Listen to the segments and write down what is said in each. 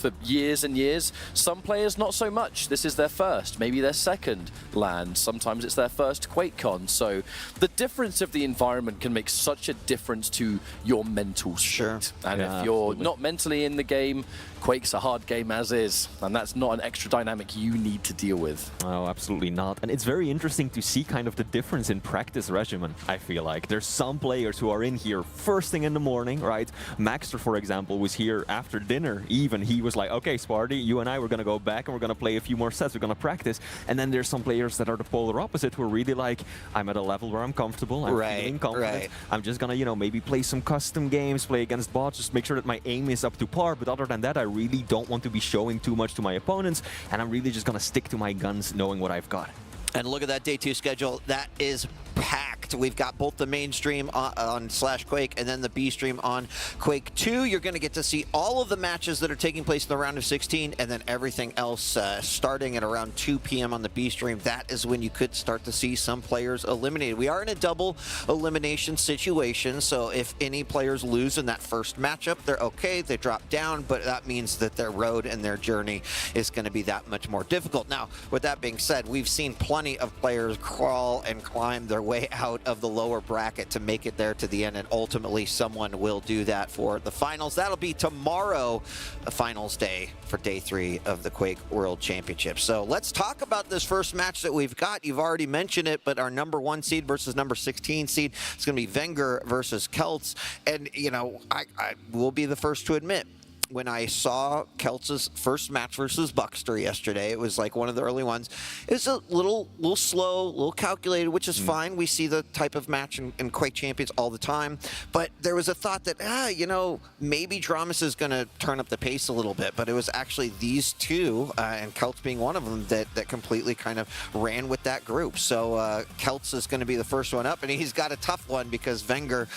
for years and years. Some players not so much. This is their first, maybe their second LAN. Sometimes it's their first QuakeCon. So the difference of the environment can make such a difference to your mental state. Sure. And if you're not mentally in the game, Quake's a hard game as is, and that's not an extra dynamic you need to deal with. Oh, absolutely not. And it's very interesting to see kind of the difference in practice regimen, I feel like. There's some players who are in here first thing in the morning, right? Maxter, for example, was here after dinner even. He was like, okay, Sparty, you and I, we're going to go back and we're going to play a few more sets. We're going to practice. And then there's some players that are the polar opposite who are really like, I'm at a level where I'm comfortable, I'm feeling confident. I'm just going to, you know, maybe play some custom games, play against bots, just make sure that my aim is up to par. But other than that, I really don't want to be showing too much to my opponents, and I'm really just going to stick to my guns knowing what I've got. And look at that day 2 schedule. That is packed. We've got both the main stream on /Quake and then the B stream on Quake 2. You're going to get to see all of the matches that are taking place in the round of 16, and then everything else starting at around 2 p.m. on the B stream. That is when you could start to see some players eliminated. We are in a double elimination situation, so if any players lose in that first matchup, they're okay. They drop down, but that means that their road and their journey is going to be that much more difficult. Now, with that being said, we've seen plenty of players crawl and climb their way out of the lower bracket to make it there to the end, and ultimately someone will do that for the finals. That'll be tomorrow, the finals day for day 3 of the Quake World Championship. So let's talk about this first match that we've got. You've already mentioned it, but our #1 seed versus #16 seed, it's going to be Venger versus Celts. And, you know, I will be the first to admit, when I saw Celts' first match versus Maxter yesterday, it was like one of the early ones. It was a little slow, a little calculated, which is fine. We see the type of match in Quake Champions all the time. But there was a thought that, you know, maybe Dramus is going to turn up the pace a little bit. But it was actually these two, and Celts being one of them, that completely kind of ran with that group. So Celts is going to be the first one up, and he's got a tough one because Venger,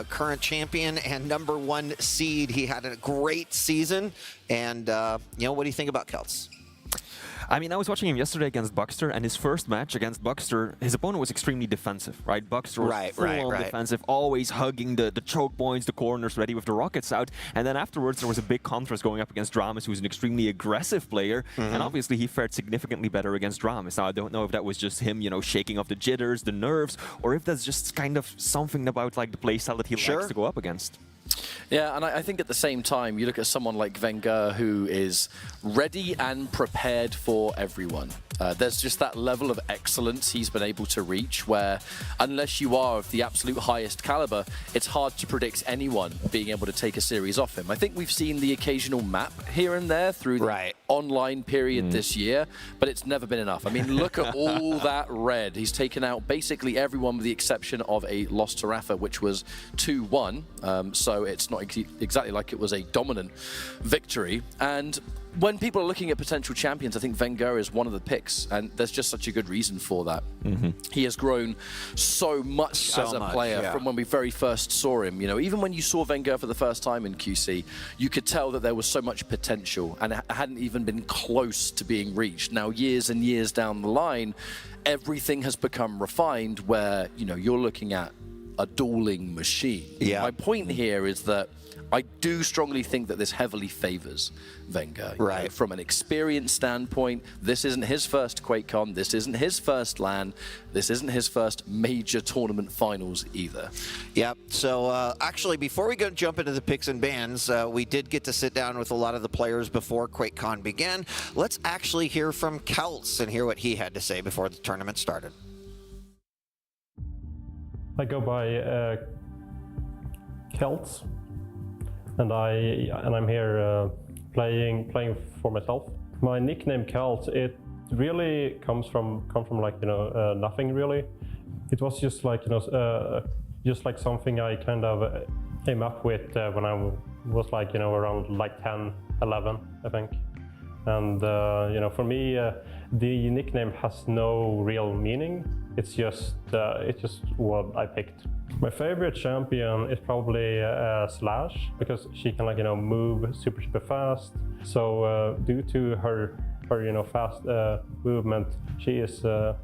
current champion and #1 seed, he had a great season. And you know, what do you think about Celts? I mean, I was watching him yesterday against Maxter, and his first match against Maxter, his opponent was extremely defensive, right? Maxter was full-on defensive, always hugging the choke points, the corners, ready with the rockets out. And then afterwards, there was a big contrast going up against Dramus, who's an extremely aggressive player. And obviously, he fared significantly better against Dramus. Now, I don't know if that was just him, you know, shaking off the jitters, the nerves, or if that's just kind of something about like the playstyle that he likes to go up against. Yeah, and I think at the same time, you look at someone like Venger, who is ready and prepared for everyone. There's just that level of excellence he's been able to reach where, unless you are of the absolute highest caliber, it's hard to predict anyone being able to take a series off him. I think we've seen the occasional map here and there through the online period this year, but it's never been enough. I mean, look at all that red. He's taken out basically everyone with the exception of a loss to Rafa, which was 2-1. So it's not exactly like it was a dominant victory. And when people are looking at potential champions, I think Venger is one of the picks, and there's just such a good reason for that. He has grown so much as a player from when we very first saw him. You know, even when you saw Venger for the first time in QC, you could tell that there was so much potential, and it hadn't even been close to being reached. Now, years and years down the line, everything has become refined where, you know, you're looking at a dueling machine. My point here is that I do strongly think that this heavily favors Venger. You know, from an experience standpoint, this isn't his first QuakeCon, this isn't his first LAN, this isn't his first major tournament finals either. Yep, so actually before we jump into the picks and bans, we did get to sit down with a lot of the players before QuakeCon began. Let's actually hear from Celts and hear what he had to say before the tournament started. I go by Celts, and I'm here playing for myself. My nickname Celts, it really comes from like, you know, nothing really. It was just like, you know, just like something I kind of came up with when I was like, you know, around like 10, 11, I think. And you know, for me, the nickname has no real meaning. It's just what I picked. My favorite champion is probably Slash, because she can, like, you know, move super fast. So due to her you know, fast movement, she is the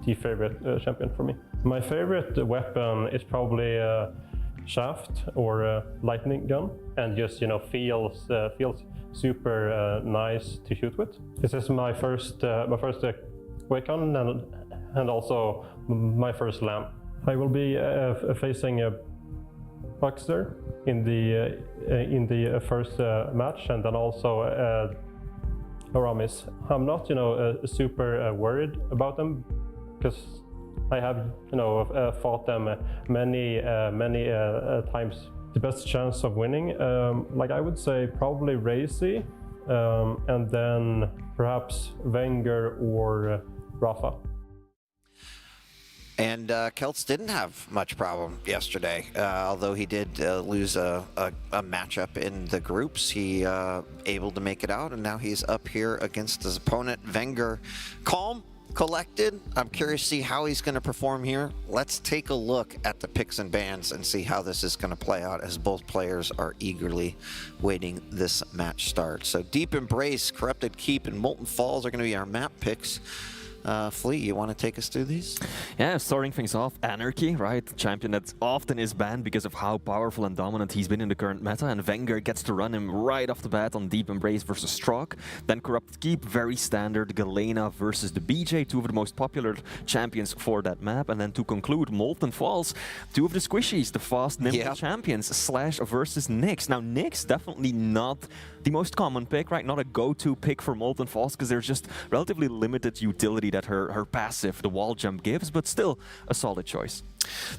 favorite champion for me. My favorite weapon is probably Shaft or Lightning Gun, and just, you know, feels super nice to shoot with. This is my first QuakeCon and also my first LAN. I will be facing Maxter in the first match, and then also Aramis. I'm not, super worried about them because I have, fought them many times. The best chance of winning, I would say probably Raisy, and then perhaps Venger or Rafa. And Celts didn't have much problem yesterday, although he did lose a matchup in the groups. He able to make it out, and now he's up here against his opponent, Venger. Calm, collected. I'm curious to see how he's going to perform here. Let's take a look at the picks and bans and see how this is going to play out as both players are eagerly waiting this match start. So Deep Embrace, Corrupted Keep, and Molten Falls are going to be our map picks. Flea, you want to take us through these? Yeah, starting things off, Anarchy, right? The champion that often is banned because of how powerful and dominant he's been in the current meta, and Venger gets to run him right off the bat on Deep Embrace versus Stroke. Then Corrupted Keep, very standard, Galena versus the BJ, two of the most popular champions for that map. And then to conclude, Molten Falls, two of the squishies, the fast, nimble champions, Slash versus Nyx. Now, Nyx definitely not the most common pick, right? Not a go-to pick for Molten Falls because there's just relatively limited utility that her passive, the wall jump, gives, but still a solid choice.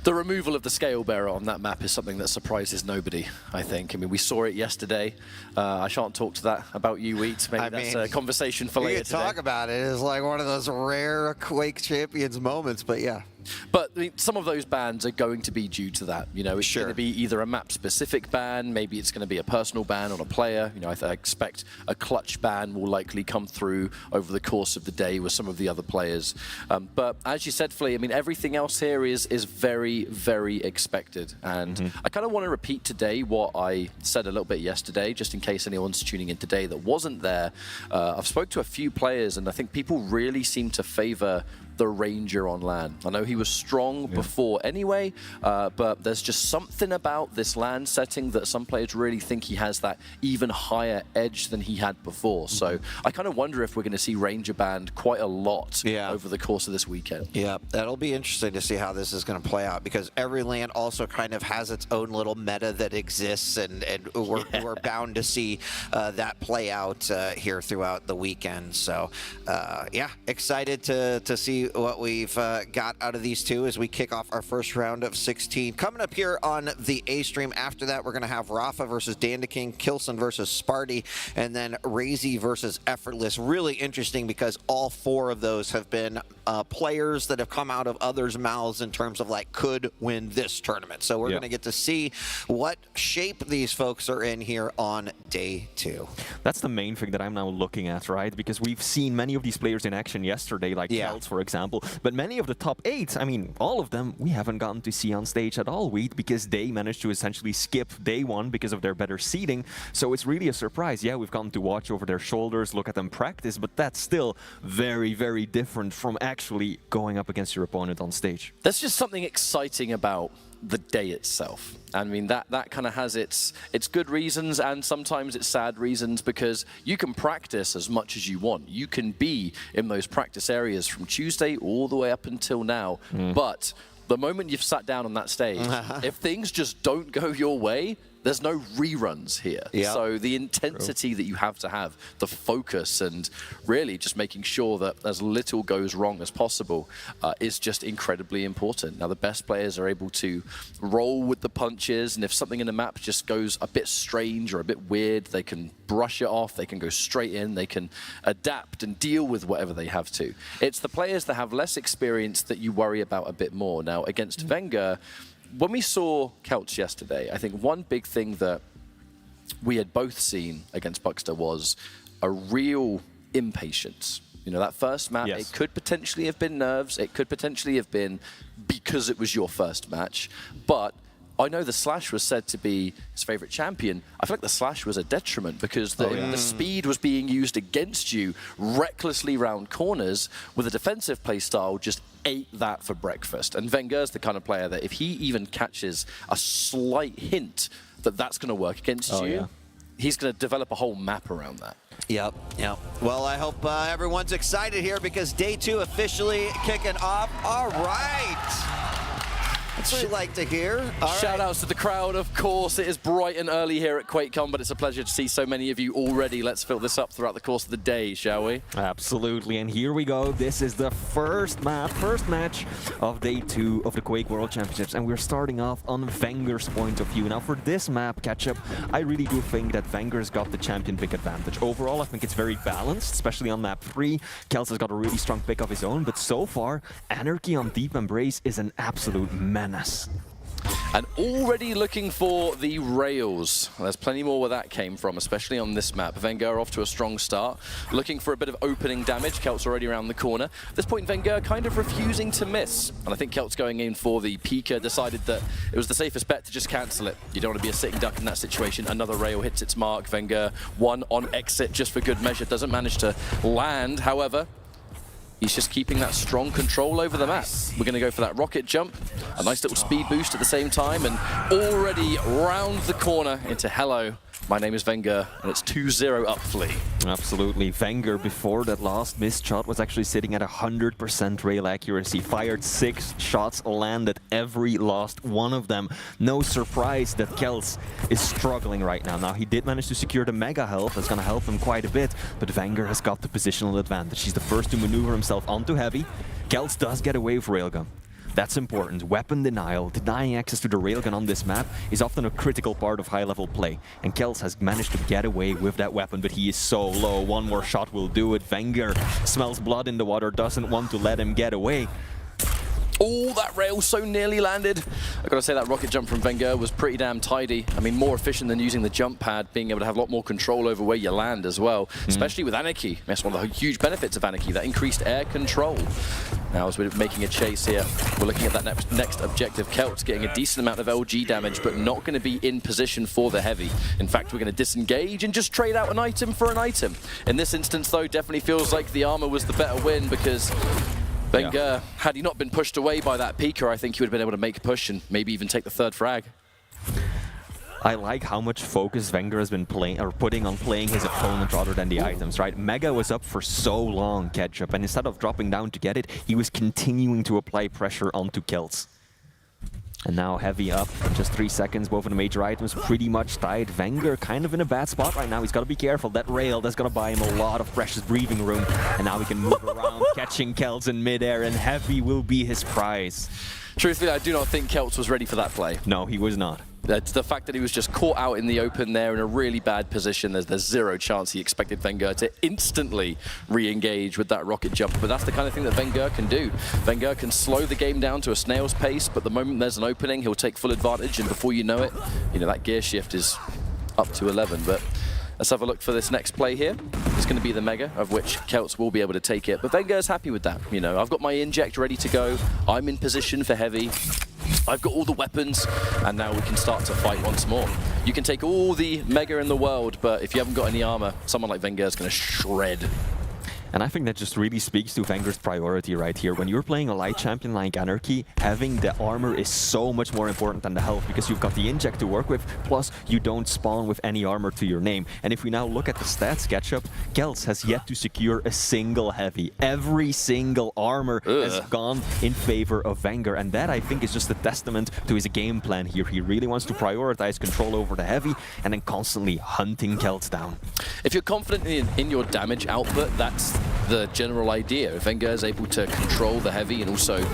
The removal of the scale bearer on that map is something that surprises nobody, I think. I mean, we saw it yesterday. I shan't talk to that about you, Wheat. Maybe that's a conversation for later today. Talk about it. It's like one of those rare Quake Champions moments, but yeah. But I mean, some of those bans are going to be due to that. It's going to be either a map-specific ban, maybe it's going to be a personal ban on a player. I expect a clutch ban will likely come through over the course of the day with some of the other players. But as you said, Flea, I mean, everything else here is very, very expected. And I kind of want to repeat today what I said a little bit yesterday, just in case anyone's tuning in today that wasn't there. I've spoke to a few players, and I think people really seem to favor the Ranger on LAN. I know he was strong before anyway, but there's just something about this LAN setting that some players really think he has that even higher edge than he had before. So I kind of wonder if we're going to see Ranger banned quite a lot over the course of this weekend. Yeah, that'll be interesting to see how this is going to play out, because every LAN also kind of has its own little meta that exists, and we're bound to see that play out here throughout the weekend. So yeah, excited to see what we've got out of these two as we kick off our first round of 16. Coming up here on the A stream after that, we're going to have Rafa versus Dandaking, Kilson versus Sparty, and then Raisy versus Effortless. Really interesting because all four of those have been players that have come out of others' mouths in terms of could win this tournament. So we're going to get to see what shape these folks are in here on day 2. That's the main thing that I'm now looking at, right? Because we've seen many of these players in action yesterday, like Celts, for example. But many of the top 8, I mean, all of them, we haven't gotten to see on stage at all, Wheat, because they managed to essentially skip day 1 because of their better seeding. So it's really a surprise. Yeah, we've gotten to watch over their shoulders, look at them practice, but that's still very, very different from actually going up against your opponent on stage. There's just something exciting about the day itself. I mean, that kind of has its good reasons, and sometimes it's sad reasons, because you can practice as much as you want. You can be in those practice areas from Tuesday all the way up until now. But the moment you've sat down on that stage, if things just don't go your way, there's no reruns here. So the intensity that you have to have, the focus, and really just making sure that as little goes wrong as possible is just incredibly important. Now, the best players are able to roll with the punches, and if something in the map just goes a bit strange or a bit weird, they can brush it off, they can go straight in, they can adapt and deal with whatever they have to. It's the players that have less experience that you worry about a bit more. Now, against Venger, when we saw Celts yesterday, I think one big thing that we had both seen against Maxter was a real impatience. That first map, it could potentially have been nerves, it could potentially have been because it was your first match, but I know the Slash was said to be his favorite champion. I feel like the Slash was a detriment because the speed was being used against you recklessly round corners with a defensive playstyle just ate that for breakfast. And Venger's the kind of player that if he even catches a slight hint that that's going to work against you, he's going to develop a whole map around that. Yep. Well, I hope everyone's excited here because day 2 officially kicking off. All right. That's what we like to hear. Shout outs to the crowd, of course. It is bright and early here at QuakeCon, but it's a pleasure to see so many of you already. Let's fill this up throughout the course of the day, shall we? Absolutely, and here we go. This is the first match of day 2 of the Quake World Championships, and we're starting off on Venger's point of view. Now, for this map, Ketchup, I really do think that Venger's got the champion pick advantage. Overall, I think it's very balanced, especially on map 3. Celts has got a really strong pick of his own, but so far, Anarchy on Deep Embrace is an absolute menace. And already looking for the rails. There's plenty more where that came from, especially on this map. Venger off to a strong start, looking for a bit of opening damage. Celts already around the corner. At this point, Venger kind of refusing to miss. And I think Celts going in for the Pika decided that it was the safest bet to just cancel it. You don't want to be a sitting duck in that situation. Another rail hits its mark. Venger, one on exit just for good measure. Doesn't manage to land, however. He's just keeping that strong control over the map. We're going to go for that rocket jump, a nice little speed boost at the same time, and already round the corner into hello. My name is Venger, and it's 2-0 up Flea. Absolutely. Venger, before that last missed shot, was actually sitting at 100% rail accuracy. Fired 6 shots, landed every last one of them. No surprise that Celts is struggling right now. Now, he did manage to secure the mega health. That's going to help him quite a bit. But Venger has got the positional advantage. He's the first to maneuver himself onto heavy. Celts does get away with railgun. That's important. Weapon denial, denying access to the railgun on this map is often a critical part of high-level play. And Celts has managed to get away with that weapon, but he is so low. One more shot will do it. Venger smells blood in the water, doesn't want to let him get away. Oh, that rail so nearly landed. I've got to say that rocket jump from Venger was pretty damn tidy. I mean, more efficient than using the jump pad, being able to have a lot more control over where you land as well, especially with Anarchy. That's one of the huge benefits of Anarchy, that increased air control. Now, as we're making a chase here, we're looking at that next objective. Celts getting a decent amount of LG damage, but not going to be in position for the heavy. In fact, we're going to disengage and just trade out an item for an item. In this instance, though, definitely feels like the armor was the better win because Venger, had he not been pushed away by that Pika, I think he would have been able to make a push and maybe even take the 3rd frag. I like how much focus Venger has been putting on playing his opponent rather than the items, right? Mega was up for so long, Ketchup, and instead of dropping down to get it, he was continuing to apply pressure onto Celts. And now heavy up in just 3 seconds. Both of the major items pretty much tied. Venger kind of in a bad spot right now. He's got to be careful. That rail, that's going to buy him a lot of precious breathing room. And now he can move around, catching Celts in midair, and heavy will be his prize. Truthfully, I do not think Celts was ready for that play. No, he was not. It's the fact that he was just caught out in the open there in a really bad position. There's zero chance he expected Venger to instantly re-engage with that rocket jump. But that's the kind of thing that Venger can do. Venger can slow the game down to a snail's pace, but the moment there's an opening, he'll take full advantage. And before you know it, that gear shift is up to 11. But let's have a look for this next play here. It's going to be the Mega, of which Celts will be able to take it. But Venger's happy with that. I've got my inject ready to go. I'm in position for heavy. I've got all the weapons, and now we can start to fight once more. You can take all the Mega in the world, but if you haven't got any armor, someone like Venger is going to shred. And I think that just really speaks to Venger's priority right here. When you're playing a light champion like Anarchy, having the armor is so much more important than the health because you've got the inject to work with, plus you don't spawn with any armor to your name. And if we now look at the stats, Ketchup, Celts has yet to secure a single heavy. Every single armor has gone in favor of Venger, and that I think is just a testament to his game plan here. He really wants to prioritize control over the heavy and then constantly hunting Celts down. If you're confident in your damage output, that's the general idea. If Venger is able to control the heavy and also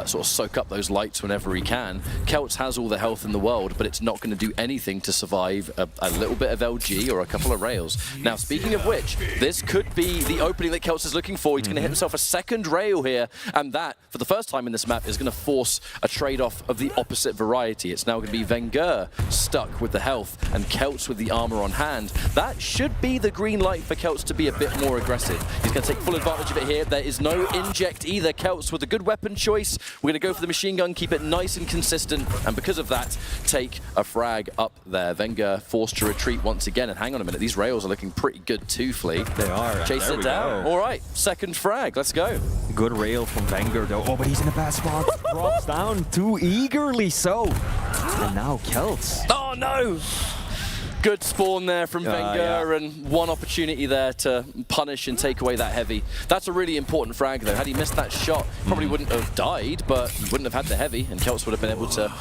sort of soak up those lights whenever he can, Celts has all the health in the world, but it's not going to do anything to survive a little bit of LG or a couple of rails. Now, speaking of which, this could be the opening that Celts is looking for. He's going to hit himself a second rail here, and that, for the first time in this map, is going to force a trade-off of the opposite variety. It's now going to be Venger stuck with the health and Celts with the armor on hand. That should be the green light for Celts to be a bit more aggressive. He's going to take full advantage of it here. There is no inject either. Celts with a good weapon choice. We're going to go for the machine gun, keep it nice and consistent, and because of that, take a frag up there. Venger forced to retreat once again, and hang on a minute, these rails are looking pretty good too, Flea. They are. Chase it down. All right, second frag, let's go. Good rail from Venger though. Oh, but he's in a bad spot. Drops down too eagerly so. And now Celts. Oh no! Good spawn there from Venger, yeah. and one opportunity there to punish and take away that heavy. That's a really important frag, though. Had he missed that shot, probably wouldn't have died, but he wouldn't have had the heavy, and Celts would have been able to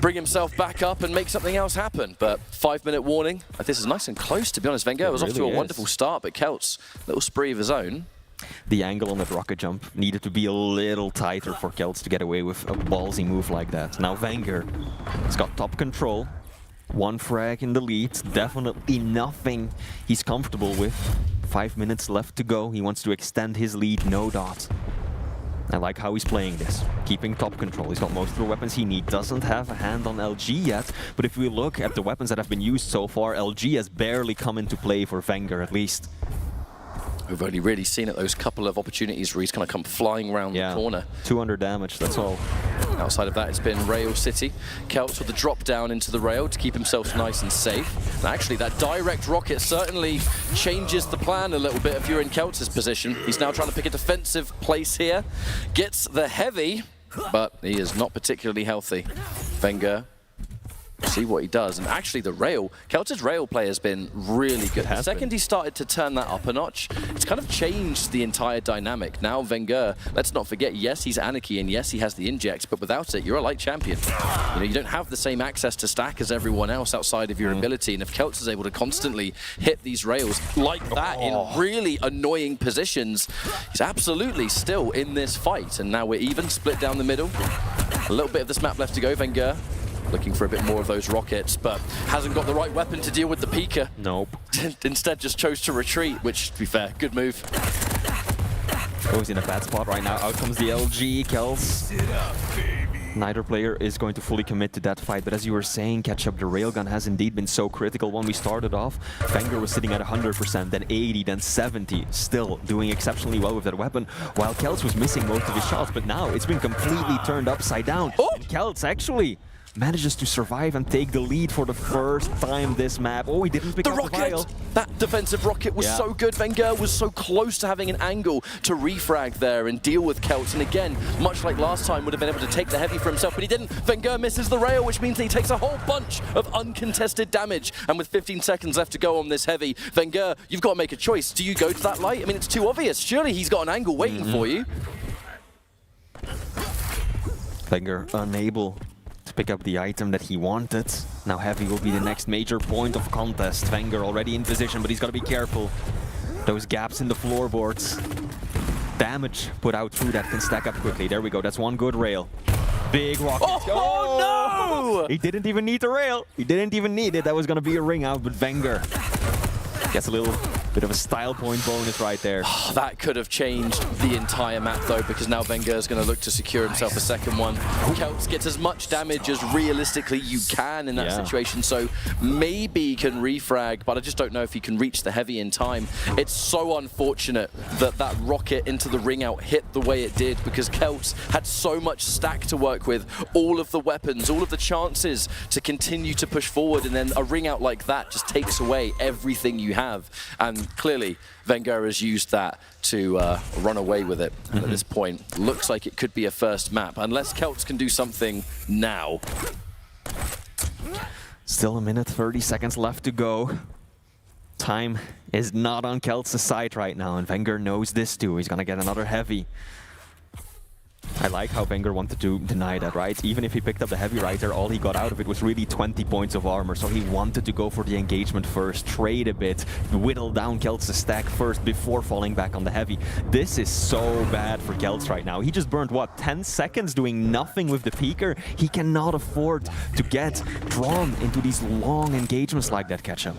bring himself back up and make something else happen. But 5-minute warning. This is nice and close, to be honest. Venger was off to a wonderful start, but Celts, little spree of his own. The angle on that rocket jump needed to be a little tighter for Celts to get away with a ballsy move like that. Now Venger has got top control. One frag in the lead, definitely nothing he's comfortable with. 5 minutes left to go. He wants to extend his lead, no doubt. I like how he's playing this, keeping top control. He's got most of the weapons he needs. Doesn't have a hand on LG yet, but if we look at the weapons that have been used so far, LG has barely come into play for Venger at least. We've only really seen it those couple of opportunities where he's kind of come flying around the corner. 200 damage, that's all. Outside of that, it's been Rail City. Celts with the drop down into the rail to keep himself nice and safe. And actually, that direct rocket certainly changes the plan a little bit if you're in Celts' position. He's now trying to pick a defensive place here. Gets the heavy, but he is not particularly healthy. Venger, see what he does. And actually the rail, Celts' rail play has been really good. The second he started to turn that up a notch, it's kind of changed the entire dynamic. Now Venger, let's not forget, yes, he's Anarchy, and yes, he has the inject, but without it, you're a light champion. You know, you don't have the same access to stack as everyone else outside of your ability, and if Celts is able to constantly hit these rails like that in really annoying positions, he's absolutely still in this fight. And now we're even, split down the middle. A little bit of this map left to go. Venger looking for a bit more of those rockets, but hasn't got the right weapon to deal with the peeker. Nope. Instead just chose to retreat, which, to be fair, good move. Oh, he's in a bad spot right now. Out comes the LG, Celts. Neither player is going to fully commit to that fight, but as you were saying, Ketchup, the railgun has indeed been so critical. When we started off, Venger was sitting at 100%, then 80, then 70, still doing exceptionally well with that weapon, while Celts was missing most of his shots, but now it's been completely turned upside down. And Celts actually manages to survive and take the lead for the first time this map. Oh, he didn't pick up the vial. That defensive rocket was so good. Venger was so close to having an angle to refrag there and deal with Celts. And again, much like last time, would have been able to take the heavy for himself, but he didn't. Venger misses the rail, which means that he takes a whole bunch of uncontested damage. And with 15 seconds left to go on this heavy, Venger, you've got to make a choice. Do you go to that light? I mean, it's too obvious. Surely he's got an angle waiting for you. Venger unable to pick up the item that he wanted. Now heavy will be the next major point of contest. Venger already in position, but he's got to be careful. Those gaps in the floorboards. Damage put out through that can stack up quickly. There we go, that's one good rail. Big rocket. Oh no! He didn't even need the rail. He didn't even need it. That was going to be a ring out, but Venger gets a little bit of a style point bonus right there. That could have changed the entire map though, because now Venger is going to look to secure himself a second one. Celts gets as much damage as realistically you can in that situation, so maybe he can refrag, but I just don't know if he can reach the heavy in time. It's so unfortunate that that rocket into the ring out hit the way it did, because Celts had so much stack to work with, all of the weapons, all of the chances to continue to push forward, and then a ring out like that just takes away everything you have. And clearly, Venger has used that to run away with it. And at this point, looks like it could be a first map, unless Celts can do something now. Still a minute, 30 seconds left to go. Time is not on Celts' side right now, and Venger knows this too. He's gonna get another heavy. I like how Venger wanted to deny that, right? Even if he picked up the heavy right there, all he got out of it was really 20 points of armor. So he wanted to go for the engagement first, trade a bit, whittle down Celts' stack first before falling back on the heavy. This is so bad for Celts right now. He just burned, what, 10 seconds doing nothing with the peeker? He cannot afford to get drawn into these long engagements like that, Ketchup.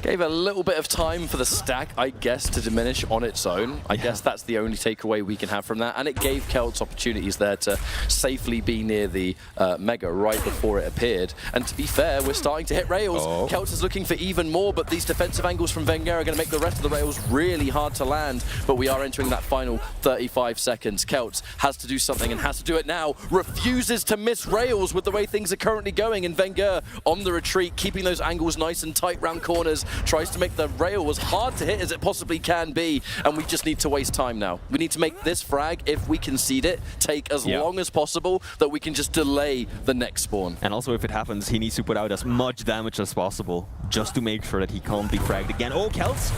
Gave a little bit of time for the stack, I guess, to diminish on its own. I guess that's the only takeaway we can have from that. And it gave Celts opportunities there to safely be near the Mega right before it appeared. And to be fair, we're starting to hit rails. Celts is looking for even more, but these defensive angles from Venger are going to make the rest of the rails really hard to land. But we are entering that final 35 seconds. Celts has to do something and has to do it now. Refuses to miss rails with the way things are currently going. And Venger on the retreat, keeping those angles nice and tight round corners. tries to make the rail as hard to hit as it possibly can be, and we just need to waste time now. We need to make this frag, if we concede it, take as long as possible, that we can just delay the next spawn. And also, if it happens, he needs to put out as much damage as possible, just to make sure that he can't be fragged again. Oh, Celts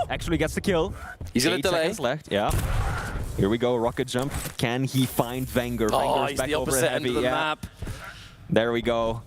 actually gets the kill. He's going to delay. 8 seconds left, yeah. Here we go, rocket jump. Can he find Venger? Venger's he's back the over opposite heavy. end of the map. There we go.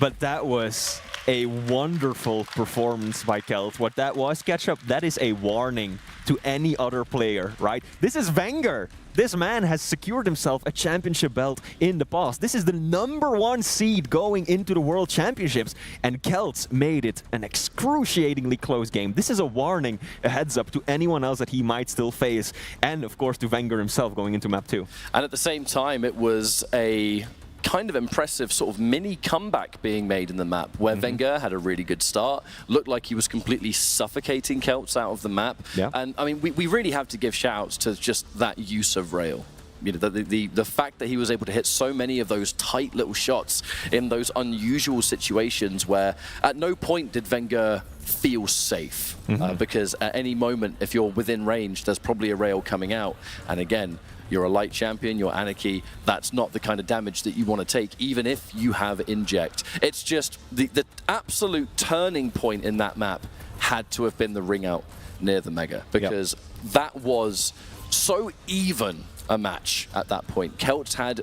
But that was a wonderful performance by Celts. What that was, Ketchup, that is a warning to any other player, right? This is Venger. This man has secured himself a championship belt in the past. This is the #1 seed going into the World Championships, and Celts made it an excruciatingly close game. This is a warning, a heads up to anyone else that he might still face, and of course to Venger himself going into map 2. And at the same time, it was a kind of impressive sort of mini comeback being made in the map, where Venger had a really good start, looked like he was completely suffocating Celts out of the map. And I mean, we really have to give shouts to just that use of rail. You know, the fact that he was able to hit so many of those tight little shots in those unusual situations where at no point did Venger feel safe, because at any moment, if you're within range, there's probably a rail coming out. And again, you're a light champion, you're Anarchy, that's not the kind of damage that you want to take, even if you have Inject. It's just the absolute turning point in that map had to have been the ring out near the Mega, because that was so even a match at that point. Celts had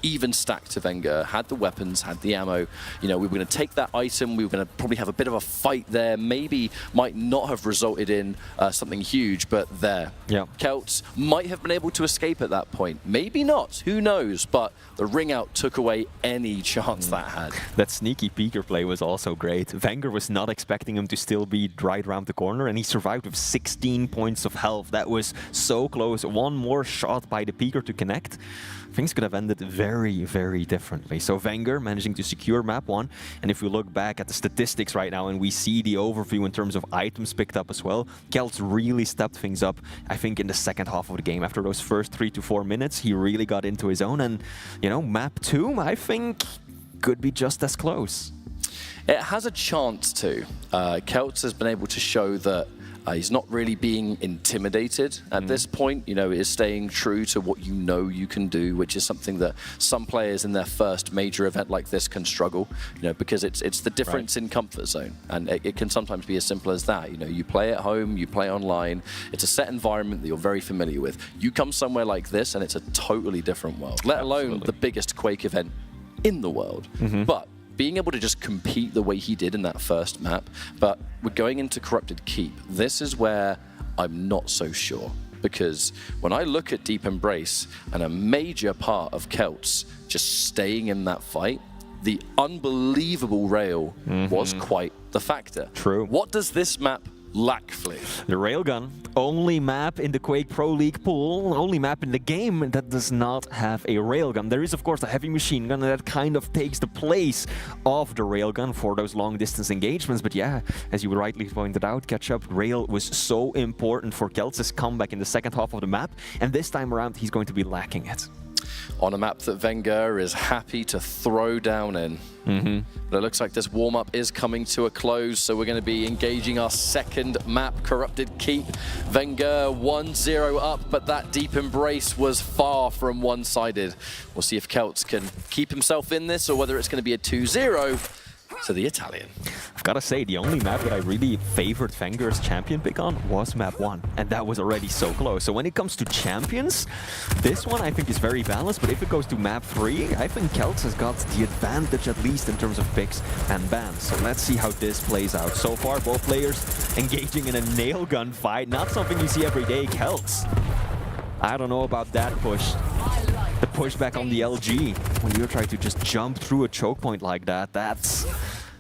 even stacked to Venger, had the weapons, had the ammo. You know, we were going to take that item, we were going to probably have a bit of a fight there, maybe might not have resulted in something huge, but there. Celts might have been able to escape at that point. Maybe not, who knows, but the ring out took away any chance that had. That sneaky peeker play was also great. Venger was not expecting him to still be right around the corner, and he survived with 16 points of health. That was so close. One more shot by the peeker to connect. Things could have ended very, very differently. So Venger managing to secure map 1. And if we look back at the statistics right now and we see the overview in terms of items picked up as well, Celts really stepped things up, I think, in the second half of the game. After those first 3 to 4 minutes, he really got into his own. And, you know, map 2, I think, could be just as close. It has a chance to. Celts has been able to show that he's not really being intimidated at this point. You know, is staying true to what you know you can do, which is something that some players in their first major event like this can struggle. You know, because it's the difference in comfort zone, and it can sometimes be as simple as that. You know, you play at home, you play online. It's a set environment that you're very familiar with. You come somewhere like this, and it's a totally different world. Let alone the biggest Quake event in the world, but being able to just compete the way he did in that first map. But we're going into Corrupted Keep. This is where I'm not so sure, because when I look at Deep Embrace and a major part of Celts just staying in that fight, the unbelievable rail was quite the factor. True. What does this map lack, Flea? The railgun, only map in the Quake Pro League pool, only map in the game that does not have a railgun. There is, of course, the heavy machine gun that kind of takes the place of the railgun for those long distance engagements. But yeah, as you rightly pointed out, Ketchup, rail was so important for Celts' comeback in the second half of the map, and this time around he's going to be lacking it. On a map that Venger is happy to throw down in. But it looks like this warm-up is coming to a close, so we're going to be engaging our second map, Corrupted Keep. Venger 1-0 up, but that Deep Embrace was far from one-sided. We'll see if Celts can keep himself in this, or whether it's going to be a 2-0 to the Italian. I've got to say, the only map that I really favored Venger's champion pick on was map 1, and that was already so close. So when it comes to champions, this one I think is very balanced, but if it goes to map 3, I think Celts has got the advantage, at least in terms of picks and bans. So let's see how this plays out. So far, both players engaging in a nail gun fight, not something you see every day. Celts, I don't know about that push. The pushback on the LG, when you try to just jump through a choke point like that, that's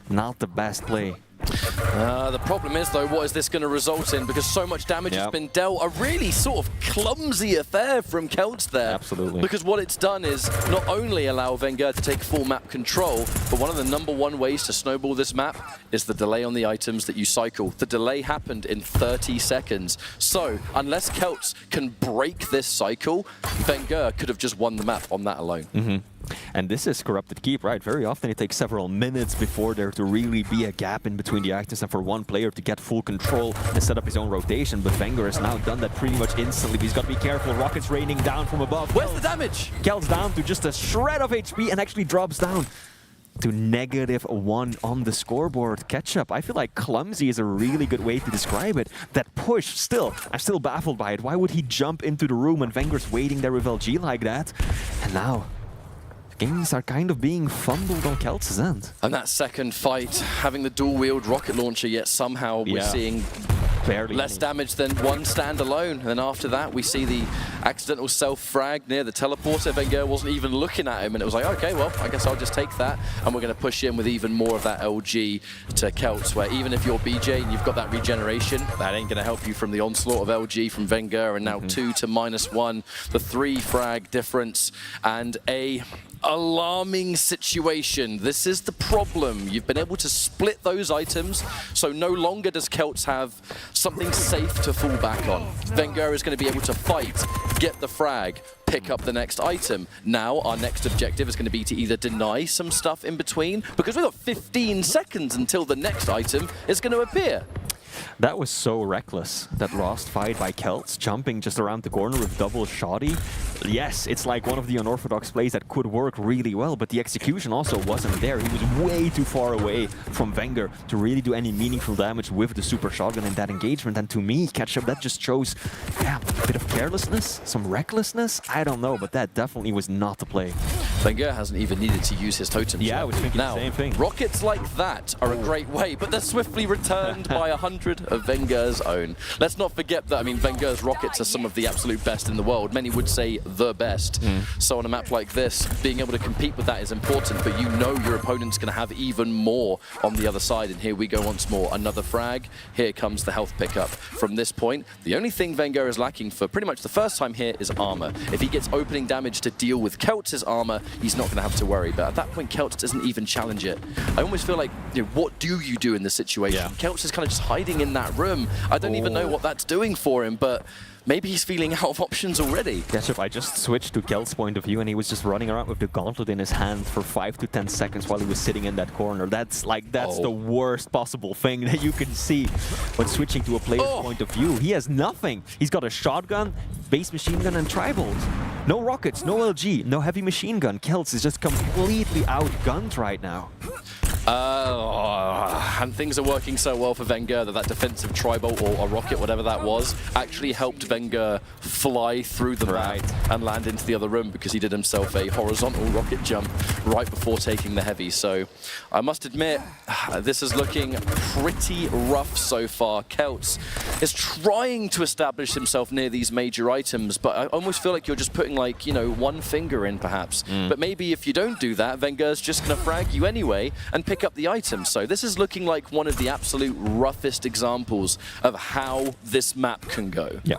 not the best play. The problem is, though, what is this going to result in? Because so much damage has been dealt. A really sort of clumsy affair from Celts there. Absolutely. Because what it's done is not only allow Venger to take full map control, but one of the #1 ways to snowball this map is the delay on the items that you cycle. The delay happened in 30 seconds. So unless Celts can break this cycle, Venger could have just won the map on that alone. And this is Corrupted Keep, right? Very often it takes several minutes before there to really be a gap in between the items and for one player to get full control and set up his own rotation. But Venger has now done that pretty much instantly. He's got to be careful. Rockets raining down from above. Where's the damage? Kel's down to just a shred of HP and actually drops down to -1 on the scoreboard. Ketchup, I feel like clumsy is a really good way to describe it. That push, still, I'm still baffled by it. Why would he jump into the room and Venger's waiting there with LG like that? And now, games are kind of being fumbled on Celts' end. And that second fight, having the dual-wield rocket launcher, yet somehow we're seeing barely less damage than one standalone. And then after that, we see the accidental self-frag near the teleporter. Venger wasn't even looking at him, and it was like, okay, well, I guess I'll just take that. And we're going to push in with even more of that LG to Celts, where even if you're BJ and you've got that regeneration, that ain't going to help you from the onslaught of LG from Venger. And now 2 to -1, the 3 frag difference, and a alarming situation. This is the problem. You've been able to split those items, so no longer does Celts have something safe to fall back on. Venger is going to be able to fight, get the frag, pick up the next item. Now our next objective is going to be to either deny some stuff in between, because we've got 15 seconds until the next item is going to appear. That was so reckless, that last fight by Celts, jumping just around the corner with double shoddy. Yes, it's like one of the unorthodox plays that could work really well, but the execution also wasn't there. He was way too far away from Venger to really do any meaningful damage with the super shotgun in that engagement. And to me, Ketchup, that just shows a bit of carelessness, some recklessness. I don't know, but that definitely was not the play. Venger hasn't even needed to use his totems. Yeah, I was thinking the same thing. Rockets like that are a great way, but they're swiftly returned by 100 of Venger's own. Let's not forget that, I mean, Venger's rockets are some of the absolute best in the world. Many would say the best. So on a map like this, being able to compete with that is important, but you know your opponent's going to have even more on the other side. And here we go once more. Another frag. Here comes the health pickup. From this point, the only thing Venger is lacking for pretty much the first time here is armor. If he gets opening damage to deal with Celts' armor, he's not going to have to worry. But at that point, Celts doesn't even challenge it. I almost feel like, you know, what do you do in this situation? Yeah. Celts is kind of just hiding in that room. I don't even know what that's doing for him, but maybe he's feeling out of options already. Ketchup, I just switched to Kel's point of view and he was just running around with the gauntlet in his hand for 5 to 10 seconds while he was sitting in that corner. That's the worst possible thing that you can see when switching to a player's point of view. He has nothing. He's got a shotgun, base machine gun and tri-bolt. No rockets, no LG, no heavy machine gun. Celts is just completely outgunned right now. And things are working so well for Venger that defensive tri-bolt or rocket, whatever that was, actually helped Venger fly through the map and land into the other room, because he did himself a horizontal rocket jump right before taking the heavy. So I must admit, this is looking pretty rough so far. Celts is trying to establish himself near these major items, but I almost feel like you're just putting, like, you know, one finger in perhaps. But maybe if you don't do that, Venger's just going to frag you anyway and pick up the item. So this is looking like one of the absolute roughest examples of how this map can go. Yeah.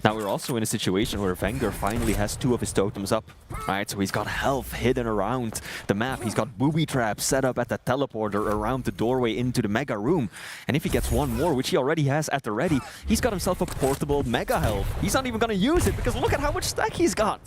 Now we're also in a situation where Venger finally has 2 of his totems up, right? So he's got health hidden around the map. He's got booby traps set up at the teleporter around the doorway into the mega room. And if he gets one more, which he already has at the ready, he's got himself a portable mega health. He's not even going to use it because look at how much stack he's got.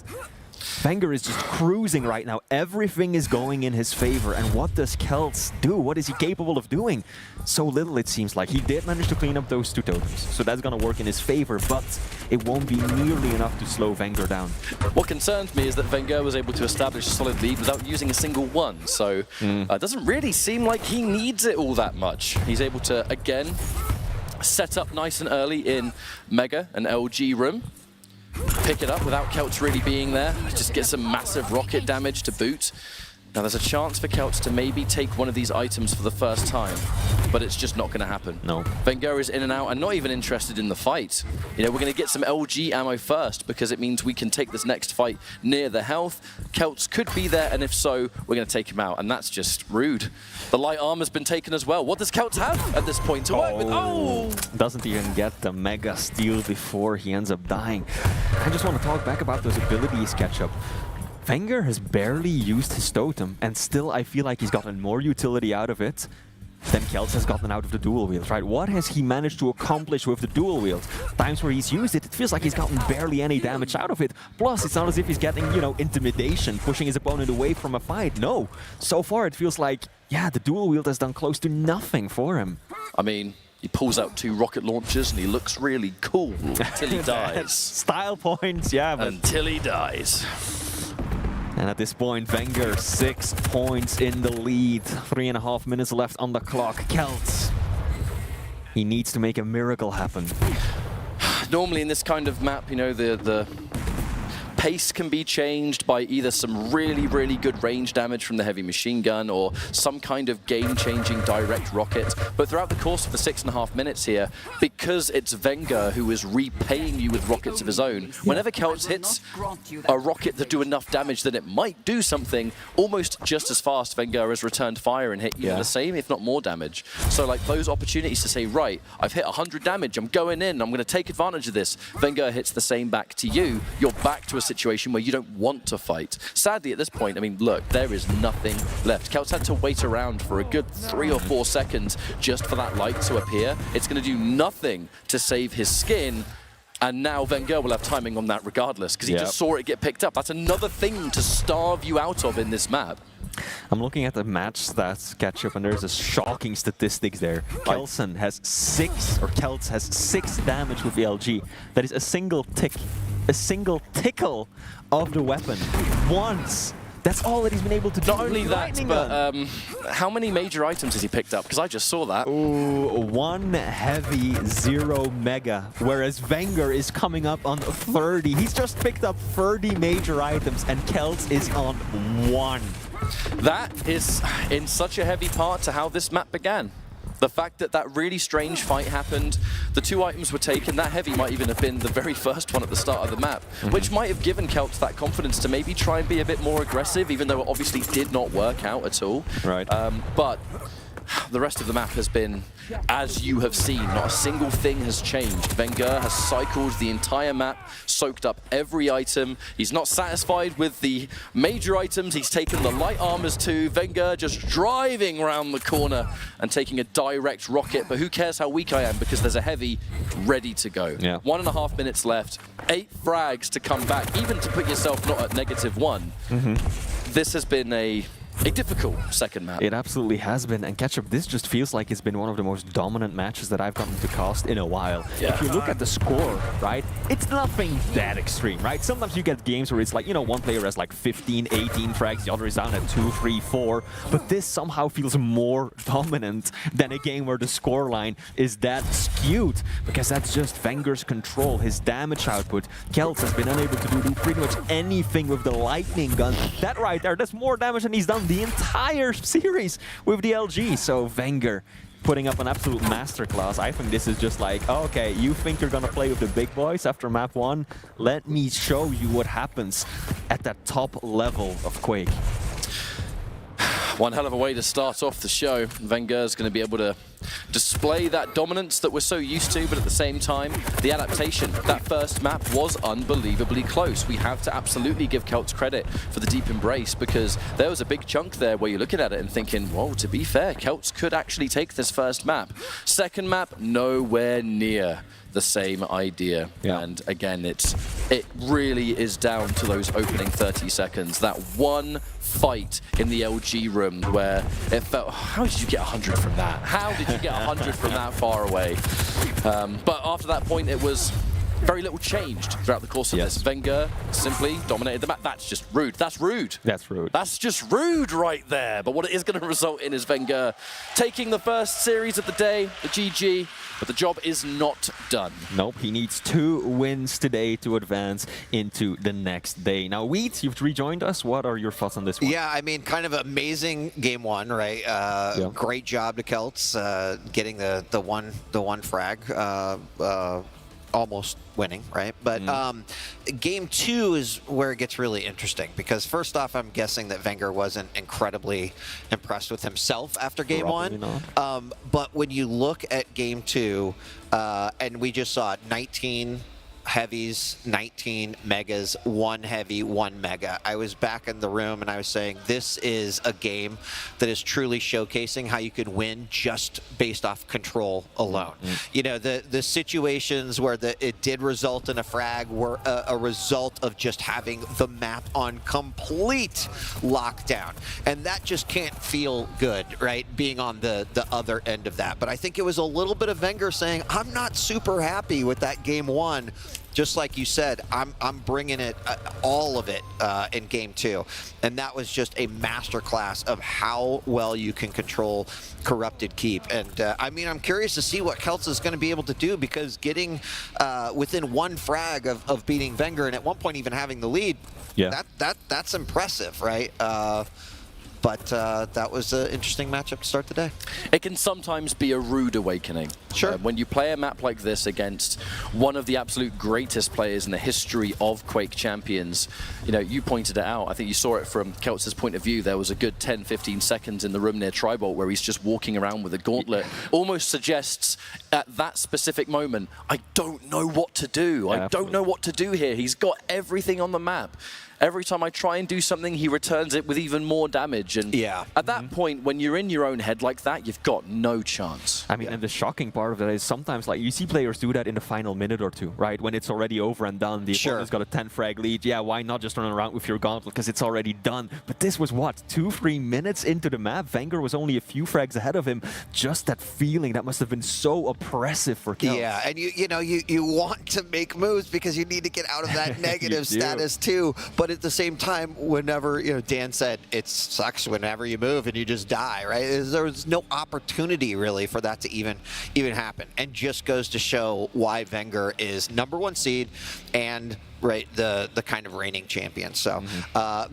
Venger is just cruising right now. Everything is going in his favor. And what does Celts do? What is he capable of doing? So little, it seems like. He did manage to clean up those 2 totems. So that's going to work in his favor, but it won't be nearly enough to slow Venger down. What concerns me is that Venger was able to establish a solid lead without using a single one. So it doesn't really seem like he needs it all that much. He's able to, again, set up nice and early in Mega and LG room. Pick it up without Celts really being there. Just get some massive rocket damage to boot. Now there's a chance for Celts to maybe take one of these items for the first time, but it's just not going to happen. No. Venger is in and out and not even interested in the fight. You know, we're going to get some LG ammo first because it means we can take this next fight near the health. Celts could be there, and if so, we're going to take him out, and that's just rude. The light armor's been taken as well. What does Celts have at this point to work with? Doesn't even get the mega steal before he ends up dying. I just want to talk back about those abilities, Ketchup. Venger has barely used his totem, and still I feel like he's gotten more utility out of it than Celts has gotten out of the dual wield, right? What has he managed to accomplish with the dual wield? Times where he's used it, it feels like he's gotten barely any damage out of it. Plus, it's not as if he's getting, you know, intimidation, pushing his opponent away from a fight. No. So far, it feels like, yeah, the dual wield has done close to nothing for him. I mean, he pulls out 2 rocket launchers and he looks really cool until he dies. Style points, yeah. But until he dies. And at this point, Venger 6 points in the lead. 3.5 minutes left on the clock. Celts, he needs to make a miracle happen. Normally in this kind of map, you know, the pace can be changed by either some really, really good range damage from the heavy machine gun or some kind of game-changing direct rocket. But throughout the course of the 6.5 minutes here, because it's Venger who is repaying you with rockets of his own, whenever Celts hits a rocket that do enough damage that it might do something, almost just as fast Venger has returned fire and hit you the same, if not more damage. So like those opportunities to say, right, I've hit 100 damage, I'm going in, I'm going to take advantage of this. Venger hits the same back to you, you're back to a situation where you don't want to fight. Sadly, at this point, I mean, look, there is nothing left. Celts had to wait around for a good 3 or 4 seconds just for that light to appear. It's going to do nothing to save his skin, and now Venger will have timing on that regardless, because he just saw it get picked up. That's another thing to starve you out of in this map. I'm looking at the match stats catch up, and there's a shocking statistics there. Kilson has 6, or Celts has 6 damage with the LG. That is a single tickle of the weapon once. That's all that he's been able to do. Not only that, but how many major items has he picked up? Because I just saw that. Ooh, 1 heavy, 0 mega, whereas Venger is coming up on 30. He's just picked up 30 major items, and Celts is on 1. That is in such a heavy part to how this map began. The fact that that really strange fight happened, the 2 items were taken, that heavy might even have been the very first one at the start of the map, which might have given Celts that confidence to maybe try and be a bit more aggressive, even though it obviously did not work out at all. Right. But the rest of the map has been as you have seen. Not a single thing has changed. Venger has cycled the entire map, soaked up every item. He's not satisfied with the major items. He's taken the light armors too. Venger just driving around the corner and taking a direct rocket. But who cares how weak I am, because there's a heavy ready to go. Yeah. 1.5 minutes left. 8 frags to come back, even to put yourself not at -1. This has been a difficult second map. It absolutely has been, and Ketchup, this just feels like it's been one of the most dominant matches that I've gotten to cast in a while. Yeah. If you look at the score, right, it's nothing that extreme, right? Sometimes you get games where it's like, you know, one player has like 15, 18 frags, the other is down at 2, 3, 4, but this somehow feels more dominant than a game where the scoreline is that skewed, because that's just Venger's control, his damage output. Celts has been unable to do pretty much anything with the lightning gun. That right there, that's more damage than he's done the entire series with the LG. So Venger putting up an absolute masterclass. I think this is just like, oh, okay, you think you're gonna play with the big boys after map 1? Let me show you what happens at that top level of Quake. One hell of a way to start off the show. Venger's going to be able to display that dominance that we're so used to, but at the same time, the adaptation. That first map was unbelievably close. We have to absolutely give Celts credit for the deep embrace, because there was a big chunk there where you're looking at it and thinking, well, to be fair, Celts could actually take this first map. Second map, nowhere near the same idea. Yeah. And again, it really is down to those opening 30 seconds. That one fight in the LG room where it felt, how did you get 100 from that? How did you get 100 from that far away? But after that point, it was very little changed throughout the course of this. Venger simply dominated the map. That's just rude. That's rude. That's rude. That's just rude right there. But what it is going to result in is Venger taking the first series of the day, the GG, but the job is not done. Nope, he needs 2 wins today to advance into the next day. Now, Wheat, you've rejoined us. What are your thoughts on this one? Yeah, I mean, kind of amazing game 1, right? Great job to Celts getting the one frag. Almost winning, right? But game 2 is where it gets really interesting, because first off, I'm guessing that Venger wasn't incredibly impressed with himself after game Probably 1. Not. But when you look at game 2, and we just saw 19 heavies, 19 megas, 1 heavy, 1 mega. I was back in the room and I was saying, this is a game that is truly showcasing how you could win just based off control alone. You know, the situations where it did result in a frag were a result of just having the map on complete lockdown. And that just can't feel good, right? Being on the other end of that. But I think it was a little bit of Venger saying, I'm not super happy with that game 1. Just like you said, I'm bringing it, all of it, in game 2. And that was just a masterclass of how well you can control corrupted keep. And I mean, I'm curious to see what Celts is going to be able to do, because getting within 1 frag of beating Venger and at one point even having the lead, that's impressive, right? But that was an interesting matchup to start the day. It can sometimes be a rude awakening. Sure. When you play a map like this against one of the absolute greatest players in the history of Quake champions, you know, you pointed it out. I think you saw it from Celts' point of view. There was a good 10-15 seconds in the room near Tribolt where he's just walking around with a gauntlet. Almost suggests at that specific moment, I don't know what to do. I don't know what to do here. He's got everything on the map. Every time I try and do something, he returns it with even more damage. And at that point, when you're in your own head like that, you've got no chance. I mean, and the shocking part of that is sometimes, like, you see players do that in the final minute or two, right? When it's already over and done, the opponent's got a 10 frag lead. Yeah, why not just run around with your gauntlet, because it's already done. But this was, what, 2-3 minutes into the map? Venger was only a few frags ahead of him. Just that feeling, that must have been so oppressive for Celts. Yeah, and you know, you want to make moves because you need to get out of that negative status too. But at the same time, whenever, you know, Dan said, it sucks whenever you move and you just die, right? There was no opportunity really for that to even happen, and just goes to show why Venger is #1 seed and the kind of reigning champion. So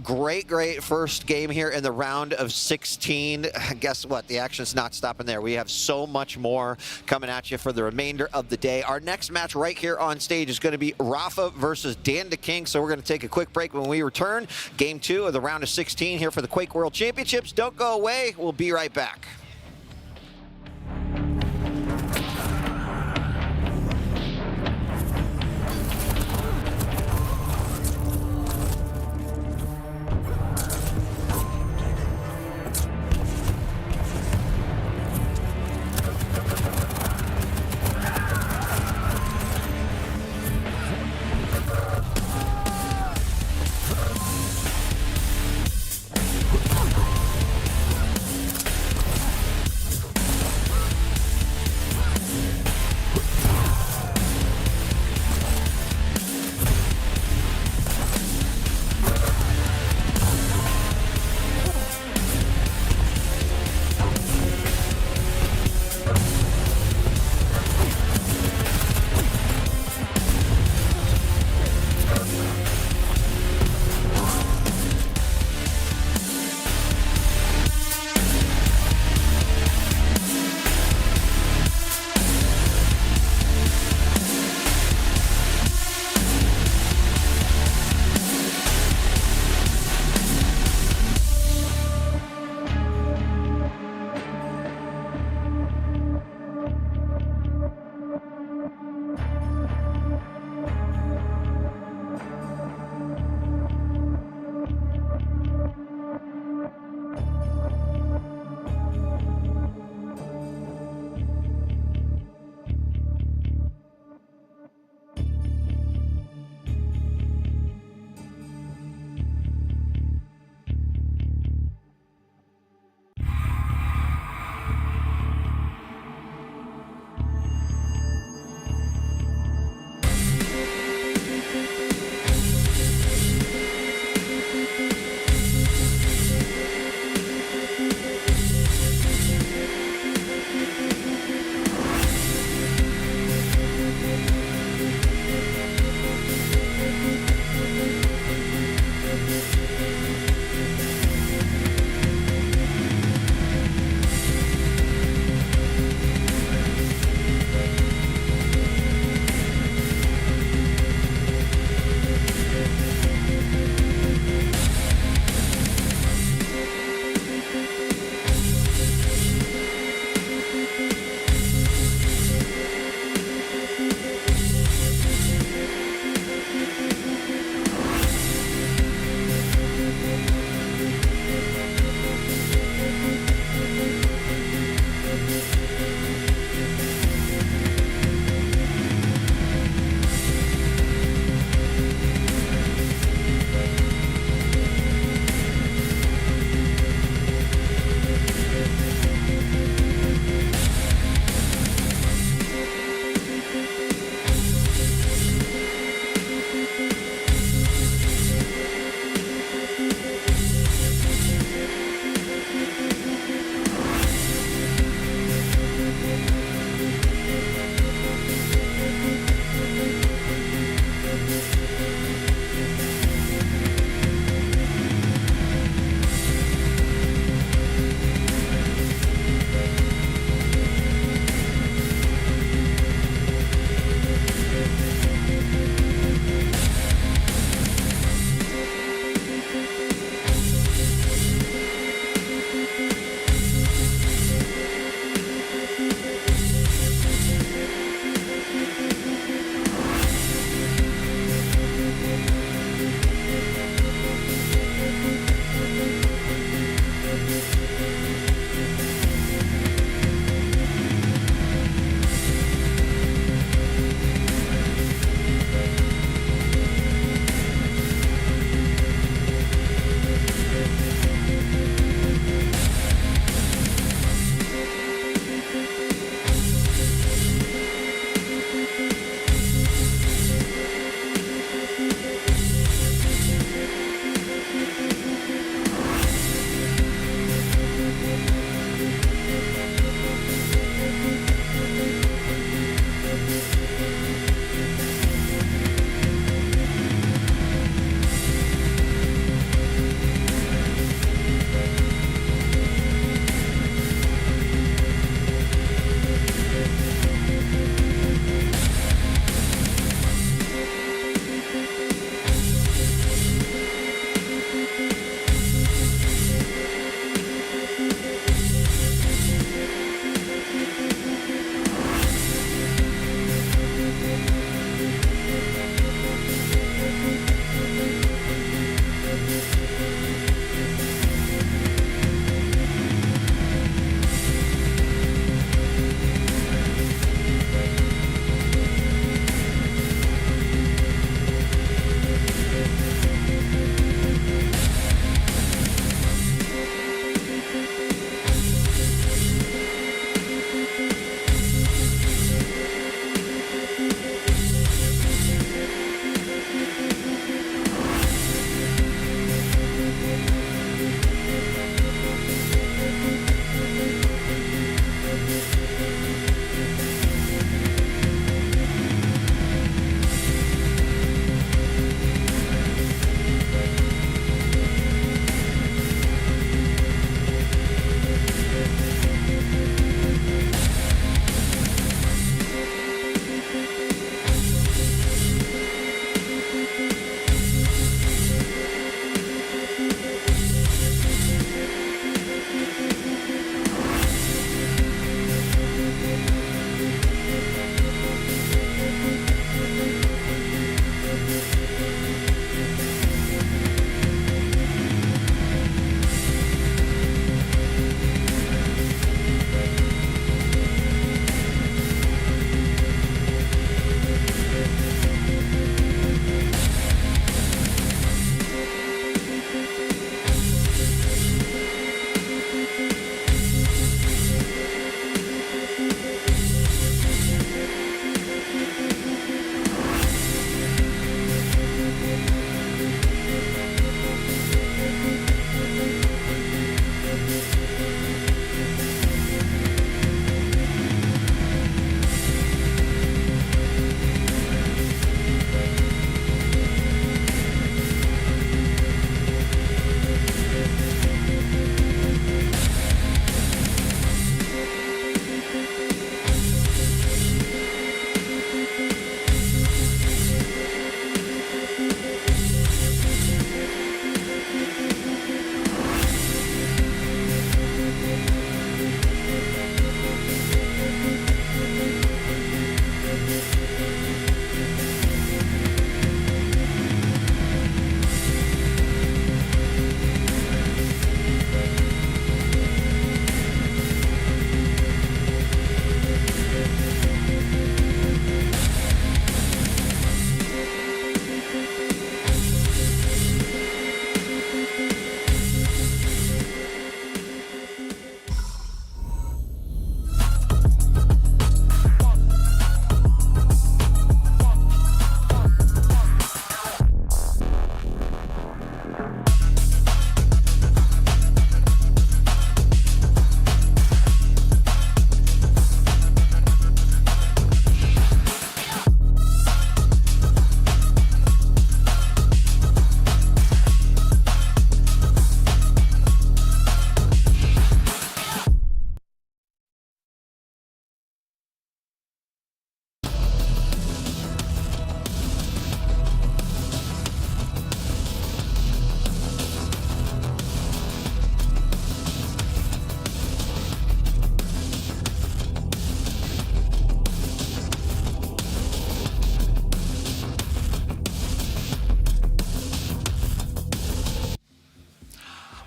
great first game here in the round of 16. Guess what? The action's not stopping there. We have so much more coming at you for the remainder of the day. Our next match right here on stage is going to be Rafa versus Dan the King. So we're going to take a quick break. When we return, game 2 of the round of 16 here for the Quake World Championships. Don't go away. We'll be right back.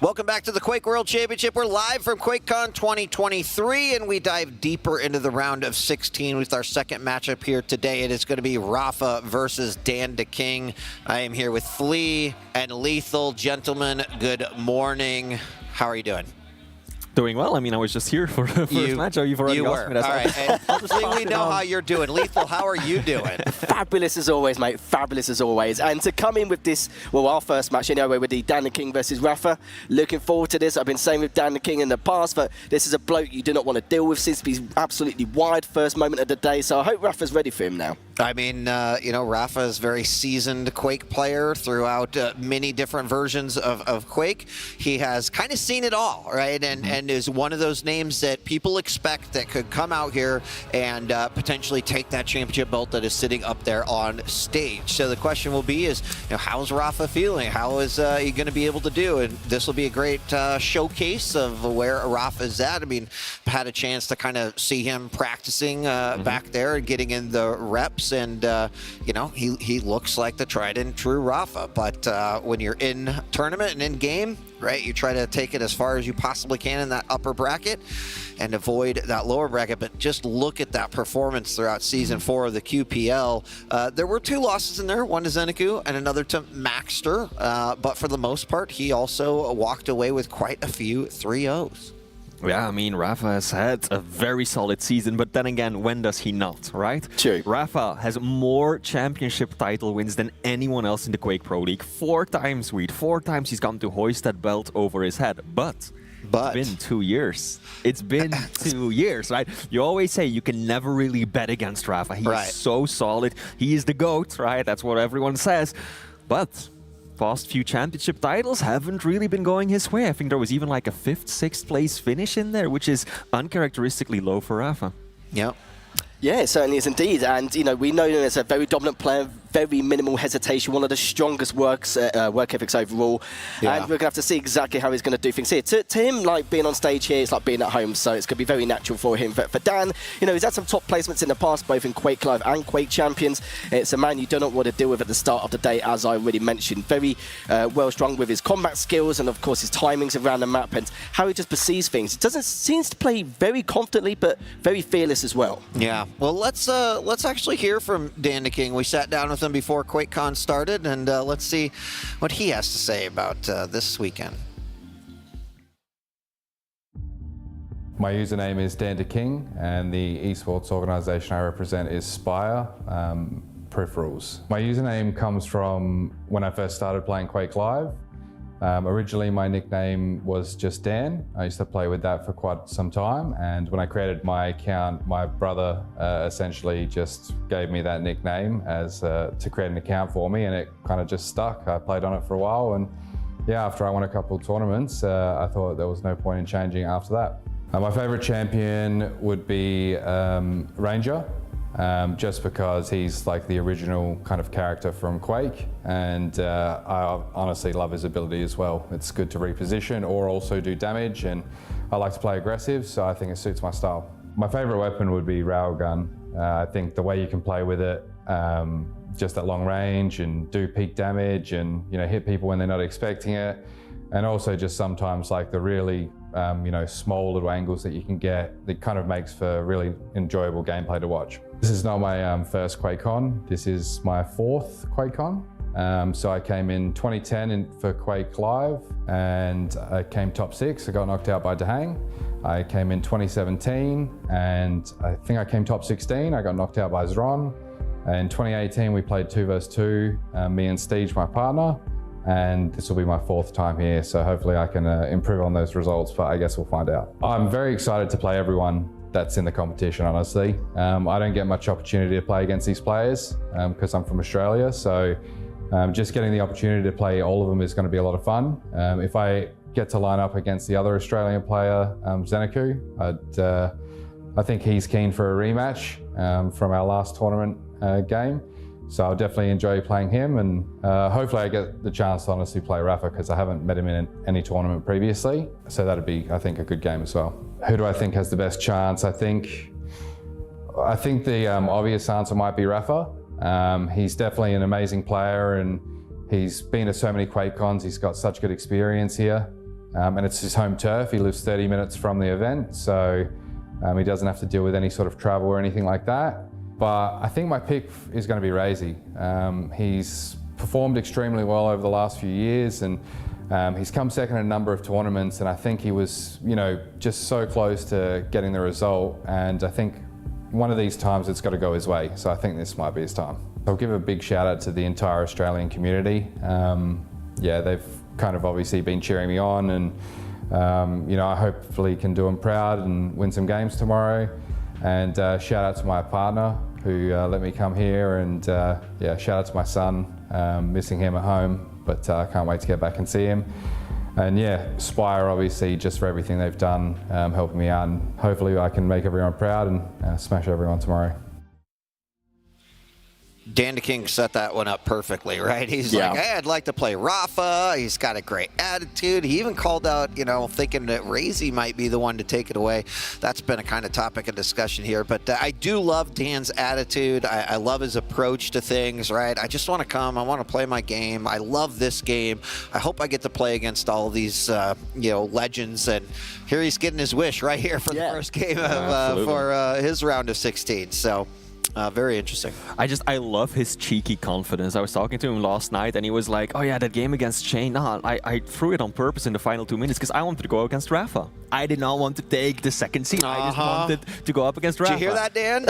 Welcome back to the Quake World Championship. We're live from QuakeCon 2023, and we dive deeper into the round of 16 with our second matchup here today. It is going to be Rafa versus Dan the King. I am here with Flea and Lethal. Gentlemen, good morning. How are you doing? Doing well. I mean, I was just here for the first match. You've already asked me that. All right. And Flea, we know how you're doing. Lethal, how are you doing? Fabulous as always, mate. Fabulous as always. And to come in with this, well, our first match anyway, with the Dan the King versus Rafa. Looking forward to this. I've been saying with Dan the King in the past, but this is a bloke you do not want to deal with. Seems to be absolutely wide first moment of the day. So I hope Rafa's ready for him now. I mean, you know, Rafa is a very seasoned Quake player throughout many different versions of Quake. He has kind of seen it all, right? And is one of those names that people expect that could come out here and potentially take that championship belt that is sitting up there on stage. So the question will be is, you know, how's Rafa feeling? How is he going to be able to do? And this will be a great showcase of where Rafa is at. I mean, I've had a chance to kind of see him practicing back there and getting in the reps. And, you know, he looks like the tried and true Rafa. But when you're in tournament and in game, right, you try to take it as far as you possibly can in that upper bracket and avoid that lower bracket. But just look at that performance throughout Season 4 of the QPL. There were 2 losses in there, one to Zanaku and another to Maxter. But for the most part, he also walked away with quite a few 3-0s. Yeah, I mean, Rafa has had a very solid season, but then again, when does he not, right? True. Rafa has more championship title wins than anyone else in the Quake Pro League. 4 times, Reed. 4 times he's gone to hoist that belt over his head. But it's been 2 years. It's been 2 years, right? You always say you can never really bet against Rafa. He's so solid. He is the GOAT, right? That's what everyone says. But past few championship titles haven't really been going his way. I think there was even like a 5th, 6th place finish in there, which is uncharacteristically low for Rafa. Yep. Yeah, it certainly is indeed. And, you know, we know him as a very dominant player, very minimal hesitation, one of the strongest work ethics overall. Yeah. And we're going to have to see exactly how he's going to do things here. To him, like being on stage here, it's like being at home, so it's going to be very natural for him. But for Dan, you know, he's had some top placements in the past, both in Quake Live and Quake Champions. It's a man you do not want to deal with at the start of the day, as I already mentioned. Very well strung with his combat skills and, of course, his timings around the map and how he just perceives things. He seems to play very confidently, but very fearless as well. Yeah. Well, let's actually hear from Dan the King. We sat down with him before QuakeCon started, and let's see what he has to say about this weekend. My username is Dan the King, and the esports organization I represent is Spire Peripherals. My username comes from when I first started playing Quake Live. Originally, my nickname was just Dan. I used to play with that for quite some time, and when I created my account, my brother essentially just gave me that nickname as to create an account for me, and it kind of just stuck. I played on it for a while, and yeah, after I won a couple of tournaments, I thought there was no point in changing after that. My favorite champion would be Ranger. Just because he's like the original kind of character from Quake, and I honestly love his ability as well. It's good to reposition or also do damage, and I like to play aggressive, so I think it suits my style. My favorite weapon would be Railgun. I think the way you can play with it, just at long range and do peak damage and, you know, hit people when they're not expecting it, and also just sometimes like the really you know, small little angles that you can get, that kind of makes for really enjoyable gameplay to watch. This is not my first QuakeCon. This is my 4th QuakeCon. So I came in 2010 for Quake Live, and I came top 6. I got knocked out by Dahang. I came in 2017, and I think I came top 16. I got knocked out by Zron. In 2018, we played 2 vs 2, me and Steege, my partner. And this will be my 4th time here, so hopefully I can improve on those results, but I guess we'll find out. I'm very excited to play everyone that's in the competition, honestly. I don't get much opportunity to play against these players because I'm from Australia, so just getting the opportunity to play all of them is going to be a lot of fun. If I get to line up against the other Australian player, Zanaku, I think he's keen for a rematch from our last tournament game. So I'll definitely enjoy playing him, and hopefully I get the chance to honestly play Rafa because I haven't met him in any tournament previously. So that'd be, I think, a good game as well. Who do I think has the best chance? I think the obvious answer might be Rafa. He's definitely an amazing player, and he's been to so many QuakeCons. He's got such good experience here. and it's his home turf. He lives 30 minutes from the event, so he doesn't have to deal with any sort of travel or anything like that. But I think my pick is going to be Raisy. He's performed extremely well over the last few years, and he's come second in a number of tournaments, and I think he was, just so close to getting the result, and I think one of these times it's got to go his way, so I think this might be his time. I'll give a big shout out to the entire Australian community. They've kind of obviously been cheering me on, and I hopefully can do them proud and win some games tomorrow. And shout out to my partner who let me come here, and shout out to my son, missing him at home, but I can't wait to get back and see him. And Spire obviously just for everything they've done, helping me out, and hopefully I can make everyone proud and smash everyone tomorrow. Dan the King set that one up perfectly, right? He's like, hey, I'd like to play Rafa. He's got a great attitude. He even called out, thinking that Raisy might be the one to take it away. That's been a kind of topic of discussion here. But I do love Dan's attitude. I love his approach to things, right? I just want to come. I want to play my game. I love this game. I hope I get to play against all of these, legends. And here he's getting his wish right here for the first game for his round of 16. So. Very interesting. I love his cheeky confidence. I was talking to him last night, and he was like, oh yeah, that game against Shane, nah, I threw it on purpose in the final 2 minutes because I wanted to go against Rafa. I did not want to take the second seed. I just wanted to go up against Rafa. Did you hear that, Dan?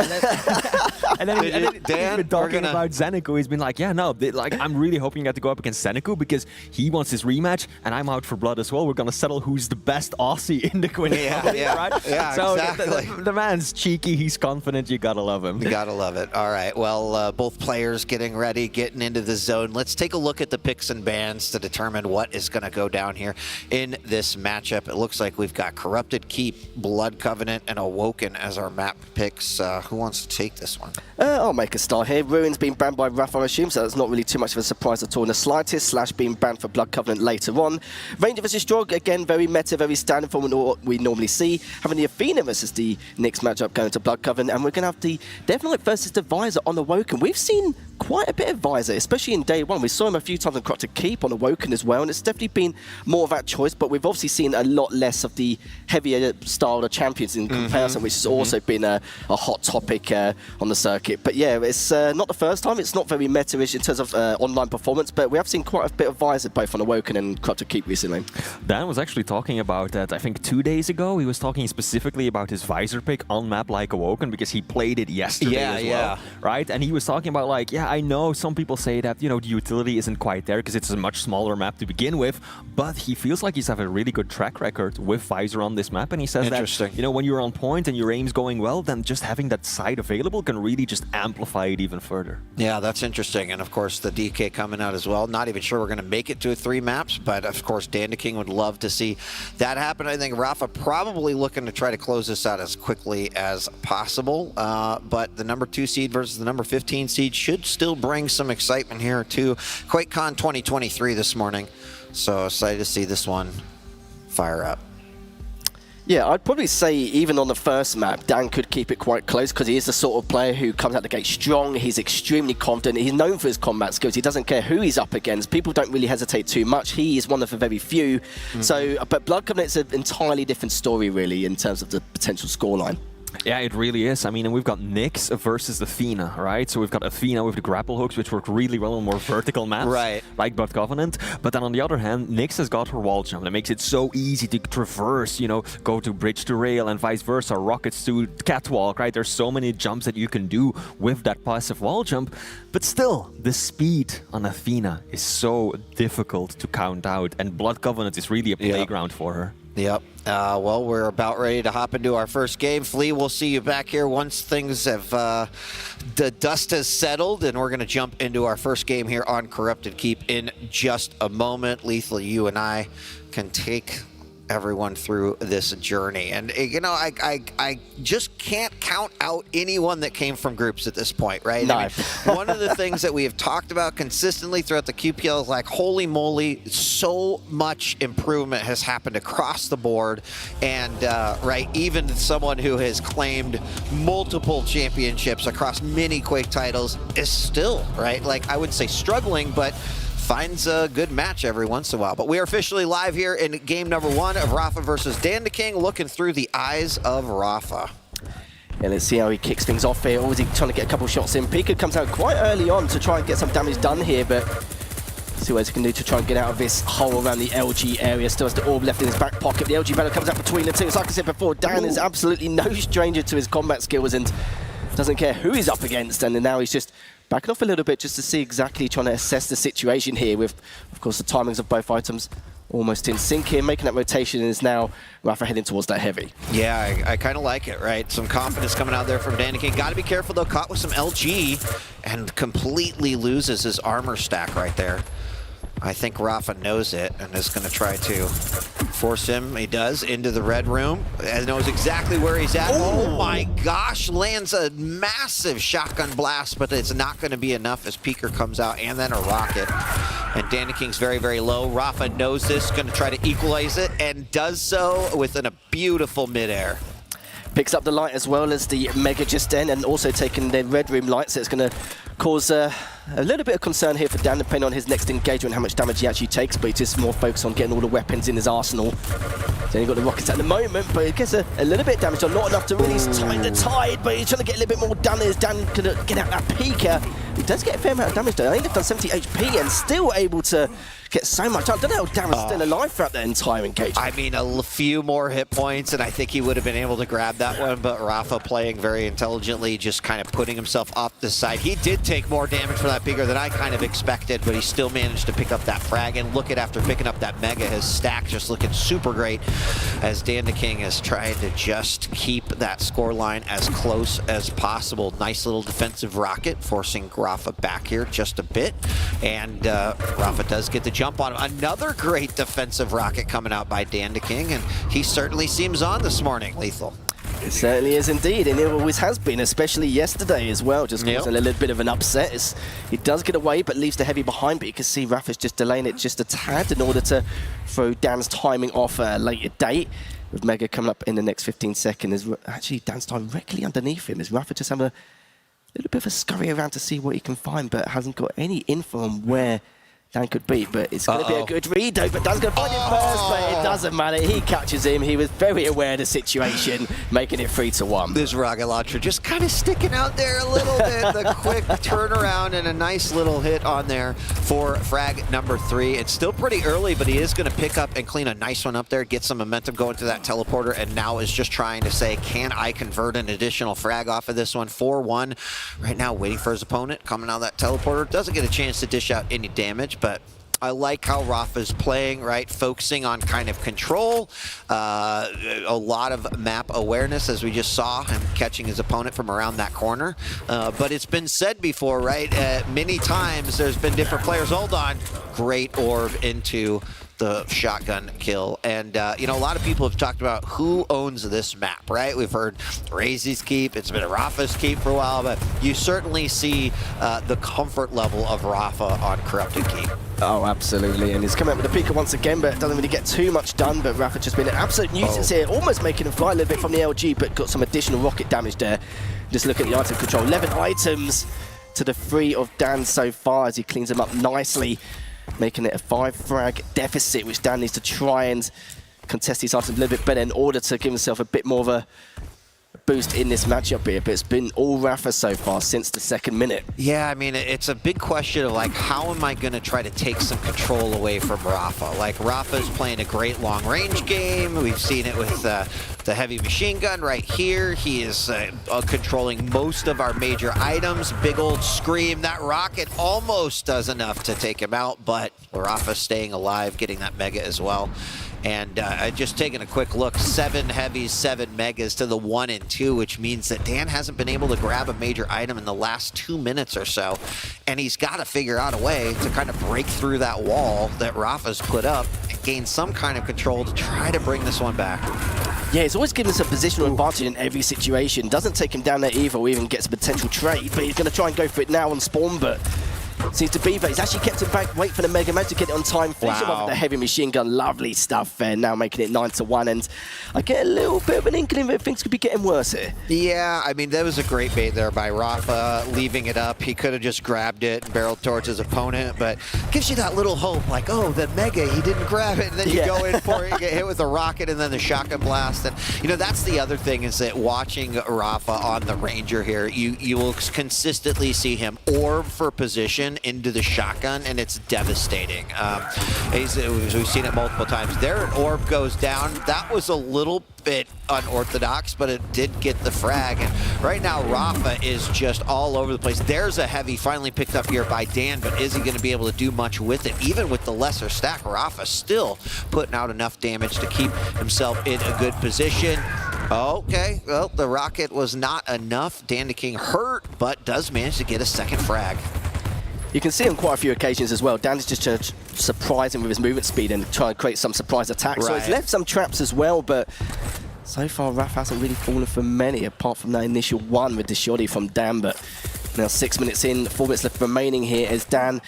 and then he's been talking about Zanaku. He's been like, I'm really hoping you get to go up against Zanaku because he wants his rematch, and I'm out for blood as well. We're going to settle who's the best Aussie in the Quake, right? Yeah, so exactly. The man's cheeky. He's confident. You got to love him. You got to love it. All right. Well, both players getting ready, getting into the zone. Let's take a look at the picks and bans to determine what is going to go down here in this matchup. It looks like we've got Corrupted Keep, Blood Covenant, and Awoken as our map picks. Who wants to take this one? I'll make a start here. Ruin's been banned by Rafa, I assume, so that's not really too much of a surprise at all in the slightest. Slash being banned for Blood Covenant later on. Ranger versus Drog, again, very meta, very standard from what we normally see. Having the Athena versus the Nyx matchup going to Blood Covenant, and we're going to have the Devil Knight versus the Visor on Awoken. We've seen quite a bit of Visor, especially in day one. We saw him a few times on Corrupted Keep on Awoken as well, and it's definitely been more of that choice, but we've obviously seen a lot less of the heavier style of champions in comparison, which has also been a hot topic on the circuit. But yeah, it's not the first time. It's not very meta-ish in terms of online performance, but we have seen quite a bit of Visor both on Awoken and Corrupted Keep recently. Dan was actually talking about that, I think 2 days ago. He was talking specifically about his Visor pick on map like Awoken because he played it yesterday as well, right? And he was talking about like, I know some people say that, the utility isn't quite there because it's a much smaller map to begin with, but he feels like he's have a really good track record with Visor on this map, and he says that, when you're on point and your aim's going well, then just having that sight available can really just amplify it even further. Yeah, that's interesting. And of course, the DK coming out as well. Not even sure we're going to make it to 3 maps, but of course, Dan the King would love to see that happen. I think Rafa probably looking to try to close this out as quickly as possible, but the number 2 seed versus the number 15 seed should still bring some excitement here to QuakeCon 2023 this morning. So excited to see this one fire up. Yeah, I'd probably say even on the first map, Dan could keep it quite close because he is the sort of player who comes out the gate strong. He's extremely confident. He's known for his combat skills. He doesn't care who he's up against. People don't really hesitate too much. He is one of the very few. So, but Blood Covenant's an entirely different story, really, in terms of the potential scoreline. Yeah, it really is. I mean, and we've got Nyx versus Athena, right? So we've got Athena with the grapple hooks, which work really well on more vertical maps, like Blood Covenant. But then on the other hand, Nyx has got her wall jump. That makes it so easy to traverse, go to bridge to rail and vice versa, rockets to catwalk, right? There's so many jumps that you can do with that passive wall jump. But still, the speed on Athena is so difficult to count out, and Blood Covenant is really a playground for her. Yep. Well, we're about ready to hop into our first game. Flea, we'll see you back here once things have, the dust has settled, and we're going to jump into our first game here on Corrupted Keep in just a moment. Lethal, you and I can take everyone through this journey. And, I just can't count out anyone that came from groups at this point, right? No. I mean, one of the things that we have talked about consistently throughout the QPL is like, holy moly, so much improvement has happened across the board. And, even someone who has claimed multiple championships across many Quake titles is still, I wouldn't say struggling, but finds a good match every once in a while. But we are officially live here in game number 1 of Rafa versus Dandaking, looking through the eyes of Rafa. Yeah, let's see how he kicks things off here. Always trying to get a couple shots in. Pika comes out quite early on to try and get some damage done here, but see what he can do to try and get out of this hole around the LG area. Still has the orb left in his back pocket. The LG battle comes out between the two. So like I said before, Dan is absolutely no stranger to his combat skills and doesn't care who he's up against. And now he's just backing off a little bit just to see exactly, trying to assess the situation here with, of course, the timings of both items almost in sync here, making that rotation, and is now Rafa heading towards that heavy. Yeah, I kind of like it, right? Some confidence coming out there from Dandaking. Got to be careful, though. Caught with some LG and completely loses his armor stack right there. I think Rafa knows it and is going to try to force him, he does, into the red room. And knows exactly where he's at. Oh my gosh, lands a massive shotgun blast, but it's not going to be enough as Peeker comes out, and then a rocket. And Dandaking's very, very low. Rafa knows this, going to try to equalize it, and does so within a beautiful midair. Picks up the light as well as the Mega just then, and also taking the red room light, so it's going to cause a little bit of concern here for Dan, depending on his next engagement, how much damage he actually takes, but he's just more focused on getting all the weapons in his arsenal. So he's got the rockets at the moment, but he gets a little bit of damage, so not enough to really tie the tide, but he's trying to get a little bit more done as Dan can get out that Peeker. He does get a fair amount of damage though. I think they've done 70 HP and still able to get so much. I don't know how Darren's still alive throughout the entire engagement. I mean, a few more hit points, and I think he would have been able to grab that one, but Rafa playing very intelligently, just kind of putting himself off the side. He did take more damage from that Peeker than I kind of expected, but he still managed to pick up that frag, and look at, after picking up that Mega, his stack just looking super great as Dandaking is trying to just keep that score line as close as possible. Nice little defensive rocket, forcing Rafa back here just a bit, and Rafa does get the jump on him. Another great defensive rocket coming out by Dandaking, and he certainly seems on this morning, Lethal. It certainly is indeed, and it always has been, especially yesterday as well, just causing a little bit of an upset. He does get away, but leaves the heavy behind, but you can see Rafa's just delaying it just a tad in order to throw Dan's timing off a later date. With Mega coming up in the next 15 seconds, actually Dan's directly underneath him, as Rafa just having a little bit of a scurry around to see what he can find, but hasn't got any info on where Dan could be, but it's going to be a good read though, but Dan's going to find him first, but it doesn't matter. He catches him. He was very aware of the situation, making it 3-1. This rocket launcher just kind of sticking out there a little bit. The quick turnaround and a nice little hit on there for frag number 3. It's still pretty early, but he is going to pick up and clean a nice one up there, get some momentum going to that teleporter, and now is just trying to say, can I convert an additional frag off of this one? 4-1 right now, waiting for his opponent, coming out of that teleporter. Doesn't get a chance to dish out any damage, but I like how Rafa's playing, right? Focusing on kind of control, a lot of map awareness, as we just saw him catching his opponent from around that corner. But it's been said before, right? Many times there's been different players. Hold on. Great orb into the shotgun kill. And, you know, a lot of people have talked about who owns this map, right? We've heard Raisy's keep. It's been Rafa's keep for a while, but you certainly see the comfort level of Rafa on Corrupted Keep. Oh, absolutely. And he's coming up with a Peeker once again, but doesn't really get too much done. But Rafa just been an absolute nuisance here, almost making him fly a little bit from the LG, but got some additional rocket damage there. Just look at the item control. 11 items to the 3 of Dan so far as he cleans them up nicely, making it a 5 frag deficit, which Dan needs to try and contest these items a little bit better in order to give himself a bit more of a boost in this matchup here, but it's been all Rafa so far since the 2nd minute. Yeah, I mean, it's a big question of like, how am I going to try to take some control away from Rafa? Like, Rafa's playing a great long-range game. We've seen it with the heavy machine gun right here. He is controlling most of our major items. Big old scream. That rocket almost does enough to take him out, but Rafa's staying alive, getting that Mega as well. And just taking a quick look, 7 heavies, 7 megas to the 1 and 2, which means that Dan hasn't been able to grab a major item in the last 2 minutes or so. And he's got to figure out a way to kind of break through that wall that Rafa's put up and gain some kind of control to try to bring this one back. Yeah, he's always given us a positional advantage in every situation. Doesn't take him down there either, or even gets a potential trade, but he's going to try and go for it now on spawn, but seems to be, but he's actually kept it back. Wait for the Mega Man to get it on time. Finish him off with the heavy machine gun. Lovely stuff there. Now making it 9-1, and I get a little bit of an inkling that things could be getting worse here. Yeah, I mean, that was a great bait there by Rafa, leaving it up. He could have just grabbed it and barreled towards his opponent, but gives you that little hope, like, oh, the Mega, he didn't grab it, and then you go in for it, you get hit with a rocket, and then the shotgun blast. And, you know, that's the other thing, is that watching Rafa on the Ranger here, you will consistently see him orb for position into the shotgun, and it's devastating. We've seen it multiple times. There, an orb goes down. That was a little bit unorthodox, but it did get the frag. And right now, Rafa is just all over the place. There's a heavy finally picked up here by Dan, but is he going to be able to do much with it? Even with the lesser stack, Rafa still putting out enough damage to keep himself in a good position. Okay, well, the rocket was not enough. Dan the King hurt, but does manage to get a second frag. You can see on quite a few occasions as well, Dan is just trying to surprise him with his movement speed and try to create some surprise attacks. So he's left some traps as well, but so far Rafa hasn't really fallen for many, apart from that initial one with the shoddy from Dan. But now 6 minutes in, 4 minutes left remaining here as Dan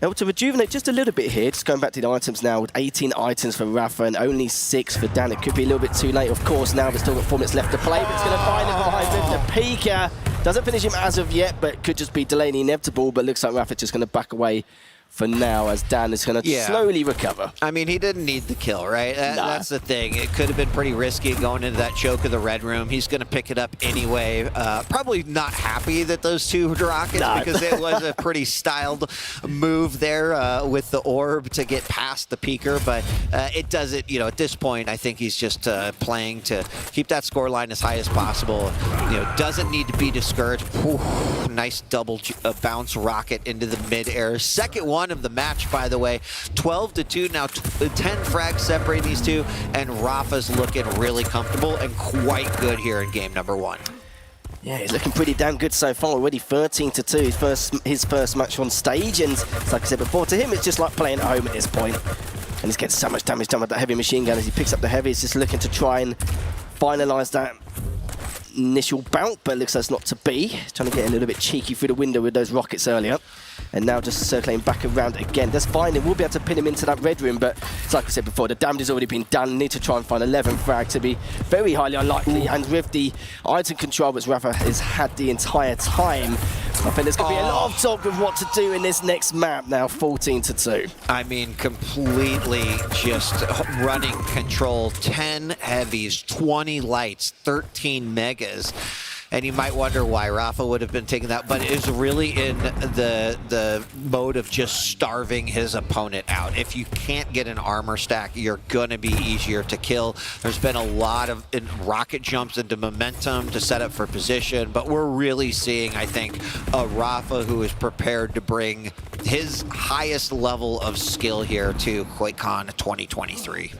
able to rejuvenate just a little bit here. Just going back to the items now with 18 items for Rafa and only 6 for Dan. It could be a little bit too late, of course. Now we've still got 4 minutes left to play, but it's going to find him behind the Pika. Doesn't finish him as of yet, but could just be delaying the inevitable. But looks like Rafa's just going to back away for now, as Dan is going to slowly recover. I mean, he didn't need the kill, right? That's the thing. It could have been pretty risky going into that choke of the Red Room. He's going to pick it up anyway. Probably not happy that those two rockets, because it was a pretty styled move there with the orb to get past the peaker. But it doesn't, you know, at this point, I think he's just playing to keep that score line as high as possible. You know, doesn't need to be discouraged. Whew, nice double bounce rocket into the mid-air. Second one of the match, by the way. 12-2 now, 10 frags separate these two, and Rafa's looking really comfortable and quite good here in game number 1. Yeah, he's looking pretty damn good so far. Already 13-2, his first match on stage, and like I said before, to him it's just like playing at home at this point. And he's getting so much damage done with that heavy machine gun as he picks up the heavy. He's just looking to try and finalize that initial bout, but it looks like it's not to be. Trying to get a little bit cheeky through the window with those rockets earlier. And now just circling back around again. That's fine, and we'll be able to pin him into that Red Room, but it's like I said before, the damage has already been done. Need to try and find 11 frag to be very highly unlikely. And with the item control which Rafa has had the entire time, I think there's going to be a lot of talk of what to do in this next map now, 14-2. I mean, completely just running control. 10 heavies, 20 lights, 13 megas. And you might wonder why Rafa would have been taking that, but it is really in the mode of just starving his opponent out. If you can't get an armor stack, you're gonna be easier to kill. There's been a lot of rocket jumps into momentum to set up for position, but we're really seeing, I think, a Rafa who is prepared to bring his highest level of skill here to QuakeCon 2023.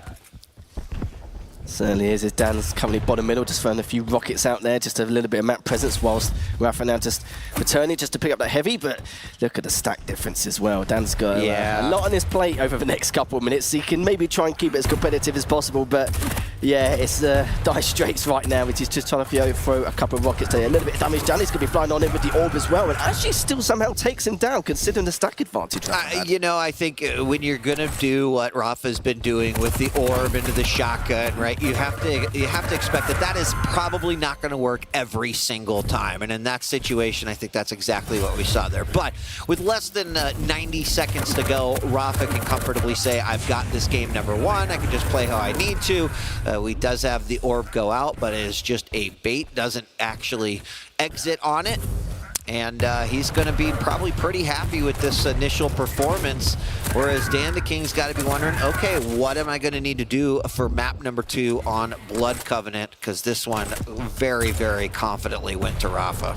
Certainly is. As Dan's currently bottom middle, just throwing a few rockets out there, just a little bit of map presence, whilst Rafa now just returning just to pick up that heavy. But look at the stack difference as well. Dan's got a lot on his plate over the next couple of minutes. He can maybe try and keep it as competitive as possible, but yeah, it's dire straits right now. He's just trying to throw a couple of rockets there. A little bit of damage done. He's going to be flying on in with the orb as well, and actually still somehow takes him down, considering the stack advantage. You know, I think when you're going to do what Rafa's been doing with the orb into the shotgun, right? You have to expect that is probably not going to work every single time. And in that situation, I think that's exactly what we saw there. But with less than 90 seconds to go, Rafa can comfortably say, I've got this game number 1. I can just play how I need to. We does have the orb go out, but it is just a bait. Doesn't actually exit on it. And he's going to be probably pretty happy with this initial performance, whereas Dan the King's got to be wondering, okay, what am I going to need to do for map number 2 on Blood Covenant? Because this one very, very confidently went to Rafa.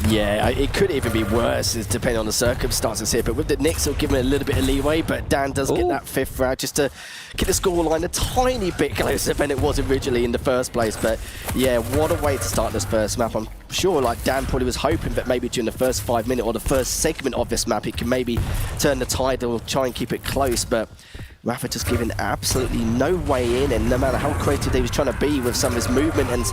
Yeah, it could even be worse, depending on the circumstances here. But with the Knicks, he'll give him a little bit of leeway. But Dan does get that 5th frag just to get the scoreline a tiny bit closer than it was originally in the first place. But yeah, what a way to start this first map. I'm sure, like Dan probably was hoping that maybe during the first 5 minutes or the first segment of this map, it can maybe turn the tide or try and keep it close. But Rafa just giving absolutely no way in, and no matter how creative he was trying to be with some of his movement and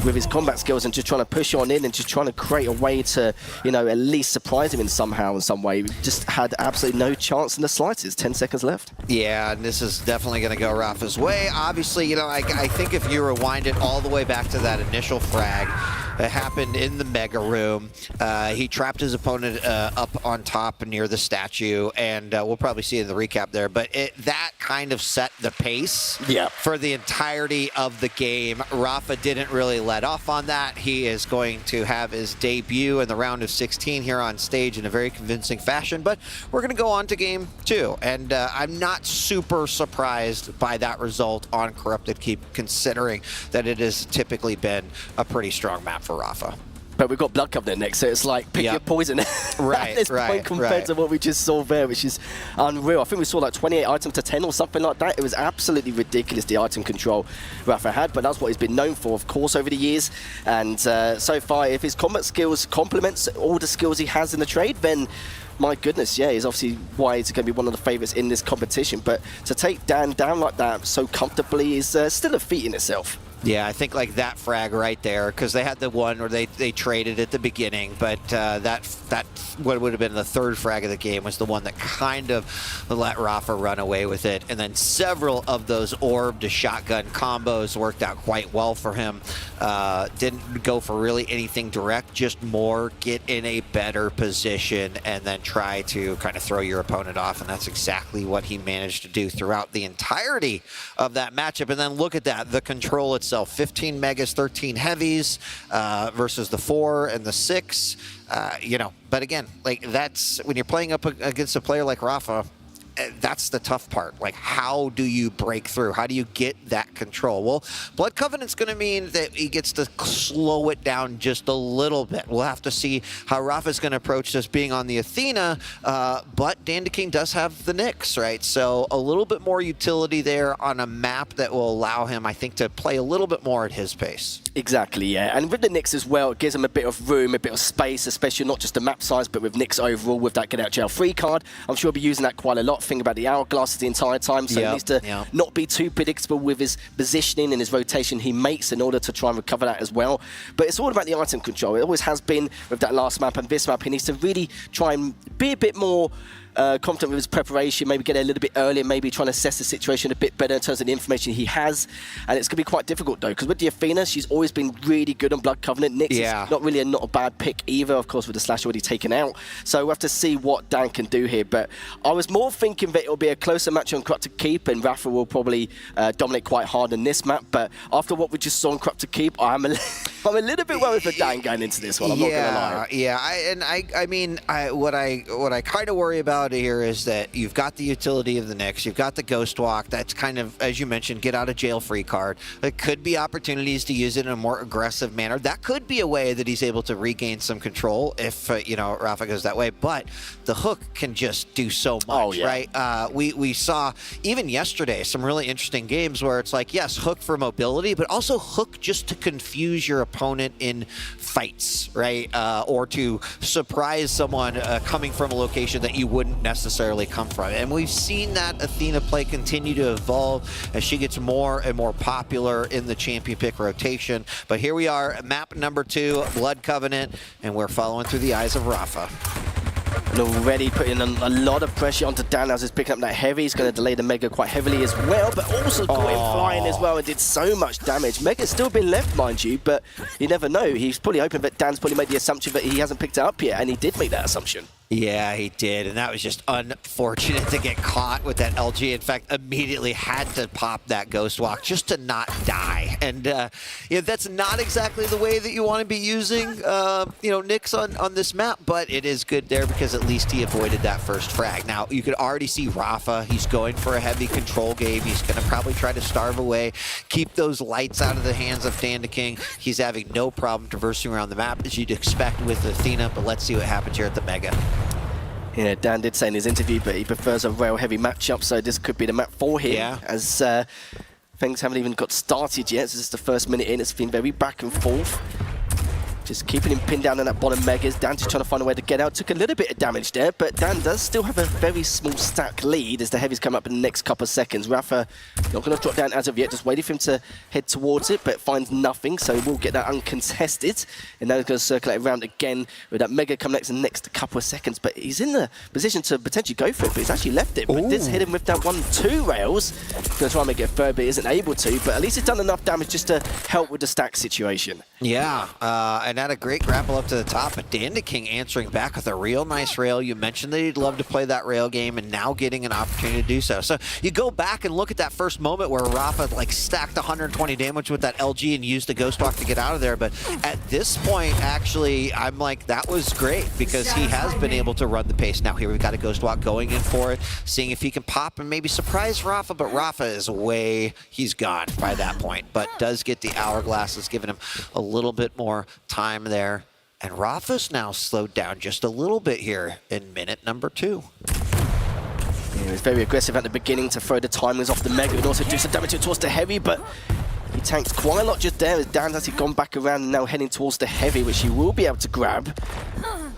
with his combat skills, and just trying to push on in and just trying to create a way to, you know, at least surprise him in somehow, in some way, just had absolutely no chance in the slightest. 10 seconds left. Yeah, and this is definitely going to go Rafa's way. Obviously, you know, I think if you rewind it all the way back to that initial frag, it happened in the Mega Room. He trapped his opponent up on top near the statue, and we'll probably see it in the recap there, but that kind of set the pace for the entirety of the game. Rafa didn't really let off on that. He is going to have his debut in the round of 16 here on stage in a very convincing fashion, but we're going to go on to game 2, and I'm not super surprised by that result on Corrupted Keep, considering that it has typically been a pretty strong map for Rafa. But we've got Blood Covenant next, so it's like pick your poison right, at this point compared to what we just saw there, which is unreal. I think we saw like 28 items to 10 or something like that. It was absolutely ridiculous, the item control Rafa had, but that's what he's been known for, of course, over the years. And so far, if his combat skills complements all the skills he has in the trade, then my goodness, yeah, he's obviously why he's going to be one of the favourites in this competition. But to take Dan down like that so comfortably is still a feat in itself. Yeah, I think like that frag right there, because they had the one where they traded at the beginning, but that what would have been the third frag of the game was the one that kind of let Rafa run away with it. And then several of those orb to shotgun combos worked out quite well for him. Didn't go for really anything direct, just more get in a better position and then try to kind of throw your opponent off. And that's exactly what he managed to do throughout the entirety of that matchup. And then look at that, the control itself. 15 megas, 13 heavies versus the 4 and the 6. You know, but again, like that's when you're playing up against a player like Rafa, that's the tough part. Like, how do you break through? How do you get that control? Well, Blood Covenant's going to mean that he gets to slow it down just a little bit. We'll have to see how Rafa's going to approach this being on the Athena, but Dandaking does have the Nyx, right? So a little bit more utility there on a map that will allow him, I think, to play a little bit more at his pace. Exactly, yeah. And with the Nyx as well, it gives him a bit of room, a bit of space, especially not just the map size, but with Nyx overall, with that get out jail free card. I'm sure he'll be using that quite a lot. Think about the hourglasses the entire time, so he needs to not be too predictable with his positioning and his rotation he makes in order to try and recover that as well. But it's all about the item control. It always has been with that last map and this map. He needs to really try and be a bit more confident with his preparation, maybe get a little bit earlier, maybe trying to assess the situation a bit better in terms of the information he has. And it's going to be quite difficult, though, because with the Athena, she's always been really good on Blood Covenant. Nyx is not really not a bad pick either, of course, with the slash already taken out. So we'll have to see what Dan can do here. But I was more thinking that it'll be a closer match on Corrupted Keep, and Rafa will probably dominate quite hard in this map. But after what we just saw on Corrupted Keep, I'm a little bit worried for Dan going into this one, I'm not going to lie. Yeah, I mean, what I kind of worry about here is that you've got the utility of the Nyx, you've got the Ghost Walk, that's kind of, as you mentioned, get out of jail free card. There could be opportunities to use it in a more aggressive manner. That could be a way that he's able to regain some control if, you know, Rafa goes that way. But the hook can just do so much, right? We saw, even yesterday, some really interesting games where it's like, yes, hook for mobility, but also hook just to confuse your opponent in fights, right? Or to surprise someone coming from a location that you wouldn't necessarily come from. And we've seen that Athena play continue to evolve as she gets more and more popular in the champion pick rotation. But here we are, map number 2, Blood Covenant, and we're following through the eyes of Rafa. And already putting a lot of pressure onto Dan as he's picking up that heavy. He's going to delay the Mega quite heavily as well, but also got him flying as well and did so much damage. Mega's still been left, mind you, but you never know. He's probably hoping that Dan's probably made the assumption that he hasn't picked it up yet, and he did make that assumption. Yeah, he did, and that was just unfortunate to get caught with that LG. In fact, immediately had to pop that Ghost Walk just to not die. And yeah, that's not exactly the way that you want to be using, you know, Nyx on this map, but it is good there because at least he avoided that first frag. Now, you could already see Rafa. He's going for a heavy control game. He's going to probably try to starve away, keep those lights out of the hands of Dandaking. He's having no problem traversing around the map, as you'd expect with Athena, but let's see what happens here at the Mega. Yeah, Dan did say in his interview, but he prefers a rail-heavy matchup, so this could be the map for him, as things haven't even got started yet. This is the first minute in. It's been very back and forth. Just keeping him pinned down on that bottom Megas. Dan just trying to find a way to get out. Took a little bit of damage there, but Dan does still have a very small stack lead as the heavies come up in the next couple of seconds. Rafa not going to drop down as of yet, just waiting for him to head towards it, but finds nothing, so we'll get that uncontested. And now he's going to circulate around again with that Mega come next in the next couple of seconds, but he's in the position to potentially go for it, but he's actually left it. But this hit him with that 1-2 rails. Going to try and make it third, but isn't able to, but at least he's done enough damage just to help with the stack situation. Yeah, and had a great grapple up to the top, but King answering back with a real nice rail. You mentioned that he'd love to play that rail game, and now getting an opportunity to do so. So you go back and look at that first moment where Rafa like stacked 120 damage with that LG and used the Ghost Walk to get out of there, but at this point, actually, I'm like, that was great, because he has been able to run the pace. Now here we've got a Ghost Walk going in for it, seeing if he can pop and maybe surprise Rafa, but Rafa is he's gone by that point, but does get the Hourglass, is giving him a little bit more time there. And Rafa's now slowed down just a little bit here in minute number 2. Yeah, he was very aggressive at the beginning to throw the timers off the Mega and also do some damage towards the Heavy, but he tanked quite a lot just there as Dan's actually gone back around and now heading towards the Heavy, which he will be able to grab.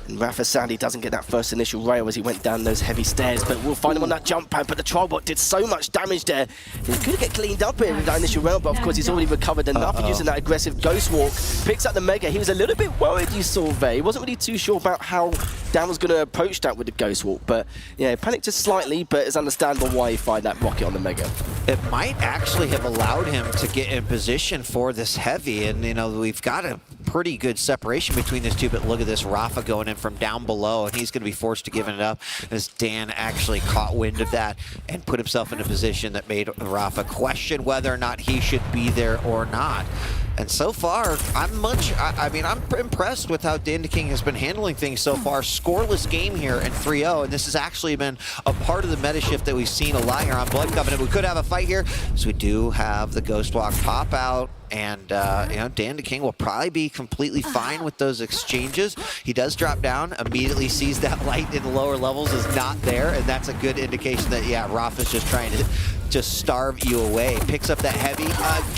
And Rafa sadly doesn't get that first initial rail as he went down those heavy stairs, but we'll find him on that jump pad. But the Tribot did so much damage there. He could get cleaned up here with that initial rail, but of course he's already recovered enough for using that aggressive Ghost Walk. Picks up the Mega. He was a little bit worried, you saw there. He wasn't really too sure about how Dan was going to approach that with the Ghost Walk, but yeah, panicked just slightly, but it's understandable why he fired that rocket on the Mega. It might actually have allowed him to get in position for this Heavy, and you know, we've got a pretty good separation between these two, but look at this, Rafa going in from down below, and he's going to be forced to give it up as Dan actually caught wind of that and put himself in a position that made Rafa question whether or not he should be there or not. And so far, I'm impressed with how King has been handling things so far. Scoreless game here in 3-0, and this has actually been a part of the meta shift that we've seen a lot here on Blood Covenant. We could have a fight here, so we do have the Ghost Walk pop out. And, you know, King will probably be completely fine with those exchanges. He does drop down, immediately sees that light in the lower levels is not there, and that's a good indication that, yeah, Rafa's just trying to just starve you away. Picks up that Heavy,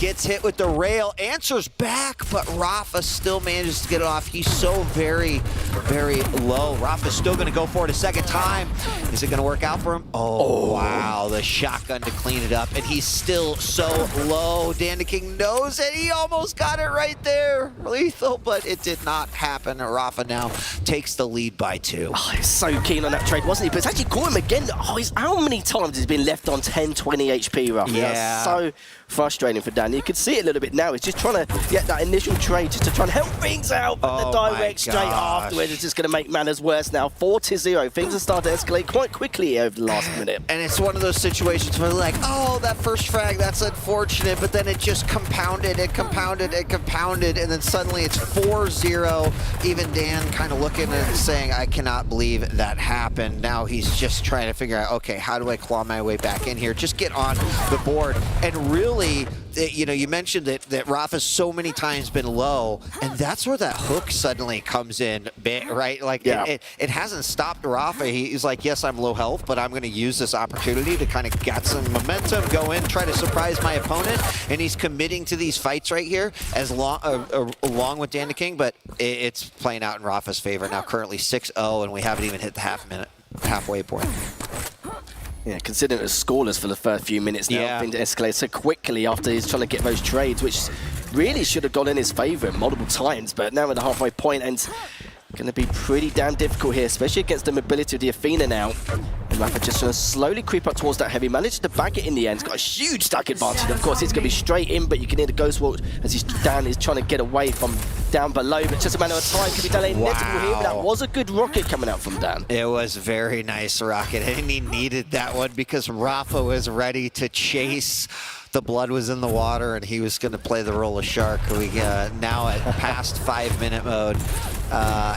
gets hit with the rail, answers back, but Rafa still manages to get it off. He's so very, very low. Rafa's still going to go for it a second time. Is it going to work out for him? Oh, wow, the shotgun to clean it up, and he's still so low. King knows it. He almost got it right there. Lethal, but it did not happen. Rafa now takes the lead by 2. Oh, he was so keen on that trade, wasn't he? But it's actually caught him again. Oh, how many times has he been left on 10, 20 HP, Rafa? Yeah. That's so frustrating for Dan. You can see it a little bit now. He's just trying to get that initial trade just to try and help things out. But the direct straight afterwards is just going to make matters worse now. 4-0. Things are starting to escalate quite quickly over the last minute. And it's one of those situations where like, oh, that first frag, that's unfortunate, but then it just compounded, it compounded, and then suddenly it's 4-0. Even Dan kind of looking and saying, I cannot believe that happened. Now he's just trying to figure out, okay, how do I claw my way back in here? Just get on the board. And really, you know, you mentioned that Rafa's so many times been low, and that's where that hook suddenly comes in, right? Like, yeah. it hasn't stopped Rafa. He's like, yes, I'm low health, but I'm going to use this opportunity to kind of get some momentum, go in, try to surprise my opponent, and he's committing to these fights right here as along with King, but it's playing out in Rafa's favor now. Currently 6-0, and we haven't even hit the halfway point. Yeah, considering it was scoreless for the first few minutes now, yeah. Things escalate so quickly after he's trying to get those trades, which really should have gone in his favor multiple times, but now at the halfway point, and going to be pretty damn difficult here, especially against the mobility of the Athena now. And Rafa just going to slowly creep up towards that Heavy, managed to bag it in the end. He's got a huge stack advantage. Of course, it's going to be straight in, but you can hear the Ghost Walk as Dan is trying to get away from down below, but just a matter of time. Could be delayed here, but that was a good rocket coming out from Dan. It was very nice rocket, and he needed that one because Rafa was ready to chase. The blood was in the water, and he was going to play the role of shark. We now at past 5-minute mode,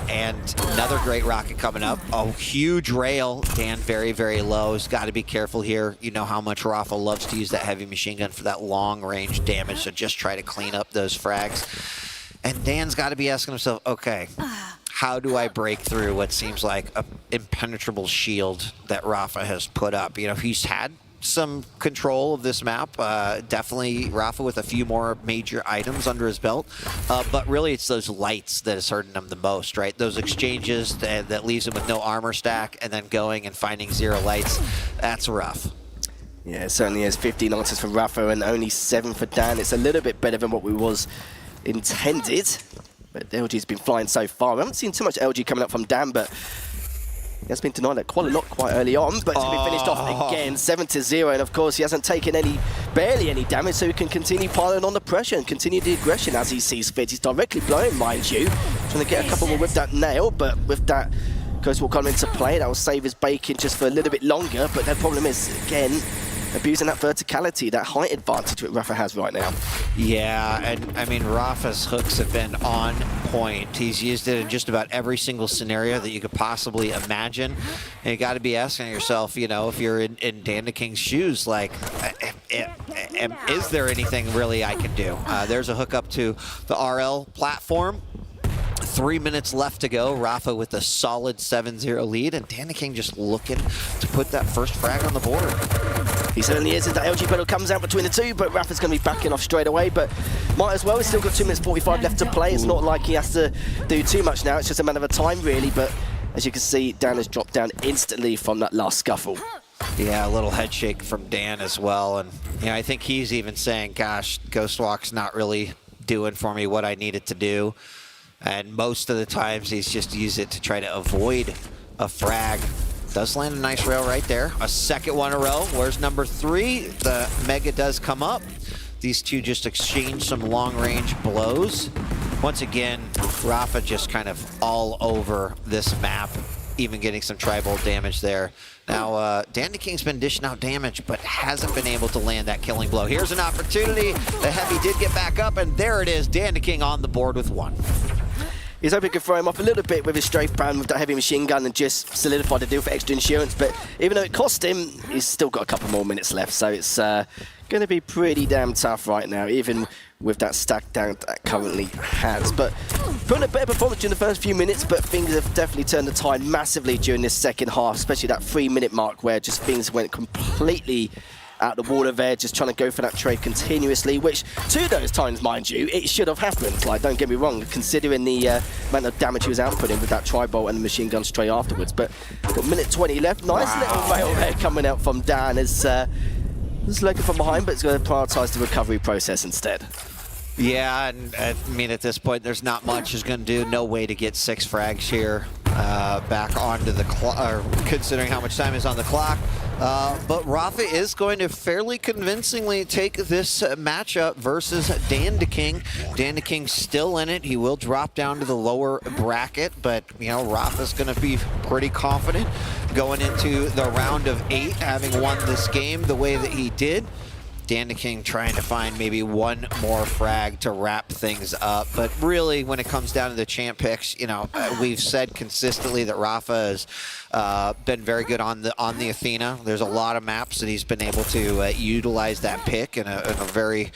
and another great rocket coming up. A huge rail. Dan very, very low. He's got to be careful here. You know how much Rafa loves to use that heavy machine gun for that long-range damage, so just try to clean up those frags. And Dan's got to be asking himself, okay, how do I break through what seems like an impenetrable shield that Rafa has put up? You know, he's had some control of this map. Definitely Rafa with a few more major items under his belt. But really, it's those lights that is hurting him the most, right? Those exchanges that leaves him with no armor stack and then going and finding 0 lights. That's rough. Yeah, it certainly is. 15 answers for Rafa and only 7 for Dan. It's a little bit better than what we was intended. But LG's been flying so far. We haven't seen too much LG coming up from Dan, but he has been denied that quite a lot quite early on, but it's been finished off again, 7-0, and of course he hasn't taken barely any damage, so he can continue piling on the pressure and continue the aggression as he sees fit. He's directly blowing, mind you, trying to get a couple more with that nail, but with that Ghost will come into play, that will save his bacon just for a little bit longer, but the problem is, again, abusing that verticality, that height advantage that Rafa has right now. Yeah, and I mean, Rafa's hooks have been on point. He's used it in just about every single scenario that you could possibly imagine. And you got to be asking yourself, you know, if you're in Dan King's shoes, like, is there anything really I can do? There's a hook up to the RL platform. 3 minutes left to go. Rafa with a solid 7-0 lead, and Dan King just looking to put that first frag on the board. He certainly is as the LG battle comes out between the two, but Rafa's going to be backing off straight away, but might as well. He's still got 2 minutes 45 left to play. It's not like he has to do too much now. It's just a matter of time, really, but as you can see, Dan has dropped down instantly from that last scuffle. Yeah, a little head shake from Dan as well, and you know, I think he's even saying, gosh, Ghostwalk's not really doing for me what I needed to do. And most of the times he's just used it to try to avoid a frag. Does land a nice rail right there. A second one in a row. Where's number 3? The Mega does come up. These two just exchange some long-range blows. Once again, Rafa just kind of all over this map, even getting some tribal damage there. Now, Dandy King's been dishing out damage, but hasn't been able to land that killing blow. Here's an opportunity. The Heavy did get back up, and there it is. Dandy King on the board with 1. He's hoping he can throw him off a little bit with his strafe pan with that heavy machine gun and just solidify the deal for extra insurance. But even though it cost him, he's still got a couple more minutes left. So it's going to be pretty damn tough right now, even with that stack down that currently has. But putting a better performance during the first few minutes, but things have definitely turned the tide massively during this second half, especially that 3-minute mark where just things went completely out the water there, just trying to go for that trade continuously, which to those times, mind you, it should have happened. Like, don't get me wrong, considering the amount of damage he was outputting with that tri-bolt and the machine gun straight afterwards. But got minute 20 left. Nice little rail there coming out from Dan as just looking from behind, but it's going to prioritize the recovery process instead. Yeah, and I mean, at this point, there's not much he's going to do. No way to get 6 frags here back onto the clock, considering how much time is on the clock. But Rafa is going to fairly convincingly take this matchup versus Dan King. Dan King still in it. He will drop down to the lower bracket, but you know, Rafa's going to be pretty confident going into the round of 8, having won this game the way that he did. Dan King trying to find maybe one more frag to wrap things up. But really, when it comes down to the champ picks, you know, we've said consistently that Rafa has been very good on the Athena. There's a lot of maps that he's been able to utilize that pick in a very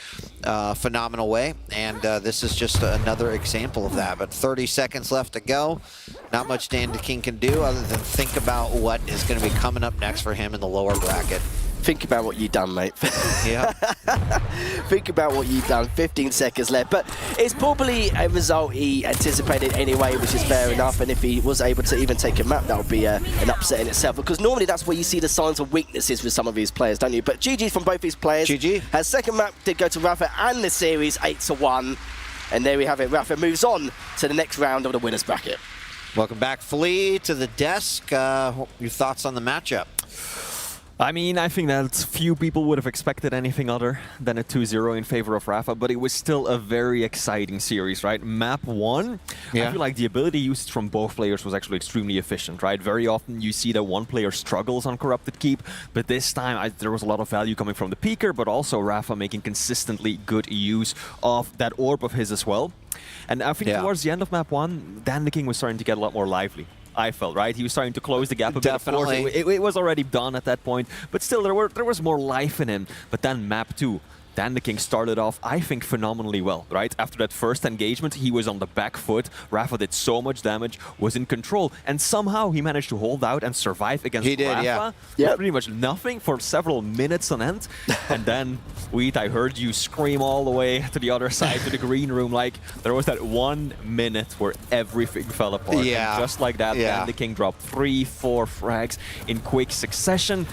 phenomenal way. And this is just another example of that. But 30 seconds left to go. Not much Dan King can do other than think about what is going to be coming up next for him in the lower bracket. Think about what you've done, mate. Yeah. Think about what you've done. 15 seconds left. But it's probably a result he anticipated anyway, which is fair enough. And if he was able to even take a map, that would be an upset in itself. Because normally that's where you see the signs of weaknesses with some of these players, don't you? But GG from both these players. GG. Has second map did go to Rafa and the series 8-1. And there we have it. Rafa moves on to the next round of the winners bracket. Welcome back, Flea, to the desk. Your thoughts on the matchup? I mean, I think that few people would have expected anything other than a 2-0 in favor of Rafa, but it was still a very exciting series, right? Map 1, I feel like the ability used from both players was actually extremely efficient, right? Very often you see that one player struggles on Corrupted Keep, but this time there was a lot of value coming from the Peeker, but also Rafa making consistently good use of that orb of his as well. And I think towards the end of Map 1, Dan the King was starting to get a lot more lively. I felt, right? He was starting to close the gap a bit. Definitely. It was already done at that point, but still there was more life in him. But then Map 2, Dan the King started off, I think, phenomenally well, right? After that first engagement, he was on the back foot. Rafa did so much damage, was in control, and somehow he managed to hold out and survive against Rafa. Yeah. Pretty much nothing for several minutes on end. And then, Wheat, I heard you scream all the way to the other side, to the green room, like there was that 1 minute where everything fell apart. Yeah. And just like that, Dan the King dropped 3-4 frags in quick succession.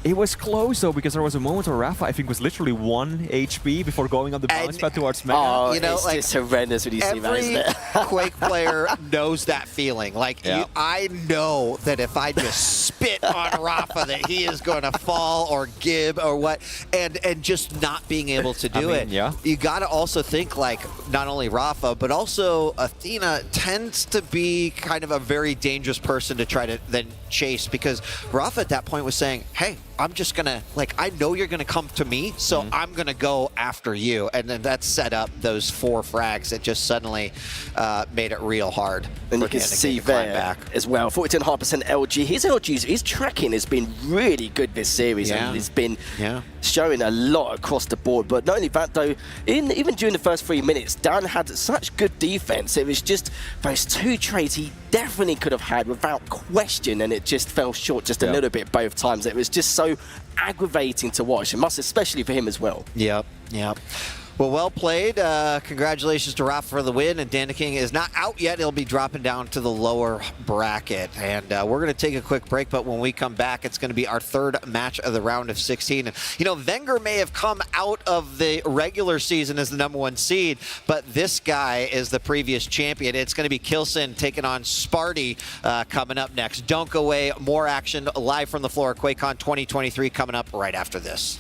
It was close though, because there was a moment where Rafa, I think, was literally 1 HP before going on the bounce pad towards Mega. Oh, You know, it's like, just horrendous when you see that, isn't Every it? Quake player knows that feeling. Like, I know that if I just spit on Rafa, that he is going to fall or give or what, and just not being able to do it. Yeah. You got to also think, like, not only Rafa, but also Athena tends to be kind of a very dangerous person to try to then chase, because Rafa at that point was saying, hey, I'm just gonna, like, I know you're gonna come to me, so I'm gonna go after you. And then that set up those 4 frags that just suddenly made it real hard. And you can see there as well, 42.5% LG. His tracking has been really good this series, and it's been showing a lot across the board. But not only that though, even during the first 3 minutes, Dan had such good defense. It was just those 2 trades he definitely could have had without question, and it just fell short just a little bit both times. It was just so aggravating to watch, and especially for him as well. Yep. Well played. Congratulations to Rafa for the win. And Dan the King is not out yet. He'll be dropping down to the lower bracket. And we're going to take a quick break, but when we come back, it's going to be our 3rd match of the round of 16. And, you know, Venger may have come out of the regular season as the #1 seed, but this guy is the previous champion. It's going to be Kilson taking on Sparty coming up next. Don't go away. More action live from the floor of QuakeCon 2023 coming up right after this.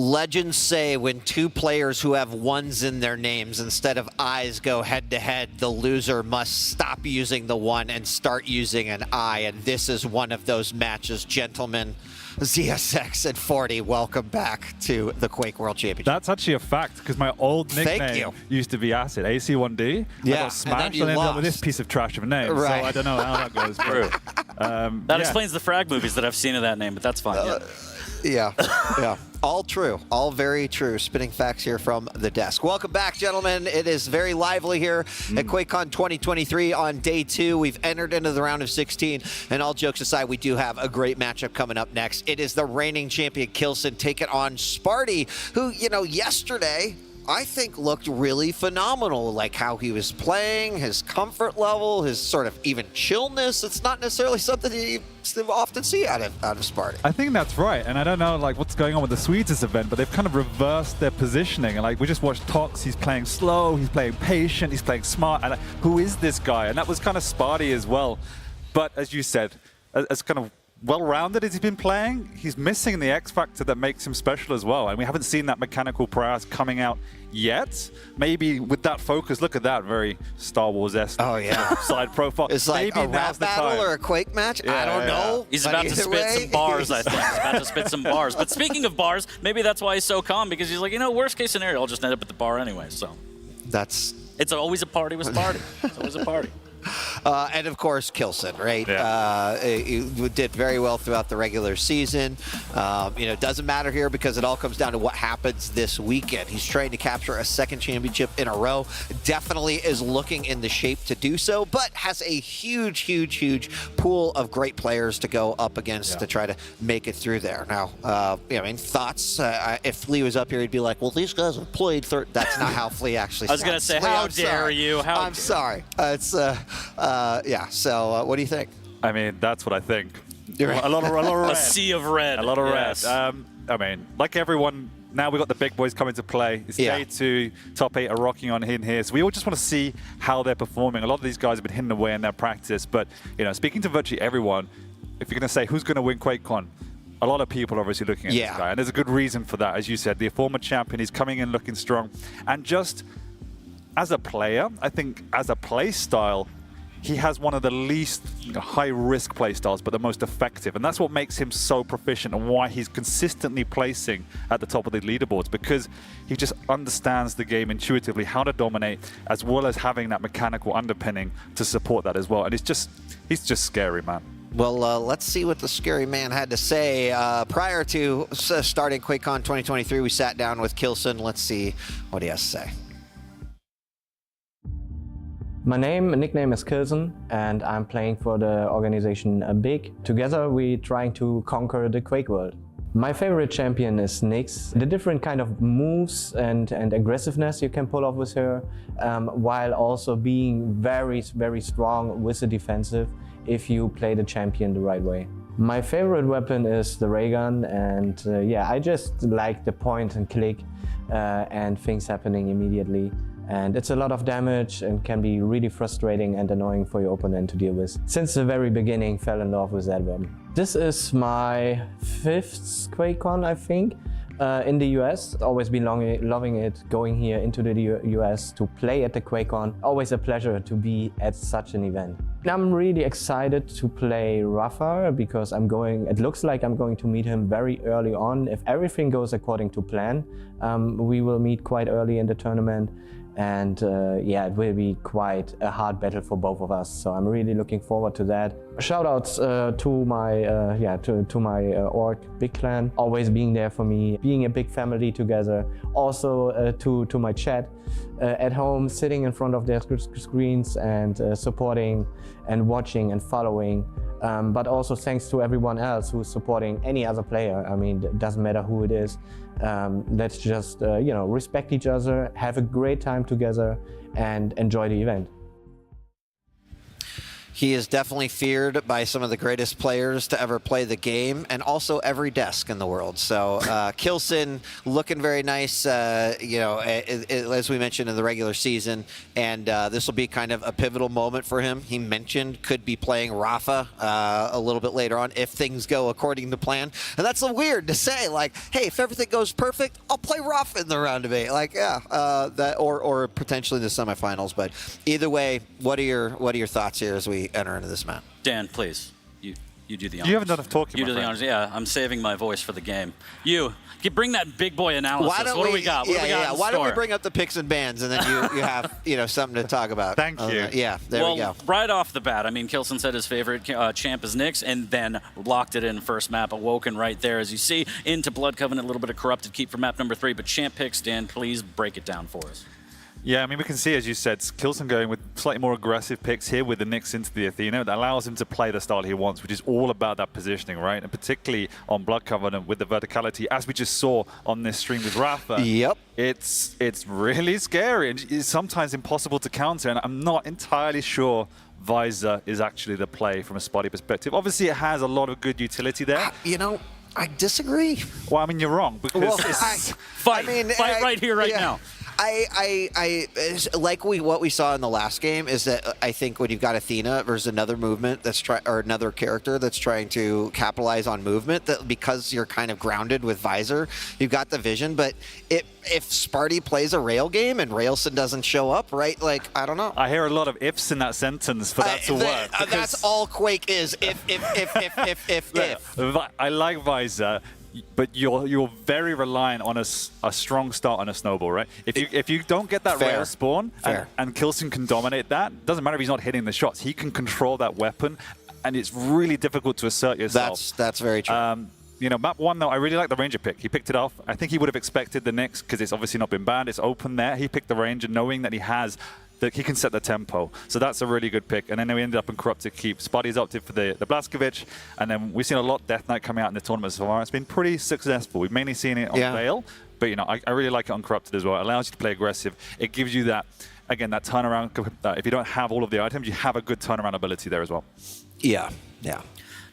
Legends say when two players who have ones in their names instead of I's go head-to-head, the loser must stop using the one and start using an I, and this is one of those matches, gentlemen. ZSX and 40, welcome back to the Quake World Championship. That's actually a fact, because my old nickname used to be Acid, AC1D. Yeah, I got smashed and ended up with this piece of trash of a name, so I don't know how that goes. But, that explains the frag movies that I've seen of that name, but that's fine. Yeah, yeah. All true. All very true. Spinning facts here from the desk. Welcome back, gentlemen. It is very lively here at QuakeCon 2023 on day 2. We've entered into the round of 16, and all jokes aside, we do have a great matchup coming up next. It is the reigning champion, Kilson, taking on Sparty, who, you know, yesterday, I think looked really phenomenal, like how he was playing, his comfort level, his sort of even chillness. It's not necessarily something you often see out of Sparty. I think that's right, and I don't know like what's going on with the Swedes this event, but they've kind of reversed their positioning. And like we just watched Tox, he's playing slow, he's playing patient, he's playing smart, and like, who is this guy? And that was kind of Sparty as well. But as you said, as kind of well-rounded as he's been playing, he's missing the X factor that makes him special as well. And we haven't seen that mechanical prowess coming out yet. Maybe with that focus, look at that, very Star Wars-esque side profile. It's like maybe a rap battle or a Quake match? I don't know. He's about to spit some bars, I think. He's about to spit some bars. But speaking of bars, maybe that's why he's so calm, because he's like, you know, worst case scenario, I'll just end up at the bar anyway. So it's always a party with Sparty. It's always a party. And of course, Kilson, right? Yeah. He did very well throughout the regular season. You know, it doesn't matter here because it all comes down to what happens this weekend. He's trying to capture a second championship in a row. Definitely is looking in the shape to do so, but has a huge, huge, huge pool of great players to go up against to try to make it through there. Now, I mean, thoughts? If Flea was up here, he'd be like, well, these guys have played third. That's not how Flea actually sounds. I was going to say, how dare you? I'm sorry. It's yeah. So, what do you think? I mean, that's what I think. A lot of red. A sea of red. A lot of yes. red. I mean, like everyone, now we've got the big boys coming to play. It's day 2, top 8 are rocking on in here. So we all just want to see how they're performing. A lot of these guys have been hidden away in their practice. But, you know, speaking to virtually everyone, if you're going to say who's going to win QuakeCon, a lot of people are obviously looking at this guy. And there's a good reason for that. As you said, the former champion, he's coming in looking strong. And just as a player, I think as a play style, he has one of the least high-risk playstyles, but the most effective. And that's what makes him so proficient and why he's consistently placing at the top of the leaderboards, because he just understands the game intuitively, how to dominate, as well as having that mechanical underpinning to support that as well. And he's just scary, man. Well, let's see what the scary man had to say. Prior to starting QuakeCon 2023, we sat down with Kilson. Let's see what he has to say. My nickname is Kilson, and I'm playing for the organization Big. Together we're trying to conquer the Quake world. My favorite champion is Nyx. The different kind of moves and aggressiveness you can pull off with her, while also being very, very strong with the defensive if you play the champion the right way. My favorite weapon is the ray gun, and yeah, I just like the point and click and things happening immediately. And it's a lot of damage and can be really frustrating and annoying for your opponent to deal with. Since the very beginning, fell in love with that weapon. This is my 5th QuakeCon, I think, in the US. Always been loving it, going here into the US to play at the QuakeCon. Always a pleasure to be at such an event. I'm really excited to play Rafa because it looks like I'm going to meet him very early on. If everything goes according to plan, we will meet quite early in the tournament. And yeah, it will be quite a hard battle for both of us. So I'm really looking forward to that. Shoutouts to my org, Big Clan, always being there for me, being a big family together. Also to my chat at home, sitting in front of their screens and supporting and watching and following. But also thanks to everyone else who's supporting any other player. I mean, it doesn't matter who it is. Let's just respect each other, have a great time together, and enjoy the event. He is definitely feared by some of the greatest players to ever play the game, and also every desk in the world. So Kilson looking very nice, as we mentioned in the regular season, and this will be kind of a pivotal moment for him. He mentioned could be playing Rafa a little bit later on if things go according to plan, and that's so weird to say. Like, hey, if everything goes perfect, I'll play Rafa in the round of 8. Like, yeah, that or potentially the semifinals. But either way, what are your thoughts here as we enter into this match? Dan, please. You do the honors. You haven't done enough talking. You do the honors. Yeah, I'm saving my voice for the game. You bring that big boy analysis. What do we got? Why don't we bring up the picks and bans, and then you have something to talk about. Thank you. Yeah, there we go. Right off the bat, I mean, Kilson said his favorite champ is Nyx, and then locked it in first map, Awoken right there, as you see, into Blood Covenant, a little bit of Corrupted Keep for map number 3, but champ picks, Dan, please break it down for us. Yeah, I mean, we can see, as you said, Kilson going with slightly more aggressive picks here with the Nyx into the Athena. That allows him to play the style he wants, which is all about that positioning, right? And particularly on Blood Covenant with the verticality, as we just saw on this stream with Rafa. Yep. It's really scary and it's sometimes impossible to counter. And I'm not entirely sure Visor is actually the play from a Sparty perspective. Obviously, it has a lot of good utility there. I disagree. Well, I mean, you're wrong. Because fight right here, right now. I like what we saw in the last game is that I think when you've got Athena versus another movement or another character that's trying to capitalize on movement, that because you're kind of grounded with Visor, you've got the vision. But if Sparty plays a rail game and Railson doesn't show up, right? Like, I don't know. I hear a lot of ifs in that sentence for that to work. That's all Quake is. If. I like Visor. But you're very reliant on a strong start on a snowball, right? If you don't get that rail spawn and Kilson can dominate that, doesn't matter if he's not hitting the shots. He can control that weapon, and it's really difficult to assert yourself. That's very true. Map 1, though, I really like the Ranger pick. He picked it off. I think he would have expected the Nyx because it's obviously not been banned. It's open there. He picked the Ranger knowing that he can set the tempo. So that's a really good pick. And then we ended up in Corrupted Keep. Sparty's opted for the Blazkowicz. And then we've seen a lot Death Knight coming out in the tournament so far. It's been pretty successful. We've mainly seen it on Veil. But, I really like it on Corrupted as well. It allows you to play aggressive. It gives you that, again, that turnaround. If you don't have all of the items, you have a good turnaround ability there as well. Yeah.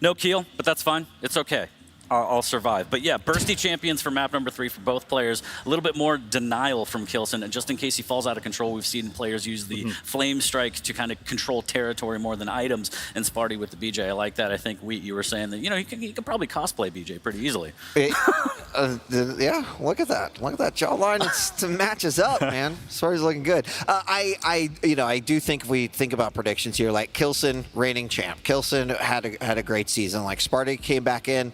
No Keel, but that's fine. It's okay. I'll survive. But yeah, bursty champions for map number 3 for both players. A little bit more denial from Kilson, and just in case he falls out of control, we've seen players use the flame strike to kind of control territory more than items, and Sparty with the BJ. I like that. I think you were saying that, you can probably cosplay BJ pretty easily. Yeah, look at that. Look at that jawline. It matches up, man. Sparty's looking good. I do think if we think about predictions here, like Kilson, reigning champ. Kilson had a great season. Like Sparty came back in.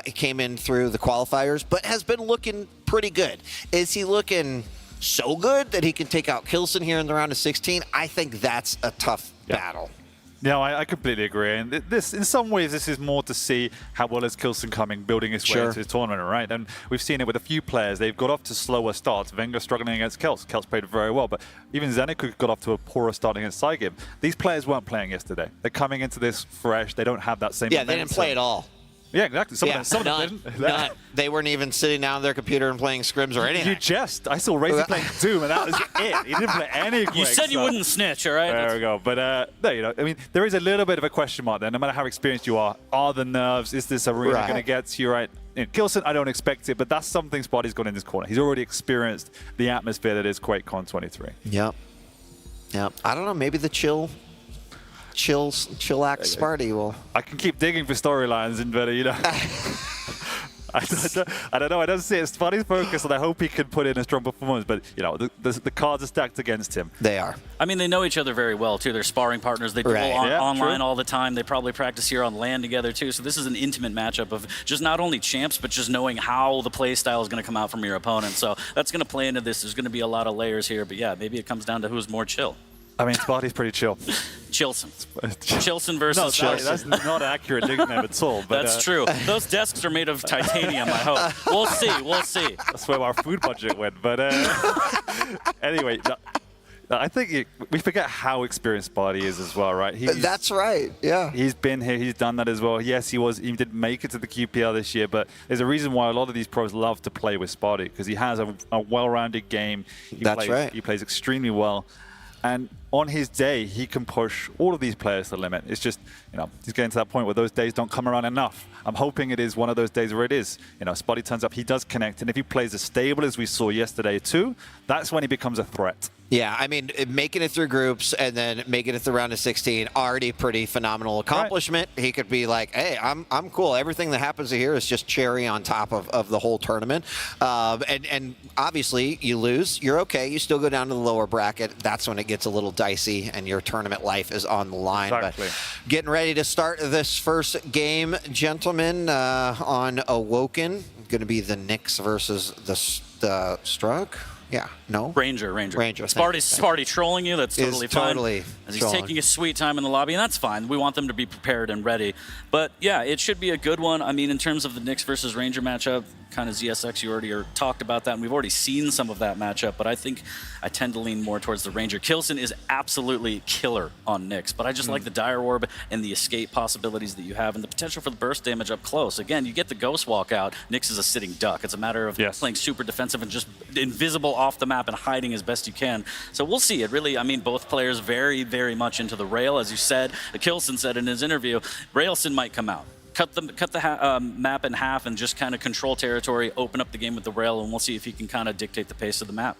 He came in through the qualifiers, but has been looking pretty good. Is he looking so good that he can take out Kilson here in the round of 16? I think that's a tough battle. No, I completely agree. And this, in some ways, this is more to see how well is Kilson coming, building his way into his tournament, right? And we've seen it with a few players. They've got off to slower starts. Venger struggling against Celts. Celts played very well, but even Zanaku got off to a poorer start against Saigib. These players weren't playing yesterday. They're coming into this fresh. They don't have that same momentum. They didn't play at all. Yeah, exactly. Some of them didn't. None. They weren't even sitting down on their computer and playing scrims or anything. I saw Raisy playing Doom, and that was it. He didn't play any Quake. You said you wouldn't snitch, all right? There we go. But, there is a little bit of a question mark there. No matter how experienced you are the nerves? Is this arena going to get to you, right? Kilson, I don't expect it, but that's something Sparty's got in this corner. He's already experienced the atmosphere that is QuakeCon 23. Yep. I don't know, maybe the chillax Sparty will. I can keep digging for storylines, but I don't know. I don't see it. Sparty's focused, and I hope he can put in a strong performance. But the cards are stacked against him. They are. I mean, they know each other very well too. They're sparring partners. They duel online all the time. They probably practice here on LAN together too. So this is an intimate matchup of just not only champs, but just knowing how the play style is going to come out from your opponent. So that's going to play into this. There's going to be a lot of layers here. But yeah, maybe it comes down to who's more chill. I mean, Sparty's pretty chill. Chilson. Chilson versus Sparty. That's not an accurate nickname at all. But, that's true. Those desks are made of titanium, I hope. We'll see. That's where our food budget went. But anyway, I think we forget how experienced Sparty is as well, right? That's right, yeah. He's been here. He's done that as well. Yes, he did make it to the QPL this year, but there's a reason why a lot of these pros love to play with Sparty, because he has a well-rounded game. He plays extremely well. And on his day, he can push all of these players to the limit. It's just, he's getting to that point where those days don't come around enough. I'm hoping it is one of those days where it is. Sparty turns up, he does connect, and if he plays as stable as we saw yesterday too, that's when he becomes a threat. Yeah, I mean, making it through groups and then making it through round of 16, already pretty phenomenal accomplishment. Right. He could be like, hey, I'm cool. Everything that happens here is just cherry on top of the whole tournament. And obviously, you lose. You're okay. You still go down to the lower bracket. That's when it gets a little dicey and your tournament life is on the line. Exactly. But getting ready to start this first game, gentlemen, on Awoken. Going to be the Knicks versus the Strug. Yeah, no? Ranger. Sparty trolling you, that's totally fine. As he's taking his sweet time in the lobby, and that's fine. We want them to be prepared and ready. But yeah, it should be a good one. I mean, in terms of the Knicks versus Ranger matchup, kind of ZSX, you already talked about that, and we've already seen some of that matchup, but I think I tend to lean more towards the Ranger. Kilson is absolutely killer on Knicks, but I just like the Dire Orb and the escape possibilities that you have and the potential for the burst damage up close. Again, you get the Ghost Walk out, Knicks is a sitting duck. It's a matter of playing super defensive and just invisible off the map and hiding as best you can. So we'll see. It really, I mean, both players very, very much into the rail. As you said, Kilson said in his interview, Railson might come out. Cut the map in half and just kind of control territory, open up the game with the rail, and we'll see if he can kind of dictate the pace of the map.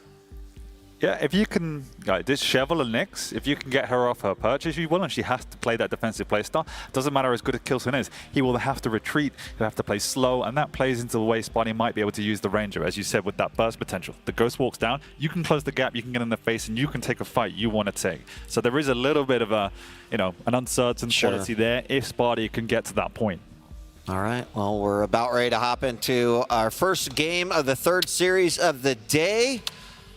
Yeah, if you can dishevel a Nyx, if you can get her off her perch as you will, and she has to play that defensive playstyle, doesn't matter as good as Kilson is, he will have to retreat, he'll have to play slow, and that plays into the way Sparty might be able to use the Ranger, as you said, with that burst potential. The Ghost walks down, you can close the gap, you can get in the face, and you can take a fight you want to take. So there is a little bit of a, an uncertain quality there if Sparty can get to that point. All right, well, we're about ready to hop into our first game of the third series of the day.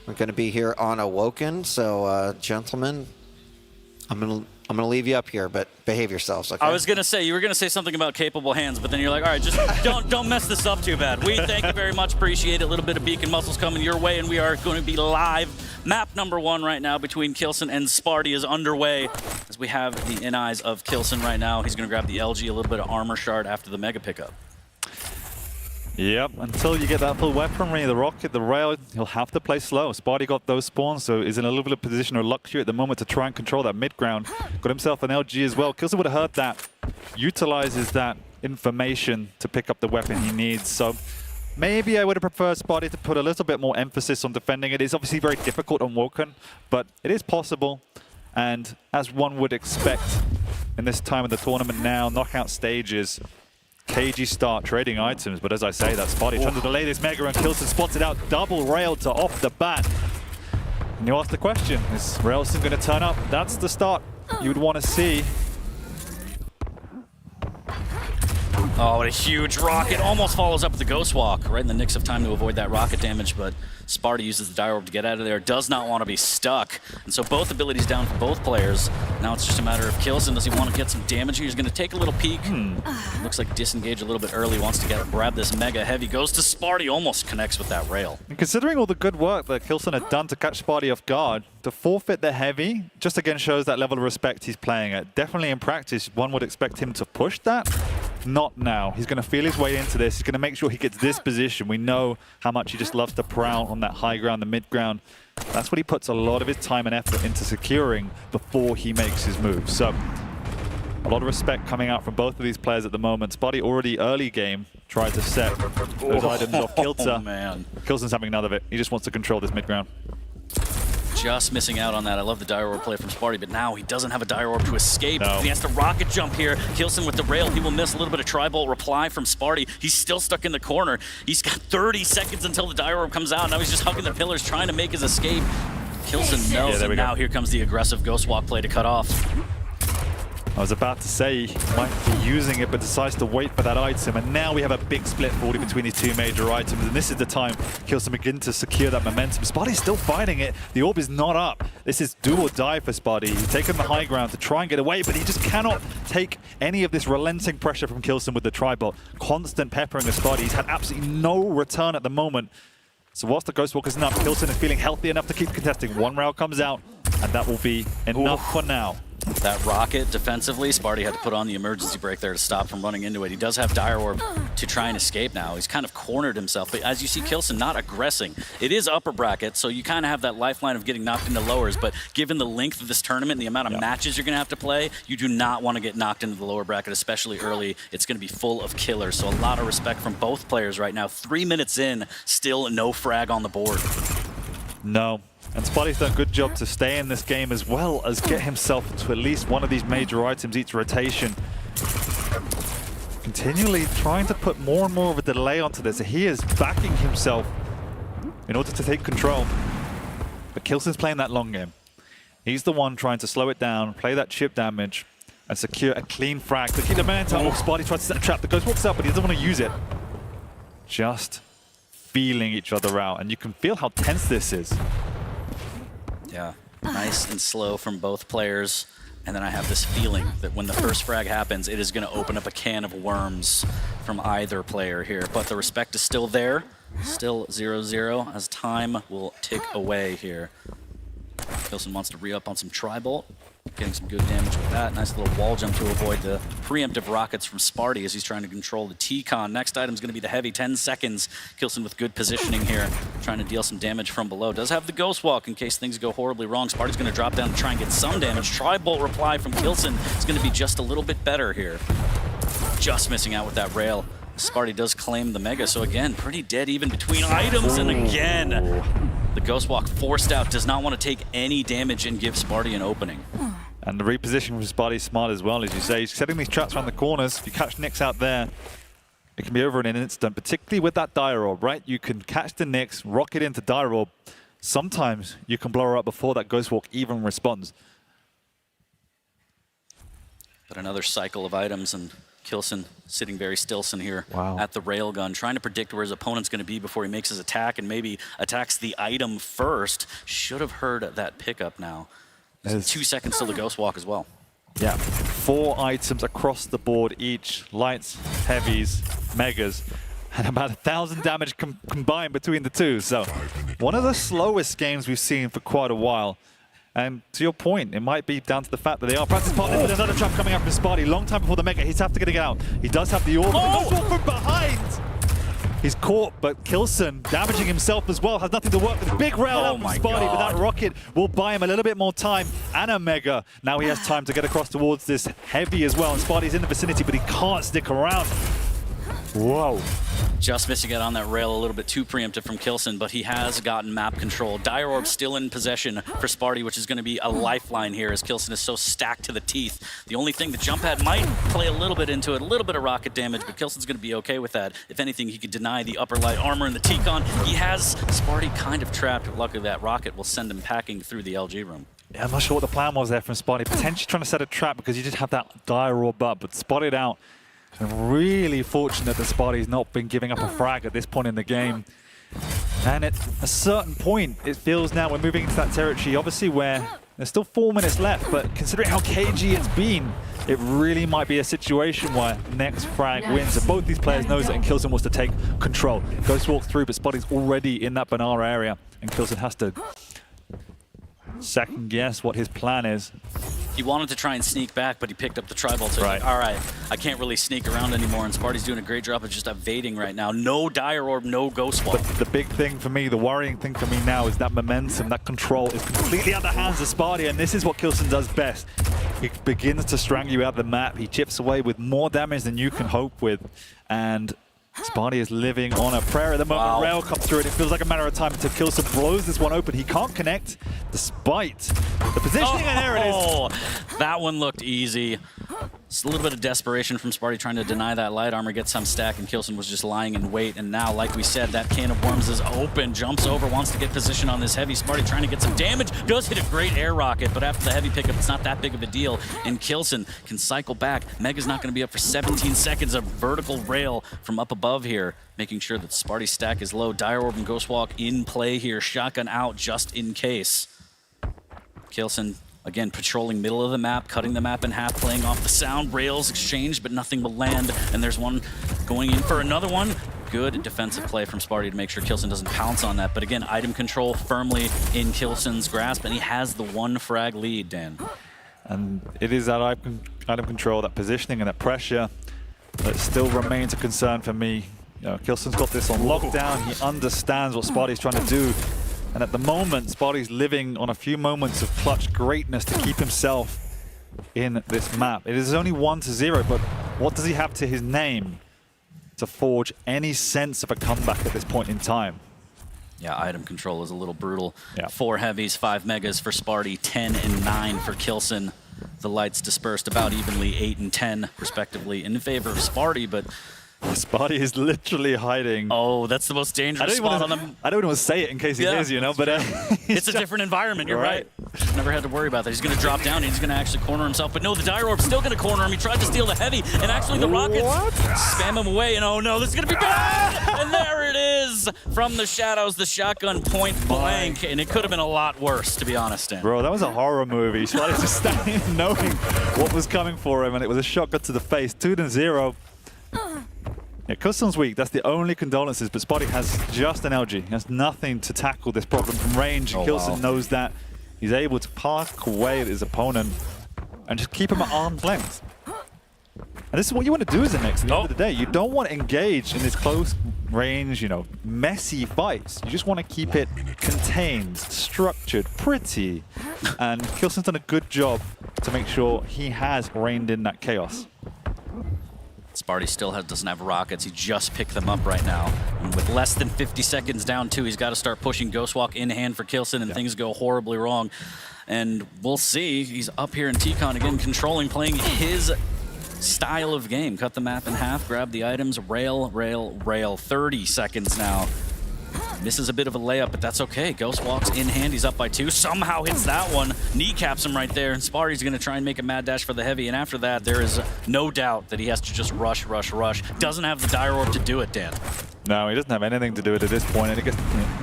We're going to be here on Awoken, so gentlemen, I'm gonna leave you up here, but behave yourselves, okay? I was gonna say, you were gonna say something about capable hands, but then you're like, all right, just don't mess this up too bad. We thank you very much, appreciate it. A little bit of beacon muscles coming your way, and we are going to be live. Map number 1 right now between Kilson and Sparty is underway, as we have the in-eyes of Kilson right now. He's gonna grab the LG, a little bit of armor shard after the mega pickup. Yep, until you get that full weaponry, the rocket, the rail, he'll have to play slow. Sparty got those spawns, so is in a little bit of position of luxury at the moment to try and control that mid-ground. Got himself an LG as well. Kilson would have heard that, utilizes that information to pick up the weapon he needs. So maybe I would have preferred Sparty to put a little bit more emphasis on defending it. It's obviously very difficult on Woken, but it is possible. And as one would expect in this time of the tournament now, knockout stages, KG start trading items, but as I say, that's Sparty trying to delay this mega, and Kilson spots it out, double rail to off the bat. And you ask the question, is Railson going to turn up? That's the start you would want to see. Oh, what a huge rocket. Almost follows up with the Ghost Walk, right in the nicks of time to avoid that rocket damage, but Sparty uses the Dire Orb to get out of there, does not want to be stuck. And so both abilities down for both players. Now it's just a matter of Kilson. Does he want to get some damage? He's going to take a little peek. Looks like disengage a little bit early, wants to grab this mega heavy. Goes to Sparty, almost connects with that rail. And considering all the good work that Kilson had done to catch Sparty off guard, to forfeit the heavy just again shows that level of respect he's playing at. Definitely in practice, one would expect him to push that. Not now. He's going to feel his way into this. He's going to make sure he gets this position. We know how much he just loves to prowl on that high ground, the mid ground. That's what he puts a lot of his time and effort into securing before he makes his move. So a lot of respect coming out from both of these players at the moment. Sparty already early game tried to set those items off Kilter. Man. Kilson's having none of it. He just wants to control this mid ground. Just missing out on that. I love the Dire Orb play from Sparty, but now he doesn't have a Dire Orb to escape. No. He has to rocket jump here. Kilson with the rail. He will miss a little bit of Tri-Bolt reply from Sparty. He's still stuck in the corner. He's got 30 seconds until the Dire Orb comes out. Now he's just hugging the pillars, trying to make his escape. Kilson knows, and now here comes the aggressive Ghost Walk play to cut off. I was about to say he might be using it, but decides to wait for that item. And now we have a big split forward between these two major items. And this is the time Kilson begin to secure that momentum. Sparty's still fighting it. The orb is not up. This is do or die for Sparty. He's taken the high ground to try and get away, but he just cannot take any of this relenting pressure from Kilson with the Tri-Bolt. Constant peppering of Sparty. He's had absolutely no return at the moment. So whilst the Ghost Walk isn't up, Kilson is feeling healthy enough to keep contesting. One rail comes out, and that will be enough for now. That rocket defensively, Sparty had to put on the emergency brake there to stop from running into it. He does have Dire Orb to try and escape now. He's kind of cornered himself, but as you see, Kilson not aggressing. It is upper bracket, so you kind of have that lifeline of getting knocked into lowers, but given the length of this tournament and the amount of matches you're going to have to play, you do not want to get knocked into the lower bracket, especially early. It's going to be full of killers, so a lot of respect from both players right now. 3 minutes in, still no frag on the board. No. And Sparty's done a good job to stay in this game as well as get himself to at least one of these major items each rotation. Continually trying to put more and more of a delay onto this. He is backing himself in order to take control. But Kilson's playing that long game. He's the one trying to slow it down, play that chip damage, and secure a clean frag to keep the momentum. Sparty tries to set a trap. The Ghost walks up, but he doesn't want to use it. Just feeling each other out. And you can feel how tense this is. Yeah, nice and slow from both players. And then I have this feeling that when the first frag happens, it is going to open up a can of worms from either player here. But the respect is still there. Still 0-0 as time will tick away here. Kilson wants to re-up on some Tri-Bolt. Getting some good damage with that. Nice little wall jump to avoid the preemptive rockets from Sparty as he's trying to control the T-Con. Next item is going to be the heavy. 10 seconds. Kilson with good positioning here. Trying to deal some damage from below. Does have the Ghost Walk in case things go horribly wrong. Sparty's going to drop down to try and get some damage. Tri-Bolt reply from Kilson is going to be just a little bit better here. Just missing out with that rail. Sparty does claim the Mega, so again, pretty dead even between items, and again, the Ghost Walk forced out, does not want to take any damage and give Sparty an opening. And the reposition from Sparty is smart as well, as you say. He's setting these traps around the corners. If you catch Nyx out there, it can be over in an instant, particularly with that Dire Orb, right? You can catch the Nyx, rock it into Dire Orb. Sometimes you can blow her up before that Ghost Walk even responds. But another cycle of items, and Kilson sitting very stillson here at the railgun, trying to predict where his opponent's going to be before he makes his attack and maybe attacks the item first. Should have heard that pickup now. 2 seconds till the Ghost Walk as well. Yeah, 4 items across the board each. Lights, heavies, megas, and about 1,000 damage combined between the two. So one of the slowest games we've seen for quite a while. And to your point, it might be down to the fact that they are practice partners with another trap coming up from Sparty. Long time before the Mega, he's have to get it out. He does have the orb. Oh! The Ghost Walk from behind! He's caught, but Kilson damaging himself as well. Has nothing to work with. Big rail out from Sparty, but that rocket will buy him a little bit more time and a Mega. Now he has time to get across towards this heavy as well. And Sparty's in the vicinity, but he can't stick around. Whoa. Just missing it on that rail, a little bit too preemptive from Kilson, but he has gotten map control. Dire Orb still in possession for Sparty, which is going to be a lifeline here as Kilson is so stacked to the teeth. The only thing the jump pad might play a little bit into it, a little bit of rocket damage, but Kilson's going to be okay with that. If anything, he could deny the upper light armor and the T-Con. He has Sparty kind of trapped. Luckily, that rocket will send him packing through the LG room. Yeah, I'm not sure what the plan was there from Sparty. Potentially trying to set a trap because you just have that Dire Orb up, but spotted out. And really fortunate that Sparty's not been giving up a frag at this point in the game. And at a certain point, it feels now we're moving into that territory, obviously where there's still 4 minutes left, but considering how cagey it's been, it really might be a situation where next frag wins. And both these players knows it, and Kilson wants to take control. Ghost walks through, but Sparty's already in that Banara area, and Kilson has to second guess what his plan is. He wanted to try and sneak back, but he picked up the Tri-Bolt. So like, all right, I can't really sneak around anymore, and Sparty's doing a great job of just evading right now. No Dire Orb, no Ghost Walk. The big thing for me, the worrying thing for me now is that momentum, that control is completely out of the hands of Sparty, and this is what Kilson does best. He begins to strangle you out of the map. He chips away with more damage than you can hope with, and Sparty is living on a prayer at the moment. Wow. Rail comes through and it feels like a matter of time until Kilson blows this one open. He can't connect despite the positioning, and there it is. That one looked easy. Just a little bit of desperation from Sparty trying to deny that light armor, get some stack, and Kilson was just lying in wait. And now, like we said, that can of worms is open. Jumps over, wants to get position on this heavy. Sparty trying to get some damage. Does hit a great air rocket, but after the heavy pickup, it's not that big of a deal. And Kilson can cycle back. Mega's not going to be up for 17 seconds. A vertical rail from up above here, making sure that Sparty's stack is low. Dire Orb and Ghost Walk in play here. Shotgun out just in case. Kilson again, patrolling middle of the map, cutting the map in half, playing off the sound. Rails exchanged, but nothing will land. And there's one going in for another one. Good defensive play from Sparty to make sure Kilson doesn't pounce on that. But again, item control firmly in Kilson's grasp, and he has the one frag lead, Dan. And it is that item control, that positioning and that pressure that still remains a concern for me. You know, Kilson's got this on lockdown. He understands what Sparty's trying to do. And at the moment, Sparty's living on a few moments of clutch greatness to keep himself in this map. It is only 1-0, but what does he have to his name to forge any sense of a comeback at this point in time? Yeah, item control is a little brutal. Yeah. 4 heavies, 5 megas for Sparty, 10 and 9 for Kilson. The lights dispersed about evenly, 8 and 10 respectively in favor of Sparty, but Sparty is literally hiding. Oh, that's the most dangerous spot on them. I don't even want to say it in case he hears, you know, but it's a different environment, you're right. Never had to worry about that. He's going to drop down, he's going to actually corner himself, but no, the Dire Orb's still going to corner him. He tried to steal the heavy, and actually the Rockets spam him away, and oh no, this is going to be bad! And there it is! From the shadows, the shotgun point blank, and it could have been a lot worse, to be honest, Dan. Bro, that was a horror movie. Sparty just standing knowing what was coming for him, and it was a shotgun to the face. 2-0. Yeah, Kilson's weak, that's the only condolences, but Sparty has just an LG. He has nothing to tackle this problem from range. Kilson knows that. He's able to park away at his opponent and just keep him at arm's length. And this is what you want to do as a Nyx at the end of the day. You don't want to engage in this close range, you know, messy fights. You just want to keep it contained, structured, pretty. And Kilson's done a good job to make sure he has reined in that chaos. Sparty still doesn't have rockets. He just picked them up right now. And with less than 50 seconds down, too, he's got to start pushing Ghostwalk in hand for Kilson, and things go horribly wrong. And we'll see. He's up here in T-Con again, controlling, playing his style of game. Cut the map in half, grab the items, rail, rail, rail. 30 seconds now. Misses a bit of a layup, but that's okay. Ghost walks in hand, he's up by 2. Somehow hits that one, kneecaps him right there, and Sparty's gonna try and make a mad dash for the heavy, and after that, there is no doubt that he has to just rush, rush, rush. Doesn't have the Dire Orb to do it, Dan. No, he doesn't have anything to do it at this point, and it gets,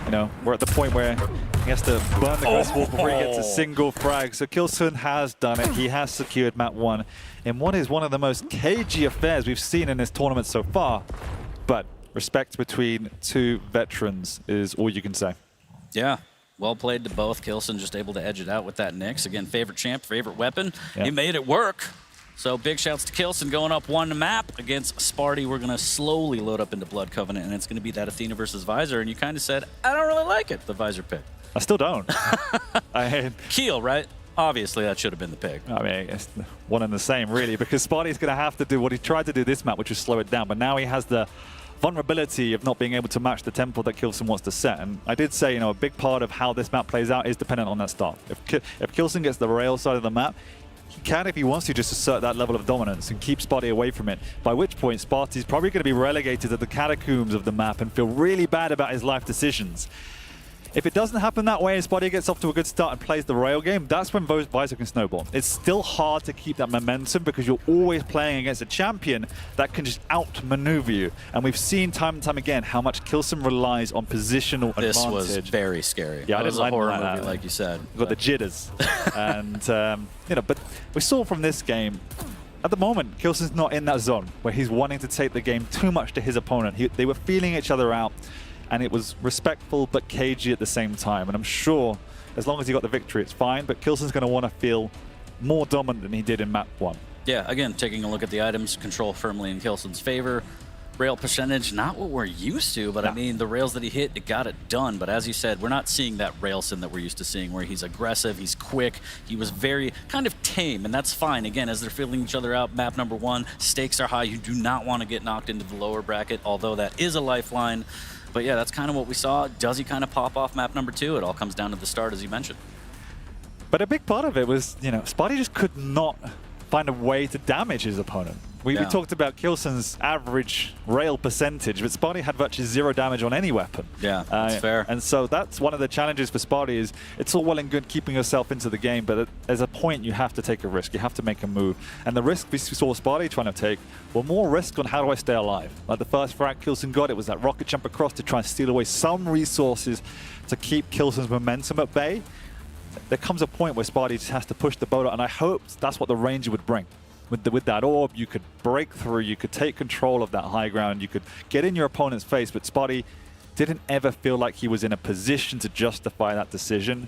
you know, we're at the point where he has to burn the Ghost Wall before he gets a single frag. So Kilson has done it. He has secured map 1 in what is one of the most cagey affairs we've seen in this tournament so far, but respect between two veterans is all you can say. Yeah, well played to both. Kilson just able to edge it out with that Nyx. Again, favorite champ, favorite weapon. Yeah. He made it work. So big shouts to Kilson going up 1 map against Sparty. We're going to slowly load up into Blood Covenant, and it's going to be that Athena versus Visor. And you kind of said, I don't really like it, the Visor pick. I still don't. Keel, right? Obviously, that should have been the pick. I mean, it's one and the same, really, because Sparty's going to have to do what he tried to do this map, which is slow it down. But now he has the vulnerability of not being able to match the tempo that Kilson wants to set. And I did say, you know, a big part of how this map plays out is dependent on that start. If Kilson gets the rail side of the map, he can, if he wants to, just assert that level of dominance and keep Sparty away from it. By which point, Sparty's probably going to be relegated to the catacombs of the map and feel really bad about his life decisions. If it doesn't happen that way and Sparty gets off to a good start and plays the rail game, that's when Visor can snowball. It's still hard to keep that momentum because you're always playing against a champion that can just outmaneuver you. And we've seen time and time again how much Kilson relies on positional advantage. This was very scary. Yeah, it was a horror movie, like you said. Got the jitters. And, you know, but we saw from this game, at the moment, Kilson's not in that zone where he's wanting to take the game too much to his opponent. They were feeling each other out. And it was respectful but cagey at the same time. And I'm sure as long as he got the victory, it's fine. But Kilson's going to want to feel more dominant than he did in map 1. Yeah, again, taking a look at the items, control firmly in Kilson's favor. Rail percentage, not what we're used to, but I mean, the rails that he hit, it got it done. But as you said, we're not seeing that Railson that we're used to seeing where he's aggressive, he's quick, he was very kind of tame, and that's fine. Again, as they're feeling each other out, map number 1, stakes are high. You do not want to get knocked into the lower bracket, although that is a lifeline. But yeah, that's kind of what we saw. Does he kind of pop off map number 2? It all comes down to the start, as you mentioned. But a big part of it was, you know, Sparty just could not find a way to damage his opponent. We talked about Kilson's average rail percentage, but Sparty had virtually 0 damage on any weapon. Yeah, that's fair. And so that's one of the challenges for Sparty is it's all well and good keeping yourself into the game, but there's a point you have to take a risk. You have to make a move. And the risk we saw Sparty trying to take were more risk on how do I stay alive. Like the first frag Kilson got, it was that rocket jump across to try and steal away some resources to keep Kilson's momentum at bay. There comes a point where Sparty just has to push the boat out, and I hope that's what the Ranger would bring. With that orb, you could break through, you could take control of that high ground, you could get in your opponent's face, but Sparty didn't ever feel like he was in a position to justify that decision,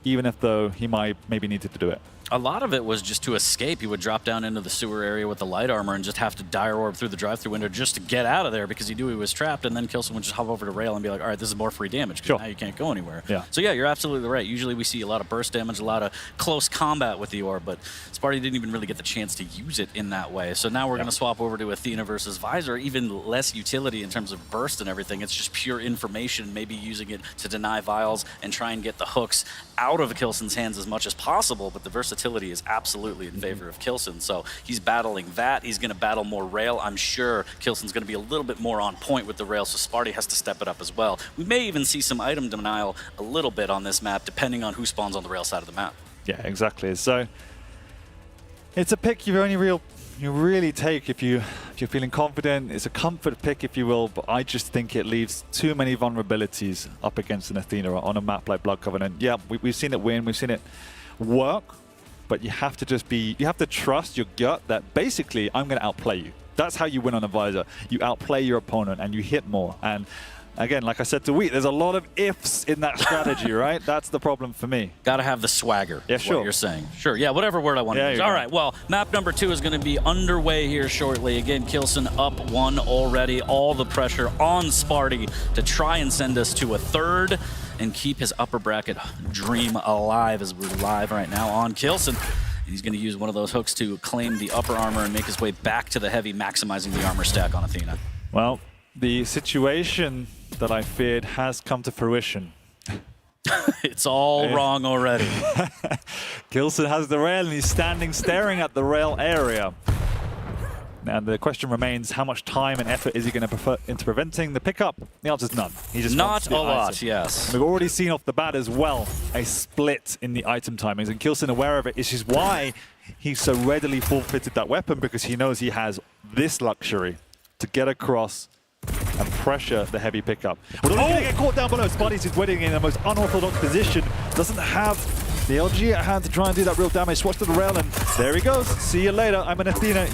even if though he maybe needed to do it. A lot of it was just to escape. He would drop down into the sewer area with the light armor and just have to dire orb through the drive-through window just to get out of there because he knew he was trapped, and then Kilson would just hop over to rail and be like, all right, this is more free damage because now you can't go anywhere. Yeah. So yeah, you're absolutely right. Usually we see a lot of burst damage, a lot of close combat with the orb, but Sparty didn't even really get the chance to use it in that way. So now we're going to swap over to Athena versus Visor, even less utility in terms of burst and everything. It's just pure information, maybe using it to deny vials and try and get the hooks out of Kilson's hands as much as possible, but the versatility is absolutely in favor of Kilson. So he's battling that. He's going to battle more rail. I'm sure Kilson's going to be a little bit more on point with the rail, so Sparty has to step it up as well. We may even see some item denial a little bit on this map, depending on who spawns on the rail side of the map. Yeah, exactly. So it's a pick you really take if you're feeling confident. It's a comfort pick, if you will, but I just think it leaves too many vulnerabilities up against an Athena on a map like Blood Covenant. Yeah, we've seen it win, we've seen it work, but you have to trust your gut that basically I'm going to outplay you. That's how you win on a Visor. You outplay your opponent and you hit more. And again, like I said to Wheat, there's a lot of ifs in that strategy, right? That's the problem for me. Got to have the swagger. Yeah, sure. What you're saying. Sure, yeah, whatever word I want to use. All right, well, map number 2 is going to be underway here shortly. Again, Kilson up 1 already. All the pressure on Sparty to try and send us to a 3rd and keep his upper bracket dream alive as we're live right now on Kilson. He's going to use one of those hooks to claim the upper armor and make his way back to the heavy, maximizing the armor stack on Athena. Well, the situation that I feared has come to fruition. It's all wrong already. Kilson has the rail and he's standing staring at the rail area. And the question remains, how much time and effort is he going to put into preventing the pickup? The answer is none. He just not a lot, item. yes. We've already seen off the bat as well a split in the item timings, and Kilson aware of it, which is why he so readily forfeited that weapon, because he knows he has this luxury to get across and pressure the heavy pickup. We're not going to get caught down below. Sparty's is waiting in the most unorthodox position. Doesn't have the LG at hand to try and do that real damage. Swatch to the rail, and there he goes. See you later. I'm an Athena.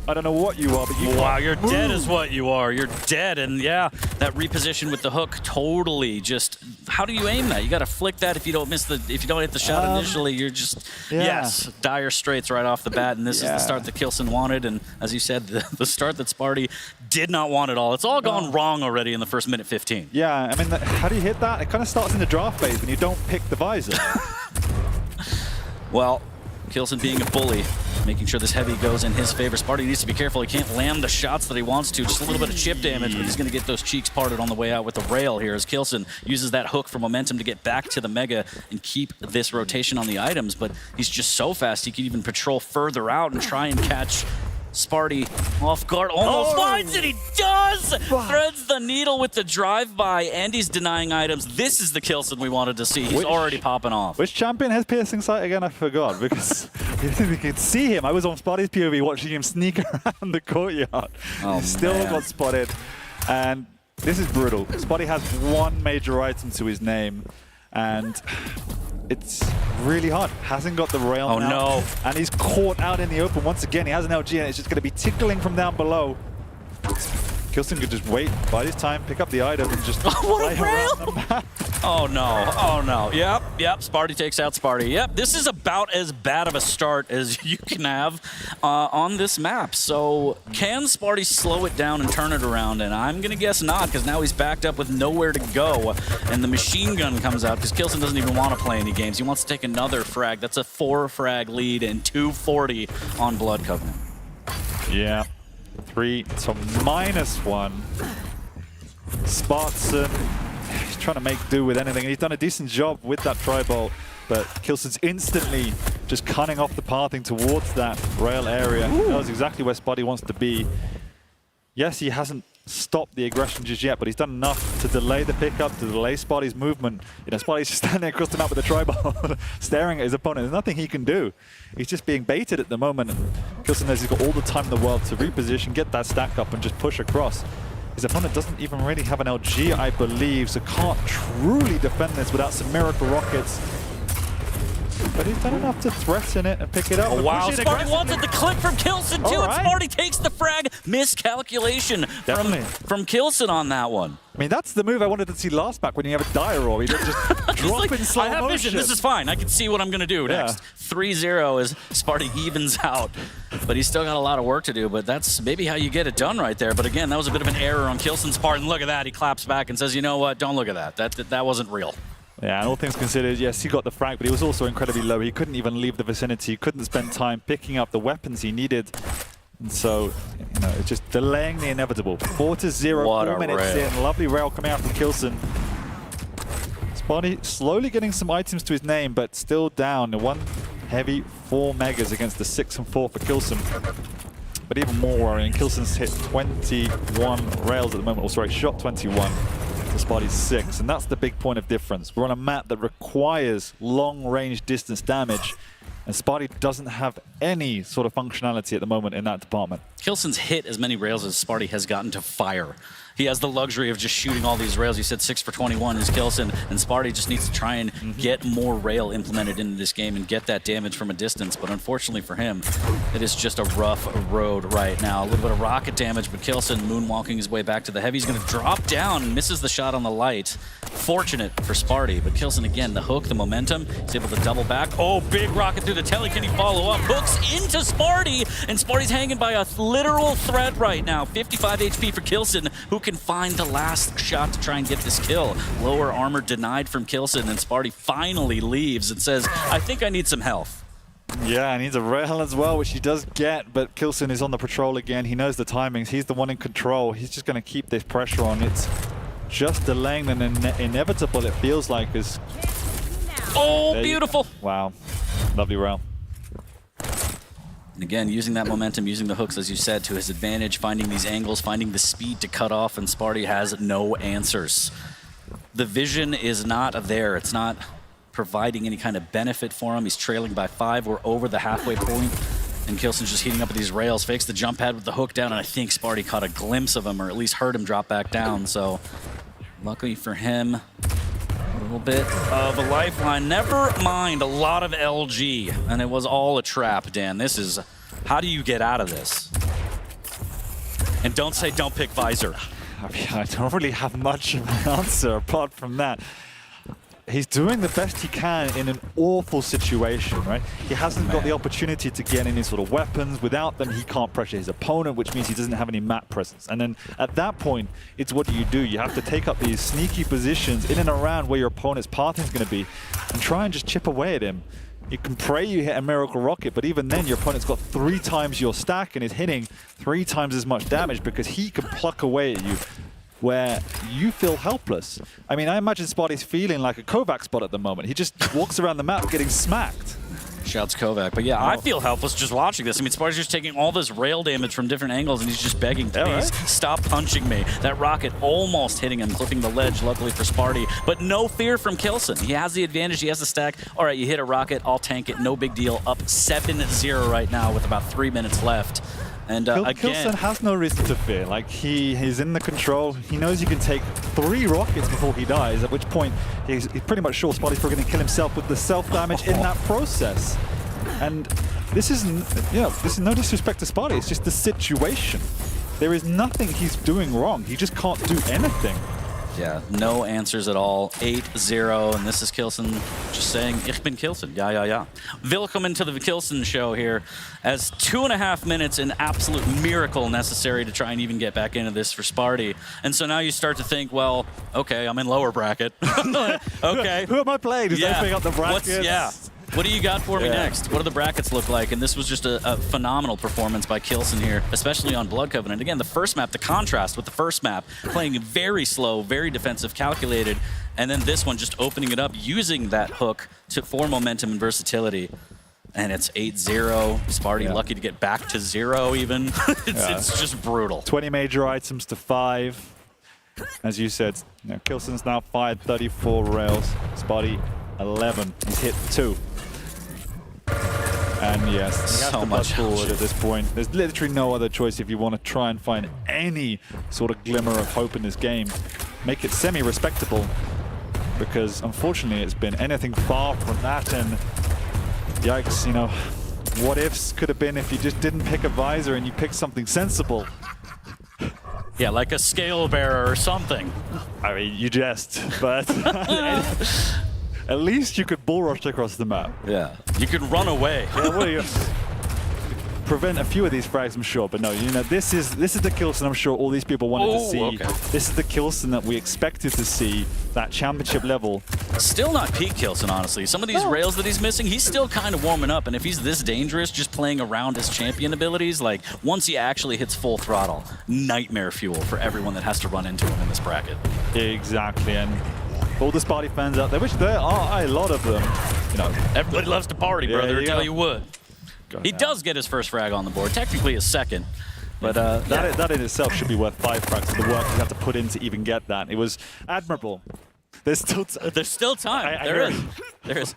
I don't know what you are, but you wow, you're dead is what you are. You're dead. And yeah, that reposition with the hook, totally just, how do you aim that? You got to flick that if you don't hit the shot initially. You're just, yes, dire straits right off the bat. And this is the start that Kilson wanted. And as you said, the start that Sparty did not want at all. It's all gone wrong already in the first minute 15. Yeah, I mean, how do you hit that? It kind of starts in the draft phase when you don't pick the visor. Well, Kilson being a bully, making sure this heavy goes in his favor. Sparty needs to be careful. He can't land the shots that he wants to. Just a little bit of chip damage, but he's going to get those cheeks parted on the way out with the rail here as Kilson uses that hook for momentum to get back to the Mega and keep this rotation on the items. But he's just so fast, he can even patrol further out and try and catch Sparty off guard. Almost finds it. He does! Threads the needle with the drive-by, and he's denying items. This is the Kilson we wanted to see. He's already popping off. Which champion has piercing sight again? I forgot, because you could see him. I was on Sparty's POV watching him sneak around the courtyard. He still got spotted. And this is brutal. Sparty has one major item to his name, and it's really hard. Hasn't got the rail now. No. And he's caught out in the open once again. He has an LG and it's just going to be tickling from down below. Kilson could just wait, bide his time, pick up the item and just play around the map. Oh no, oh no. Yep, Sparty takes out Sparty. Yep, this is about as bad of a start as you can have on this map. So can Sparty slow it down and turn it around? And I'm gonna guess not, because now he's backed up with nowhere to go. And the machine gun comes out, because Kilson doesn't even want to play any games. He wants to take another frag. That's a 4-frag lead and 240 on Blood Covenant. Yeah. 3 to -1. Spartson, he's trying to make do with anything. He's done a decent job with that tri-bolt, but Kilson's instantly just cutting off the pathing towards that rail area. He knows exactly where Sparty wants to be. Yes, he hasn't stopped the aggression just yet, but he's done enough to delay the pickup, to delay Sparty's movement. You know, Sparty's just standing across the map with a tri-bolt, staring at his opponent. There's nothing he can do. He's just being baited at the moment. Kilson knows he's got all the time in the world to reposition, get that stack up, and just push across. His opponent doesn't even really have an LG, I believe, so can't truly defend this without some miracle rockets. but he's done enough to threaten it and pick it up. Oh, wow, Sparty Sparty wanted the clip from Kilson too, and Sparty takes the frag. Miscalculation from Kilson on that one. I mean, that's the move I wanted to see last back when you have a die roll. You don't just drop in slow I have motion. vision. This is fine. I can see what I'm going to do next. 3-0 as Sparty evens out. But he's still got a lot of work to do, but that's maybe how you get it done right there. But again, that was a bit of an error on Kilson's part. And look at that. He claps back and says, you know what? Don't look at that. That wasn't real. Yeah, and all things considered, yes, he got the frag, but he was also incredibly low. He couldn't even leave the vicinity. He couldn't spend time picking up the weapons he needed. And so, you know, it's just delaying the inevitable. 4-0, 4 minutes in. Lovely rail coming out from Kilson. Sparty slowly getting some items to his name, but still down. One heavy 4 megas against the 6 and 4 for Kilson. But even more worrying, Kilson's hit 21 rails at the moment. Oh, sorry, shot 21. Sparty's 6, and that's the big point of difference. We're on a map that requires long-range distance damage, and Sparty doesn't have any sort of functionality at the moment in that department. Kilson's hit as many rails as Sparty has gotten to fire. He has the luxury of just shooting all these rails. You said 6 for 21 is Kilson, and Sparty just needs to try and get more rail implemented into this game and get that damage from a distance. But unfortunately for him, it is just a rough road right now. A little bit of rocket damage, but Kilson moonwalking his way back to the heavy. He's going to drop down and misses the shot on the light. Fortunate for Sparty, but Kilson again, the hook, the momentum. He's able to double back. Oh, big rocket through the telly. Can he follow up? Hooks into Sparty, and Sparty's hanging by a literal thread right now. 55 HP for Kilson, who can find the last shot to try and get this kill. Lower armor denied from Kilson, and Sparty finally leaves and says, I think I need some health. Yeah, and he needs a rail as well, which he does get, but Kilson is on the patrol again. He knows the timings. He's the one in control. He's just going to keep this pressure on. It's just delaying the inevitable, it feels like. Is oh, beautiful. Wow. Lovely rail. And again, using that momentum, using the hooks, as you said, to his advantage, finding these angles, finding the speed to cut off, and Sparty has no answers. The vision is not there. It's not providing any kind of benefit for him. He's trailing by 5. We're over the halfway point, and Kilson's just heating up with these rails, fakes the jump pad with the hook down, and I think Sparty caught a glimpse of him, or at least heard him drop back down. So luckily for him, a little bit of a lifeline. Never mind, a lot of LG, and it was all a trap, Dan. This is, how do you get out of this? And don't say don't pick Visor. I mean, I don't really have much of an answer apart from that. He's doing the best he can in an awful situation, right? He hasn't got the opportunity to get any sort of weapons. Without them, he can't pressure his opponent, which means he doesn't have any map presence. And then at that point, it's what do? You have to take up these sneaky positions in and around where your opponent's pathing is going to be and try and just chip away at him. You can pray you hit a miracle rocket, but even then your opponent's got 3 times your stack and is hitting 3 times as much damage because he can pluck away at you where you feel helpless. I mean, I imagine Sparty's feeling like a Kovac spot at the moment. He just walks around the map getting smacked. Shouts Kovac. But yeah, I feel helpless just watching this. I mean, Sparty's just taking all this rail damage from different angles, and he's just begging, please, stop punching me. That rocket almost hitting him, clipping the ledge, luckily for Sparty. But no fear from Kilson. He has the advantage. He has the stack. All right, you hit a rocket, I'll tank it. No big deal. Up 7-0 right now with about 3 minutes left. And again, Kilson has no reason to fear. Like, he's in the control. He knows he can take 3 rockets before he dies, at which point he's pretty much sure Sparty's probably going to kill himself with the self-damage in that process. And this is, this is no disrespect to Sparty. It's just the situation. There is nothing he's doing wrong. He just can't do anything. Yeah, no answers at all. 8-0, and this is Kilson just saying, Ich bin Kilson. Ja. Willkommen to the Kilson show here, as 2.5 minutes, an absolute miracle necessary to try and even get back into this for Sparty. And so now you start to think, well, okay, I'm in lower bracket. Okay. Who am I playing? Does that pick up the brackets? What do you got for me next? What do the brackets look like? And this was just a phenomenal performance by Kilson here, especially on Blood Covenant. Again, the first map, the contrast with the first map, playing very slow, very defensive, calculated, and then this one just opening it up, using that hook for momentum and versatility. And it's 8-0. Sparty lucky to get back to 0 even. It's just brutal. 20 major items to 5. As you said, Kilson's now fired 34 rails. Sparty 11. He's hit 2. And yes, he has to push forward at this point. There's literally no other choice if you want to try and find any sort of glimmer of hope in this game. Make it semi-respectable, because unfortunately it's been anything far from that, and yikes, you know, what ifs could have been if you just didn't pick a visor and you picked something sensible. Yeah, like a scale bearer or something. I mean, you jest, but at least you could bull rush across the map. Yeah, you could run away. Yeah, well, you prevent a few of these frags, I'm sure, but no, you know, this is the Kilson I'm sure all these people wanted to see. Okay. This is the Kilson that we expected to see, that championship level. Still not peak Kilson, honestly. Some of these rails that he's missing, he's still kind of warming up, and if he's this dangerous just playing around his champion abilities, like, once he actually hits full throttle, nightmare fuel for everyone that has to run into him in this bracket. Exactly, and all the Sparty fans out there, which there are a lot of them, you know. Everybody loves to party, brother, I tell you what. He now. does get his first frag on the board, technically his second. But that in itself should be worth 5 frags for the work you have to put in to even get that. It was admirable. There's still time. There is.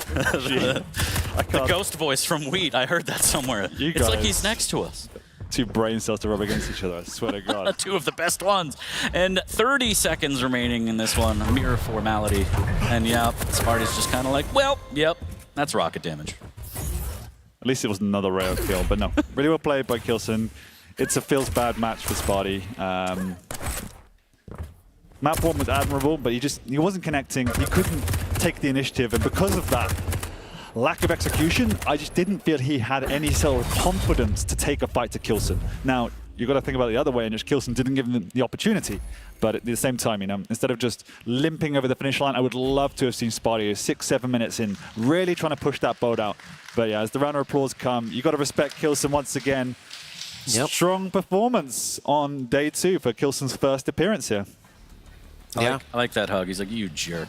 The ghost voice from Wheat. I heard that somewhere. It's like he's next to us. 2 brain cells to rub against each other, I swear to God. 2 of the best ones. And 30 seconds remaining in this one. Mere formality. And yeah, Sparty's just kind of like, well, yep, that's rocket damage. At least it was another rail kill, but no. Really well played by Kilson. It's a feels bad match for Sparty. Map 1 was admirable, but he wasn't connecting. He couldn't take the initiative, and because of that lack of execution, I just didn't feel he had any sort of confidence to take a fight to Kilson. Now, you've got to think about it the other way, in which Kilson didn't give him the opportunity. But at the same time, you know, instead of just limping over the finish line, I would love to have seen Sparty 6-7 minutes in, really trying to push that boat out. But yeah, as the round of applause come, you got to respect Kilson once again. Yep. Strong performance on day 2 for Kilson's first appearance here. I like that hug. He's like, you jerk.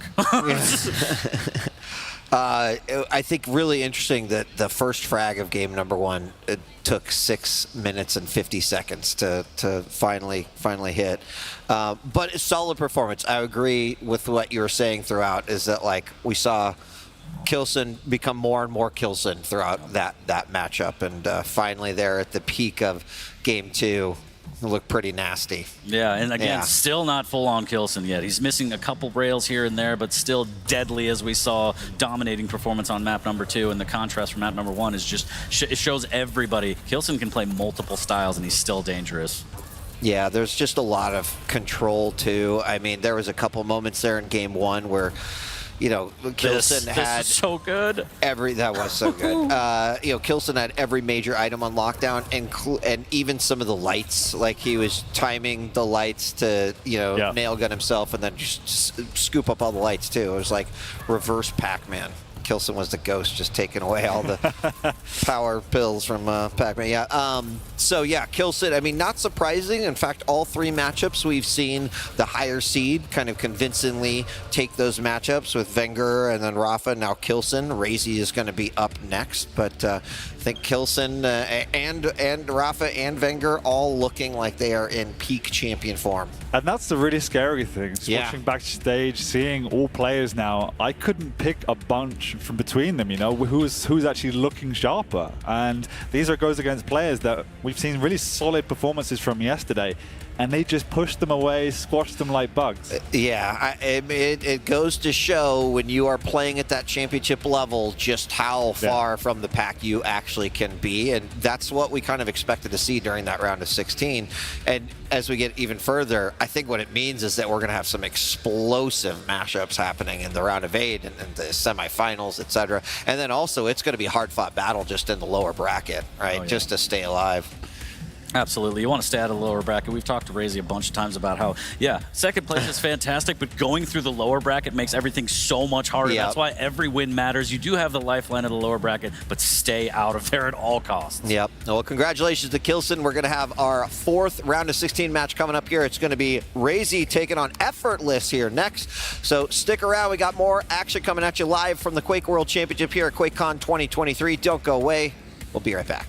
I think really interesting that the first frag of game number 1, it took 6 minutes and 50 seconds to finally hit. But a solid performance. I agree with what you were saying throughout, is that like we saw Kilson become more and more Kilson throughout that matchup, and finally there at the peak of game 2, it looked pretty nasty. Yeah, and again, still not full-on Kilson yet. He's missing a couple rails here and there, but still deadly, as we saw, dominating performance on map number 2, and the contrast from map number 1 is just, it shows everybody, Kilson can play multiple styles and he's still dangerous. Yeah, there's just a lot of control too. I mean, there was a couple moments there in game 1 where, you know, Kilson had this is so good. That was so good. You know, Kilson had every major item on lockdown, and even some of the lights. Like he was timing the lights to, you know, nail gun himself, and then just scoop up all the lights too. It was like reverse Pac-Man. Kilson was the ghost, just taking away all the power pills from Pac-Man. Yeah. So yeah, Kilson. I mean, not surprising. In fact, all 3 matchups we've seen the higher seed kind of convincingly take those matchups with Venger and then Rafa. Now Kilson. Raisy is going to be up next, but I think Kilson and Rafa and Venger all looking like they are in peak champion form. And that's the really scary thing. Just watching backstage, seeing all players now, I couldn't pick a bunch from between them, you know, who's actually looking sharper. And these goes against players that we've seen really solid performances from yesterday, and they just pushed them away, squashed them like bugs. Yeah, it goes to show when you are playing at that championship level just how far from the pack you actually can be, and that's what we kind of expected to see during that round of 16. And as we get even further, I think what it means is that we're going to have some explosive matchups happening in the round of 8 and the semifinals, etc. And then also it's going to be a hard-fought battle just in the lower bracket, right? Just to stay alive. Absolutely. You want to stay out of the lower bracket. We've talked to Raisy a bunch of times about how, second place is fantastic, but going through the lower bracket makes everything so much harder. That's why every win matters. You do have the lifeline of the lower bracket, but stay out of there at all costs. Yep. Well, congratulations to Kilson. We're going to have our 4th round of 16 match coming up here. It's going to be Raisy taking on Effortless here next. So stick around. We got more action coming at you live from the Quake World Championship here at QuakeCon 2023. Don't go away. We'll be right back.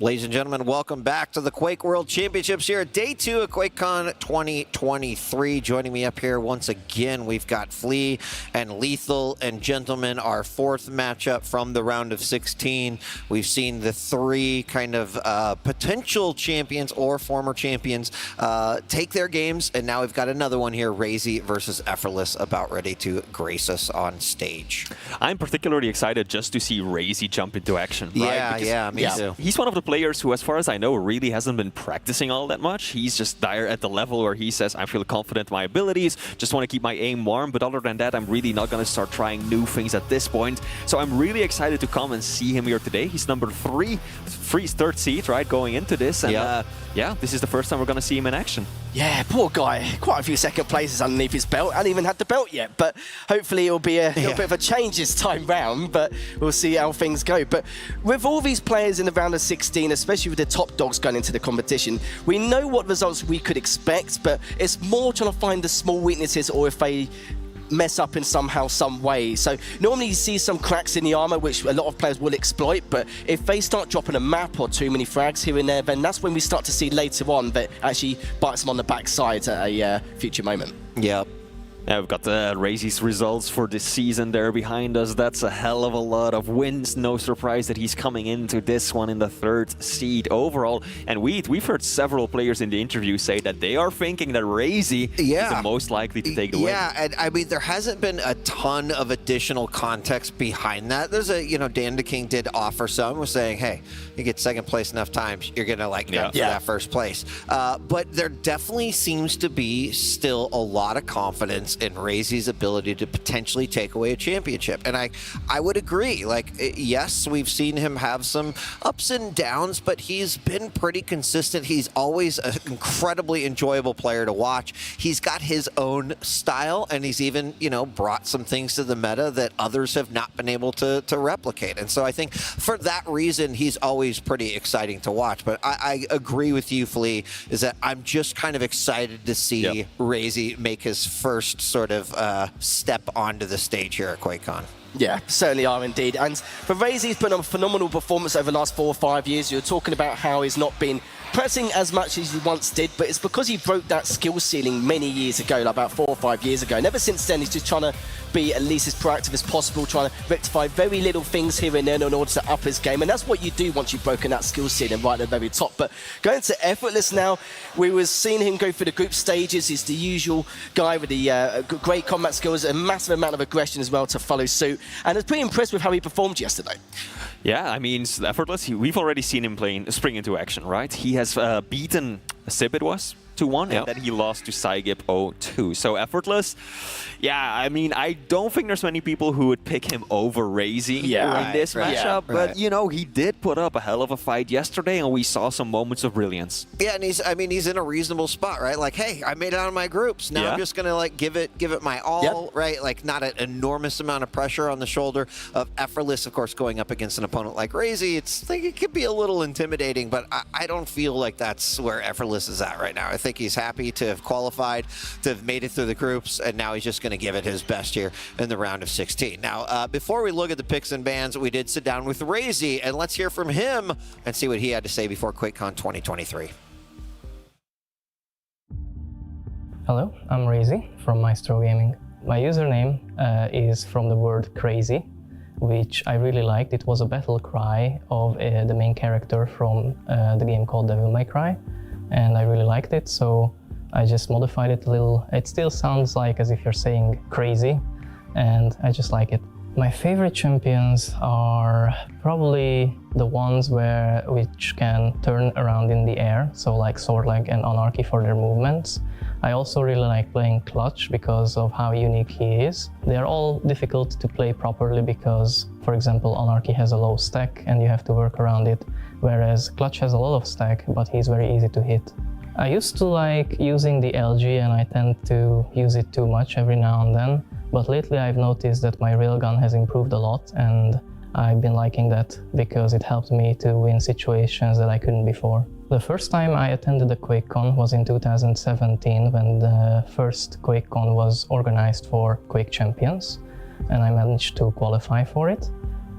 Ladies and gentlemen, welcome back to the Quake World Championships here at Day 2 of QuakeCon 2023. Joining me up here once again, we've got Flea and Lethal. And gentlemen, our fourth matchup from the round of 16. We've seen the three kind of potential champions or former champions take their games. And now we've got another one here, Raisy versus Effortless, about ready to grace us on stage. I'm particularly excited just to see Raisy jump into action. Right? Yeah, me too. He's one of the players who, as far as I know, really hasn't been practicing all that much. He's just there at the level where he says, I feel confident in my abilities, just want to keep my aim warm, but other than that, I'm really not going to start trying new things at this point. So I'm really excited to come and see him here today. He's number 3, third seed, right, going into this. And yeah, this is the first time we're going to see him in action. Yeah, poor guy. Quite a few second places underneath his belt. Hadn't even had the belt yet, but hopefully it'll be a little bit of a change this time round, but we'll see how things go. But with all these players in the round of 16, especially with the top dogs going into the competition, we know what results we could expect, but it's more trying to find the small weaknesses or if they mess up in somehow, some way. So normally you see some cracks in the armor, which a lot of players will exploit, but if they start dropping a map or too many frags here and there, then that's when we start to see later on that actually bites them on the backside at a future moment. Yep. Yeah, we've got the Raisy's results for this season there behind us. That's a hell of a lot of wins. No surprise that he's coming into this one in the 3rd seed overall. And we've heard several players in the interview say that they are thinking that Raisy is the most likely to take the win. Yeah, and I mean, there hasn't been a ton of additional context behind that. There's a, Dan the King did offer some, was saying, hey, you get 2nd place enough times, you're going to like that 1st place. But there definitely seems to be still a lot of confidence in Raisy's ability to potentially take away a championship. And I would agree. Like, yes, we've seen him have some ups and downs, but he's been pretty consistent. He's always an incredibly enjoyable player to watch. He's got his own style, and he's even, brought some things to the meta that others have not been able to replicate. And so I think for that reason, he's always pretty exciting to watch. But I agree with you, Flea, is that I'm just kind of excited to see Raisy make his first sort of step onto the stage here at QuakeCon. Yeah, certainly are indeed. And for Raisy, he's put on a phenomenal performance over the last 4 or 5 years. You're talking about how he's not been pressing as much as he once did, but it's because he broke that skill ceiling many years ago, like about 4 or 5 years ago. And ever since then, he's just trying to be at least as proactive as possible, trying to rectify very little things here and there in order to up his game. And that's what you do once you've broken that skill ceiling right at the very top. But going to Effortless now, we were seeing him go through the group stages. He's the usual guy with the great combat skills, a massive amount of aggression as well to follow suit. And I was pretty impressed with how he performed yesterday. Yeah, I mean, Effortless, we've already seen him spring into action, right? He has beaten Sip, it was, 2-1, and then he lost to Cygip 0-2. So Effortless, yeah, I mean, I don't think there's many people who would pick him over Raisy in this matchup, but, he did put up a hell of a fight yesterday, and we saw some moments of brilliance. Yeah, and he's in a reasonable spot, right? Like, hey, I made it out of my groups. Now I'm just going to, like, give it my all, right? Like, not an enormous amount of pressure on the shoulder of Effortless, of course, going up against an opponent like Raisy. It's like, it could be a little intimidating, but I don't feel like that's where Effortless is at right now. I think he's happy to have qualified, to have made it through the groups, and now he's just going to give it his best here in the round of 16. Now, before we look at the picks and bans, we did sit down with Raisy, and let's hear from him and see what he had to say before QuakeCon 2023. Hello, I'm Raisy from Maestro Gaming. My username is from the word crazy, which I really liked. It was a battle cry of the main character from the game called Devil May Cry, and I really liked it, so I just modified it a little. It still sounds like as if you're saying crazy, and I just like it. My favorite champions are probably the ones which can turn around in the air, so like Swordleg and Anarchy for their movements. I also really like playing Clutch because of how unique he is. They are all difficult to play properly because, for example, Anarchy has a low stack and you have to work around it, whereas Clutch has a lot of stack, but he's very easy to hit. I used to like using the LG and I tend to use it too much every now and then, but lately I've noticed that my railgun has improved a lot and I've been liking that because it helped me to win situations that I couldn't before. The first time I attended a QuakeCon was in 2017 when the first QuakeCon was organized for Quake Champions, and I managed to qualify for it.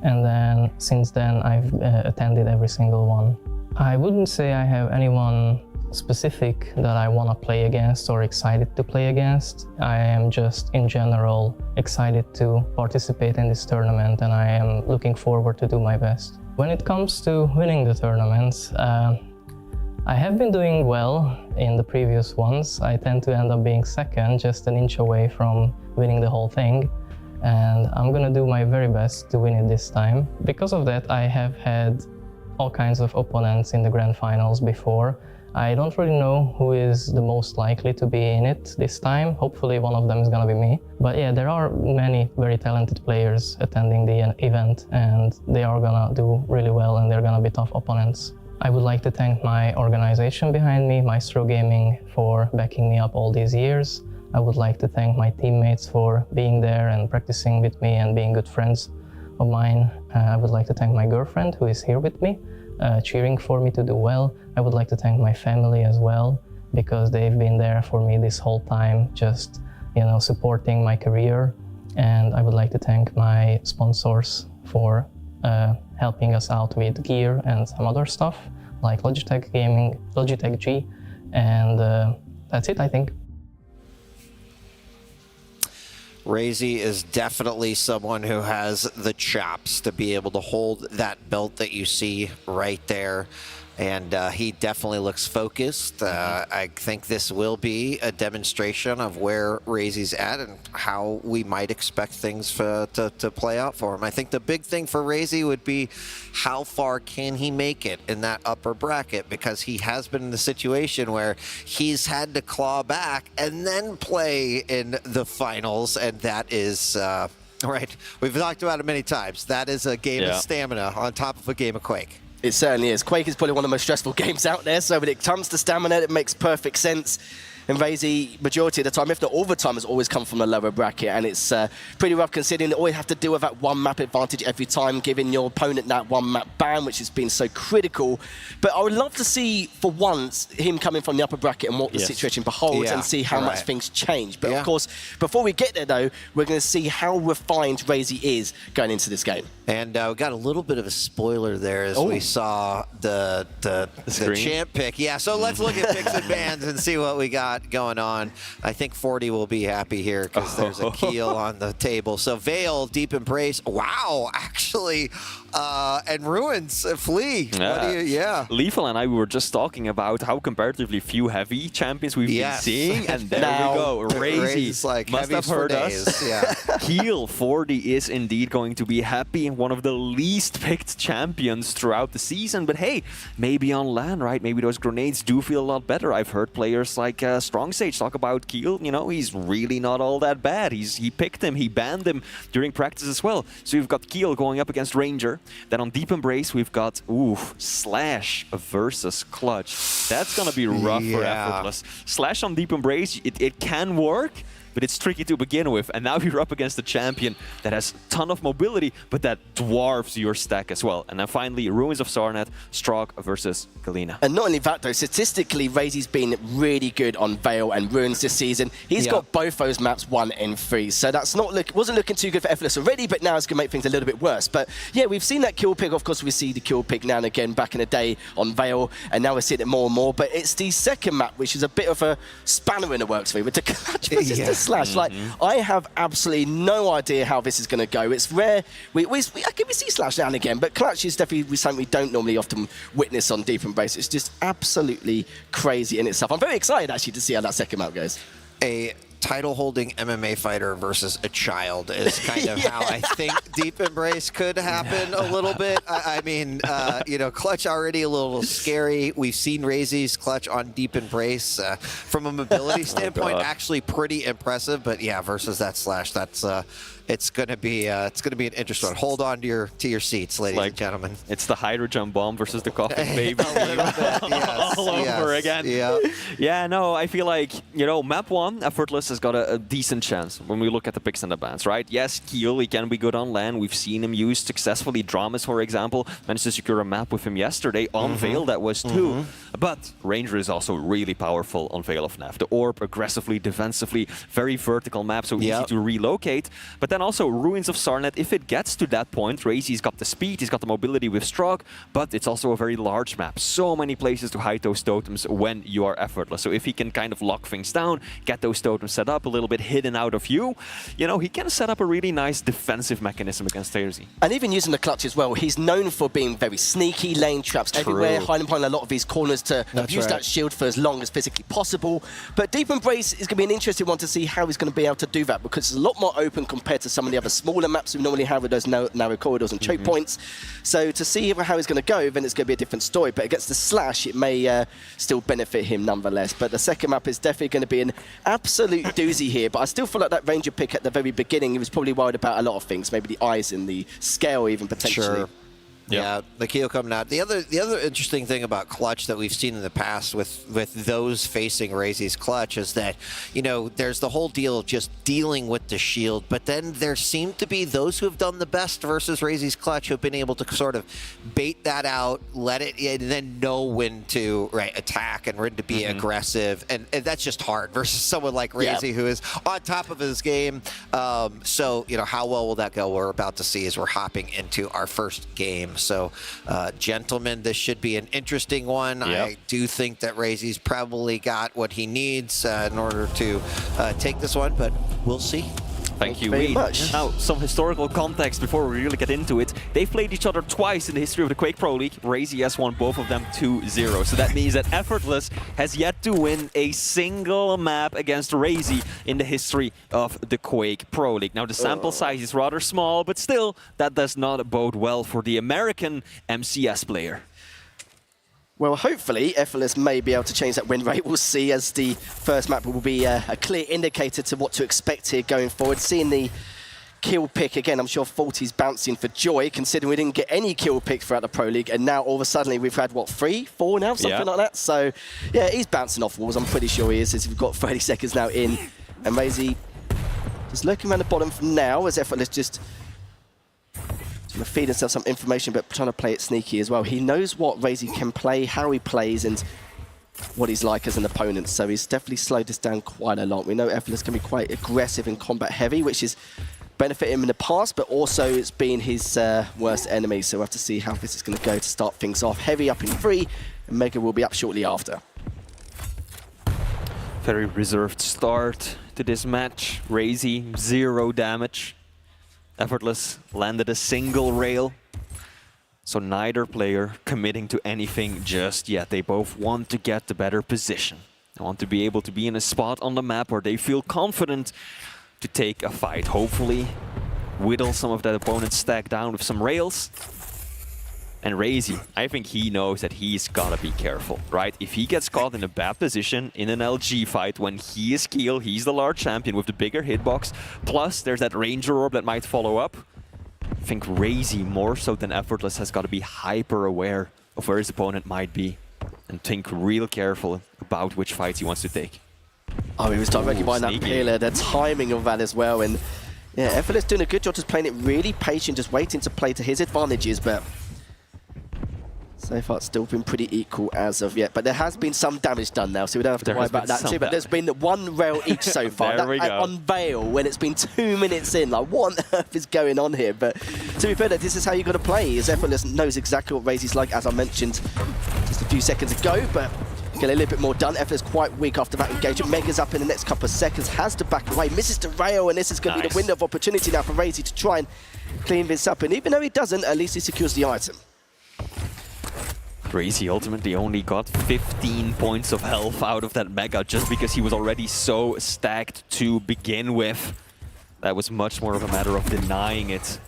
And then since then I've attended every single one. I wouldn't say I have anyone specific that I want to play against or excited to play against. I am just in general excited to participate in this tournament, and I am looking forward to do my best. When it comes to winning the tournaments, I have been doing well in the previous ones. I tend to end up being second, just an inch away from winning the whole thing. And I'm gonna do my very best to win it this time. Because of that, I have had all kinds of opponents in the grand finals before. I don't really know who is the most likely to be in it this time. Hopefully one of them is gonna be me. But yeah, there are many very talented players attending the event, and they are gonna do really well, and they're gonna be tough opponents. I would like to thank my organization behind me, Maestro Gaming, for backing me up all these years. I would like to thank my teammates for being there and practicing with me and being good friends of mine. I would like to thank my girlfriend who is here with me, cheering for me to do well. I would like to thank my family as well, because they've been there for me this whole time, just, supporting my career. And I would like to thank my sponsors for helping us out with gear and some other stuff, like Logitech Gaming, Logitech G, and that's it, I think. Raisy is definitely someone who has the chops to be able to hold that belt that you see right there. And he definitely looks focused. I think this will be a demonstration of where Raisy's at and how we might expect things to play out for him. I think the big thing for Raisy would be how far can he make it in that upper bracket, because he has been in the situation where he's had to claw back and then play in the finals, and that is... right, we've talked about it many times. That is a game of stamina on top of a game of Quake. It certainly is. Quake is probably one of the most stressful games out there, so when it comes to stamina, it makes perfect sense. And Raisy, majority of the time, if not all the time, has always come from the lower bracket, and it's pretty rough considering they always have to deal with that one map advantage every time, giving your opponent that one map ban, which has been so critical. But I would love to see, for once, him coming from the upper bracket and what the situation beholds, and see how much things change. But of course, before we get there, though, we're going to see how refined Raisy is going into this game. And we got a little bit of a spoiler there as we saw the champ pick. Yeah, so let's look at picks and bans and see what we got going on. I think 40 will be happy here because there's a keel on the table. So Veil, Deep Embrace. Wow, actually. And Ruins, Flea. Lethal and I were just talking about how comparatively few heavy champions we've been seeing, and there we go. Raisy like must have heard us. Keel 40 is indeed going to be happy, one of the least picked champions throughout the season. But hey, maybe on LAN, right? Maybe those grenades do feel a lot better. I've heard players like Strong Sage talk about Keel. He's really not all that bad. He picked him, he banned him during practice as well. So you've got Keel going up against Ranger. Then on Deep Embrace, we've got Slash versus Clutch. That's going to be rough for Effortless. Slash on Deep Embrace, it can work, but it's tricky to begin with. And now you're up against a champion that has a ton of mobility, but that dwarfs your stack as well. And then finally, Ruins of Sarnath, Strog versus Galena. And not only that, though, statistically, Raisy's been really good on Veil and Ruins this season. He's got both those maps 1 and 3. So that's wasn't looking too good for Effortless already, but now it's going to make things a little bit worse. But yeah, we've seen that kill pick. Of course, we see the kill pick now and again back in the day on Veil, and now we're seeing it more and more. But it's the second map, which is a bit of a spanner in the works for me, with the Clutch versus the Slash. Like, I have absolutely no idea how this is going to go. It's rare. We see Slash now and again, but Clutch is definitely something we don't normally often witness on Deep Embrace. It's just absolutely crazy in itself. I'm very excited, actually, to see how that second map goes. A title-holding MMA fighter versus a child is kind of how I think Deep Embrace could happen a little bit. I mean, Clutch already a little scary. We've seen Raisy's Clutch on Deep Embrace. From a mobility standpoint, actually pretty impressive. But yeah, versus that Slash, that's it's gonna be an interesting one. Hold on to your seats, ladies and gentlemen. It's the hydrogen bomb versus the coffin baby. All over again. Yeah, no, I feel like, map 1, Effortless has got a decent chance when we look at the picks and the bans, right? Yes, Keel, he can be good on LAN. We've seen him use successfully Dramas, for example. Managed to secure a map with him yesterday. On Veil, that was too. But Ranger is also really powerful on Veil of Nav. The Orb, aggressively, defensively, very vertical map, so easy to relocate. But then also Ruins of Sarnet, if it gets to that point, Raisy's got the speed, he's got the mobility with Strog, but it's also a very large map. So many places to hide those totems when you are Effortless. So if he can kind of lock things down, get those totems set up a little bit hidden out of view, you know, he can set up a really nice defensive mechanism against Raisy. And even using the clutch as well, he's known for being very sneaky, laying traps everywhere, hiding behind a lot of these corners to use that shield for as long as physically possible. But Deep Embrace is going to be an interesting one to see how he's going to be able to do that, because it's a lot more open compared to some of the other smaller maps we normally have with those narrow corridors and choke points. So to see how he's going to go, then it's going to be a different story. But against the Slash, it may still benefit him nonetheless. But the second map is definitely going to be an absolute doozy here. But I still feel like that Ranger pick at the very beginning, he was probably worried about a lot of things, maybe the eyes and the scale even potentially. Sure. Yeah, the Keo coming out. The other interesting thing about clutch that we've seen in the past with those facing Raisy's clutch is that, you know, there's the whole deal of just dealing with the shield, but then there seem to be those who have done the best versus Raisy's clutch who have been able to sort of bait that out, let it, and then know when to attack and when to be aggressive, and that's just hard versus someone like Raisy who is on top of his game. So, you know, how well will that go? We're about to see as we're hopping into our first game. So, gentlemen, this should be an interesting one. I do think that Raisy's probably got what he needs in order to take this one, but we'll see. Thank you very much. Now, some historical context before we really get into it. They've played each other twice in the history of the Quake Pro League. Raisy has won both of them 2-0. So that means that Effortless has yet to win a single map against Raisy in the history of the Quake Pro League. Now, the sample size is rather small, but still, that does not bode well for the American MCS player. Well, hopefully, Effortless may be able to change that win rate. We'll see, as the first map will be a clear indicator to what to expect here going forward. Seeing the kill pick, again, I'm sure 40's bouncing for joy, considering we didn't get any kill picks throughout the Pro League, and now all of a sudden we've had, what, 3, 4 now, something like that? So, yeah, he's bouncing off walls. I'm pretty sure he is, as we've got 30 seconds now in. And Raisy just lurking around the bottom for now, as Effortless just trying to feed himself some information, but trying to play it sneaky as well. He knows what Raisy can play, how he plays, and what he's like as an opponent. So he's definitely slowed this down quite a lot. We know Effortless can be quite aggressive and combat heavy, which is benefited him in the past, but also it's been his worst enemy. So we'll have to see how this is going to go to start things off. Heavy up in 3, and Mega will be up shortly after. Very reserved start to this match. Raisy, 0 damage. Effortless landed a single rail. So neither player committing to anything just yet. They both want to get the better position. They want to be able to be in a spot on the map where they feel confident to take a fight. Hopefully whittle some of that opponent's stack down with some rails. And Raisy, I think he knows that he's gotta be careful, right? If he gets caught in a bad position in an LG fight when he is Keel, he's the large champion with the bigger hitbox, plus there's that Ranger Orb that might follow up. I think Raisy, more so than Effortless, has gotta be hyper aware of where his opponent might be and think real careful about which fights he wants to take. Oh, he was directly behind that pillar, the timing of that as well. And yeah, Effortless doing a good job just playing it really patient, just waiting to play to his advantages, but so far it's still been pretty equal as of yet. But there has been some damage done now, so we don't have to worry about that too. But there's been 1 rail each so far. There we go. On Veil, when it's been 2 minutes in, like what on earth is going on here? But to be fair, this is how you got to play. As Effortless knows exactly what Raisy's like, as I mentioned just a few seconds ago, but get a little bit more done. Effortless quite weak after that engagement. Mega's up in the next couple of seconds, has to back away, misses the rail, and this is going to be the window of opportunity now for Raisy to try and clean this up. And even though he doesn't, at least he secures the item. Raisy ultimately only got 15 points of health out of that Mega just because he was already so stacked to begin with. That was much more of a matter of denying it.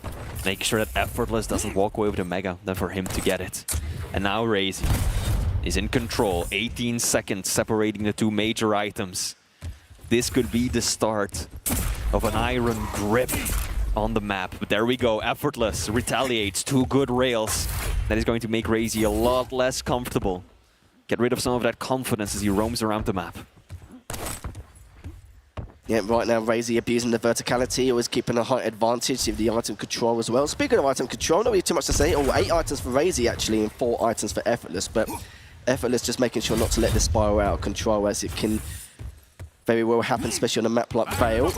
Make sure that Effortless doesn't walk away with a Mega than for him to get it. And now Raisy is in control. 18 seconds separating the 2 major items. This could be the start of an iron grip on the map. But there we go. Effortless retaliates. 2 good rails. That is going to make Raisy a lot less comfortable. Get rid of some of that confidence as he roams around the map. Yeah, right now Raisy abusing the verticality, always keeping a high advantage with the item control as well. Speaking of item control, not really too much to say. 8 items for Raisy actually, and 4 items for Effortless. But Effortless just making sure not to let this spiral out of control, as it can very well happen, especially on a map like Veil.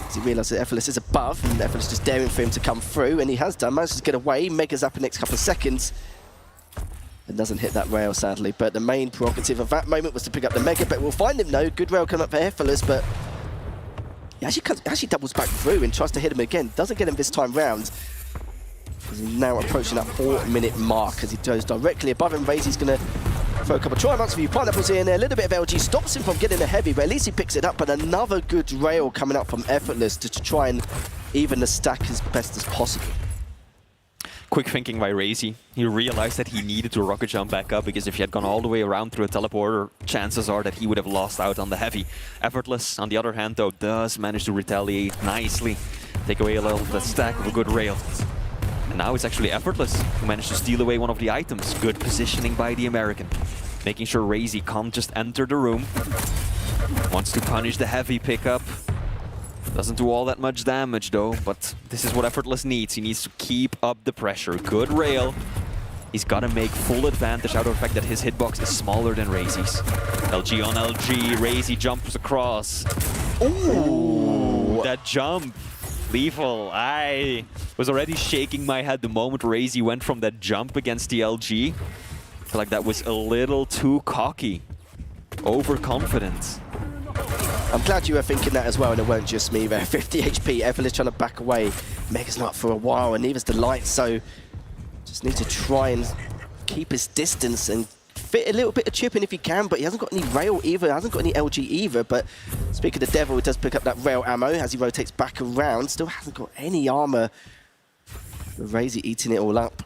As he realises Effortless is above, and Effortless just daring for him to come through, and he has done. Manages to get away. Mega's up in the next couple of seconds. It doesn't hit that rail, sadly, but the main prerogative of that moment was to pick up the Mega, but we'll find him, though. Good rail coming up for Effortless, but he actually doubles back through and tries to hit him again. Doesn't get him this time round. He's now approaching that 4-minute mark as he goes directly above him. Raisy's going to throw a couple of try-marks for you. Pineapples in there. A little bit of LG stops him from getting the heavy, but at least he picks it up. But another good rail coming up from Effortless to try and even the stack as best as possible. Quick thinking by Raisy. He realized that he needed to rocket jump back up, because if he had gone all the way around through a teleporter, chances are that he would have lost out on the heavy. Effortless, on the other hand, though, does manage to retaliate nicely. Take away a little of the stack of a good rail. And now it's actually Effortless who managed to steal away one of the items. Good positioning by the American. Making sure Raisy can't just enter the room. Wants to punish the heavy pickup. Doesn't do all that much damage though, but this is what Effortless needs. He needs to keep up the pressure. Good rail. He's got to make full advantage out of the fact that his hitbox is smaller than Raisy's. LG on LG. Raisy jumps across. Ooh, that jump. Lethal. I was already shaking my head the moment Raisy went from that jump against the LG. I feel like that was a little too cocky. Overconfident. I'm glad you were thinking that as well, and it weren't just me there. 50 HP, Effortless trying to back away. Mega's not for a while, and neither's the Light, so just need to try and keep his distance and fit a little bit of chipping if he can, but he hasn't got any rail either, hasn't got any LG either. But speaking of the Devil, he does pick up that rail ammo as he rotates back around. Still hasn't got any armor. Raisy eating it all up.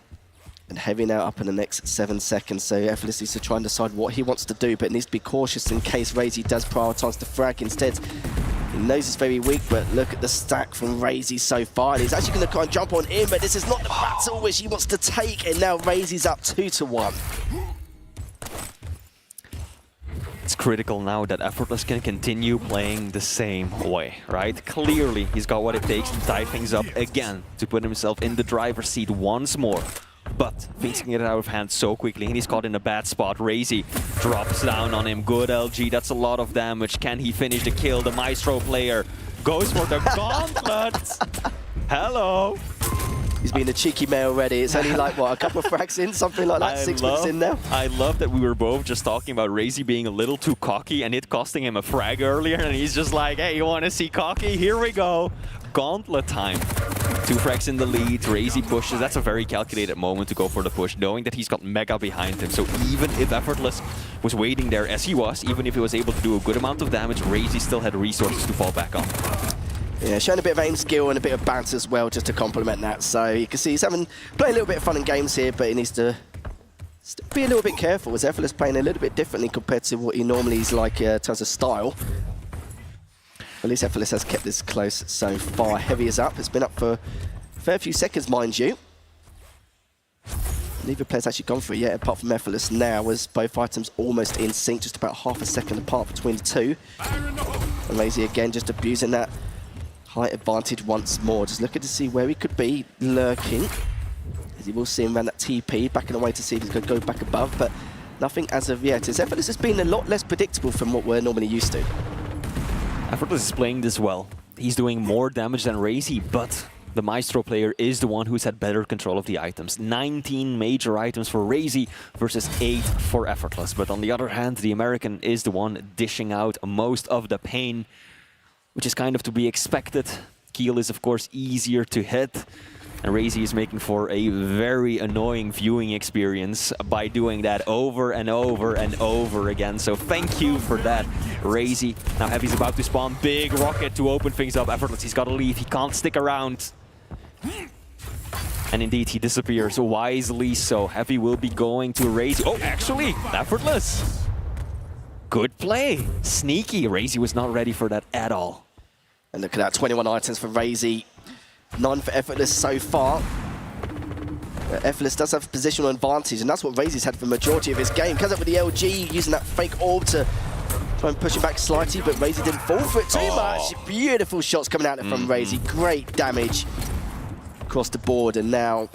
And Heavy now up in the next 7 seconds, so Effortless needs to try and decide what he wants to do, but needs to be cautious in case Raisy does prioritise the frag instead. He knows it's very weak, but look at the stack from Raisy so far. And he's actually going to try and jump on in, but this is not the battle which he wants to take, and now Raisy's up 2-1. It's critical now that Effortless can continue playing the same way, right? Clearly, he's got what it takes to tie things up again, to put himself in the driver's seat once more. But things can get out of hand so quickly, and he's caught in a bad spot. Raisy drops down on him. Good LG, that's a lot of damage. Can he finish the kill? The Maestro player goes for the gauntlet. Hello. He's been a cheeky male already. It's only like, what, a couple of frags in? Something like that, 6 minutes in now? I love that we were both just talking about Raisy being a little too cocky and it costing him a frag earlier, and he's just like, hey, you want to see cocky? Here we go. Gauntlet time. 2 frags in the lead, Raisy pushes. That's a very calculated moment to go for the push, knowing that he's got Mega behind him. So even if Effortless was waiting there as he was, even if he was able to do a good amount of damage, Raisy still had resources to fall back on. Yeah, showing a bit of aim skill and a bit of bounce as well, just to complement that. So you can see he's playing a little bit of fun in games here, but he needs to be a little bit careful, as Effortless playing a little bit differently compared to what he normally is like in terms of style. At least Effortless has kept this close so far. Heavy is up. It's been up for a fair few seconds, mind you. Neither player's actually gone for it yet, apart from Effortless now, as both items almost in sync, just about half a second apart between the two. And Raisy again just abusing that height advantage once more. Just looking to see where he could be lurking. As he will see him around that TP, backing away to see if he's going to go back above, but nothing as of yet. As Effortless has been a lot less predictable from what we're normally used to. Effortless is playing this well. He's doing more damage than Raisy, but the Maestro player is the one who's had better control of the items. 19 major items for Raisy versus 8 for Effortless. But on the other hand, the American is the one dishing out most of the pain, which is kind of to be expected. Keel is, of course, easier to hit. And Raisy is making for a very annoying viewing experience by doing that over and over and over again. So thank you for that, Raisy. Now Heavy's about to spawn. Big rocket to open things up. Effortless, he's got to leave. He can't stick around. And indeed, he disappears wisely. So Heavy will be going to Raisy. Oh, actually, Effortless. Good play. Sneaky. Raisy was not ready for that at all. And look at that, 21 items for Raisy. None for Effortless so far. Effortless does have positional advantage, and that's what Raisy's had for the majority of his game. Comes up with the LG, using that fake orb to try and push him back slightly, but Raisy didn't fall for it too much. Beautiful shots coming out from Raisy. Great damage across the board, and now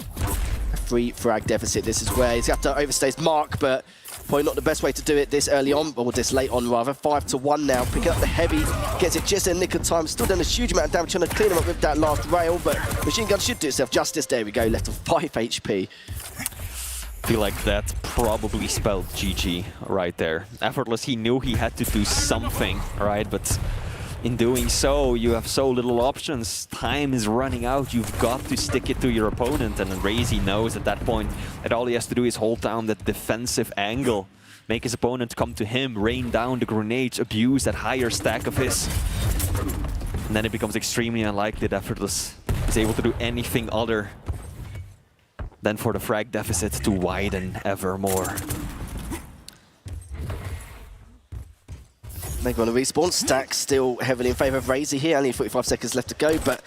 a 3 frag deficit. This is where he's got to overstay his mark, but Probably not the best way to do it this early on, or this late on rather. 5-1 now. Picking up the heavy, gets it just in the nick of time. Still done a huge amount of damage, trying to clean him up with that last rail, but Machine Gun should do itself justice. There we go, left of 5 HP. I feel like that probably spelled GG right there. Effortless, he knew he had to do something, right? But in doing so, you have so little options. Time is running out. You've got to stick it to your opponent. And Raisy knows at that point that all he has to do is hold down that defensive angle, make his opponent come to him, rain down the grenades, abuse that higher stack of his. And then it becomes extremely unlikely that Effortless is able to do anything other than for the frag deficit to widen ever more. Maybe on a respawn. Stack still heavily in favour of Raisy here. Only 45 seconds left to go, but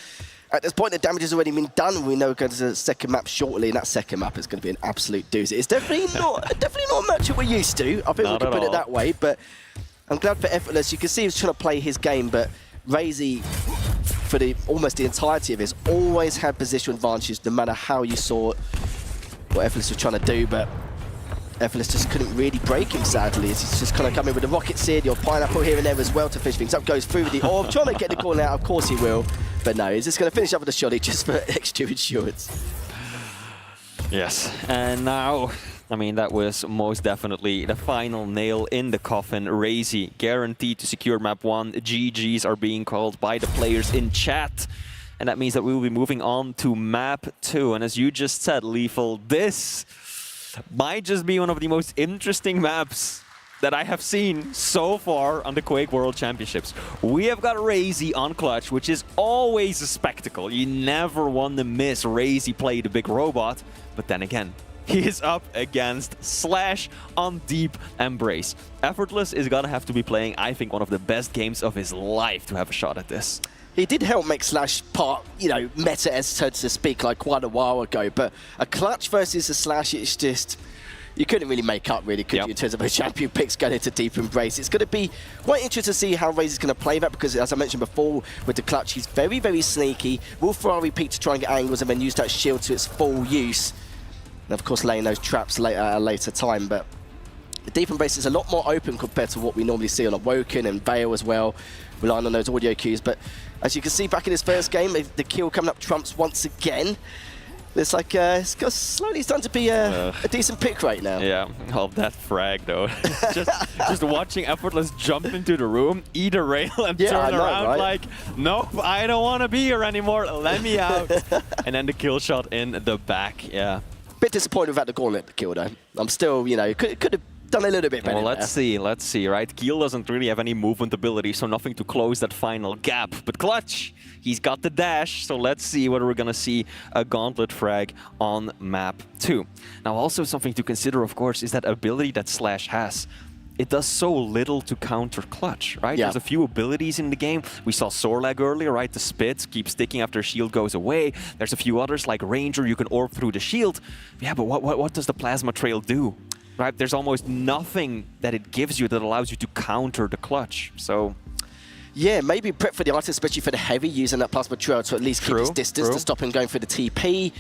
at this point the damage has already been done. We know we're going to the second map shortly, and that second map is going to be an absolute doozy. It's definitely not a matchup we're used to. I think we can put it that way, but I'm glad for Effortless. You can see he's trying to play his game, but Raisy, for almost the entirety of this, always had position advantages no matter how you saw what Effortless was trying to do, but Effortless just couldn't really break him, sadly. He's just kind of coming with the rocket seed, your pineapple here and there as well to fish things up. Goes through with the orb, trying to get the call out. Of course he will, but no, he's just going to finish up with a shotty just for extra insurance. Yes, and now, I mean, that was most definitely the final nail in the coffin. Raisy guaranteed to secure map 1. GGs are being called by the players in chat. And that means that we will be moving on to map 2. And as you just said, Lethal, this might just be one of the most interesting maps that I have seen so far on the Quake World Championships. We have got Raisy on Clutch, which is always a spectacle. You never want to miss Raisy play the big robot. But then again, he is up against Slash on Deep Embrace. Effortless is gonna have to be playing, I think, one of the best games of his life to have a shot at this. He did help make Slash part, meta, as so to speak, like quite a while ago. But a Clutch versus a Slash, it's just, you couldn't really make up, really, could you, in terms of a champion picks going into Deep Embrace. It's going to be quite interesting to see how Raisy's going to play that, because as I mentioned before, with the Clutch, he's very, very sneaky. Will Ferrari peek to try and get angles and then use that shield to its full use. And of course, laying those traps at a later time. But the Deep Embrace is a lot more open compared to what we normally see on Awoken and Veil as well, relying on those audio cues. But as you can see back in his first game, the kill coming up trumps once again. It's like it's slowly starting to be a decent pick right now. Yeah, oh, that frag though. just watching Effortless jump into the room, eat a rail, and turn around, right? Like, nope, I don't want to be here anymore. Let me out. And then the kill shot in the back. Yeah. Bit disappointed without the gauntlet kill though. I'm still, could have done a little bit better. Well, let's see, right? Keel doesn't really have any movement ability, so nothing to close that final gap. But Clutch, he's got the dash, so let's see whether we're gonna see a gauntlet frag on map 2. Now, also something to consider, of course, is that ability that Slash has. It does so little to counter Clutch, right? Yeah. There's a few abilities in the game. We saw Sorlag earlier, right? The spit keeps sticking after shield goes away. There's a few others like Ranger, you can orb through the shield. Yeah, but what does the Plasma Trail do? Right? There's almost nothing that it gives you that allows you to counter the Clutch. So yeah, maybe prep for the item, especially for the heavy, using that Plasma Trail to at least keep his distance to stop him going for the TP,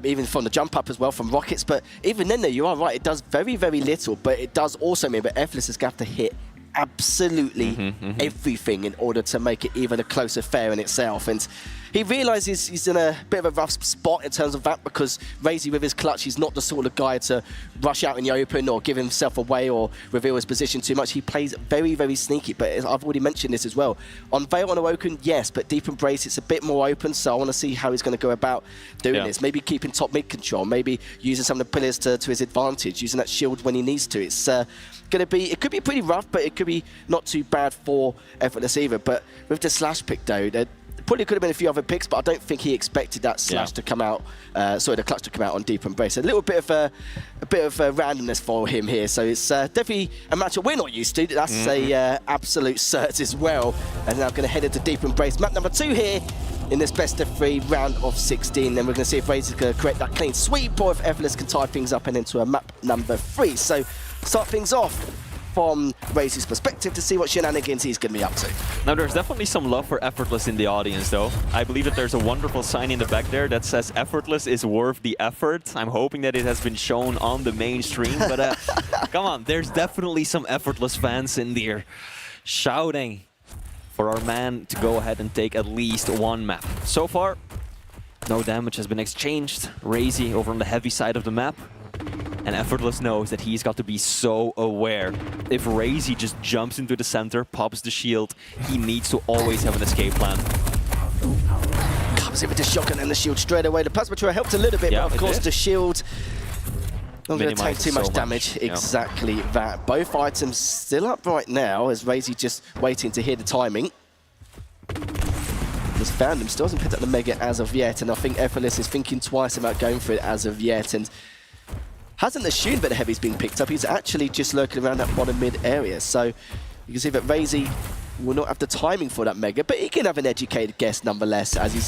even from the jump up as well from rockets. But even then, you are right, it does very, very little, but it does also mean that Effortless is going to have to hit absolutely everything in order to make it even a close affair in itself. And he realizes he's in a bit of a rough spot in terms of that, because Raisy with his Clutch, he's not the sort of guy to rush out in the open or give himself away or reveal his position too much. He plays very, very sneaky, but I've already mentioned this as well. On Veil and Awoken, yes, but Deep Embrace, it's a bit more open, so I want to see how he's going to go about doing this. Maybe keeping top mid control, maybe using some of the pillars to his advantage, using that shield when he needs to. It's going to be, it could be pretty rough, but it could be not too bad for Effortless either. But with the Slash pick though, there probably could have been a few other picks, but I don't think he expected that Slash to come out, the Clutch to come out on Deep Embrace. A little bit of a randomness for him here, so it's definitely a matchup we're not used to. That's a absolute cert as well. And now going to head into Deep Embrace. Map number 2 here in this best of 3 round of 16. Then we're going to see if Raisy is going to correct that clean sweep, or if Effortless can tie things up and into a map number 3. So start things off from Raisy's perspective to see what shenanigans he's going to be up to. Now, there's definitely some love for Effortless in the audience, though. I believe that there's a wonderful sign in the back there that says Effortless is worth the effort. I'm hoping that it has been shown on the mainstream, but come on, there's definitely some Effortless fans in there shouting for our man to go ahead and take at least one map. So far, no damage has been exchanged. Raisy over on the heavy side of the map. And Effortless knows that he's got to be so aware. If Raisy just jumps into the center, pops the shield, he needs to always have an escape plan. Comes in with the shotgun and the shield straight away. The plasma trail helped a little bit, but of course the shield not going to take too much damage. Exactly that. Both items still up right now as Raisy just waiting to hear the timing. He's found him, still hasn't picked up the Mega as of yet, and I think Effortless is thinking twice about going for it as of yet, and hasn't assumed that the Heavy's being picked up. He's actually just lurking around that bottom mid area, so you can see that Raisy will not have the timing for that Mega, but he can have an educated guess nonetheless, as he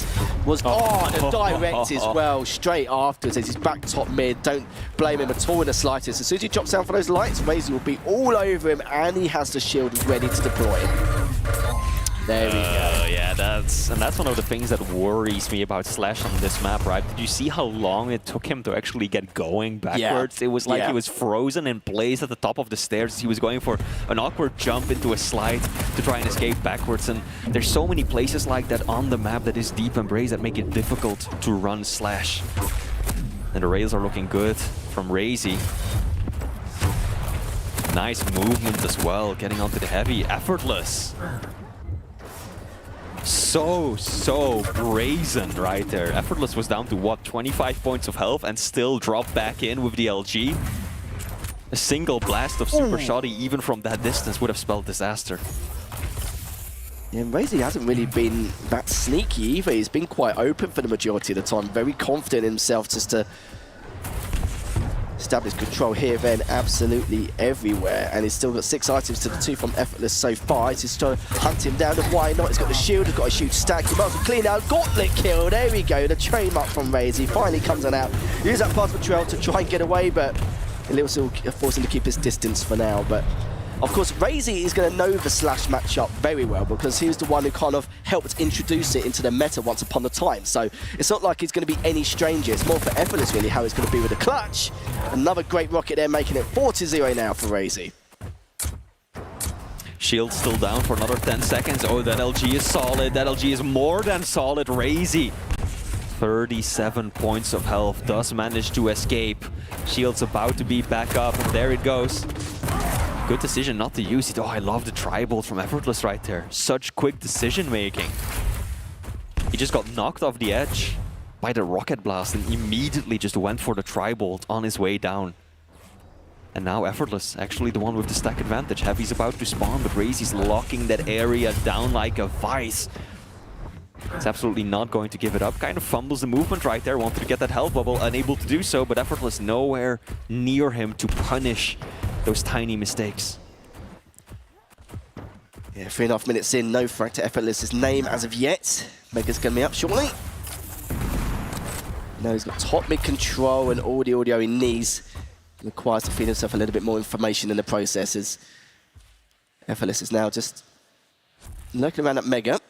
was and a direct as well, straight afterwards as he's back top mid. Don't blame him at all in the slightest. As soon as he drops down for those lights, Raisy will be all over him, and he has the shield ready to deploy. There we go. Yeah, that's one of the things that worries me about Slash on this map, right? Did you see how long it took him to actually get going backwards? Yeah. It was like he was frozen in place at the top of the stairs. He was going for an awkward jump into a slide to try and escape backwards. And there's so many places like that on the map that is deep embrace that make it difficult to run Slash. And the rails are looking good from Raisy. Nice movement as well, getting onto the heavy. Effortless. So brazen right there. Effortless was down to what, 25 points of health and still dropped back in with the LG. A single blast of super shoddy even from that distance would have spelled disaster. Yeah, Raisy hasn't really been that sneaky either. He's been quite open for the majority of the time, very confident in himself just to establish control here, then absolutely everywhere, and he's still got 6 items to the 2 from Effortless so far. He's just trying to hunt him down, and why not? He's got the shield, he's got a huge stack, he might as well clean out, gauntlet kill, there we go, the train mark from Raisy finally comes on out. Use that plasma trail to try and get away, but a little still forcing to keep his distance for now. But of course, Raisy is going to know the Slash matchup very well because he was the one who kind of helped introduce it into the meta once upon a time. So it's not like he's going to be any stranger. It's more for Effortless, really, how he's going to be with the clutch. Another great rocket there, making it 4-0 now for Raisy. Shield still down for another 10 seconds. Oh, that LG is solid. That LG is more than solid. Raisy, 37 points of health, does manage to escape. Shield's about to be back up, and there it goes. Good decision not to use it. Oh, I love the tri-bolt from Effortless right there. Such quick decision making. He just got knocked off the edge by the rocket blast and immediately just went for the tri-bolt on his way down. And now Effortless, actually the one with the stack advantage. Heavy's about to spawn, but Raisy's locking that area down like a vice. He's absolutely not going to give it up. Kind of fumbles the movement right there. Wanted to get that health bubble, unable to do so, but Effortless nowhere near him to punish those tiny mistakes. Yeah, 3.5 minutes in, no frag to Effortless's name as of yet. Mega's going to be up shortly. Now he's got top mid control and all the audio he needs. Requires to feed himself a little bit more information in the process as Effortless is now just looking around at Mega.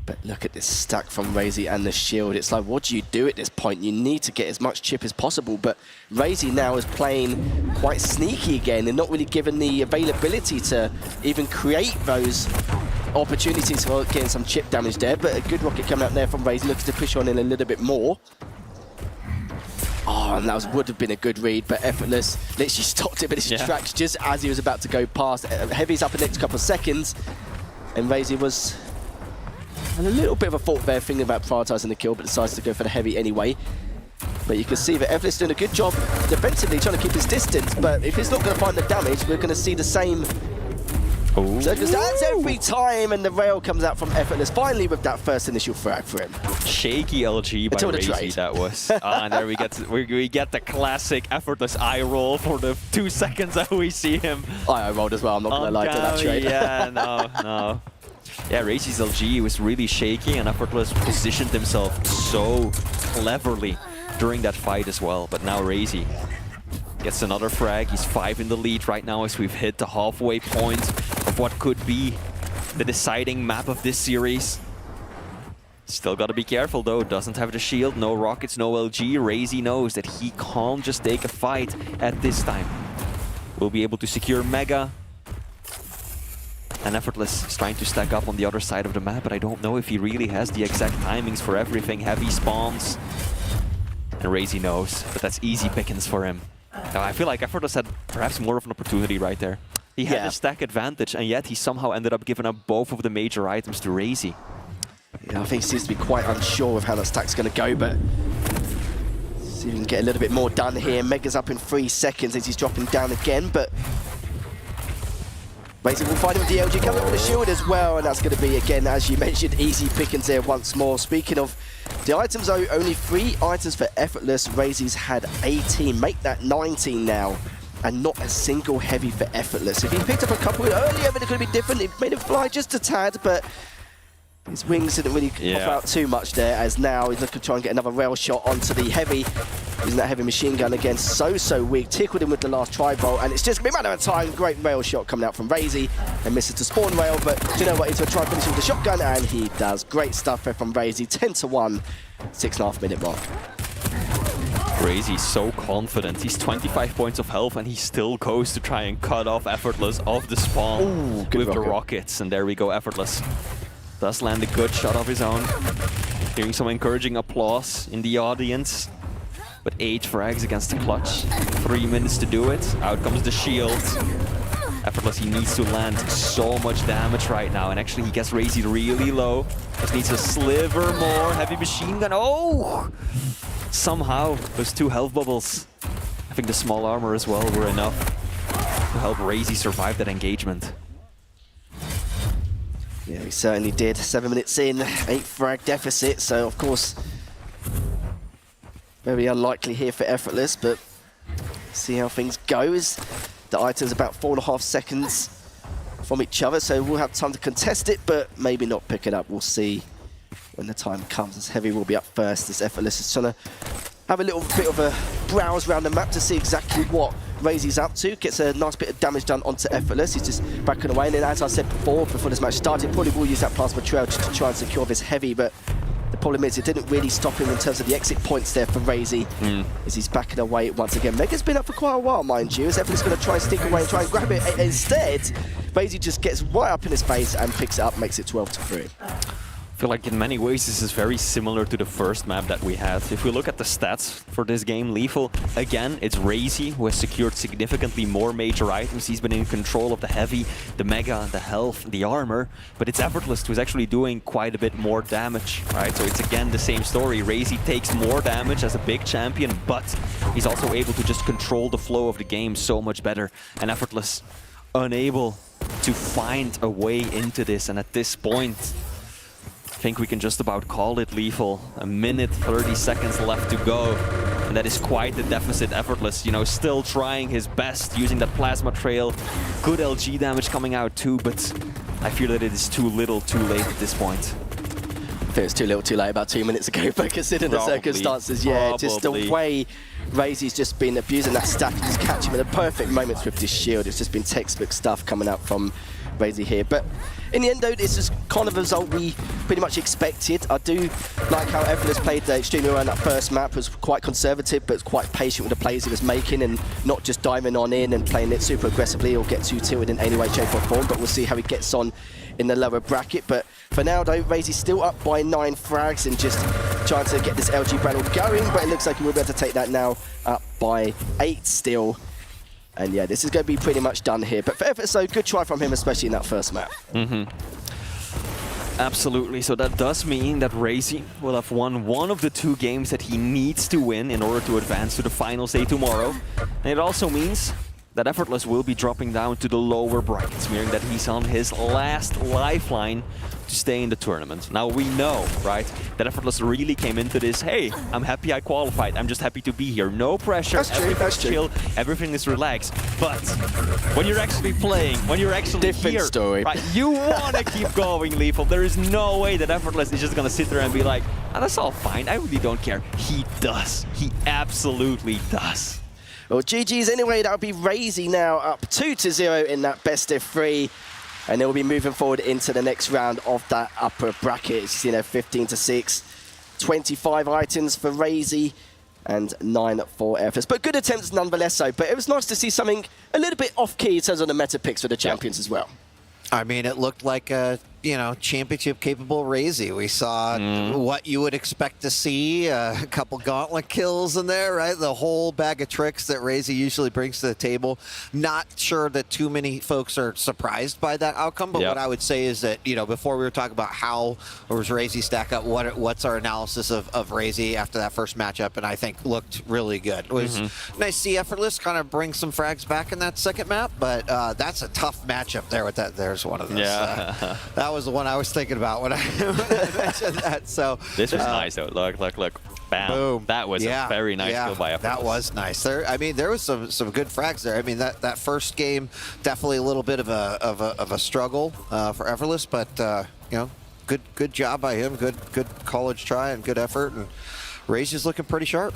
But look at this stack from Raisy and the shield. It's like, what do you do at this point? You need to get as much chip as possible, but Raisy now is playing quite sneaky again and not really given the availability to even create those opportunities for getting some chip damage there. But a good rocket coming out there from Raisy, looking to push on in a little bit more. Oh, and that would have been a good read, but Effortless literally stopped it in his tracks just as he was about to go past. Heavy's up in the next couple of seconds, and Raisy was a little bit of a fault there, thinking about prioritising the kill, but decides to go for the heavy anyway. But you can see that Effortless doing a good job defensively, trying to keep his distance, but if he's not going to find the damage, we're going to see the same circumstance every time, and the rail comes out from Effortless, finally with that first initial frag for him. Shaky LG by Raisy, that was. And there we get the classic Effortless eye roll for the 2 seconds that we see him. I rolled as well, I'm not going to lie to that trade. Yeah, no. Yeah, Raisy's LG was really shaky, and Effortless positioned himself so cleverly during that fight as well. But now Raisy Gets another frag. He's 5 in the lead right now as we've hit the halfway point of what could be the deciding map of this series. Still gotta be careful though, doesn't have the shield, no rockets, no LG. Raisy knows that he can't just take a fight at this time. Will be able to secure Mega. And Effortless is trying to stack up on the other side of the map, but I don't know if he really has the exact timings for everything. Heavy spawns. And Raisy knows, but that's easy pickings for him. Now, I feel like Effortless had perhaps more of an opportunity right there. He had a stack advantage, and yet he somehow ended up giving up both of the major items to Raisy. Yeah, I think he seems to be quite unsure of how that stack's going to go, but see if we can get a little bit more done here. Mega's up in 3 seconds as he's dropping down again, but Raisy will find him with the LG, coming up with a shield as well, and that's going to be, again, as you mentioned, easy pickings there once more. Speaking of the items, though, only 3 items for Effortless. Raisy's had 18, make that 19 now, and not a single heavy for Effortless. If he picked up a couple earlier, but it could have been different. It made him fly just a tad, but his wings didn't really pop out too much there, as now he's looking to try and get another rail shot onto the heavy. Using that heavy machine gun again, so weak. Tickled him with the last tri-bolt, and it's just going to be a matter of time. Great rail shot coming out from Raisy, and misses to spawn rail, but do you know what? He's going to try and finish with the shotgun, and he does. Great stuff there from Raisy. 10-1, 6.5 minute mark. Raisy so confident. He's 25 points of health, and he still goes to try and cut off Effortless off the spawn with the rockets. And there we go, Effortless does land a good shot of his own. Hearing some encouraging applause in the audience. But 8 frags against the clutch. 3 minutes to do it. Out comes the shield. Effortless, he needs to land so much damage right now. And actually, he gets Raisy really low. Just needs a sliver more. Heavy machine gun. Oh! Somehow, those 2 health bubbles, I think the small armor as well, were enough to help Raisy survive that engagement. Yeah, he certainly did. 7 minutes in, 8 frag deficit. So, of course, very unlikely here for Effortless, but see how things go. The item's about 4.5 seconds from each other, so we'll have time to contest it, but maybe not pick it up. We'll see when the time comes, as Heavy will be up first, as Effortless is trying to have a little bit of a browse around the map to see exactly what Raisy's up to. Gets a nice bit of damage done onto Effortless. He's just backing away, and then, as I said before this match started, probably will use that plasma trail just to try and secure this Heavy, but the problem is it didn't really stop him in terms of the exit points there for Raisy, as he's backing away once again. Mega's been up for quite a while, mind you, as Effortless going to try and stick away and try and grab it. Instead, Raisy just gets right up in his face and picks it up, makes it 12-3. I feel like in many ways this is very similar to the first map that we had. If we look at the stats for this game, Lethal, again, it's Raisy who has secured significantly more major items. He's been in control of the heavy, the mega, the health, the armor, but it's Effortless who's actually doing quite a bit more damage, right? So it's again the same story. Raisy takes more damage as a big champion, but he's also able to just control the flow of the game so much better. And Effortless unable to find a way into this, and at this point, I think we can just about call it Lethal. 1 minute, 30 seconds left to go. And that is quite the deficit. Effortless, you know, still trying his best, using that plasma trail. Good LG damage coming out too, but I feel that it is too little, too late at this point. I think it's too little, too late about 2 minutes ago, but considering the circumstances, just the way Raisy's just been abusing that stack and just catching him in the perfect moments with this shield. It's just been textbook stuff coming out from Raisy here. But in the end, though, this is kind of a result we pretty much expected. I do like how Effortless played extremely well in that first map. Was quite conservative, but was quite patient with the plays he was making, and not just diving on in and playing it super aggressively or get too tilted in any way, shape or form. But we'll see how he gets on in the lower bracket. But for now, though, Raisy's still up by 9 frags and just trying to get this LG battle going. But it looks like he will be able to take that now, up by 8 still. And yeah, this is going to be pretty much done here. But for Effortless, so good try from him, especially in that first map. Absolutely. So that does mean that Raisy will have won one of the 2 games that he needs to win in order to advance to the finals day tomorrow. And it also means that Effortless will be dropping down to the lower brackets, meaning that he's on his last lifeline to stay in the tournament. Now we know, right, that Effortless really came into this, hey, I'm happy I qualified, I'm just happy to be here. No pressure, everything's chill, everything is relaxed. But when you're actually playing, when you're actually different here, story. Right, you want to keep going, Lethal. There is no way that Effortless is just going to sit there and be like, oh, that's all fine, I really don't care. He does. He absolutely does. Well, GG's anyway. That'll be Raisy now up 2-0 in that best of 3. And they'll be moving forward into the next round of that upper bracket. It's, 15-6, 25 items for Raisy and 9 for Effortless. But good attempts nonetheless, though. But it was nice to see something a little bit off-key in terms of the meta picks for the champions as well. I mean, it looked like a, championship-capable Raisy. We saw what you would expect to see, a couple gauntlet kills in there, right? The whole bag of tricks that Raisy usually brings to the table. Not sure that too many folks are surprised by that outcome, but what I would say is that, before we were talking about how does Raisy stack up, what's our analysis of Raisy after that first matchup, and I think looked really good. It was nice to see Effortless kind of bring some frags back in that second map, but that's a tough matchup there with that. There's one of those. Yeah. That was the one I was thinking about when I mentioned that. So this was nice though. Look. Bam. Boom. That was a very nice kill by Effortless. That was nice. There was some good frags there. I mean, that first game definitely a little bit of a struggle for Effortless, but good job by him. Good college try and good effort. And Raisy's looking pretty sharp.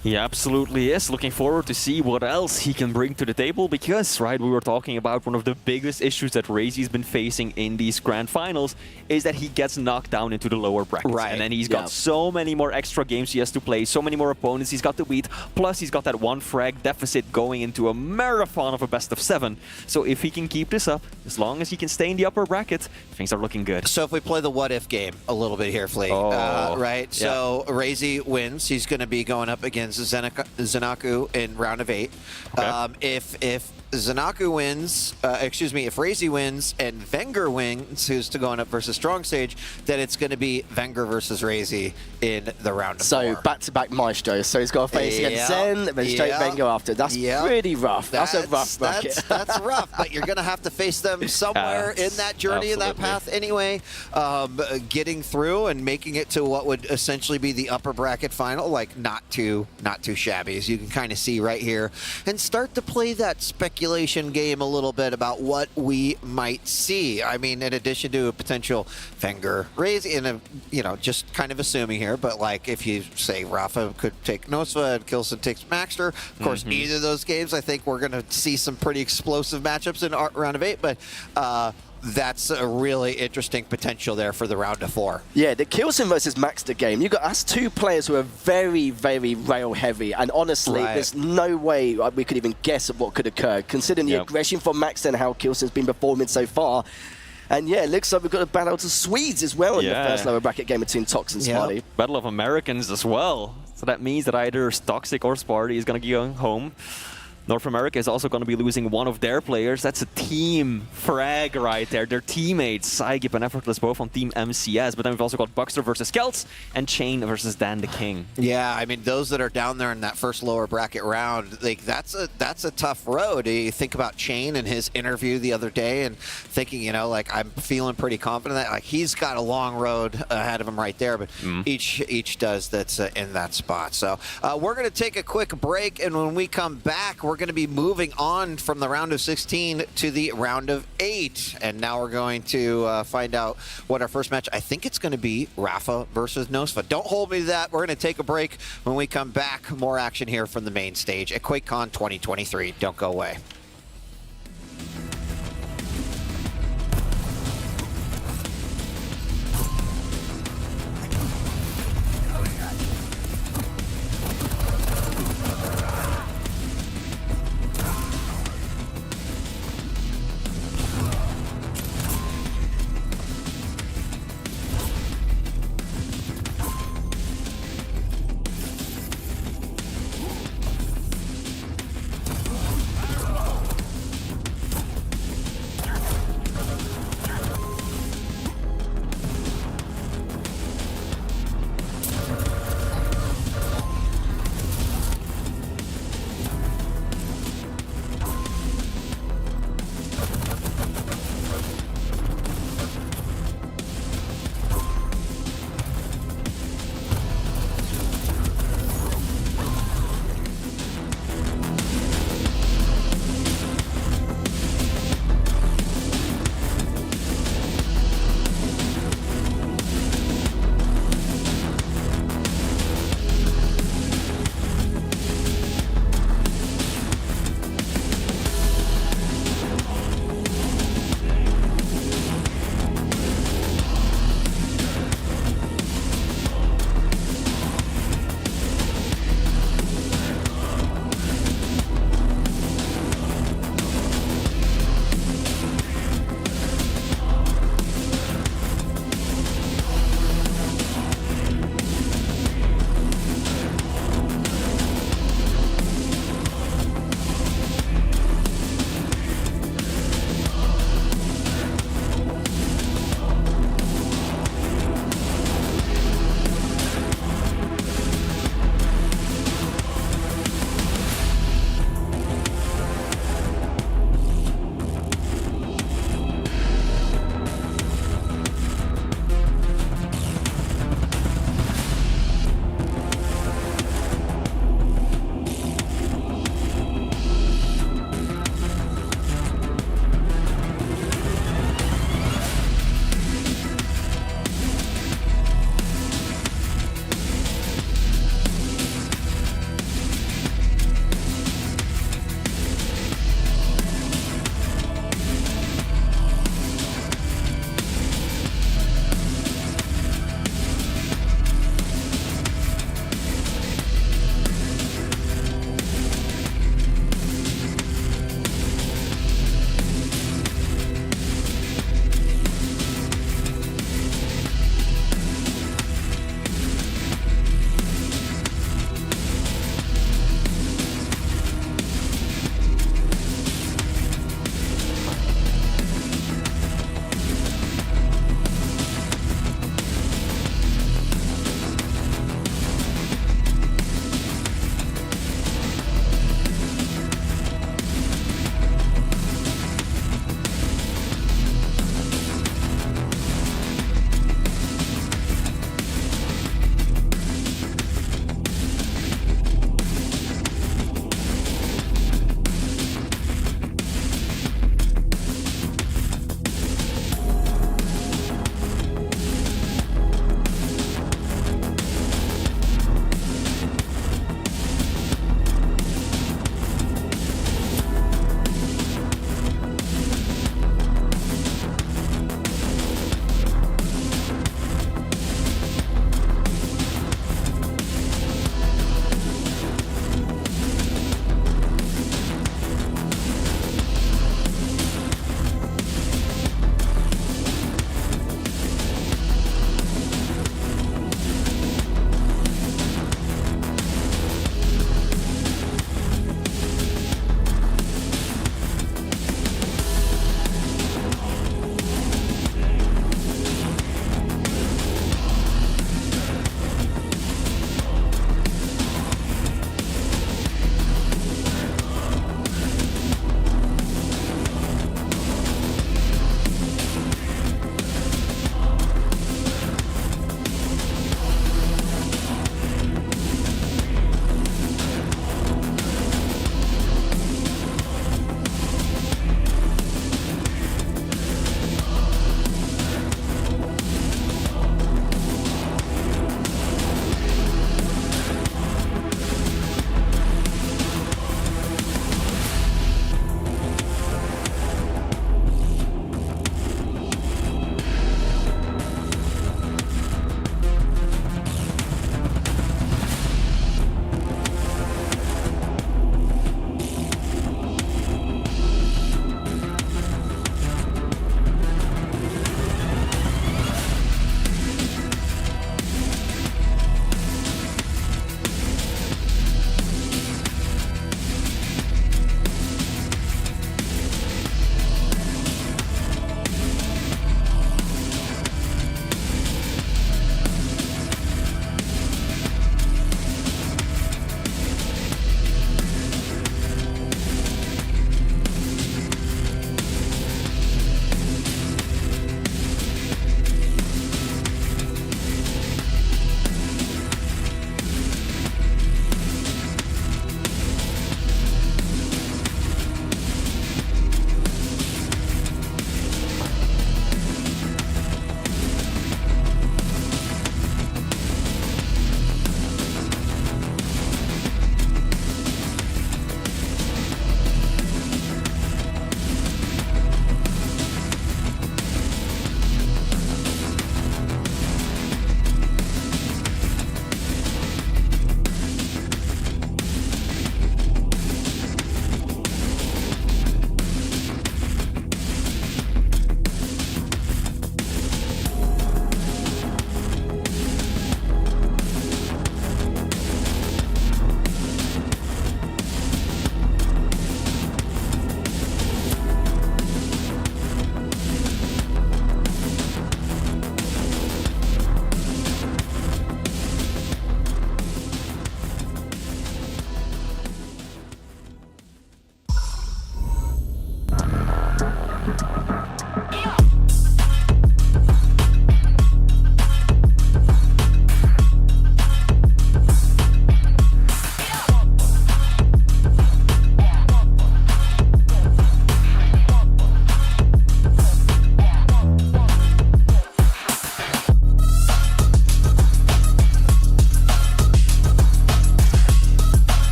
He absolutely is. Looking forward to see what else he can bring to the table because, we were talking about one of the biggest issues that Raisy's been facing in these grand finals is that he gets knocked down into the lower brackets. Right. And then he's got so many more extra games he has to play, so many more opponents he's got to beat, plus he's got that 1 frag deficit going into a marathon of a best of 7. So if he can keep this up, as long as he can stay in the upper bracket, things are looking good. So if we play the what-if game a little bit here, Flea, right? So Raisy wins. He's going to be going up against Zanaku in round of 8. Okay. If Zanaku wins, if Raisy wins and Venger wins, who's going up versus Strong Stage, then it's going to be Venger versus Raisy in the round of 4. So back-to-back Maestro. So he's got to face against Zen, then straight Venger after. That's pretty rough. That's a rough bracket. That's rough, but you're going to have to face them somewhere in that journey, in that path anyway. Getting through and making it to what would essentially be the upper bracket final, not too shabby, as you can kind of see right here, and start to play that speculation game a little bit about what we might see. I mean, in addition to a potential Venger Raisy, just kind of assuming here, but if you say Rafa could take Nosa and Kilson takes Maxter, of course, either of those games, I think we're going to see some pretty explosive matchups in round of 8, but that's a really interesting potential there for the round of 4. Yeah, the Kilson versus Maxter game, you got us 2 players who are very, very rail heavy, and honestly, there's no way we could even guess at what could occur, considering the aggression from Maxter and how Kilson's been performing so far. And it looks like we've got a battle to Swedes as well in the first lower bracket game between Tox and Sparty. Battle of Americans as well. So that means that either Toxic or Sparty is going to go home. North America is also going to be losing one of their players. That's a team frag right there. Their teammates, Saigip and Effortless, both on Team MCS. But then we've also got Buckster versus Celts and Chain versus Dan the King. Yeah, I mean, those that are down there in that first lower bracket round, that's a tough road. You think about Chain and his interview the other day and thinking, I'm feeling pretty confident that he's got a long road ahead of him right there. But each does that's in that spot. So we're going to take a quick break, and when we come back, we're going to be moving on from the round of 16 to the round of 8, and now we're going to find out what our first match. I think it's going to be Rafa versus Nosa. Don't hold me to that. We're going to take a break. When we come back, more action here from the main stage at QuakeCon 2023. Don't go away.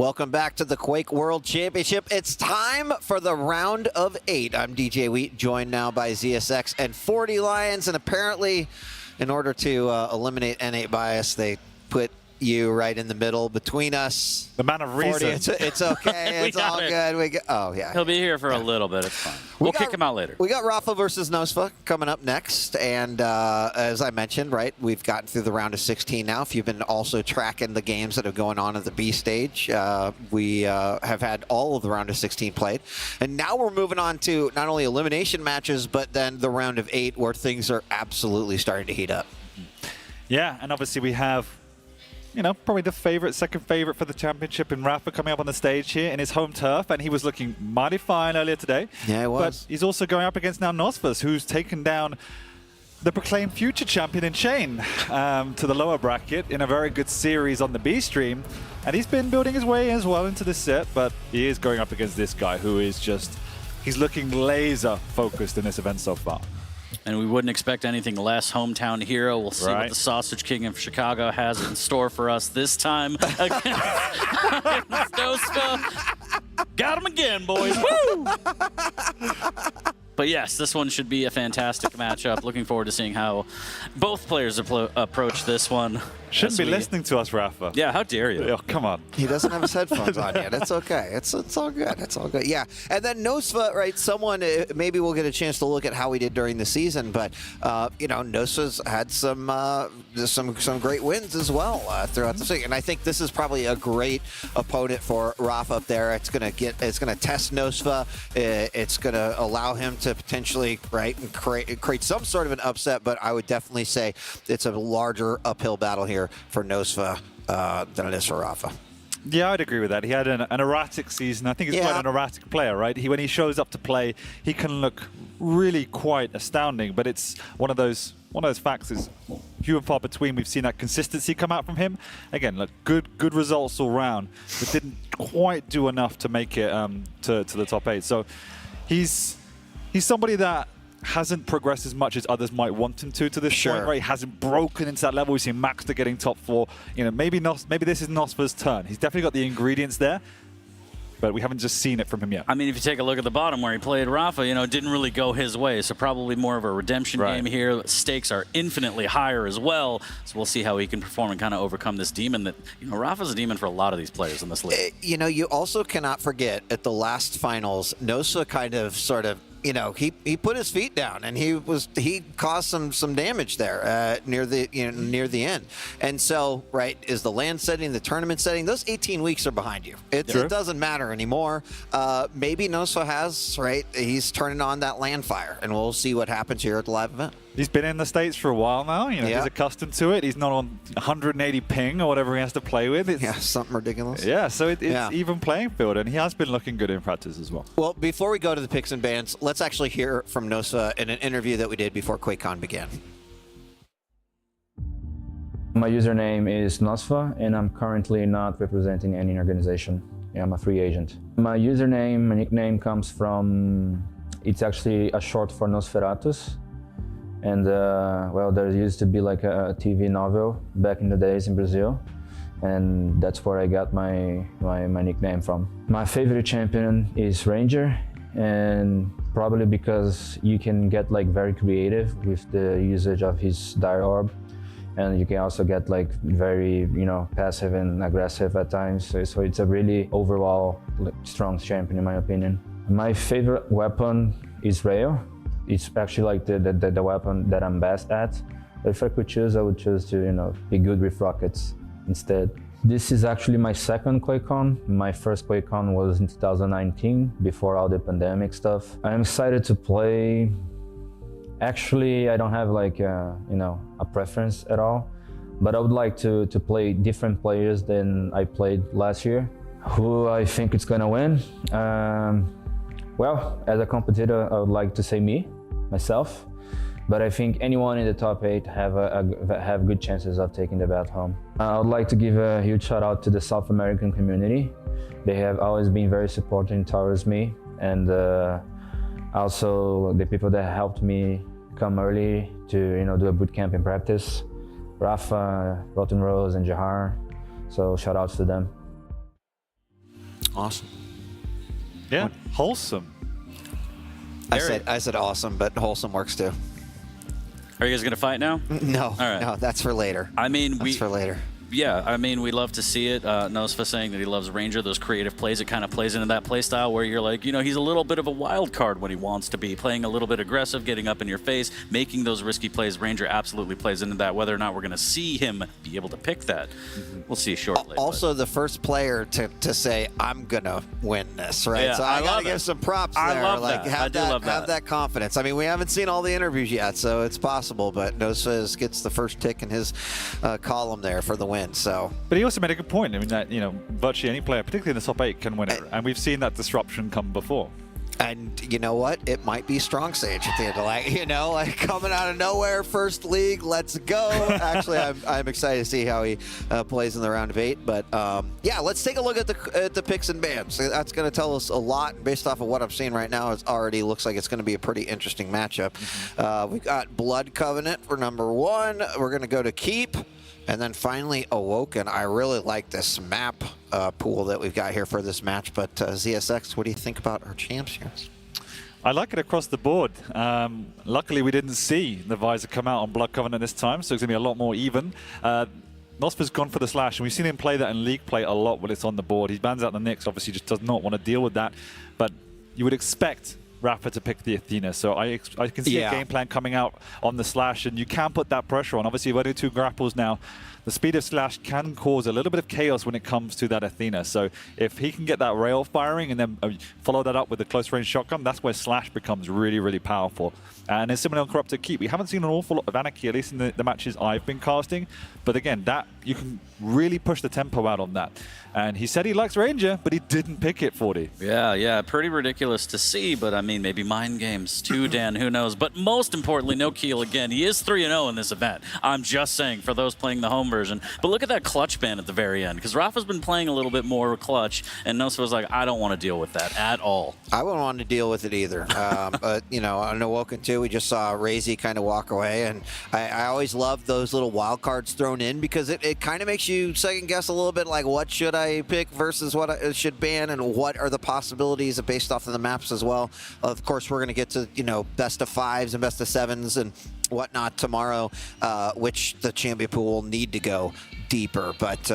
Welcome back to the Quake World Championship. It's time for the round of 8. I'm DJ Wheat, joined now by ZSX and 40 Lions, and apparently, in order to eliminate N8 bias, they put you right in the middle between us. The man of reason. 40, it's okay. It's all good. Oh, yeah. He'll be here for a little bit. It's fine. We'll kick him out later. We got Rafa versus Nosa coming up next. And as I mentioned, right, we've gotten through the round of 16 now. If you've been also tracking the games that are going on at the B stage, we have had all of the round of 16 played. And now we're moving on to not only elimination matches, but then the round of 8 where things are absolutely starting to heat up. Yeah, and obviously we have, you know, probably the second favorite for the championship in Rafa coming up on the stage here in his home turf, and he was looking mighty fine earlier today. Yeah, he was. But he's also going up against now Nosfas, who's taken down the proclaimed future champion in Chain to the lower bracket in a very good series on the B stream. And he's been building his way as well into this set, but he is going up against this guy who is just, he's looking laser focused in this event so far. And we wouldn't expect anything less. Hometown hero. We'll see what the Sausage King of Chicago has in store for us this time against Nosa. Got him again, boys. Woo! But yes, this one should be a fantastic matchup. Looking forward to seeing how both players approach this one. Shouldn't be listening to us, Rafa. Yeah, how dare you? Oh, come on. He doesn't have his headphones on yet. It's okay. It's all good. It's all good. Yeah. And then Nosa, right, someone, maybe we'll get a chance to look at how he did during the season, but, you know, Nosa's had some great wins as well throughout the season. And I think this is probably a great opponent for Rafa up there. It's going to test Nosa. It's going to allow him to potentially, right, create some sort of an upset, but I would definitely say it's a larger uphill battle here for Nosa than it is for Rafa. Yeah, I'd agree with that. He had an erratic season. I think he's quite an erratic player, right? When he shows up to play, he can look really quite astounding, but it's one of those facts is few and far between. We've seen that consistency come out from him. Again, look, good results all round, but didn't quite do enough to make it to the top 8. So he's somebody that hasn't progressed as much as others might want him to this point, right? He hasn't broken into that level. We've seen Maxter getting top 4. You know, maybe this is Nosfa's turn. He's definitely got the ingredients there, but we haven't just seen it from him yet. I mean, if you take a look at the bottom where he played Rafa, you know, it didn't really go his way, so probably more of a redemption game here. Stakes are infinitely higher as well, so we'll see how he can perform and kind of overcome this demon that, you know, Rafa's a demon for a lot of these players in this league. You know, you also cannot forget at the last finals, Nosa kind of sort of, you know, he put his feet down and he caused some damage there near the end. And so, right, is the land setting, the tournament setting, those 18 weeks are behind you. It doesn't matter anymore. Maybe Nosa has, right, he's turning on that land fire, and we'll see what happens here at the live event. He's been in the States for a while now. You know, he's accustomed to it. He's not on 180 ping or whatever he has to play with. It's, something ridiculous. Yeah, so it's even playing field, and he has been looking good in practice as well. Well, before we go to the picks and bans, let's actually hear from Nosa in an interview that we did before QuakeCon began. My username is Nosfa, and I'm currently not representing any organization. Yeah, I'm a free agent. My username, my nickname comes from, it's actually a short for Nosferatus. And well, there used to be like a TV novel back in the days in Brazil, and that's where I got my nickname from. My favorite champion is Ranger, and probably because you can get like very creative with the usage of his Dire Orb, and you can also get like very, you know, passive and aggressive at times. So it's a really overall strong champion in my opinion. My favorite weapon is Rail. It's actually like the weapon that I'm best at. But if I could choose, I would choose to, you know, be good with rockets instead. This is actually my second QuakeCon. My first QuakeCon was in 2019, before all the pandemic stuff. I'm excited to play. Actually, I don't have like you know, a preference at all, but I would like to play different players than I played last year. Who I think it's gonna win? Well, as a competitor, I would like to say myself, but I think anyone in the top 8 have good chances of taking the belt home. I would like to give a huge shout out to the South American community. They have always been very supporting towards me, and also the people that helped me come early to, you know, do a boot camp in practice. Rafa, Rotten Rose, and Jahar. So shout outs to them. Awesome. Yeah, wholesome. I said awesome, but wholesome works too. Are you guys going to fight now? No, All right. no, that's for later. I mean, That's for later. Yeah, I mean, we love to see it. Nosa saying that he loves Ranger, those creative plays. It kind of plays into that play style where you're like, you know, he's a little bit of a wild card when he wants to be, playing a little bit aggressive, getting up in your face, making those risky plays. Ranger absolutely plays into that. Whether or not we're going to see him be able to pick that, we'll see shortly. Also, the first player to say, I'm going to win this, right? Yeah, so I got love to give it. some props there. I love like, that. I do love that. Have that confidence. I mean, we haven't seen all the interviews yet, so it's possible, but Nosa gets the first tick in his column there for the win. So. But he also made a good point. I mean, that, you know, virtually any player, particularly in the top 8, can win it. And we've seen that disruption come before. And you know what? It might be Strong Sage at the end of like coming out of nowhere, first league, let's go. Actually, I'm excited to see how he plays in the round of 8. But yeah, let's take a look at the picks and bans. That's going to tell us a lot. Based off of what I'm seeing right now, it already looks like it's going to be a pretty interesting matchup. We've got Blood Covenant for number 1. We're going to go to Keep. And then finally, Awoken. I really like this map pool that we've got here for this match. But ZSX, what do you think about our champs here? I like it across the board. Luckily, we didn't see the visor come out on Blood Covenant this time, so it's going to be a lot more even. Nosfa's gone for the slash, and we've seen him play that in league play a lot when it's on the board. He bans out the Nyx, obviously just does not want to deal with that. But you would expect Rafa to pick the Athena, so I can see a game plan coming out on the slash, and you can put that pressure on. Obviously, we're doing 2 grapples now. The speed of slash can cause a little bit of chaos when it comes to that Athena, so if he can get that rail firing and then follow that up with a close range shotgun, that's where slash becomes really, really powerful. And it's similar on Corrupted Keep. We haven't seen an awful lot of Anarchy, at least in the matches I've been casting, but again, that you can really push the tempo out on that. And he said he likes Ranger, but he didn't pick it, 40. Yeah, pretty ridiculous to see, but I mean, maybe mind games too, Dan, who knows. But most importantly, no Keel again. He is 3-0 in this event. I'm just saying, for those playing the home version. But look at that clutch ban at the very end, because Rafa's been playing a little bit more clutch, and Nosa was like, I don't want to deal with that at all. I wouldn't want to deal with it either. But, you know, on Awoken 2, we just saw Raisy kind of walk away, and I always love those little wild cards thrown in, because it kind of makes you second guess a little bit, like, what should I pick versus what I should ban, and what are the possibilities based off of the maps as well. Of course, we're going to get to, you know, best of 5s and best of 7s and whatnot tomorrow, which the champion pool will need to go deeper. But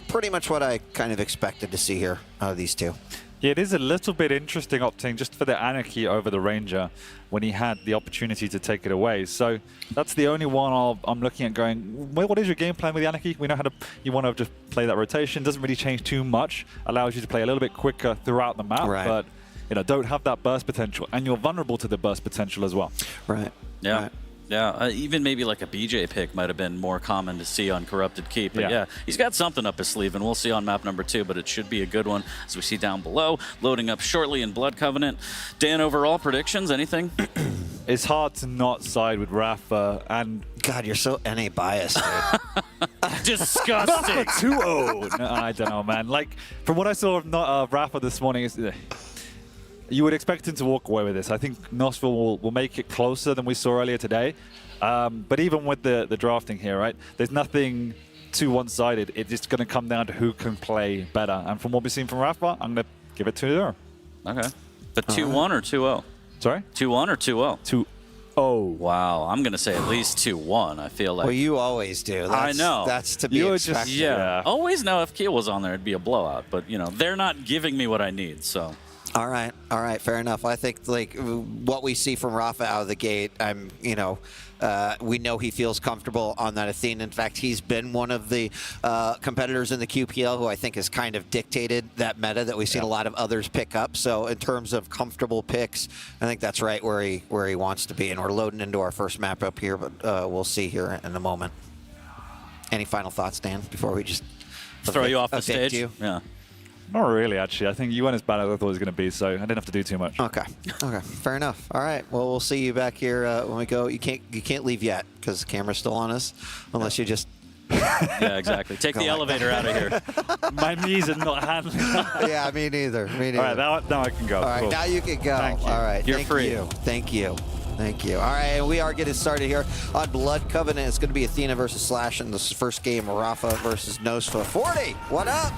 pretty much what I kind of expected to see here, these two. Yeah, it is a little bit interesting opting just for the Anarchy over the Ranger when he had the opportunity to take it away. So that's the only one I'm looking at going, well, what is your game plan with the Anarchy? We know how to, you want to just play that rotation. Doesn't really change too much. Allows you to play a little bit quicker throughout the map. Right. But, you know, don't have that burst potential. And you're vulnerable to the burst potential as well. Right. Yeah. Right. Yeah, even maybe like a BJ pick might have been more common to see on Corrupted Keep. But yeah, he's got something up his sleeve, and we'll see on map number 2, but it should be a good one, as we see down below. Loading up shortly in Blood Covenant. Dan, overall predictions, anything? It's hard to not side with Rafa, and... God, you're so NA biased, dude. Disgusting. 2-0. No, I don't know, man. Like, from what I saw of Rafa this morning, you would expect him to walk away with this. I think Nosville will make it closer than we saw earlier today. But even with the drafting here, right, there's nothing too one-sided. It's just going to come down to who can play better. And from what we've seen from Rafa, I'm going to give it 2-0. Okay. But 2-1 or 2-0? Sorry? 2-1 or 2-0? 2-0. Wow, I'm going to say at least 2-1. I feel like. Well, you always do. I know. That's to be expected. Yeah. Always know if Keel was on there, it'd be a blowout. But, you know, they're not giving me what I need, so... All right, fair enough. I think like what we see from Rafa out of the gate, we know he feels comfortable on that Athena. In fact, he's been one of the competitors in the QPL who I think has kind of dictated that meta that we've seen a lot of others pick up. So in terms of comfortable picks, I think that's right where he wants to be. And we're loading into our first map up here, but we'll see here in a moment. Any final thoughts, Dan, before we just throw you off the stage? Yeah. Not really, actually. I think you went as bad as I thought it was going to be, so I didn't have to do too much. Okay, fair enough. All right, well, we'll see you back here when we go. You can't leave yet because the camera's still on us, unless you just. Yeah, exactly. Take the elevator out of here. My knees are not handling. Yeah, me neither. All right, now I can go. All right, cool. now you can go. Thank you. All right, You're free. Thank you. Thank you. All right, and we are getting started here on Blood Covenant. It's going to be Athena versus Slash in this first game. Rafa versus Nosa. 40, what up?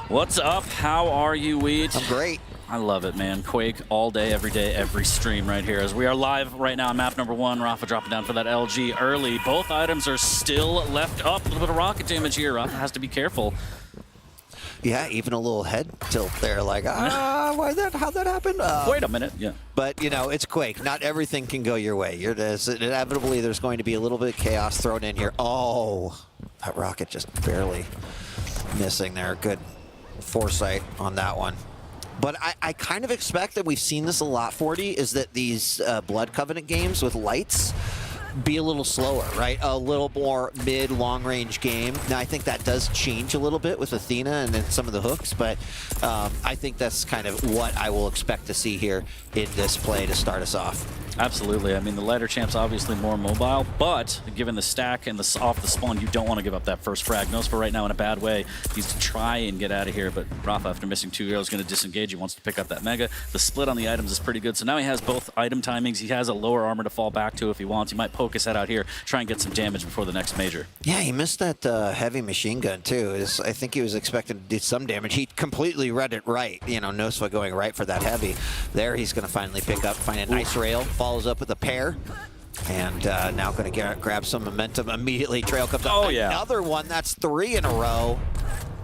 What's up? How are you, Weed? I'm great. I love it, man. Quake all day, every stream right here. As we are live right now on map number 1, Rafa dropping down for that LG early. Both items are still left up. A little bit of rocket damage here. Rafa has to be careful. Yeah, even a little head tilt there, like, how'd that happen? Wait a minute, yeah. But, you know, it's Quake. Not everything can go your way. Inevitably, there's going to be a little bit of chaos thrown in here. Oh, that rocket just barely missing there. Good foresight on that one. But I kind of expect that we've seen this a lot, 40, is that these Blood Covenant games with lights be a little slower, right? A little more mid, long-range game. Now, I think that does change a little bit with Athena and then some of the hooks, but I think that's kind of what I will expect to see here in this play to start us off. Absolutely. I mean, the lighter champ's obviously more mobile, but given the stack and off the spawn, you don't want to give up that first frag. Nosa right now in a bad way. Needs to try and get out of here, but Rafa, after missing 2 arrows, is going to disengage. He wants to pick up that Mega. The split on the items is pretty good, so now he has both item timings. He has a lower armor to fall back to if he wants. He might poke his head out here, try and get some damage before the next major. Yeah, he missed that heavy machine gun, too. I think he was expecting to do some damage. He completely read it right. You know, Nosa going right for that heavy. There, he's going to finally pick up, find a nice rail, follows up with a pair. And now going to grab some momentum immediately. Trail comes up. Oh, yeah. Another one. That's 3 in a row.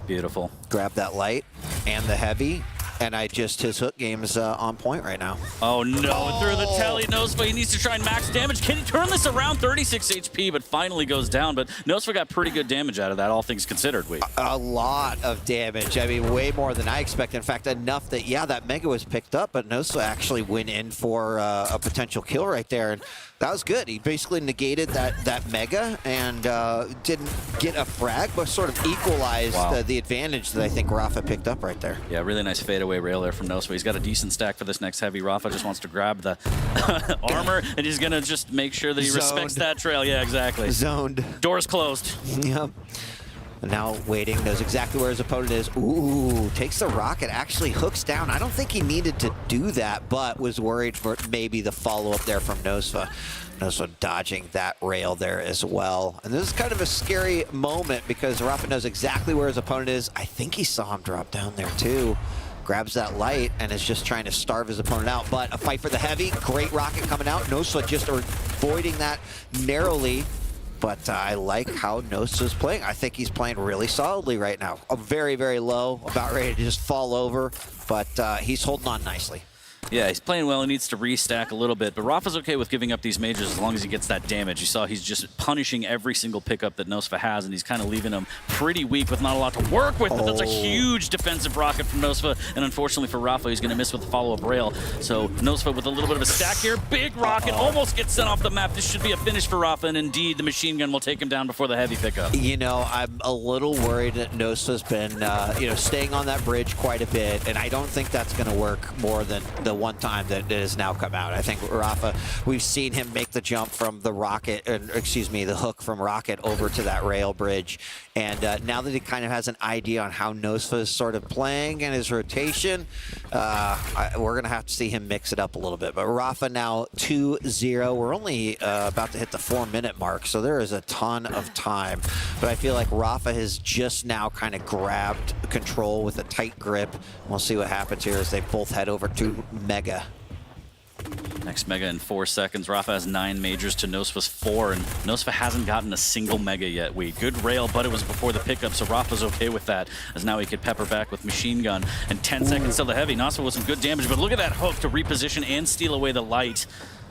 Beautiful. Grab that light and the heavy. And his hook game is on point right now. Oh no, through the telly, Nosa, he needs to try and max damage. Can he turn this around? 36 HP, but finally goes down. But Nosa got pretty good damage out of that, all things considered. A lot of damage. I mean, way more than I expected. In fact, enough that, yeah, that Mega was picked up, but Nosa actually went in for a potential kill right there. And that was good. He basically negated that Mega and didn't get a frag, but sort of equalized the advantage that I think Rafa picked up right there. Yeah, really nice fadeaway rail there from Nosa. He's got a decent stack for this next heavy. Rafa just wants to grab the armor, and he's going to just make sure that he respects that trail. Yeah, exactly. Zoned. Door's closed. Yep. Now waiting, knows exactly where his opponent is. Ooh, takes the rocket, actually hooks down. I don't think he needed to do that, but was worried for maybe the follow-up there from Nosa. Nosa dodging that rail there as well. And this is kind of a scary moment because Rafa knows exactly where his opponent is. I think he saw him drop down there too. Grabs that light and is just trying to starve his opponent out. But a fight for the heavy, great rocket coming out. Nosa just avoiding that narrowly. But I like how Nosa's playing. I think he's playing really solidly right now. Very, very low, about ready to just fall over, but he's holding on nicely. Yeah, he's playing well. He needs to restack a little bit, but Rafa's okay with giving up these majors as long as he gets that damage. You saw he's just punishing every single pickup that Nosa has, and he's kind of leaving him pretty weak with not a lot to work with, but that's a huge defensive rocket from Nosa, and unfortunately for Rafa, he's going to miss with the follow-up rail. So Nosa with a little bit of a stack here. Big rocket, almost gets sent off the map. This should be a finish for Rafa, and indeed, the machine gun will take him down before the heavy pickup. You know, I'm a little worried that Nosa's been, staying on that bridge quite a bit, and I don't think that's going to work more than the one time that has now come out. I think Rafa, we've seen him make the jump from the rocket, the hook from rocket over to that rail bridge. And now that he kind of has an idea on how Nosa is sort of playing and his rotation, we're going to have to see him mix it up a little bit. But Rafa now 2-0. We're only about to hit the 4-minute mark, so there is a ton of time. But I feel like Rafa has just now kind of grabbed control with a tight grip. We'll see what happens here as they both head over to Mega. Next Mega in 4 seconds. Rafa has 9 majors to Nosa's 4, and Nosa hasn't gotten a single Mega yet. Good rail, but it was before the pickup, so Rafa's okay with that, as now he could pepper back with machine gun. And 10 seconds till the heavy. Nosa with some good damage, but look at that hook to reposition and steal away the light.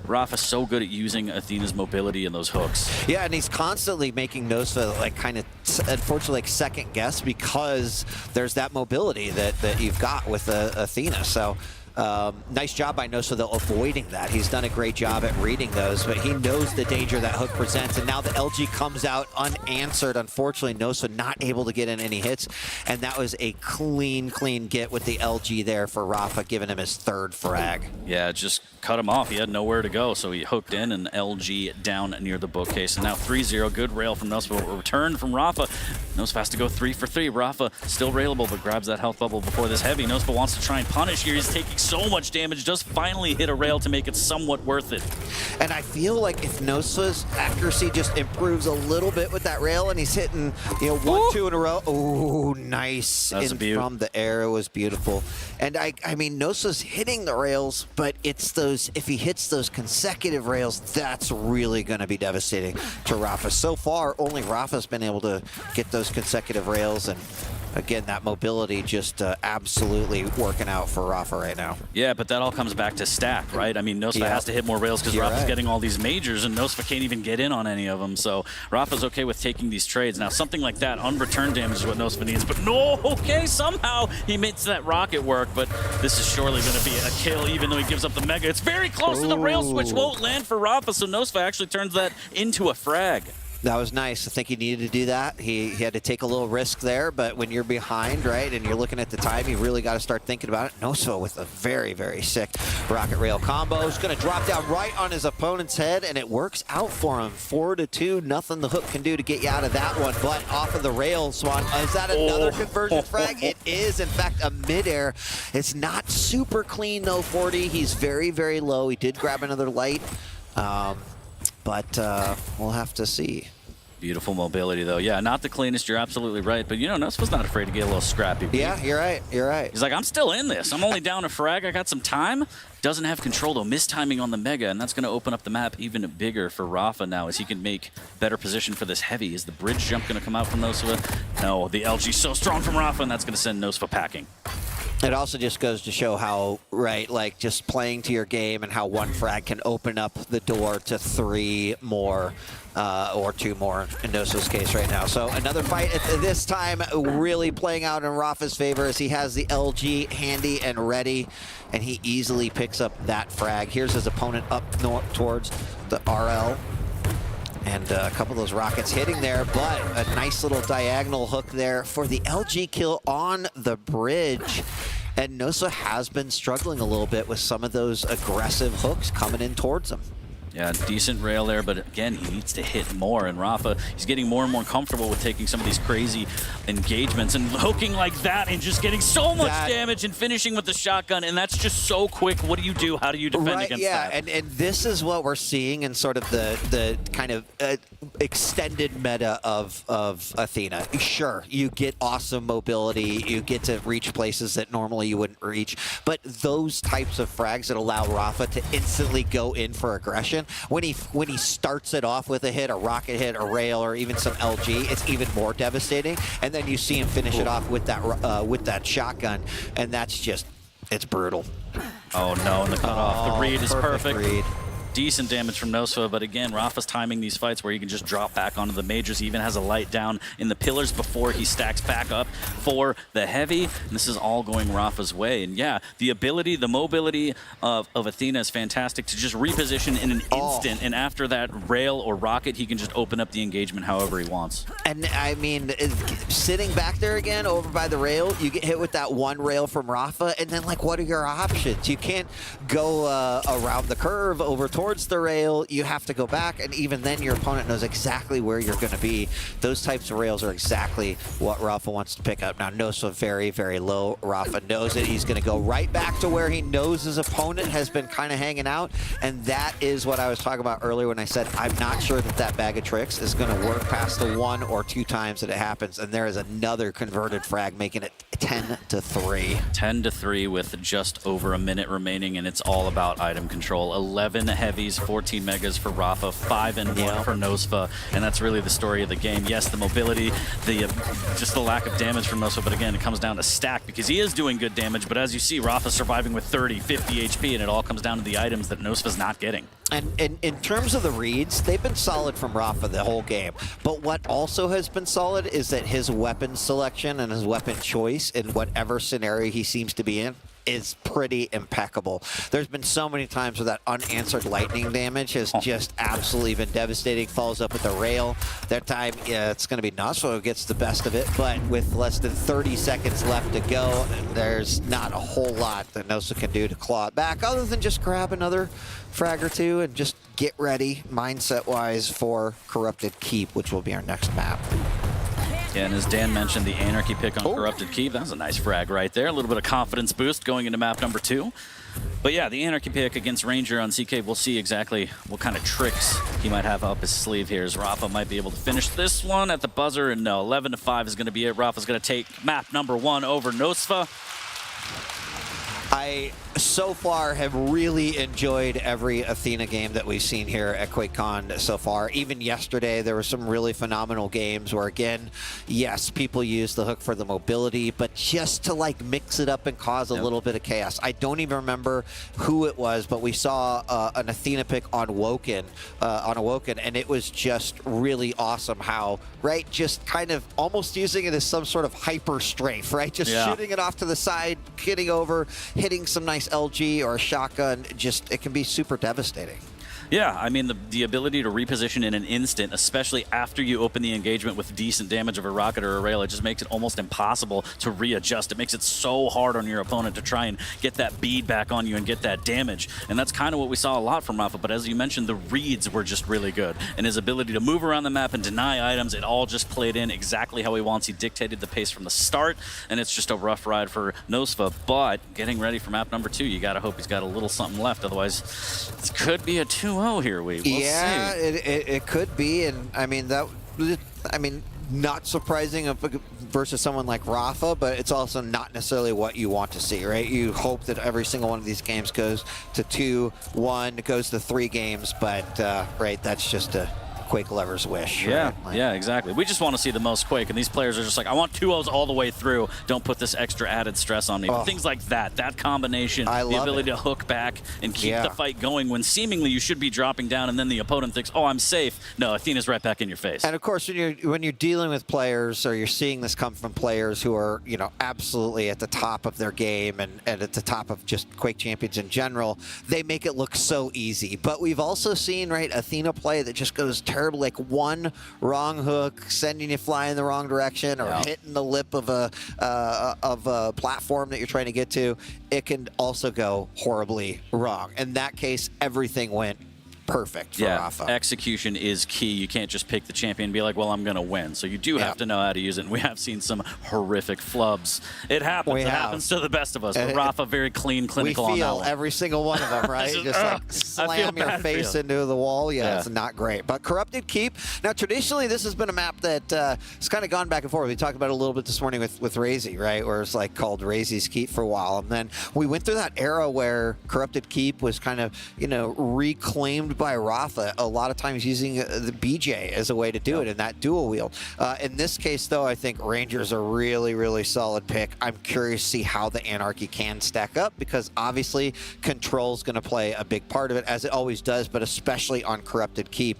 Rafa's so good at using Athena's mobility in those hooks. Yeah, and he's constantly making Nosa unfortunately second guess because there's that mobility that you've got with Athena. So nice job by Nosa, though, avoiding that. He's done a great job at reading those, but he knows the danger that hook presents, and now the LG comes out unanswered. Unfortunately, Nosa not able to get in any hits, and that was a clean get with the LG there for Rafa, giving him his 3rd frag. Yeah, just cut him off. He had nowhere to go, so he hooked in, and LG down near the bookcase. And now 3-0. Good rail from Nosa, but return from Rafa. Nosa has to go 3 for 3. Rafa still railable, but grabs that health bubble before this heavy. Nosa wants to try and punish here. He's taking so much damage, does finally hit a rail to make it somewhat worth it. And I feel like if Nosa's accuracy just improves a little bit with that rail and he's hitting, you know, 1, 2 in a row. Ooh, nice. That's a beaut. From the air, it was beautiful. And I mean, Nosa's hitting the rails, but it's those, if he hits those consecutive rails, that's really going to be devastating to Rafa. So far, only Rafa's been able to get those consecutive rails, and again, that mobility just absolutely working out for Rafa right now. Yeah, but that all comes back to stack, right? I mean, Nosa has to hit more rails because Rafa's getting all these majors, and Nosa can't even get in on any of them. So Rafa's okay with taking these trades. Now, something like that on return damage is what Nosa needs. But no, okay, somehow he makes that rocket work. But this is surely going to be a kill, even though he gives up the mega. It's very close, and the rail switch won't land for Rafa. So Nosa actually turns that into a frag. That was nice. I think he needed to do that. He had to take a little risk there, but when you're behind, right, and you're looking at the time, you really got to start thinking about it. Nosa with a very, very sick rocket rail combo. Is going to drop down right on his opponent's head, and it works out for him. 4-2, nothing the hook can do to get you out of that one, but off of the rail, Swan. Is that another conversion frag? It is, in fact, a midair. It's not super clean, though, 40. He's very, very low. He did grab another light. But we'll have to see. Beautiful mobility, though. Yeah, not the cleanest. You're absolutely right. But, you know, Nosa's not afraid to get a little scrappy. Yeah, you're right. You're right. He's like, I'm still in this. I'm only down a frag. I got some time. Doesn't have control, though. Mistiming on the mega, and that's going to open up the map even bigger for Rafa now as he can make better position for this heavy. Is the bridge jump going to come out from Nosa? No, the LG's so strong from Rafa, and that's going to send Nosa packing. It also just goes to show how, right, like just playing to your game and how one frag can open up the door to 3 more or 2 more in Nosa's case right now. So another fight at this time really playing out in Rafa's favor as he has the LG handy and ready, and he easily picks up that frag. Here's his opponent up north towards the RL. And a couple of those rockets hitting there, but a nice little diagonal hook there for the LG kill on the bridge. And Nosa has been struggling a little bit with some of those aggressive hooks coming in towards him. Yeah, decent rail there, but again, he needs to hit more. And Rafa, he's getting more and more comfortable with taking some of these crazy engagements and hooking like that and just getting so much damage and finishing with the shotgun. And that's just so quick. What do you do? How do you defend against that? And this is what we're seeing in sort of the kind of extended meta of Athena. Sure, you get awesome mobility. You get to reach places that normally you wouldn't reach. But those types of frags that allow Rafa to instantly go in for aggression, when he starts it off with a hit, a rocket hit, a rail, or even some LG, it's even more devastating. And then you see him finish it off with that shotgun, and that's just, it's brutal. Oh no, and the cutoff. The read is perfect. Read. Decent damage from Nosa, but again, Rafa's timing these fights where he can just drop back onto the majors. He even has a light down in the pillars before he stacks back up for the heavy. And this is all going Rafa's way. And yeah, the ability, the mobility of Athena is fantastic to just reposition in an instant. And after that rail or rocket, he can just open up the engagement however he wants. And I mean, sitting back there again over by the rail, you get hit with that one rail from Rafa, and then like, what are your options? You can't go around the curve over towards the rail. You have to go back, and even then your opponent knows exactly where you're going to be. Those types of rails are exactly what Rafa wants to pick up. Now Nosa very, very low. Rafa knows it. He's going to go right back to where he knows his opponent has been kind of hanging out, and that is what I was talking about earlier when I said I'm not sure that bag of tricks is going to work past the 1 or 2 times that it happens, and there is another converted frag making it 10-3. 10-3 with just over a minute remaining, and it's all about item control. 11 heavies, 14 megas for Rafa, 5 and 1 for Nosa, and that's really the story of the game. Yes, the mobility, just the lack of damage from Nosa, but again, it comes down to stack because he is doing good damage, but as you see, Rafa's surviving with 30, 50 HP, and it all comes down to the items that Nosa's not getting. And in terms of the reads, they've been solid from Rafa the whole game. But what also has been solid is that his weapon selection and his weapon choice in whatever scenario he seems to be in is pretty impeccable. There's been so many times where that unanswered lightning damage has just absolutely been devastating. Follows up with the rail. That time, it's going to be Nosa who gets the best of it, but with less than 30 seconds left to go, there's not a whole lot that Nosa can do to claw it back, other than just grab another frag or 2 and just get ready, mindset-wise, for Corrupted Keep, which will be our next map. Yeah, and as Dan mentioned, the Anarchy pick on Corrupted Keep, that was a nice frag right there. A little bit of confidence boost going into map number 2. But yeah, the Anarchy pick against Ranger on CK, we'll see exactly what kind of tricks he might have up his sleeve here, as Rafa might be able to finish this one at the buzzer, and no, 11-5 is going to be it. Rafa's going to take map number 1 over Nosa. I, so far, have really enjoyed every Athena game that we've seen here at QuakeCon so far. Even yesterday, there were some really phenomenal games where, again, yes, people use the hook for the mobility, but just to, like, mix it up and cause a little bit of chaos. I don't even remember who it was, but we saw an Athena pick on Woken, and it was just really awesome how, right, just kind of almost using it as some sort of hyper strafe, right? Just shooting it off to the side, getting over, hitting some nice LG or a shotgun, just it can be super devastating. Yeah, I mean, the ability to reposition in an instant, especially after you open the engagement with decent damage of a rocket or a rail, it just makes it almost impossible to readjust. It makes it so hard on your opponent to try and get that bead back on you and get that damage. And that's kind of what we saw a lot from Rafa. But as you mentioned, the reads were just really good. And his ability to move around the map and deny items, it all just played in exactly how he wants. He dictated the pace from the start, and it's just a rough ride for Nosa. But getting ready for map number 2, you got to hope he's got a little something left. Otherwise, it could be a 2-0 here. We'll see. It could be, and I mean not surprising versus someone like Rafa, but it's also not necessarily what you want to see, right? You hope that every single one of these games goes to 2-1, goes to 3 games, but right, that's just a Quake lover's wish. Yeah, right? Like, yeah, exactly. We just want to see the most Quake, and these players are just like, I want 2-0s all the way through. Don't put this extra added stress on me. But things like that combination, the ability to hook back and keep the fight going when seemingly you should be dropping down, and then the opponent thinks, oh, I'm safe. No, Athena's right back in your face. And of course, when you're dealing with players, or you're seeing this come from players who are, you know, absolutely at the top of their game and at the top of just Quake champions in general, they make it look so easy. But we've also seen, right, Athena play that just goes terrible, like one wrong hook, sending you flying in the wrong direction, or hitting the lip of a platform that you're trying to get to. It can also go horribly wrong. In that case, everything went perfect for Rafa. Execution is key. You can't just pick the champion and be like, well, I'm going to win. So you do have to know how to use it. And we have seen some horrific flubs. It happens. It happens to the best of us. But Rafa, very clean, clinical on that one. We feel every single one of them, right? just like slam your face into the wall. Yeah, it's not great. But Corrupted Keep. Now, traditionally, this has been a map that has kind of gone back and forth. We talked about it a little bit this morning with Raisy, right? Where it's like called Raisy's Keep for a while. And then we went through that era where Corrupted Keep was kind of, you know, reclaimed by Rafa, a lot of times using the BJ as a way to do it in that dual wield. In this case, though, I think Ranger's a really, really solid pick. I'm curious to see how the Anarchy can stack up, because obviously Control's going to play a big part of it, as it always does, but especially on Corrupted Keep.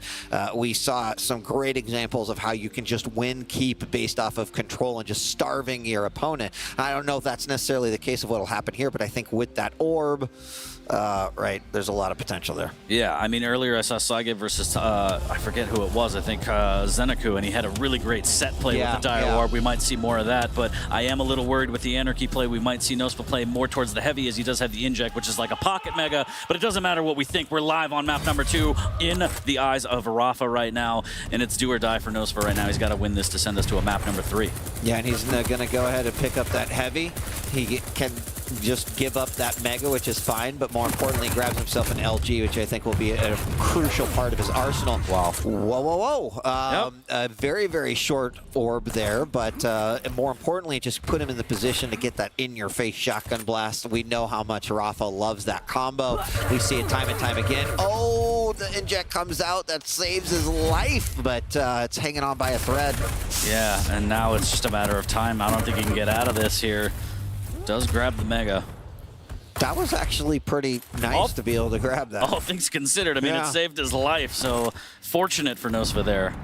We saw some great examples of how you can just win Keep based off of Control and just starving your opponent. I don't know if that's necessarily the case of what will happen here, but I think with that orb, right, there's a lot of potential there. Yeah, I mean, earlier I saw Sage versus, I forget who it was, I think Zanaku, and he had a really great set play with the Dire Orb. We might see more of that, but I am a little worried with the Anarchy play. We might see Nosa play more towards the heavy, as he does have the inject, which is like a pocket mega, but it doesn't matter what we think. We're live on map number 2 in the eyes of Rafa right now, and it's do or die for Nosa right now. He's got to win this to send us to a map number 3. Yeah, and he's going to go ahead and pick up that heavy. He can just give up that mega, which is fine, but more importantly, grabs himself an LG, which I think will be a crucial part of his arsenal. Wow. Whoa. A very, very short orb there, but more importantly, just put him in the position to get that in-your-face shotgun blast. We know how much Rafa loves that combo. We see it time and time again. Oh, the inject comes out. That saves his life, but it's hanging on by a thread. Yeah, and now it's just a matter of time. I don't think he can get out of this here. Does grab the mega. That was actually pretty nice to be able to grab that. All things considered, I mean, it saved his life, so fortunate for Nosa there.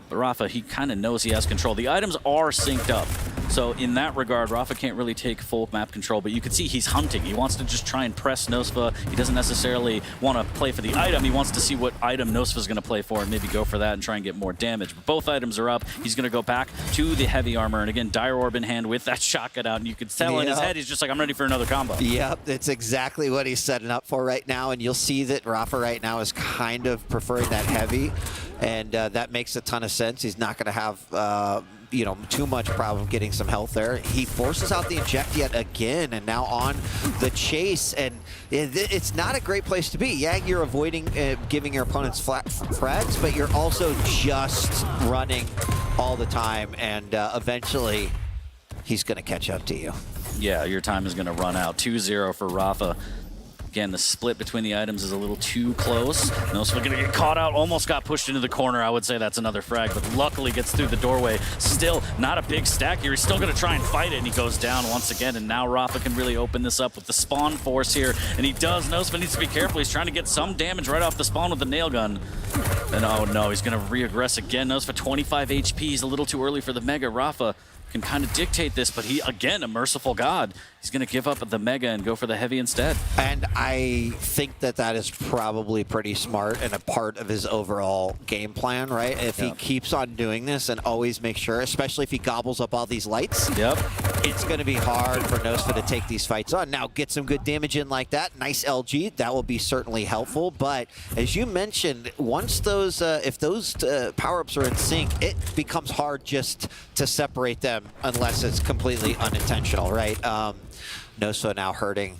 But Rafa, he kind of knows he has control. The items are synced up. So in that regard, Rafa can't really take full map control, but you can see he's hunting. He wants to just try and press Nosa. He doesn't necessarily want to play for the item. He wants to see what item Nosa's going to play for and maybe go for that and try and get more damage. But both items are up. He's going to go back to the heavy armor. And again, Dire Orb in hand with that shotgun out. And you could tell in his head, he's just like, I'm ready for another combo. Yep, that's exactly what he's setting up for right now. And you'll see that Rafa right now is kind of preferring that heavy. and that makes a ton of sense. He's not going to have you know, too much problem getting some health there. He forces out the inject yet again, and now on the chase, and it's not a great place to be. Yeah, you're avoiding giving your opponents flat frags, but you're also just running all the time, and eventually he's going to catch up to you. Yeah, your time is going to run out. 2-0 for Rafa. Again, the split between the items is a little too close. Nosa going to get caught out, almost got pushed into the corner. I would say that's another frag, but luckily gets through the doorway. Still not a big stack here. He's still going to try and fight it, and he goes down once again, and now Rafa can really open this up with the spawn force here, and he does. Nosa needs to be careful. He's trying to get some damage right off the spawn with the nail gun. And oh no, he's going to re-aggress again. Nosa 25 HP. He's a little too early for the Mega. Rafa can kind of dictate this, but he, again, a merciful god. He's going to give up the Mega and go for the Heavy instead. And I think that that is probably pretty smart and a part of his overall game plan, right? If he keeps on doing this and always make sure, especially if he gobbles up all these lights, it's going to be hard for Nosa to take these fights on. Now, get some good damage in like that. Nice LG. That will be certainly helpful. But as you mentioned, once those, if those power-ups are in sync, it becomes hard just to separate them unless it's completely unintentional, right? Nosa now hurting.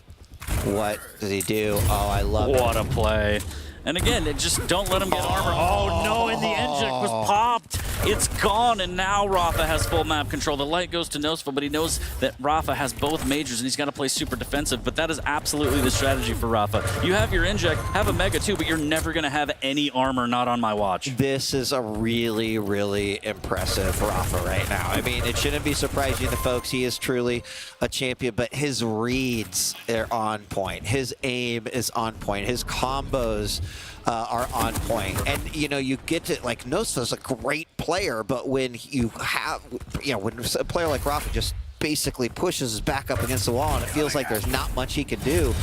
What does he do? Oh, I love it. What a play. And again, just don't let him get armor. Oh no, and the inject was popped. It's gone, and now Rafa has full map control. The light goes to Nosa, but he knows that Rafa has both majors, and he's got to play super defensive, but that is absolutely the strategy for Rafa. You have your inject, have a Mega too, but you're never going to have any armor, not on my watch. This is a really, really impressive Rafa right now. I mean, it shouldn't be surprising to folks. He is truly a champion, but his reads are on point. His aim is on point. His combos are on point. And, you know, you get to, like, Nosa's a great player, but when you have, you know, when a player like Rafa just basically pushes his back up against the wall and it feels like there's not much he can do,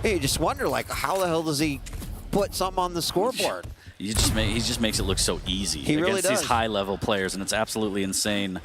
you just wonder, like, how the hell does he put something on the scoreboard? He just makes it look so easy He really against does. these high-level players, and it's absolutely insane.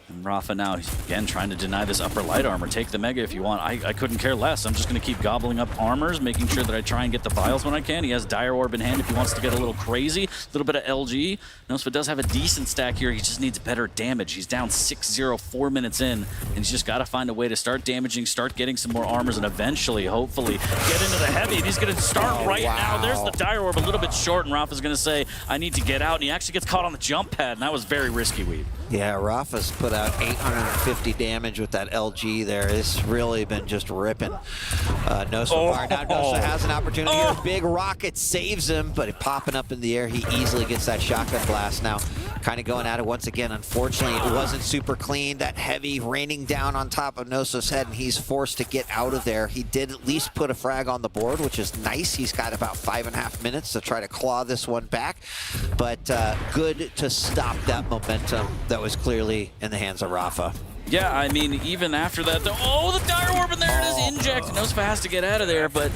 And Rafa now, again, trying to deny this upper light armor. Take the Mega if you want. I couldn't care less. I'm just going to keep gobbling up armors, making sure that I try and get the vials when I can. He has Dire Orb in hand if he wants to get a little crazy. A little bit of LG. Nosa does have a decent stack here. He just needs better damage. He's down 6-0, 4 minutes in, and he's just got to find a way to start damaging, start getting some more armors, and eventually, hopefully, get into the Heavy. And he's going to start now. There's the Dire Orb, a little bit short, and Rafa's going to say, I need to get out, and he actually gets caught on the jump pad, and that was very risky, Weed. Yeah, Rafa's put out 850 damage with that LG there. It's really been just ripping Nosa apart. Now Nosa has an opportunity here. Big rocket saves him, but popping up in the air, he easily gets that shotgun blast. Now, kind of going at it once again. Unfortunately, it wasn't super clean. That Heavy raining down on top of Nosa's head, and he's forced to get out of there. He did at least put a frag on the board, which is nice. He's got about 5.5 minutes to try to claw this one back, but good to stop that momentum that was clearly in the hands of Rafa. Yeah, I mean, even after that, the Dire Orb, and there it is, inject. Nosa has to get out of there, but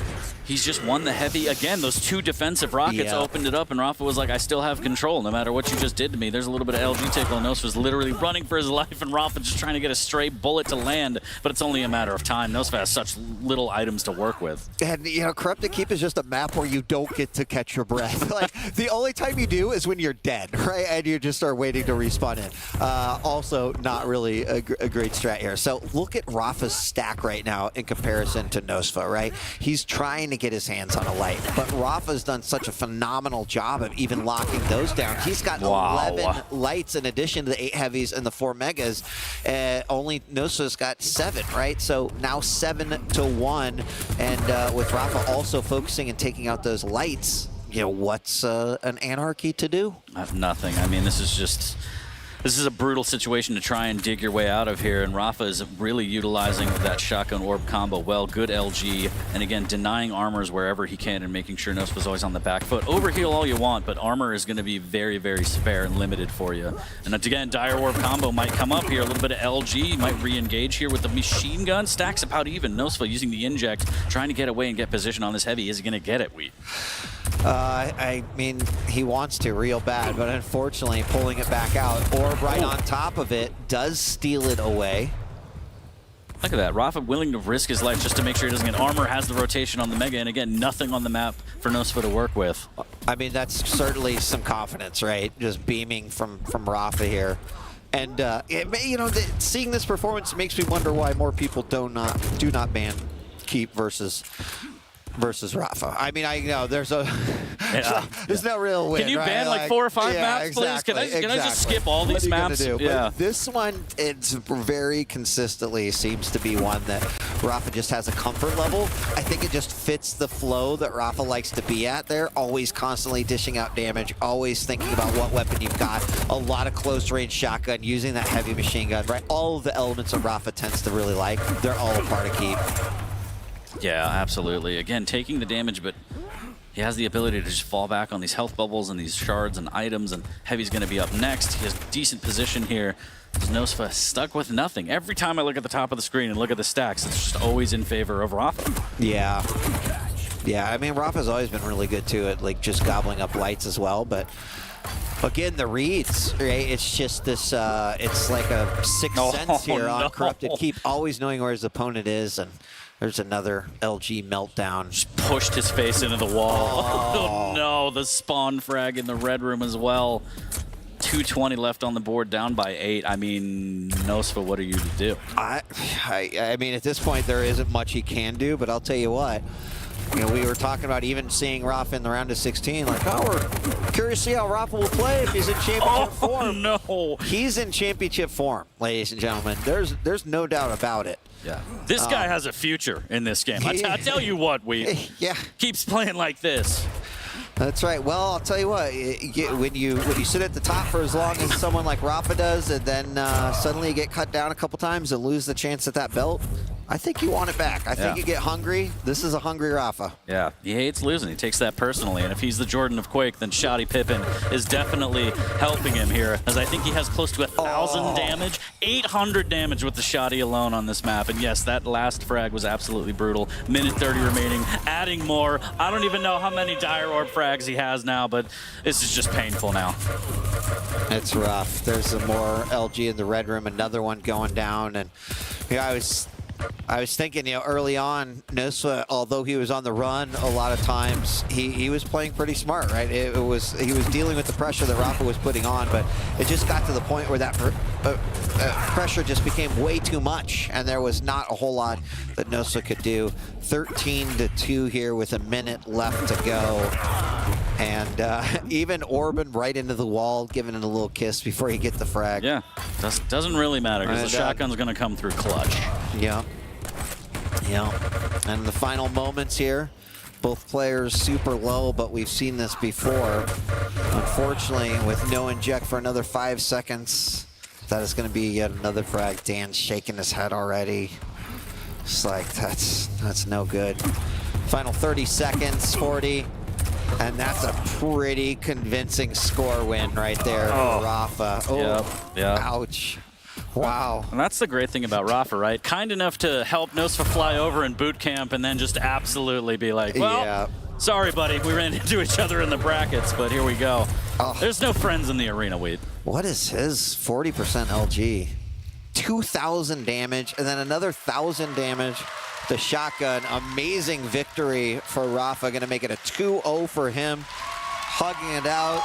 he's just won the Heavy. Again, those two defensive rockets opened it up, and Rafa was like, I still have control, no matter what you just did to me. There's a little bit of LG tickle, and Nosa was literally running for his life, and Rafa just trying to get a stray bullet to land, but it's only a matter of time. Nosa has such little items to work with. And, you know, Corrupted Keep is just a map where you don't get to catch your breath. Like, the only time you do is when you're dead, right? And you just are waiting to respawn in. Also, not really a great strat here. So look at Rafa's stack right now in comparison to Nosa, right? He's trying to get his hands on a light, but Rafa's done such a phenomenal job of even locking those down. He's got 11 lights in addition to the 8 heavies and the 4 megas. Only Nosa's got 7, right? So now 7-1, and with Rafa also focusing and taking out those lights, you know, what's an Anarchy to do? I have nothing. I mean, this is a brutal situation to try and dig your way out of here, and Rafa is really utilizing that shotgun orb combo well. Good LG, and again, denying armors wherever he can and making sure Nosa's always on the back foot. Overheal all you want, but armor is going to be very, very spare and limited for you. And again, Dire Orb combo might come up here. A little bit of LG, might re-engage here with the machine gun. Stacks about even. Nosa using the inject, trying to get away and get position on this Heavy. Is he going to get it, Wheat? I mean, he wants to real bad, but unfortunately pulling it back out. Orb right on top of it does steal it away. Look at that. Rafa willing to risk his life just to make sure he doesn't get armor, has the rotation on the Mega, and again, nothing on the map for Nosa to work with. I mean, that's certainly some confidence, right? Just beaming from Rafa here. And, seeing this performance makes me wonder why more people do not ban Keep versus Rafa. I mean, I know there's no real win. Can you right? ban like 4 or 5 maps, exactly, please? Can I just skip all these maps? But this one, it's very consistently seems to be one that Rafa just has a comfort level. I think it just fits the flow that Rafa likes to be at there. Always constantly dishing out damage, always thinking about what weapon you've got. A lot of close range shotgun, using that heavy machine gun, right? All of the elements of Rafa tends to really like. They're all a part of Keep. Yeah, absolutely. Again, taking the damage, but he has the ability to just fall back on these health bubbles and these shards and items, and Heavy's going to be up next. He has decent position here. Nosa stuck with nothing. Every time I look at the top of the screen and look at the stacks, it's just always in favor of Rafa. Yeah. Yeah, I mean, Rafa's always been really good too at like just gobbling up lights as well, but again, the reads, right? It's just this, it's like a sixth sense here on Corrupted Keep, always knowing where his opponent is, and there's another LG meltdown. Just pushed his face into the wall. Oh no, the spawn frag in the red room as well. 220 left on the board, down by 8. I mean, Nosa, what are you to do? I mean, at this point, there isn't much he can do, but I'll tell you what. You know, we were talking about even seeing Rafa in the round of 16, like, oh, we're curious to see how Rafa will play if he's in championship form. No. He's in championship form, ladies and gentlemen. There's no doubt about it. Yeah. This guy has a future in this game. I tell you what, keeps playing like this. That's right. Well, I'll tell you what. When you sit at the top for as long as someone like Rafa does, and then suddenly you get cut down a couple times and lose the chance at that belt, I think you want it back. I think you get hungry. This is a hungry Rafa. Yeah, he hates losing. He takes that personally. And if he's the Jordan of Quake, then Shoddy Pippin is definitely helping him here, as I think he has close to 1,000 damage, 800 damage with the Shoddy alone on this map. And yes, that last frag was absolutely brutal. Minute 30 remaining, adding more. I don't even know how many Dire Orb frags he has now, but this is just painful now. It's rough. There's some more LG in the red room, another one going down. And I was thinking, early on, Nosa, although he was on the run a lot of times, he was playing pretty smart, right? He was dealing with the pressure that Rafa was putting on, but it just got to the point where that pressure just became way too much, and there was not a whole lot that Nosa could do. 13-2 here with a minute left to go. And even Orban right into the wall, giving it a little kiss before you get the frag. Yeah, doesn't really matter, because the shotgun's going to come through clutch. Yeah. Yeah. And the final moments here, both players super low, but we've seen this before. Unfortunately, with no inject for another 5 seconds, that is going to be yet another frag. Dan's shaking his head already. It's like, that's no good. Final 30 seconds, 40. And that's a pretty convincing score win right there for Rafa. Oh, yeah. Ouch. Wow. And that's the great thing about Rafa, right? Kind enough to help Nosa fly over in boot camp and then just absolutely be like, well, sorry, buddy, we ran into each other in the brackets, but here we go. There's no friends in the arena, Weed. What is his 40% LG? 2,000 damage, and then another 1,000 damage. The shotgun, amazing victory for Rafa, gonna make it a 2-0 for him. Hugging it out.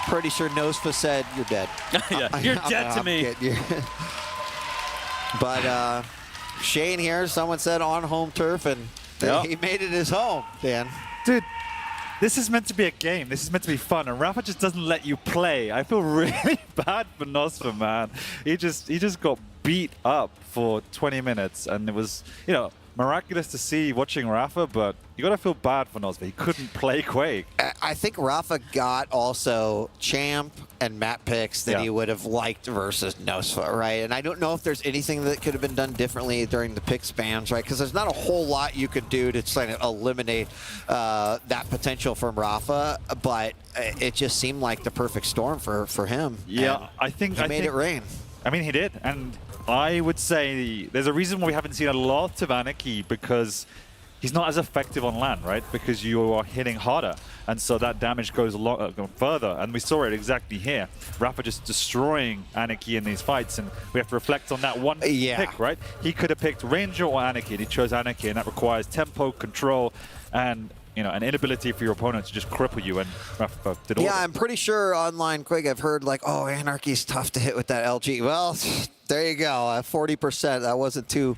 Pretty sure Nosa said, you're dead. Yeah, you're dead to me. But Shane here, someone said on home turf, and he made it his home, Dan. Dude, this is meant to be a game. This is meant to be fun, and Rafa just doesn't let you play. I feel really bad for Nosa, man. He just got beat up for 20 minutes, and it was, miraculous to see watching Rafa, but you gotta feel bad for Nosa. He couldn't play Quake. I think Rafa got also champ and map picks that he would have liked versus Nosa, right? And I don't know if there's anything that could have been done differently during the pick spams, right? Because there's not a whole lot you could do to try to eliminate that potential from Rafa, but it just seemed like the perfect storm for him. Yeah, I think he made it rain. I mean, he did, and I would say there's a reason why we haven't seen a lot of Zanaku, because he's not as effective on land, right? Because you are hitting harder, and so that damage goes a lot further. And we saw it exactly here. Rafa just destroying Anarchy in these fights, and we have to reflect on that one pick, right? He could have picked Ranger or Anarchy, and he chose Anarchy, and that requires tempo, control, and an inability for your opponent to just cripple you, and Rafa did all I'm pretty sure online Quake I've heard like, oh, Anarchy's tough to hit with that LG. Well, there you go, 40%. That wasn't too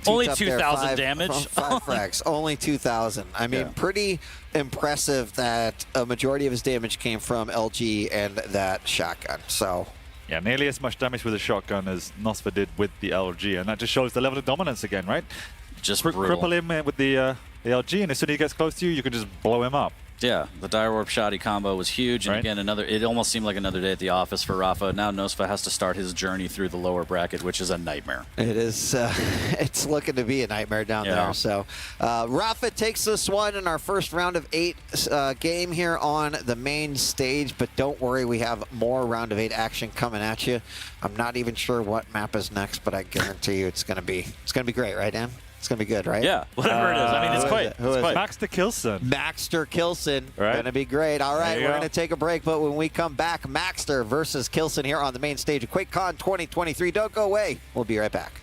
only tough 2,000 damage. 5 frags, only 2,000. I mean, pretty impressive that a majority of his damage came from LG and that shotgun. So. Yeah, nearly as much damage with a shotgun as Nosa did with the LG, and that just shows the level of dominance again, right? Just cripple him with the LG, and as soon as he gets close to you, you can just blow him up. Yeah, the Dire Warp Shoddy combo was huge, and again, it almost seemed like another day at the office for Rafa. Now Nosa has to start his journey through the lower bracket, which is a nightmare. It is, it's looking to be a nightmare down there. So Rafa takes this one in our first round of 8 game here on the main stage, but don't worry, we have more round of 8 action coming at you. I'm not even sure what map is next, but I guarantee you it's gonna be great, right, Dan? It's going to be good, right? Yeah, whatever it is. I mean, it's Quake. Maxter Kilson. Maxter Kilson. Going to be great. All right, we're going to take a break, but when we come back, Maxter versus Kilson here on the main stage of QuakeCon 2023. Don't go away. We'll be right back.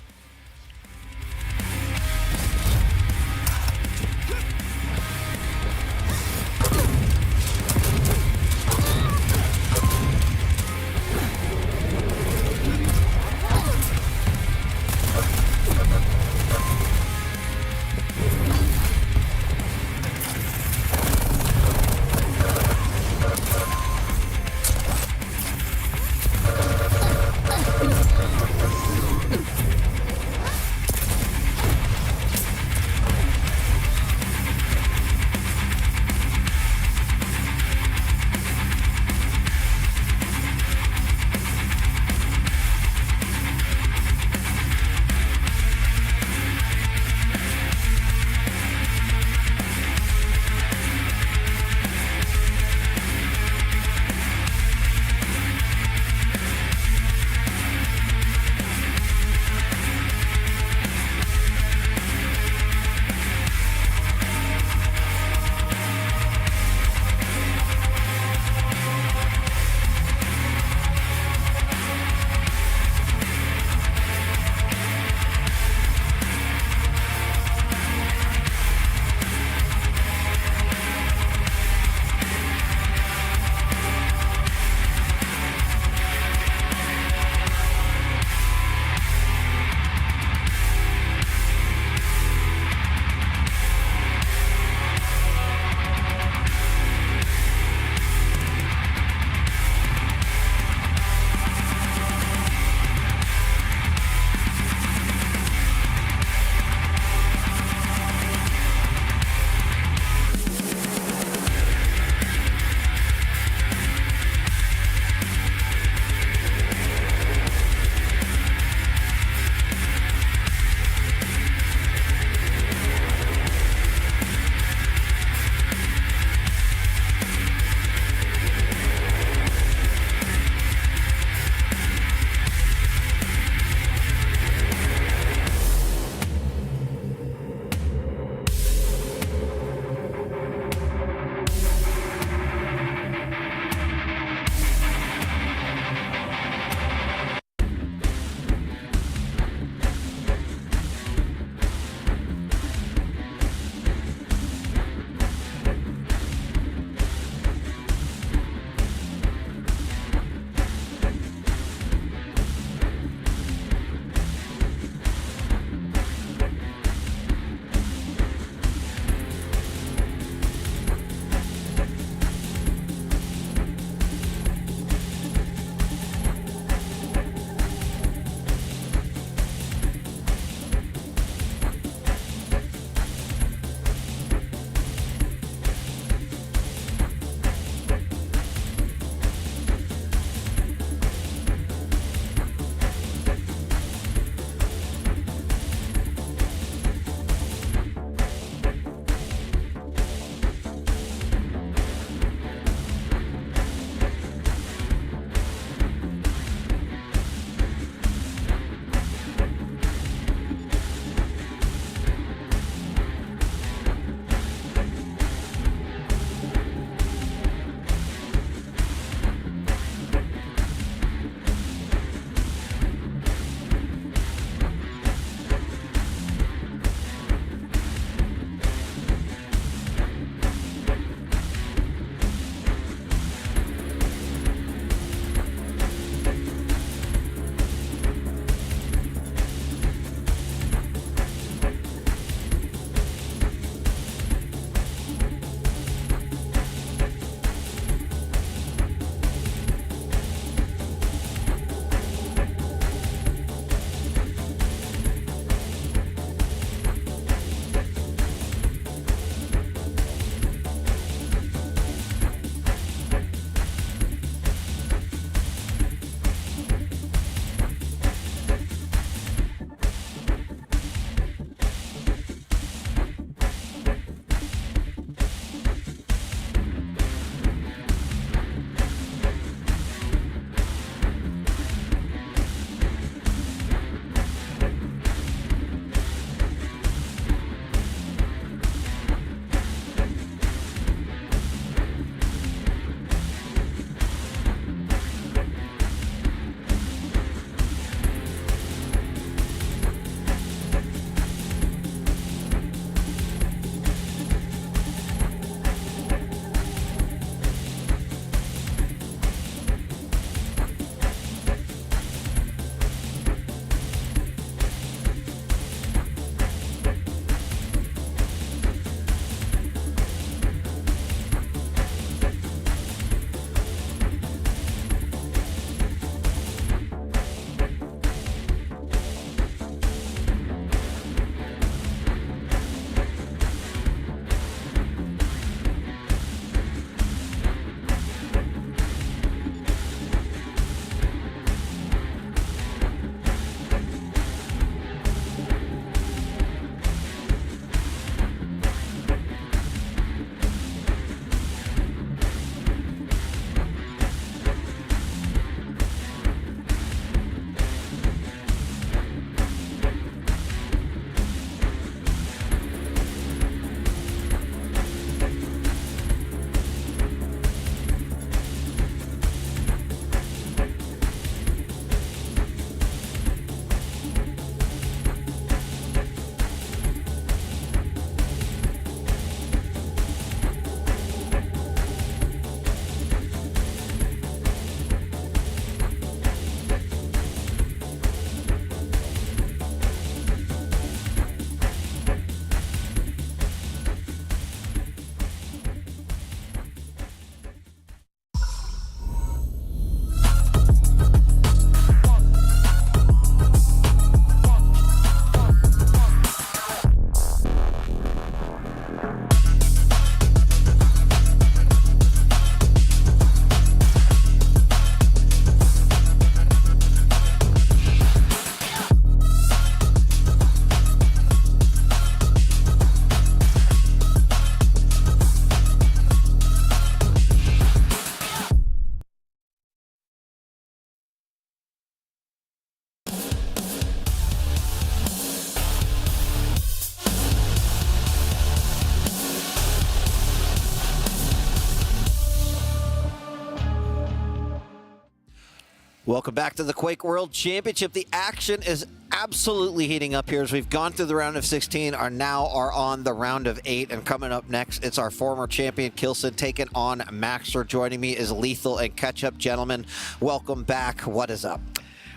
Welcome back to the Quake World Championship. The action is absolutely heating up here as we've gone through the round of 16, are on the round of 8, and coming up next, it's our former champion, Kilson, taking on Maxter. Joining me is Lethal and Ketchup. Gentlemen, welcome back. What is up?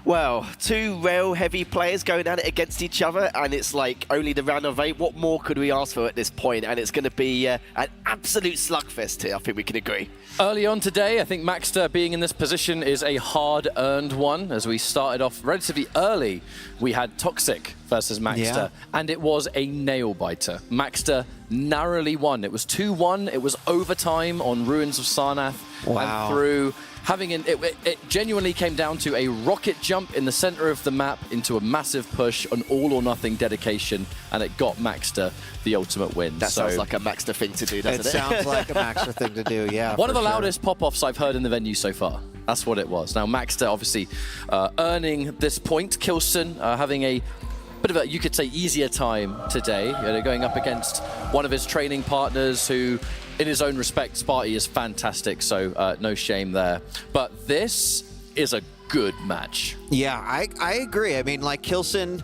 Well, two rail heavy players going at it against each other, and it's like only the round of 8. What more could we ask for at this point? And it's going to be an absolute slugfest here, I think we can agree. Early on today, I think Maxter being in this position is a hard-earned one. As we started off relatively early, we had Toxic versus Maxter, and it was a nail-biter. Maxter narrowly won. It was 2-1. It was overtime on Ruins of Sarnath. Wow. And through having it genuinely came down to a rocket jump in the center of the map into a massive push, an all-or-nothing dedication, and it got Maxter the ultimate win. That sounds like a Maxter thing to do, doesn't it? It sounds like a Maxter thing to do, yeah. One of the loudest pop-offs I've heard in the venue so far. That's what it was. Now, Maxter obviously earning this point. Kilson having a bit of a, you could say, easier time today, going up against one of his training partners who, in his own respect, Sparty is fantastic, so no shame there. But this is a good match. Yeah, I agree. I mean, like Kilson,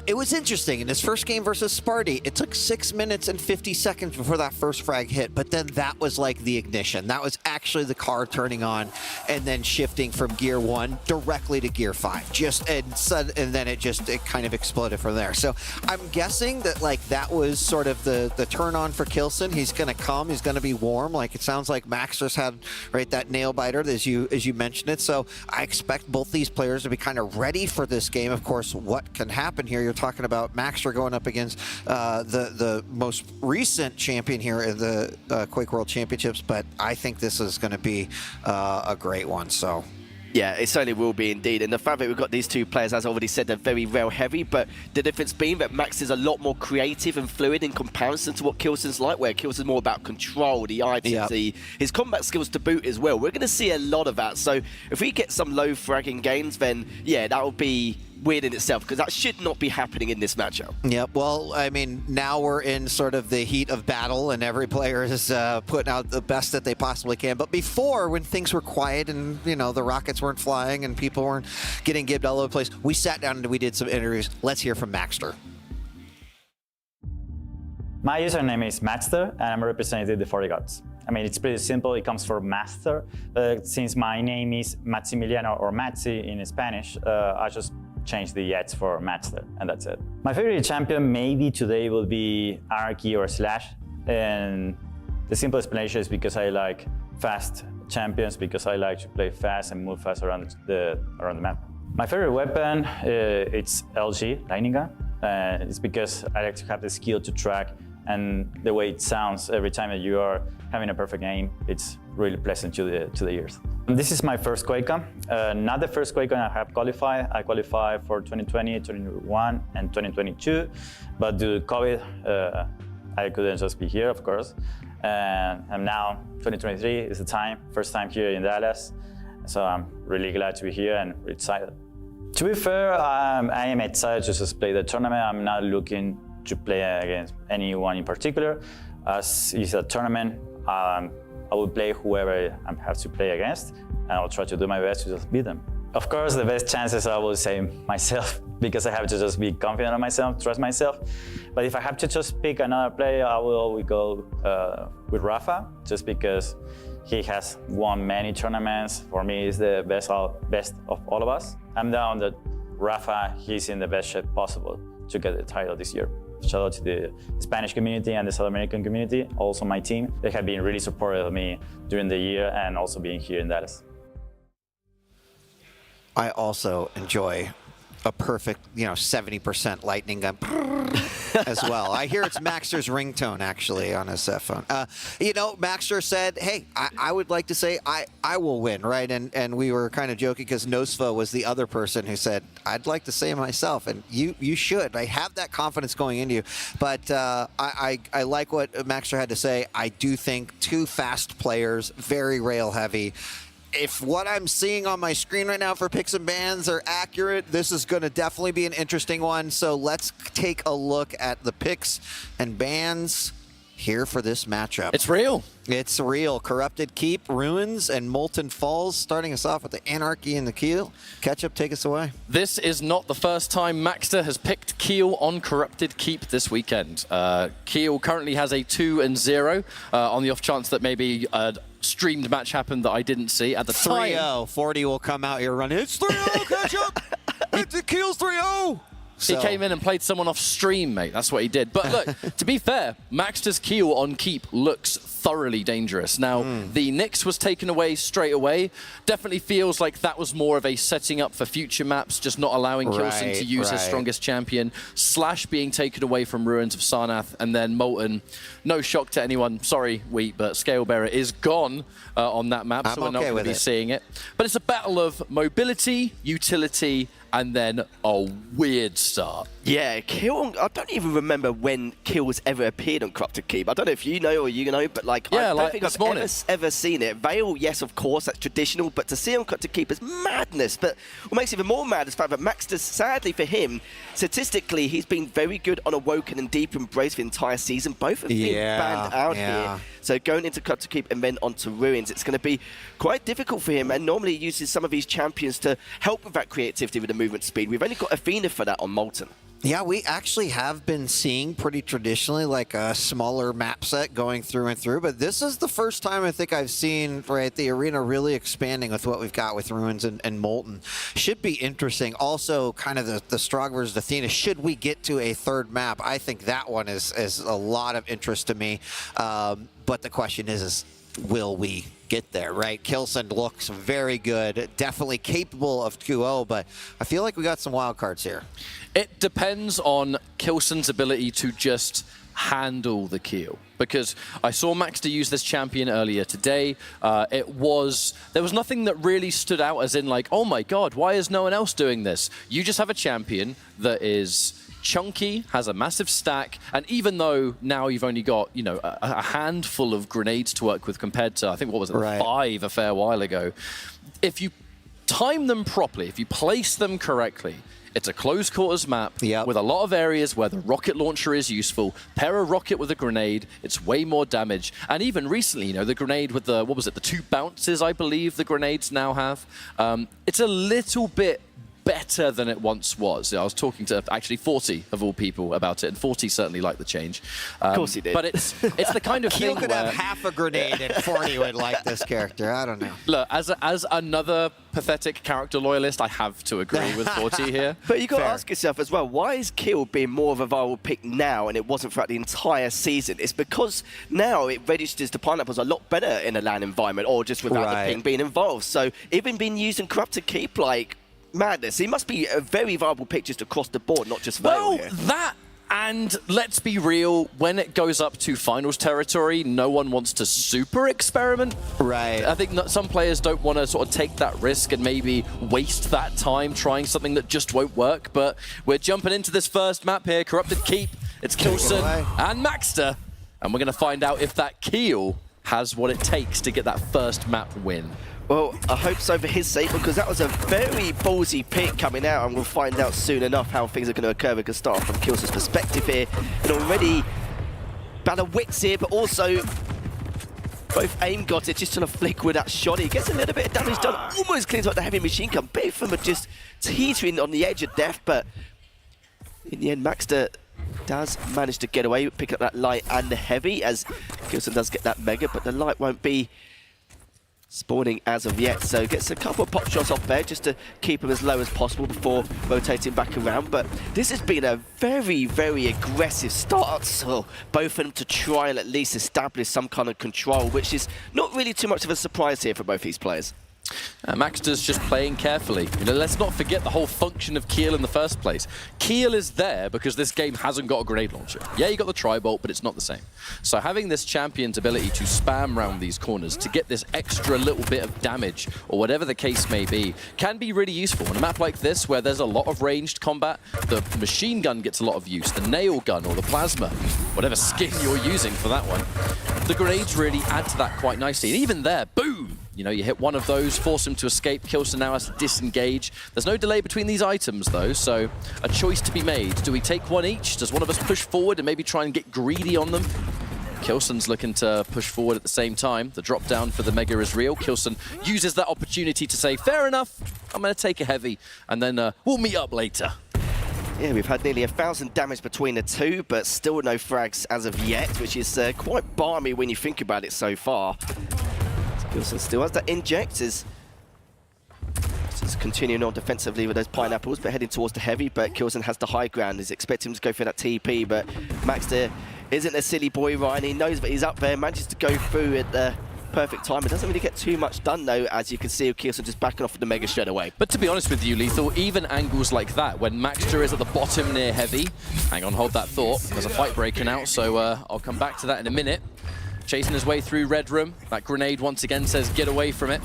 it was interesting. In his first game versus Sparty, it took 6 minutes and 50 seconds before that first frag hit, but then that was like the ignition. That was actually the car turning on and then shifting from gear 1 directly to gear 5. And then it kind of exploded from there. So I'm guessing that like that was sort of the turn on for Kilson. He's going to come, he's going to be warm. Like it sounds like Maxter's had that nail biter as you mentioned it. So I expect both these players to be kind of ready for this game. Of course, what can happen here? You're talking about Maxter going up against the most recent champion here in the Quake World Championships, but I think this is going to be a great one. So. Yeah, it certainly will be indeed. And the fact that we've got these two players, as I already said, they're very rail heavy, but the difference being that Max is a lot more creative and fluid in comparison to what Kilson's like, where Kilson's more about control, the items, his combat skills to boot as well. We're going to see a lot of that. So if we get some low fragging gains, then yeah, that will be weird in itself, because that should not be happening in this matchup. Yeah, well, I mean, now we're in sort of the heat of battle and every player is putting out the best that they possibly can. But before, when things were quiet and, you know, the rockets weren't flying and people weren't getting gibbed all over the place, we sat down and we did some interviews. Let's hear from Maxter. My username is Maxter, and I'm representing the 40 Gods. I mean, it's pretty simple. It comes from Master, but since my name is Maximiliano or Maxi in Spanish, I just changed the X for Maxter, and that's it. My favorite champion maybe today will be Anarchy or Slash, and the simple explanation is because I like fast champions, because I like to play fast and move fast around the map. My favorite weapon, it's LG, Lightning Gun. It's because I like to have the skill to track, and the way it sounds every time that you are having a perfect aim, it's really pleasant to the ears. This is my first QuakeCon. Not the first QuakeCon I have qualified. I qualified for 2020, 2021, and 2022, but due to COVID, I couldn't just be here, of course. And now 2023 is the time, first time here in Dallas. So I'm really glad to be here and excited. To be fair, I am excited to just play the tournament. I'm not looking to play against anyone in particular. As it's a tournament, I will play whoever I have to play against, and I'll try to do my best to just beat them. Of course, the best chances I will say myself, because I have to just be confident in myself, trust myself. But if I have to just pick another player, I will always go with Rafa, just because he has won many tournaments. For me, he's the best of all of us. I'm down that Rafa, he's in the best shape possible to get the title this year. Shout out to the Spanish community and the South American community, also my team. They have been really supportive of me during the year and also being here in Dallas. I also enjoy a perfect, 70% lightning gun as well. I hear it's Maxter's ringtone, actually, on his phone. Maxter said, hey, I would like to say I will win, right? And we were kind of joking because Nosa was the other person who said, I'd like to say it myself, and you should. I have that confidence going into you. But I like what Maxter had to say. I do think two fast players, very rail heavy. If what I'm seeing on my screen right now for picks and bans are accurate, this is going to definitely be an interesting one. So let's take a look at the picks and bans. here for this matchup. It's real. It's real. Corrupted Keep, Ruins, and Molten Falls, starting us off with the Anarchy and the Keel. Ketchup, take us away. This is not the first time Maxter has picked Keel on Corrupted Keep this weekend. Keel currently has a 2-0 on the off chance that maybe a streamed match happened that I didn't see at the time. 3-0. 40 will come out here running. It's 3-0, Ketchup! It's Keel's 3-0! He came in and played someone off stream, mate. That's what he did. But look, to be fair, Maxter's Keel on Keep looks thoroughly dangerous. Now, the Nyx was taken away straight away. Definitely feels like that was more of a setting up for future maps, just not allowing Kilson to use his strongest champion. Slash being taken away from Ruins of Sarnath, and then Molten. No shock to anyone. Sorry, Wheat, but Scalebearer is gone on that map, so we're not going to be seeing it. But it's a battle of mobility, utility, and then a weird start. Yeah, Keel, I don't even remember when Kill's ever appeared on Corrupted Keep. I don't know if you know or you know, but like, I don't think I've ever seen it. Veil, yes, of course, that's traditional, but to see it on Corrupted Keep is madness. But what makes it even more mad is the fact that Maxter, sadly for him, statistically, he's been very good on Awoken and Deep Embrace for the entire season. Both have been banned out here. So going into Corrupted Keep and then onto Ruins, it's going to be quite difficult for him. And normally he uses some of these champions to help with that creativity with the movement speed. We've only got Athena for that on Molten. Yeah, we actually have been seeing pretty traditionally like a smaller map set going through and through, but this is the first time I think I've seen the arena really expanding with what we've got with Ruins and Molten. Should be interesting. Also, kind of the Strong versus Athena. Should we get to a third map? I think that one is a lot of interest to me. But the question is will we get there, right? Kilson looks very good, definitely capable of 2-0, but I feel like we got some wild cards here. It depends on Kilson's ability to just handle the Keel, because I saw Maxter use this champion earlier today. There was nothing that really stood out as in like, oh my god, why is no one else doing this? You just have a champion that is chunky, has a massive stack, and even though now you've only got, you know, a handful of grenades to work with compared to, I think, what was it, 5 a fair while ago, if you time them properly, if you place them correctly, it's a close quarters map with a lot of areas where the rocket launcher is useful. Pair a rocket with a grenade, it's way more damage. And even recently, you know, the grenade with the, what was it, the 2 bounces, I believe the grenades now have. It's a little bit better than it once was. I was talking to actually 40 of all people about it, and 40 certainly liked the change. Of course he did. But it's the kind of thing Keel could have half a grenade and 40 would like this character. I don't know. Look, as another pathetic character loyalist, I have to agree with 40 here. But you've got to ask yourself as well, why is Keel being more of a viable pick now and it wasn't throughout the entire season? It's because now it registers the pineapples a lot better in a LAN environment, or just without the ping being involved. So even being used in Corrupted Keep, like, madness. He must be a very viable pick just across the board, not just Veil here. That, and let's be real, when it goes up to finals territory, no one wants to super experiment. I think some players don't want to sort of take that risk and maybe waste that time trying something that just won't work. But we're jumping into this first map here, Corrupted Keep. It's Kilson and Maxter, and we're going to find out if that Keel has what it takes to get that first map win. Well, I hope so for his sake, because that was a very ballsy pick coming out, and we'll find out soon enough how things are going to occur. We can start from Kilson's perspective here, and already battle wits here, but also both aim got it, just trying to flick with that shot. He gets a little bit of damage done, almost cleans up the heavy machine gun. Both of them are just teetering on the edge of death, but in the end, Maxter does manage to get away, pick up that light and the heavy, as Kilson does get that mega, but the light won't be spawning as of yet, so gets a couple of pop shots off there just to keep him as low as possible before rotating back around. But this has been a very, very aggressive start, so both of them to try and at least establish some kind of control, which is not really too much of a surprise here for both these players. Maxter's just playing carefully. You know, let's not forget the whole function of Keel in the first place. Keel is there because this game hasn't got a grenade launcher. Yeah, you got the tri-bolt, but it's not the same. So having this champion's ability to spam around these corners to get this extra little bit of damage, or whatever the case may be, can be really useful. On a map like this, where there's a lot of ranged combat, the machine gun gets a lot of use, the nail gun or the plasma, whatever skin you're using for that one. The grenades really add to that quite nicely. And even there, boom! You know, you hit one of those, force him to escape. Kilson now has to disengage. There's no delay between these items, though, so a choice to be made. Do we take one each? Does one of us push forward and maybe try and get greedy on them? Kilson's looking to push forward at the same time. The drop down for the Mega is real. Kilson uses that opportunity to say, fair enough, I'm going to take a heavy, and then we'll meet up later. Yeah, we've had nearly 1,000 damage between the two, but still no frags as of yet, which is quite balmy when you think about it so far. Kilson still has that inject, is continuing on defensively with those pineapples, but heading towards the heavy, but Kilson has the high ground. He's expecting him to go for that TP, but Maxter isn't a silly boy, Ryan. He knows that he's up there, manages to go through at the perfect time. It doesn't really get too much done though, as you can see Kilson just backing off with the Mega straight away. But to be honest with you, Lethal, even angles like that, when Maxter is at the bottom near heavy, hang on, hold that thought, there's a fight breaking out, so I'll come back to that in a minute. Chasing his way through Red Room, that grenade once again says get away from it.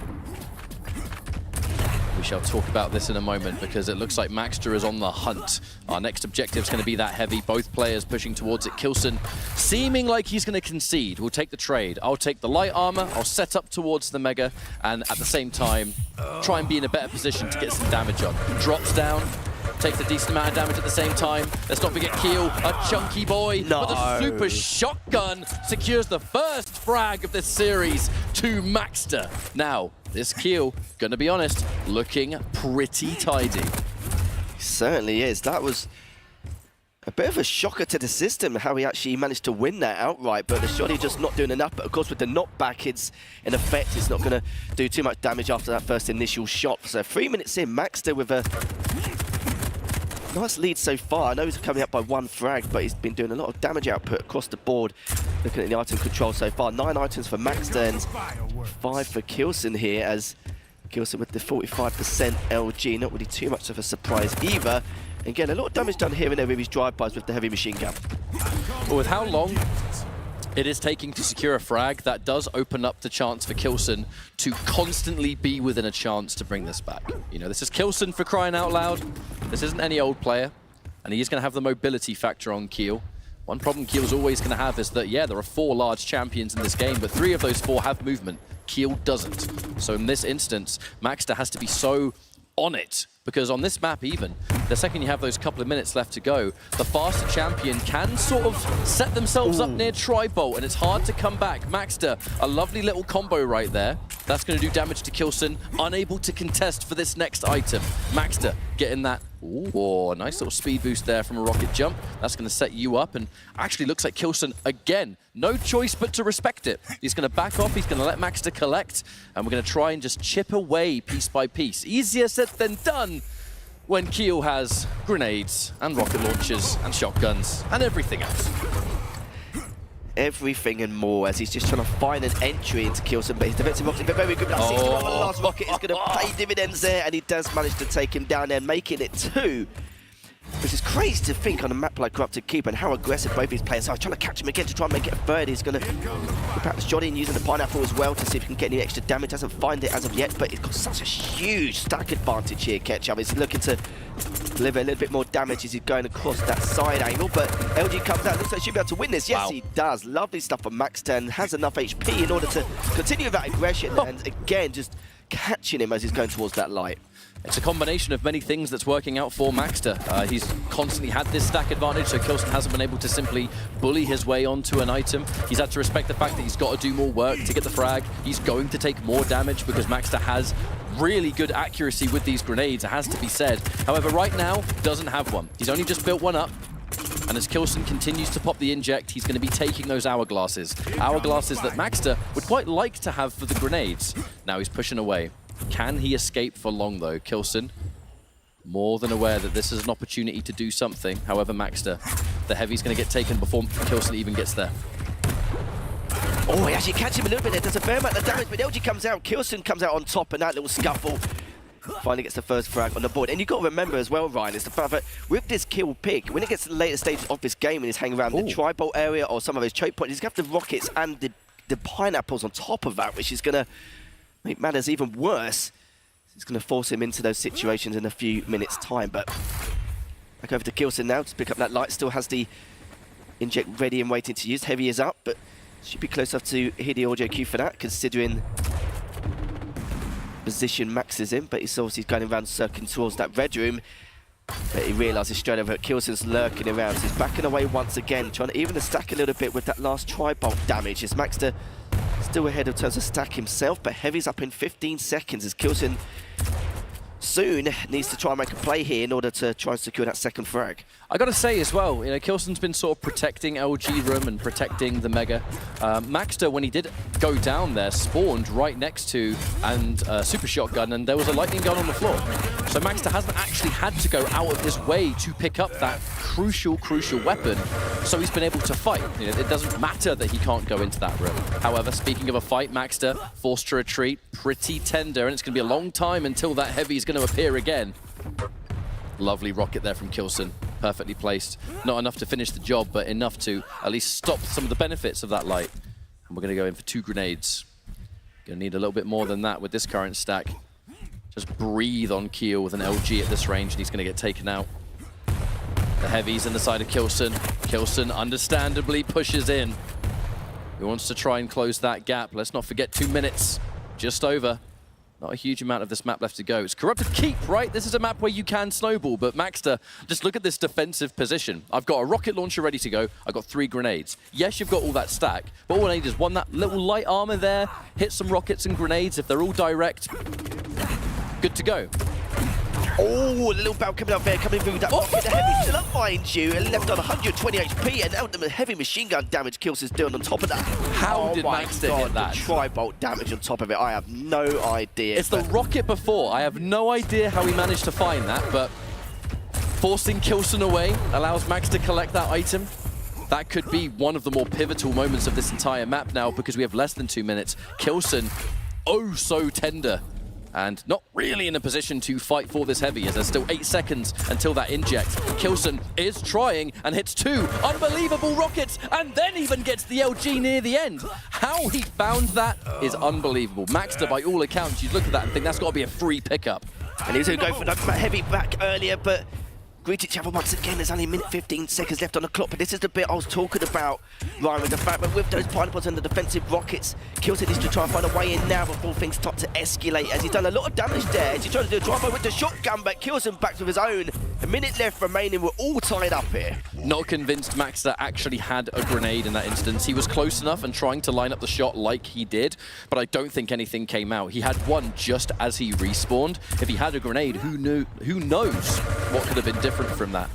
We shall talk about this in a moment because it looks like Maxter is on the hunt. Our next objective is going to be that heavy. Both players pushing towards it. Kilson seeming like he's going to concede. We'll take the trade. I'll take the light armor. I'll set up towards the Mega and at the same time try and be in a better position to get some damage on. Drops down. Takes a decent amount of damage at the same time. Let's not forget Keel, a chunky boy with a super shotgun, secures the first frag of this series to Maxter. Now, this Keel, gonna be honest, looking pretty tidy. Certainly is. That was a bit of a shocker to the system, how he actually managed to win that outright, but the Shoddy just not doing enough. But of course, with the knockback, it's in effect, it's not going to do too much damage after that first initial shot. So 3 minutes in, Maxter with a nice lead so far. I know he's coming up by 1 frag, but he's been doing a lot of damage output across the board. Looking at the item control so far, 9 items for Maxter and 5 for Kilson here, as Kilson with the 45% LG, not really too much of a surprise either. Again, a lot of damage done here and there with his drive-bys with the heavy machine gun. Well, with how long it is taking to secure a frag, that does open up the chance for Kilson to constantly be within a chance to bring this back. You know, this is Kilson for crying out loud. This isn't any old player, and he's going to have the mobility factor on Keel. One problem Keel's always going to have is that, yeah, there are 4 large champions in this game, but 3 of those 4 have movement. Keel doesn't. So in this instance, Maxter has to be so on it, because on this map even, the second you have those couple of minutes left to go, the faster champion can sort of set themselves up near Tri-Bolt, and it's hard to come back. Maxter, a lovely little combo right there. That's going to do damage to Kilson, unable to contest for this next item. Maxter getting that, a nice little speed boost there from a rocket jump. That's going to set you up, and actually looks like Kilson, again, no choice but to respect it. He's going to back off, he's going to let Maxter collect, and we're going to try and just chip away piece by piece. Easier said than done when Keel has grenades and rocket launchers and shotguns and everything else. Everything and more, as he's just trying to find an entry into Kilson, but his defensive rocket's been very good. That 61 on the last rocket is going to pay dividends there, and he does manage to take him down there, making it 2. Which is crazy to think on a map like Corrupted Keep and how aggressive both these players are. Trying to catch him again to try and make it a 3rd. He's going to put the shot in using the pineapple as well to see if he can get any extra damage. Doesn't find it as of yet, but he's got such a huge stack advantage here, Ketchup. He's looking to deliver a little bit more damage as he's going across that side angle, but LG comes out. Looks like he should be able to win this. Yes, he does. Lovely stuff from Maxter, and has enough HP in order to continue that aggression, and again, just catching him as he's going towards that light. It's a combination of many things that's working out for Maxter. He's constantly had this stack advantage, so Kilson hasn't been able to simply bully his way onto an item. He's had to respect the fact that he's got to do more work to get the frag. He's going to take more damage because Maxter has really good accuracy with these grenades, it has to be said. However, right now, doesn't have one. He's only just built one up. And as Kilson continues to pop the inject, he's going to be taking those hourglasses. Hourglasses that Maxter would quite like to have for the grenades. Now he's pushing away. Can he escape for long, though? Kilson, more than aware that this is an opportunity to do something. However, Maxter, the heavy's going to get taken before Kilson even gets there. Oh, he actually catches him a little bit there. Does a fair amount of damage, but LG comes out. Kilson comes out on top in that little scuffle. Finally gets the first frag on the board. And you've got to remember as well, Ryan, is the fact that with this kill pick, when it gets to the later stages of this game and he's hanging around the Tri-Bolt area or some of his choke points, he's going to have the rockets and the pineapples on top of that, which is going to make matters even worse. It's going to force him into those situations in a few minutes' time. But back over to Kilson now to pick up that light. Still has the inject ready and waiting to use. Heavy is up, but should be close enough to hear the audio cue for that, considering position Max is in. But he's obviously going around circling towards that red room. But he realises straight over that Kilson's lurking around. So he's backing away once again, trying to even to stack a little bit with that last tri-bolt damage. As Maxter still ahead in terms of stack himself, but Heavy's up in 15 seconds as Kilson soon needs to try and make a play here in order to try and secure that second frag. I gotta say as well, you know, Kilson's been sort of protecting LG room and protecting the Mega. Maxter, when he did go down there, spawned right next to Super Shotgun, and there was a lightning gun on the floor. So Maxter hasn't actually had to go out of his way to pick up that crucial weapon. So he's been able to fight. You know, it doesn't matter that he can't go into that room. However, speaking of a fight, Maxter forced to retreat, pretty tender, and it's gonna be a long time until that Heavy is gonna appear again. Lovely rocket there from Kilson, perfectly placed. Not enough to finish the job, but enough to at least stop some of the benefits of that light. And we're gonna go in for 2 grenades. Gonna need a little bit more than that with this current stack. Just breathe on Keel with an LG at this range and he's gonna get taken out. The Heavy's in the side of Kilson. Kilson understandably pushes in. He wants to try and close that gap. Let's not forget 2 minutes, just over. Not a huge amount of this map left to go. It's Corrupted Keep, right? This is a map where you can snowball, but Maxter, just look at this defensive position. I've got a rocket launcher ready to go. I've got 3 grenades. Yes, you've got all that stack, but all I need is one, that little light armor there, hit some rockets and grenades. If they're all direct, good to go. Oh, a little bout coming up there, coming through that rocket. The Heavy still up, mind you, and left on 120 HP, and out the heavy machine gun damage Kilson's doing on top of that. How did Maxter hit that? The tri-bolt damage on top of it, I have no idea. It's the rocket before. I have no idea how he managed to find that, but forcing Kilson away allows Max to collect that item. That could be one of the more pivotal moments of this entire map now because we have less than 2 minutes. Kilson, oh so tender. And not really in a position to fight for this Heavy as there's still 8 seconds until that inject. Kilson is trying and hits 2 unbelievable rockets and then even gets the LG near the end. How he found that is unbelievable. Maxter, by all accounts, you look at that and think that's got to be a free pickup. And he was going to go for that Heavy back earlier, but greet each other once again. There's only a minute 15 seconds left on the clock, but this is the bit I was talking about, Ryan, with the fact that with those pineapples and the defensive rockets, Kilson needs to try and find a way in now before things start to escalate, as he's done a lot of damage there, as he's trying to do a drive-by with the shotgun, but Kilson back with his own. A minute left remaining, we're all tied up here. Not convinced Maxter actually had a grenade in that instance. He was close enough and trying to line up the shot like he did, but I don't think anything came out. He had one just as he respawned. If he had a grenade, who knows what could have been different from that.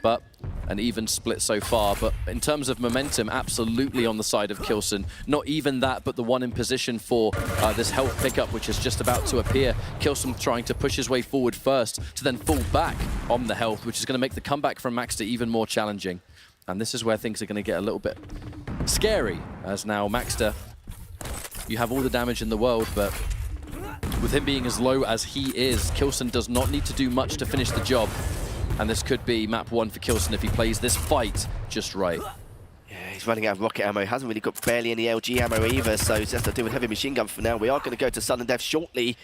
But an even split so far. But in terms of momentum, absolutely on the side of Kilson. Not even that, but the one in position for this health pickup, which is just about to appear. Kilson trying to push his way forward first to then fall back on the health, which is going to make the comeback from Maxter even more challenging. And this is where things are going to get a little bit scary, as now Maxter, you have all the damage in the world, but with him being as low as he is, Kilson does not need to do much to finish the job. And this could be map 1 for Kilson if he plays this fight just right. Yeah, he's running out of rocket ammo. Hasn't really got barely any LG ammo either, so he's just to do with heavy machine gun for now. We are going to go to sudden death shortly.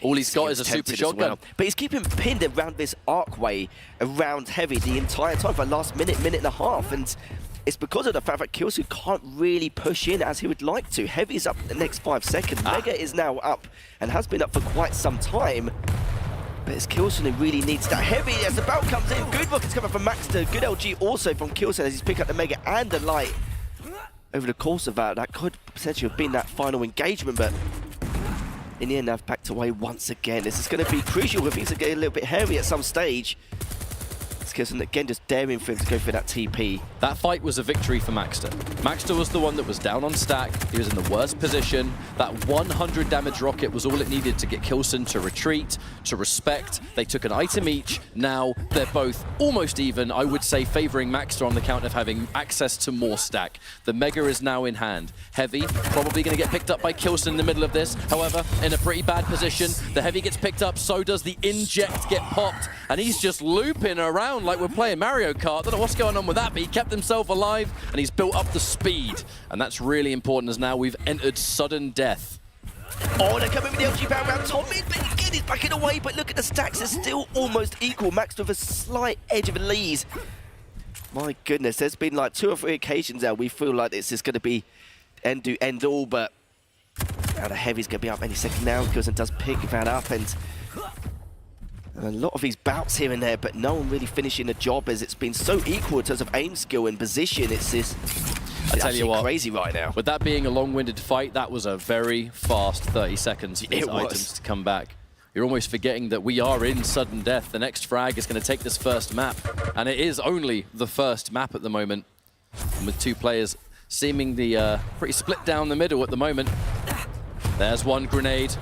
All he's got is a super shotgun. Well. But he's keeping pinned around this archway around Heavy the entire time for the last minute and a half. And it's because of the fact that Kilson can't really push in as he would like to. Heavy's up the next 5 seconds. Mega is now up and has been up for quite some time. But it's Kilson who really needs that. Heavy as the bout comes in. Good rockets coming from Maxter. Good LG also from Kilson as he's picked up the Mega and the light. Over the course of that could potentially have been that final engagement, but in the end, they've backed away once again. This is going to be crucial if things are getting a little bit hairy at some stage. Kilson again just daring for him to go for that TP. That fight was a victory for Maxter. Maxter was the one that was down on stack. He was in the worst position. That 100 damage rocket was all it needed to get Kilson to retreat, to respect. They took an item each. Now they're both almost even, I would say, favoring Maxter on the count of having access to more stack. The Mega is now in hand. Heavy, probably going to get picked up by Kilson in the middle of this. However, in a pretty bad position. The Heavy gets picked up, so does the inject get popped. And he's just looping around like we're playing Mario Kart. Don't know what's going on with that, but he kept himself alive and he's built up the speed. And that's really important as now we've entered sudden death. Oh, they're coming with the LG power round. Tom mid, but again, he's backing away. But look at the stacks, they're still almost equal. Maxter with a slight edge of a lead. My goodness, there's been like 2 or 3 occasions now we feel like this is going to be end all, but now the Heavy's going to be up any second now. Kilson does pick that up, and A lot of these bouts here and there, but no one really finishing the job as it's been so equal in terms of aim skill and position. It's I tell you what, crazy right now. With that being a long-winded fight, that was a very fast 30 seconds for these items to come back. You're almost forgetting that we are in sudden death. The next frag is going to take this first map, and it is only the first map at the moment. And with two players seemingly pretty split down the middle at the moment. There's one grenade.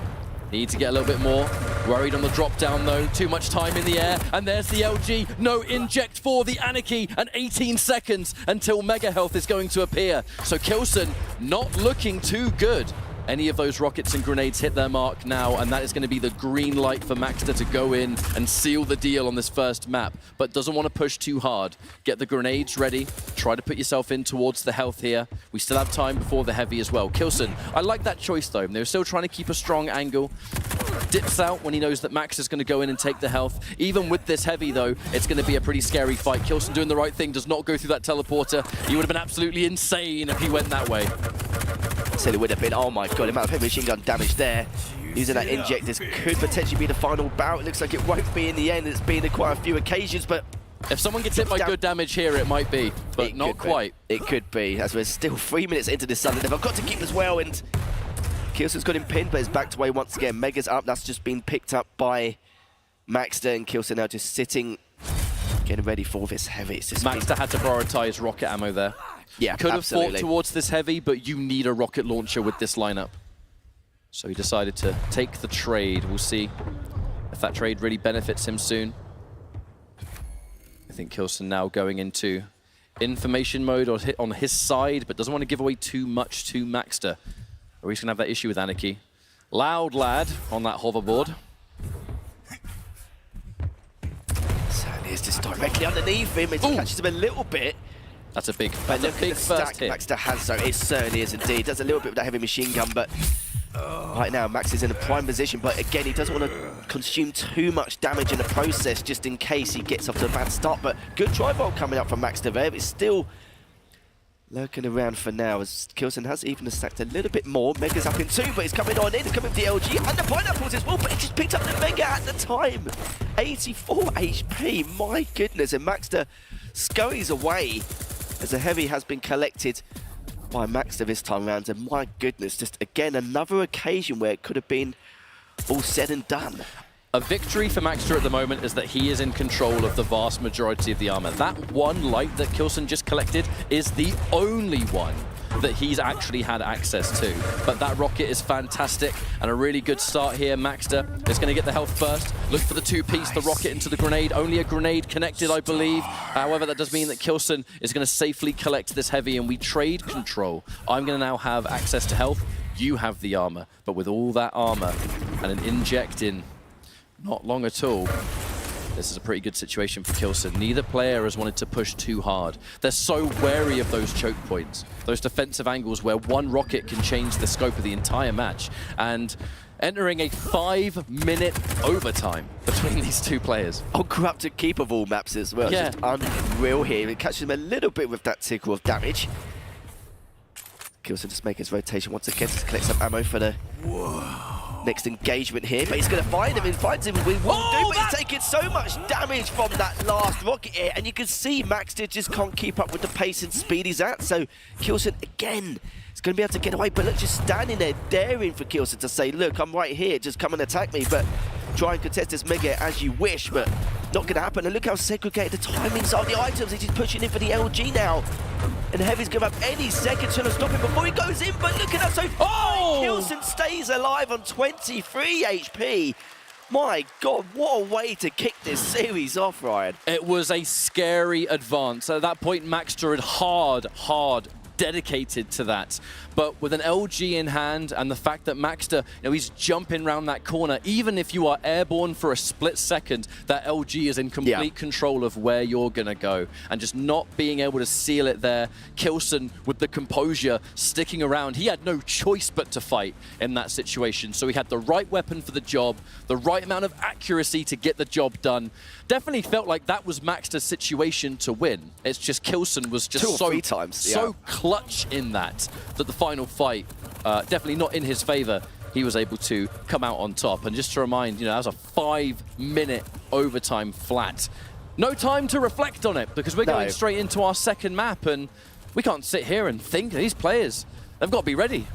Need to get a little bit more. Worried on the drop down though. Too much time in the air. And there's the LG. No inject for the Anarchy. And 18 seconds until Mega Health is going to appear. So Kilson not looking too good. Any of those rockets and grenades hit their mark now, and that is going to be the green light for Maxter to go in and seal the deal on this first map, but doesn't want to push too hard. Get the grenades ready, try to put yourself in towards the health here. We still have time before the heavy as well. Kilson, I like that choice though. They're still trying to keep a strong angle. Dips out when he knows that Max is going to go in and take the health. Even with this heavy though, it's going to be a pretty scary fight. Kilson doing the right thing, does not go through that teleporter. He would have been absolutely insane if he went that way. So it would have been, oh my god, the amount of heavy machine gun damage there. Using that inject, this could potentially be the final bout. It looks like it won't be in the end. It's been in quite a few occasions, but if someone gets hit by good damage here, it might be, but not quite. It could be, as we're still 3 minutes into this sudden. They've got to keep as well, and Kilson's got him pinned, but he's backed away once again. Mega's up, that's just been picked up by Maxter, and Kilson now just sitting, getting ready for this heavy. Maxter had to prioritize rocket ammo there. Yeah, could have fought towards this heavy, but you need a rocket launcher with this lineup. So he decided to take the trade. We'll see if that trade really benefits him soon. I think Kilson now going into information mode or hit on his side, but doesn't want to give away too much to Maxter, or he's going to have that issue with Anarchy. Loud lad on that hoverboard. Certainly is just directly underneath him. It catches him a little bit. That's a big, but look big at the stack hit. Maxter has, though. It certainly is indeed. Does a little bit with that heavy machine gun, but right now Max is in a prime position. But again, he doesn't want to consume too much damage in the process, just in case he gets off to a bad start. But good tri-volt coming up from Maxter there. It's still lurking around for now, as Kilson has even stacked a little bit more. Mega's up in 2, but he's coming on in. He's coming with the LG and the pineapples as well, but he just picked up the Mega at the time. 84 HP, my goodness. And Maxter scurries away as a heavy has been collected by Maxter this time around. And my goodness, just again, another occasion where it could have been all said and done. A victory for Maxter at the moment is that he is in control of the vast majority of the armor. That one light that Kilson just collected is the only one that he's actually had access to. But that rocket is fantastic and a really good start here. Maxter is going to get the health first. Look for the two-piece, the rocket into the grenade. Only a grenade connected, I believe. However, that does mean that Kilson is going to safely collect this heavy, and we trade control. I'm going to now have access to health. You have the armor. But with all that armor and an inject in not long at all, this is a pretty good situation for Kilson. Neither player has wanted to push too hard. They're so wary of those choke points, those defensive angles where one rocket can change the scope of the entire match. And entering a 5-minute overtime between these two players. Oh, corrupted keep of all maps as well. Yeah. It's just unreal here. It catches him a little bit with that tickle of damage. Kilson just make his rotation once again to collect some ammo for the next engagement here, but he's going to find him and finds him with one do, but he's taking so much damage from that last rocket here, and you can see Maxter just can't keep up with the pace and speed he's at, so Kilson again is going to be able to get away, but look, just standing there daring for Kilson to say, look, I'm right here, just come and attack me, but try and contest this Mega as you wish, but not going to happen. And look how segregated the timings are of the items. He's just pushing in for the LG now. And Heavy's going to have any second trying to stop him before he goes in, but look at that. So Kilson stays alive on 23 HP. My God, what a way to kick this series off, Ryan. It was a scary advance. At that point, Maxter had hard dedicated to that. But with an LG in hand and the fact that Maxter, he's jumping around that corner, even if you are airborne for a split second, that LG is in complete control of where you're going to go. And just not being able to seal it there. Kilson, with the composure, sticking around. He had no choice but to fight in that situation. So he had the right weapon for the job, the right amount of accuracy to get the job done. Definitely felt like that was Maxter's situation to win. It's just Kilson was just so clutch in that the final fight, definitely not in his favor. he was able to come out on top. And just to remind, you know, that was a 5-minute overtime flat. No time to reflect on it because we're going straight into our second map, and we can't sit here and think. These players, they've got to be ready.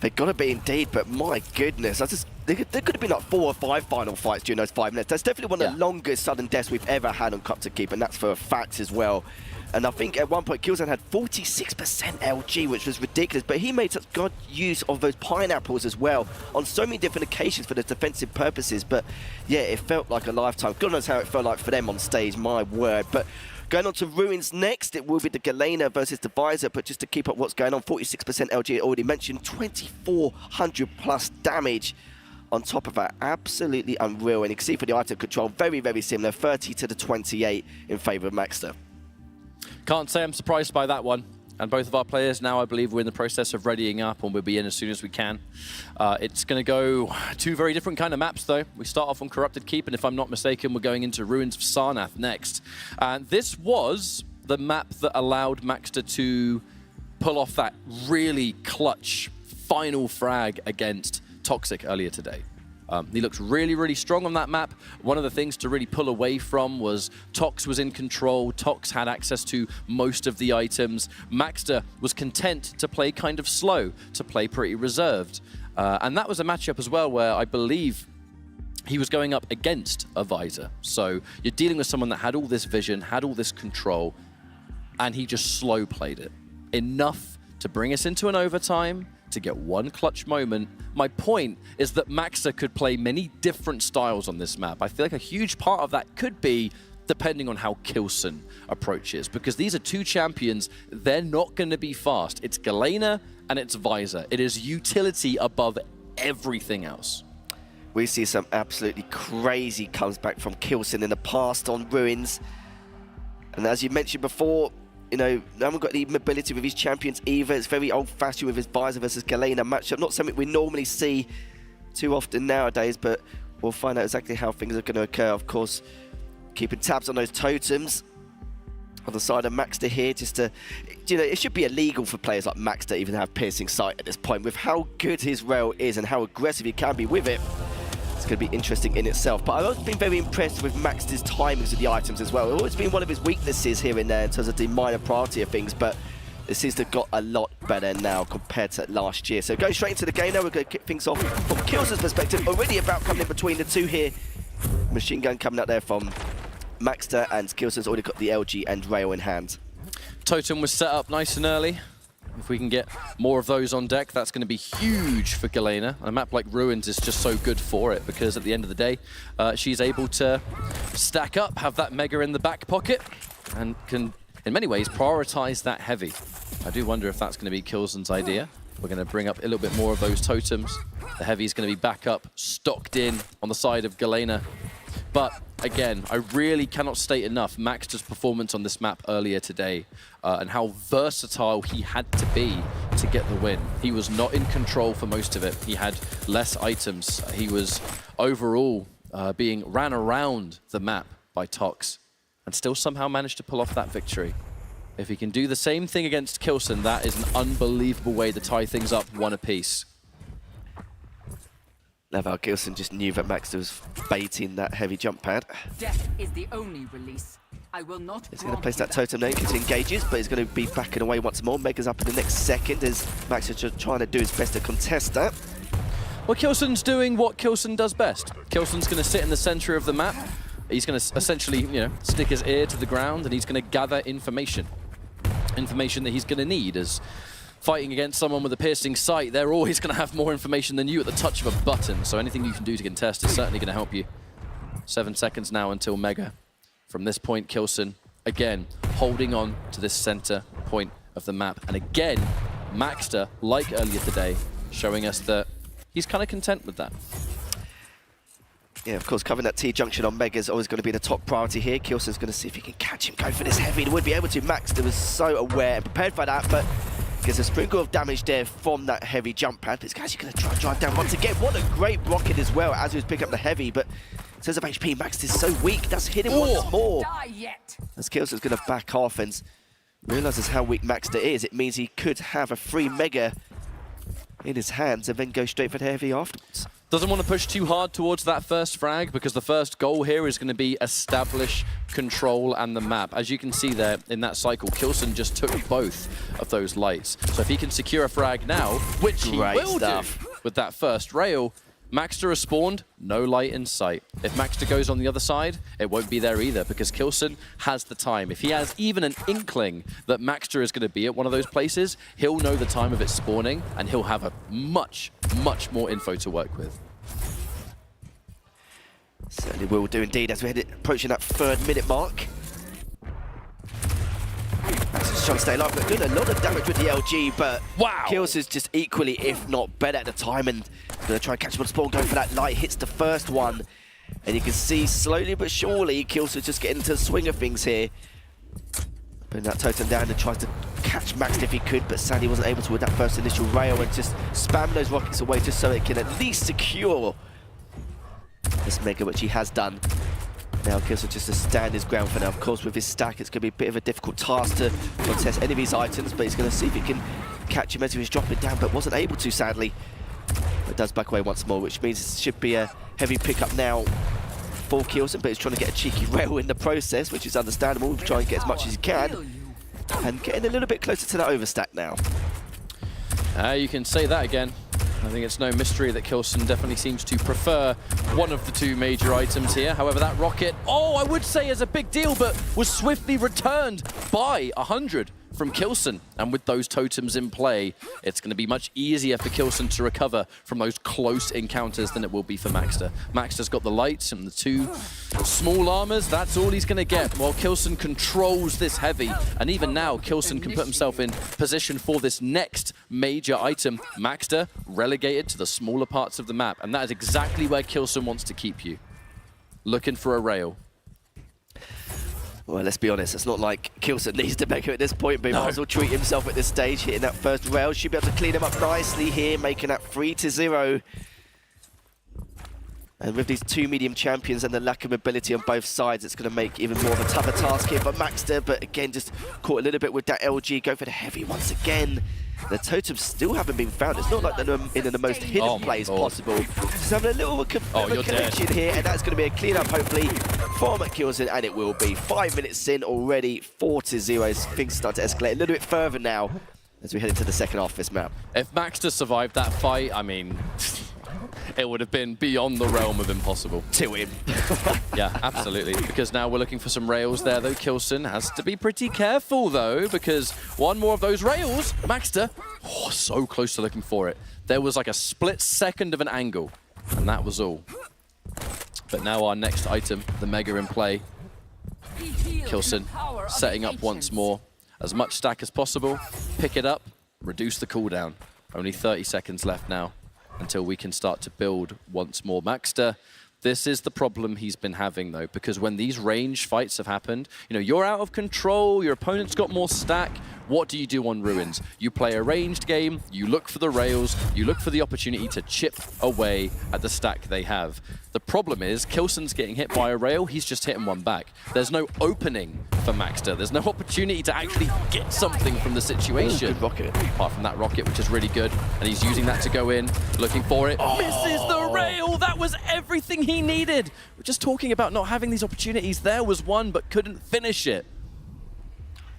They've got to be indeed, but my goodness, there could have been like 4 or 5 final fights during those 5 minutes. That's definitely one of the longest sudden deaths we've ever had on Cup to Keep, and that's for a fact as well. And I think at one point Kilson had 46% LG, which was ridiculous, but he made such good use of those pineapples as well on so many different occasions for the defensive purposes. But yeah, it felt like a lifetime. God knows how it felt like for them on stage, my word. But going on to Ruins next, it will be the Galena versus the Visor, but just to keep up what's going on, 46% LG already mentioned, 2,400 plus damage on top of that. Absolutely unreal. And you can see for the item control, very, very similar, 30 to the 28 in favour of Maxter. Can't say I'm surprised by that one. And both of our players now, I believe, we're in the process of readying up, and we'll be in as soon as we can. It's going to go 2 very different kind of maps, though. We start off on Corrupted Keep, and if I'm not mistaken, we're going into Ruins of Sarnath next. And this was the map that allowed Maxter to pull off that really clutch final frag against Toxic earlier today. He looked really, really strong on that map. One of the things to really pull away from was Tox was in control. Tox had access to most of the items. Maxter was content to play kind of slow, to play pretty reserved. And that was a matchup as well where I believe he was going up against a Visor. So you're dealing with someone that had all this vision, had all this control, and he just slow played it. Enough to bring us into an overtime, to get one clutch moment. My point is that Maxter could play many different styles on this map. I feel like a huge part of that could be depending on how Kilson approaches, because these are 2 champions. They're not going to be fast. It's Galena and it's Visor. It is utility above everything else. We see some absolutely crazy comes back from Kilson in the past on Ruins. And as you mentioned before, you know, no one got the mobility with his champions either. It's very old-fashioned with his Visor versus Galena matchup. Not something we normally see too often nowadays, but we'll find out exactly how things are going to occur. Of course, keeping tabs on those totems on the side of Maxter here, just to, you know, it should be illegal for players like Maxter to even have piercing sight at this point. With how good his rail is and how aggressive he can be with it, it's going to be interesting in itself. But I've also been very impressed with Maxter's timings of the items as well. It's always been one of his weaknesses here and there in terms of the minor priority of things, but it seems to have got a lot better now compared to last year. So go straight into the game now. We're going to kick things off from Kilson's perspective. Already about coming in between the 2 here. Machine gun coming out there from Maxter, and Kilson's already got the LG and rail in hand. Totem was set up nice and early. If we can get more of those on deck, that's going to be huge for Galena. And a map like Ruins is just so good for it, because at the end of the day, she's able to stack up, have that Mega in the back pocket, and can, in many ways, prioritize that heavy. I do wonder if that's going to be Kilson's idea. We're going to bring up a little bit more of those totems. The heavy is going to be back up, stocked in on the side of Galena. But again, I really cannot state enough Maxter's performance on this map earlier today, and how versatile he had to be to get the win. He was not in control for most of it. He had less items. He was overall being ran around the map by Tox, and still somehow managed to pull off that victory. If he can do the same thing against Kilson, that is an unbelievable way to tie things up 1 apiece. Love how Kilson just knew that Maxter was baiting that heavy jump pad. Death is the only release. I will not. He's going to place that totem there because he engages, but he's going to be backing away once more. Mega's up in the next second as Maxter's just trying to do his best to contest that. Well, Kilson's doing what Kilson does best. Kilson's going to sit in the center of the map. He's going to essentially, you know, stick his ear to the ground, and he's going to gather information. Information that he's going to need as fighting against someone with a piercing sight. They're always going to have more information than you at the touch of a button, so anything you can do to contest is certainly going to help you. 7 seconds now until Mega. From this point, Kilson, again, holding on to this center point of the map. And again, Maxter, like earlier today, showing us that he's kind of content with that. Yeah, of course, covering that T-junction on Mega is always going to be the top priority here. Kilson's going to see if he can catch him, go for this heavy. He would be able to. Maxter was so aware and prepared for that, but gets a sprinkle of damage there from that heavy jump pad. But he's actually going to try and drive down once again. What a great rocket as well as he was picking up the heavy, but in terms of HP, Maxter's so weak. That's hit him once more. As Kilson's going to back off and realises how weak Maxter is, it means he could have a free Mega in his hands and then go straight for the heavy afterwards. Doesn't want to push too hard towards that first frag because the first goal here is going to be establish control and the map. As you can see there in that cycle, Kilson just took both of those lights. So if he can secure a frag now, which he will do with that first rail, Maxter has spawned, no light in sight. If Maxter goes on the other side, it won't be there either because Kilson has the time. If he has even an inkling that Maxter is going to be at one of those places, he'll know the time of its spawning and he'll have a much more info to work with. Certainly will do indeed as we're approaching that 3rd minute mark. Maxter's trying to stay alive, but doing a lot of damage with the LG, but Kilson's just equally, if not better at the time, and going to try and catch him on spawn, going for that light, hits the first one, and you can see slowly but surely Kilson's just getting into the swing of things here. Putting that totem down and tries to catch Maxter if he could, but sadly wasn't able to with that first initial rail, and just spam those rockets away just so it can at least secure this Mega, which he has done. Now Kilson just to stand his ground for now. Of course, with his stack, it's going to be a bit of a difficult task to contest any of these items, but he's going to see if he can catch him as he was dropping down, but wasn't able to, sadly. But does back away once more, which means it should be a heavy pickup now for Kilson, but he's trying to get a cheeky rail in the process, which is understandable. He'll try and get as much as he can, and getting a little bit closer to that overstack now. You can say that again. I think it's no mystery that Kilson definitely seems to prefer one of the 2 major items here. However, that rocket, I would say is a big deal, but was swiftly returned by 100 from Kilson. And with those totems in play, it's going to be much easier for Kilson to recover from those close encounters than it will be for Maxter. Maxter's got the lights and the 2 small armors. That's all he's going to get while Kilson controls this heavy. And even now, Kilson can put himself in position for this next major item. Maxter relegated to the smaller parts of the map. And that is exactly where Kilson wants to keep you. Looking for a rail. Well, let's be honest, it's not like Kilson needs to make it at this point, but he might as well treat himself at this stage, hitting that first rail. Should be able to clean him up nicely here, making that 3-0. And with these 2 medium champions and the lack of mobility on both sides, it's going to make even more of a tougher task here for Maxter, but again, just caught a little bit with that LG, go for the heavy once again. The totems still haven't been found. It's not like they're in the most hidden place possible. Just having a little connection here, and that's going to be a clean-up, hopefully, for Kilson, and it will be. 5 minutes in already, 4-0. Things start to escalate a little bit further now as we head into the second half of this map. If Maxter survived that fight, I mean, it would have been beyond the realm of impossible. To him. Yeah, absolutely. Because now we're looking for some rails there, though. Kilson has to be pretty careful, though, because one more of those rails, Maxter, so close to looking for it. There was like a split second of an angle, and that was all. But now our next item, the Mega in play. Kilson setting up once more. As much stack as possible, pick it up, reduce the cooldown. Only 30 seconds left now until we can start to build once more. Maxter, this is the problem he's been having, though, because when these range fights have happened, you're out of control, your opponent's got more stack. What do you do on Ruins? You play a ranged game, you look for the rails, you look for the opportunity to chip away at the stack they have. The problem is, Kilson's getting hit by a rail, he's just hitting one back. There's no opening for Maxter. There's no opportunity to actually get something from the situation. Good rocket. Apart from that rocket, which is really good. And he's using that to go in, looking for it. Misses the rail! That was everything he needed! We're just talking about not having these opportunities. There was one, but couldn't finish it.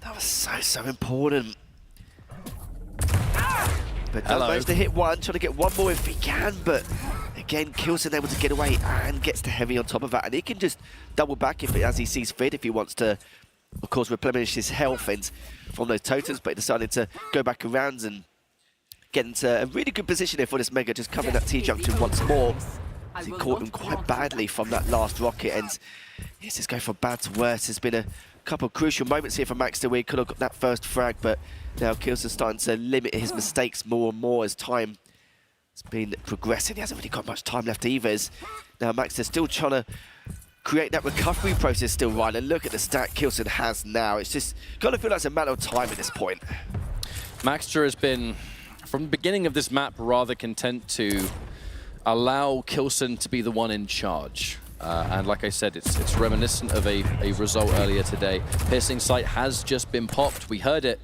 That was so important. But does manage to hit one, trying to get one more if he can, but again, Kilson able to get away and gets the heavy on top of that. And he can just double back as he sees fit, if he wants to, of course, replenish his health and from those totems, but he decided to go back around and get into a really good position here for this Mega, just covering that T-junction once more. He caught him quite badly from that last rocket, and yes, it's going from bad to worse. There's been a couple of crucial moments here for Maxter where he could have got that first frag, but now Kilson's starting to limit his mistakes more and more as time has been progressing. He hasn't really got much time left either. Now Maxter's still trying to create that recovery process still right, and look at the stat Kilson has now. It's just kind of feel like it's a matter of time at this point. Maxter has been, from the beginning of this map, rather content to allow Kilson to be the one in charge. And like I said, it's reminiscent of a result earlier today. Piercing Sight has just been popped. We heard it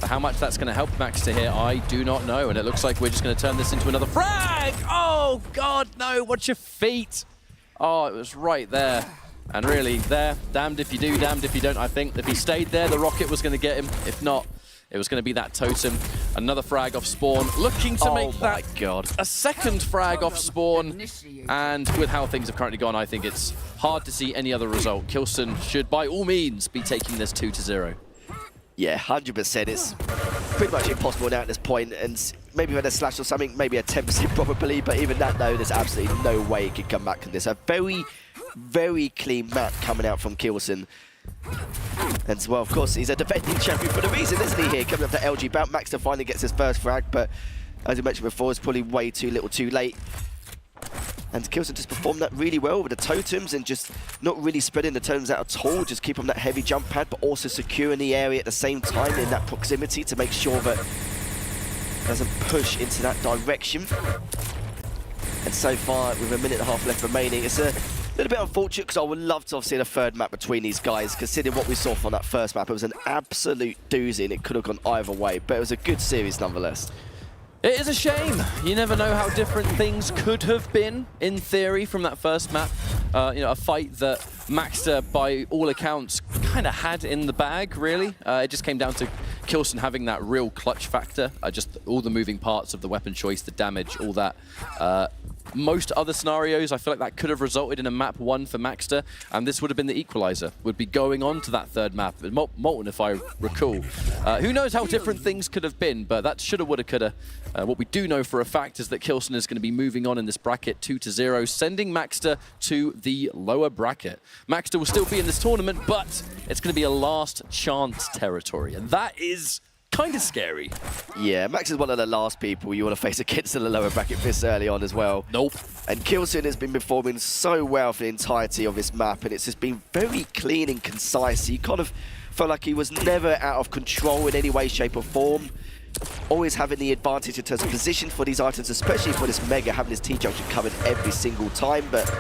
How much that's going to help Maxter here, I do not know. And it looks like we're just going to turn this into another frag. Oh, God, no. Watch your feet. Oh, it was right there. And really, there, damned if you do, damned if you don't, I think. If he stayed there, the rocket was going to get him. If not, it was going to be that totem. Another frag off spawn. Looking to make that a second frag off spawn. And with how things have currently gone, I think it's hard to see any other result. Kilson should, by all means, be taking this 2-0. Yeah, 100%. It's pretty much impossible now at this point. And maybe with a slash or something, maybe a 10% probability. But even that, though, there's absolutely no way he could come back from this. A very clean map coming out from Kilson. And well, of course, he's a defending champion for the reason, isn't he, here? Coming up to LG bout. Maxter finally gets his first frag, but as we mentioned before, it's probably way too little too late. And Kilson just performed that really well with the totems and just not really spreading the totems out at all, just keep on that heavy jump pad, but also securing the area at the same time in that proximity to make sure that it doesn't push into that direction. And so far, with a minute and a half left remaining, it's a little bit unfortunate because I would love to have seen a third map between these guys, considering what we saw from that first map. It was an absolute doozy and it could have gone either way, but it was a good series nonetheless. It is a shame. You never know how different things could have been, in theory, from that first map. You know, a fight that Maxter, by all accounts, kind of had in the bag, really. It just came down to Kilson having that real clutch factor. Just all the moving parts of the weapon choice, the damage, all that. Most other scenarios, I feel like that could have resulted in a map 1 for Maxter, and this would have been the equalizer. Would be going on to that third map. Molten, if I recall. Who knows how different things could have been, but that shoulda, woulda, coulda. What we do know for a fact is that Kilson is going to be moving on in this bracket 2-0, sending Maxter to the lower bracket. Maxter will still be in this tournament, but it's going to be a last chance territory, and that is kind of scary. Yeah, Max is one of the last people you want to face against in the lower bracket this early on as well. Nope. And Kilson has been performing so well for the entirety of this map, and it's just been very clean and concise. He kind of felt like he was never out of control in any way, shape or form. Always having the advantage in terms of position for these items, especially for this Mega, having his T-junction covered every single time. But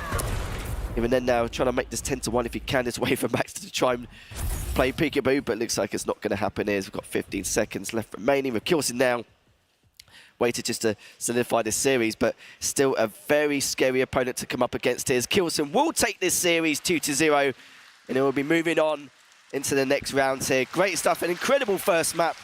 even then now, trying to make this 10-1 if he can, his way for Max to try and play peekaboo, but it looks like it's not going to happen here. We've got 15 seconds left remaining with Kilson now. Waited just to solidify this series, but still a very scary opponent to come up against here. Kilson will take this series 2-0, and it will be moving on into the next round here. Great stuff, an incredible first map.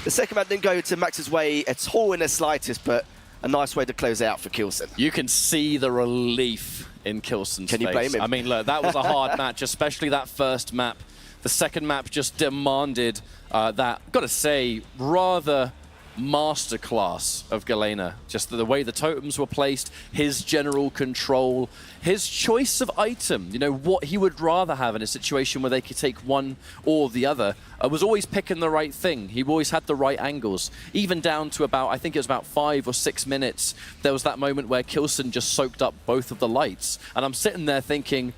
The second map didn't go to Max's way at all in the slightest, but a nice way to close out for Kilson. You can see the relief in Kilson's face. Can you blame him? I mean, look, that was a hard match, especially that first map. The second map just demanded that, gotta say, rather masterclass of Galena. Just the way the totems were placed, his general control, his choice of item, you know, what he would rather have in a situation where they could take one or the other, was always picking the right thing. He always had the right angles. Even down to about, I think it was about 5 or 6 minutes, there was that moment where Kilson just soaked up both of the lights. And I'm sitting there thinking,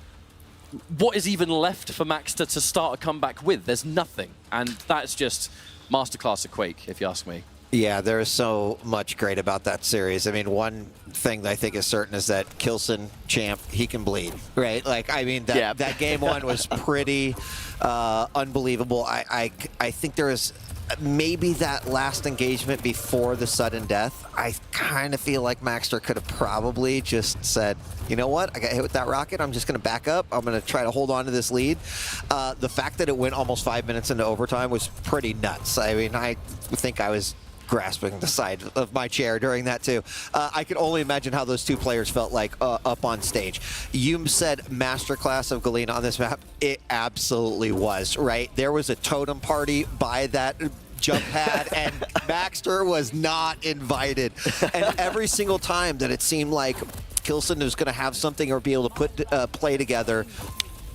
what is even left for Maxter to start a comeback with? There's nothing. And that's just masterclass of Quake, if you ask me. Yeah, there is so much great about that series. I mean, one thing that I think is certain is that Kilson, champ, he can bleed, right? Like, I mean, that game 1 was pretty unbelievable. I think there is maybe that last engagement before the sudden death. I kind of feel like Maxter could have probably just said, you know what, I got hit with that rocket, I'm just going to back up, I'm going to try to hold on to this lead. The fact that it went almost 5 minutes into overtime was pretty nuts. I mean, I think I was grasping the side of my chair during that too. I can only imagine how those two players felt like up on stage. You said masterclass of Galena on this map. It absolutely was, right? There was a totem party by that jump pad and Maxter was not invited. And every single time that it seemed like Kilson was going to have something or be able to put play together,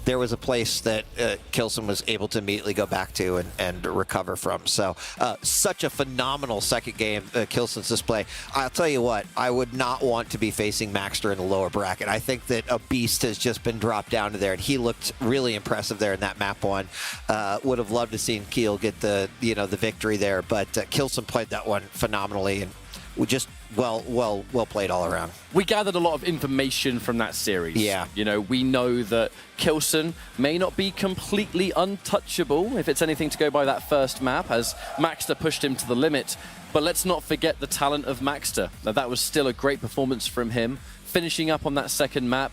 there was a place that Kilson was able to immediately go back to and recover from. So such a phenomenal second game, Kilson's display. I'll tell you what, I would not want to be facing Maxter in the lower bracket. I think that a beast has just been dropped down to there, and he looked really impressive there in that map 1. Would have loved to seen Keel get the victory there, but Kilson played that one phenomenally, and we just well played all around. We gathered a lot of information from that series. Yeah. You know, we know that Kilson may not be completely untouchable if it's anything to go by that first map, as Maxter pushed him to the limit. But let's not forget the talent of Maxter. Now, that was still a great performance from him. Finishing up on that second map,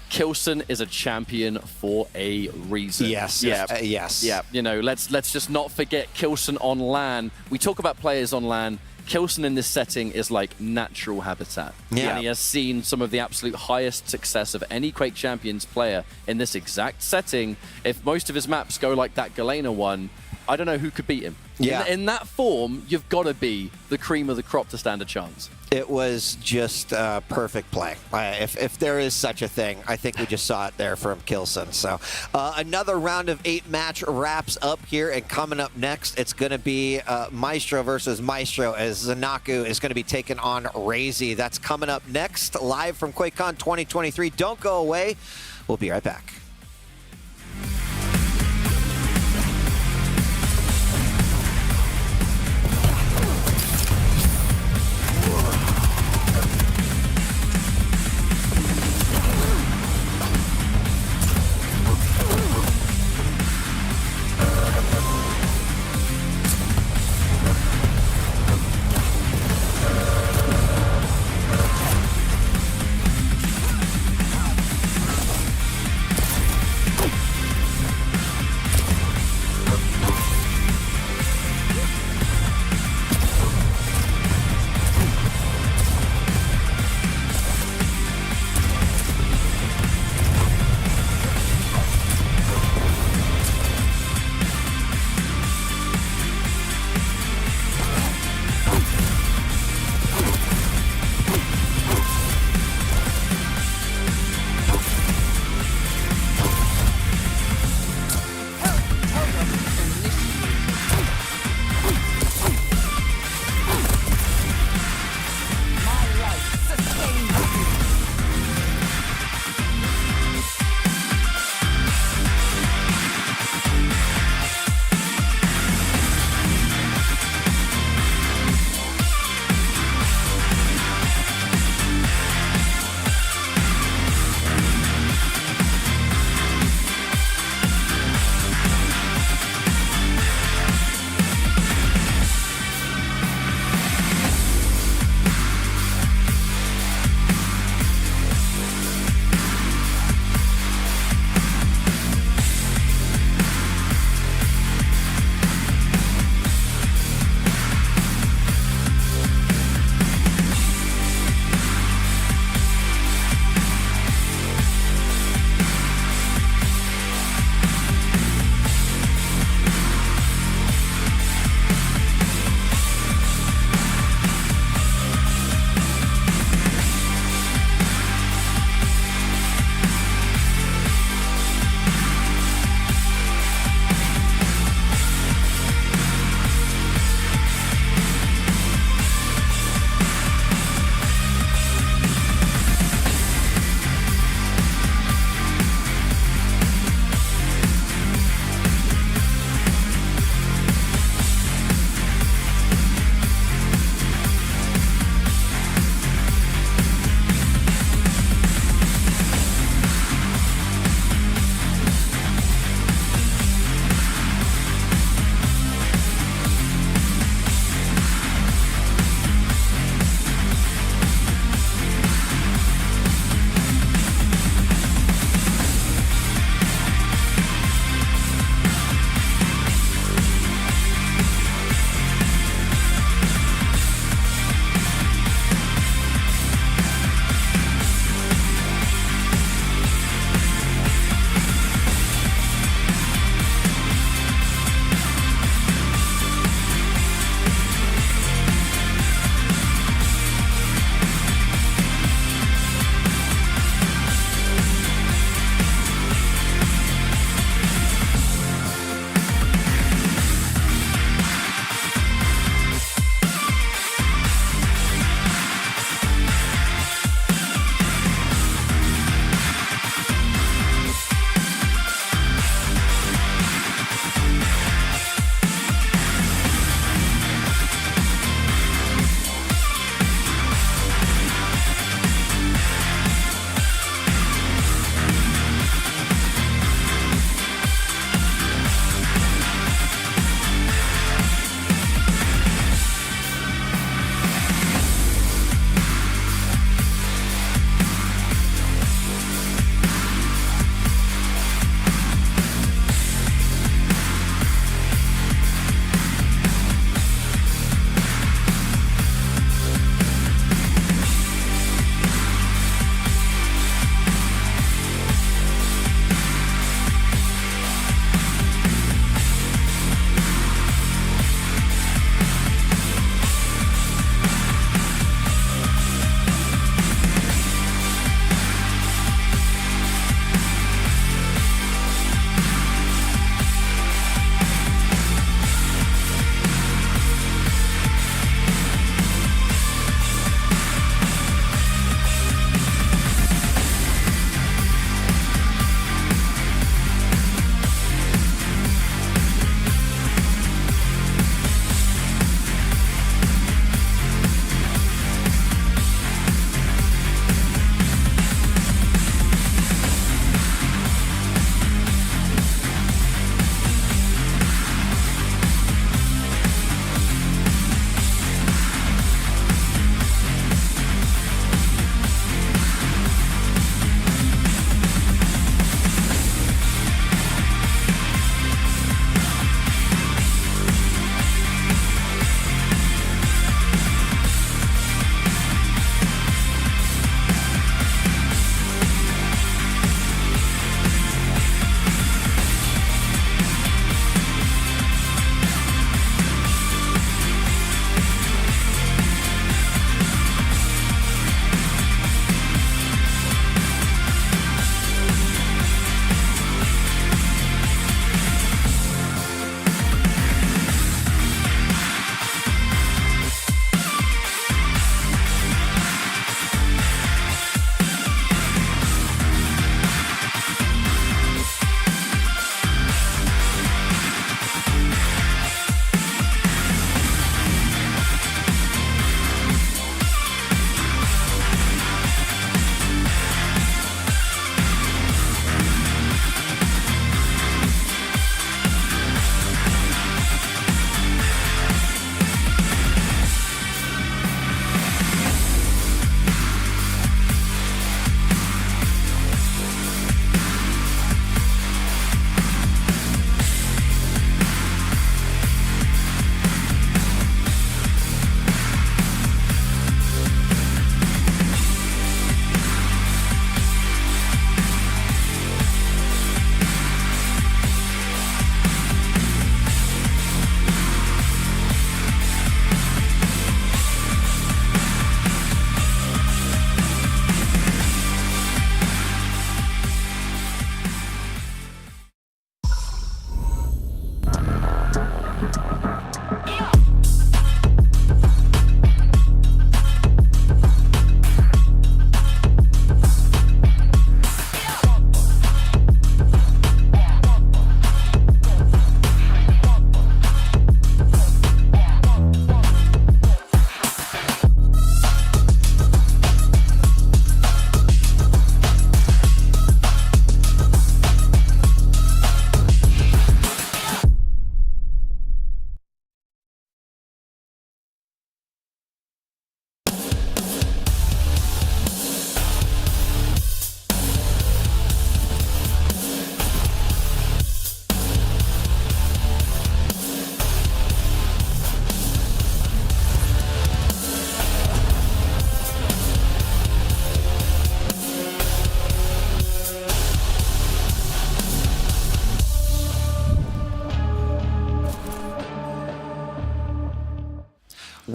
Kilson is a champion for a reason. Yes. Yes. Yeah. You know, let's just not forget Kilson on LAN. We talk about players on LAN. Kilson in this setting is like natural habitat. Yeah. And he has seen some of the absolute highest success of any Quake Champions player in this exact setting. If most of his maps go like that Galena one, I don't know who could beat him. Yeah. In that form, you've got to be the cream of the crop to stand a chance. It was just perfect play. If there is such a thing, I think we just saw it there from Kilson. So another round of 8 match wraps up here, and coming up next, it's going to be Maestro versus Maestro, as Zanaku is going to be taking on Raisy. That's coming up next, live from QuakeCon 2023. Don't go away. We'll be right back.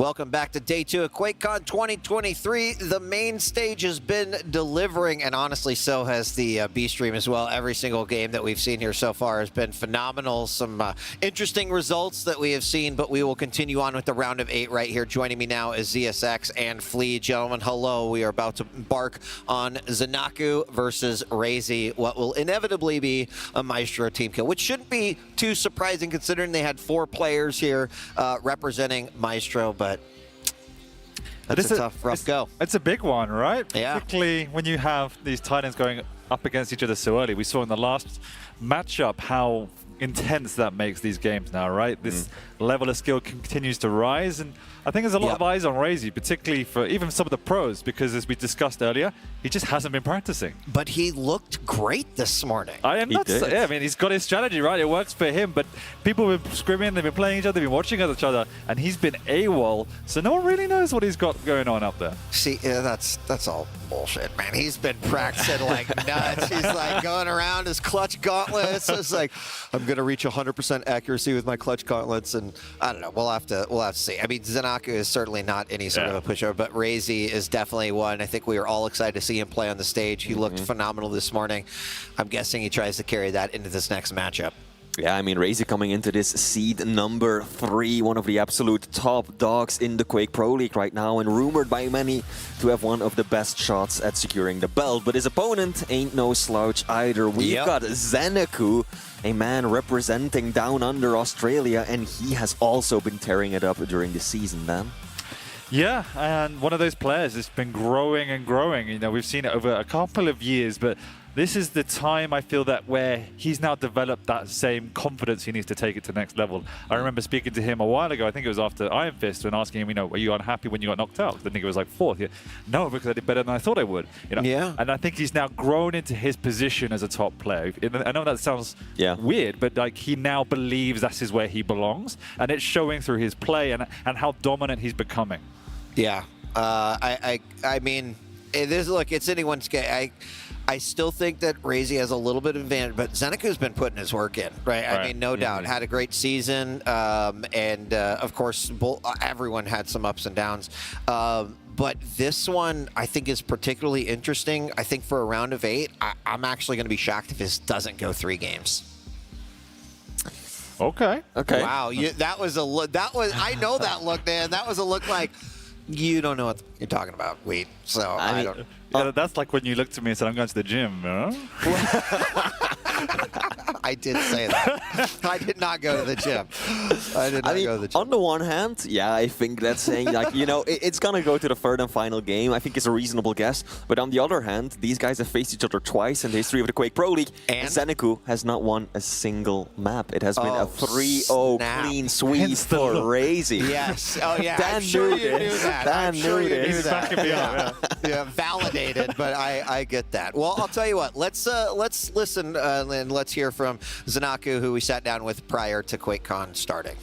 Welcome back to day 2 of QuakeCon 2023. The main stage has been delivering, and honestly, so has the B stream as well. Every single game that we've seen here so far has been phenomenal. Some interesting results that we have seen, but we will continue on with the round of 8 right here. Joining me now is ZSX and Flea. Gentlemen, hello. We are about to embark on Zanaku versus Raisy, what will inevitably be a Maestro team kill, which shouldn't be too surprising considering they had 4 players here representing Maestro, but that's a tough, rough go. It's a big one, right? Yeah. Particularly when you have these Titans going up against each other so early. We saw in the last matchup how intense that makes these games now, right? This level of skill continues to rise, and I think there's a lot of eyes on Raisy, particularly for even some of the pros, because as we discussed earlier, he just hasn't been practicing. But he looked great this morning. I mean, he's got his strategy, right? It works for him, but people have been scrimming, they've been playing each other, they've been watching each other, and he's been AWOL, so no one really knows what he's got going on up there. See, that's all bullshit, man. He's been practicing like nuts. He's like going around his clutch gauntlets. It's like, I'm going to reach 100% accuracy with my clutch gauntlets, and I don't know. We'll have to see. I mean, Zanaku is certainly not any sort of a pushover, but Raisy is definitely one. I think we are all excited to see him play on the stage. He looked phenomenal this morning. I'm guessing he tries to carry that into this next matchup. Yeah, I mean, Raisy coming into this seed number 3, one of the absolute top dogs in the Quake Pro League right now, and rumored by many to have one of the best shots at securing the belt. But his opponent ain't no slouch either. We've got Zanaku, a man representing Down Under Australia, and he has also been tearing it up during the season, man. Yeah, and one of those players that's been growing and growing. You know, we've seen it over a couple of years, but this is the time, I feel, that where he's now developed that same confidence he needs to take it to the next level. I remember speaking to him a while ago, I think it was after Iron Fist, and asking him, you know, were you unhappy when you got knocked out? I think it was like 4th. Yeah. No, because I did better than I thought I would. You know? Yeah. And I think he's now grown into his position as a top player. I know that sounds weird, but like he now believes that is where he belongs, and it's showing through his play and how dominant he's becoming. Yeah. I mean, look, it's anyone's game. I still think that Raisy has a little bit of advantage, but Zanaku's been putting his work in, right? I mean, no doubt. Had a great season, and of course, everyone had some ups and downs. But this one, I think, is particularly interesting. I think for a round of 8, I'm actually going to be shocked if this doesn't go 3 games. Okay. Wow, that was I know that look, man. That was a look like you don't know what you're talking about, Wade. So I don't. Yeah, that's like when you looked at me and said, I'm going to the gym, huh? I did say that. I did not go to the gym. I did not go to the gym. On the one hand, yeah, I think that's saying, like, you know, it's going to go to the 3rd and final game. I think it's a reasonable guess. But on the other hand, these guys have faced each other twice in the history of the Quake Pro League. And Zanaku has not won a single map. It has been a 3-0 clean sweep for Raisy. Yes. Oh, yeah. Dan I'm sure you knew that. Dan knew knew that. Yeah, validated, but I get that. Well, I'll tell you what. Let's listen and let's hear from Zanaku, who we sat down with prior to QuakeCon starting.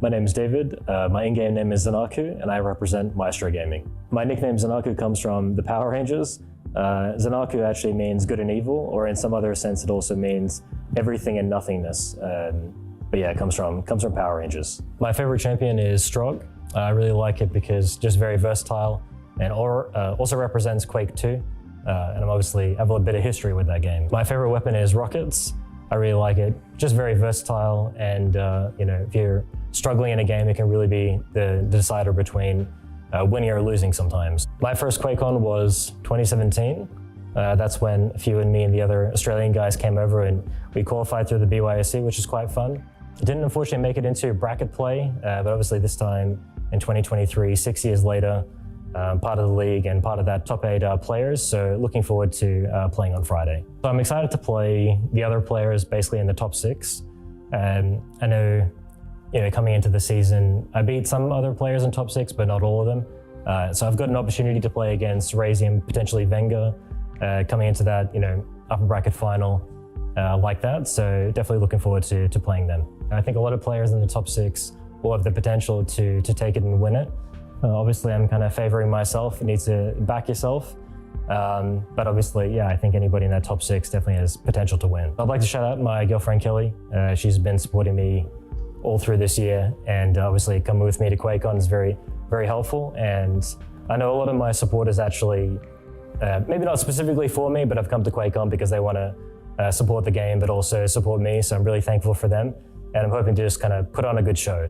My name is David. My in-game name is Zanaku, and I represent Maestro Gaming. My nickname Zanaku comes from the Power Rangers. Zanaku actually means good and evil, or in some other sense, it also means everything and nothingness. But yeah, it comes from Power Rangers. My favorite champion is Strog. I really like it because just very versatile, and also represents Quake 2. And I'm obviously have a bit of history with that game. My favorite weapon is rockets. I really like it. Just very versatile, and you know, if you're struggling in a game, it can really be the decider between winning or losing sometimes. My first QuakeCon was 2017. That's when a few and me and the other Australian guys came over, and we qualified through the BYSC, which is quite fun. Didn't unfortunately make it into bracket play, but obviously this time in 2023, 6 years later, part of the league and part of that top 8 players, so looking forward to playing on Friday. So I'm excited to play the other players basically in the top 6. I know, you know, coming into the season, I beat some other players in top 6, but not all of them. So I've got an opportunity to play against Raisy and potentially Venger coming into that, you know, upper bracket final like that. So definitely looking forward to playing them. I think a lot of players in the top 6 will have the potential to take it and win it. Obviously, I'm kind of favoring myself. You need to back yourself. But obviously, yeah, I think anybody in that top 6 definitely has potential to win. I'd like to shout out my girlfriend, Kelly. She's been supporting me all through this year, and obviously coming with me to QuakeCon is very, very helpful. And I know a lot of my supporters actually, maybe not specifically for me, but have come to QuakeCon because they want to support the game, but also support me. So I'm really thankful for them, and I'm hoping to just kind of put on a good show.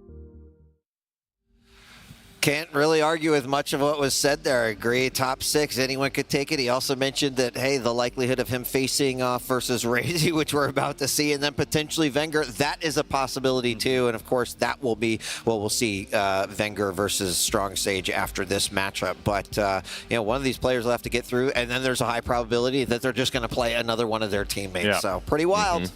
Can't really argue with much of what was said there. I agree. Top 6, anyone could take it. He also mentioned that, hey, the likelihood of him facing off versus Raisy, which we're about to see, and then potentially Venger, that is a possibility too. And of course, that will be, well, we'll see Venger versus Strong Sage after this matchup. But, you know, one of these players will have to get through, and then there's a high probability that they're just going to play another one of their teammates. Yeah. So pretty wild.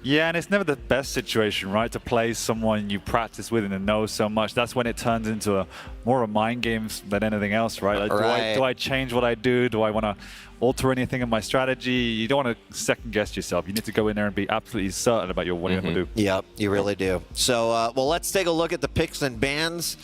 Yeah, and it's never the best situation, right, to play someone you practice with and know so much. That's when it turns into more of a mind game than anything else, right? Like, do I change what I do? Do I want to alter anything in my strategy? You don't want to second guess yourself. You need to go in there and be absolutely certain about what you're going to do. Yep, you really do. So, well, let's take a look at the picks and bans.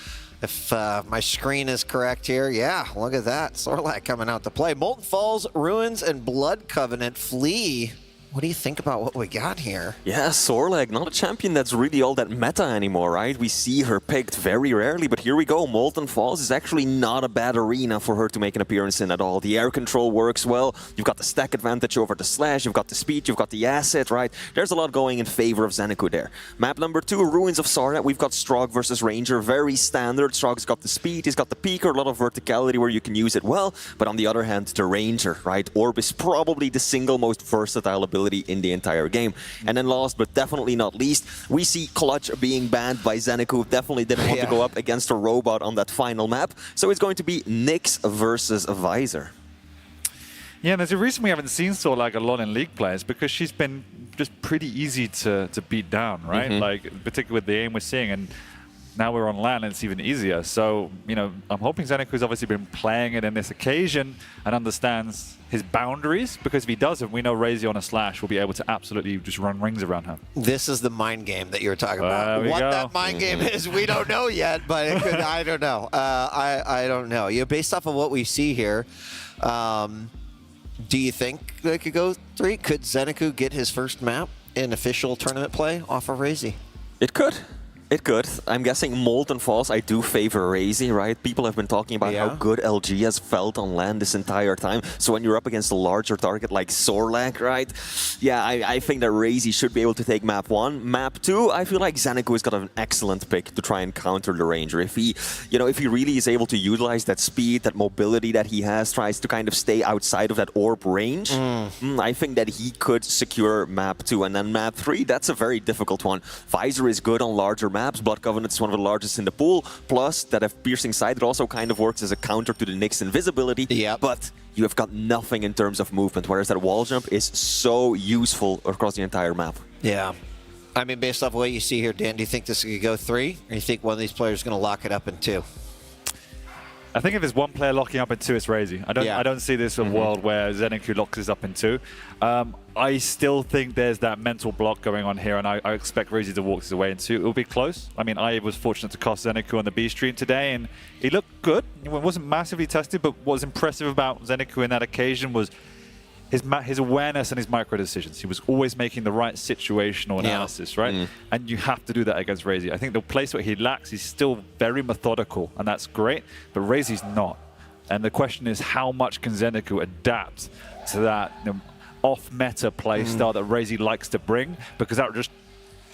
If my screen is correct here, yeah, look at that. Sorlac coming out to play. Molten Falls, Ruins, and Blood Covenant flee. What do you think about what we got here? Yeah, Sorlag, not a champion that's really all that meta anymore, right? We see her picked very rarely, but here we go. Molten Falls is actually not a bad arena for her to make an appearance in at all. The air control works well. You've got the stack advantage over the slash. You've got the speed. You've got the asset, right? There's a lot going in favor of Zanaku there. Map number 2, Ruins of Sardat. We've got Strog versus Ranger. Very standard. Strog's got the speed. He's got the peeker. A lot of verticality where you can use it well. But on the other hand, the Ranger, right? Orb is probably the single most versatile ability in the entire game. And then last but definitely not least, we see Clutch being banned by Zanaku. Definitely didn't want to go up against a robot on that final map. So it's going to be Nyx versus Visor. Yeah, there's a reason we haven't seen Sorlag a lot in League players, because she's been just pretty easy to beat down, right? Like, particularly with the aim we're seeing, and now we're on LAN and it's even easier. So, you know, I'm hoping Zanaku's obviously been playing it in this occasion and understands his boundaries, because if he doesn't, we know Raisy on a slash will be able to absolutely just run rings around her. This is the mind game that you were talking about. What that mind game is, we don't know yet, but it could, I don't know. I don't know. You know, based off of what we see here, do you think they could go 3? Could Zanaku get his first map in official tournament play off of Raisy? It could. It could. I'm guessing Molten Falls, I do favor Raisy, right? People have been talking about how good LG has felt on LAN this entire time. So when you're up against a larger target like Sorlag, right? Yeah, I think that Raisy should be able to take map 1. Map 2, I feel like Zanaku has got an excellent pick to try and counter the Ranger. If he, you know, if he really is able to utilize that speed, that mobility that he has, tries to kind of stay outside of that orb range, I think that he could secure map 2. And then map 3, that's a very difficult one. Visor is good on larger maps. Blood Covenant is one of the largest in the pool. Plus, that have piercing sight, it also kind of works as a counter to the Nyx invisibility. But you have got nothing in terms of movement, whereas that wall jump is so useful across the entire map. Yeah. I mean, based off what you see here, Dan, do you think this could go 3? Or do you think one of these players is going to lock it up in 2? I think if there's one player locking up in 2, it's Raisy. I don't see this a world where Zanaku locks this up in 2. I still think there's that mental block going on here, and I expect Raisy to walk this away in 2. It'll be close. I mean, I was fortunate to cost Zanaku on the B stream today, and he looked good. It wasn't massively tested, but what was impressive about Zanaku in that occasion was his awareness and his micro decisions. He was always making the right situational analysis, right? And you have to do that against Raisy. I think the place where he lacks, he's still very methodical, and that's great, but Raisy's not. And the question is, how much can Zanaku adapt to that off-meta play style that Raisy likes to bring? Because that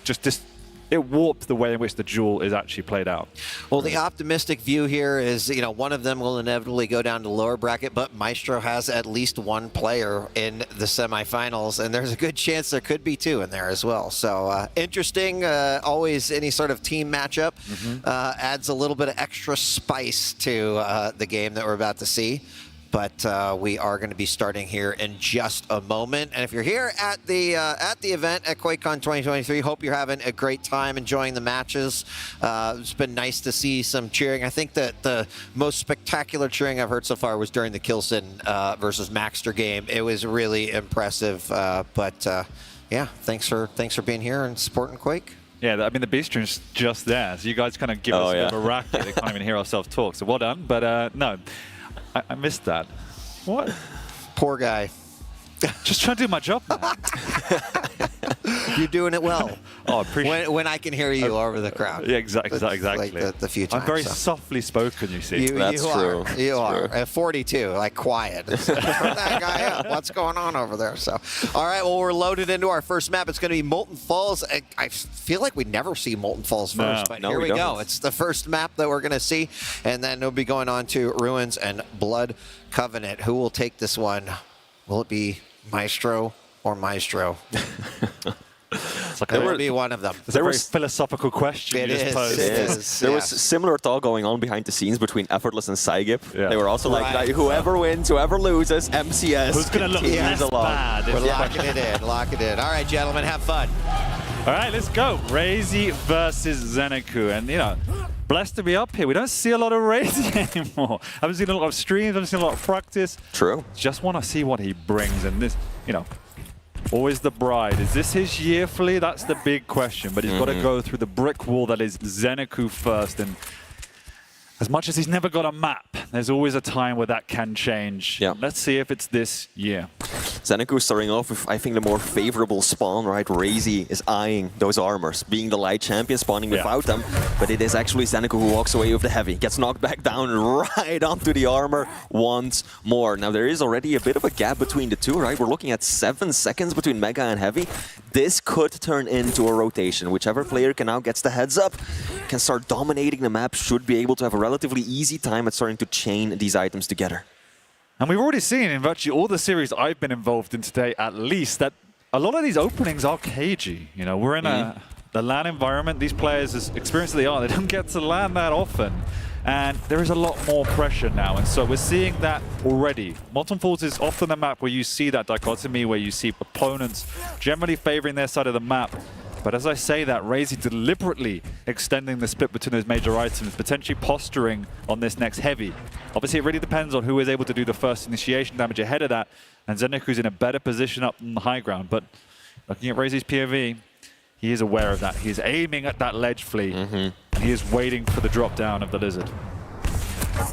just it warped the way in which the duel is actually played out. Well, the optimistic view here is, you know, one of them will inevitably go down to lower bracket, but Maestro has at least one player in the semifinals, and there's a good chance there could be 2 in there as well. So interesting. Always any sort of team matchup adds a little bit of extra spice to the game that we're about to see. But we are going to be starting here in just a moment. And if you're here at the event at QuakeCon 2023, hope you're having a great time enjoying the matches. It's been nice to see some cheering. I think that the most spectacular cheering I've heard so far was during the Kilson versus Maxter game. It was really impressive. Yeah, thanks for being here and supporting Quake. Yeah, I mean, the B stream's just there, so you guys kind of give us a bit of a racket. They can't even hear ourselves talk, so well done. But no. I missed that. What? Poor guy. Just trying to do my job, man. You're doing it well. Oh, appreciate when I can hear you over the crowd. Yeah, exactly. Like the few times. I'm very softly spoken, you see. That's true. You are. At 42, like quiet. Turn that guy up. What's going on over there? So, all right, well, we're loaded into our first map. It's going to be Molten Falls. I feel like we never see Molten Falls first, but here we go. It's the first map that we're going to see, and then we'll be going on to Ruins and Blood Covenant. Who will take this one? Will it be Maestro or Maestro? Like it will be one of them. It's a very philosophical question. It is. There was similar talk going on behind the scenes between Effortless and Saigip. Yeah. They were also like, whoever wins, whoever loses, MCS. Who's going to look less bad? We're locking it in. Lock it in. All right, gentlemen, have fun. All right, let's go. Raisy versus Zanaku. And, you know, blessed to be up here. We don't see a lot of Raisy anymore. I haven't seen a lot of streams. I haven't seen a lot of practice. True. Just want to see what he brings. And this, you know, always the bride. Is this his year, Flea? That's the big question. But he's got to go through the brick wall that is Zanaku first. And as much as he's never got a map, there's always a time where that can change. Yeah. Let's see if it's this year. Zanaku starting off with, I think, the more favorable spawn, right? Raisy is eyeing those armors, being the light champion, spawning without them. But it is actually Zanaku who walks away with the heavy, gets knocked back down right onto the armor once more. Now, there is already a bit of a gap between the two, right? We're looking at 7 seconds between Mega and Heavy. This could turn into a rotation. Whichever player can now gets the heads up, can start dominating the map, should be able to have a relatively easy time at starting to chain these items together. And we've already seen in virtually all the series I've been involved in today, at least, that a lot of these openings are cagey. You know, we're in the LAN environment. These players, as experienced as they are, they don't get to LAN that often. And there is a lot more pressure now. And so we're seeing that already. Molten Falls is often a map where you see that dichotomy, where you see opponents generally favoring their side of the map. But as I say that, Raisy deliberately extending the split between those major items, potentially posturing on this next heavy. Obviously, it really depends on who is able to do the first initiation damage ahead of that, and Zanaku's in a better position up on the high ground. But looking at Raisy's POV, he is aware of that. He is aiming at that ledge flea, and he is waiting for the drop down of the lizard.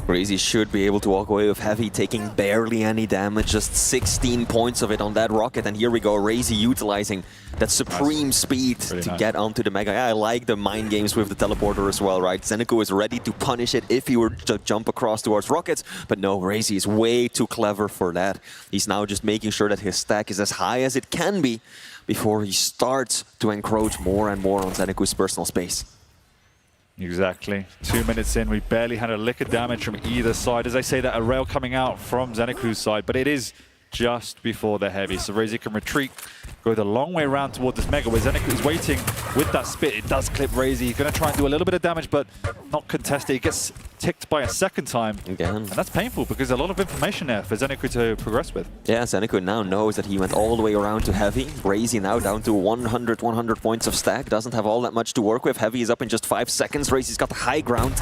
Raisy should be able to walk away with heavy, taking barely any damage, just 16 points of it on that rocket. And here we go, Raisy utilizing that supreme speed to get onto the Mega. I like the mind games with the teleporter as well, right? Zanaku is ready to punish it if he were to jump across towards rockets, but no, Raisy is way too clever for that. He's now just making sure that his stack is as high as it can be before he starts to encroach more and more on Zanaku's personal space. Exactly. 2 minutes in, we barely had a lick of damage from either side. As I say that, a rail coming out from Zanaku's side, but it is just before the heavy. So Raisy can retreat, go the long way around toward this Mega, where Zanaku is waiting with that spit. It does clip Raisy. He's going to try and do a little bit of damage, but not contested. He gets ticked by a second time. Again. And that's painful because a lot of information there for Zanaku to progress with. Yeah, Zanaku now knows that he went all the way around to Heavy. Raisy now down to 100 points of stack. Doesn't have all that much to work with. Heavy is up in just 5 seconds. Raisy's got the high ground.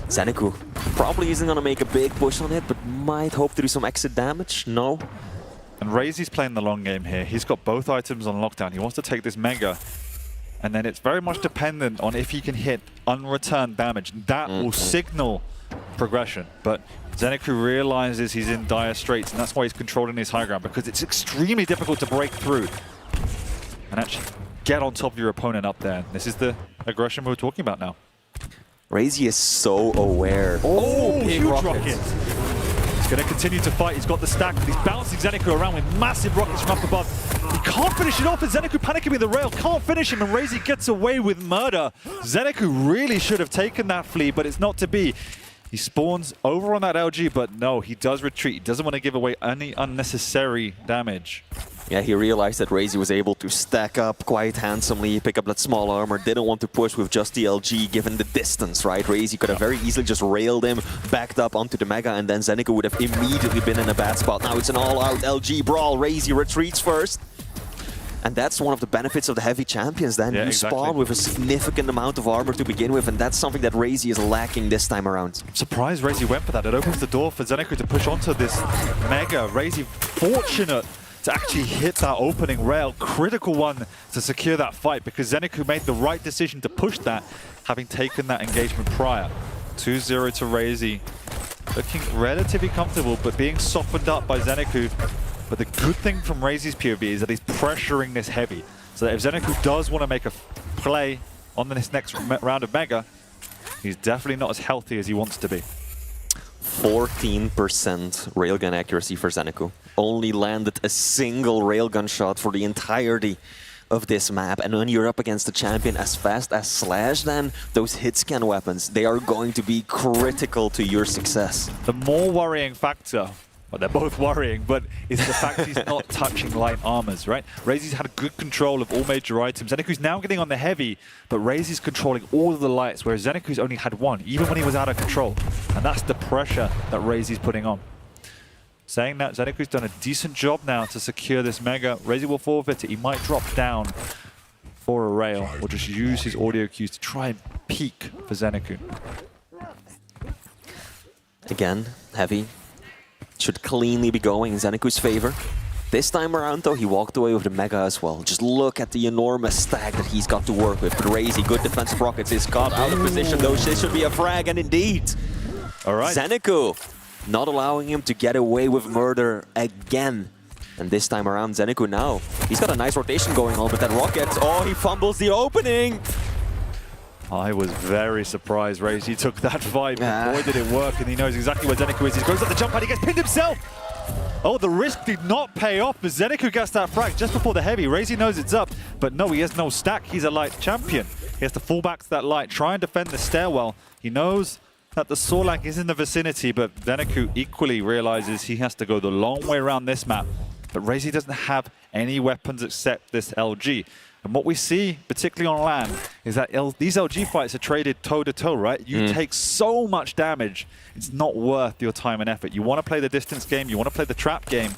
Zanaku probably isn't going to make a big push on it, but might hope to do some exit damage. No. And Raisy's playing the long game here. He's got both items on lockdown. He wants to take this Mega. And then it's very much dependent on if he can hit unreturned damage. That will signal progression. But Zanaku realizes he's in dire straits, and that's why he's controlling his high ground, because it's extremely difficult to break through and actually get on top of your opponent up there. This is the aggression we're talking about now. Raisy is so aware. Oh, huge rocket. He's going to continue to fight. He's got the stack. He's bouncing Zanaku around with massive rockets from up above. He can't finish it off, and Zanaku panicking with the rail. Can't finish him, and Raisy gets away with murder. Zanaku really should have taken that flea, but it's not to be. He spawns over on that LG, but no, he does retreat. He doesn't want to give away any unnecessary damage. Yeah, he realized that Raisy was able to stack up quite handsomely, pick up that small armor, didn't want to push with just the LG given the distance, right? Raisy could have very easily just railed him, backed up onto the Mega, and then Zanaku would have immediately been in a bad spot. Now it's an all-out LG brawl. Raisy retreats first. And that's one of the benefits of the heavy champions then. Yeah, you spawn with a significant amount of armor to begin with, and that's something that Raisy is lacking this time around. I'm surprised Raisy went for that. It opens the door for Zanaku to push onto this Mega. Raisy fortunate to actually hit that opening rail. Critical one to secure that fight, because Zanaku made the right decision to push that, having taken that engagement prior. 2-0 to Raisy. Looking relatively comfortable, but being softened up by Zanaku. But the good thing from Raisy's POV is that he's pressuring this heavy. So that if Zanaku does want to make a play on this next round of Mega, he's definitely not as healthy as he wants to be. 14% railgun accuracy for Zanaku. Only landed a single railgun shot for the entirety of this map. And when you're up against a champion as fast as Slash, then those hit scan weapons, they are going to be critical to your success. The more worrying factor, well, they're both worrying, but is the fact he's not touching light armors, right? Raisy's had good control of all major items. Zanaku's now getting on the heavy, but Raisy's controlling all of the lights, whereas Zanaku's only had one, even when he was out of control. And that's the pressure that Raisy's putting on. Saying that, Zanaku's done a decent job now to secure this Mega. Raisy will forfeit it. He might drop down for a rail, or just use his audio cues to try and peek for Zanaku. Again, heavy. Should cleanly be going in Zanaku's favor. This time around, though, he walked away with the Mega as well. Just look at the enormous stack that he's got to work with. But Raisy, good defensive rockets, is caught out of position, though. This should be a frag, and indeed. All right. Zanaku not allowing him to get away with murder again. And this time around, Zanaku now, he's got a nice rotation going on, but that rocket, oh, he fumbles the opening. I was very surprised Raisy took that fight, but boy did it work, and he knows exactly where Zanaku is. He goes up the jump pad, he gets pinned himself! Oh, the risk did not pay off, but Zanaku gets that frag just before the heavy. Raisy knows it's up, but no, he has no stack. He's a light champion. He has to fall back to that light, try and defend the stairwell. He knows that the Sorlak is in the vicinity, but Zanaku equally realizes he has to go the long way around this map. But Raisy doesn't have any weapons except this LG. And what we see, particularly on land, is that these LG fights are traded toe-to-toe, right? You take so much damage, it's not worth your time and effort. You want to play the distance game, you want to play the trap game.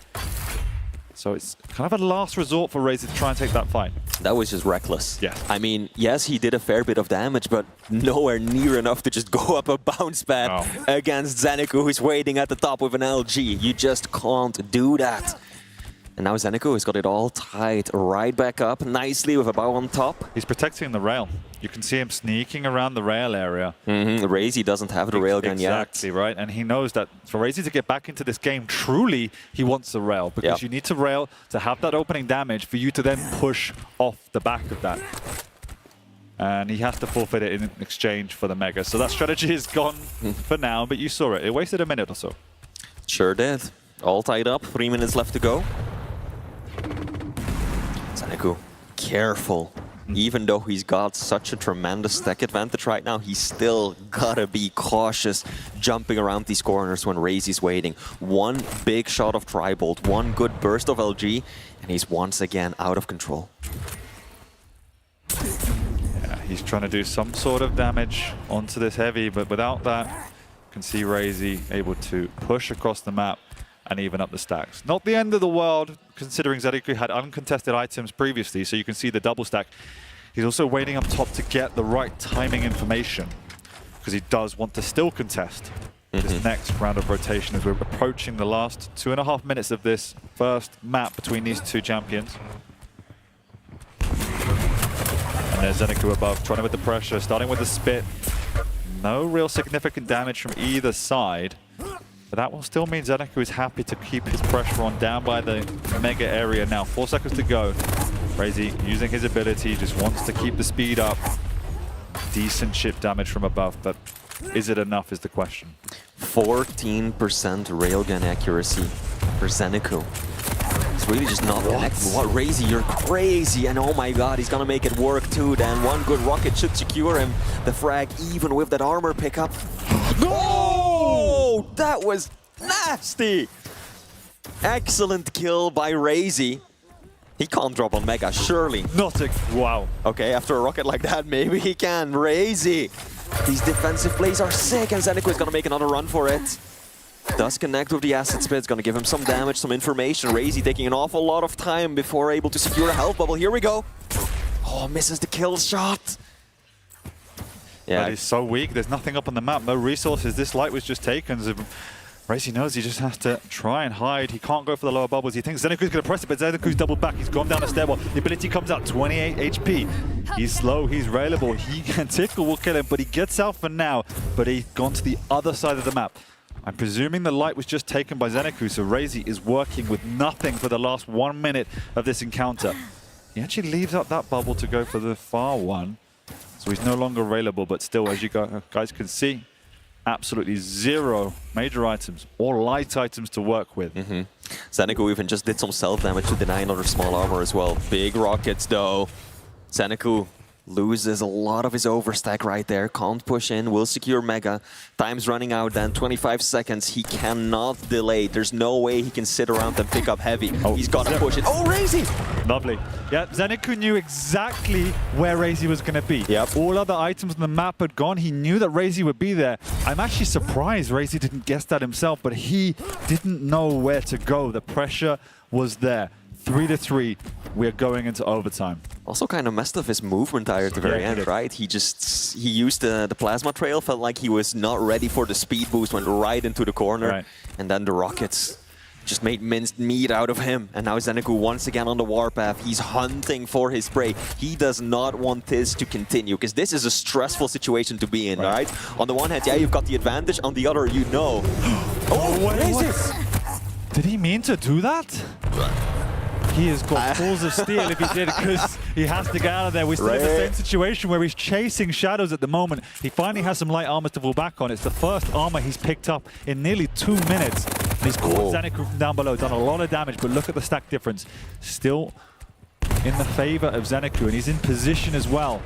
So it's kind of a last resort for Raisy to try and take that fight. That was just reckless. Yeah. I mean, yes, he did a fair bit of damage, but nowhere near enough to just go up a bounce pad against Zanaku, who's waiting at the top with an LG. You just can't do that. And now Zanaku has got it all tied right back up nicely with a bow on top. He's protecting the rail. You can see him sneaking around the rail area. Raisy doesn't have the railgun yet. Exactly, right? And he knows that for Raisy to get back into this game, truly, he wants the rail. Because you need to rail to have that opening damage for you to then push off the back of that. And he has to forfeit it in exchange for the Mega. So that strategy is gone for now, but you saw it. It wasted a minute or so. Sure did. All tied up, 3 minutes left to go. Zanaku, careful. Even though he's got such a tremendous stack advantage right now, he's still gotta be cautious jumping around these corners when Raisy's waiting. One big shot of Tribolt, one good burst of LG, and he's once again out of control. Yeah, he's trying to do some sort of damage onto this heavy, but without that, you can see Raisy able to push across the map and even up the stacks. Not the end of the world, considering Zanaku had uncontested items previously, so you can see the double stack. He's also waiting up top to get the right timing information, because he does want to still contest this next round of rotation as we're approaching the last 2.5 minutes of this first map between these two champions. And there's Zanaku above, trying with the pressure, starting with the spit. No real significant damage from either side. But that will still mean Zanaku is happy to keep his pressure on down by the Mega area now. 4 seconds to go. Raisy using his ability, just wants to keep the speed up. Decent chip damage from above, but is it enough is the question. 14% railgun accuracy for Zanaku. It's really just not connecting. What, Raisy, you're crazy. And oh my god, he's gonna make it work too. Then one good rocket should secure him. The frag, even with that armor pickup. No! That was nasty! Excellent kill by Raisy. He can't drop on Mega, surely. Not a... Wow. Okay, after a rocket like that, maybe he can. Raisy. These defensive plays are sick, and Zanaku is gonna make another run for it. Does connect with the acid spit, it's gonna give him some damage, some information. Raisy taking an awful lot of time before able to secure a health bubble. Here we go. Oh, misses the kill shot. Yeah, he's so weak. There's nothing up on the map, no resources. This light was just taken. So Raisy knows he just has to try and hide. He can't go for the lower bubbles. He thinks Zanaku's going to press it, but Zanaku's doubled back. He's gone down the stairwell. The ability comes out, 28 HP. He's slow, he's railable. He can tickle, will kill him, but he gets out for now. But he's gone to the other side of the map. I'm presuming the light was just taken by Zanaku, so Raisy is working with nothing for the last 1 minute of this encounter. He actually leaves out that bubble to go for the far one. So he's no longer available, but still, as you guys can see, absolutely zero major items or light items to work with. Zanaku even just did some self-damage to deny another small armor as well. Big rockets though. Zanaku loses a lot of his overstack right there. Can't push in, will secure Mega. Time's running out then, 25 seconds. He cannot delay. There's no way he can sit around and pick up heavy. He's got to push it. Oh, Raisy! Lovely. Yeah, Zanaku knew exactly where Raisy was going to be. Yep. All other items on the map had gone. He knew that Raisy would be there. I'm actually surprised Raisy didn't guess that himself, but he didn't know where to go. The pressure was there. 3-3, we're going into overtime. Also kind of messed up his movement there at the very end, right? He used the plasma trail, felt like he was not ready for the speed boost, went right into the corner, and then the rockets just made minced meat out of him. And now Zanaku once again on the warpath. He's hunting for his prey. He does not want this to continue, because this is a stressful situation to be in, right? On the one hand, yeah, you've got the advantage. On the other, you know. Did he mean to do that? He has got balls of steel if he did, because he has to get out of there. We're still in the same situation where he's chasing shadows at the moment. He finally has some light armor to fall back on. It's the first armor he's picked up in nearly 2 minutes. And he's caught Zanaku from down below, done a lot of damage, but look at the stack difference. Still in the favor of Zanaku, and he's in position as well.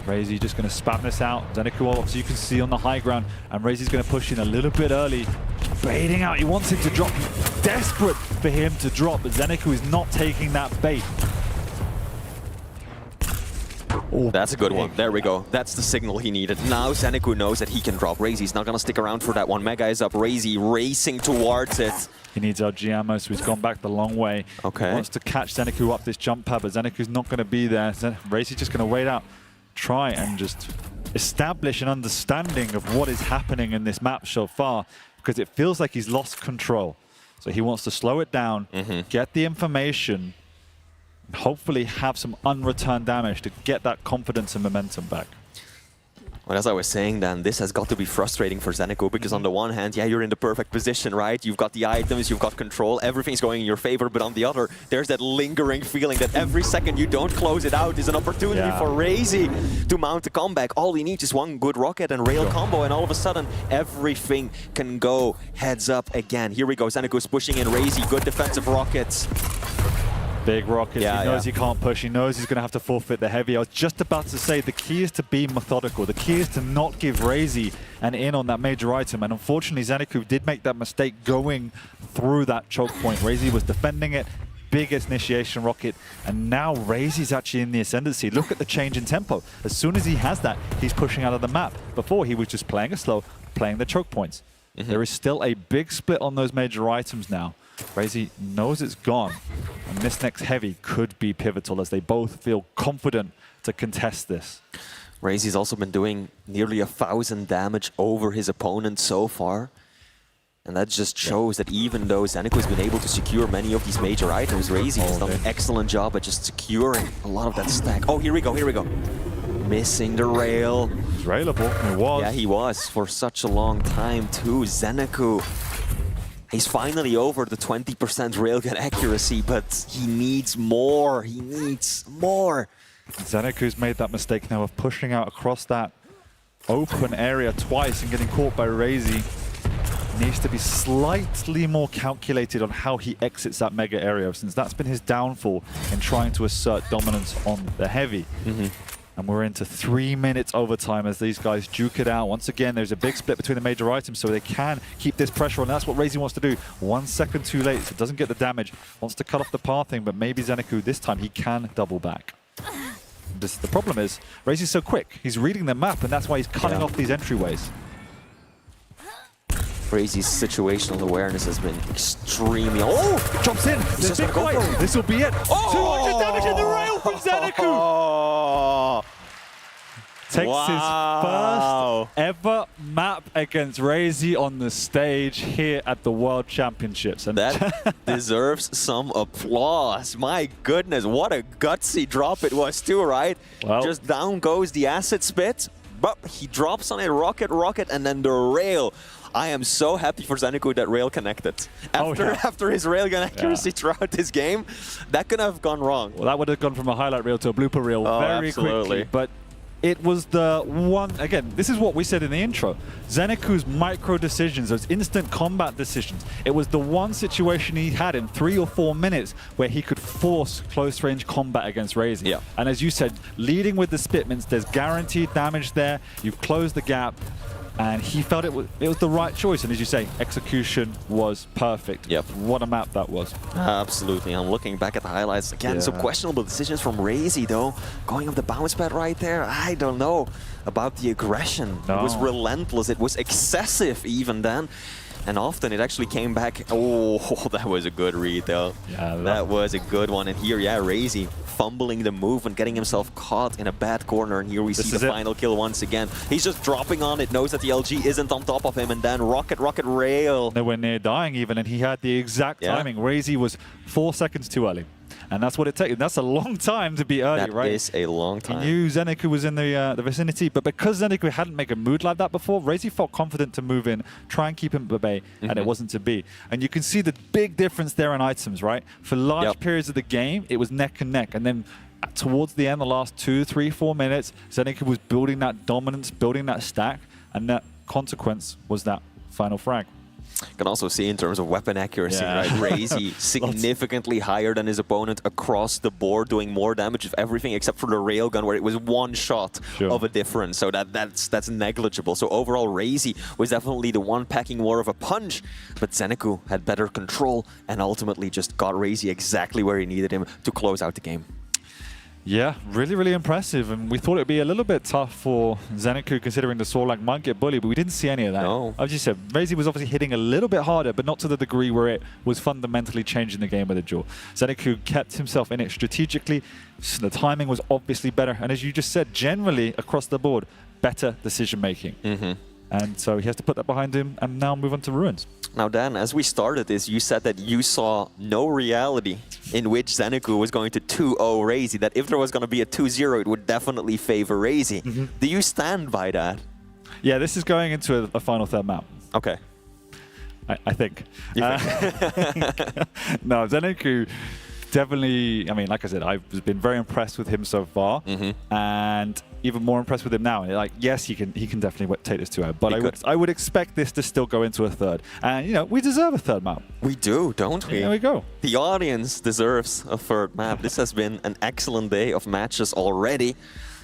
Raisy just going to spam this out. Zanaku, obviously, you can see on the high ground, and Raisy's going to push in a little bit early. Baiting out. He wants him to drop. He's desperate for him to drop, but Zanaku is not taking that bait. Oh, that's a good one. There we go. That's the signal he needed. Now Zanaku knows that he can drop. Raisy's not going to stick around for that one. Mega is up. Raisy racing towards it. He needs RG ammo, so he's gone back the long way. Okay. He wants to catch Zanaku up this jump pad, but Zanaku's not going to be there. Raisy's just going to wait out. Try and just establish an understanding of what is happening in this map so far, because it feels like he's lost control. So he wants to slow it down, get the information, and hopefully have some unreturned damage to get that confidence and momentum back. Well, as I was saying, Dan, this has got to be frustrating for Zanaku, because on the one hand, yeah, you're in the perfect position, right? You've got the items, you've got control, everything's going in your favor, but on the other, there's that lingering feeling that every second you don't close it out is an opportunity for Raisy to mount a comeback. All he needs is one good rocket and rail combo, and all of a sudden, everything can go heads up again. Here we go, Zanaku's pushing in Raisy, good defensive rockets. Big rockets, he knows he can't push, he knows he's going to have to forfeit the heavy. I was just about to say, the key is to be methodical. The key is to not give Raisy an in on that major item. And unfortunately, Zanaku did make that mistake going through that choke point. Raisy was defending it, biggest initiation rocket, and now Raisy's actually in the ascendancy. Look at the change in tempo. As soon as he has that, he's pushing out of the map. Before, he was just playing it slow, playing the choke points. There is still a big split on those major items now. Raisy knows it's gone, and this next heavy could be pivotal as they both feel confident to contest this. Raisy's also been doing nearly 1,000 damage over his opponent so far. And that just shows that even though Zanaku has been able to secure many of these major items, Raisy has done an excellent job at just securing a lot of that stack. Oh, here we go, here we go. Missing the rail. He's railable, he was. Yeah, he was for such a long time too. Zanaku. He's finally over the 20% railgun accuracy, but he needs more. He needs more. Zanaku's made that mistake now of pushing out across that open area twice and getting caught by Raisy. Needs to be slightly more calculated on how he exits that mega area, since that's been his downfall in trying to assert dominance on the heavy. And we're into 3 minutes overtime as these guys duke it out. Once again, there's a big split between the major items, so they can keep this pressure on. That's what Raisy wants to do. 1 second too late, so it doesn't get the damage. Wants to cut off the pathing, but maybe Zanaku this time, he can double back. The problem is, Raisy's so quick. He's reading the map, and that's why he's cutting off these entryways. Raisy's situational awareness has been extremely... Oh! Jumps in! This will be it! 200 damage in the rail from Zanaku! Takes his first ever map against Raisy on the stage here at the World Championships. And that deserves some applause. My goodness, what a gutsy drop it was too, right? Well, just down goes the acid spit, but he drops on a rocket, and then the rail. I am so happy for Zanaku that rail connected. After his railgun accuracy throughout this game, that could have gone wrong. Well, that would have gone from a highlight reel to a blooper reel very quickly. But it was the one, again, this is what we said in the intro. Zanaku's micro decisions, those instant combat decisions, it was the one situation he had in 3 or 4 minutes where he could force close range combat against Raisy. Yeah. And as you said, leading with the Spitments, there's guaranteed damage there. You've closed the gap. And he felt it was the right choice. And as you say, execution was perfect. Yep. What a map that was. Absolutely. I'm looking back at the highlights again. Some questionable decisions from Raisy, though. Going up the bounce pad right there. I don't know about the aggression. No. It was relentless. It was excessive even then. And often it actually came back. Oh, that was a good read, though. Yeah, that was a good one. And here, yeah, Raisy fumbling the move and getting himself caught in a bad corner. And here we see the final kill once again. He's just dropping on it, knows that the LG isn't on top of him, and then rocket rail. Nowhere near dying even, and he had the exact timing. Raisy was 4 seconds too early. And that's what it takes. That's a long time to be early, right? That is a long time. He knew Zanaku was in the vicinity, but because Zanaku hadn't made a mood like that before, Raisy felt confident to move in, try and keep him at bay, and it wasn't to be. And you can see the big difference there in items, right? For large periods of the game, it was neck and neck. And then towards the end, the last 2, 3, 4 minutes, Zanaku was building that dominance, building that stack, and that consequence was that final frag. You can also see in terms of weapon accuracy, right? Raisy significantly higher than his opponent across the board, doing more damage of everything except for the railgun, where it was one shot of a difference. So that's negligible. So overall, Raisy was definitely the one packing more of a punch, but Zanaku had better control and ultimately just got Raisy exactly where he needed him to close out the game. Yeah, really, really impressive. And we thought it'd be a little bit tough for Zanaku, considering the Sorlag might get bullied, but we didn't see any of that. No. As you said, Raisy was obviously hitting a little bit harder, but not to the degree where it was fundamentally changing the game with a duel. Zanaku kept himself in it strategically. The timing was obviously better. And as you just said, generally across the board, better decision making. And so he has to put that behind him and now move on to Ruins. Now, Dan, as we started this, you said that you saw no reality in which Zanaku was going to 2-0 Raisy, that if there was going to be a 2-0, it would definitely favor Raisy. Do you stand by that? Yeah, this is going into a final third map. Okay. I think. No, Zanaku definitely, I mean, like I said, I've been very impressed with him so far, and even more impressed with him now. Like, yes, he can definitely take this 2-0, but I would expect this to still go into a third. And, you know, we deserve a third map. We do, don't we? There we go. The audience deserves a third map. This has been an excellent day of matches already,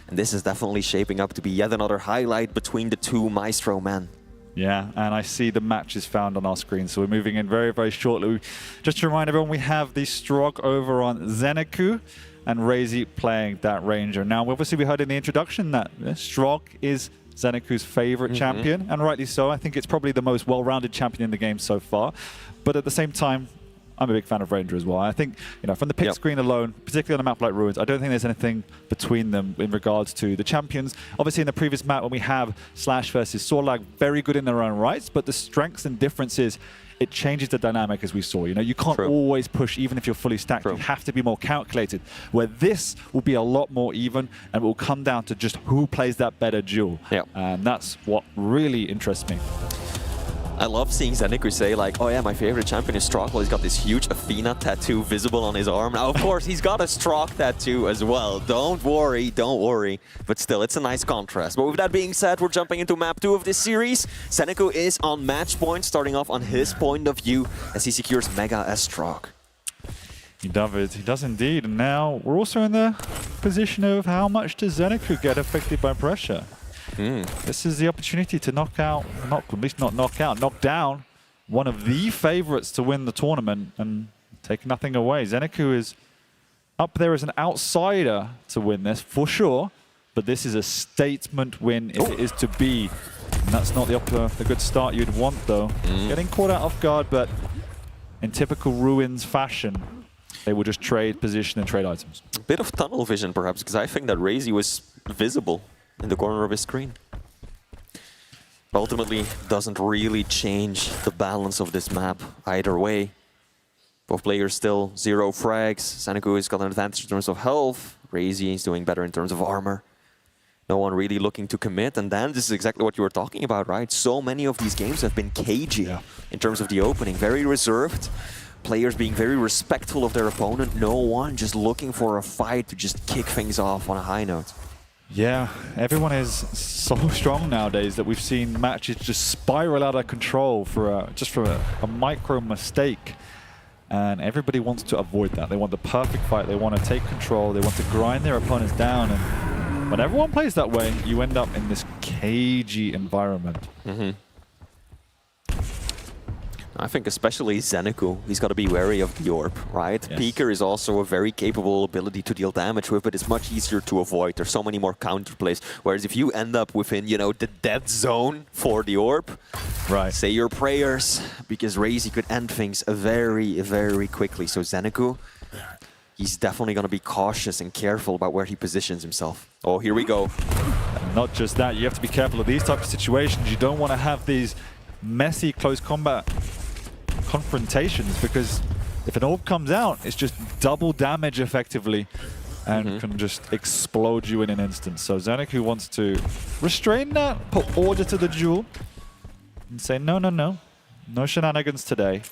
and this is definitely shaping up to be yet another highlight between the two Maestro men. Yeah, and I see the matches found on our screen, so we're moving in very, very shortly. Just to remind everyone, we have the Strog over on Zanaku and Raisy playing that Ranger. Now, obviously, we heard in the introduction that Strog is Zanaku's favorite champion, and rightly so. I think it's probably the most well-rounded champion in the game so far. But at the same time, I'm a big fan of Ranger as well. I think, you know, from the pick screen alone, particularly on a map like Ruins, I don't think there's anything between them in regards to the champions. Obviously, in the previous map, when we have Slash versus Sorlag, very good in their own rights, but the strengths and differences, it changes the dynamic, as we saw. You know, you can't always push, even if you're fully stacked. You have to be more calculated, where this will be a lot more even, and it will come down to just who plays that better duel. And that's what really interests me. I love seeing Zanaku say, like, oh yeah, my favorite champion is Strog. Well, he's got this huge Athena tattoo visible on his arm. Now, of course, he's got a Strog tattoo as well. Don't worry, don't worry. But still, it's a nice contrast. But with that being said, we're jumping into map 2 of this series. Zanaku is on match point, starting off on his point of view as he secures Mega as Strog. He does indeed. And now we're also in the position of how much does Zanaku get affected by pressure? This is the opportunity to knock down one of the favorites to win the tournament and take nothing away. Zanaku is up there as an outsider to win this, for sure, but this is a statement win if it is to be. And that's not the good start you'd want, though. Getting caught out off guard, but in typical Ruins fashion, they will just trade position and trade items. A bit of tunnel vision, perhaps, because I think that Raisy was visible in the corner of his screen. But ultimately, doesn't really change the balance of this map either way. Both players still 0 frags. Zanaku has got an advantage in terms of health. Raisy is doing better in terms of armor. No one really looking to commit, and then this is exactly what you were talking about, right? So many of these games have been cagey in terms of the opening, very reserved. Players being very respectful of their opponent, no one just looking for a fight to just kick things off on a high note. Yeah, everyone is so strong nowadays that we've seen matches just spiral out of control for just for a micro mistake. And everybody wants to avoid that. They want the perfect fight, they want to take control, they want to grind their opponents down. And when everyone plays that way, you end up in this cagey environment. I think especially Zanaku, he's got to be wary of the orb, right? Yes. Peeker is also a very capable ability to deal damage with, but it's much easier to avoid. There's so many more counterplays. Whereas if you end up within, you know, the dead zone for the orb, right? Say your prayers, because Raisy could end things very, very quickly. So Zanaku, he's definitely going to be cautious and careful about where he positions himself. Oh, here we go. And not just that, you have to be careful of these types of situations. You don't want to have these messy close combat confrontations, because if an orb comes out, it's just double damage effectively and can just explode you in an instant. So Zanaku wants to restrain that, put order to the duel, and say, no, no, no. No shenanigans today.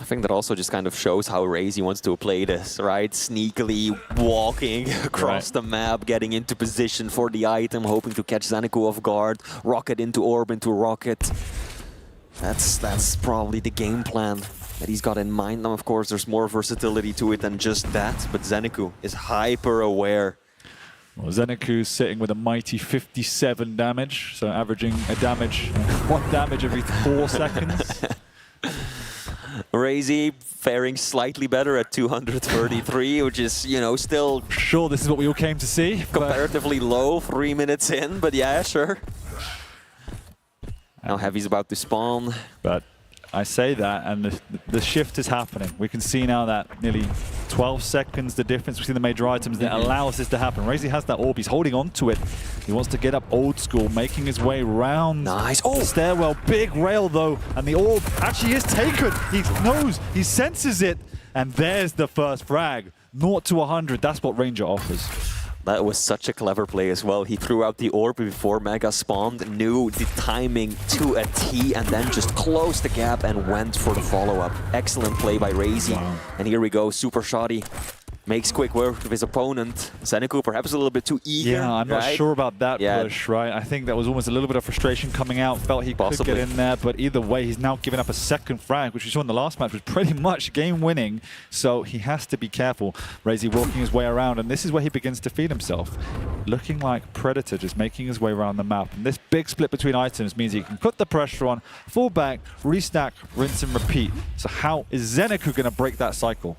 I think that also just kind of shows how Raisy wants to play this, right? Sneakily walking across the map, getting into position for the item, hoping to catch Zanaku off guard, rocket into orb, into rocket. That's probably the game plan that he's got in mind. Now, of course, there's more versatility to it than just that, but Zanaku is hyper aware. Well, Zanaku's sitting with a mighty 57 damage, so averaging a damage, 1 damage every 4 seconds. Raisy faring slightly better at 233, which is, you know, still... Sure, this is what we all came to see. Comparatively low, 3 minutes in, but yeah, sure. Now Heavy's about to spawn. But I say that, and the shift is happening. We can see now that nearly 12 seconds, the difference between the major items that allows this to happen. Raisy has that orb, he's holding on to it. He wants to get up old school, making his way round the stairwell. Big rail though, and the orb actually is taken. He knows, he senses it, and there's the first frag. 0 to 100, that's what Ranger offers. That was such a clever play as well. He threw out the orb before Mega spawned, knew the timing to a T, and then just closed the gap and went for the follow-up. Excellent play by Raisy. Wow. And here we go, super shoddy. Makes quick work with his opponent. Zanaku perhaps a little bit too eager. Yeah, I'm not sure about that push, right? I think that was almost a little bit of frustration coming out. Felt he could get in there, but either way, he's now given up a second frag, which we saw in the last match was pretty much game-winning. So he has to be careful. Raisy walking his way around, and this is where he begins to feed himself. Looking like Predator, just making his way around the map. And this big split between items means he can put the pressure on, fall back, restack, rinse and repeat. So how is Zanaku going to break that cycle?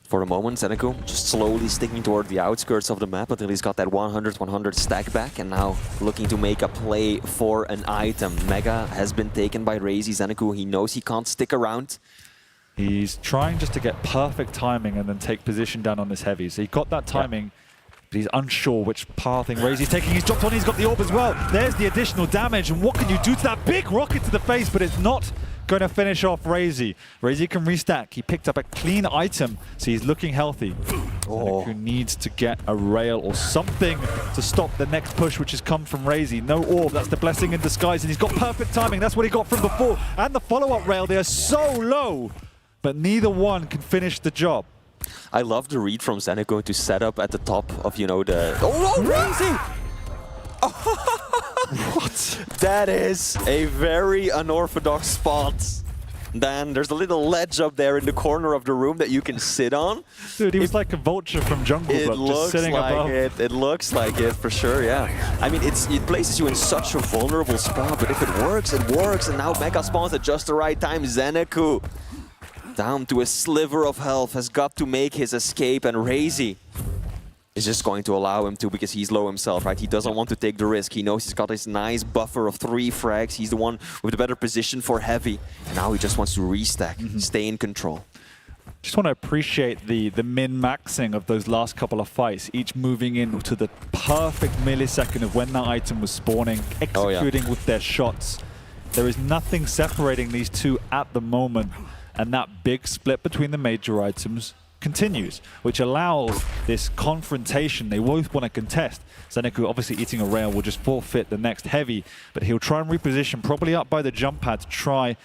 For a moment, Zanaku just slowly sticking toward the outskirts of the map until he's got that 100-100 stack back, and now looking to make a play for an item. Mega has been taken by Raisy. Zanaku, he knows he can't stick around. He's trying just to get perfect timing and then take position down on this heavy. So he got that timing, but he's unsure which pathing Raisy's taking. He's dropped on, he's got the orb as well. There's the additional damage, and what can you do to that big rocket to the face? But it's not going to finish off Raisy. Raisy can restack. He picked up a clean item, so he's looking healthy. Zanaku needs to get a rail or something to stop the next push, which has come from Raisy. No orb, that's the blessing in disguise, and he's got perfect timing. That's what he got from before. And the follow-up rail, they are so low, but neither one can finish the job. I love the read from Zanaku to set up at the top of, you know, the... Oh, no, Raisy! What? That is a very unorthodox spot. Then there's a little ledge up there in the corner of the room that you can sit on. Dude, he was like a vulture from Jungle Book, just sitting above. It looks like it, for sure, yeah. I mean, it places you in such a vulnerable spot, but if it works, it works. And now Mega spawns at just the right time. Zanaku, down to a sliver of health, has got to make his escape, and Raisy is just going to allow him to because he's low himself, right? He doesn't want to take the risk. He knows he's got this nice buffer of 3 frags. He's the one with the better position for heavy. And now he just wants to restack, stay in control. Just want to appreciate the min-maxing of those last couple of fights, each moving in to the perfect millisecond of when that item was spawning, executing with their shots. There is nothing separating these two at the moment. And that big split between the major items continues, which allows this confrontation. They both want to contest. Zanaku obviously eating a rail will just forfeit the next heavy, but he'll try and reposition, probably up by the jump pad to try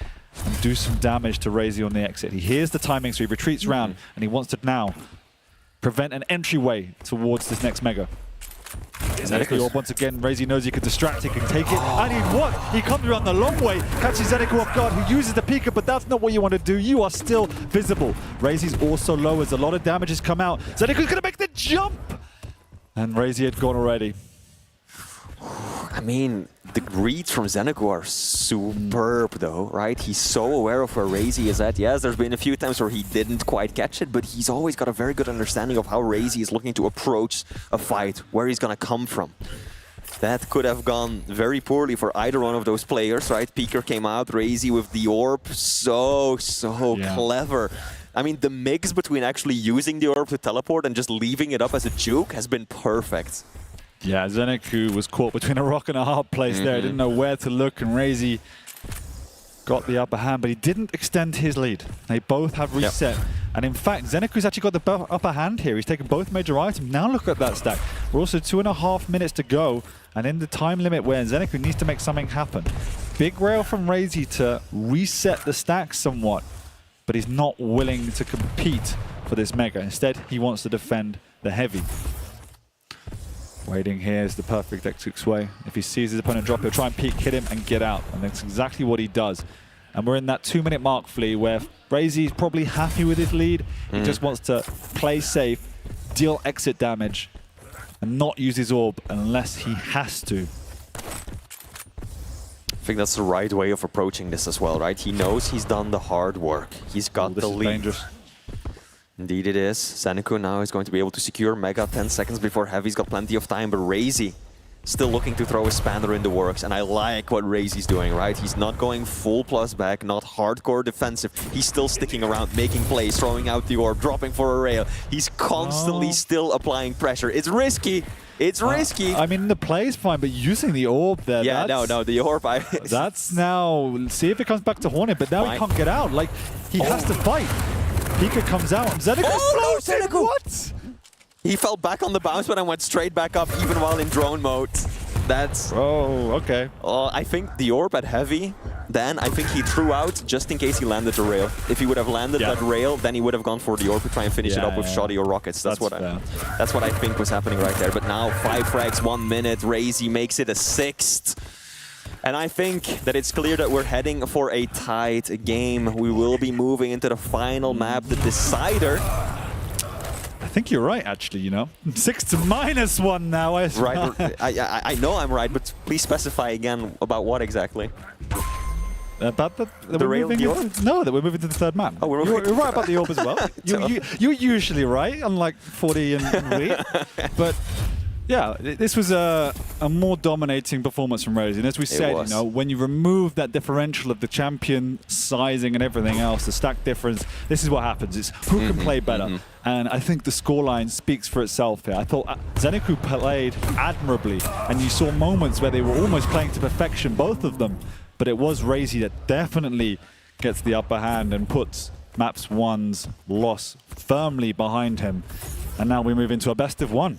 and do some damage to Raisy on the exit. He hears the timing, so he retreats round, and he wants to now prevent an entryway towards this next Mega. Zanaku once again, Raisy knows he can distract, he can take it, and he comes around the long way, catches Zanaku off guard, who uses the Pika, but that's not what you want to do. You are still visible. Raisy's also low as a lot of damage has come out. Zanaku's going to make the jump! And Raisy had gone already. I mean, the reads from Zanaku are superb though, right? He's so aware of where Raisy is at. Yes, there's been a few times where he didn't quite catch it, but he's always got a very good understanding of how Raisy is looking to approach a fight, where he's gonna come from. That could have gone very poorly for either one of those players, right? Peeker came out, Raisy with the orb, so clever. I mean, the mix between actually using the orb to teleport and just leaving it up as a juke has been perfect. Yeah, Zanaku was caught between a rock and a hard place there. He didn't know where to look, and Raisy got the upper hand, but he didn't extend his lead. They both have reset. Yep. And in fact, Zanaku's actually got the upper hand here. He's taken both major items. Now look at that stack. We're also 2.5 minutes to go, and in the time limit where Zanaku needs to make something happen. Big rail from Raisy to reset the stack somewhat, but he's not willing to compete for this Mega. Instead, he wants to defend the heavy. Waiting here is the perfect exit way. If he sees his opponent drop, he'll try and peek, hit him, and get out. And that's exactly what he does. And we're in that 2-minute mark, Flea, where Raisy is probably happy with his lead. He just wants to play safe, deal exit damage, and not use his orb unless he has to. I think that's the right way of approaching this as well, right? He knows he's done the hard work. He's got the lead. Dangerous. Indeed it is. Zanaku now is going to be able to secure Mega 10 seconds before Heavy's got plenty of time, but Raisy still looking to throw a spanner in the works, and I like what Raisy's doing, right? He's not going full plus back, not hardcore defensive. He's still sticking around, making plays, throwing out the orb, dropping for a rail. He's constantly still applying pressure. It's risky. It's risky. I mean, the play is fine, but using the orb there, yeah, no, the orb. That's now, see if it comes back to Hornet, but now he can't get out. Like, he has to fight. Pika comes out. Zanaku floating. What? He fell back on the bounce, but I went straight back up, even while in drone mode. That's... Oh, okay. I think the orb at heavy, then I think he threw out just in case he landed the rail. If he would have landed that rail, then he would have gone for the orb to try and finish it up with shoddy or rockets. That's what I think was happening right there. But now 5 frags, 1 minute. Raisy makes it a 6th. And I think that it's clear that we're heading for a tight game. We will be moving into the final map, the decider. I think you're right, actually, you know. 6 to -1 now. Right, I know I'm right, but please specify again about what exactly. About the rail orb? No, that we're moving to the 3rd map. Oh, you're right about the orb as well. You're usually right, unlike 40 and we. But yeah, this was a more dominating performance from Raisy. And as we said, you know, when you remove that differential of the champion sizing and everything else, the stack difference, this is what happens. It's who can play better. And I think the scoreline speaks for itself here. I thought Zanaku played admirably, and you saw moments where they were almost playing to perfection, both of them. But it was Raisy that definitely gets the upper hand and puts Maps 1's loss firmly behind him. And now we move into a best of 1.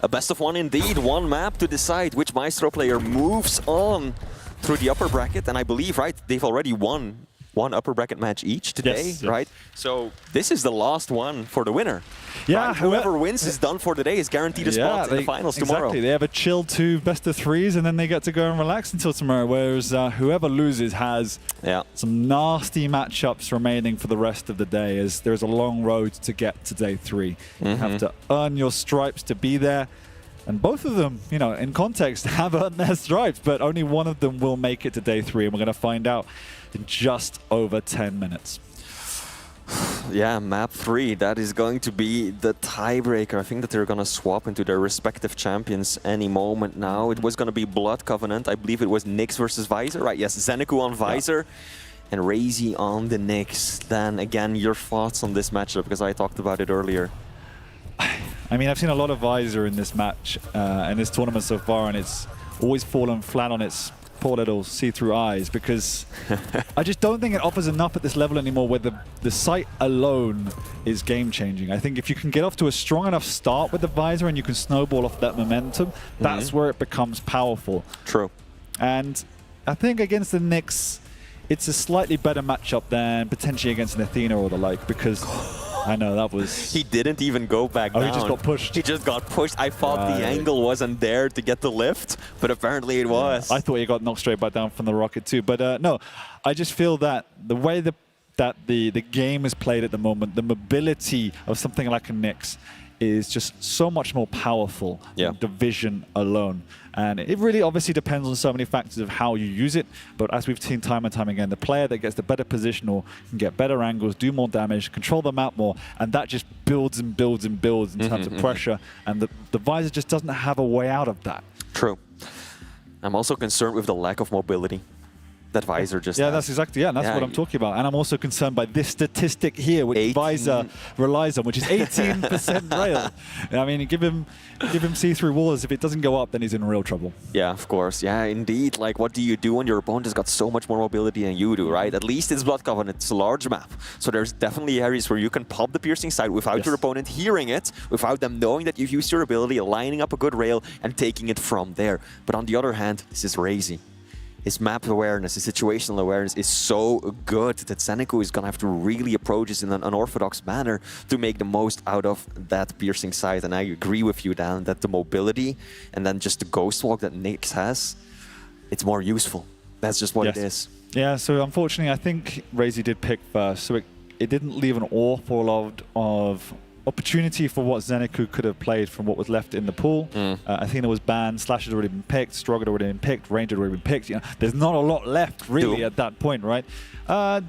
A best of 1 indeed. 1 map to decide which Maestro player moves on through the upper bracket. And I believe, right, they've already won 1 upper bracket match each today, right? So this is the last one for the winner. Yeah, right? Whoever wins is done for the day, is guaranteed a spot in the finals tomorrow. Exactly, they have a chill 2 best of 3s, and then they get to go and relax until tomorrow, whereas whoever loses has some nasty matchups remaining for the rest of the day, as there's a long road to get to day 3. You have to earn your stripes to be there. And both of them, you know, in context, have earned their stripes, but only one of them will make it to day 3, and we're going to find out in just over 10 minutes. Yeah, map 3, that is going to be the tiebreaker. I think that they're going to swap into their respective champions any moment now. It was going to be Blood Covenant. I believe it was Nyx versus Visor, right? Yes, Zanaku on Visor and Raisy on the Nyx. Then again, your thoughts on this matchup, because I talked about it earlier. I mean, I've seen a lot of Visor in this match, in this tournament so far, and it's always fallen flat on its poor little see-through eyes, because I just don't think it offers enough at this level anymore where the sight alone is game-changing. I think if you can get off to a strong enough start with the visor and you can snowball off that momentum, that's where it becomes powerful. True. And I think against the Nyx, it's a slightly better matchup than potentially against an Athena or the like, because I know that was... He didn't even go back down. He just got pushed. He just got pushed. I thought the angle wasn't there to get the lift, but apparently it was. I thought he got knocked straight back down from the rocket too. But no, I just feel that the way that the game is played at the moment, the mobility of something like a Nyx is just so much more powerful than Division alone. And it really obviously depends on so many factors of how you use it. But as we've seen time and time again, the player that gets the better position or can get better angles, do more damage, control the map more, and that just builds and builds and builds in terms of pressure. And the visor just doesn't have a way out of that. True. I'm also concerned with the lack of mobility that visor just has. That's exactly, that's what I'm talking about. And I'm also concerned by this statistic here, which visor relies on, which is 18% rail. I mean, give him see-through walls. If it doesn't go up, then he's in real trouble. Yeah, of course. Yeah, indeed. Like, what do you do when your opponent has got so much more mobility than you do, right? At least it's Blood Covenant. It's a large map. So there's definitely areas where you can pop the piercing sight without your opponent hearing it, without them knowing that you've used your ability, lining up a good rail, and taking it from there. But on the other hand, this is Raisy. His map awareness, his situational awareness is so good that Zanaku is going to have to really approach this in an unorthodox manner to make the most out of that piercing sight. And I agree with you, Dan, that the mobility and then just the ghost walk that Nyx has, it's more useful. That's just what it is. Yeah, so unfortunately, I think Raisy did pick first, so it didn't leave an awful lot of opportunity for what Zanaku could have played from what was left in the pool. Athena was banned, Slash had already been picked, Strog had already been picked, Ranger had already been picked. You know, there's not a lot left really at that point, right?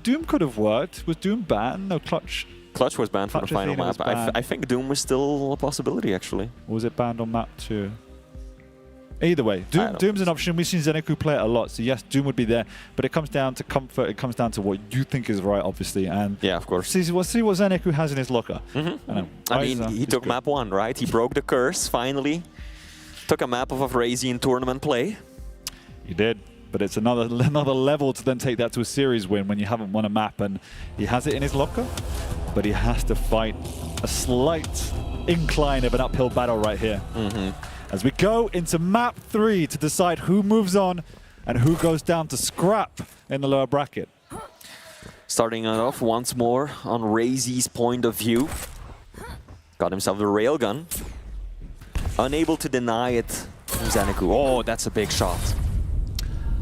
Doom could have worked. Was Doom banned? No, Clutch. Clutch was banned from the final map. I think Doom was still a possibility, actually. Or was it banned on map 2? Either way, Doom's an option. We've seen Zanaku play it a lot, so yes, Doom would be there. But it comes down to comfort. It comes down to what you think is right, obviously. And yeah, of course. See what Zanaku has in his locker. I mean, he took map 1, right? He broke the curse, finally. Took a map of Raisy in tournament play. He did. But it's another level to then take that to a series win when you haven't won a map. And he has it in his locker, but he has to fight a slight incline of an uphill battle right here. As we go into map 3 to decide who moves on and who goes down to scrap in the lower bracket. Starting it off once more on Raisy's point of view. Got himself the railgun. Unable to deny it from Zanaku. Oh, that's a big shot.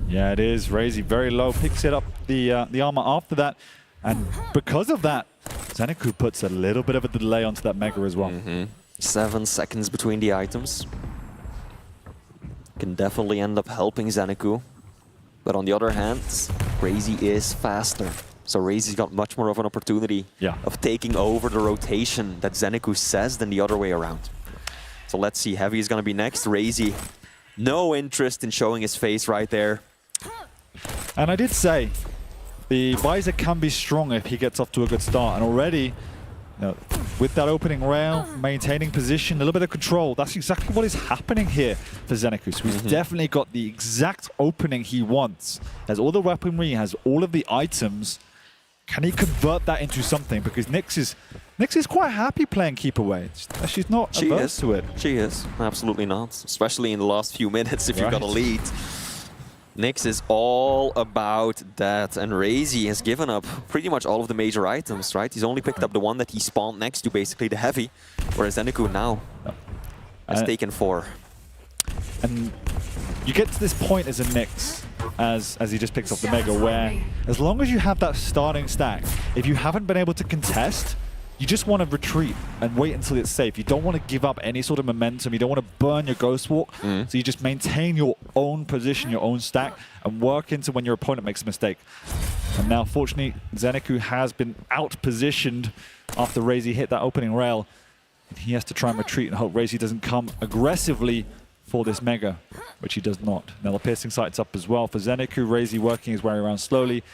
Yeah, it is. Raisy very low, picks it up the armor after that. And because of that, Zanaku puts a little bit of a delay onto that Mega as well. 7 seconds between the items. Can definitely end up helping Zanaku. But on the other hand, Raisy is faster. So Raisy's got much more of an opportunity of taking over the rotation that Zanaku says than the other way around. So let's see, Heavy is going to be next. Raisy, no interest in showing his face right there. And I did say, the visor can be strong if he gets off to a good start. And already, with that opening rail, maintaining position, a little bit of control, that's exactly what is happening here for Zanaku. So he's definitely got the exact opening he wants. Has all the weaponry, has all of the items. Can he convert that into something? Because Nyx is quite happy playing keep away. She's not averse to it. She is, absolutely not. Especially in the last few minutes if you've got a lead. Nyx is all about that, and Raisy has given up pretty much all of the major items, right? He's only picked up the one that he spawned next to, basically the Heavy, whereas Zanaku now has taken 4. And you get to this point as a Nyx, as he just picks up the Mega, where as long as you have that starting stack, if you haven't been able to contest, you just want to retreat and wait until it's safe. You don't want to give up any sort of momentum. You don't want to burn your Ghost Walk. So you just maintain your own position, your own stack, and work into when your opponent makes a mistake. And now, fortunately, Zanaku has been out-positioned after Raisy hit that opening rail. And he has to try and retreat and hope Raisy doesn't come aggressively for this Mega, which he does not. Now the piercing sight's up as well for Zanaku. Raisy working his way around slowly,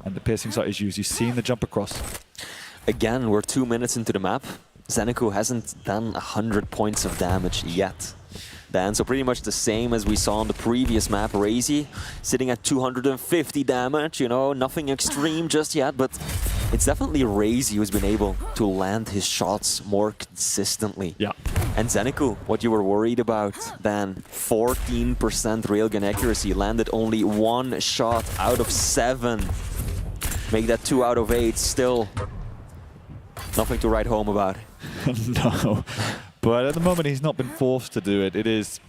and the piercing sight is used. You've seen the jump across. Again, we're 2 minutes into the map. Zanaku hasn't done 100 points of damage yet. Dan, so pretty much the same as we saw on the previous map. Raisy sitting at 250 damage, you know, nothing extreme just yet, but it's definitely Raisy who's been able to land his shots more consistently. Yeah. And Zanaku, what you were worried about, Dan, 14% railgun accuracy, landed only 1 shot out of 7. Make that 2 out of 8, still nothing to write home about. No, but at the moment he's not been forced to do it. It is,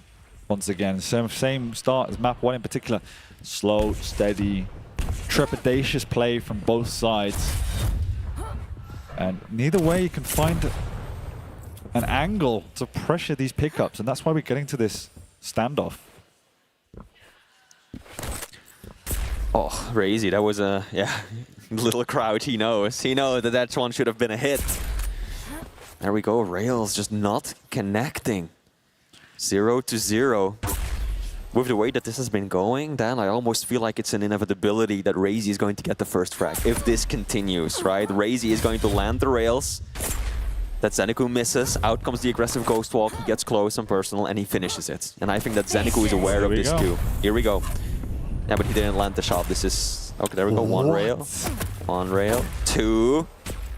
once again, same start as map 1 in particular. Slow, steady, trepidatious play from both sides. And neither way you can find an angle to pressure these pickups, and that's why we're getting to this standoff. Oh, Raisy, that was a, little crowd, he knows. He knows that that one should have been a hit. There we go, rails just not connecting. 0-0. With the way that this has been going, Dan, I almost feel like it's an inevitability that Raisy is going to get the first frag if this continues, right? Raisy is going to land the rails. That Zanaku misses, out comes the aggressive Ghost Walk, he gets close and personal, and he finishes it. And I think that Zanaku is aware of this too. Here we go. Yeah, but he didn't land the shot. This is... Okay, there we go. One rail. 2.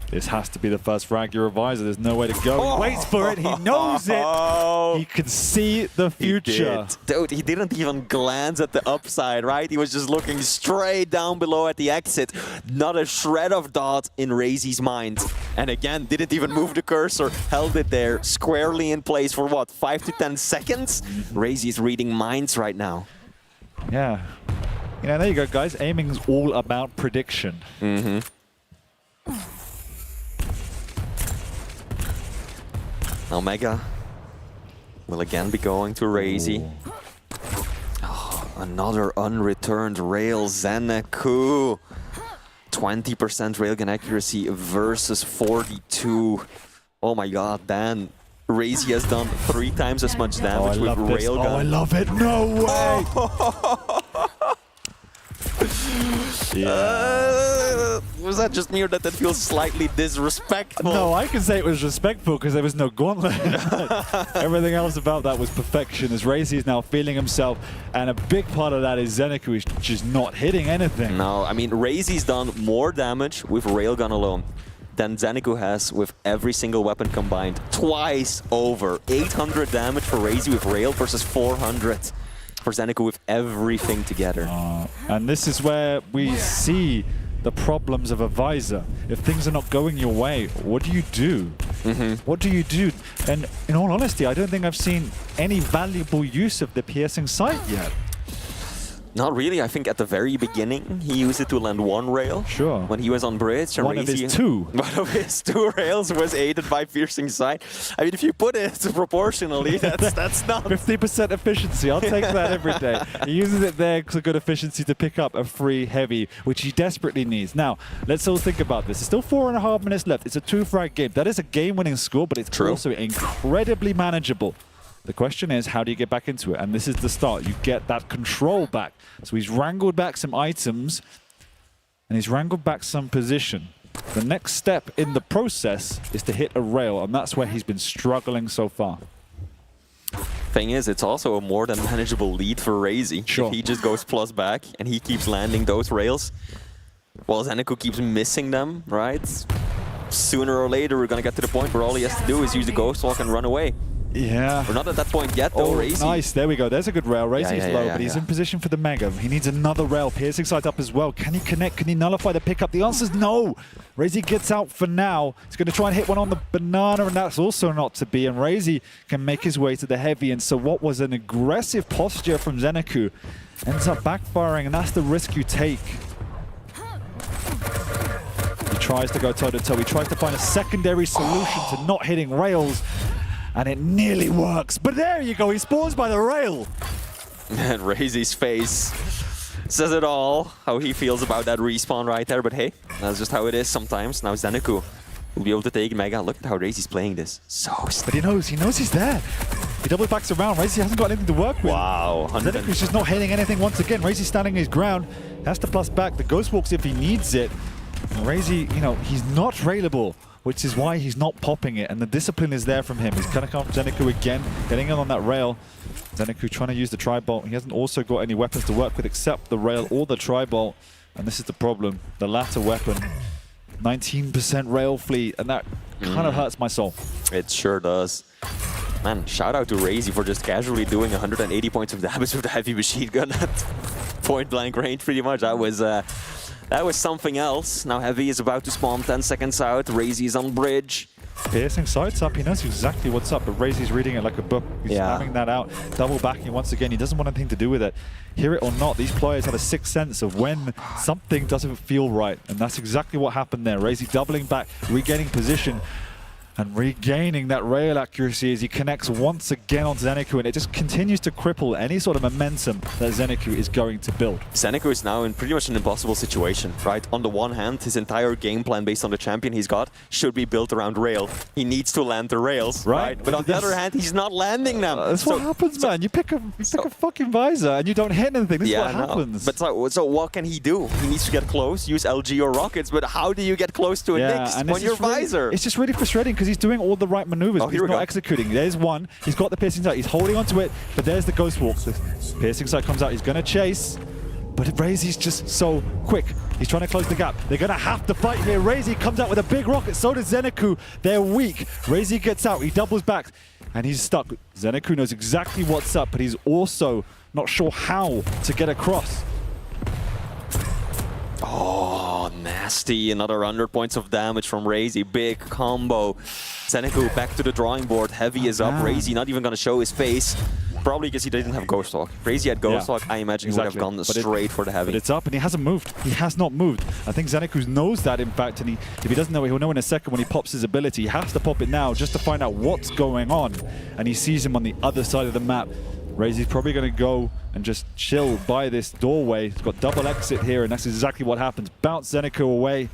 This has to be the first frag, your reviser. There's no way to go. He waits for it. He knows it. He can see the future. Dude, he didn't even glance at the upside, right? He was just looking straight down below at the exit. Not a shred of doubt in Raisy's mind. And again, didn't even move the cursor. Held it there squarely in place for what, 5 to 10 seconds? Raisy's reading minds right now. Yeah. You know, there you go, guys. Aiming's all about prediction. Omega will again be going to Raisy. Oh, another unreturned rail, Zanaku. 20% railgun accuracy versus 42. Oh my god, Dan. Raisy has done 3 times as much damage with railgun. Oh, I love it. No way! Was that just me or that feels slightly disrespectful? No, I can say it was respectful because there was no gauntlet. Everything else about that was perfection, as Raisy is now feeling himself, and a big part of that is Zanaku is just not hitting anything. No, I mean, Raisy's done more damage with railgun alone than Zanaku has with every single weapon combined. Twice over. 800 damage for Raisy with rail versus 400 for Zanaku with everything together. And this is where we see the problems of a visor. If things are not going your way, what do you do? What do you do? And in all honesty, I don't think I've seen any valuable use of the piercing sight yet. Not really. I think at the very beginning, he used it to land 1 rail. Sure. When he was on bridge. And One of his 2. One of his 2 rails was aided by piercing sight. I mean, if you put it proportionally, that's not... 50% efficiency. I'll take that every day. He uses it there for good efficiency to pick up a free heavy, which he desperately needs. Now, let's all think about this. There's still 4.5 minutes left. It's a 2-frag game. That is a game-winning score, but it's also incredibly manageable. The question is, how do you get back into it? And this is the start. You get that control back. So he's wrangled back some items, and he's wrangled back some position. The next step in the process is to hit a rail, and that's where he's been struggling so far. Thing is, it's also a more than manageable lead for Raisy. Sure. If he just goes plus back, and he keeps landing those rails, while Zanaku keeps missing them, right? Sooner or later, we're going to get to the point where all he has to do is use the Ghost Walk and run away. Yeah. We're not at that point yet, though, Raisy. Nice. There we go. There's a good rail. Raisy's low, but he's in position for the Mega. He needs another rail. Piercing sight up as well. Can he connect? Can he nullify the pickup? The answer is no. Raisy gets out for now. He's going to try and hit one on the banana, and that's also not to be. And Raisy can make his way to the heavy. And so what was an aggressive posture from Zanaku ends up backfiring, and that's the risk you take. He tries to go toe-to-toe. He tries to find a secondary solution to not hitting rails. And it nearly works. But there you go, he spawns by the rail. And Raisy's face says it all, how he feels about that respawn right there. But hey, that's just how it is sometimes. Now Zanaku will be able to take Mega. Look at how Raisy's playing this. So But he knows he's there. He double backs around. Raisy hasn't got anything to work with. Wow. Zanaku's just not hitting anything once again. Raisy's standing his ground. Has to plus back. The Ghost Walks if he needs it. And Raisy, you know, he's not railable which is why he's not popping it. And the discipline is there from him. He's going to come Zanaku again, getting in on that rail. Zanaku trying to use the tri-bolt. He hasn't also got any weapons to work with except the rail or the tri-bolt. And this is the problem, the latter weapon. 19% rail fleet, and that kind of hurts my soul. It sure does. Man, shout out to Raisy for just casually doing 180 points of damage with the heavy machine gun at point blank range pretty much. That was something else. Now Heavy is about to spawn 10 seconds out. Raisy is on bridge. Piercing sights up, he knows exactly what's up, but Raisy's reading it like a book. He's spamming that out, double backing once again. He doesn't want anything to do with it. Hear it or not, these players have a sixth sense of when something doesn't feel right, and that's exactly what happened there. Raisy doubling back, regaining position, and regaining that rail accuracy as he connects once again on Zanaku, and it just continues to cripple any sort of momentum that Zanaku is going to build. Zanaku is now in pretty much an impossible situation, right? On the one hand, his entire game plan based on the champion he's got should be built around rail. He needs to land the rails, right? But on the other hand, he's not landing them. That's what happens, man. You pick a fucking visor and you don't hit anything. This is what happens. But so what can he do? He needs to get close, use LG or rockets, but how do you get close to a Nyx on your visor? It's just really frustrating because he's doing all the right maneuvers, but he's not executing. There's one. He's got the piercing sight. He's holding onto it, but there's the ghost walk. The piercing sight comes out. He's going to chase, but Raisy's just so quick. He's trying to close the gap. They're going to have to fight here. Raisy comes out with a big rocket. So does Zanaku. They're weak. Raisy gets out. He doubles back, and he's stuck. Zanaku knows exactly what's up, but he's also not sure how to get across. Oh, nasty. Another 100 points of damage from Raisy. Big combo. Zanaku back to the drawing board. Heavy is up. Raisy not even going to show his face. Probably because he didn't have Ghost Walk. Raisy had Ghost Walk, I imagine he would have gone straight for the Heavy. But it's up and he hasn't moved. He has not moved. I think Zanaku knows that, in fact, and if he doesn't know it, he'll know in a second when he pops his ability. He has to pop it now just to find out what's going on. And he sees him on the other side of the map. Raisy's probably going to go and just chill by this doorway. He's got double exit here, and that's exactly what happens. Bounce Zanaku away,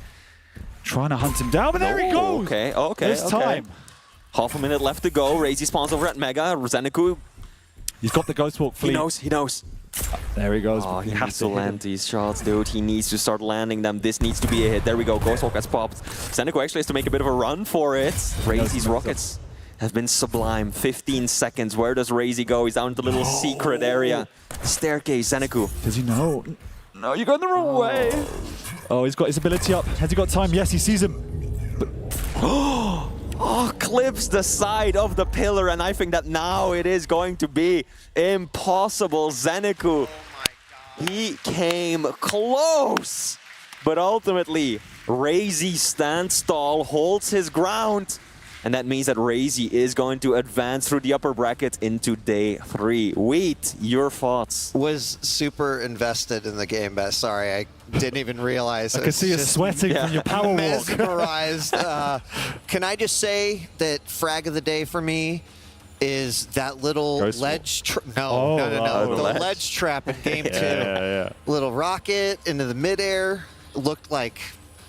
trying to hunt him down, but there he goes! Okay. There's time. Half a minute left to go. Raisy spawns over at Mega. Zanaku. He's got the Ghost Walk fleet. He knows. There he goes. Oh, he has to land these shots, dude. He needs to start landing them. This needs to be a hit. There we go. Ghost Walk has popped. Zanaku actually has to make a bit of a run for it. Raisy's rockets have been sublime. 15 seconds. Where does Raisy go? He's down in the little secret area. Staircase, Zanaku. Does he know? No, you're going the wrong way. Oh, he's got his ability up. Has he got time? Yes, he sees him. But oh, clips the side of the pillar, and I think that now it is going to be impossible. Zanaku, he came close, but ultimately Raisy stands tall, holds his ground, and that means that Raisy is going to advance through the upper bracket into day 3. Wheat, your thoughts? Was super invested in the game, but sorry, I didn't even realize. I can see you sweating from your power walk. Mesmerized. Can I just say that frag of the day for me is that little ledge trap? No. The ledge trap in game 2. Little rocket into the midair. Looked like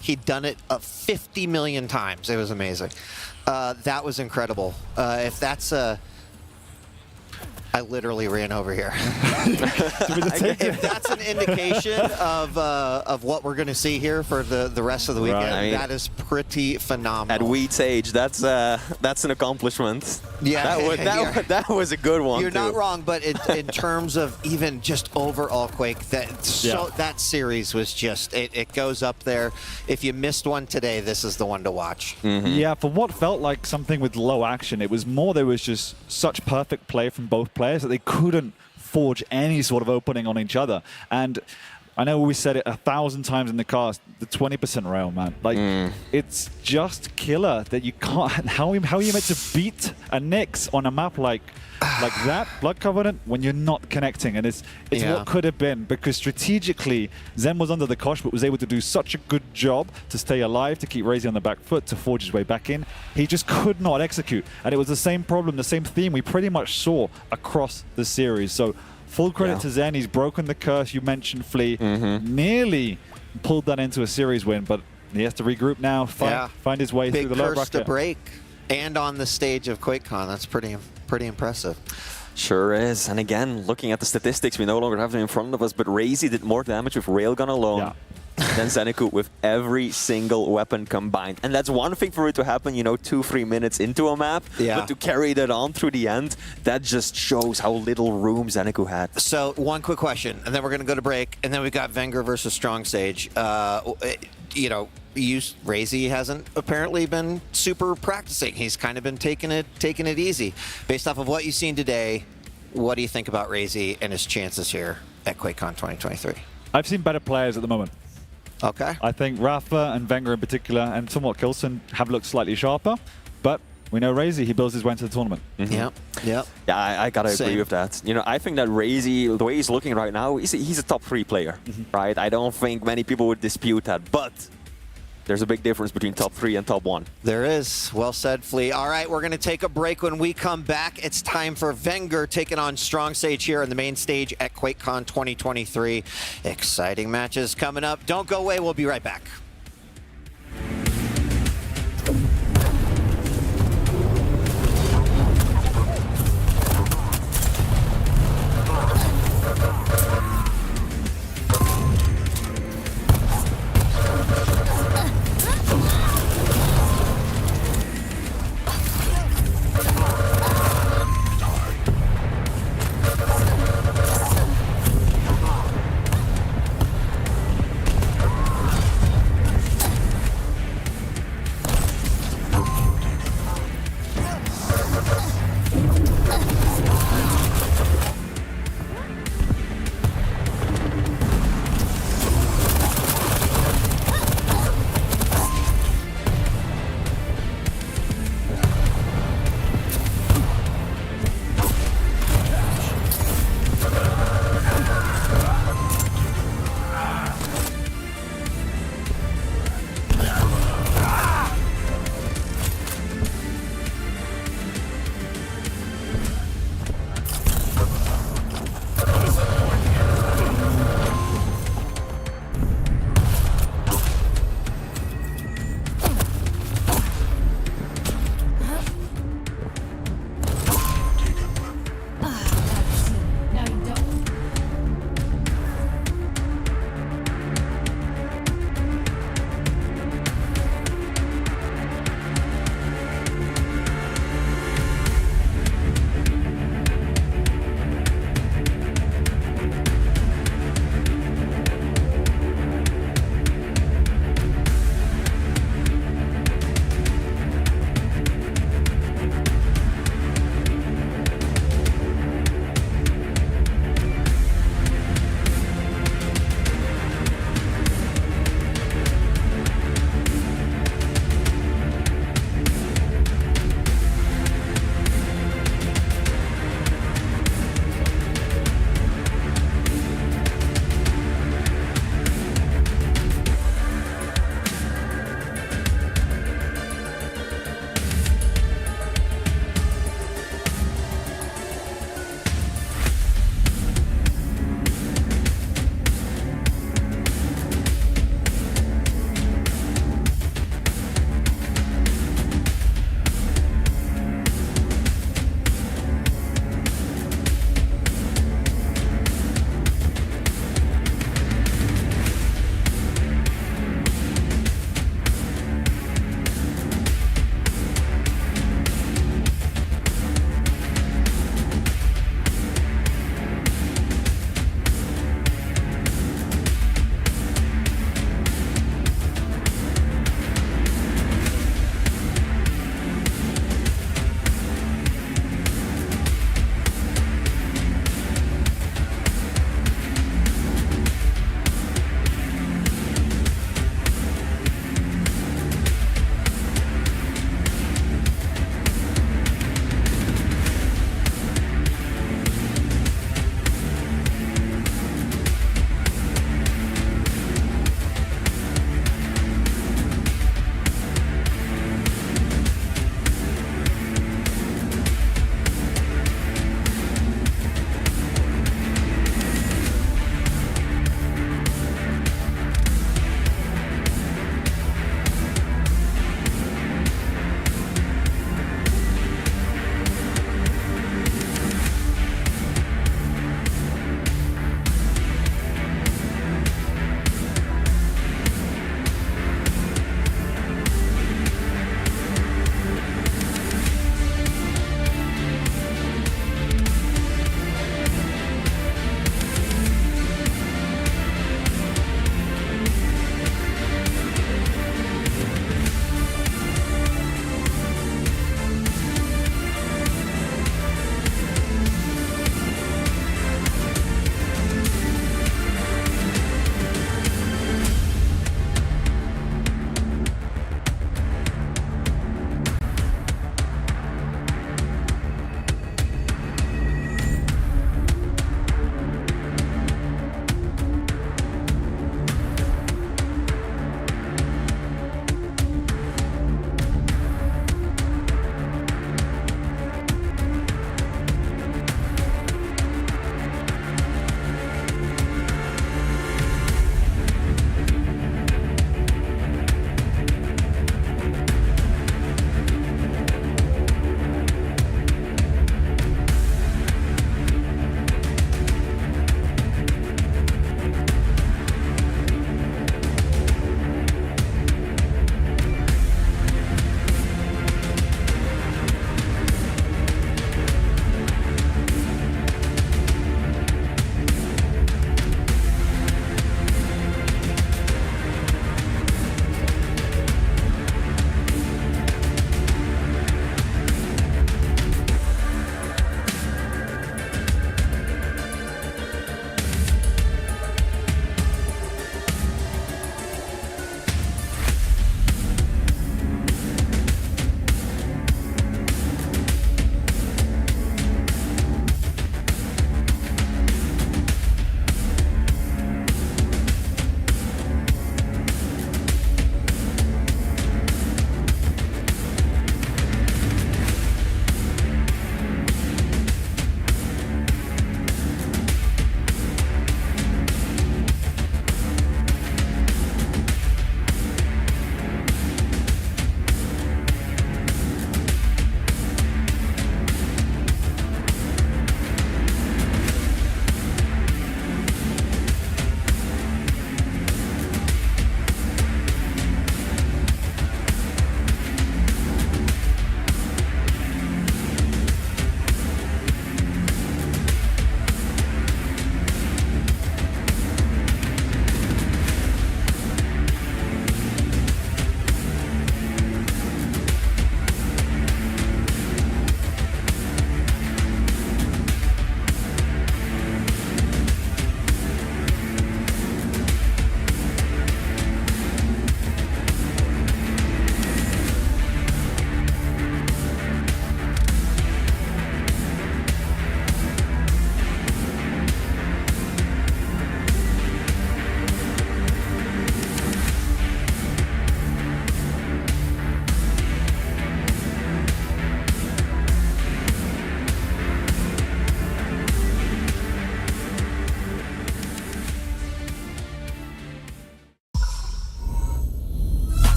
he'd done it 50 million times. It was amazing. That was incredible. If that's a... I literally ran over here. If that's an indication of what we're going to see here for the rest of the weekend, that is pretty phenomenal. At Wheat's age, that's an accomplishment. Yeah, that was a good one. You're not wrong, but in terms of even just overall Quake, that series was just it goes up there. If you missed one today, this is the one to watch. Yeah, for what felt like something with low action, it was more there was just such perfect play from both players that they couldn't forge any sort of opening on each other. And I know we said it 1,000 times in the cast, the 20% rail, man. Like, it's just killer that you can't... How are you meant to beat a Nyx on a map like that, Blood Covenant, when you're not connecting? And it's what could have been, because strategically, Zen was under the cosh, but was able to do such a good job to stay alive, to keep Raisy on the back foot, to forge his way back in. He just could not execute. And it was the same problem, the same theme we pretty much saw across the series. So full credit to Zen. He's broken the curse. You mentioned Flea. Nearly pulled that into a series win, but he has to regroup now, find his way through the lower bracket. Big curse to break, and on the stage of QuakeCon. That's pretty impressive. Sure is. And again, looking at the statistics, we no longer have them in front of us, but Raisy did more damage with Railgun alone than Zanaku with every single weapon combined. And that's one thing for it to happen, you know, 2-3 minutes into a map, but to carry that on through the end, that just shows how little room Zanaku had. So one quick question, and then we're going to go to break, and then we've got Venger versus Strong Sage. You know, Raisy hasn't apparently been super practicing. He's kind of been taking it easy. Based off of what you've seen today, what do you think about Raisy and his chances here at QuakeCon 2023? I've seen better players at the moment. Okay. I think Rafa and Venger in particular, and somewhat Kilson, have looked slightly sharper, but we know Raisy, he builds his way into the tournament. Yep. Yeah, I gotta agree with that. You know, I think that Raisy, the way he's looking right now, he's a top 3 player, right? I don't think many people would dispute that, but there's a big difference between top 3 and top 1. There is. Well said, Flea. All right, we're going to take a break. When we come back, it's time for Venger taking on Strong Sage here on the main stage at QuakeCon 2023. Exciting matches coming up. Don't go away. We'll be right back.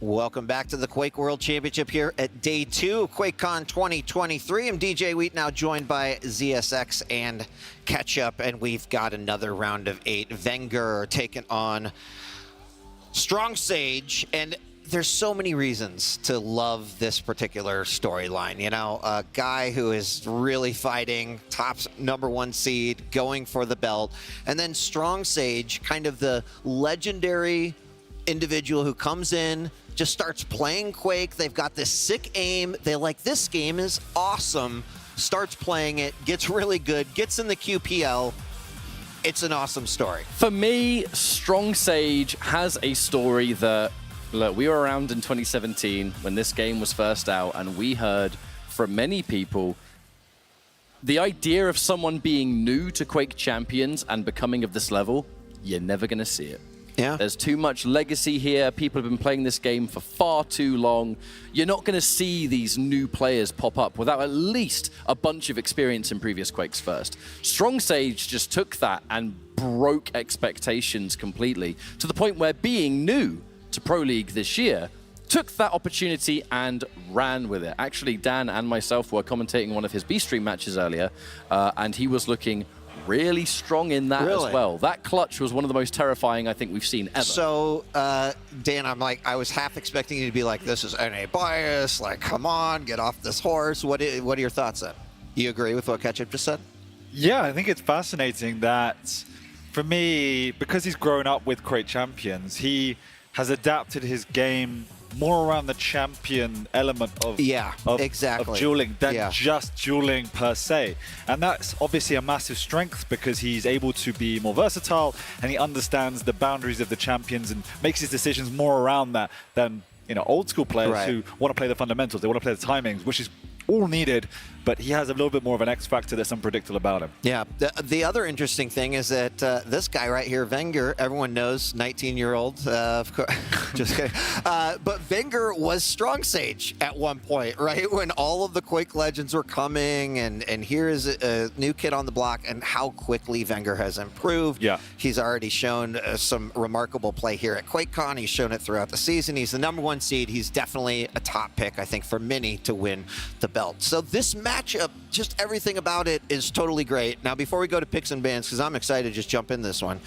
Welcome back to the Quake World Championship here at Day 2 of QuakeCon 2023. I'm DJ Wheat, now joined by ZSX and Ketchup, and we've got another round of 8. Venger taking on Strong Sage, and there's so many reasons to love this particular storyline. You know, a guy who is really fighting, top #1 seed, going for the belt, and then Strong Sage, kind of the legendary individual who comes in, just starts playing Quake. They've got this sick aim. They like, this game is awesome. Starts playing it, gets really good, gets in the QPL. It's an awesome story. For me, Strong Sage has a story that, look, we were around in 2017 when this game was first out, and we heard from many people the idea of someone being new to Quake Champions and becoming of this level, you're never going to see it. Yeah. There's too much legacy here. People have been playing this game for far too long. You're not going to see these new players pop up without at least a bunch of experience in previous Quakes first. Strong Sage just took that and broke expectations completely, to the point where being new to Pro League this year took that opportunity and ran with it. Actually, Dan and myself were commentating one of his B-Stream matches earlier, and he was looking really strong in that as well. That clutch was one of the most terrifying I think we've seen ever. So, Dan, I was half expecting you to be like, this is NA bias, like, come on, get off this horse. What are your thoughts then? You agree with what Ketchup just said? Yeah, I think it's fascinating that, for me, because he's grown up with Quake Champions, he has adapted his game more around the champion element of dueling than just dueling per se. And that's obviously a massive strength, because he's able to be more versatile and he understands the boundaries of the champions and makes his decisions more around that than, you know, old school players who want to play the fundamentals, they want to play the timings, which is all needed, but he has a little bit more of an X factor that's unpredictable about him. Yeah, the other interesting thing is that this guy right here, Venger, everyone knows, 19-year-old, of course, just kidding. But Venger was Strong Sage at one point, right? When all of the Quake legends were coming, and here is a new kid on the block, and how quickly Venger has improved. Yeah. He's already shown some remarkable play here at QuakeCon. He's shown it throughout the season. He's the #1 seed. He's definitely a top pick, I think, for many to win the belt. So this matchup, just everything about it is totally great. Now, before we go to picks and bans, because I'm excited to just jump in this one,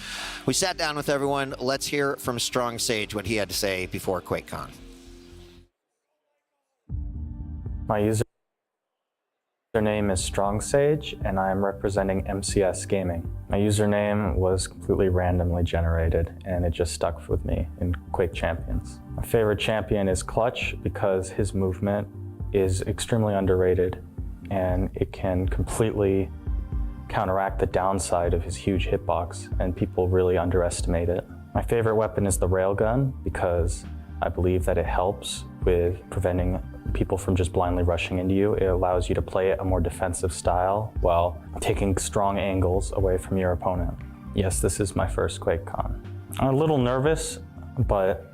we sat down with everyone. Let's hear from Strong Sage what he had to say before QuakeCon. My username is Strong Sage, and I am representing MCS Gaming. My username was completely randomly generated, and it just stuck with me in Quake Champions. My favorite champion is Clutch, because his movement is extremely underrated, and it can completely counteract the downside of his huge hitbox, and people really underestimate it. My favorite weapon is the railgun, because I believe that it helps with preventing people from just blindly rushing into you. It allows you to play it a more defensive style while taking strong angles away from your opponent. Yes, this is my first QuakeCon. I'm a little nervous, but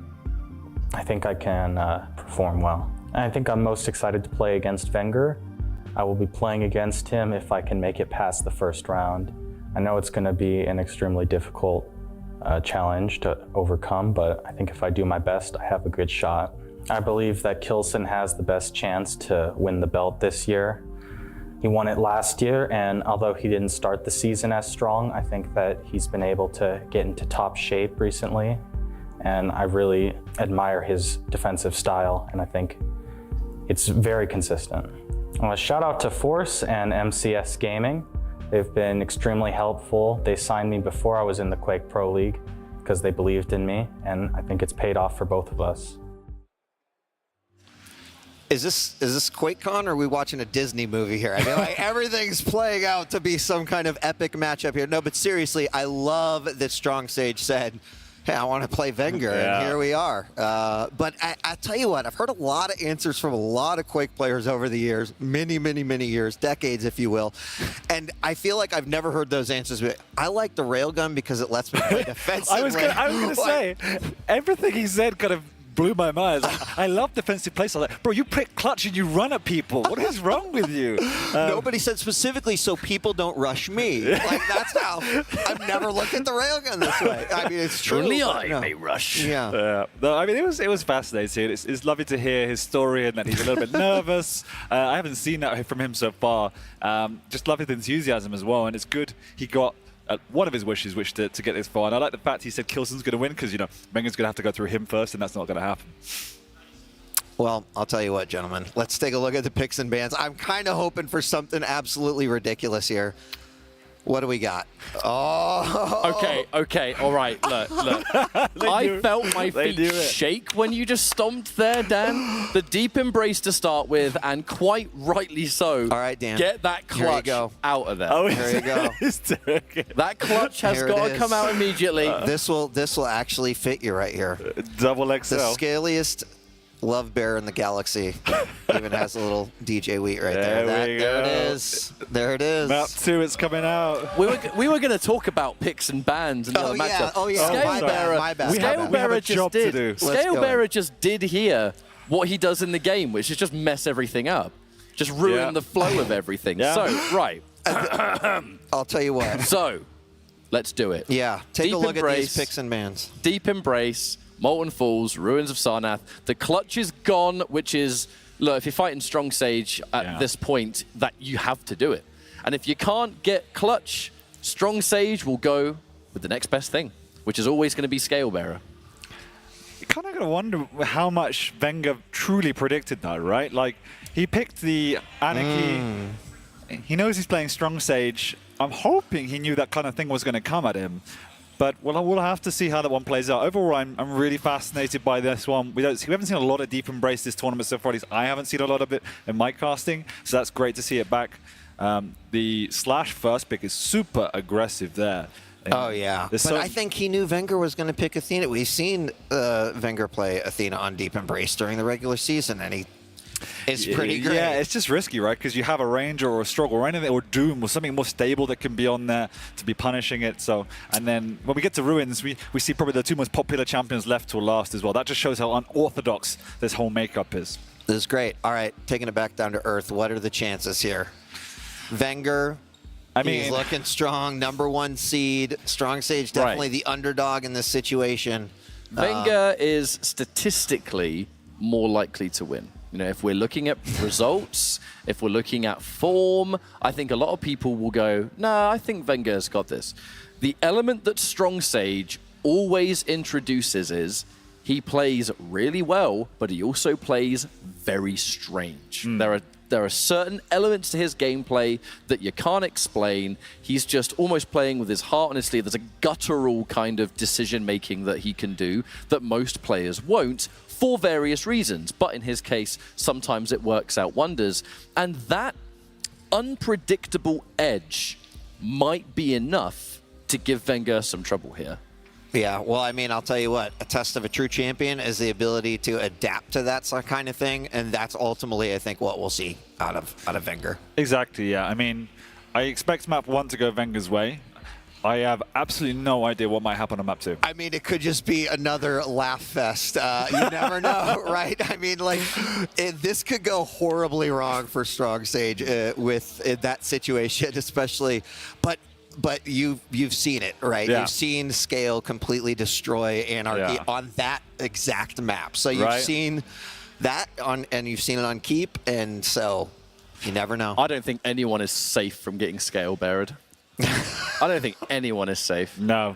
I think I can perform well. I think I'm most excited to play against Venger. I will be playing against him if I can make it past the first round. I know it's going to be an extremely difficult challenge to overcome, but I think if I do my best, I have a good shot. I believe that Kilson has the best chance to win the belt this year. He won it last year, and although he didn't start the season as strong, I think that he's been able to get into top shape recently, and I really admire his defensive style, and I think it's very consistent. Shout out to Force and MCS Gaming. They've been extremely helpful. They signed me before I was in the Quake Pro League because they believed in me, and I think it's paid off for both of us. Is this QuakeCon, or are we watching a Disney movie here? I mean, like, everything's playing out to be some kind of epic matchup here. No, but seriously, I love that Strong Sage said, hey, I want to play Venger, and here we are. But I tell you what, I've heard a lot of answers from a lot of Quake players over the years, many, many, many years, decades, if you will. And I feel like I've never heard those answers. But I like the railgun because it lets me play defensively. I was going to say, everything he said kind of blew my mind. I love defensive plays. I was like, bro, you pick clutch and you run at people. What is wrong with you? Nobody said specifically so people don't rush me. Like, that's how I've never looked at the railgun this way. I mean, it's true. Only I may rush. Yeah. No, I mean, it was fascinating. It's lovely to hear his story and that he's a little bit nervous. I haven't seen that from him so far. Just love his enthusiasm as well, and it's good he got one of his wishes, which to get this far. And I like the fact he said Kilson's going to win because, you know, Venger's going to have to go through him first, and that's not going to happen. Well, I'll tell you what, gentlemen. Let's take a look at the picks and bans. I'm kind of hoping for something absolutely ridiculous here. What do we got? Oh. Okay. All right. Look. I felt my feet shake when you just stomped there, Dan. The deep embrace to start with, and quite rightly so. All right, Dan. Get that clutch out of there. Oh, there you go. That clutch has got to come out immediately. This will actually fit you right here. Double XL. The scaliest love bear in the galaxy. Even has a little DJ Wheat right there. There it is. There it is. Map 2, it's coming out. We were going to talk about picks and bans and the other matchup. Oh yeah. My bad. Scalebearer just did. Scalebearer just did here what he does in the game, which is just mess everything up, just ruin the flow of everything. So right. I'll tell you what. So let's do it. Yeah. Take a look at these picks and bans. Deep Embrace, Molten Falls, Ruins of Sarnath. The clutch is gone, which is, look, if you're fighting Strong Sage at this point, that you have to do it. And if you can't get clutch, Strong Sage will go with the next best thing, which is always going to be Scalebearer. You kind of got to wonder how much Venger truly predicted that, right? Like, he picked the Anarchy. He knows he's playing Strong Sage. I'm hoping he knew that kind of thing was going to come at him. But we'll have to see how that one plays out. Overall, I'm really fascinated by this one. We haven't seen a lot of Deep Embrace this tournament so far. At least I haven't seen a lot of it in my casting, so that's great to see it back. The Slash first pick is super aggressive there. Oh, yeah. But I think he knew Venger was going to pick Athena. We've seen Venger play Athena on Deep Embrace during the regular season, and he is pretty great. Yeah, it's just risky, right? Because you have a Ranger or a Struggle or anything, or Doom or something more stable that can be on there to be punishing it. So, and then when we get to Ruins, we see probably the two most popular champions left till last as well. That just shows how unorthodox this whole makeup is. This is great. All right, taking it back down to earth, what are the chances here? Venger, he's looking strong, #1 seed. Strong Sage, definitely the underdog in this situation. Venger is statistically more likely to win. You know, if we're looking at results, if we're looking at form, I think a lot of people will go, nah, I think Venger's got this. The element that Strong Sage always introduces is he plays really well, but he also plays very strange. There are certain elements to his gameplay that you can't explain. He's just almost playing with his heart on his sleeve. There's a guttural kind of decision-making that he can do that most players won't, for various reasons. But in his case, sometimes it works out wonders. And that unpredictable edge might be enough to give Venger some trouble here. Yeah, well, I mean, I'll tell you what, a test of a true champion is the ability to adapt to that kind of thing, and that's ultimately, I think, what we'll see out of Venger. Exactly, yeah. I mean, I expect map 1 to go Venger's way. I have absolutely no idea what might happen on map 2. I mean, it could just be another laugh fest. You never know, right? I mean, like, this could go horribly wrong for Strong Sage with that situation, especially. But you've seen it, right? Yeah. You've seen Scale completely destroy Anarchy on that exact map. So you've seen that and you've seen it on Keep, and so you never know. I don't think anyone is safe from getting Scale-beared. I don't think anyone is safe. No.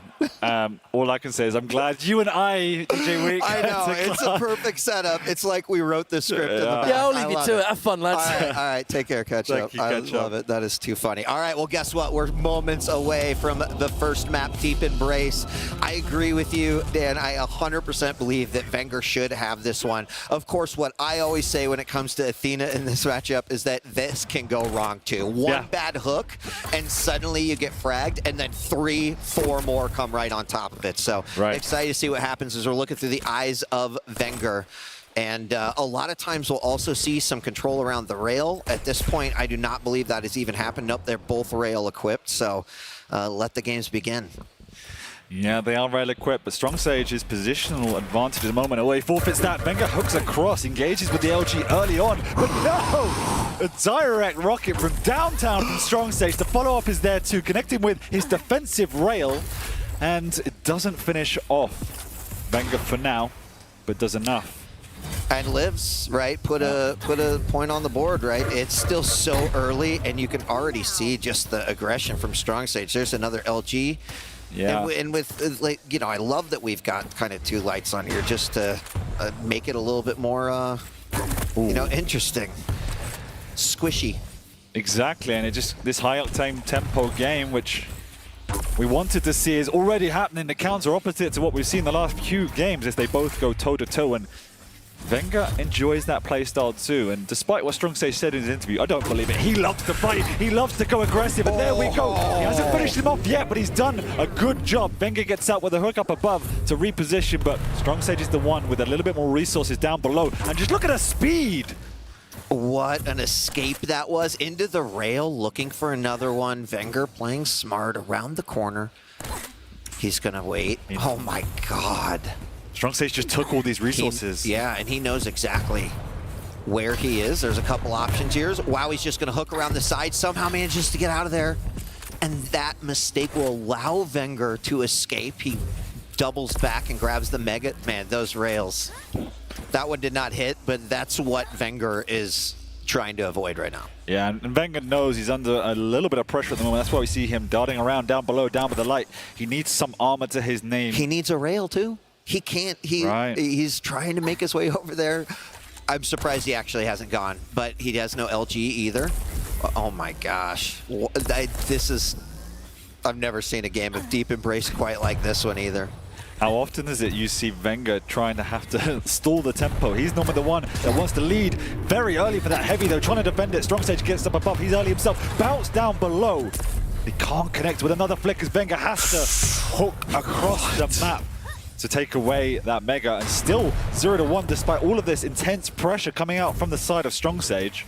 All I can say is I'm glad you and I, DJ Week. I know. It's a perfect setup. It's like we wrote the script in the back. Yeah, I'll leave you to it. Have fun, lads. All right. Take care. Catch up. I love it. That is too funny. All right. Well, guess what? We're moments away from the first map, Deep Embrace. I agree with you, Dan. I 100% believe that Venger should have this one. Of course, what I always say when it comes to Athena in this matchup is that this can go wrong, too. One bad hook, and suddenly you get fragged, and then 3, 4 more come right on top of it. So excited to see what happens as we're looking through the eyes of Venger. And a lot of times we'll also see some control around the rail. At this point, I do not believe that has even happened. Nope, they're both rail equipped. So let the games begin. Yeah, they are well equipped, but Strong Sage's positional advantage at the moment. Oh, he forfeits that. Venger hooks across, engages with the LG early on, but no! A direct rocket from downtown from Strong Sage. The follow-up is there too, connecting with his defensive rail, and it doesn't finish off Venger for now, but does enough. And lives, right? Put a point on the board, right? It's still so early, and you can already see just the aggression from Strong Sage. There's another LG. Yeah. And with, like, you know, I love that we've got kind of 2 lights on here just to make it a little bit more, you know, interesting. Squishy. Exactly, and it just, this high-octane tempo game, which we wanted to see, is already happening. The counter opposite to what we've seen the last few games as they both go toe-to-toe, and Venger enjoys that playstyle too, and despite what Strong Sage said in his interview, I don't believe it. He loves to fight, he loves to go aggressive, and there we go. He hasn't finished him off yet, but he's done a good job. Venger gets out with a hook up above to reposition, but Strong Sage is the one with a little bit more resources down below, and just look at the speed. What an escape that was. Into the rail, looking for another one. Venger playing smart around the corner. He's gonna wait. Oh my God. Strong Sage just took all these resources. Yeah, and he knows exactly where he is. There's a couple options here. Wow, he's just going to hook around the side. Somehow manages to get out of there. And that mistake will allow Venger to escape. He doubles back and grabs the Mega. Man, those rails. That one did not hit, but that's what Venger is trying to avoid right now. Yeah, and Venger knows he's under a little bit of pressure at the moment. That's why we see him darting around down below, down with the light. He needs some armor to his name. He needs a rail too. He can't, he's trying to make his way over there. I'm surprised he actually hasn't gone, but he has no LG either. Oh my gosh. I've never seen a game of Deep Embrace quite like this one either. How often is it you see Venger trying to have to stall the tempo? He's normally the one that wants to lead very early for that heavy though, trying to defend it. Strong Sage gets up above, he's early himself, bounce down below. He can't connect with another flick as Venger has to hook across the map to take away that Mega, and still 0-1 despite all of this intense pressure coming out from the side of Strong Sage.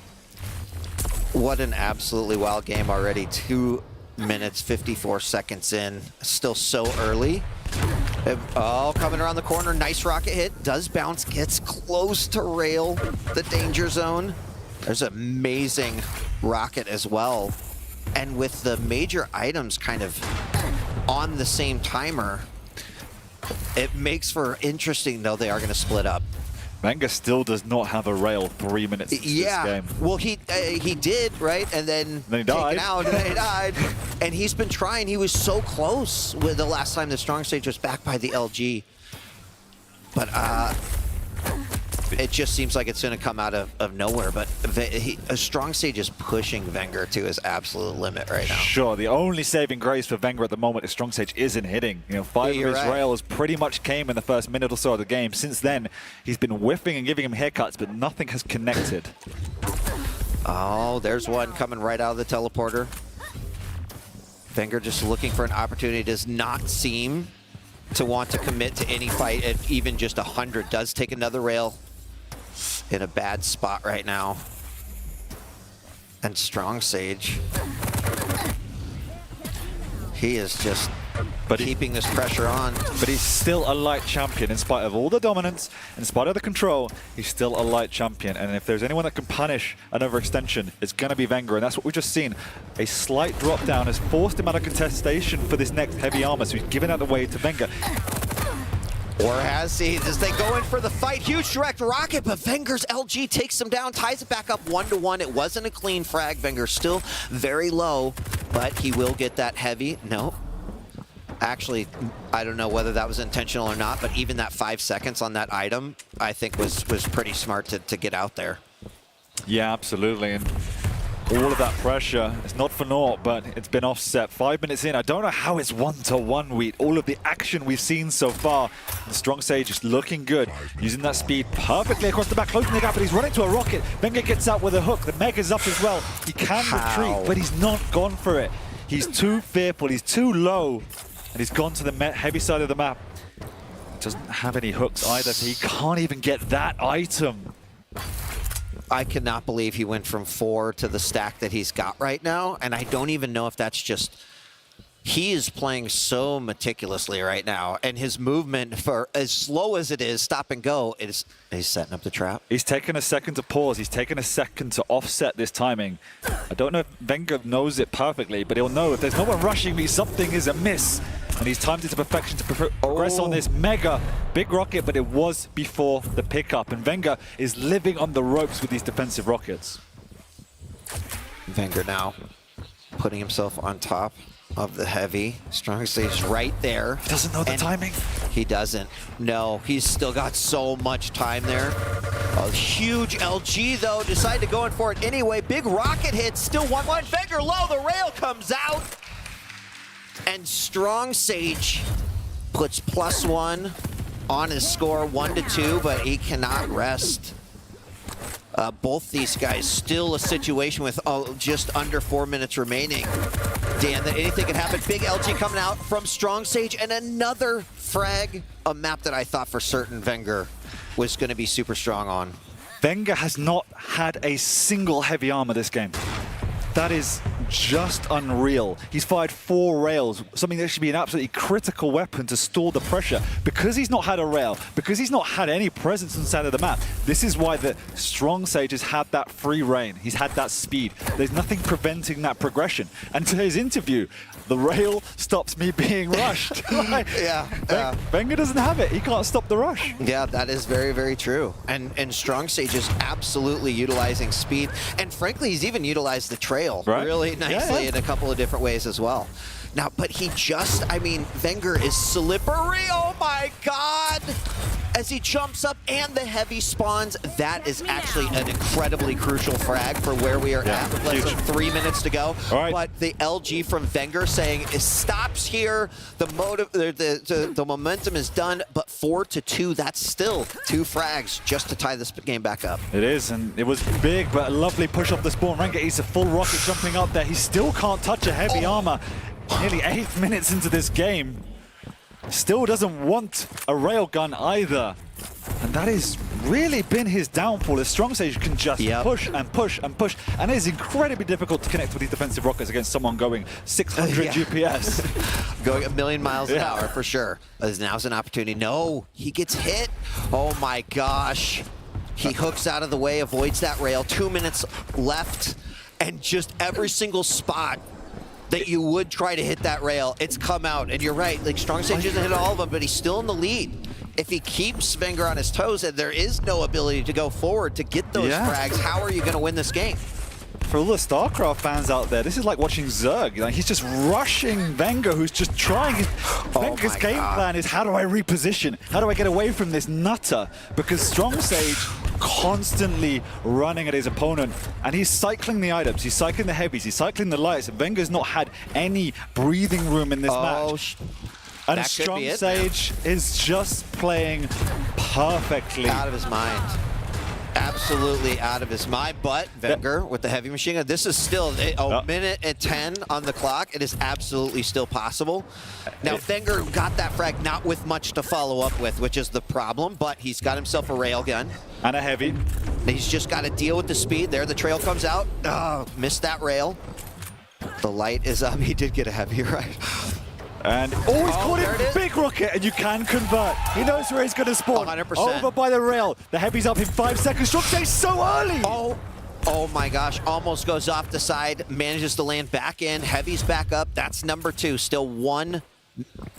What an absolutely wild game already. 2 minutes, 54 seconds in. Still so early. Oh, coming around the corner. Nice rocket hit. Does bounce. Gets close to rail. The danger zone. There's an amazing rocket as well. And with the major items kind of on the same timer, it makes for interesting, though they are going to split up. Venger still does not have a rail 3 minutes into this game. Well, he did, right? And then he died. Taken out, and then he died. And he's been trying. He was so close with the last time the Strong Sage was back by the LG. But it just seems like it's going to come out of nowhere. But Strong Sage is pushing Venger to his absolute limit right now. Sure, the only saving grace for Venger at the moment is Strong Sage isn't hitting. You know, 5 of his rails pretty much came in the first minute or so of the game. Since then, he's been whiffing and giving him haircuts, but nothing has connected. Oh, there's one coming right out of the teleporter. Venger just looking for an opportunity. Does not seem to want to commit to any fight at even just 100. Does take another rail. In a bad spot right now. And Strong Sage, he is just keeping this pressure on. But he's still a light champion in spite of all the dominance, in spite of the control. He's still a light champion, and if there's anyone that can punish an overextension, it's going to be Venger, and that's what we've just seen. A slight drop down has forced him out of contestation for this next heavy armor, so he's given out the way to Venger. Or has he? As they go in for the fight, huge direct rocket, but Venger's LG takes him down, ties it back up 1-1. It wasn't a clean frag. Venger still very low, but he will get that heavy. No. Actually, I don't know whether that was intentional or not, but even that 5 seconds on that item, I think was pretty smart to get out there. Yeah, absolutely. And all of that pressure, it's not for naught, but it's been offset. 5 minutes in, I don't know how it's 1-1, Wheat. All of the action we've seen so far. The Strong Sage is looking good, using that speed perfectly across the back, closing the gap, but he's running to a rocket. Venger gets out with a hook. The Mega's up as well. He can retreat, but he's not gone for it. He's too fearful, he's too low, and he's gone to the heavy side of the map. Doesn't have any hooks either, so he can't even get that item. I cannot believe he went from 4 to the stack that he's got right now, and I don't even know if that's just He is playing so meticulously right now, and his movement, for as slow as it is, stop and go, he's setting up the trap. He's taken a second to pause. He's taken a second to offset this timing. I don't know if Venger knows it perfectly, but he'll know if there's no one rushing me, something is amiss. And he's timed it to perfection to progress on this mega big rocket, but it was before the pickup. And Venger is living on the ropes with these defensive rockets. Venger now putting himself on top of the heavy. Strong stage right there. He doesn't know the timing. He doesn't. No, he's still got so much time there. A huge LG, though, decided to go in for it anyway. Big rocket hit, still 1-1. Venger low, the rail comes out. And Strong Sage puts +1 on his score, 1-2, but he cannot rest. Both these guys still a situation with just under 4 minutes remaining. Dan, that anything can happen. Big LG coming out from Strong Sage and another frag. A map that I thought for certain Venger was going to be super strong on. Venger has not had a single heavy armor this game. That is just unreal. He's fired 4 rails, something that should be an absolutely critical weapon to stall the pressure. Because he's not had a rail, because he's not had any presence inside of the map, this is why the Strong Sage has had that free reign. He's had that speed. There's nothing preventing that progression. And to his interview, the rail stops me being rushed. Venger doesn't have it. He can't stop the rush. Yeah, that is very, very true. And Strong Sage is absolutely utilizing speed. And frankly, he's even utilized the trail really nicely in a couple of different ways as well. Now, but he just, I mean, Venger is slippery. Oh my God. As he jumps up and the heavy spawns, that is actually an incredibly crucial frag for where we are at with less than 3 minutes to go. But the LG from Venger saying it stops here. The momentum is done, but 4-2, that's still 2 frags just to tie this game back up. It is, and it was big, but a lovely push off the spawn. Rengar eats a full rocket jumping up there. He still can't touch a heavy armor. Nearly 8 minutes into this game. Still doesn't want a railgun either. And that has really been his downfall, as Strong Sage can just push and push and push. And it is incredibly difficult to connect with these defensive rockets against someone going 600 GPS. Going a million miles an hour for sure. Now's an opportunity. No, he gets hit. Oh my gosh. He hooks out of the way, avoids that rail. 2 minutes left. And just every single spot that you would try to hit that rail, it's come out. And you're right, like Strong Sage doesn't hit all of them, but he's still in the lead. If he keeps Venger on his toes and there is no ability to go forward to get those frags, how are you going to win this game? For all the StarCraft fans out there, this is like watching Zerg. Like, he's just rushing Venger, who's just trying. Venger's game plan is, how do I reposition? How do I get away from this nutter? Because Strong Sage constantly running at his opponent, and he's cycling the items, he's cycling the heavies, he's cycling the lights. Venger's not had any breathing room in this match. And Strong Sage is just playing perfectly. Out of his mind. Absolutely out of his mind, but Venger with the heavy machine gun, this is still a minute and 10 on the clock. It is absolutely still possible. Now, Venger got that frag not with much to follow up with, which is the problem, but he's got himself a railgun. And a heavy. He's just got to deal with the speed. There, the trail comes out. Oh, missed that rail. The light is up. He did get a heavy, right? And he's caught him, big rocket, and you can convert. He knows where he's going to spawn. 100%. Over by the rail. The heavy's up in 5 seconds. Strong Sage so early. Oh my gosh, almost goes off the side, manages to land back in. Heavy's back up. That's number 2. Still 1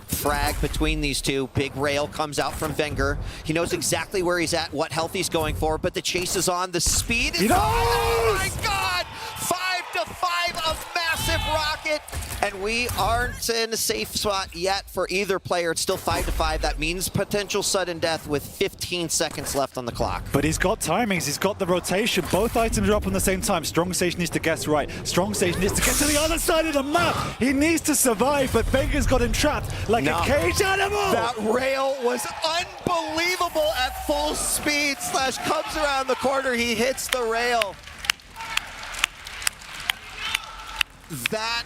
frag between these two. Big rail comes out from Venger. He knows exactly where he's at, what health he's going for, but the chase is on. The speed is on. Oh my God! 5-5, a massive rocket. And we aren't in a safe spot yet for either player. It's still 5-5. That means potential sudden death with 15 seconds left on the clock. But he's got timings. He's got the rotation. Both items are up on the same time. Strong Sage needs to guess right. Strong Sage needs to get to the other side of the map. He needs to survive, but Venger's got him trapped like a caged animal. That rail was unbelievable at full speed. Slash comes around the corner. He hits the rail. That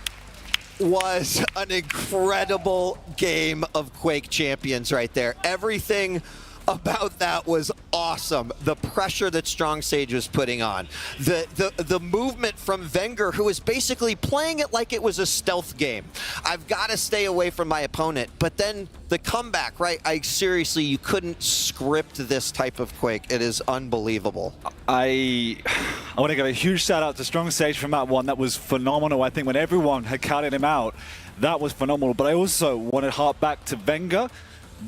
was an incredible game of Quake Champions right there. Everything about that was awesome. The pressure that Strong Sage was putting on. The movement from Venger, who was basically playing it like it was a stealth game. I've got to stay away from my opponent. But then the comeback, right? Seriously, you couldn't script this type of Quake. It is unbelievable. I want to give a huge shout out to Strong Sage from that one. That was phenomenal. I think when everyone had counted him out, that was phenomenal. But I also want to harp back to Venger.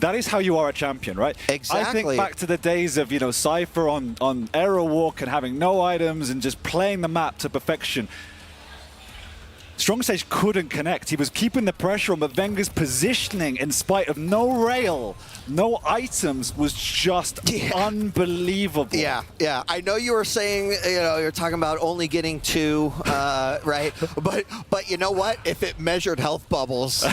That is how you are a champion, right? Exactly. I think back to the days of, Cypher on Arrow Walk and having no items and just playing the map to perfection. Strong Sage couldn't connect. He was keeping the pressure on, but Venger's positioning, in spite of no rail, no items, was just unbelievable. Yeah. I know you were saying, you're talking about only getting 2, right? But you know what? If it measured health bubbles,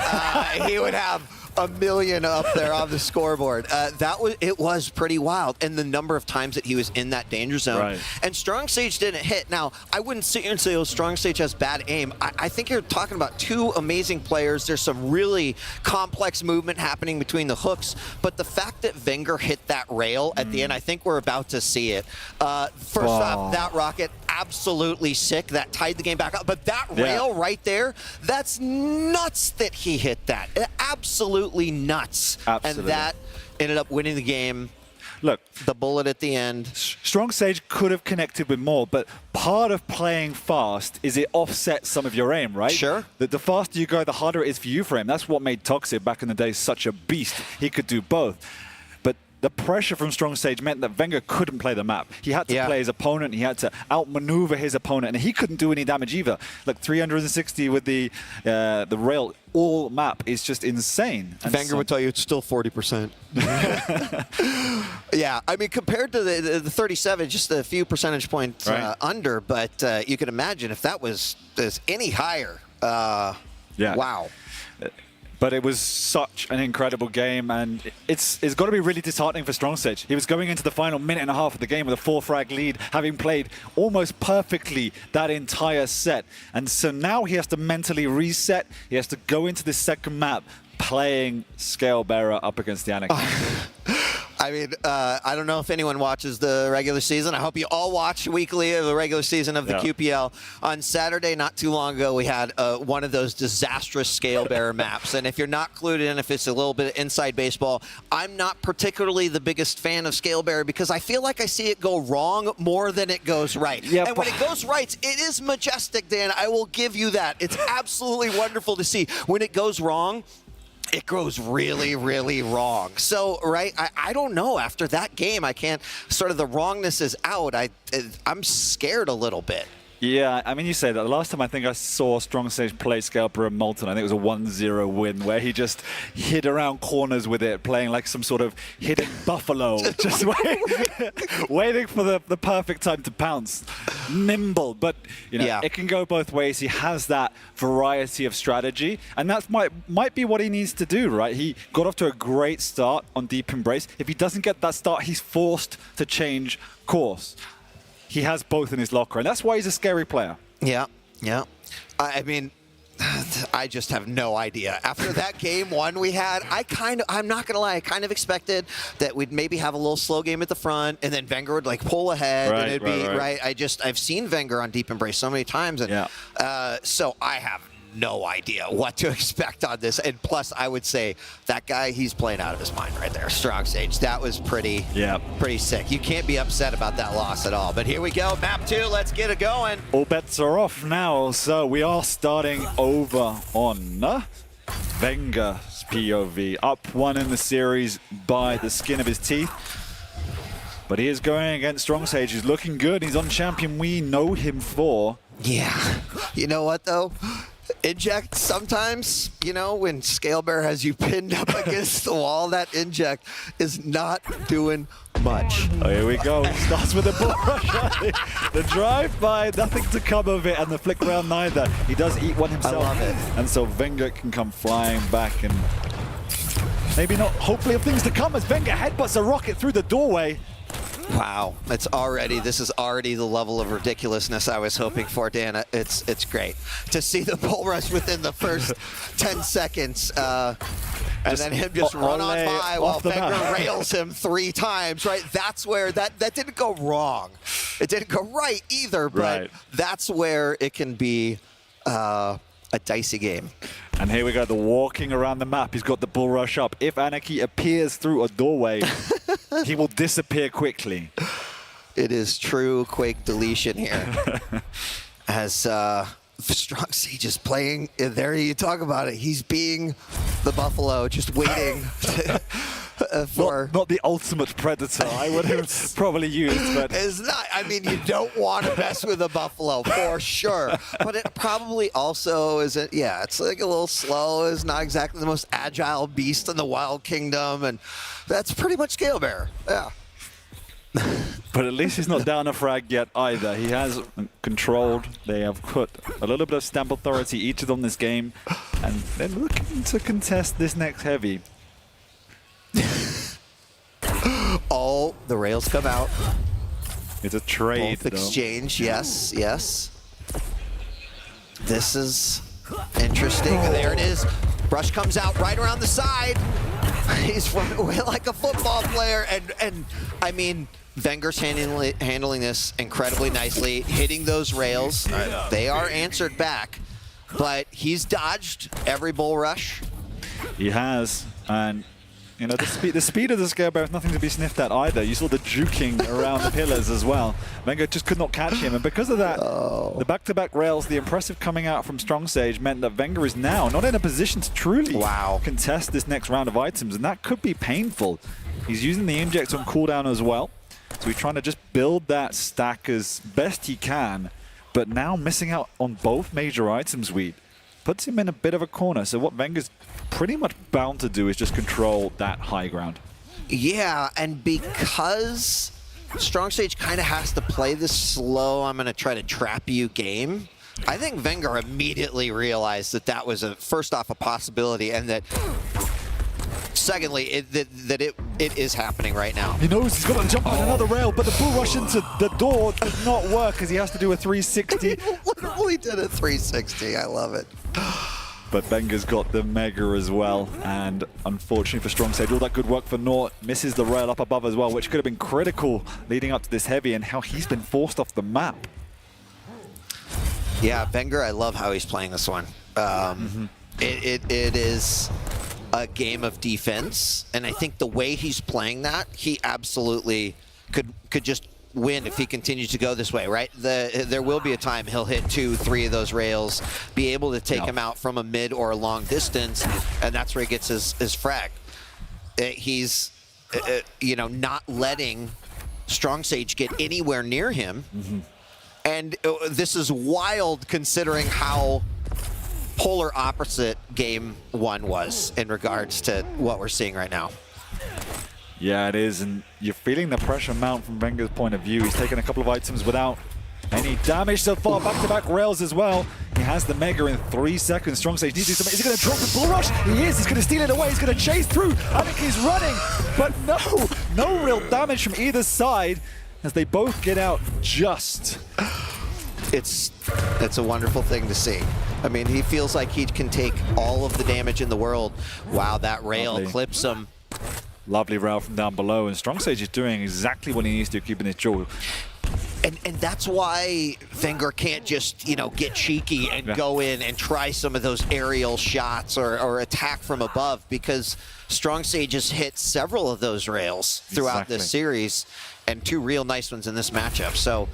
he would have a million up there on the scoreboard. It was pretty wild, and the number of times that he was in that danger zone. Right. And Strong Sage didn't hit. Now, I wouldn't sit here and say, Strong Sage has bad aim. I think you're talking about 2 amazing players. There's some really complex movement happening between the hooks, but the fact that Venger hit that rail at the end, I think we're about to see it. First off, that rocket, absolutely sick. That tied the game back up. But that rail right there, that's nuts that he hit that. Absolutely nuts. Absolutely. And that ended up winning the game. Look, the bullet at the end. Strong Sage could have connected with more, but part of playing fast is it offsets some of your aim, right? Sure. The faster you go, the harder it is for you for aim. That's what made Toxic back in the day such a beast. He could do both. But the pressure from Strong Sage meant that Venger couldn't play the map. He had to play his opponent. He had to outmaneuver his opponent, and he couldn't do any damage either. Like 360 with the rail all map is just insane. And Venger would tell you it's still 40%. Yeah, I mean, compared to the 37, just a few percentage points under, but you can imagine if that was any higher. Wow. But it was such an incredible game, and it's got to be really disheartening for Strong Sage. He was going into the final minute and a half of the game with a 4-frag lead, having played almost perfectly that entire set. And so now he has to mentally reset. He has to go into this second map playing Scalebearer up against the Anakin. I mean, I don't know if anyone watches the regular season. I hope you all watch weekly of the regular season of the QPL. On Saturday, not too long ago, we had one of those disastrous Scalebearer maps. And if you're not clued in, if it's a little bit of inside baseball, I'm not particularly the biggest fan of Scalebearer because I feel like I see it go wrong more than it goes right. Yep. And when it goes right, it is majestic, Dan. I will give you that. It's absolutely wonderful to see. When it goes wrong, it goes really, really wrong. So, I don't know. After that game, I can't, the wrongness is out. I'm scared a little bit. Yeah, I mean, you say that. The last time I think I saw Strong Sage play Scalebearer and Molten, I think it was a 1-0 win where he just hid around corners with it, playing like some sort of hidden buffalo, just waiting for the perfect time to pounce. Nimble, but it can go both ways. He has that variety of strategy, and that might be what he needs to do, right? He got off to a great start on Deep Embrace. If he doesn't get that start, he's forced to change course. He has both in his locker, and that's why he's a scary player. Yeah. I mean, I just have no idea. After that game 1 we had, I'm not going to lie, I kind of expected that we'd maybe have a little slow game at the front, and then Venger would pull ahead, and it'd be right. I've seen Venger on Deep Embrace so many times, and so I have no idea what to expect on this. And plus, I would say that guy, he's playing out of his mind right there. Strong Sage, that was pretty sick. You can't be upset about that loss at all. But here we go, map 2, let's get it going. All bets are off now, so we are starting over on Venger's POV. Up 1 in the series by the skin of his teeth. But he is going against Strong Sage, who's looking good. He's on champion we know him for. Yeah. You know what, though? Inject sometimes, when Scalebearer has you pinned up against the wall, that inject is not doing much. Oh, here we go. He starts with a bull rush. The drive-by, nothing to come of it, and the flick round neither. He does eat one himself. I love it. And so Venger can come flying back, and maybe not, hopefully, of things to come as Venger headbutts a rocket through the doorway. Wow, this is already the level of ridiculousness I was hoping for, Dan. It's great to see the bull rush within the first 10 seconds. And then him just run on by while Venger rails him 3 times, right? That's where that didn't go wrong. It didn't go right either, but that's where it can be a dicey game. And here we go, the walking around the map. He's got the bull rush up. If Anarchy appears through a doorway, he will disappear quickly. It is true Quake deletion here. As Strong Siege is playing, there you talk about it. He's being the buffalo, just waiting for... Not the ultimate predator, I would have probably used, but... It's not, I mean, you don't want to mess with a buffalo, for sure. But it probably also isn't, it's like a little slow. It's not exactly the most agile beast in the Wild Kingdom, and that's pretty much Scale Bearer, But at least he's not down a frag yet either. He has controlled. They have put a little bit of stamp authority, each of them this game, and they're looking to contest this next heavy. Oh, the rails come out. It's a trade, Both exchange, yes. This is interesting. There it is. Brush comes out right around the side. He's running away like a football player, and I mean, Venger's handling this incredibly nicely, hitting those rails. They are answered back, but he's dodged every bull rush. He has, and you know, the speed of the Scale Bearer is nothing to be sniffed at either. You saw the juking around the pillars as well. Venger just could not catch him, and because of that, the back-to-back rails, the impressive coming out from Strong Sage meant that Venger is now not in a position to truly contest this next round of items, and that could be painful. He's using the inject on cooldown as well, so he's trying to just build that stack as best he can, but now missing out on both major items weed puts him in a bit of a corner. So what Venger's pretty much bound to do is just control that high ground. Yeah, and because Strong Sage kind of has to play this slow, I'm going to try to trap you game, I think Venger immediately realized that that was, first off, a possibility, and that secondly, it is happening right now. He knows he's got to jump on another rail, but the bull rush into the door does not work as he has to do a 360. He literally did a 360. I love it. But Venger's got the Mega as well, and unfortunately for Strong Sage, all that good work for Nort misses the rail up above as well, which could have been critical leading up to this heavy, and how he's been forced off the map. Yeah, Venger, I love how he's playing this one. It is a game of defense, and I think the way he's playing that, he absolutely could just win if he continues to go this way, right? There will be a time he'll hit 2, 3 of those rails, be able to take him out from a mid or a long distance, and that's where he gets his frag. He's, you know, not letting Strong Sage get anywhere near him, and this is wild considering how polar opposite game 1 was in regards to what we're seeing right now. Yeah, it is, and you're feeling the pressure mount from Venger's point of view. He's taken a couple of items without any damage so far. Back-to-back rails as well. He has the Mega in 3 seconds. Strong Sage needs to do something. Is he going to drop the bull rush? He is. He's going to steal it away. He's going to chase through. I think he's running, but no real damage from either side as they both get out just. It's a wonderful thing to see. I mean, he feels like he can take all of the damage in the world. Wow, that rail clips him. Lovely rail from down below, and Strong Sage is doing exactly what he needs to, keeping his jaw. And that's why Venger can't just, you know, get cheeky and go in and try some of those aerial shots or attack from above, because Strong Sage has hit several of those rails throughout this series, and 2 real nice ones in this matchup. So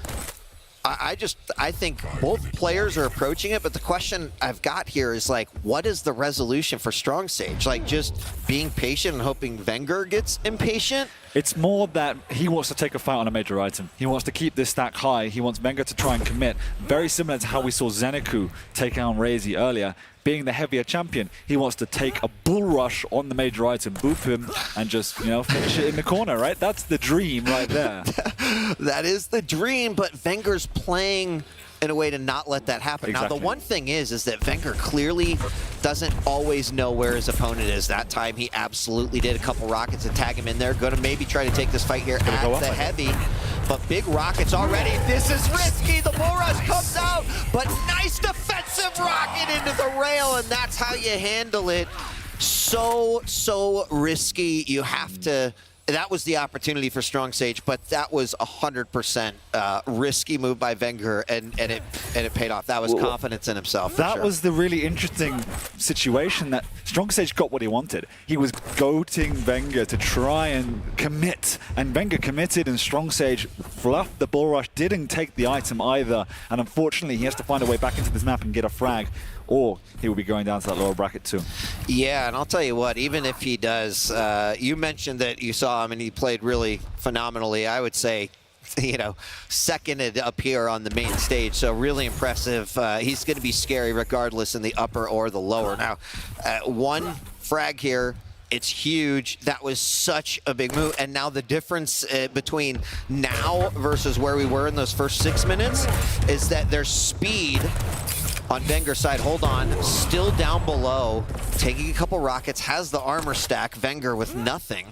I think both players are approaching it, but the question I've got here is, like, what is the resolution for Strong Sage? Like, just being patient and hoping Venger gets impatient? It's more that he wants to take a fight on a major item. He wants to keep this stack high. He wants Venger to try and commit. Very similar to how we saw Zanaku take out Raisy earlier. Being the heavier champion, he wants to take a bull rush on the major item, boop him, and just, you know, finish it in the corner, right? That's the dream right there. That is the dream, but Venger's playing in a way to not let that happen. Now, the one thing is that Venger clearly doesn't always know where his opponent is. That time, he absolutely did a couple rockets to tag him in there. Going to maybe try to take this fight here at the heavy, but big rockets already. This is risky. The bull rush comes out, but nice defensive rocket into the rail, and that's how you handle it. so risky. You have to. That was the opportunity for Strong Sage, but that was 100% risky move by Venger, and it paid off. That was confidence in himself. That was the really interesting situation that Strong Sage got what he wanted. He was goating Venger to try and commit, and Venger committed, and Strong Sage fluffed the bull rush, didn't take the item either, and unfortunately he has to find a way back into this map and get a frag, or he will be going down to that lower bracket too. Yeah, and I'll tell you what, even if he does, you mentioned that you saw him and he played really phenomenally. I would say, you know, seconded up here on the main stage, so really impressive. He's going to be scary regardless in the upper or the lower. Now, one frag here, it's huge. That was such a big move. And now the difference between now versus where we were in those first 6 minutes is that there's speed on Venger's side. Hold on, still down below, taking a couple rockets, has the armor stack. Venger with nothing.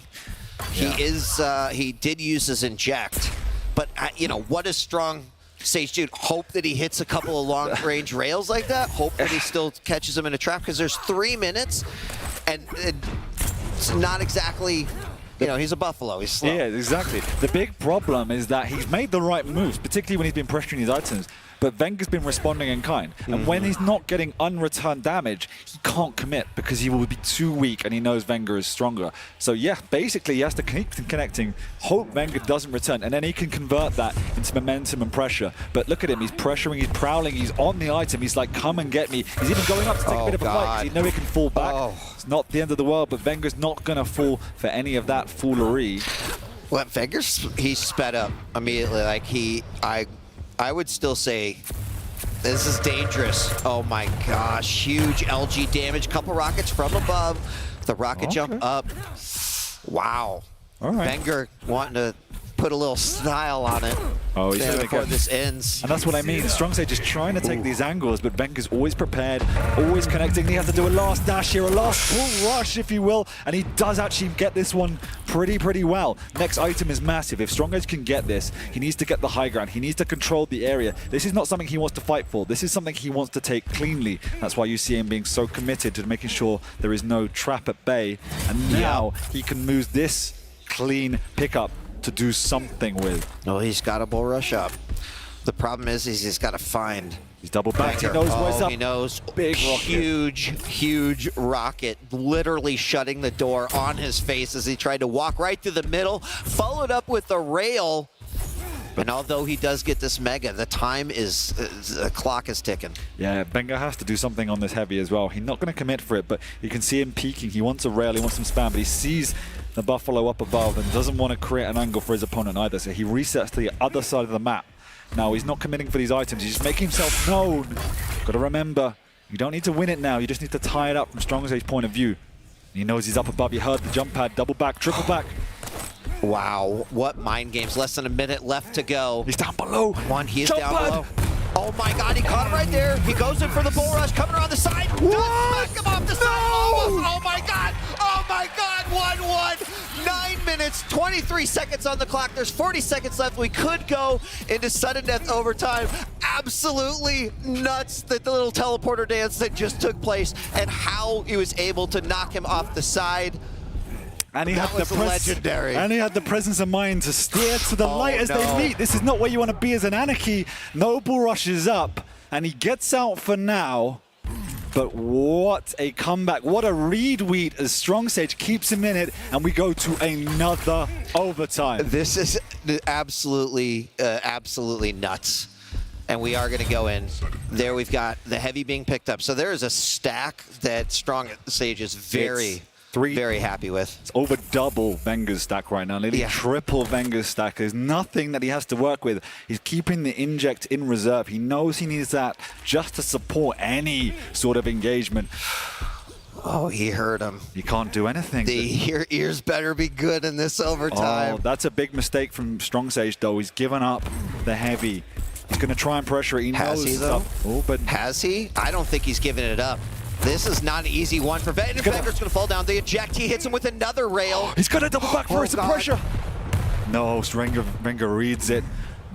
He did use his inject, but you know, what does Strong Sage do? Hope that he hits a couple of long-range rails like that? Hope that he still catches him in a trap? Because there's 3 minutes, and it's not exactly, you know, he's a buffalo, he's slow. Yeah, exactly. The big problem is that he's made the right moves, particularly when he's been pressuring his items, but Venger's been responding in kind. And when he's not getting unreturned damage, he can't commit because he will be too weak, and he knows Venger is stronger. So yeah, basically he has to keep connecting, hope Venger doesn't return, and then he can convert that into momentum and pressure. But look at him, he's pressuring, he's prowling, he's on the item, he's like, come and get me. He's even going up to take a bit of a fight because he knows he can fall back. It's not the end of the world, but Venger's not going to fall for any of that foolery. Well, Venger's, he sped up immediately. Like I would still say this is dangerous. Oh my gosh, huge LG damage. Couple rockets from above. The rocket jump up. Wow. All right. Venger wanting to put a little style on it. Oh, he's really before good. This ends. And that's what I mean. Strong Sage is trying to take these angles, but Venger's always prepared, always connecting. He has to do a last dash here, a last full rush, if you will, and he does actually get this one pretty well. Next item is massive. If Strong Sage can get this, he needs to get the high ground. He needs to control the area. This is not something he wants to fight for. This is something he wants to take cleanly. That's why you see him being so committed to making sure there is no trap at bay. And now he can use this clean pickup to do something with. Oh, he's got a bull rush up. The problem is he's got to find. He's double backed. He knows what's up. He knows. Big huge rocket, literally shutting the door on his face as he tried to walk right through the middle, followed up with a rail. And although he does get this mega, the time is, the clock is ticking. Yeah, Venger has to do something on this heavy as well. He's not going to commit for it, but you can see him peeking. He wants a rail, he wants some spam, but he sees the Buffalo up above and doesn't want to create an angle for his opponent either, so he resets to the other side of the map. Now, he's not committing for these items, he's just making himself known. Got to remember, you don't need to win it now, you just need to tie it up from Strong Sage's point of view. He knows he's up above, he heard the jump pad, double back, triple back. Wow, what mind games. Less than a minute left to go. He's down below. He is down below. Oh my god, he caught him right there. He goes in for the bull rush, coming around the side. Does smack him off the side. Almost. Oh my god. Oh my god. 1-1. 9 minutes, 23 seconds on the clock. There's 40 seconds left. We could go into sudden death overtime. Absolutely nuts that the little teleporter dance that just took place and how he was able to knock him off the side. And he had the presence of mind to steer to the light as they meet. This is not where you want to be as an Anarchy. No bull rushes up, and he gets out for now. But what a comeback. What a read as Strong Sage keeps him in it, and we go to another overtime. This is absolutely nuts. And we are going to go in. There we've got the heavy being picked up. So there is a stack that Strong Sage is very happy with. It's over double Venger's stack right now, nearly triple Venger's stack. There's nothing that he has to work with. He's keeping the inject in reserve. He knows he needs that just to support any sort of engagement. Oh, he heard him. You can't do anything. The ears better be good in this overtime. Oh, that's a big mistake from Strong Sage, though. He's given up the heavy. He's going to try and pressure it. He knows. Has he, though? Oh, but has he? I don't think he's giving it up. This is not an easy one for Venger. Venger's going to fall down. They eject. He hits him with another rail. He's going to double back for some pressure. No, Venger reads it.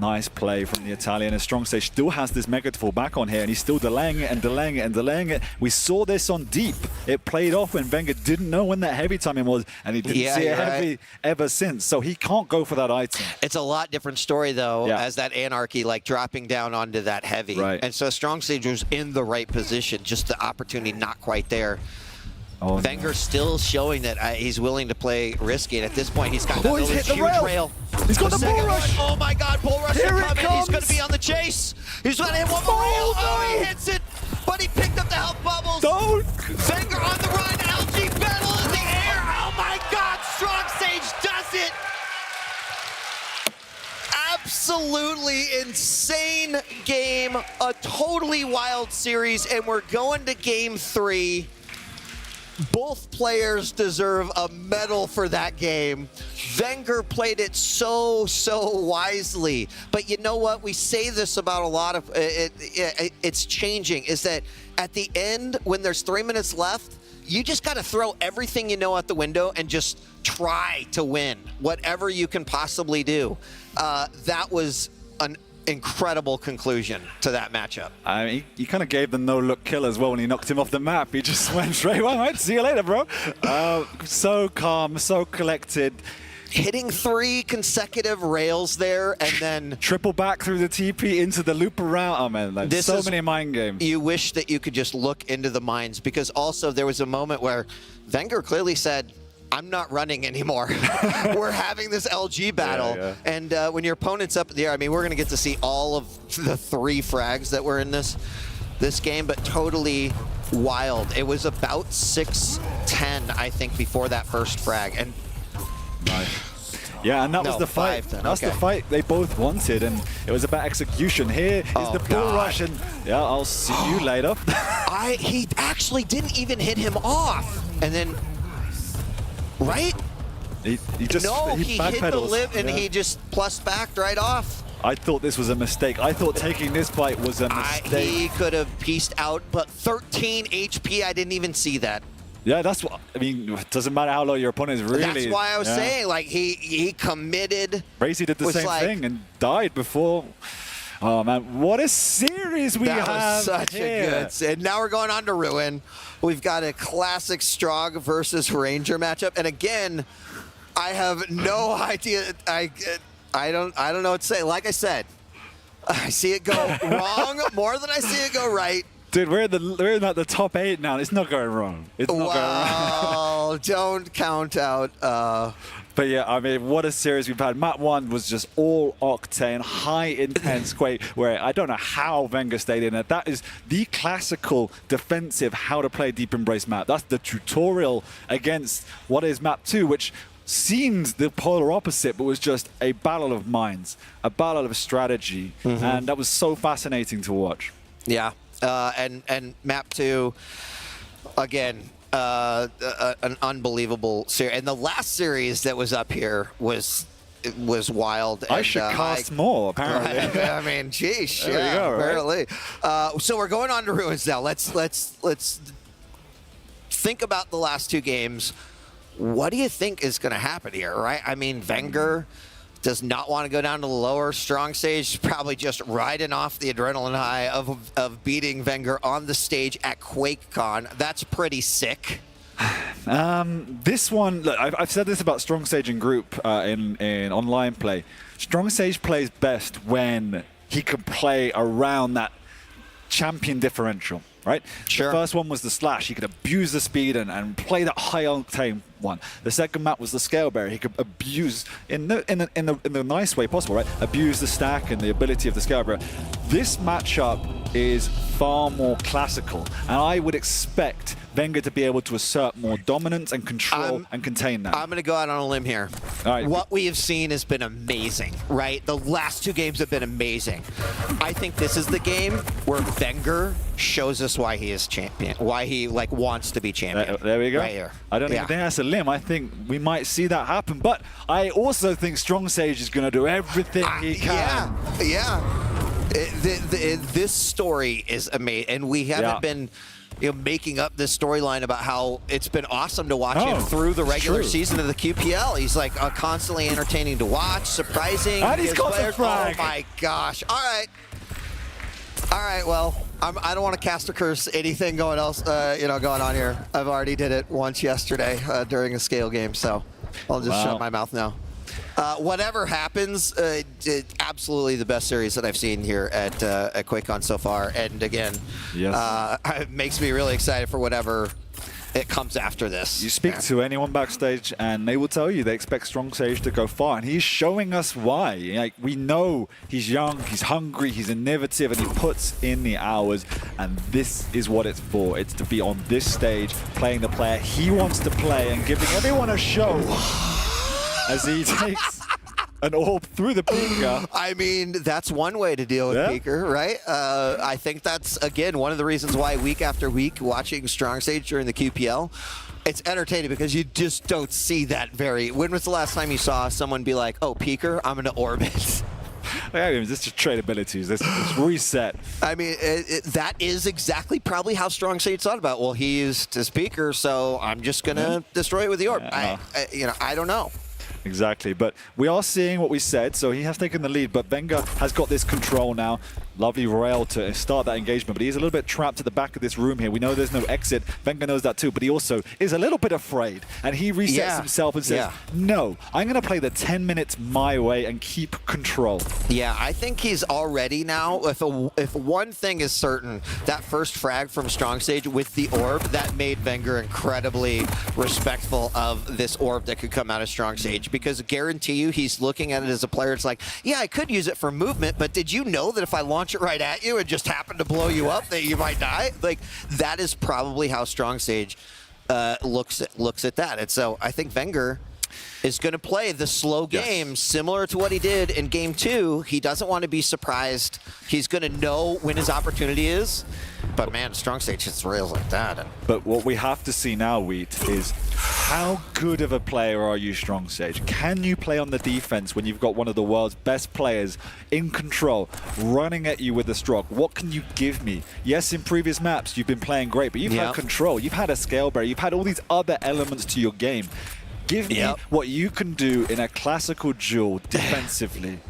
Nice play from the Italian. And Strong Stage still has this mega to fall back on here, and he's still delaying it and delaying it and delaying it. We saw this on Deep. It played off when Venger didn't know when that heavy timing was, and he didn't see it heavy ever since. So he can't go for that item. It's a lot different story, though, as that Anarchy, like, dropping down onto that heavy. Right. And so Strong Stage was in the right position, just the opportunity not quite there. Oh, Venger's still showing that he's willing to play risky, and at this point he's got he's hit the huge rail. He's got the bull rush. Oh my God, bull rush Here is it coming. comes. He's going to be on the chase. He's going to hit one more rail. Oh, he hits it, but he picked up the health bubbles. Don't. Venger on the run. LG battle in the air. Oh my God, Strong Stage does it. Absolutely insane game, a totally wild series, and we're going to game 3. Both players deserve a medal for that game. Venger played it so wisely. But you know what? We say this about a lot of it's changing, is that at the end, when there's 3 minutes left, you just got to throw everything you know out the window and just try to win whatever you can possibly do. That was an incredible conclusion to that matchup. I mean, he kind of gave the no-look kill as well when he knocked him off the map. He just went straight, well, right, see you later, bro. So calm, so collected. Hitting 3 consecutive rails there, and then triple back through the TP into the loop around. Oh man, like so many mind games. You wish that you could just look into the mines, because also there was a moment where Venger clearly said, I'm not running anymore. We're having this LG battle. And when your opponent's up in the air, I mean, we're going to get to see all of the 3 frags that were in this game, but totally wild. It was about 6-10, I think, before that first frag. And yeah, and that was the fight. That's the fight they both wanted, and it was about execution. Here is the bull rush, and yeah, I'll see you later. He actually didn't even hit him off, and then. Right? He hit the lip and he just plus-backed right off. I thought this was a mistake. I thought taking this fight was a mistake. He could have pieced out, but 13 HP, I didn't even see that. Yeah, that's what, I mean, it doesn't matter how low your opponent is, really. That's why I was saying, like, he committed. Raisy did the same thing and died before. Oh, man, what a series we have. That was such a good. And now we're going on to Ruin. We've got a classic Strong versus Ranger matchup. And again, I have no idea. I don't know what to say. Like I said, I see it go wrong more than I see it go right. Dude, we're in the top 8 now. It's not going wrong. It's not going wrong. Don't count out. But yeah, I mean, what a series we've had. Map 1 was just all octane, high intense Quake, where I don't know how Venger stayed in it. That is the classical defensive how to play Deep Embrace map. That's the tutorial against what is map 2, which seemed the polar opposite, but was just a battle of minds, a battle of strategy. And that was so fascinating to watch. Yeah, and map 2, again, an unbelievable series. And the last series that was up here was wild. I should cast more, apparently. I mean, geez, there you go, apparently. So we're going on to Ruins now. Let's think about the last 2 games. What do you think is going to happen here, right? I mean, Venger does not want to go down to the lower. Strong Stage probably just riding off the adrenaline high of beating Venger on the stage at QuakeCon. That's pretty sick. This one, look, I've said this about Strong Stage in group in online play. Strong Stage plays best when he can play around that champion differential, right? Sure. The first one was the slash. He could abuse the speed and play that high octane one. The second map was the scale barrier. He could abuse in the nice way possible, right? Abuse the stack and the ability of the scale barrier. This matchup is far more classical, and I would expect Venger to be able to assert more dominance and control and contain that. I'm going to go out on a limb here. All right. What we have seen has been amazing, right? The last 2 games have been amazing. I think this is the game where Venger shows us why he is champion, why he wants to be champion. There we go. Right here. I don't even think that's a limb. I think we might see that happen, but I also think Strong Sage is going to do everything he can. Yeah. This story is amazing, and we haven't been making up this storyline about how it's been awesome to watch him through the regular season of the QPL. He's like constantly entertaining to watch, surprising. And he's got the frag. Oh my gosh. All right, well, I don't want to cast a curse anything going on here. I've already did it once yesterday during a scale game, so I'll just shut my mouth now. Whatever happens, absolutely the best series that I've seen here at QuakeCon so far. And again, it makes me really excited for whatever it comes after this. You speak to anyone backstage and they will tell you they expect Strong Sage to go far, and he's showing us why. Like, we know he's young, he's hungry, he's innovative, and he puts in the hours, and this is what it's for. It's to be on this stage playing the player he wants to play and giving everyone a show as he takes an orb through the Peeker. I mean, that's one way to deal with Peeker, right? I think that's, again, one of the reasons why week after week watching Strong Sage during the QPL, it's entertaining because you just don't see that very... When was the last time you saw someone be like, oh, Peeker, I'm going to orbit? This just trade abilities. Let's reset. I mean, that is exactly probably how Strong Sage thought about. Well, he used his Peeker, so I'm just going to destroy it with the orb. I don't know. Exactly, but we are seeing what we said, so he has taken the lead, but Venger has got this control now. Lovely rail to start that engagement, but he's a little bit trapped at the back of this room here. We know there's no exit. Venger knows that too, but he also is a little bit afraid, and he resets himself and says, no, I'm going to play the 10 minutes my way and keep control. Yeah, I think he's already now, if one thing is certain, that first frag from Strong Sage with the orb, that made Venger incredibly respectful of this orb that could come out of Strong Sage, because I guarantee you he's looking at it as a player. It's like, yeah, I could use it for movement, but did you know that if I launch it right at you and just happen to blow you up that you might die? Like, that is probably how Strong Sage looks at that. And so I think Venger is going to play the slow game similar to what he did in game 2. He doesn't want to be surprised. He's going to know when his opportunity is. But man, Strong Sage hits rails like that. But what we have to see now, Wheat, is how good of a player are you, Strong Sage? Can you play on the defense when you've got one of the world's best players in control, running at you with a stroke? What can you give me? Yes, in previous maps, you've been playing great, but you've had control. You've had a scale barrier. You've had all these other elements to your game. Give me what you can do in a classical duel defensively.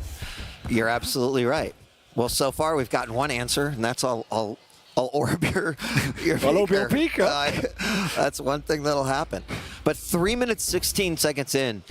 You're absolutely right. Well, so far we've gotten one answer, and that's I'll orb your Peeker. That's one thing that'll happen. But 3 minutes 16 seconds in,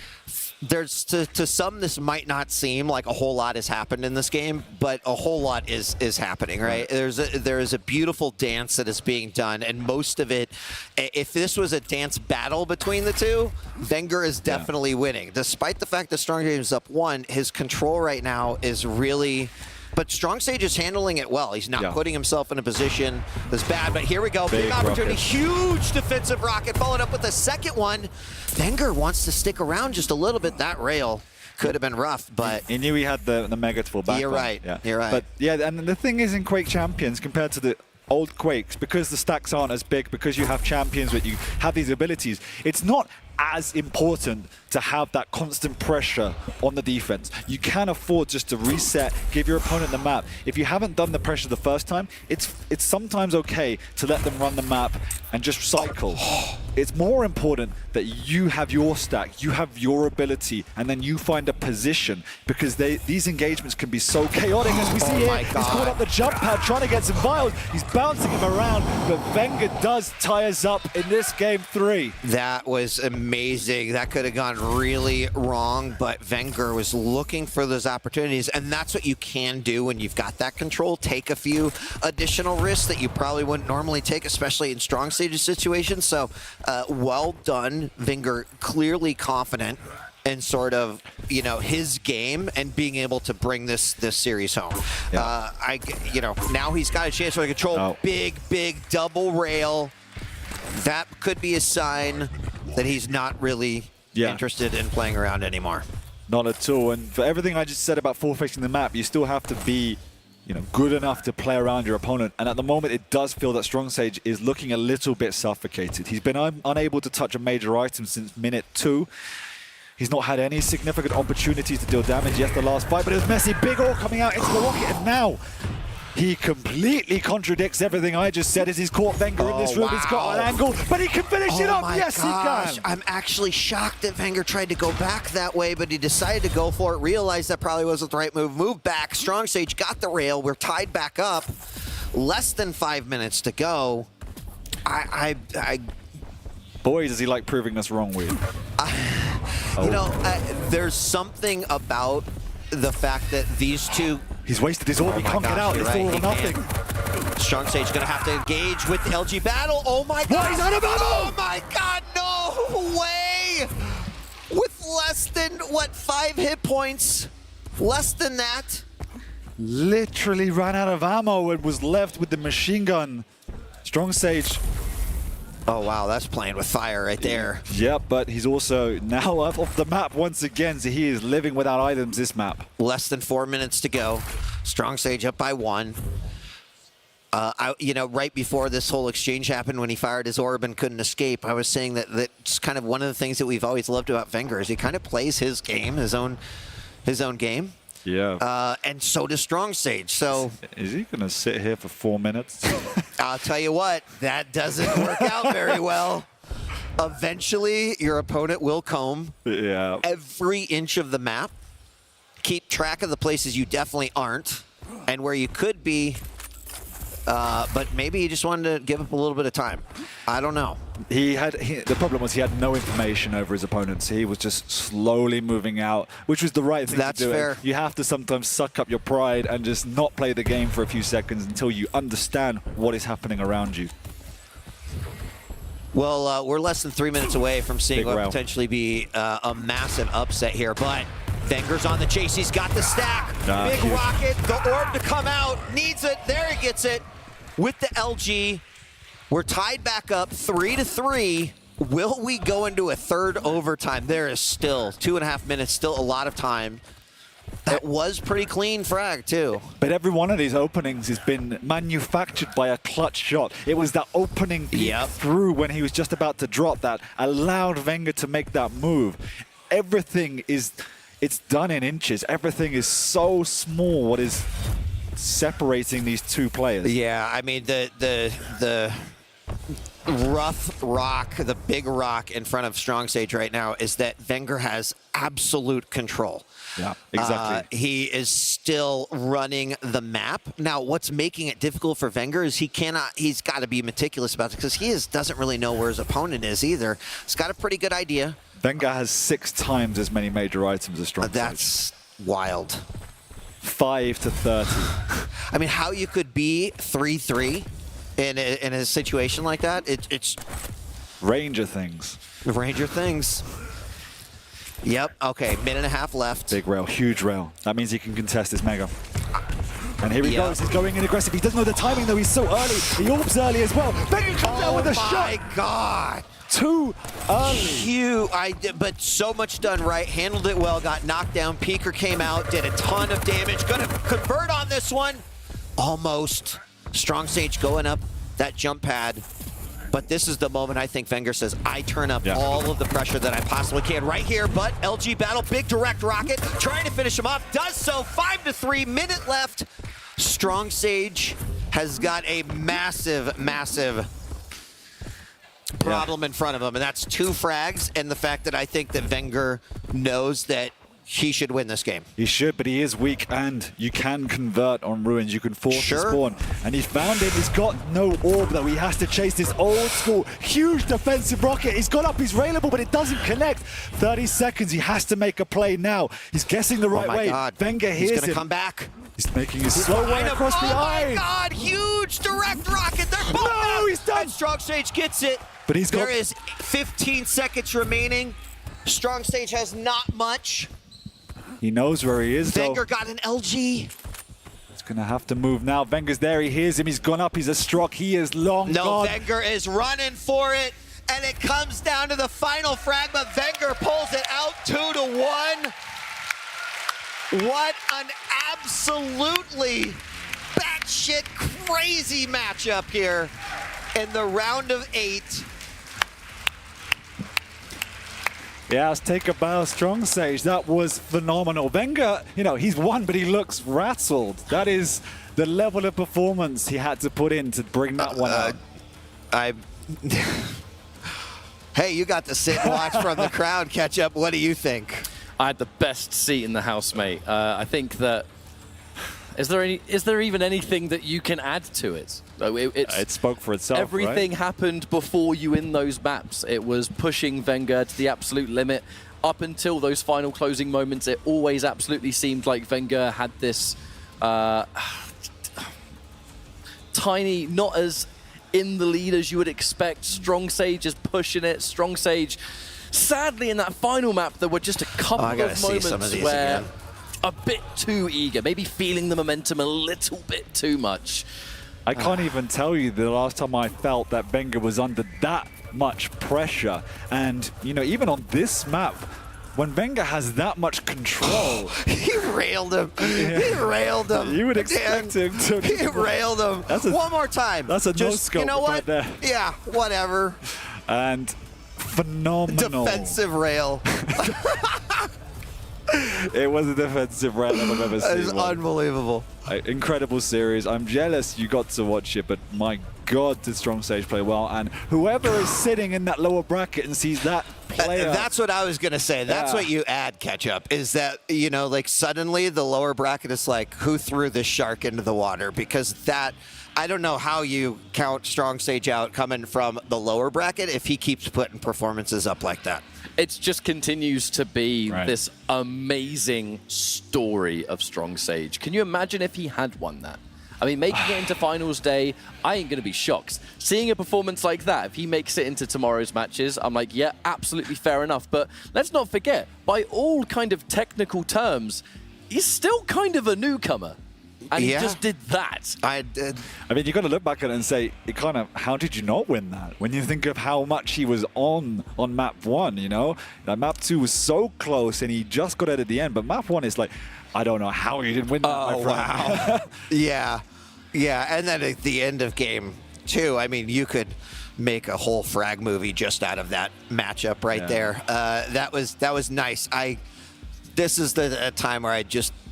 there's to some this might not seem like a whole lot has happened in this game, but a whole lot is happening, right? There is a beautiful dance that is being done, and most of it, if this was a dance battle between the two, Venger is definitely winning. Despite the fact that Strong Sage is up 1, his control right now is really... But Strong Sage is handling it well. He's not putting himself in a position that's bad. But here we go. Big opportunity. Huge defensive rocket. Followed up with a second one. Venger wants to stick around just a little bit. That rail could have been rough, but... He knew he had the mega to fall back on. You're right. You're right. But yeah, and the thing is in Quake Champions, compared to the old Quakes, because the stacks aren't as big, because you have champions that you have these abilities, it's not as important to have that constant pressure on the defense. You can afford just to reset, give your opponent the map. If you haven't done the pressure the first time, it's sometimes okay to let them run the map and just cycle. It's more important that you have your stack, you have your ability, and then you find a position, because these engagements can be so chaotic, as we see here. He's caught up the jump pad, trying to get some vials. He's bouncing him around, but Venger does tie us up in this game 3. That was amazing. That could have gone really wrong, but Venger was looking for those opportunities, and that's what you can do when you've got that control. Take a few additional risks that you probably wouldn't normally take, especially in Strong Sage's situations. So well done, Venger, clearly confident in sort of, his game and being able to bring this series home. Now he's got a chance for the control. Big double rail. That could be a sign that he's not really interested in playing around anymore. Not at all. And for everything I just said about forfeiting the map, you still have to be good enough to play around your opponent. And at the moment, it does feel that Strong Sage is looking a little bit suffocated. He's been unable to touch a major item since minute 2. He's not had any significant opportunities to deal damage. Yes, the last fight, but it was messy. Big ore coming out into the rocket, and now He completely contradicts everything I just said as he's caught Venger in this room. Wow. He's got an angle, but he can finish it up. Yes, he can. I'm actually shocked that Venger tried to go back that way, but he decided to go for it, realized that probably wasn't the right move. Moved back. Strong Sage got the rail. We're tied back up. Less than 5 minutes to go. Boy, does he like proving us wrong, Weed. You know, there's something about the fact that these two... He's wasted his orb. He can't get out. It's all or nothing. Strong Sage going to have to engage with the LG battle. Oh my God. He's out of ammo! Oh my God, no way! With less than, what, 5 hit points? Less than that? Literally ran out of ammo and was left with the machine gun. Strong Sage. Oh wow, that's playing with fire right there. Yep, but he's also now off the map once again, so he is living without items this map. Less than 4 minutes to go. Strong Sage up by 1. You know, right before this whole exchange happened, when he fired his orb and couldn't escape, I was saying that that's kind of one of the things that we've always loved about Venger is he kind of plays his game, his own game. Yeah. And so does Strong Sage. So is he gonna sit here for 4 minutes? I'll tell you what, that doesn't work out very well. Eventually, your opponent will comb every inch of the map, keep track of the places you definitely aren't, and where you could be. But maybe he just wanted to give up a little bit of time. I don't know. The problem was he had no information over his opponents. He was just slowly moving out, which was the right thing to do. That's fair. You have to sometimes suck up your pride and just not play the game for a few seconds until you understand what is happening around you. Well, we're less than 3 minutes away from seeing what potentially be a massive upset here, but Venger's on the chase. He's got the stack. Big rocket, the orb to come out. Needs it. There he gets it with the LG. We're tied back up 3-3. Will we go into a third overtime? There is still 2.5 minutes, still a lot of time. That was pretty clean frag, too. But every one of these openings has been manufactured by a clutch shot. It was that opening peek through when he was just about to drop that allowed Venger to make that move. Everything is... It's done in inches. Everything is so small. What is separating these two players? Yeah, I mean, the rough rock, the big rock in front of Strong Sage right now is that Venger has absolute control. Yeah, exactly. He is still running the map. Now, what's making it difficult for Venger is he's got to be meticulous about it because he doesn't really know where his opponent is either. He's got a pretty good idea. Venger has 6 times as many major items as Strong Sage. That's wild. 5 to 30. I mean, how you could be 3-3 in a situation like that, it's... Ranger things. Ranger things. Yep, okay, minute and a half left. Big rail, huge rail. That means he can contest this mega. And here he goes, he's going in aggressive. He doesn't know the timing though, he's so early. He orbs early as well. Venger comes out with a shot. Oh my God. Too early. But so much done right. Handled it well, got knocked down. Peeker came out, did a ton of damage. Gonna convert on this one. Almost. Strong Sage going up that jump pad. But this is the moment I think Venger says, I turn up all of the pressure that I possibly can right here. But LG battle, big direct rocket, trying to finish him off. Does so, 5-3, minute left. Strong Sage has got a massive, massive problem in front of him, and that's 2 frags, and the fact that I think that Venger knows that he should win this game. He should, but he is weak, and you can convert on Ruins. You can force the spawn. And he's found it. He's got no orb, though. He has to chase this old school, huge defensive rocket. He's got up his railable, but it doesn't connect. 30 seconds. He has to make a play now. He's guessing the right way. God. Venger hears him. He's going to come back. He's making his slow way across the eye. Oh my God, huge direct rocket. They're both out. He's done. And Strong Sage gets it. But there is 15 seconds remaining. Strong Sage has not much. He knows where he is, Venger got an LG. He's going to have to move now. Venger's there. He hears him. He's gone up. He's a Strock. He is long gone. Venger is running for it. And it comes down to the final frag, but Venger pulls it out 2-1. What an absolutely batshit crazy matchup here in the round of 8. Yeah, let's take a bow, Strong Sage. That was phenomenal. Venger, you know, he's won, but he looks rattled. That is the level of performance he had to put in to bring that one out. Hey, you got to sit and watch from the crowd catch up. What do you think? I had the best seat in the house, mate. I think that... Is there even anything that you can add to it? It spoke for itself, Everything right? happened before you in those maps. It was pushing Venger to the absolute limit. Up until those final closing moments, it always absolutely seemed like Venger had this tiny, not as in the lead as you would expect. Strong Sage is pushing it. Strong Sage, sadly, in that final map, there were just a couple of moments where a bit too eager, maybe feeling the momentum a little bit too much. I can't even tell you the last time I felt that Venger was under that much pressure. And, you know, even on this map, when Venger has that much control... he railed him. Yeah. He railed him. You would expect him to... He railed him. One more time. That's a no-scope. You know what? Right there. Yeah, whatever. And phenomenal. Defensive rail. It was a defensive rail I've ever seen. It's unbelievable. Incredible series. I'm jealous you got to watch it, but my God, did Strong Sage play well. And whoever is sitting in that lower bracket and sees that player... That's what I was going to say. That's what you add, Ketchup, is that, you know, like suddenly the lower bracket is like, who threw this shark into the water? Because that... I don't know how you count Strong Sage out coming from the lower bracket if he keeps putting performances up like that. It just continues to be this amazing story of Strong Sage. Can you imagine if he had won that? I mean, making it into finals day, I ain't going to be shocked. Seeing a performance like that, if he makes it into tomorrow's matches, I'm like, yeah, absolutely fair enough. But let's not forget, by all kind of technical terms, he's still kind of a newcomer. And he just did that. I did. I mean, you got to look back at it and say, how did you not win that? When you think of how much he was on map 1, you know? Like, map 2 was so close and he just got it at the end. But map 1 is like, I don't know how he didn't win that, my friend. Wow. Yeah. And then at the end of game 2, I mean, you could make a whole frag movie just out of that matchup right there. That was nice. This is the time where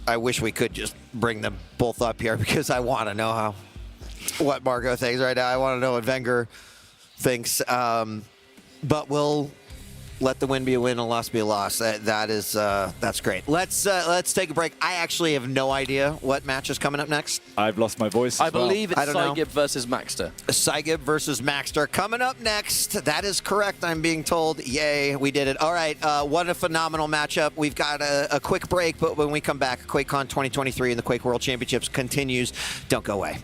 I wish we could just bring them both up here because I want to know what Margot thinks right now. I want to know what Venger thinks. But we'll let the win be a win and a loss be a loss. That's great. Let's take a break. I actually have no idea what match is coming up next. I've lost my voice. I believe it's Cygib versus Maxter. Cygib versus Maxter coming up next. That is correct, I'm being told. Yay, we did it. All right, what a phenomenal matchup. We've got a quick break, but when we come back, QuakeCon 2023 and the Quake World Championships continues. Don't go away.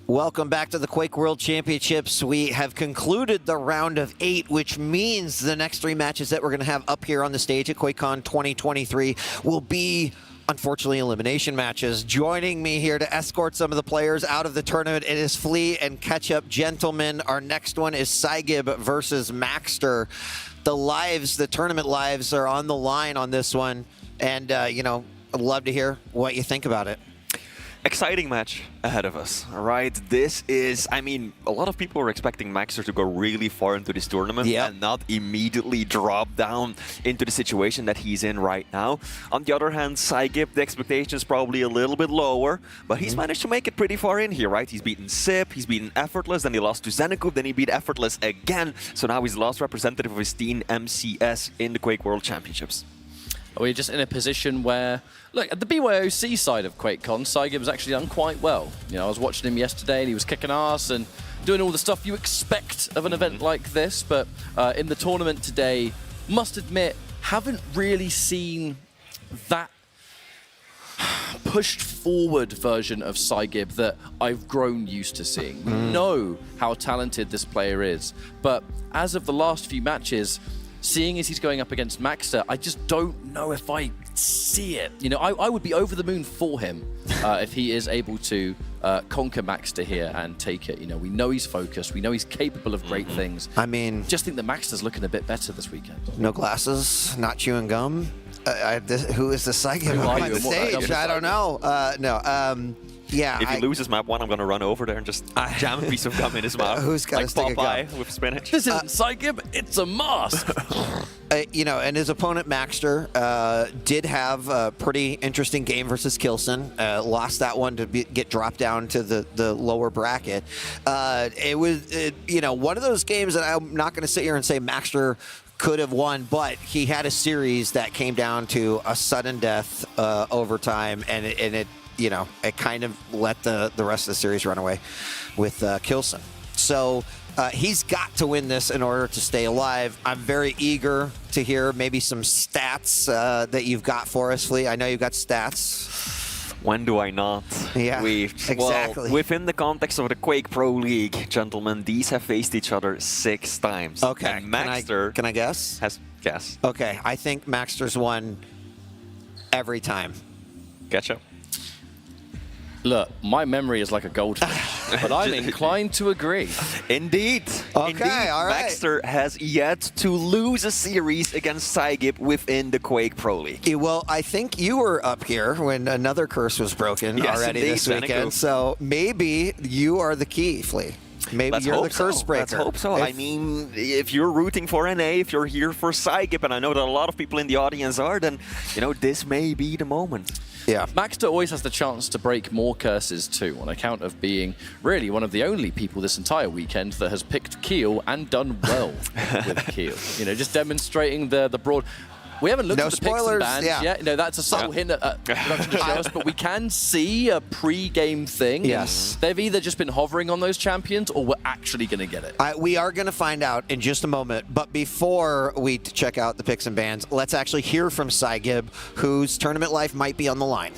Welcome back to the Quake World Championships. We have concluded the round of 8, which means the next 3 matches that we're going to have up here on the stage at QuakeCon 2023 will be, unfortunately, elimination matches. Joining me here to escort some of the players out of the tournament, it is Flea and Ketchup. Gentlemen, our next one is Cygib versus Maxter. The tournament lives are on the line on this one. And, you know, I'd love to hear what you think about it. Exciting match ahead of us, all right? This is, I mean, a lot of people are expecting Maxter to go really far into this tournament and not immediately drop down into the situation that he's in right now. On the other hand, Cygib, the expectation is probably a little bit lower, but he's managed to make it pretty far in here, right? He's beaten Sip, he's beaten Effortless, then he lost to Zanaku, then he beat Effortless again. So now he's the last representative of his team, MCS, in the Quake World Championships. We're just in a position where, look, at the BYOC side of QuakeCon, Cygib has actually done quite well. You know, I was watching him yesterday and he was kicking ass and doing all the stuff you expect of an event like this. But in the tournament today, must admit, haven't really seen that pushed forward version of Cygib that I've grown used to seeing. We know how talented this player is, but as of the last few matches, seeing as he's going up against Maxter, I just don't know if I see it. You know, I would be over the moon for him if he is able to conquer Maxter here and take it. You know, we know he's focused. We know he's capable of great things. I mean, just think that Maxter's looking a bit better this weekend. No glasses, not chewing gum. Who is the Cygib on the stage? I don't know. Yeah. If he loses map 1, I'm going to run over there and just jam a piece of gum in his mouth. Who's got like a stick of Popeye with spinach. This isn't Cygib, it's a mask. You know, and his opponent Maxter did have a pretty interesting game versus Kilson. Lost that one to get dropped down to the lower bracket. It was, you know, one of those games that I'm not going to sit here and say Maxter could have won, but he had a series that came down to a sudden death overtime, and it you know, it kind of let the rest of the series run away with Kilson. So he's got to win this in order to stay alive. I'm very eager to hear maybe some stats that you've got for us, Flea. I know you've got stats. When do I not? Yeah, exactly. Well, within the context of the Quake Pro League, gentlemen, these have faced each other 6 times. Okay. And Maxter can I guess? Guess. Okay, I think Maxter's won every time. Ketchup. Look, my memory is like a goldfish, but I'm inclined to agree. Indeed. Okay, Indeed. all right. Maxter has yet to lose a series against Cygib within the Quake Pro League. Yeah, well, I think you were up here when another curse was broken already indeed, this weekend, Zanaku. so maybe you are the key, Flea. Maybe you're the curse breaker. Let's hope so. I mean, if you're rooting for NA, if you're here for Cygib, and I know that a lot of people in the audience are, then, you know, this may be the moment. Yeah. Maxter always has the chance to break more curses too, on account of being really one of the only people this entire weekend that has picked Keel and done well with Keel. You know, just demonstrating the broad... We haven't looked at the picks and bans yet. No, that's a subtle hint at production to show us, but we can see a pre-game thing. Yes. They've either just been hovering on those champions or we're actually going to get it. We are going to find out in just a moment, but before we check out the picks and bans, let's actually hear from Cygib, whose tournament life might be on the line.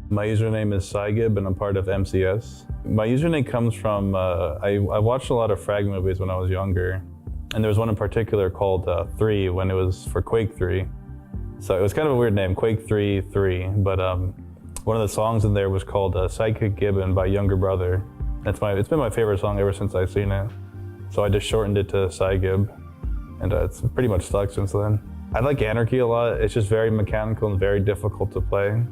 My username is Cygib, and I'm part of MCS. My username comes from, I watched a lot of Frag movies when I was younger. And there was one in particular called 3 when it was for Quake 3. So it was kind of a weird name, Quake 3 3. But one of the songs in there was called Sidekick Gibbon by Younger Brother. It's been my favorite song ever since I've seen it. So I just shortened it to Cygib. And it's pretty much stuck since then. I like Anarchy a lot. It's just very mechanical and very difficult to play.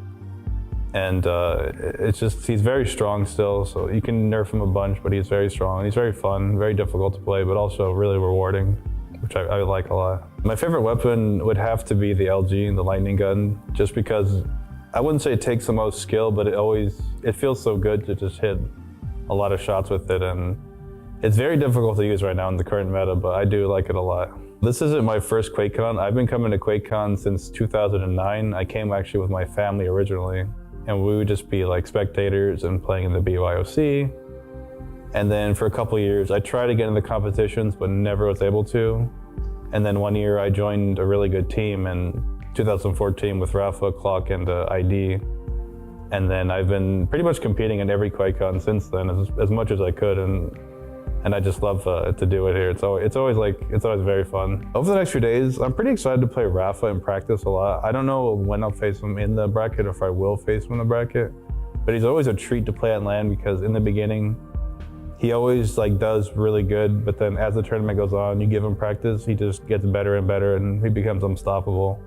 And it's just, he's very strong still, so you can nerf him a bunch, but he's very strong. And he's very fun, very difficult to play, but also really rewarding, which I like a lot. My favorite weapon would have to be the LG, the lightning gun, just because I wouldn't say it takes the most skill, but it feels so good to just hit a lot of shots with it. And it's very difficult to use right now in the current meta, but I do like it a lot. This isn't my first QuakeCon. I've been coming to QuakeCon since 2009. I came actually with my family originally. And we would just be like spectators and playing in the BYOC. And then for a couple of years, I tried to get in the competitions, but never was able to. And then one year I joined a really good team in 2014 with Rafa, Clock, and ID. And then I've been pretty much competing in every QuakeCon since then, as much as I could, and I just love to do it here. It's always very fun. Over the next few days, I'm pretty excited to play Rafa and practice a lot. I don't know when I'll face him in the bracket, or if I will face him in the bracket, but he's always a treat to play on LAN, because in the beginning, he always does really good, but then as the tournament goes on, you give him practice, he just gets better and better, and he becomes unstoppable.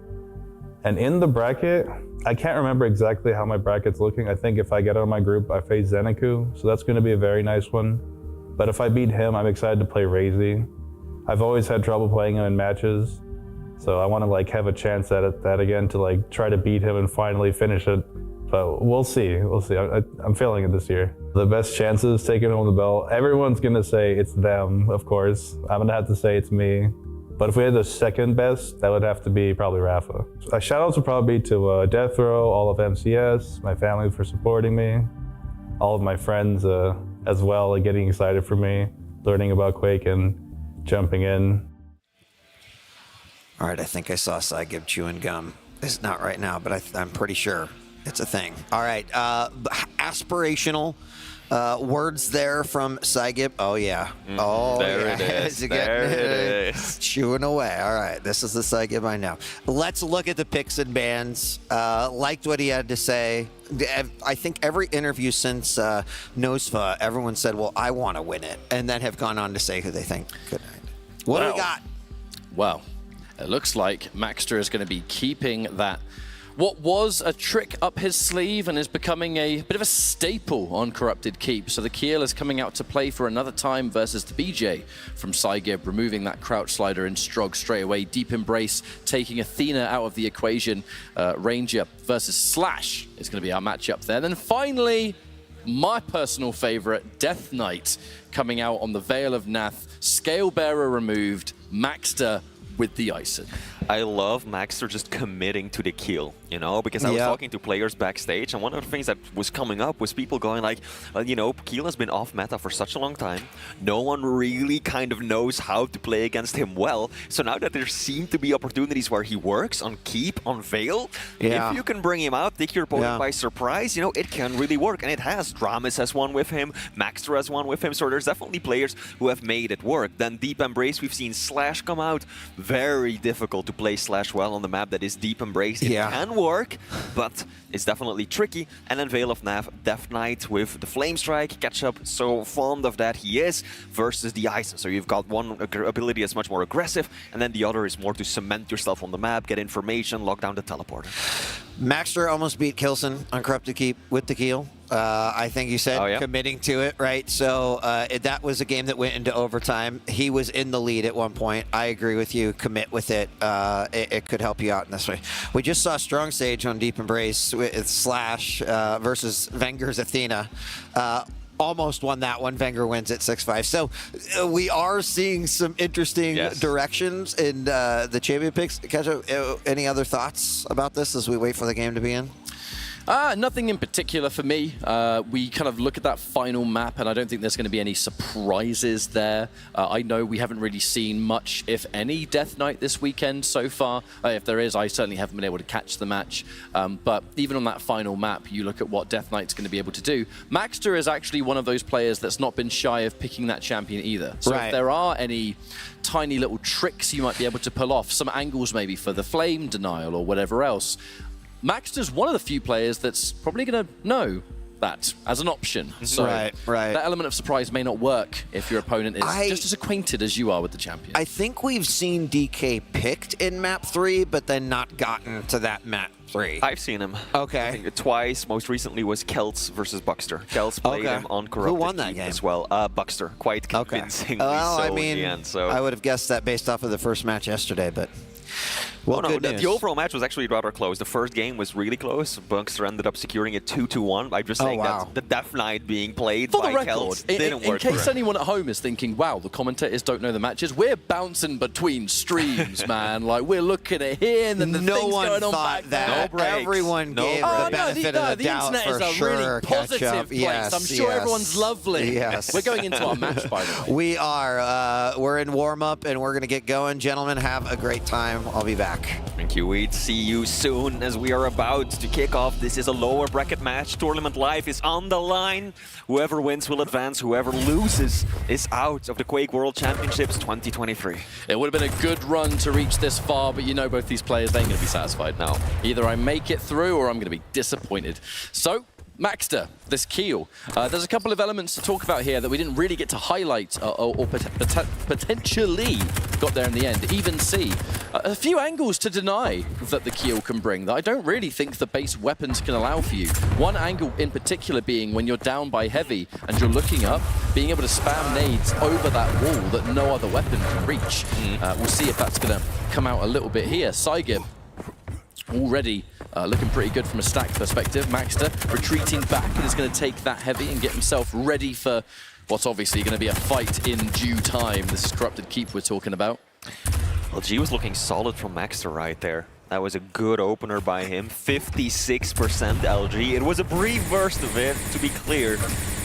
And in the bracket, I can't remember exactly how my bracket's looking. I think if I get out of my group, I face Zanaku, so that's going to be a very nice one. But if I beat him, I'm excited to play Raisy. I've always had trouble playing him in matches, so I want to have a chance at that again to try to beat him and finally finish it. But we'll see. I'm feeling it this year. The best chances taking home the belt. Everyone's gonna say it's them, of course. I'm gonna have to say it's me. But if we had the second best, that would have to be probably Rafa. Shoutouts would probably be to Death Row, all of MCS, my family for supporting me, all of my friends as well, getting excited for me, learning about Quake and jumping in. All right, I think I saw Saigib chewing gum. It's not right now, but I'm pretty sure it's a thing. All right, aspirational words there from Saigib. Oh, yeah. Oh, there it is. There it is. Chewing away. All right, this is the Saigib I know. Let's look at the picks and bans. Liked what he had to say. I think every interview since Nosa, everyone said, well, I want to win it, and then have gone on to say who they think could. What do we got? Well, it looks like Maxter is going to be keeping that what was a trick up his sleeve and is becoming a bit of a staple on Corrupted Keep. So the Keel is coming out to play for another time versus the BJ from Saigib, removing that crouch slider and Strog straight away. Deep Embrace taking Athena out of the equation. Ranger versus Slash is going to be our matchup there. Then finally, my personal favorite, Death Knight, coming out on the Veil of Nath. Scale Bearer removed, Maxter with the Ison. I love Maxter just committing to the kill, you know, because I was talking to players backstage, and one of the things that was coming up was people going like, you know, Kiel has been off meta for such a long time. No one really kind of knows how to play against him well. So now that there seem to be opportunities where he works on Keep, on Veil, if you can bring him out, take your opponent by surprise, you know, it can really work. And it has. Dramis has won with him, Maxter has won with him, so there's definitely players who have made it work. Then Deep Embrace, we've seen Slash come out. Very difficult to play Slash well on the map that is Deep Embrace. It can work, but it's definitely tricky. And then Veil of Nav, Death Knight with the Flame Strike, Ketchup, so fond of that he is, versus the Ison. So you've got one ability that's much more aggressive, and then the other is more to cement yourself on the map, get information, lock down the teleporter. Maxter almost beat Kilson on Corrupted Keep with the Keel. I think you said committing to it, right? So that was a game that went into overtime. He was in the lead at one point. I agree with you. Commit with it. It could help you out in this way. We just saw Strong Stage on Deep Embrace with Slash versus Venger's Athena. Almost won that one. Venger wins at 6-5. So we are seeing some interesting directions in the champion picks. Ketchup, any other thoughts about this as we wait for the game to be in? Nothing in particular for me. We kind of look at that final map, and I don't think there's going to be any surprises there. I know we haven't really seen much, if any, Death Knight this weekend so far. If there is, I certainly haven't been able to catch the match. But even on that final map, you look at what Death Knight's going to be able to do. Maxter is actually one of those players that's not been shy of picking that champion either. So if there are any tiny little tricks you might be able to pull off, some angles maybe for the flame denial or whatever else, Maxter's one of the few players that's probably going to know that as an option. So that element of surprise may not work if your opponent is just as acquainted as you are with the champion. I think we've seen DK picked in map 3, but then not gotten to that map 3. I've seen him. Okay. I think twice. Most recently was Celts versus Buckster. Celts played him on Corrupted Who won that game as well? Buckster, quite convincingly well, so I mean, in the end. So I would have guessed that based off of the first match yesterday, but... Well, no, the overall match was actually rather close. The first game was really close. Buckster ended up securing it 2-1. I'm just saying that the Death Knight being played for by the record, Celts didn't work. In case anyone at home is thinking, wow, the commentators don't know the matches, we're bouncing between streams, man. Like, we're looking at here and then the things going on back there. No breaks. Everyone gave the benefit of the doubt internet for is a sure. Really positive place. I'm sure everyone's lovely. Yes. We're going into our match, by the way. We are. We're in warm-up, and we're going to get going. Gentlemen, have a great time. I'll be back. back. And QE, see you soon as we are about to kick off. This is a lower bracket match. Tournament life is on the line. Whoever wins will advance. Whoever loses is out of the Quake World Championships 2023. It would have been a good run to reach this far, but you know both these players, they ain't going to be satisfied now. Either I make it through or I'm going to be disappointed. So, Maxter, this Keel. There's a couple of elements to talk about here that we didn't really get to highlight or potentially got there in the end. Even see a few angles to deny that the Keel can bring that I don't really think the base weapons can allow for you. One angle in particular being when you're down by heavy and you're looking up, being able to spam nades over that wall that no other weapon can reach. We'll see if that's going to come out a little bit here. Saigib already looking pretty good from a stack perspective. Maxter retreating back and is going to take that heavy and get himself ready for what's obviously going to be a fight in due time. This is Corrupted Keep we're talking about. Well, G was looking solid from Maxter right there. That was a good opener by him. 56% LG. It was a brief burst of it, to be clear,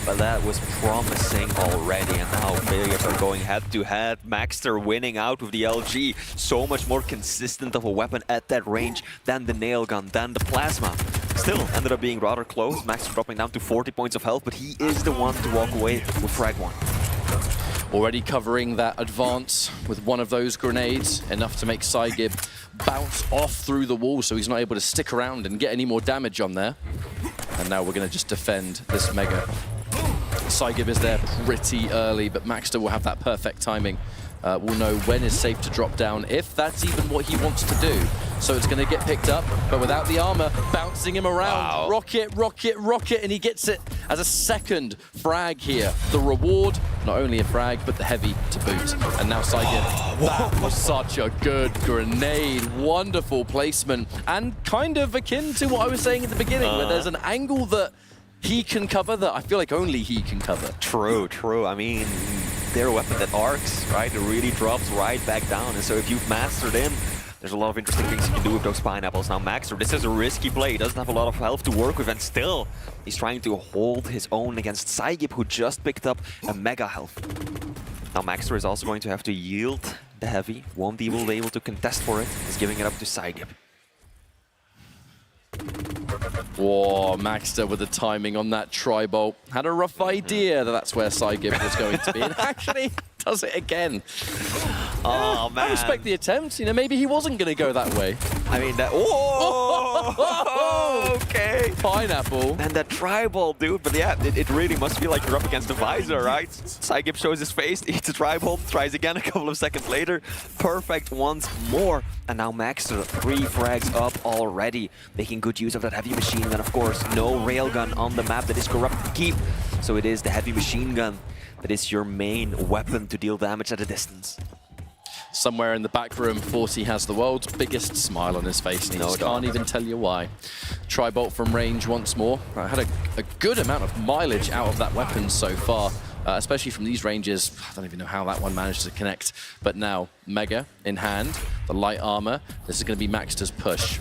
but that was promising already. And now players are going head-to-head. Maxter winning out with the LG. So much more consistent of a weapon at that range than the nail gun, than the plasma. Still ended up being rather close. Maxter dropping down to 40 points of health, but he is the one to walk away with frag one. Already covering that advance with one of those grenades, enough to make Saigib bounce off through the wall so he's not able to stick around and get any more damage on there. And now we're going to just defend this Mega. Saigib is there pretty early, but Maxter will have that perfect timing. We'll know when is safe to drop down, if that's even what he wants to do. So it's going to get picked up, but without the armor, bouncing him around. Wow. Rocket, rocket, rocket, and he gets it as a second frag here. The reward, not only a frag, but the heavy to boot. And now Saigib, that was such a good grenade. Wonderful placement, and kind of akin to what I was saying at the beginning, where there's an angle that he can cover that I feel like only he can cover. True, true. I mean, they're a weapon that arcs, right? It really drops right back down. And so if you've mastered him, there's a lot of interesting things you can do with those pineapples. Now Maxter, this is a risky play. He doesn't have a lot of health to work with, and still, he's trying to hold his own against Saigib, who just picked up a mega health. Now Maxter is also going to have to yield the heavy. Won't be able to contest for it. He's giving it up to Saigib. Whoa, Maxter with the timing on that tri-bolt. Had a rough idea that that's where Saigib was going to be, and actually does it again. Oh, man. I respect the attempt. You know, maybe he wasn't going to go that way. I mean, that... Oh! Okay. Pineapple. And that tri-bolt, dude. But yeah, it really must feel like you're up against the visor, right? Saigib shows his face, eats a tri-bolt, tries again a couple of seconds later. Perfect once more. And now Maxter, 3 frags up already, making good use of that heavy machine gun. Of course, no railgun on the map that is Corrupted Keep. So it is the heavy machine gun that is your main weapon to deal damage at a distance. Somewhere in the back room, 40 has the world's biggest smile on his face, and he just can't even tell you why. Tri-bolt from range once more. I had a good amount of mileage out of that weapon so far, especially from these ranges. I don't even know how that one managed to connect. But now, Mega in hand, the light armor. This is going to be Maxter's push.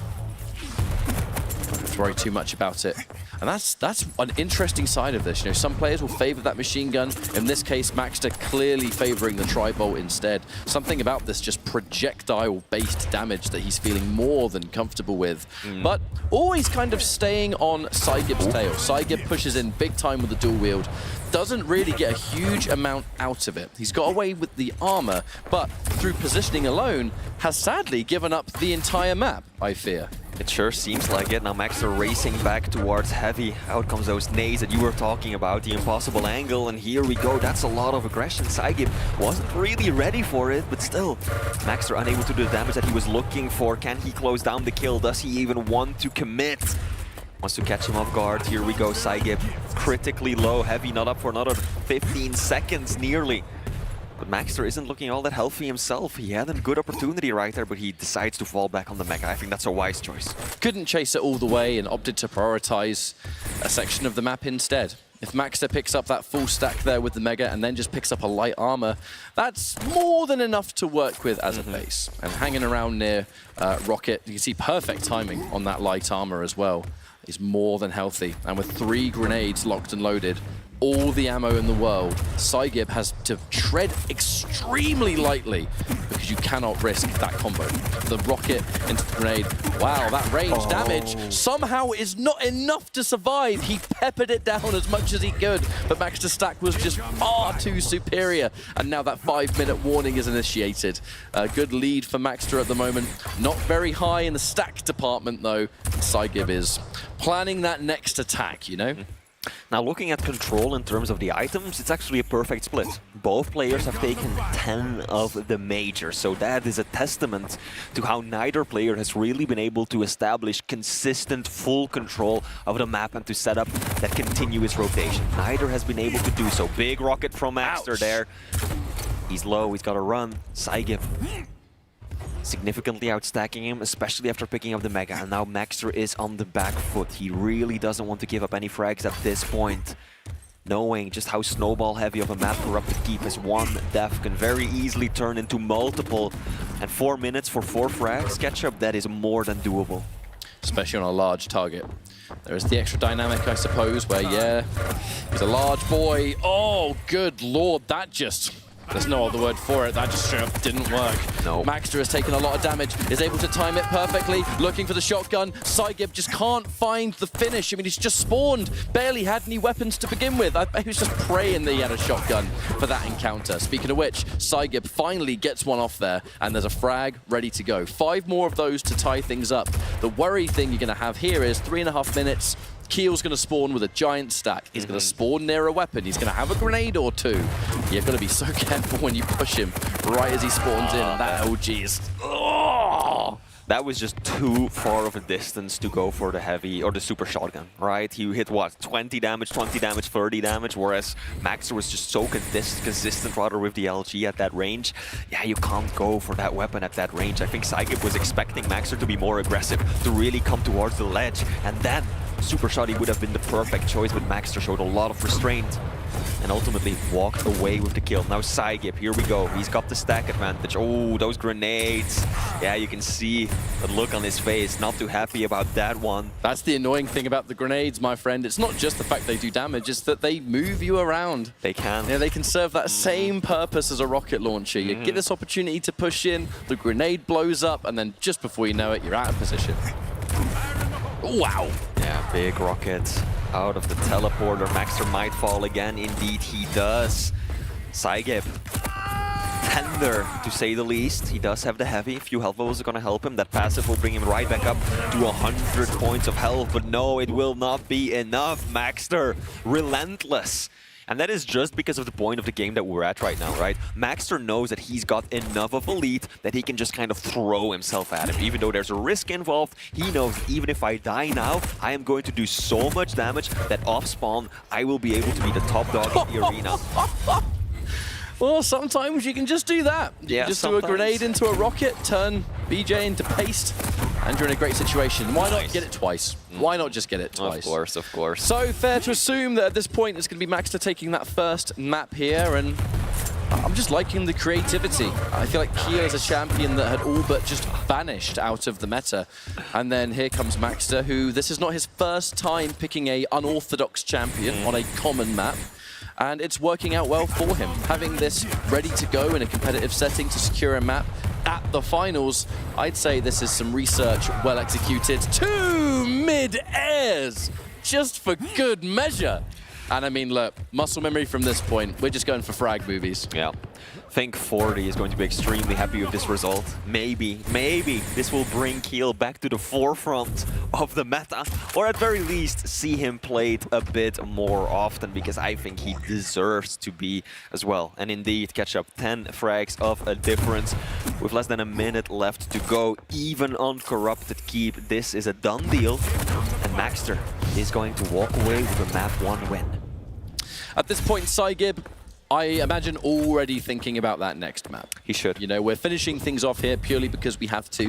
Don't worry too much about it. And that's an interesting side of this. You know, some players will favor that machine gun. In this case, Maxter clearly favoring the tri-bolt instead. Something about this just projectile-based damage that he's feeling more than comfortable with. But always kind of staying on Saigib's tail. Saigib pushes in big time with the dual wield. Doesn't really get a huge amount out of it. He's got away with the armor, but through positioning alone, has sadly given up the entire map, I fear. It sure seems like it. Now Maxter racing back towards heavy. Out comes those nades that you were talking about, the impossible angle, and here we go. That's a lot of aggression. Saigib wasn't really ready for it, but still, Maxter unable to do the damage that he was looking for. Can he close down the kill? Does he even want to commit? Wants to catch him off guard. Here we go, Saigib. Critically low, heavy not up for another 15 seconds nearly. But Maxter isn't looking all that healthy himself. He had a good opportunity right there, but he decides to fall back on the Mega. I think that's a wise choice. Couldn't chase it all the way and opted to prioritize a section of the map instead. If Maxter picks up that full stack there with the Mega and then just picks up a light armor, that's more than enough to work with as a base. And hanging around near Rocket, you can see perfect timing on that light armor as well. He's more than healthy. And with 3 grenades locked and loaded, all the ammo in the world, Saigib has to tread extremely lightly because you cannot risk that combo. The rocket into the grenade. Wow, that range damage somehow is not enough to survive. He peppered it down as much as he could, but Maxter's stack was just far too superior. And now that 5-minute warning is initiated. A good lead for Maxter at the moment. Not very high in the stack department though. Saigib is planning that next attack, you know? Now, looking at control in terms of the items, it's actually a perfect split. Both players have taken 10 of the majors, so that is a testament to how neither player has really been able to establish consistent, full control of the map and to set up that continuous rotation. Neither has been able to do so. Big rocket from Maxter there. He's low, he's got to run. Saigib significantly outstacking him, especially after picking up the Mega. And now Maxter is on the back foot. He really doesn't want to give up any frags at this point, knowing just how snowball heavy of a map Corrupted Keep is. One death can very easily turn into multiple. And 4 minutes for 4 frags, Ketchup, that is more than doable. Especially on a large target. There's the extra dynamic, I suppose, where, yeah, he's a large boy. Oh, good lord, that just... There's no other word for it, that just straight up didn't work. No. Maxter has taken a lot of damage, is able to time it perfectly, looking for the shotgun. Saigib just can't find the finish. I mean, he's just spawned, barely had any weapons to begin with. He was just praying that he had a shotgun for that encounter. Speaking of which, Saigib finally gets one off there, and there's a frag ready to go. 5 more of those to tie things up. The worry thing you're gonna have here is 3.5 minutes. Keel's going to spawn with a giant stack. He's going to spawn near a weapon. He's going to have a grenade or two. You've got to be so careful when you push him right as he spawns in. That, oh, geez. Oh! That was just too far of a distance to go for the heavy or the super shotgun, right? He hit, what, 20 damage, 30 damage, whereas Maxter was just so consistent rather with the LG at that range. Yeah, you can't go for that weapon at that range. I think Saigib was expecting Maxter to be more aggressive, to really come towards the ledge, and then Super Shotty would have been the perfect choice, but Maxter showed a lot of restraint and ultimately walked away with the kill. Now Saigib, here we go. He's got the stack advantage. Oh, those grenades. Yeah, you can see the look on his face. Not too happy about that one. That's the annoying thing about the grenades, my friend. It's not just the fact they do damage, it's that they move you around. They can. Yeah, they can serve that same purpose as a rocket launcher. You get this opportunity to push in, the grenade blows up, and then just before you know it, you're out of position. Wow. Yeah, big rocket out of the teleporter. Maxter might fall again. Indeed, he does. Saigib, tender to say the least. He does have the heavy. A few health levels are going to help him. That passive will bring him right back up to 100 points of health. But no, it will not be enough. Maxter, relentless. And that is just because of the point of the game that we're at right now, right? Maxter knows that he's got enough of a lead that he can just kind of throw himself at him. Even though there's a risk involved, he knows even if I die now, I am going to do so much damage that off spawn, I will be able to be the top dog in the arena. Well, sometimes you can just do that. You yeah, can just sometimes. do a grenade into a rocket, turn BJ into paste, and you're in a great situation. Why not get it twice? Why not just get it twice? Of course, of course. So fair to assume that at this point it's going to be Maxter taking that first map here, and I'm just liking the creativity. I feel like Kia is a champion that had all but just vanished out of the meta. And then here comes Maxter, who this is not his first time picking a unorthodox champion on a common map. And it's working out well for him. Having this ready to go in a competitive setting to secure a map at the finals, I'd say this is some research well executed. 2 mid-airs, just for good measure. And I mean, look, muscle memory from this point, we're just going for frag movies. Yeah. I think 40 is going to be extremely happy with this result. Maybe this will bring Keel back to the forefront of the meta, or at very least see him played a bit more often, because I think he deserves to be as well. And indeed, catch up 10 frags of a difference with less than a minute left to go. Even on Corrupted Keep, this is a done deal, and Maxter is going to walk away with a map 1 win. At this point, Saigib, I imagine already thinking about that next map. He should. You know, we're finishing things off here purely because we have to.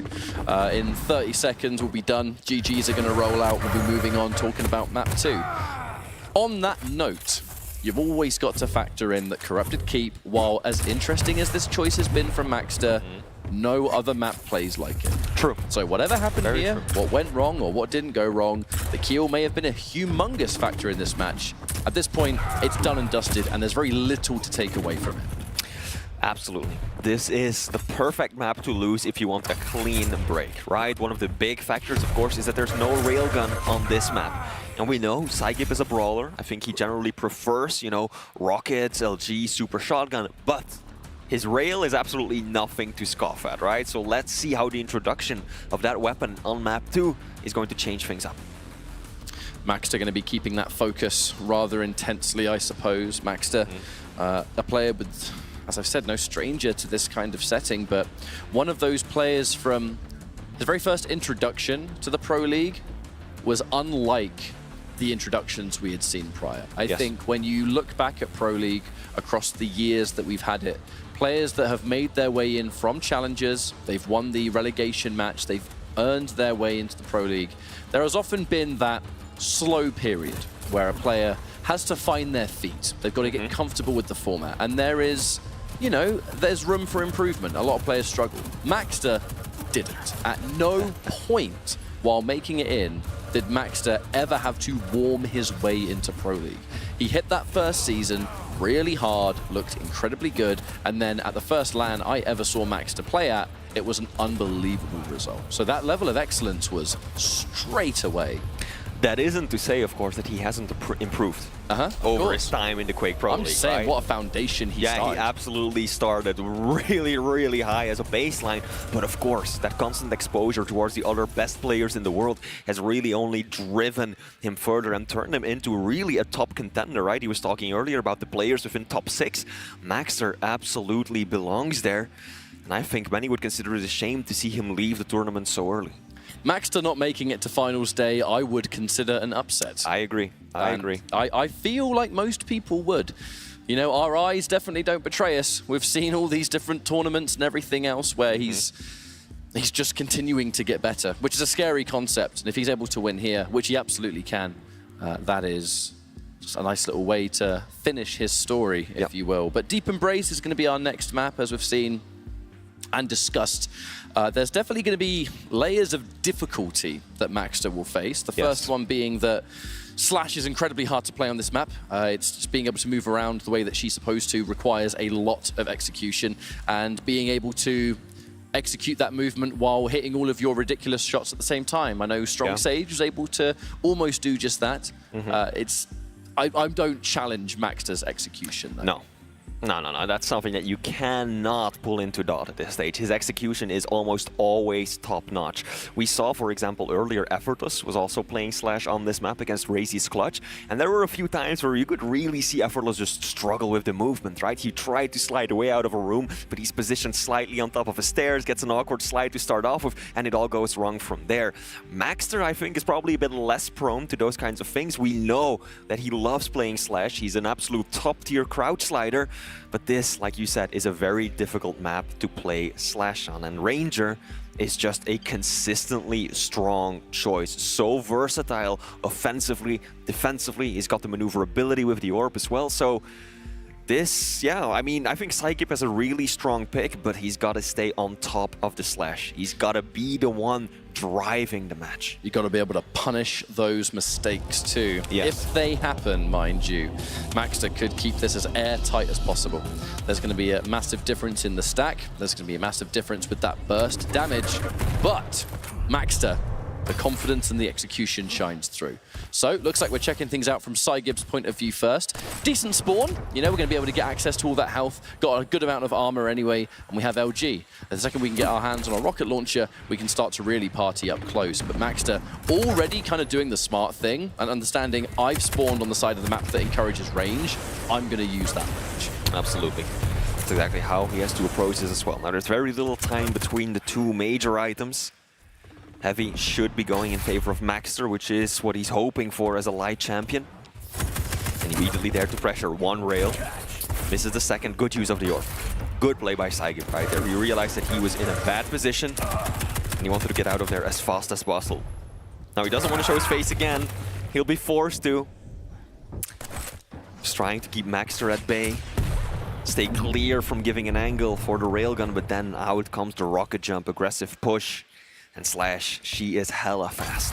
In 30 seconds, we'll be done. GGs are going to roll out. We'll be moving on, talking about map 2. On that note, you've always got to factor in that Corrupted Keep, while as interesting as this choice has been from Maxter, no other map plays like it. True. So whatever happened Very here, true. what went wrong or what didn't go wrong, the Keel may have been a humongous factor in this match. At this point, it's done and dusted, and there's very little to take away from it. Absolutely. This is the perfect map to lose if you want a clean break, right? One of the big factors, of course, is that there's no railgun on this map. And we know Saigib is a brawler. I think he generally prefers, you know, rockets, LG, super shotgun, but his rail is absolutely nothing to scoff at, right? So let's see how the introduction of that weapon on map 2 is going to change things up. Maxter going to be keeping that focus rather intensely, I suppose. Maxter, a player with, as I've said, no stranger to this kind of setting, but one of those players from his very first introduction to the Pro League was unlike the introductions we had seen prior. I think when you look back at Pro League across the years that we've had it, players that have made their way in from challengers, they've won the relegation match, they've earned their way into the Pro League. There has often been that slow period where a player has to find their feet. They've got to get comfortable with the format. And there is, you know, there's room for improvement. A lot of players struggle. Maxter didn't. At no point while making it in did Maxter ever have to warm his way into Pro League. He hit that first season really hard, looked incredibly good, and then at the first LAN I ever saw Maxter play at, it was an unbelievable result. So that level of excellence was straight away. That isn't to say, of course, that he hasn't improved over his time in the Quake Pro League. I'm just saying, right? What a foundation he started. He absolutely started really, really high as a baseline. But of course, that constant exposure towards the other best players in the world has really only driven him further and turned him into really a top contender, right? He was talking earlier about the players within top 6. Maxter absolutely belongs there. And I think many would consider it a shame to see him leave the tournament so early. Maxter not making it to finals day, I would consider an upset. I agree. I agree. I feel like most people would. You know, our eyes definitely don't betray us. We've seen all these different tournaments and everything else where he's just continuing to get better, which is a scary concept. And if he's able to win here, which he absolutely can, that is just a nice little way to finish his story, if you will. But Deep Embrace is going to be our next map, as we've seen and discussed. There's definitely going to be layers of difficulty that Maxter will face. The first one being that Slash is incredibly hard to play on this map. It's just being able to move around the way that she's supposed to requires a lot of execution, and being able to execute that movement while hitting all of your ridiculous shots at the same time. I know Strong Sage was able to almost do just that. I don't challenge Maxter's execution, though. No, that's something that you cannot pull into Dot at this stage. His execution is almost always top-notch. We saw, for example, earlier Effortless was also playing Slash on this map against Raisy's clutch, and there were a few times where you could really see Effortless just struggle with the movement, right? He tried to slide away out of a room, but he's positioned slightly on top of a stairs, gets an awkward slide to start off with, and it all goes wrong from there. Maxter, I think, is probably a bit less prone to those kinds of things. We know that he loves playing Slash. He's an absolute top-tier crouch slider. But this, like you said, is a very difficult map to play Slash on. And Ranger is just a consistently strong choice. So versatile offensively, defensively. He's got the maneuverability with the orb as well. So this, I mean, I think Saigib has a really strong pick, but he's got to stay on top of the Slash. He's got to be the one driving the match. You've got to be able to punish those mistakes too. If they happen, mind you, Maxter could keep this as airtight as possible. There's going to be a massive difference in the stack. There's going to be a massive difference with that burst damage. But Maxter, the confidence and the execution shines through. So, looks like we're checking things out from Saigib's point of view first. Decent spawn. You know, we're going to be able to get access to all that health. Got a good amount of armor anyway, and we have LG. The second we can get our hands on a rocket launcher, we can start to really party up close. But Maxter already kind of doing the smart thing and understanding I've spawned on the side of the map that encourages range. I'm going to use that range. Absolutely. That's exactly how he has to approach this as well. Now, there's very little time between the two major items. Heavy should be going in favor of Maxter, which is what he's hoping for as a light champion. And immediately there to pressure. One rail. Misses the second. Good use of the orb. Good play by Saigib right there. You realize that he was in a bad position and he wanted to get out of there as fast as possible. Now he doesn't want to show his face again. He'll be forced to. Just trying to keep Maxter at bay. Stay clear from giving an angle for the railgun, but then out comes the rocket jump, aggressive push. And Slash, she is hella fast.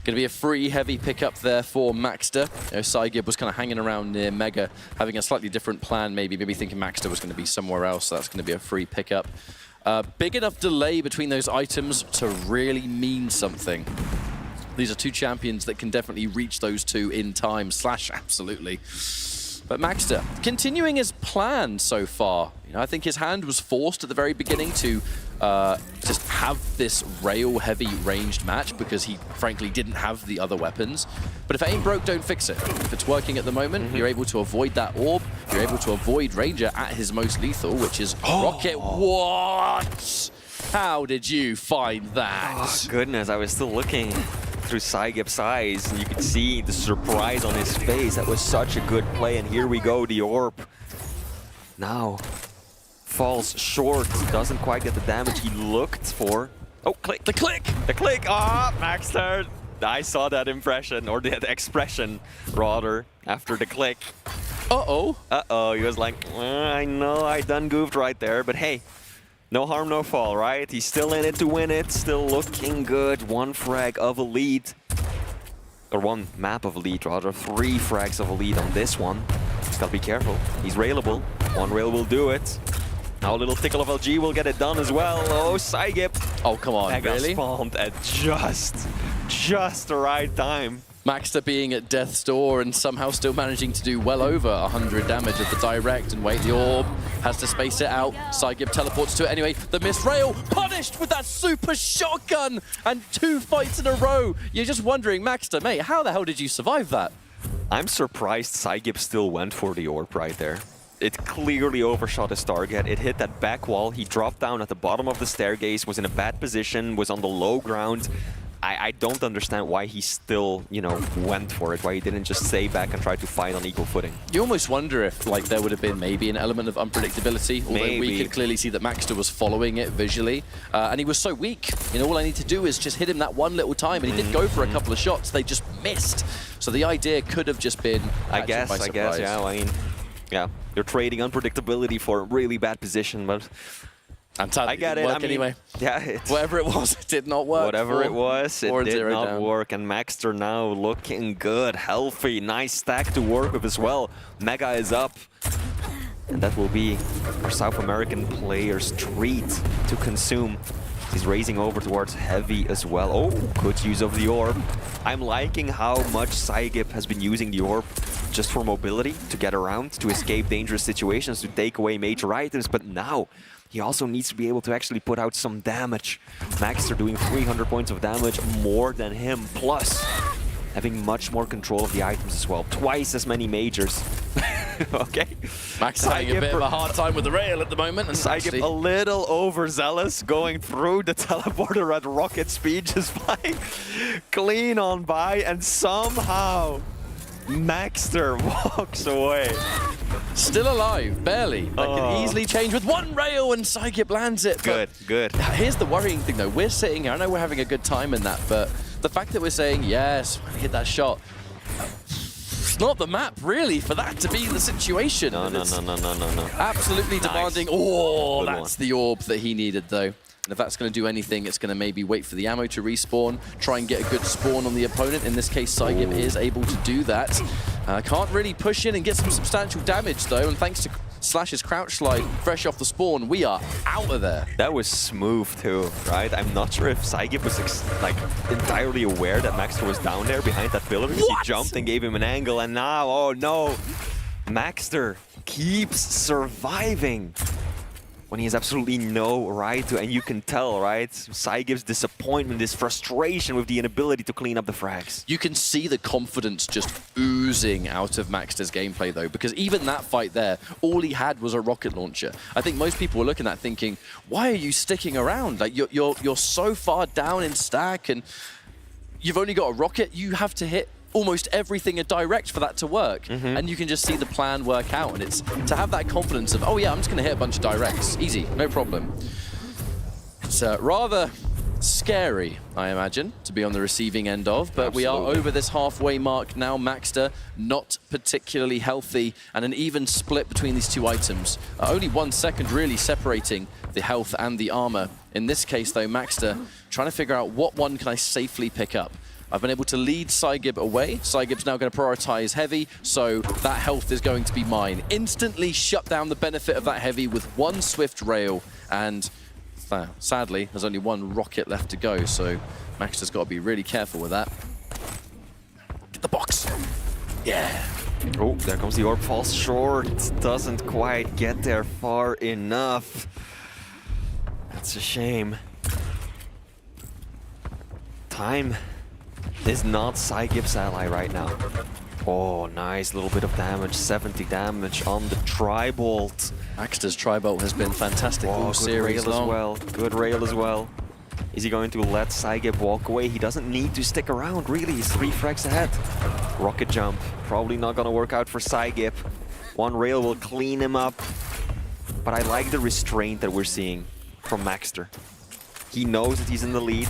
Going to be a free heavy pickup there for Maxter. Saigib was kind of hanging around near Mega, having a slightly different plan, maybe thinking Maxter was going to be somewhere else, so that's going to be a free pickup. Big enough delay between those items to really mean something. These are two champions that can definitely reach those two in time. Slash, absolutely. But Maxter, continuing his plan so far. You know, I think his hand was forced at the very beginning to just have this rail-heavy ranged match because he, frankly, didn't have the other weapons. But if it ain't broke, don't fix it. If it's working at the moment, you're able to avoid that orb. You're able to avoid Ranger at his most lethal, which is Rocket. What? How did you find that? Oh, goodness, I was still looking through Saigib's eyes, and you could see the surprise on his face. That was such a good play, and here we go, the orb. Now, falls short, doesn't quite get the damage he looked for. Oh, click! The click! The click! Ah, Maxter! I saw that impression, or that expression, rather, after the click. Uh-oh. Uh-oh, he was like, I know I done goofed right there, but hey, no harm, no fall, right? He's still in it to win it, still looking good. One frag of a lead. Or one map of a lead, rather. 3 frags of a lead on this one. He's gotta be careful. He's railable. One rail will do it. Now a little tickle of LG will get it done as well. Oh, Saigib. Oh, come on, Mega really? spawned at just the right time. Maxter being at death's door and somehow still managing to do well over 100 damage at the direct. And wait, the orb has to space it out. Saigib teleports to it anyway. The missed rail punished with that super shotgun and 2 fights in a row. You're just wondering, Maxter, mate, how the hell did you survive that? I'm surprised Saigib still went for the orb right there. It clearly overshot his target. It hit that back wall. He dropped down at the bottom of the staircase, was in a bad position, was on the low ground. I don't understand why he still, you know, went for it, why he didn't just stay back and try to fight on equal footing. You almost wonder if, like, there would have been maybe an element of unpredictability, although we could clearly see that Maxter was following it visually, and he was so weak. You know, all I need to do is just hit him that one little time, and he did go for a couple of shots. They just missed. So the idea could have just been I guess, yeah, I mean, yeah, you're trading unpredictability for a really bad position, but I get it. I mean, anyway. Yeah, whatever it was, it did not work. Whatever it was, it did not down. work. And Maxter now looking good, healthy, nice stack to work with as well. Mega is up. And that will be our South American player's treat to consume. He's raising over towards heavy as well. Oh, good use of the orb. I'm liking how much Saigib has been using the orb just for mobility, to get around, to escape dangerous situations, to take away major items. But now he also needs to be able to actually put out some damage. Maxter doing 300 points of damage, more than him, plus having much more control of the items as well. Twice as many majors. Okay. Max having a bit of a hard time with the rail at the moment. And Saigib a little overzealous, going through the teleporter at rocket speed, just flying clean on by, and somehow Maxter walks away. Still alive, barely. That can easily change with one rail and Saigib lands it. Good, good. Here's the worrying thing though. We're sitting here, I know we're having a good time in that, but the fact that we're saying, yes, hit that shot, it's not the map really for that to be the situation. No. Absolutely demanding. Oh, that's the orb that he needed though. And if that's going to do anything, it's going to maybe wait for the ammo to respawn, try and get a good spawn on the opponent. In this case, Saigib is able to do that. Can't really push in and get some substantial damage though, and thanks to Slash's crouch slide fresh off the spawn, we are out of there. That was smooth too, right? I'm not sure if Saigib was like entirely aware that Maxter was down there behind that pillar. He jumped and gave him an angle, and now, oh no, Maxter keeps surviving when he has absolutely no right to, and you can tell, right? Saigib's disappointment, this frustration with the inability to clean up the frags. You can see the confidence just oozing out of Maxter's gameplay though, because even that fight there, all he had was a rocket launcher. I think most people were looking at that thinking, why are you sticking around? Like you're so far down in stack and you've only got a rocket, you have to hit almost everything a direct for that to work. And you can just see the plan work out, and it's to have that confidence of, oh yeah, I'm just gonna hit a bunch of directs, easy, no problem. It's rather scary, I imagine, to be on the receiving end of, but we are over this halfway mark now. Maxter not particularly healthy, and an even split between these two items. Only 1 second really separating the health and the armor. In this case though, Maxter trying to figure out what one can I safely pick up. I've been able to lead Saigib away. Saigib's now going to prioritize heavy, so that health is going to be mine. Instantly shut down the benefit of that heavy with one swift rail, and sadly, there's only one rocket left to go, so Maxter's got to be really careful with that. Get the box. Yeah. Oh, there comes the orb, falls short. Doesn't quite get there far enough. That's a shame. Time is not Saigib's ally right now. Oh, nice little bit of damage, 70 damage on the Tri-Bolt. Maxter's Tri-Bolt has been fantastic all series rail long. As well. Good rail as well. Is he going to let Saigib walk away? He doesn't need to stick around, really. He's 3 frags ahead. Rocket jump, probably not gonna work out for Saigib. One rail will clean him up. But I like the restraint that we're seeing from Maxter. He knows that he's in the lead.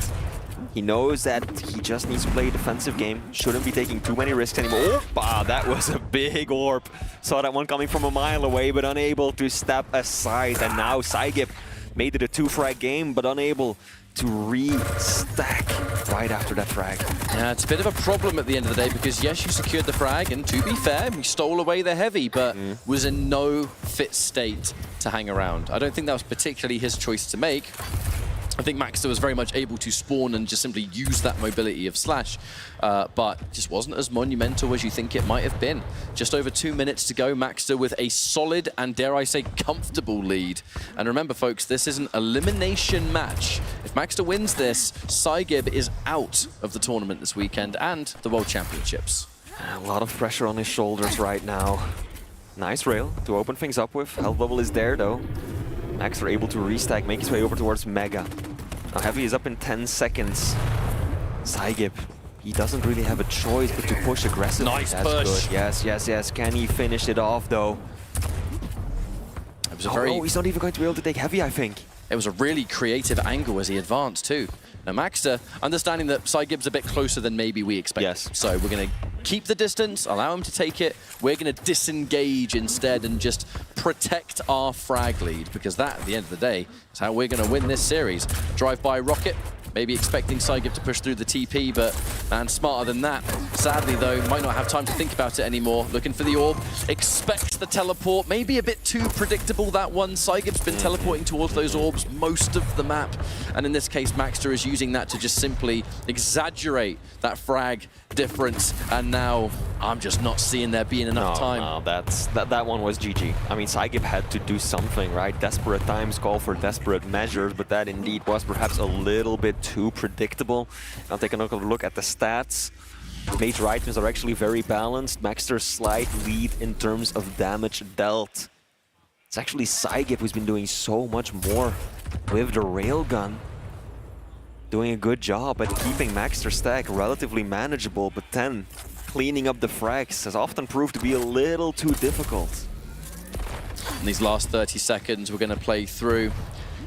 He knows that he just needs to play a defensive game. Shouldn't be taking too many risks anymore. Opa, that was a big orb. Saw that one coming from a mile away, but unable to step aside. And now Saigib made it a 2-frag game, but unable to re-stack right after that frag. Yeah, it's a bit of a problem at the end of the day because yes, you secured the frag, and to be fair, you stole away the heavy, but was in no fit state to hang around. I don't think that was particularly his choice to make. I think Maxter was very much able to spawn and just simply use that mobility of Slash, but just wasn't as monumental as you think it might have been. Just over 2 minutes to go, Maxter with a solid and, dare I say, comfortable lead. And remember, folks, this is an elimination match. If Maxter wins this, Saigib is out of the tournament this weekend and the World Championships. A lot of pressure on his shoulders right now. Nice rail to open things up with. Health level is there, though. Maxter able to restack, make his way over towards Mega. Now Heavy is up in 10 seconds. Saigib, he doesn't really have a choice but to push aggressively. Nice That's push. Good. Yes, yes, yes. Can he finish it off, though? It was a very... he's not even going to be able to take Heavy, I think. It was a really creative angle as he advanced, too. Now, Maxter, understanding that Saigib's a bit closer than maybe we expected. Yes. So we're going to keep the distance, allow him to take it. We're going to disengage instead and just protect our frag lead, because that, at the end of the day, is how we're going to win this series. Drive-by rocket. Maybe expecting Saigib to push through the TP, but man, smarter than that. Sadly, though, might not have time to think about it anymore. Looking for the orb, expects the teleport. Maybe a bit too predictable, that one. Saigib's been teleporting towards those orbs most of the map, and in this case, Maxter is using that to just simply exaggerate that frag difference, and now I'm just not seeing there being enough time. No, that one was GG. I mean, Saigib had to do something, right? Desperate times call for desperate measures, but that indeed was perhaps a little bit too predictable. Now taking a look at the stats. Major items are actually very balanced. Maxter's slight lead in terms of damage dealt. It's actually Saigib who's been doing so much more with the railgun. Doing a good job at keeping Maxter's stack relatively manageable, but then cleaning up the frags has often proved to be a little too difficult. In these last 30 seconds, we're going to play through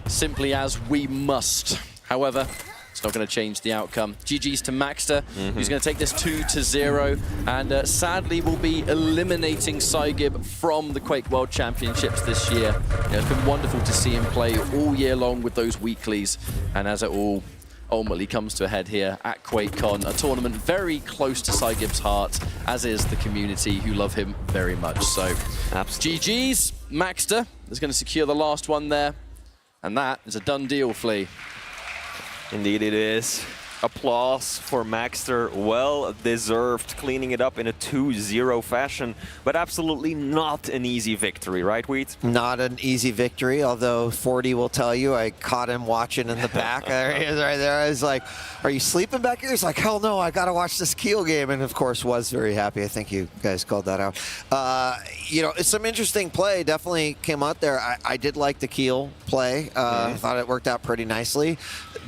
simply as we must. However, it's not going to change the outcome. GG's to Maxter, who's going to take this 2-0, and sadly will be eliminating Saigib from the Quake World Championships this year. You know, it's been wonderful to see him play all year long with those weeklies, and as it all ultimately comes to a head here at QuakeCon, a tournament very close to Saigib's heart, as is the community who love him very much. So, GG's, Maxter is going to secure the last one there, and that is a done deal, Flea. Indeed it is. Applause for Maxter, well deserved, cleaning it up in a 2-0 fashion, but absolutely not an easy victory, right, Wheat? Not an easy victory, although 40 will tell you, I caught him watching in the back. There he is right there. I was like, are you sleeping back here? He's like, hell no, I got to watch this Kiel game. And of course, was very happy. I think you guys called that out. You know, it's some interesting play. Definitely came out there. I did like the Kiel play. I thought it worked out pretty nicely.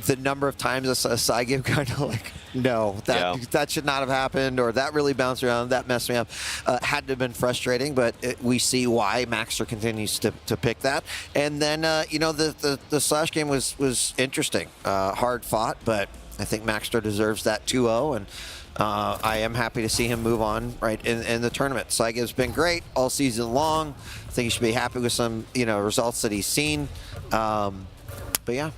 The number of times I saw Saigib kind of like, no, that should not have happened, or that really bounced around, that messed me up. Had to have been frustrating, but we see why Maxter continues to pick that. And then, you know, the Slash game was interesting. Hard fought, but I think Maxter deserves that 2-0, and I am happy to see him move on right in the tournament. Saigib's been great all season long. I think he should be happy with some, you know, results that he's seen. But yeah.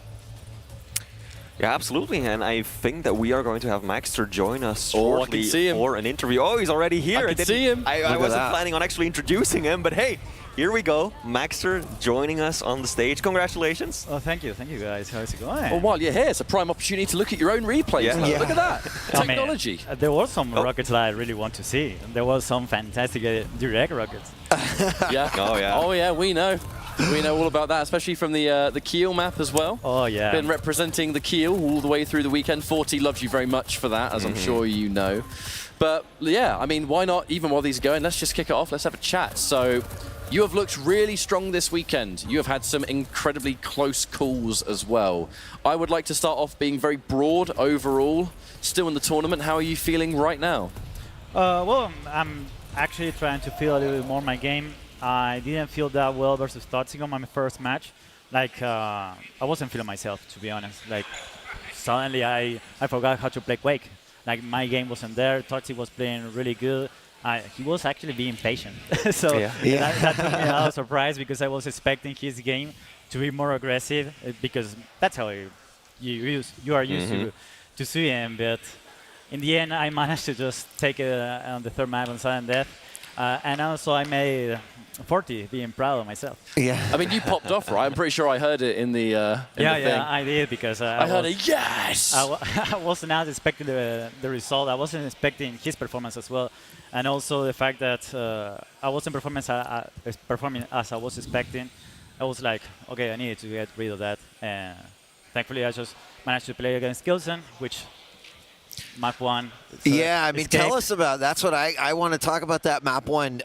Yeah, absolutely, and I think that we are going to have Maxter join us Oh, I shortly can see him. for an interview. Oh, he's already here. I can see him. I wasn't planning on actually introducing him, but hey, here we go. Maxter joining us on the stage. Congratulations. Oh, thank you guys. How's it going? Well, while you're here, it's a prime opportunity to look at your own replays. Yeah. Look at that. Technology. I mean, there were some rockets that I really want to see. There was some fantastic direct rockets. Yeah. Oh, yeah. Oh, yeah, we know. We know all about that, especially from the Kiel map as well. Oh, yeah. Been representing the Kiel all the way through the weekend. 40 loves you very much for that, as I'm sure you know. But, yeah, I mean, why not, even while these are going, let's just kick it off. Let's have a chat. So, you have looked really strong this weekend. You have had some incredibly close calls as well. I would like to start off being very broad overall. Still in the tournament, how are you feeling right now? Well, I'm actually trying to feel a little bit more my game. I didn't feel that well versus Toxic on my first match. Like, I wasn't feeling myself, to be honest. Like, suddenly I forgot how to play Quake. Like, my game wasn't there. Toxic was playing really good. He was actually being patient. So that took me a lot of surprise because I was expecting his game to be more aggressive because that's how you are used to see him. But in the end, I managed to just take it on the third map on sudden death. And also I made 40 being proud of myself. Yeah. I mean, you popped off, right? I'm pretty sure I heard it in the thing. I did because I heard a yes! I was not expecting the result. I wasn't expecting his performance as well. And also the fact that I wasn't performing as I was expecting. I was like, okay, I needed to get rid of that. And thankfully, I just managed to play against Kilson, which map 1. Yeah, I mean, tell us about that's what I want to talk about that map 1.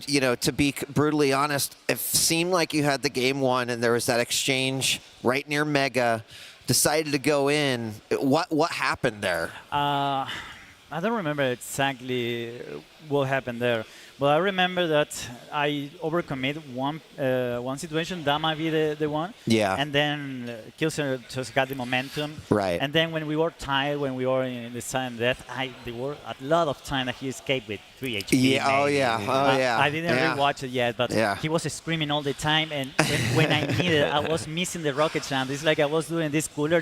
You know, to be brutally honest, it seemed like you had the game won and there was that exchange right near Mega, decided to go in. What happened there? I don't remember exactly what happened there, but I remember that I overcommit one situation. That might be the one. Yeah. And then Kilson just got the momentum. Right. And then when we were tied, when we were in the sudden death, there were a lot of time that he escaped with 3 HP. Yeah. Oh yeah. Oh yeah. I didn't rewatch it yet, but he was screaming all the time, and when I needed, I was missing the rocket jump. It's like I was doing these cooler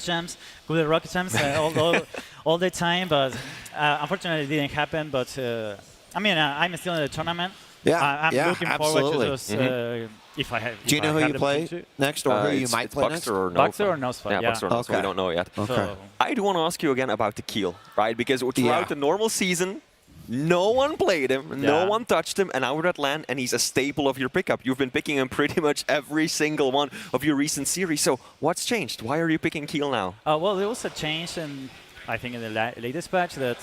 rocket jumps all the time, but unfortunately it didn't happen. But I mean, I'm still in the tournament. Yeah, I'm looking forward to those. If I have. Do you know who you play next, or who you might play next? Baxter or Nosa. Yeah, Baxter or Nosa. We don't know yet. Okay. So I do want to ask you again about the Kiel, right? Because throughout the normal season, no one played him, no one touched him, and now we're at LAN, and he's a staple of your pickup. You've been picking him pretty much every single one of your recent series. So what's changed? Why are you picking Kiel now? Well, there was a change, and I think in the latest patch that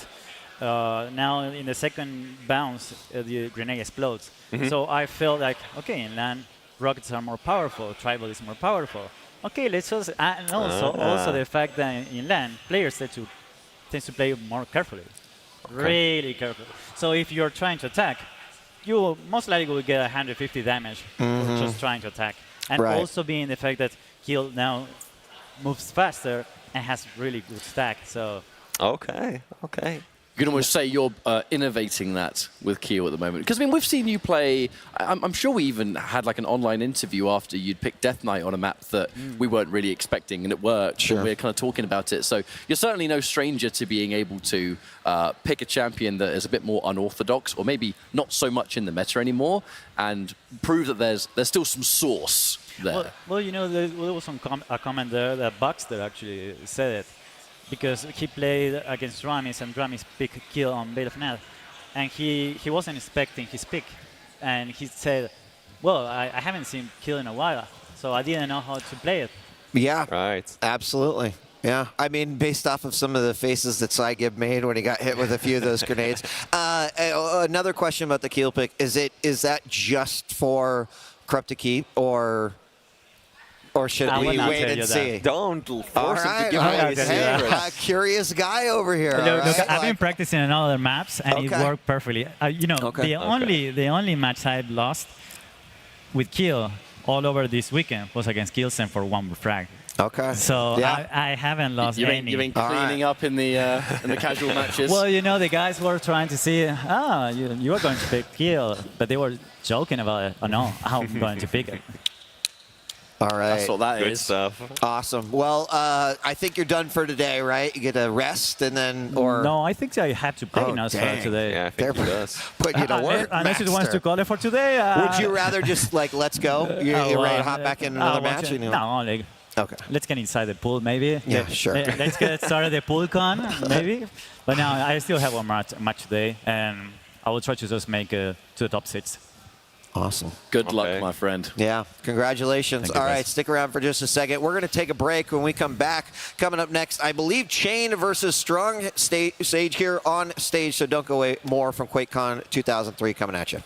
now in the second bounce, the grenade explodes. So I felt like, okay, in LAN, rockets are more powerful, tribal is more powerful. Okay, let's just, and also the fact that in LAN, players tend to play more carefully. Really careful. So if you're trying to attack, you most likely will get 150 damage for just trying to attack. And also being the fact that Kiel now moves faster and has really good stack. So okay. You can almost say you're innovating that with Kiel at the moment. Because, I mean, we've seen you play... I'm sure we even had, like, an online interview after you'd picked Death Knight on a map that we weren't really expecting, and it worked. Sure. And we were kind of talking about it. So you're certainly no stranger to being able to pick a champion that is a bit more unorthodox, or maybe not so much in the meta anymore, and prove that there's still some source there. Well, you know, there was a comment there that Baxter actually said it. Because he played against Dramis, and Dramis picked Kiel on Veil of Net. And he wasn't expecting his pick. And he said, well, I haven't seen Kiel in a while, so I didn't know how to play it. Yeah, right. Absolutely. Yeah, I mean, based off of some of the faces that Saigib made when he got hit with a few of those grenades. Another question about the Kiel pick, is that just for Corrupt to keep, or should we wait and see? Don't force him to give away his secrets. Curious guy over here. Look, I've been practicing on other maps, and it worked perfectly. You know, the only match I've lost with Kiel all over this weekend was against Kilson for 1 frag. Okay. So I haven't lost any. You've been cleaning up in the casual matches. Well, you know, the guys were trying to see, you are going to pick Kiel, but they were joking about it. Oh no, I'm going to pick it. All right. That's what that Good is. stuff. Awesome. Well, I think you're done for today, right? You get a rest and then, or No, I think I had to play Nosa dang. today. Yeah, I think he does. put you to work. Unless it wants Maxter. to call it for today. Would you rather just like let's go? You're ready to hop back in another match? No, like, Okay. let's get inside the pool, maybe. Yeah, sure. Let's get started the pool con, maybe. But now I still have one match today, and I will try to just make to the top 6. Awesome. Good luck, my friend. Yeah, congratulations. Thank you, All right, guys. stick around for just a second. We're going to take a break. When we come back, coming up next, I believe Chain versus Strong Sage here on stage, so don't go away. More from QuakeCon 2003 coming at you.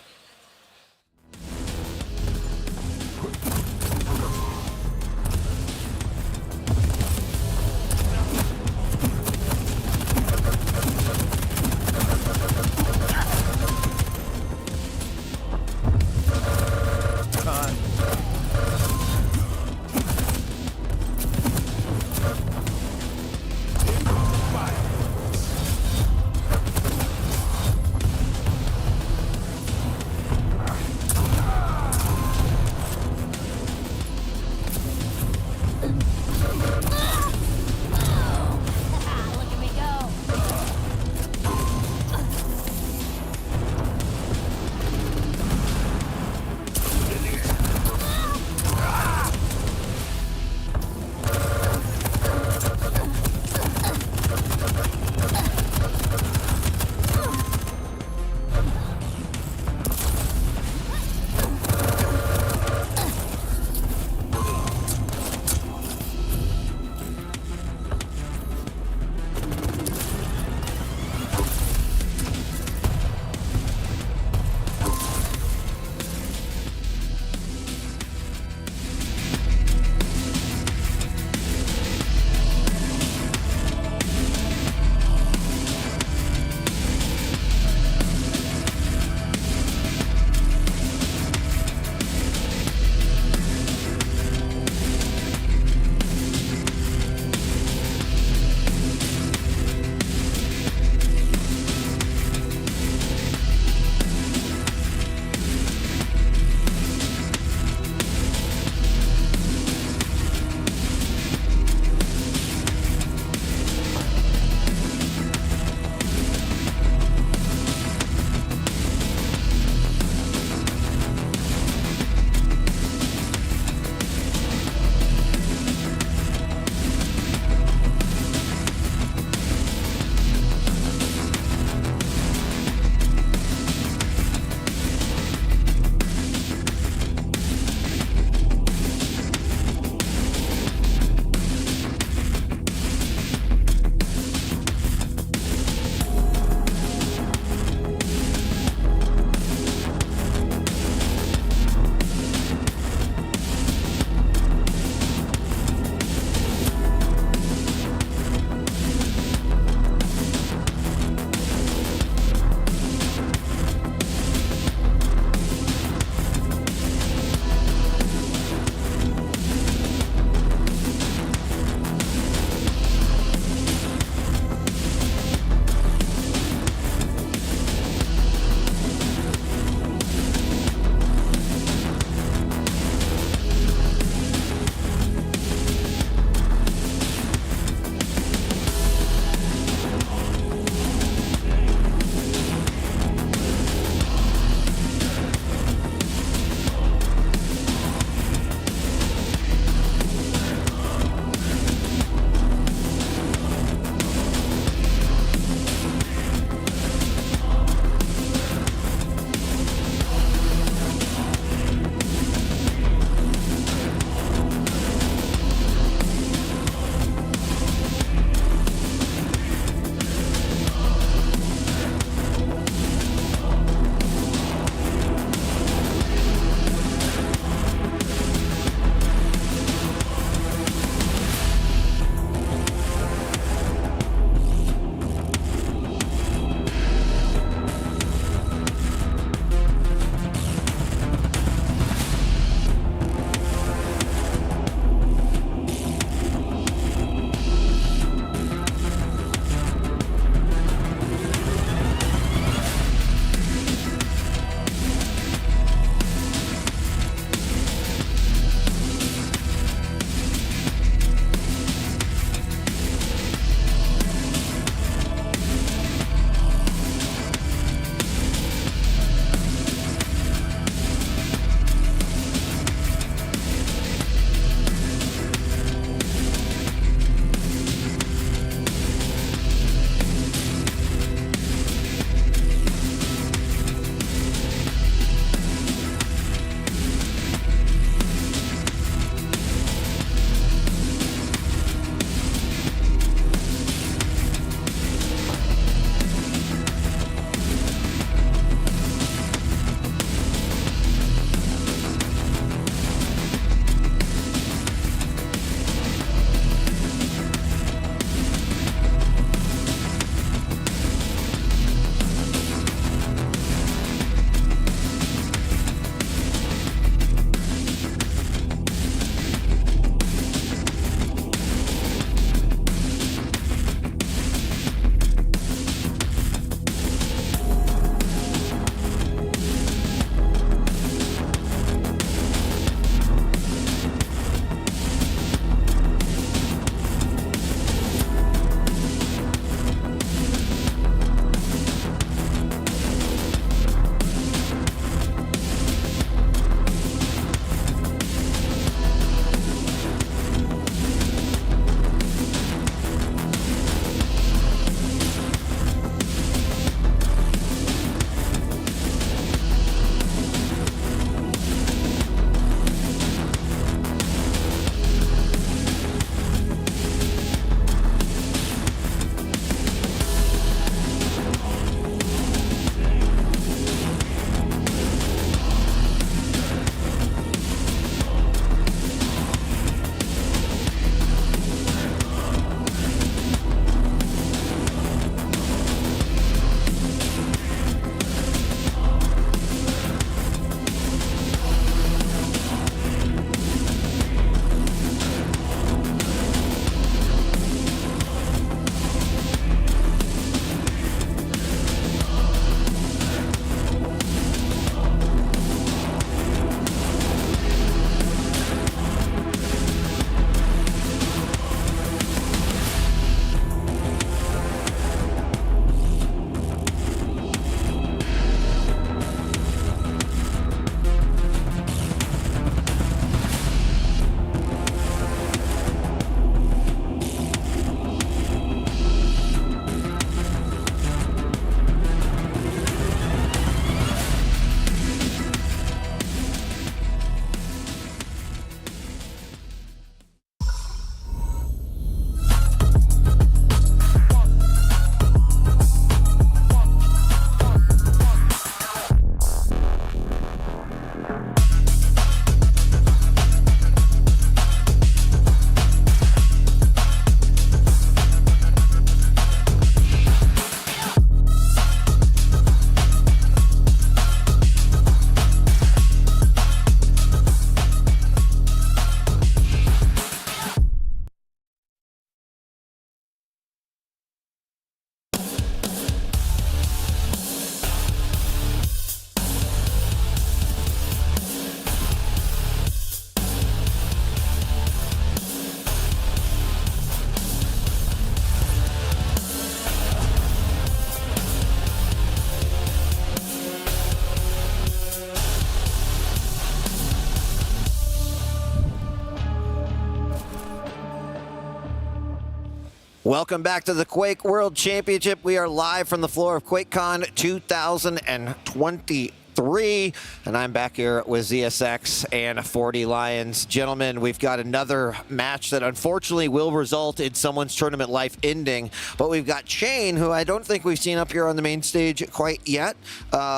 Welcome back to the Quake World Championship. We are live from the floor of QuakeCon 2023, and I'm back here with ZSX and 40 Lions. Gentlemen, we've got another match that unfortunately will result in someone's tournament life ending, but we've got Chain, who I don't think we've seen up here on the main stage quite yet,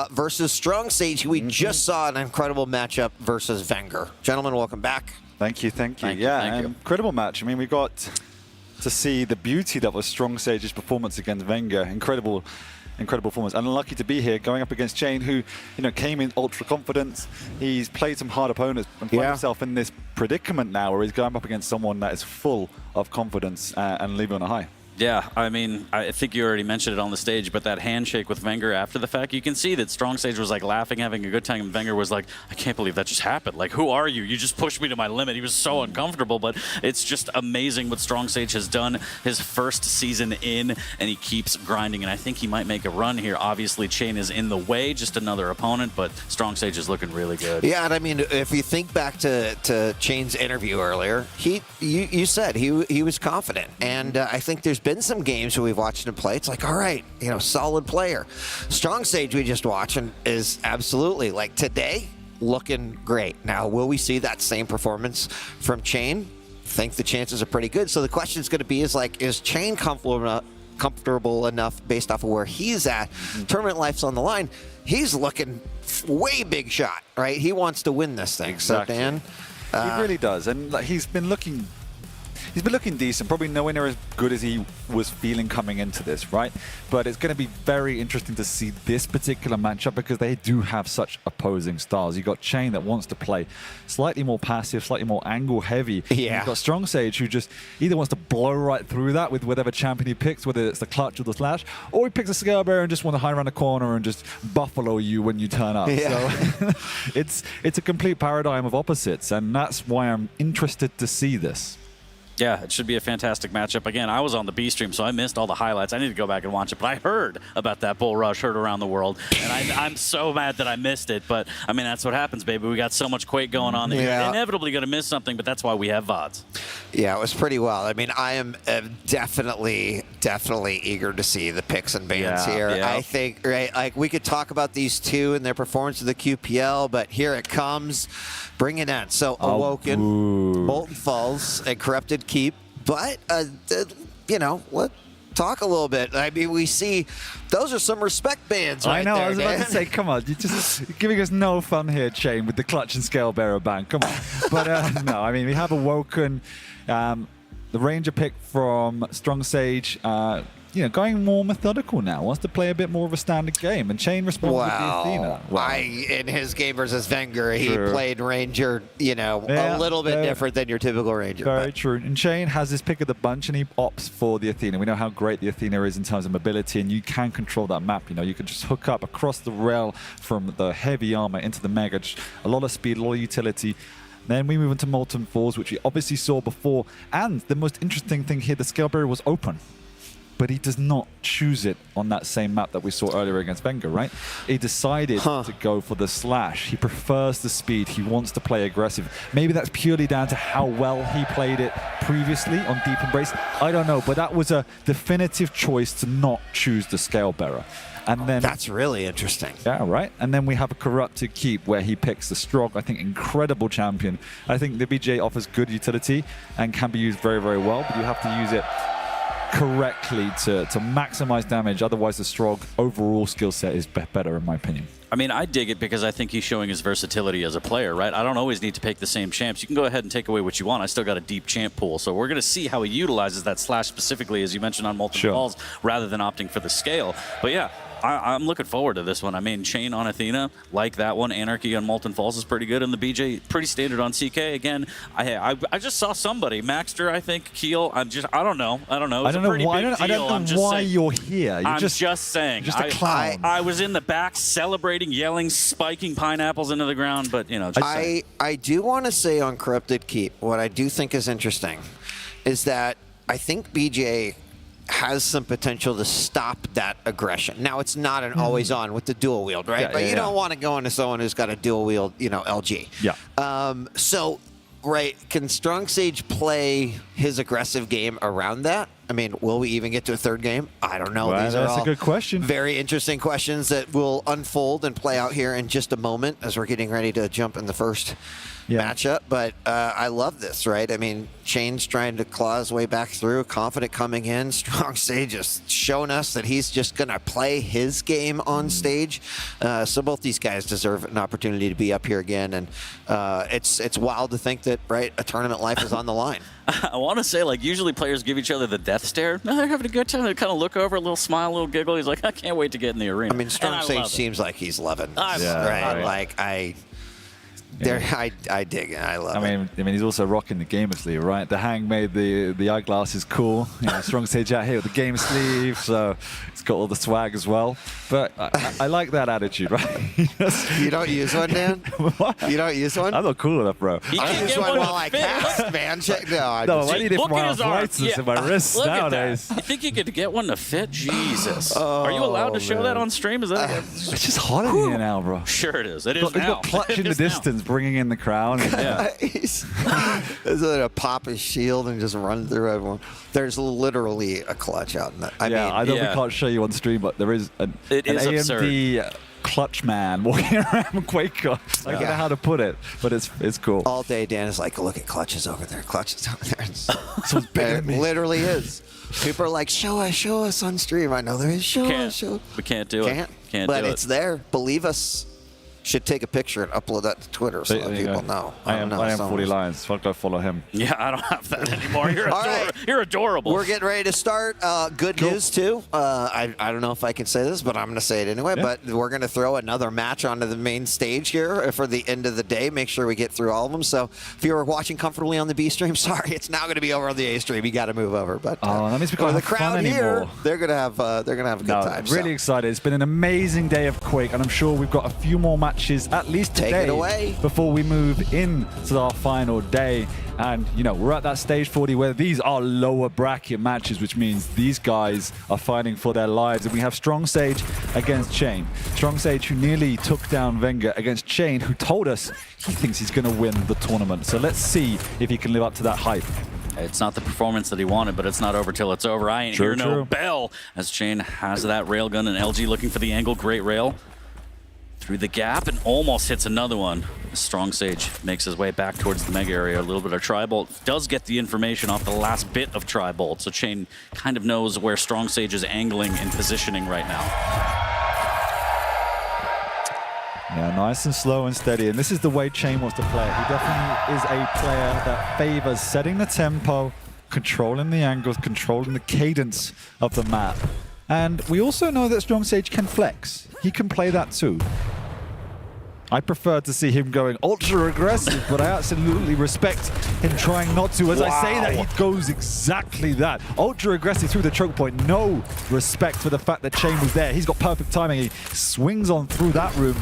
versus Strong Sage, who we just saw an incredible matchup versus Venger. Gentlemen, welcome back. Thank you. Yeah, incredible match. I mean, we got to see the beauty that was Strong Sage's performance against Venger. Incredible performance. And lucky to be here going up against Chain, who came in ultra confidence. He's played some hard opponents and found himself in this predicament now where he's going up against someone that is full of confidence and leaving on a high. Yeah, I mean, I think you already mentioned it on the stage, but that handshake with Venger after the fact, you can see that Strong Sage was like laughing, having a good time, and Venger was like, I can't believe that just happened. Like, who are you? You just pushed me to my limit. He was so uncomfortable, but it's just amazing what Strong Sage has done his first season in, and he keeps grinding, and I think he might make a run here. Obviously, Chain is in the way, just another opponent, but Strong Sage is looking really good. Yeah, and I mean, if you think back to Chain's interview earlier, you said he was confident, and I think there's been some games where we've watched him play. It's like, all right, solid player. Strong Sage we just watched and is absolutely, like today, looking great. Now, will we see that same performance from Chain? I think the chances are pretty good. So the question is going to be is Chain comfortable enough based off of where he's at? Tournament life's on the line. He's looking way big shot, right? He wants to win this thing. Exactly. So Dan, he really does, and he's been looking decent, probably nowhere near as good as he was feeling coming into this, right? But it's going to be very interesting to see this particular matchup because they do have such opposing styles. You've got Chain that wants to play slightly more passive, slightly more angle heavy. Yeah. You've got Strong Sage who just either wants to blow right through that with whatever champion he picks, whether it's the clutch or the slash, or he picks a scale bearer and just want to hide around the corner and just buffalo you when you turn up. Yeah. So it's a complete paradigm of opposites, and that's why I'm interested to see this. Yeah, it should be a fantastic matchup. Again, I was on the B stream, so I missed all the highlights. I need to go back and watch it, but I heard about that bull rush, heard around the world, and I'm so mad that I missed it. But, I mean, that's what happens, baby. We got so much Quake going on that you're inevitably going to miss something, but that's why we have VODs. Yeah, it was pretty wild. I mean, I am definitely eager to see the picks and bans here. Yeah. I think, right, like we could talk about these two and their performance of the QPL, but here it comes. Bring it in. So, Awoken, Molten Falls, and Corrupted Keep. But, let's talk a little bit. I mean, we see those are some respect bands right there, I was about Dan. to say, come on, you're just giving us no fun here, Chain, with the clutch and scale bearer ban. Come on. But, no, I mean, we have Awoken, the Ranger pick from Strong Sage, going more methodical now. Wants to play a bit more of a standard game, and Chain responds with the Athena. In his game versus Venger, he played Ranger, a little bit different than your typical Ranger. Very true. And Chain has his pick of the bunch, and he opts for the Athena. We know how great the Athena is in terms of mobility, and you can control that map. You can just hook up across the rail from the heavy armor into the mega. Just a lot of speed, a lot of utility. Then we move into Molten Falls, which we obviously saw before. And the most interesting thing here, the scale barrier was open. But he does not choose it on that same map that we saw earlier against Venger, right? He decided to go for the slash. He prefers the speed. He wants to play aggressive. Maybe that's purely down to how well he played it previously on Deep Embrace. I don't know, but that was a definitive choice to not choose the scale bearer. And then that's really interesting. Yeah, right. And then we have a Corrupted Keep where he picks the Strong, I think, incredible champion. I think the BJ offers good utility and can be used very, very well, but you have to use it correctly to maximize damage. Otherwise, the Strong overall skill set is better, in my opinion. I mean, I dig it because I think he's showing his versatility as a player, right? I don't always need to pick the same champs. You can go ahead and take away what you want. I still got a deep champ pool. So we're going to see how he utilizes that slash specifically, as you mentioned, on multiple balls, rather than opting for the scale. But yeah, I'm looking forward to this one. I mean, Chain on Athena, like that one. Anarchy on Molten Falls is pretty good. And the BJ, pretty standard on CK. Again, I just saw somebody, Maxter, I think, Keel. I don't know. I don't know why you're here. I'm just saying. Just a clown. I was in the back celebrating, yelling, spiking pineapples into the ground, but, I do want to say on Corrupted Keep, what I do think is interesting is that I think BJ has some potential to stop that aggression. Now, it's not an always on with the dual wield, right? But you don't want to go into someone who's got a dual wield, LG. Yeah. So, right, can Strong Sage play his aggressive game around that? I mean, will we even get to a third game? I don't know. Well, These are that's all a good question. Very interesting questions that will unfold and play out here in just a moment as we're getting ready to jump in the first matchup. But I love this, right? I mean, Chain's trying to claw his way back through, confident coming in. Strong Sage has shown us that he's just going to play his game on stage. So both these guys deserve an opportunity to be up here again. And it's wild to think that, right, a tournament life is on the line. I want to say, like, usually players give each other the death stare. No, they're having a good time. They kind of look over, a little smile, a little giggle. He's like, I can't wait to get in the arena. I mean, Strong Sage seems like he's loving this, right? Like, I dig it. I love it. I mean, he's also rocking the gamer sleeve, right? The hang made the eyeglass is cool. You know, Strong Sage out here with the gamer sleeve, so it's got all the swag as well. But I like that attitude, right? You don't use one, Dan? What? You don't use one? I'm not cool enough, bro. I use one while I cast, man. I need it for my arthritis in my wrists nowadays. You think you could get one to fit? Jesus. Are you allowed to show that on stream? Is that? It's just hot in here now, bro. Sure it is. It is He's got clutch in the distance, bringing in the crowd. He's going to pop his shield and just run through everyone. There's literally a clutch out in that. I mean, we can't show you on stream, but there is an AMD clutch man walking around QuakeCon. I don't know how to put it, but it's cool. All day, Dan is like, look at clutches over there. Clutches over there. It literally is. People are like, show us on stream. I know there is. Show us. We can't do it. Can't but do it's there. Believe us. Should take a picture and upload that to Twitter so that people know. I am 40 Lions. Fuck, I follow him. Yeah, I don't have that anymore. You're adorable. We're getting ready to start. Good news, too. I don't know if I can say this, but I'm going to say it anyway. But we're going to throw another match onto the main stage here for the end of the day. Make sure we get through all of them. So if you were watching comfortably on the B stream, sorry, it's now going to be over on the A stream. You got to move over. But that means we can't the have crowd fun here, anymore. they're going to have a good time. Really excited. It's been an amazing day of Quake, and I'm sure we've got a few more matches at least today. Take it away. Before we move into our final day. And, you know, we're at that stage 40 where these are lower bracket matches, which means these guys are fighting for their lives. And we have Strong Sage against Chain. Strong Sage, who nearly took down Venger, against Chain, who told us he thinks he's going to win the tournament. So let's see if he can live up to that hype. It's not the performance that he wanted, but it's not over till it's over. I ain't hear no bell as Chain has that railgun and LG looking for the angle. Great rail through the gap and almost hits another one. Strong Sage makes his way back towards the mega area. A little bit of Tri-Bolt. Does get the information off the last bit of Tri-Bolt, so Chain kind of knows where Strong Sage is angling and positioning right now. Yeah, nice and slow and steady. And this is the way Chain wants to play. He definitely is a player that favors setting the tempo, controlling the angles, controlling the cadence of the map. And we also know that Strong Sage can flex. He can play that too. I prefer to see him going ultra aggressive, but I absolutely respect him trying not to. As I say that, he goes exactly that. Ultra aggressive through the choke point. No respect for the fact that Chain was there. He's got perfect timing. He swings on through that room.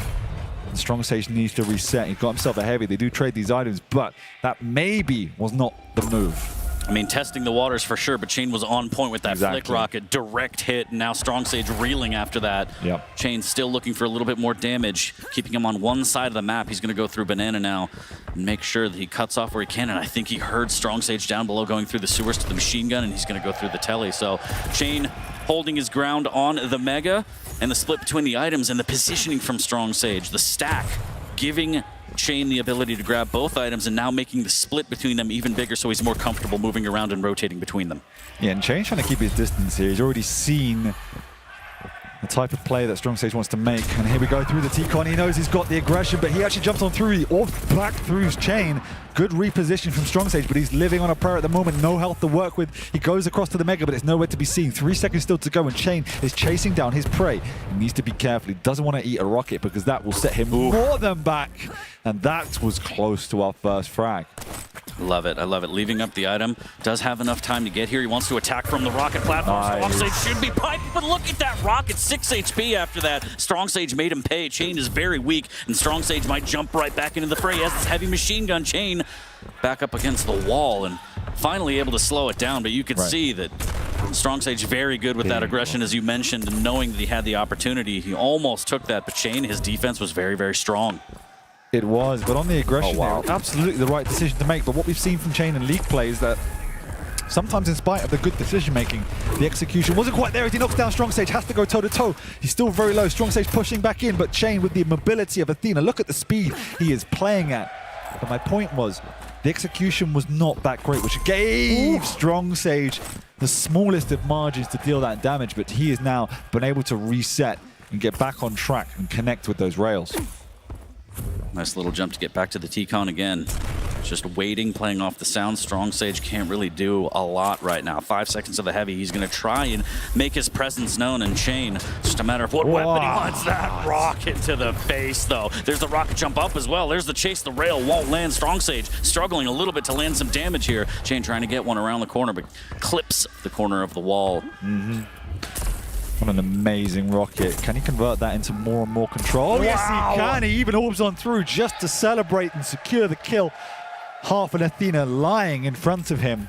And Strong Sage needs to reset. He got himself a heavy. They do trade these items, but that maybe was not the move. I mean, testing the waters for sure, but Chain was on point with that flick rocket. Direct hit, and now Strong Sage reeling after that. Yep. Chain still looking for a little bit more damage, keeping him on one side of the map. He's going to go through Banana now and make sure that he cuts off where he can, and I think he heard Strong Sage down below going through the sewers to the machine gun, and he's going to go through the telly. So Chain holding his ground on the Mega, and the split between the items and the positioning from Strong Sage. The stack giving Chain the ability to grab both items and now making the split between them even bigger, so he's more comfortable moving around and rotating between them. Yeah, and Chain's trying to keep his distance here. He's already seen the type of play that Strong Sage wants to make. And here we go through the T-Con. He knows he's got the aggression, but he actually jumps on through, or back through Chain. Good reposition from Strong Sage, but he's living on a prayer at the moment. No health to work with. He goes across to the Mega, but it's nowhere to be seen. 3 seconds still to go, and Chain is chasing down his prey. He needs to be careful. He doesn't want to eat a rocket because that will set him more than back. And that was close to our first frag. Love it. I love it. Leaving up the item. Does have enough time to get here. He wants to attack from the rocket platform. Strong Sage should be piped, but look at that rocket. 6 HP after that. Strong Sage made him pay. Chain is very weak, and Strong Sage might jump right back into the fray. Yes, this heavy machine gun. Chain back up against the wall and finally able to slow it down, but you could see that Strong Sage very good with that aggression, as you mentioned, and knowing that he had the opportunity. He almost took that, but Chain, his defense was very, very strong. It was, but on the aggression, absolutely the right decision to make. But what we've seen from Chain in League play is that sometimes in spite of the good decision making, the execution wasn't quite there as he knocks down Strong Sage, has to go toe-to-toe. He's still very low. Strong Sage pushing back in, but Chain with the mobility of Athena. Look at the speed he is playing at. But my point was, the execution was not that great, which gave Strong Sage the smallest of margins to deal that damage, but he has now been able to reset and get back on track and connect with those rails. Nice little jump to get back to the T-Con again. Just waiting, playing off the sound. Strong Sage can't really do a lot right now. 5 seconds of the heavy. He's going to try and make his presence known. And Chain, just a matter of what weapon he wants. That rocket to the face, though. There's the rocket jump up as well. There's the chase. The rail won't land. Strong Sage struggling a little bit to land some damage here. Chain trying to get one around the corner, but clips the corner of the wall. What an amazing rocket. Can he convert that into more and more control? Wow. Yes, he can. He even orbs on through just to celebrate and secure the kill. Half an Athena lying in front of him.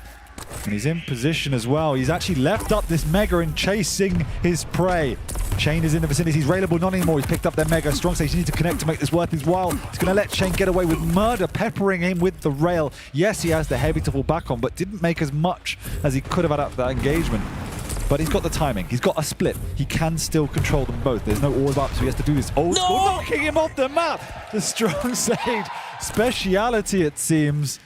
And he's in position as well. He's actually left up this Mega and chasing his prey. Chain is in the vicinity. He's railable, not anymore. He's picked up their Mega. Strong Sage needs to connect to make this worth his while. He's going to let Chain get away with murder, peppering him with the rail. Yes, he has the heavy to fall back on, but didn't make as much as he could have had after that engagement. But he's got the timing. He's got a split. He can still control them both. There's no orb up, so he has to do this old school, knocking him off the map. The Strong Sage speciality, it seems.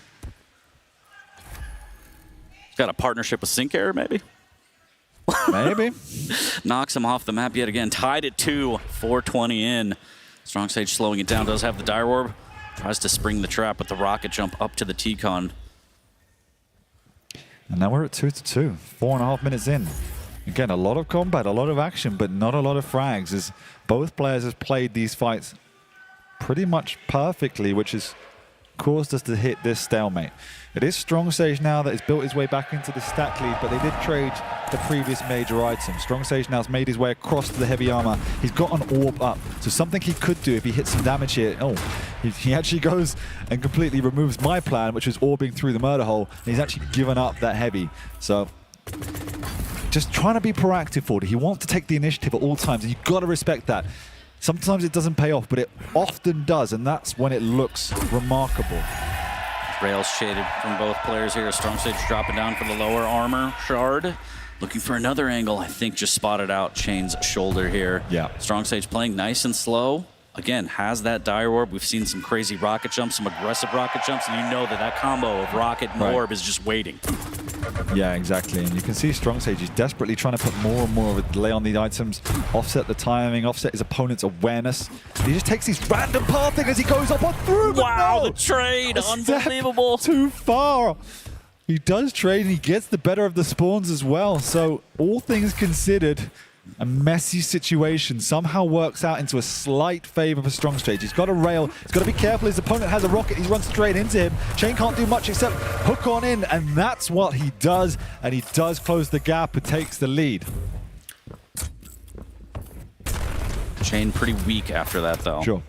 Got a partnership with Sync Air, maybe? Maybe. Knocks him off the map yet again. Tied at 2, 4:20 in. Strong Sage slowing it down. Does have the Dire Orb. Tries to spring the trap with the rocket jump up to the T-Con. And now we're at 2-2, 4.5 minutes in. Again, a lot of combat, a lot of action, but not a lot of frags, as both players have played these fights pretty much perfectly, which has caused us to hit this stalemate. It is Strong Sage now that has built his way back into the stack lead, but they did trade the previous major item. Strong Sage now has made his way across to the heavy armor. He's got an orb up, so something he could do if he hits some damage here. Oh, he actually goes and completely removes my plan, which was orbing through the murder hole, and he's actually given up that heavy. So just trying to be proactive for it. He wants to take the initiative at all times, and you've got to respect that. Sometimes it doesn't pay off, but it often does, and that's when it looks remarkable. Rails shaded from both players here. Strong Sage dropping down for the lower armor shard. Looking for another angle. I think just spotted out Chain's shoulder here. Yeah. Strong Sage playing nice and slow. Again, has that Dire Orb. We've seen some crazy rocket jumps, some aggressive rocket jumps, and you know that that combo of rocket and orb is just waiting. Yeah, exactly. And you can see Strong Sage is desperately trying to put more and more of a delay on the items, offset the timing, offset his opponent's awareness. And he just takes these random pathing as he goes up on through. Wow, no! the trade, unbelievable. Too far. He does trade and he gets the better of the spawns as well. So all things considered, a messy situation somehow works out into a slight favor for Strong Sage. He's got a rail. He's got to be careful. His opponent has a rocket. He runs straight into him. Chain can't do much except hook on in, and that's what he does. And he does close the gap and takes the lead. Chain pretty weak after that, though. Sure.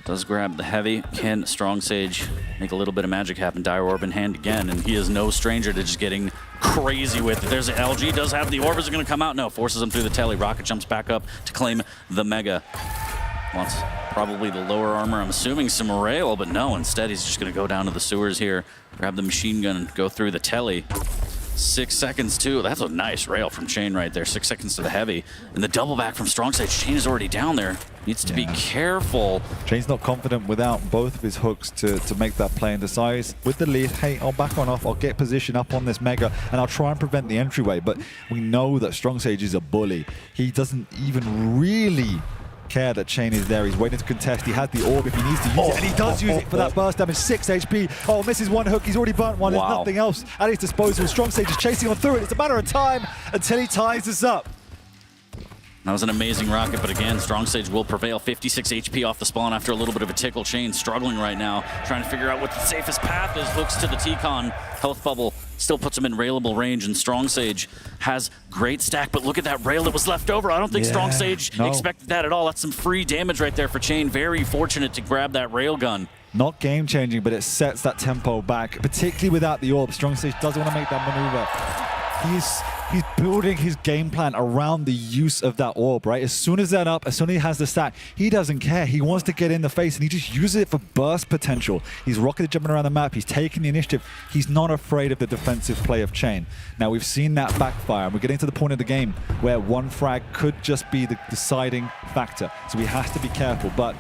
Does grab the heavy. Can Strong Sage make a little bit of magic happen? Dire Orb in hand again, and he is no stranger to just getting crazy with it. There's an LG, does have the orb. Is it going to come out? No, forces him through the telly. Rocket jumps back up to claim the Mega. Wants probably the lower armor. I'm assuming some rail, but no, instead he's just going to go down to the sewers here, grab the machine gun, and go through the telly. 6 seconds too. That's a nice rail from Chain right there. 6 seconds to the heavy. And the double back from Strong Sage. Chain is already down there. Needs to be careful. Chain's not confident without both of his hooks to make that play and decides with the lead, hey, I'll back on off, I'll get position up on this Mega, and I'll try and prevent the entryway. But we know that Strong Sage is a bully. He doesn't even really care that Chain is there. He's waiting to contest. He has the orb if he needs to use it, and he does use it for that burst damage. 6 HP. Oh, misses one hook. He's already burnt one. There's nothing else at his disposal. Strong Sage is chasing on through it. It's a matter of time until he ties us up. That was an amazing rocket, but again, Strong Sage will prevail. 56 HP off the spawn after a little bit of a tickle. Chain struggling right now, trying to figure out what the safest path is. Hooks to the T-Con. Health bubble still puts him in railable range, and Strong Sage has great stack, but look at that rail that was left over. I don't think Strong Sage expected that at all. That's some free damage right there for Chain. Very fortunate to grab that rail gun. Not game-changing, but it sets that tempo back, particularly without the orb. Strong Sage doesn't want to make that maneuver. He's he's building his game plan around the use of that orb, right? As soon as that up, as soon as he has the stack, he doesn't care. He wants to get in the face and he just uses it for burst potential. He's rocketed jumping around the map. He's taking the initiative. He's not afraid of the defensive play of Chain. Now, we've seen that backfire, and we're getting to the point of the game where one frag could just be the deciding factor. So he has to be careful, but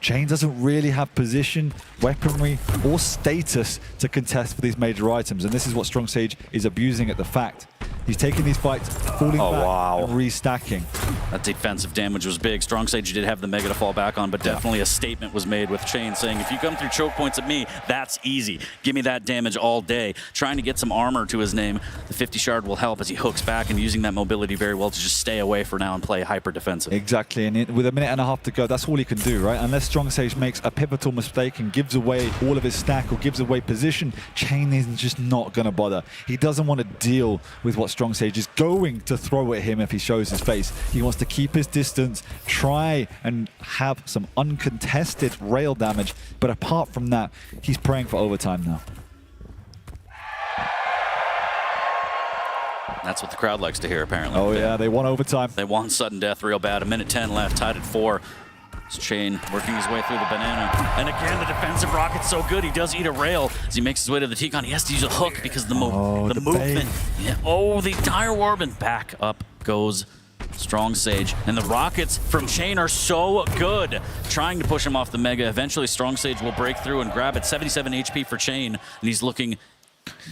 Chain doesn't really have position, weaponry, or status to contest for these major items, and this is what Strong Sage is abusing at the fact. He's taking these fights, falling back, and restacking. That defensive damage was big. Strong Sage did have the Mega to fall back on, but definitely a statement was made with Chain saying, if you come through choke points at me, that's easy. Give me that damage all day. Trying to get some armor to his name. The 50 shard will help as he hooks back and using that mobility very well to just stay away for now and play hyper defensive. Exactly, and with a minute and a half to go, that's all he can do, right? Unless Strong Sage makes a pivotal mistake and gives away all of his stack or gives away position, Chain is just not going to bother. He doesn't want to deal with what Strong Sage is going to throw at him if he shows his face. He wants to keep his distance, try and have some uncontested rail damage, but apart from that, he's praying for overtime now. That's what the crowd likes to hear, apparently. Oh yeah, they want overtime. They want sudden death real bad. A minute 10 left, tied at 4. It's Chain working his way through the banana. And again, the defensive rocket's so good. He does eat a rail as he makes his way to the T-Con. He has to use a hook because the movement. Yeah. Oh, the entire warp, and back up goes Strong Sage. And the rockets from Chain are so good. Trying to push him off the Mega. Eventually, Strong Sage will break through and grab it. 77 HP for Chain. And he's looking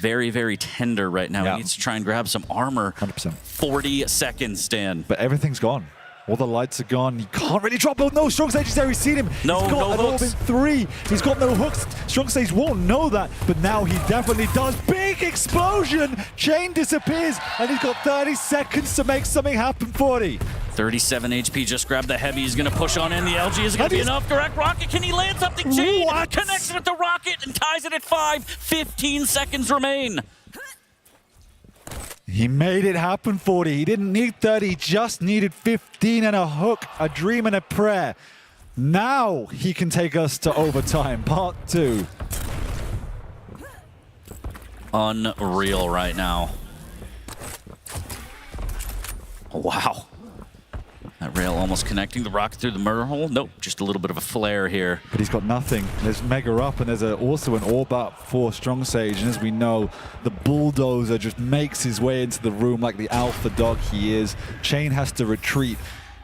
very, very tender right now. He needs to try and grab some armor. 100%. 40 seconds, Stan. But everything's gone. All the lights are gone. He can't really drop. Oh no, Strong Sage is there. He's seen him. No, he's got no an orb hooks. in 3. He's got no hooks. Strong Sage won't know that, but now he definitely does. Big explosion. Chain disappears, and he's got 30 seconds to make something happen. 40. 37 HP, just grabbed the heavy. He's going to push on in. The LG is going to be enough. Direct rocket. Can he land something? Chain connects with the rocket and ties it at 5. 15 seconds remain. He made it happen, 40. He didn't need 30, he just needed 15 and a hook, a dream and a prayer. Now he can take us to overtime, part 2. Unreal right now. Wow. That rail almost connecting the rocket through the murder hole. Nope, just a little bit of a flare here. But he's got nothing. There's Mega up, and there's also an orb up for Strong Sage. And as we know, the bulldozer just makes his way into the room like the alpha dog he is. Chain has to retreat.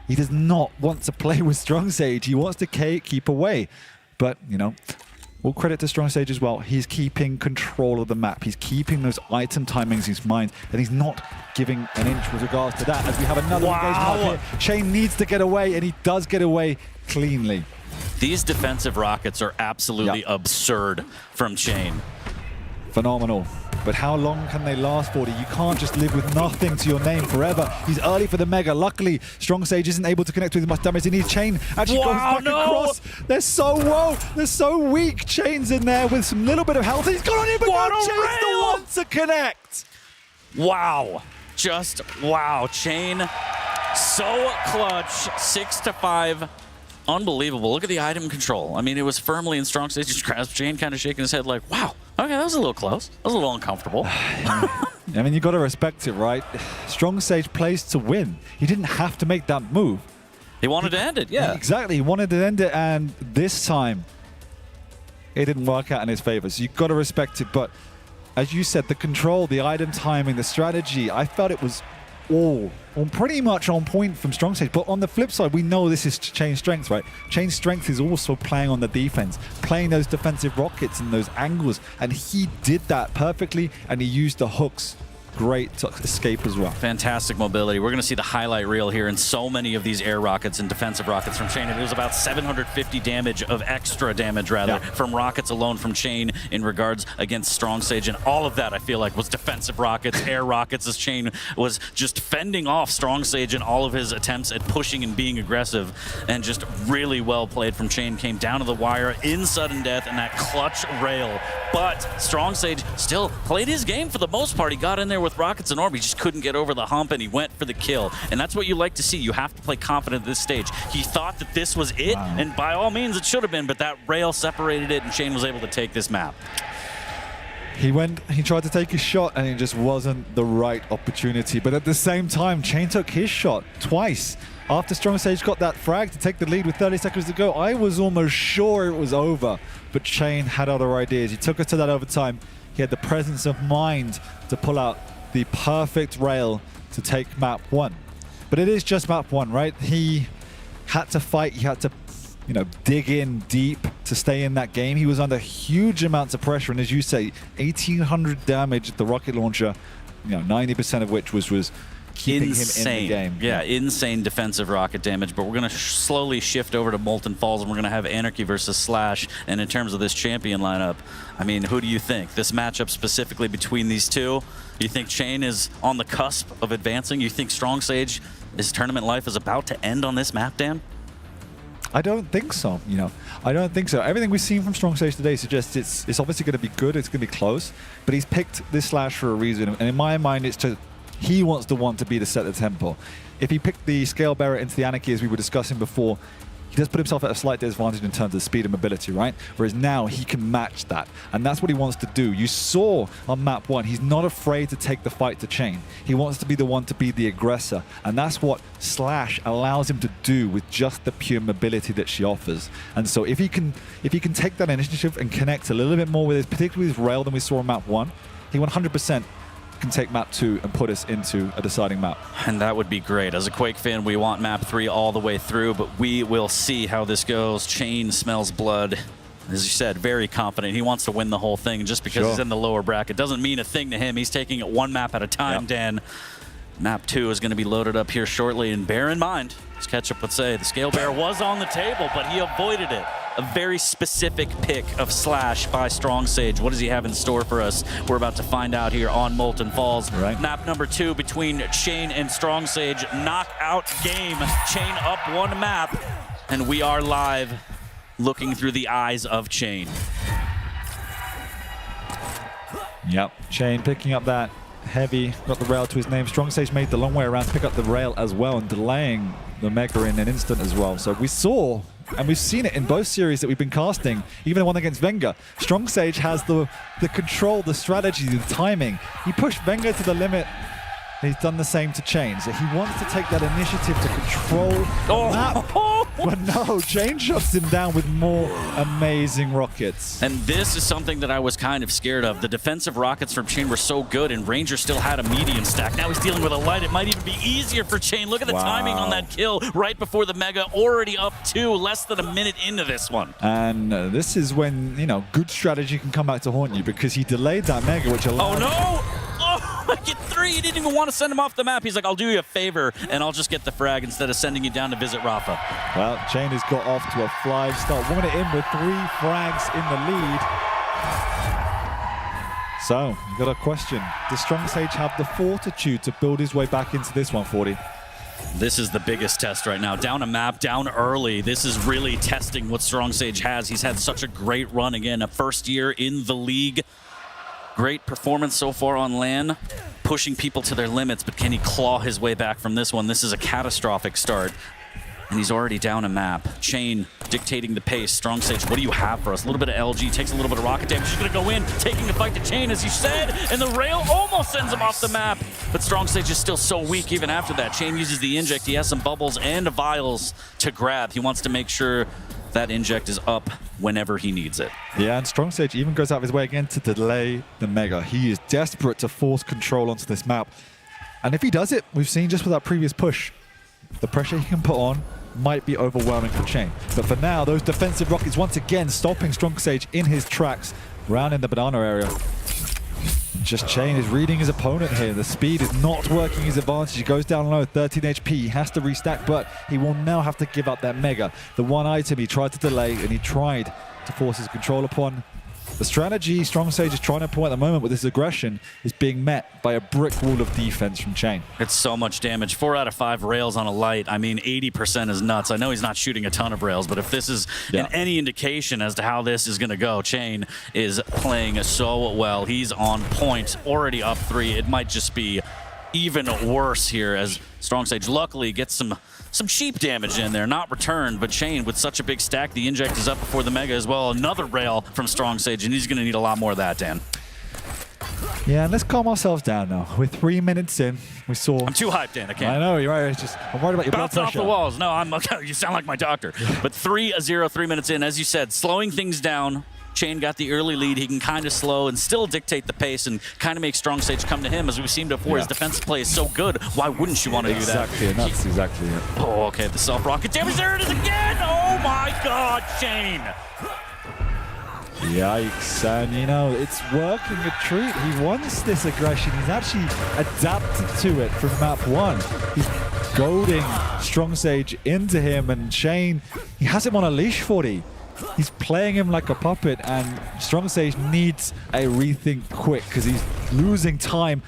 He does not want to play with Strong Sage. He wants to keep away. But, you know, all credit to Strong Sage as well. He's keeping control of the map. He's keeping those item timings in his mind, and he's not giving an inch with regards to that, as we have another engagement up here. Chain needs to get away, and he does get away cleanly. These defensive rockets are absolutely absurd from Chain. Phenomenal. But how long can they last, 40? You can't just live with nothing to your name forever. He's early for the Mega. Luckily, Strong Sage isn't able to connect with as much damage. He needs Chain. Actually goes back across. They're so low. They're so weak. Chain's in there with some little bit of health. He's gone on in, but Chain's the one to connect. Wow. Just wow. Chain so clutch. 6-5. Unbelievable. Look at the item control. I mean, it was firmly in Strong Sage. Just grabs Chain, kind of shaking his head like, wow. Okay, that was a little close. That was a little uncomfortable. I mean, you got to respect it, right? Strong Sage plays to win. He didn't have to make that move. He wanted to end it, yeah. Exactly. He wanted to end it, and this time, it didn't work out in his favor. So you've got to respect it. But as you said, the control, the item timing, the strategy, I felt it was all pretty much on point from Strong Sage. But on the flip side, we know this is Chain's strength, right? Chain's strength is also playing on the defense, playing those defensive rockets and those angles, and he did that perfectly, and he used the hooks. Great to escape as well. Fantastic mobility. We're going to see the highlight reel here in so many of these air rockets and defensive rockets from Chain. It was about 750 damage of extra damage, rather, from rockets alone from Chain in regards against Strong Sage. And all of that, I feel like, was defensive rockets, air rockets, as Chain was just fending off Strong Sage in all of his attempts at pushing and being aggressive. And just really well played from Chain. Came down to the wire in sudden death and that clutch rail. But Strong Sage still played his game for the most part. He got in there with rockets and orb. He just couldn't get over the hump, and he went for the kill. And that's what you like to see. You have to play confident at this stage. He thought that this was it, and by all means it should have been, but that rail separated it, and Chain was able to take this map. He tried to take his shot and it just wasn't the right opportunity. But at the same time, Chain took his shot twice. After Strong Sage got that frag to take the lead with 30 seconds to go, I was almost sure it was over. But Chain had other ideas. He took us to that overtime. He had the presence of mind to pull out the perfect rail to take map 1. But it is just map 1, right? He had to fight. He had to, you know, dig in deep to stay in that game. He was under huge amounts of pressure, and as you say, 1,800 damage at the rocket launcher, you know, 90% of which was keeping him in the game. Yeah, insane defensive rocket damage. But we're going to slowly shift over to Molten Falls, and we're going to have Anarchy versus Slash. And in terms of this champion lineup, I mean, who do you think? This matchup specifically between these two, you think Chain is on the cusp of advancing? You think Strong Sage, his tournament life is about to end on this map, Dan? I don't think so, you know. I don't think so. Everything we've seen from Strong Sage today suggests it's obviously going to be good, it's going to be close, but he's picked this Slash for a reason, and in my mind he wants to be the set the tempo. If he picked the Scale Bearer into the Anarchy, as we were discussing before, he does put himself at a slight disadvantage in terms of speed and mobility, right? Whereas now he can match that, and that's what he wants to do. You saw on map 1, he's not afraid to take the fight to Chain. He wants to be the one to be the aggressor, and that's what Slash allows him to do with just the pure mobility that she offers. And so if he can take that initiative and connect a little bit more with his, particularly with rail than we saw on map 1, he 100% can take map 2 and put us into a deciding map. And that would be great. As a Quake fan, we want map 3 all the way through, but we will see how this goes. Chain smells blood. As you said, very confident. He wants to win the whole thing. Just because he's in the lower bracket doesn't mean a thing to him. He's taking it one map at a time, Dan. Map 2 is going to be loaded up here shortly. And bear in mind, as Ketchup would say, the Scale Bear was on the table, but he avoided it. A very specific pick of Slash by Strong Sage. What does he have in store for us? We're about to find out here on Molten Falls. Right. Map number 2 between Chain and Strong Sage. Knockout game. Chain up one map. And we are live looking through the eyes of Chain. Yep, Chain picking up that heavy, got the rail to his name. Strong Sage made the long way around to pick up the rail as well and delaying the Mega in an instant as well. So we saw, and we've seen it in both series that we've been casting, even the one against Venger. Strong Sage has the control, the strategy, the timing. He pushed Venger to the limit. He's done the same to Chain. So he wants to take that initiative to control the map. But no, Chain shuts him down with more amazing rockets. And this is something that I was kind of scared of. The defensive rockets from Chain were so good, and Ranger still had a medium stack. Now he's dealing with a light. It might even be easier for Chain. Look at the timing on that kill right before the Mega, already up 2, less than a minute into this one. And this is when, you know, good strategy can come back to haunt you, because he delayed that Mega, which allowed... Oh, no! Oh, I get 3. He didn't even want to send him off the map. He's like, I'll do you a favor, and I'll just get the frag instead of sending you down to visit Rafa. Well, Chain has got off to a flying start. 1 minute in with 3 frags in the lead. So, you got a question. Does Strong Sage have the fortitude to build his way back into this one, 40? This is the biggest test right now. Down a map, down early. This is really testing what Strong Sage has. He's had such a great run again, a first year in the league. Great performance so far on LAN, pushing people to their limits, but can he claw his way back from this one? This is a catastrophic start, and he's already down a map. Chain dictating the pace. Strong Sage, what do you have for us? A little bit of LG, takes a little bit of rocket damage. He's going to go in, taking the fight to Chain, as you said, and the rail almost sends him off the map. But Strong Sage is still so weak even after that. Chain uses the inject. He has some bubbles and vials to grab. He wants to make sure that inject is up whenever he needs it. Yeah, and Strong Sage even goes out of his way again to delay the Mega. He is desperate to force control onto this map. And if he does it, we've seen just with that previous push, the pressure he can put on might be overwhelming for Chain. But for now, those defensive rockets once again stopping Strong Sage in his tracks, round in the banana area. Just Chain is reading his opponent here. The speed is not working his advantage. He goes down low, 13 HP. He has to restack, but he will now have to give up that Mega. The one item he tried to delay, and he tried to force his control upon. The strategy Strong Sage is trying to pull at the moment with his aggression is being met by a brick wall of defense from Chain. It's so much damage. 4 out of 5 rails on a light. I mean, 80% is nuts. I know he's not shooting a ton of rails, but if this is any indication as to how this is going to go, Chain is playing so well. He's on point, already up 3. It might just be even worse here as Strong Sage luckily gets some cheap damage in there, not returned, but Chain with such a big stack, the inject is up before the Mega as well. Another rail from Strong Sage, and he's going to need a lot more of that, Dan. Yeah, and let's calm ourselves down now. We're 3 minutes in. We saw. I'm too hyped, Dan. I can't. I know, you're right. It's just, I'm worried about your blood Bouncing off pressure. the walls. No, I'm okay. You sound like my doctor. But 3-0, 3 minutes in, as you said, slowing things down. Chain got the early lead. He can kind of slow and still dictate the pace and kind of make Strong Sage come to him. As we've seen before, his defensive play is so good. Why wouldn't you want to do that? Exactly, and that's exactly it. Oh, okay. The self-rocket damage. There it is again. Oh, my God, Chain. Yikes, and you know, it's working a treat. He wants this aggression. He's actually adapted to it from map 1. He's goading Strong Sage into him, and Shane, he has him on a leash 40. He's playing him like a puppet, and Strong Sage needs a rethink quick because he's losing time,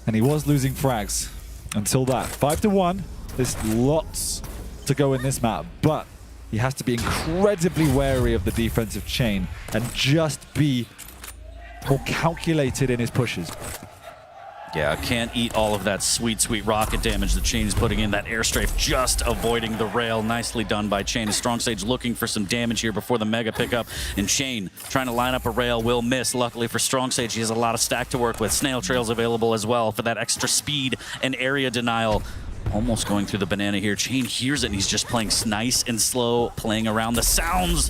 and he was losing frags until that. 5-1. There's lots to go in this map, but he has to be incredibly wary of the defensive chain and just be more calculated in his pushes. Yeah, can't eat all of that sweet, sweet rocket damage that Chain is putting in. That airstrafe just avoiding the rail. Nicely done by Chain. Strong Sage looking for some damage here before the mega pickup. And Chain trying to line up a rail will miss. Luckily for Strong Sage, he has a lot of stack to work with. Snail trails available as well for that extra speed and area denial. Almost going through the banana here. Chain hears it and he's just playing nice and slow, playing around the sounds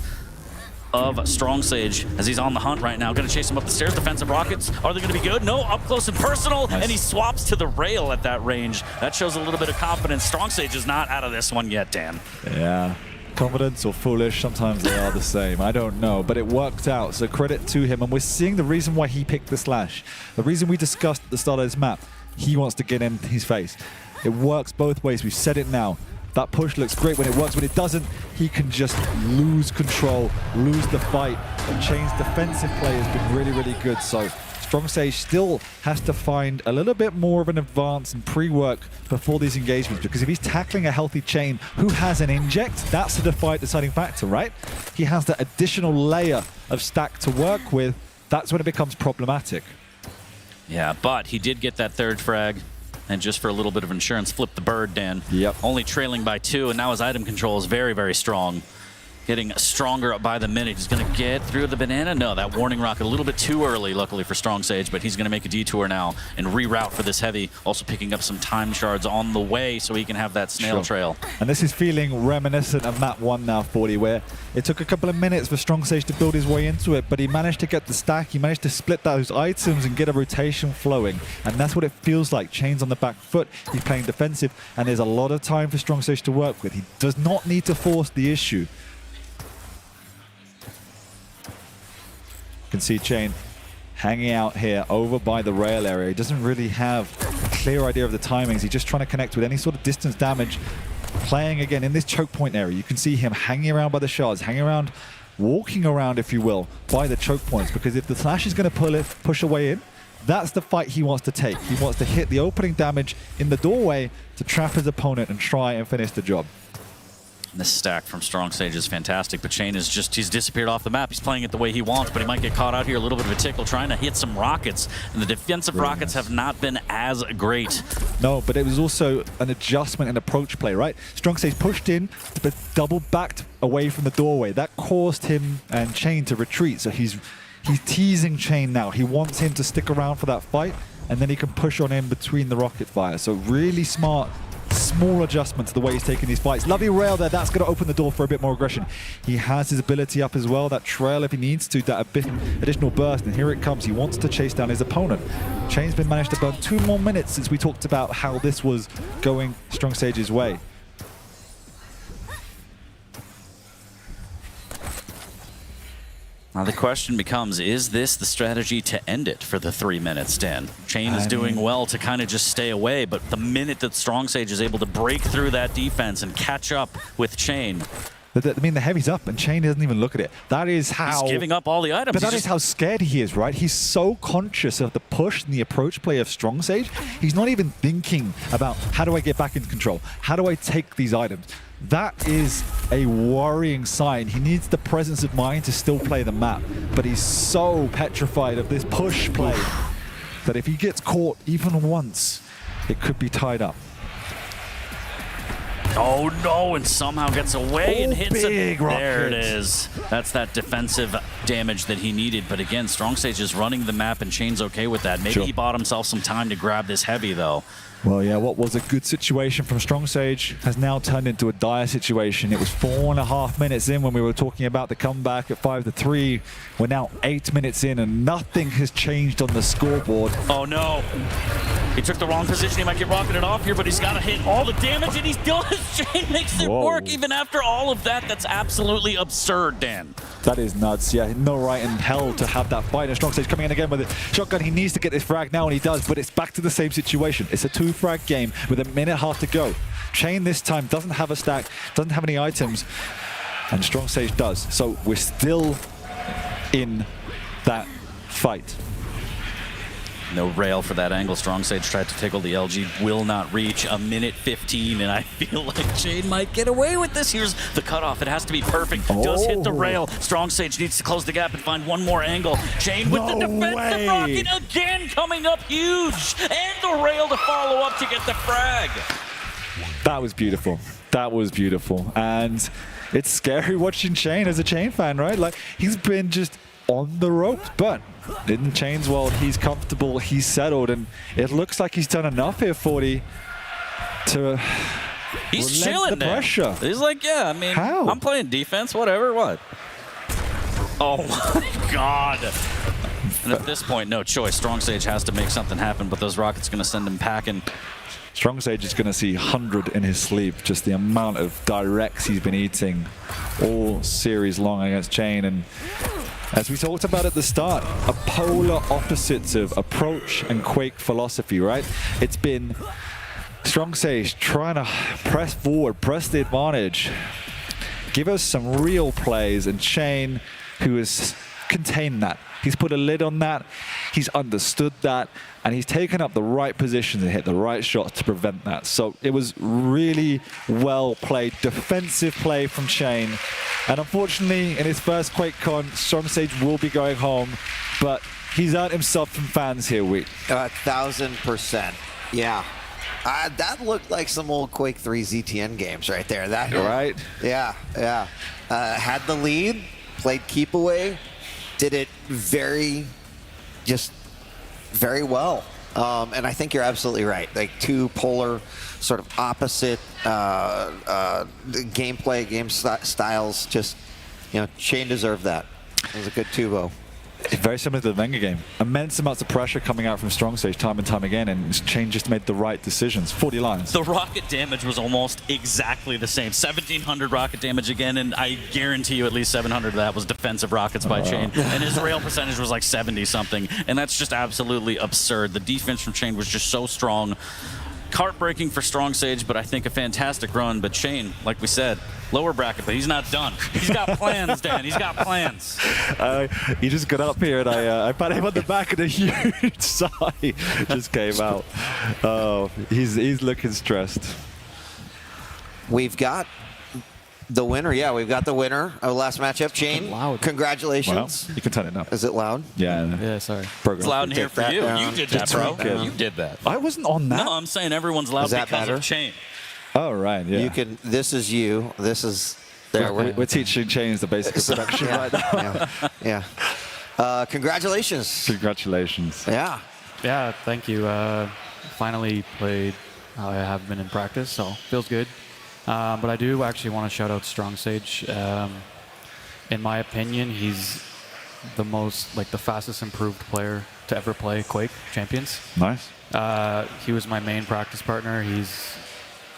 of Strong Sage as he's on the hunt right now. Going to chase him up the stairs. Defensive rockets. Are they going to be good? No, up close and personal. Nice. And he swaps to the rail at that range. That shows a little bit of confidence. Strong Sage is not out of this one yet, Dan. Yeah. Confidence or foolish, sometimes they are the same. I don't know, but it worked out. So credit to him. And we're seeing the reason why he picked the slash. The reason we discussed at the start of this map. He wants to get in his face. It works both ways. We've said it now. That push looks great when it works. When it doesn't, he can just lose control, lose the fight. And Chain's defensive play has been really, really good. So Strong Sage still has to find a little bit more of an advance and pre-work before these engagements. Because if he's tackling a healthy Chain who has an inject, that's the deciding factor, right? He has that additional layer of stack to work with. That's when it becomes problematic. Yeah, but he did get that third frag. And just for a little bit of insurance, flip the bird, Dan. Yep. Only trailing by 2, and now his item control is very, very strong. Getting stronger by the minute. He's going to get through the banana. No, that warning rocket a little bit too early, luckily for Strong Sage, but he's going to make a detour now and reroute for this heavy. Also picking up some time shards on the way so he can have that snail trail. And this is feeling reminiscent of map 1 now, 40, where it took a couple of minutes for Strong Sage to build his way into it, but he managed to get the stack. He managed to split those items and get a rotation flowing. And that's what it feels like. Chain's on the back foot. He's playing defensive, and there's a lot of time for Strong Sage to work with. He does not need to force the issue. You can see Chain hanging out here over by the rail area. He doesn't really have a clear idea of the timings. He's just trying to connect with any sort of distance damage. Playing again in this choke point area. You can see him hanging around by the shards, hanging around, walking around, if you will, by the choke points. Because if the slash is going to push away in, that's the fight he wants to take. He wants to hit the opening damage in the doorway to trap his opponent and try and finish the job. This stack from Strong Sage is fantastic, but Chain is just, he's disappeared off the map. He's playing it the way he wants, but he might get caught out here. A little bit of a tickle trying to hit some rockets, and the defensive rockets have not been as great. No, but it was also an adjustment and approach play, right? Strong Sage pushed in, but double backed away from the doorway. That caused him and Chain to retreat, so he's teasing Chain now. He wants him to stick around for that fight, and then he can push on in between the rocket fire. So really smart, small adjustment to the way he's taking these fights. Lovely rail there. That's going to open the door for a bit more aggression. He has his ability up as well. That trail, if he needs to, that a bit additional burst. And here it comes. He wants to chase down his opponent. Chain's been managed to burn 2 more minutes since we talked about how this was going Strong Sage's way. Now the question becomes, is this the strategy to end it for the 3 minutes, Dan? Chain is doing well to kind of just stay away, but the minute that Strong Sage is able to break through that defense and catch up with Chain. I mean, the heavy's up and Chain doesn't even look at it. That is how... He's giving up all the items. But that is how scared he is, right? He's so conscious of the push and the approach play of Strong Sage. He's not even thinking about, how do I get back into control? How do I take these items? That is a worrying sign. He needs the presence of mind to still play the map, but he's so petrified of this push play that if he gets caught even once, it could be tied up. Oh no, and somehow gets away and hits it. rocket. There it is. That's that defensive damage that he needed. But again, Strong Sage is running the map and Shane's okay with that. Maybe he bought himself some time to grab this heavy though. Well, yeah, what was a good situation from Strong Sage has now turned into a dire situation. It was 4.5 minutes in when we were talking about the comeback at 5-3. We're now 8 minutes in and nothing has changed on the scoreboard. Oh no. He took the wrong position. He might get rocketed off here, but he's got to hit all the damage, and he does. Shane makes it work even after all of that. That's absolutely absurd, Dan. That is nuts. Yeah, no right in hell to have that fight. And Strong Sage coming in again with a shotgun. He needs to get this frag now, and he does, but it's back to the same situation. It's a 2-frag game with a minute and a half to go. Chain this time doesn't have a stack, doesn't have any items, and Strong Sage does. So we're still in that fight. No rail for that angle. Strong Sage tried to tickle the LG, will not reach. A minute 15, and I feel like Shane might get away with this. Here's the cutoff. It has to be perfect. Does hit the rail. Strong Sage needs to close the gap and find one more angle. Shane with the defensive rocket again coming up huge. And the rail to follow up to get the frag. That was beautiful. That was beautiful. And it's scary watching Shane as a Chain fan, right? Like, he's been just on the ropes, but in Chain's world, he's comfortable, he's settled, and it looks like he's done enough here, 40, to he's chilling the pressure. He's like, yeah, I mean, I'm playing defense, whatever, what? Oh my God. And at this point, no choice. Strong Sage has to make something happen, but those rockets going to send him packing. Strong Sage is going to see 100 in his sleep, just the amount of directs he's been eating all series long against Chain. And as we talked about at the start, a polar opposites of approach and Quake philosophy, right? It's been Strong Sage trying to press forward, press the advantage, give us some real plays, and Chain, who has contained that. He's put a lid on that, he's understood that, and he's taken up the right positions and hit the right shots to prevent that. So it was really well played, defensive play from Chain. And unfortunately, in his first QuakeCon, Strong Sage will be going home, but he's earned himself some fans here, Wheat. 1,000%. Yeah. That looked like some old Quake 3 ZTN games right there. That right? Yeah, yeah. Had the lead, played keep away, did it very well. And I think you're absolutely right. Like two polar, sort of opposite gameplay, game styles. Just, you know, Shane deserved that. It was a good 2-0. Very similar to the Venger game. Immense amounts of pressure coming out from Strong Sage time and time again, and Chain just made the right decisions. 40 lines. The rocket damage was almost exactly the same. 1,700 rocket damage again, and I guarantee you at least 700 of that was defensive rockets by Chain. And his rail percentage was like 70-something, and that's just absolutely absurd. The defense from Chain was just so strong. Heartbreaking for Strong Sage, but I think a fantastic run. But Chain, like we said, lower bracket, but he's not done. He's got plans, Dan. He's got plans. He just got up here, and I pat him on the back, and a huge sigh just came out. Oh, he's looking stressed. We've got the winner. Yeah, we've got the winner of last matchup. Chain, congratulations. Wow. You can turn it up. Is it loud? Yeah, sorry. Program. It's loud in here for you. You did that, bro. You did that. I wasn't on that. No, I'm saying everyone's loud because of Chain. Oh, right, yeah. You can. This is you. This is there. We're teaching Chains the basic of production right now. Yeah. Congratulations. Congratulations. Yeah. Yeah, thank you. Finally played how I have been in practice, so feels good. But I do actually want to shout out Strong Sage. In my opinion, he's the fastest improved player to ever play Quake Champions. Nice. He was my main practice partner.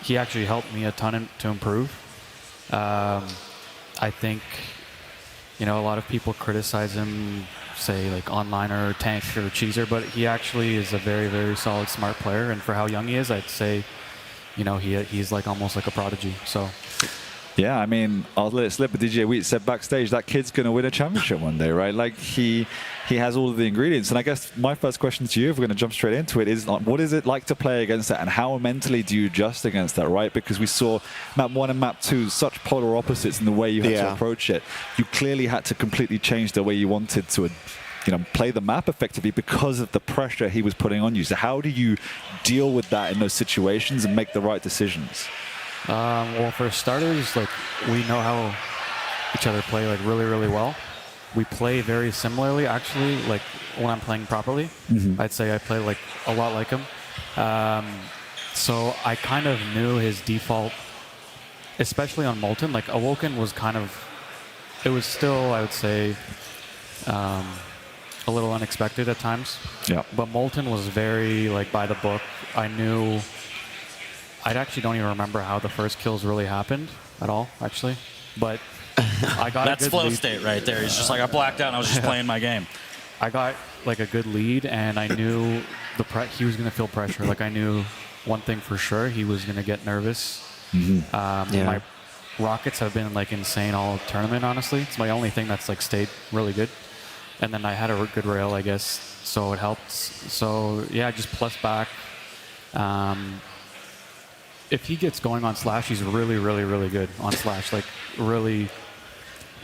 He actually helped me a ton to improve. I think, a lot of people criticize him, say like onliner or tank or cheeser, but he actually is a very, very solid, smart player. And for how young he is, I'd say, he's like almost like a prodigy. So. Yeah, I mean, I'll let it slip, but DJ Wheat said backstage that kid's going to win a championship one day, right? Like, he has all of the ingredients. And I guess my first question to you, if we're going to jump straight into it, is what is it like to play against that, and how mentally do you adjust against that, right? Because we saw map 1 and map 2, such polar opposites in the way you had to approach it. You clearly had to completely change the way you wanted to play the map effectively because of the pressure he was putting on you. So how do you deal with that in those situations and make the right decisions? Well, for starters, like we know how each other play like really, really well. We play very similarly, actually. Like when I'm playing properly, I'd say I play like a lot like him. So I kind of knew his default, especially on Molten. Like Awoken was kind of, it was still, I would say, a little unexpected at times. Yeah. But Molten was very like by the book. I knew. I actually don't even remember how the first kills really happened at all, actually. But I got That's a good flow lead. state right there. He's just like, I blacked out and I was just playing my game. I got like a good lead, and I knew he was going to feel pressure. Like I knew one thing for sure, he was going to get nervous. My rockets have been like insane all tournament, honestly. It's my only thing that's like stayed really good. And then I had a good rail, I guess, so it helped. So yeah, just plus back. If he gets going on Slash, he's really, really, really good on Slash. Like really,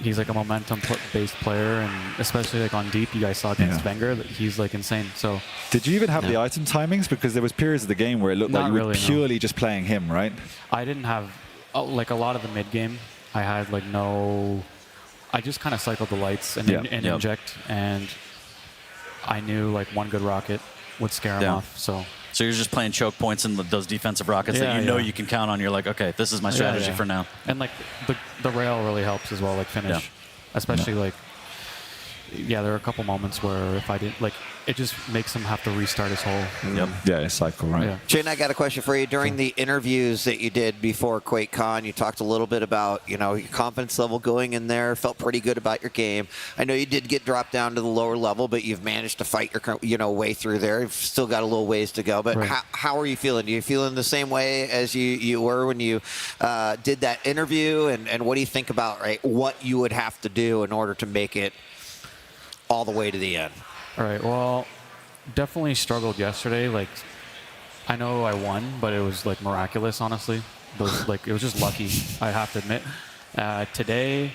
he's like a momentum-based player, and especially like on deep, you guys saw against Venger, that he's like insane. So did you even have the item timings? Because there was periods of the game where it looked like you were purely just playing him, right? I didn't have like a lot of the mid game. I had like no. I just kind of cycled the lights and inject, and I knew like one good rocket would scare him off. So you're just playing choke points and those defensive rockets that you know you can count on. You're like, okay, this is my strategy for now. And like the rail really helps as well, like finish. Especially like, there are a couple moments where if I didn't, like, it just makes him have to restart his whole cycle, right? Yeah. Shane, I got a question for you. During the interviews that you did before QuakeCon, you talked a little bit about, your confidence level going in there, felt pretty good about your game. I know you did get dropped down to the lower level, but you've managed to fight your way through there. You've still got a little ways to go. But how are you feeling? Are you feeling the same way as you were when you did that interview? And what do you think about what you would have to do in order to make it all the way to the end? All right, well, definitely struggled yesterday. Like, I know I won, but it was like miraculous, honestly. It was just lucky, I have to admit. Today,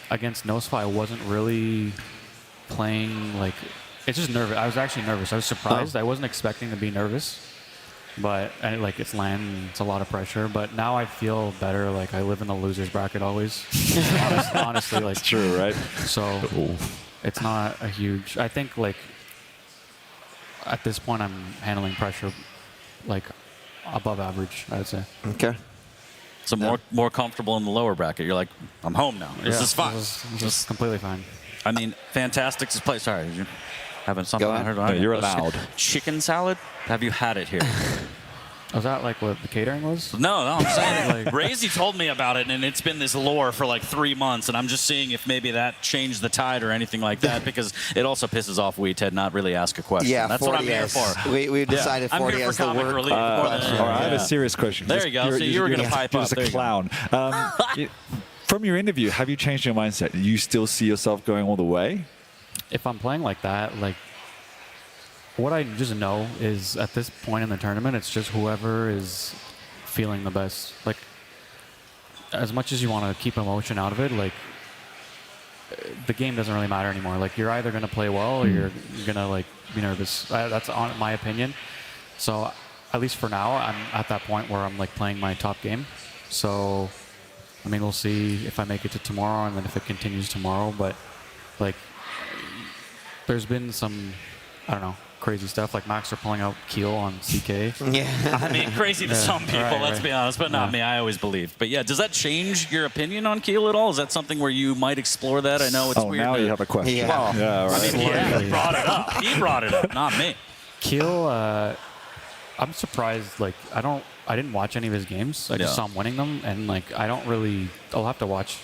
against Nosa, I wasn't really playing like, it's just nervous. I was actually nervous. I was surprised. I wasn't expecting to be nervous, but it's LAN, it's a lot of pressure. But now I feel better. Like I live in the losers bracket always. Honestly, like it's true, right? So. It's not a huge. I think like at this point I'm handling pressure like above average, I would say. Okay. So more comfortable in the lower bracket. You're like, I'm home now. This is fine. This is completely fine. I mean, fantastic to play. Sorry, you having something? Go I heard. No, you're allowed. Chicken salad? Have you had it here? Was that like what the catering was? No, I'm saying Raisy told me about it, and it's been this lore for like 3 months, and I'm just seeing if maybe that changed the tide or anything like that, because it also pisses off we to not really ask a question. Yeah, that's what I'm here for. We decided 40 I'm here has for the comic word. relief. All right, I have a serious question. There you go. So you were going to pipe up. You're just a clown. From your interview, have you changed your mindset? Do you still see yourself going all the way? If I'm playing like that, like what I just know is at this point in the tournament, it's just whoever is feeling the best. Like, as much as you want to keep emotion out of it, like, the game doesn't really matter anymore. Like, you're either going to play well or you're going to, like, be nervous. That's my opinion. So, at least for now, I'm at that point where I'm, like, playing my top game. So, I mean, we'll see if I make it to tomorrow and then if it continues tomorrow. But, like, there's been some, I don't know, crazy stuff like Maxter pulling out Keel on CK. Yeah. I mean, crazy to some people, let's be honest, but not me. I always believed. But yeah, does that change your opinion on Keel at all? Is that something where you might explore that? I know it's weird. Now you have a question. Yeah. Well, right. I mean, he brought it up. He brought it up, not me. Keel, I'm surprised. Like, I didn't watch any of his games. I just saw him winning them, and like, I'll have to watch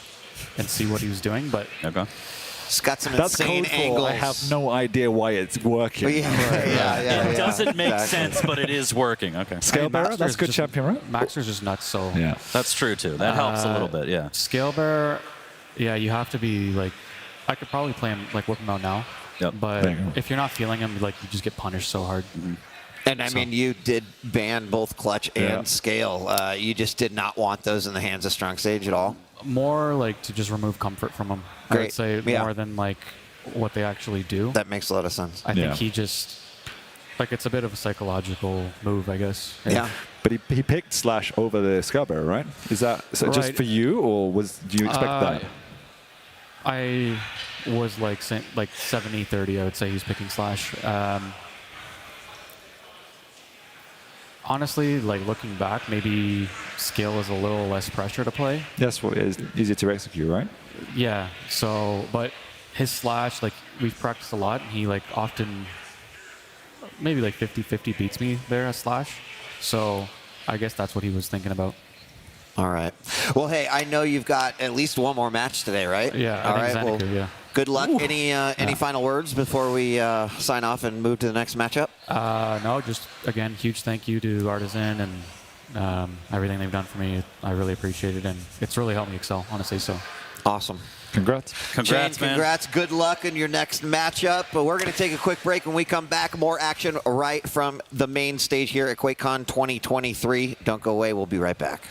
and see what he was doing. But It's got some That's insane angles. I have no idea why it's working. It doesn't make sense, but it is working. Okay. Scale Bearer, that's a good champion, right? Maxter's just nuts, so... Yeah. That's true, too. That helps a little bit, yeah. Scale Bearer, you have to be, like... I could probably play him, like, whip him out now. Yep. But if you're not feeling him, like, you just get punished so hard. And I mean, you did ban both Clutch and Scale. You just did not want those in the hands of Strong Sage at all? More like to just remove comfort from him. I would say more than like what they actually do. That makes a lot of sense. I think he just, like, it's a bit of a psychological move, I guess. But he picked Slash over the Scarborough, right? Is that just for you, or do you expect that? I was like 70-30, I would say he's picking Slash. Honestly, like looking back, maybe skill is a little less pressure to play. That's what is easier to execute, right? Yeah. So, but his Slash, like we've practiced a lot, and he like often, maybe like 50-50 beats me there at Slash. So I guess that's what he was thinking about. All right. Well, hey, I know you've got at least one more match today, right? Yeah. All right. Zanaku, well, yeah. Good luck. Any final words before we sign off and move to the next matchup? No, just again, huge thank you to Artisan and everything they've done for me. I really appreciate it, and it's really helped me excel, honestly. So awesome. Congrats. Congrats, man. Congrats. Good luck in your next matchup. But we're going to take a quick break. When we come back, more action right from the main stage here at QuakeCon 2023. Don't go away. We'll be right back.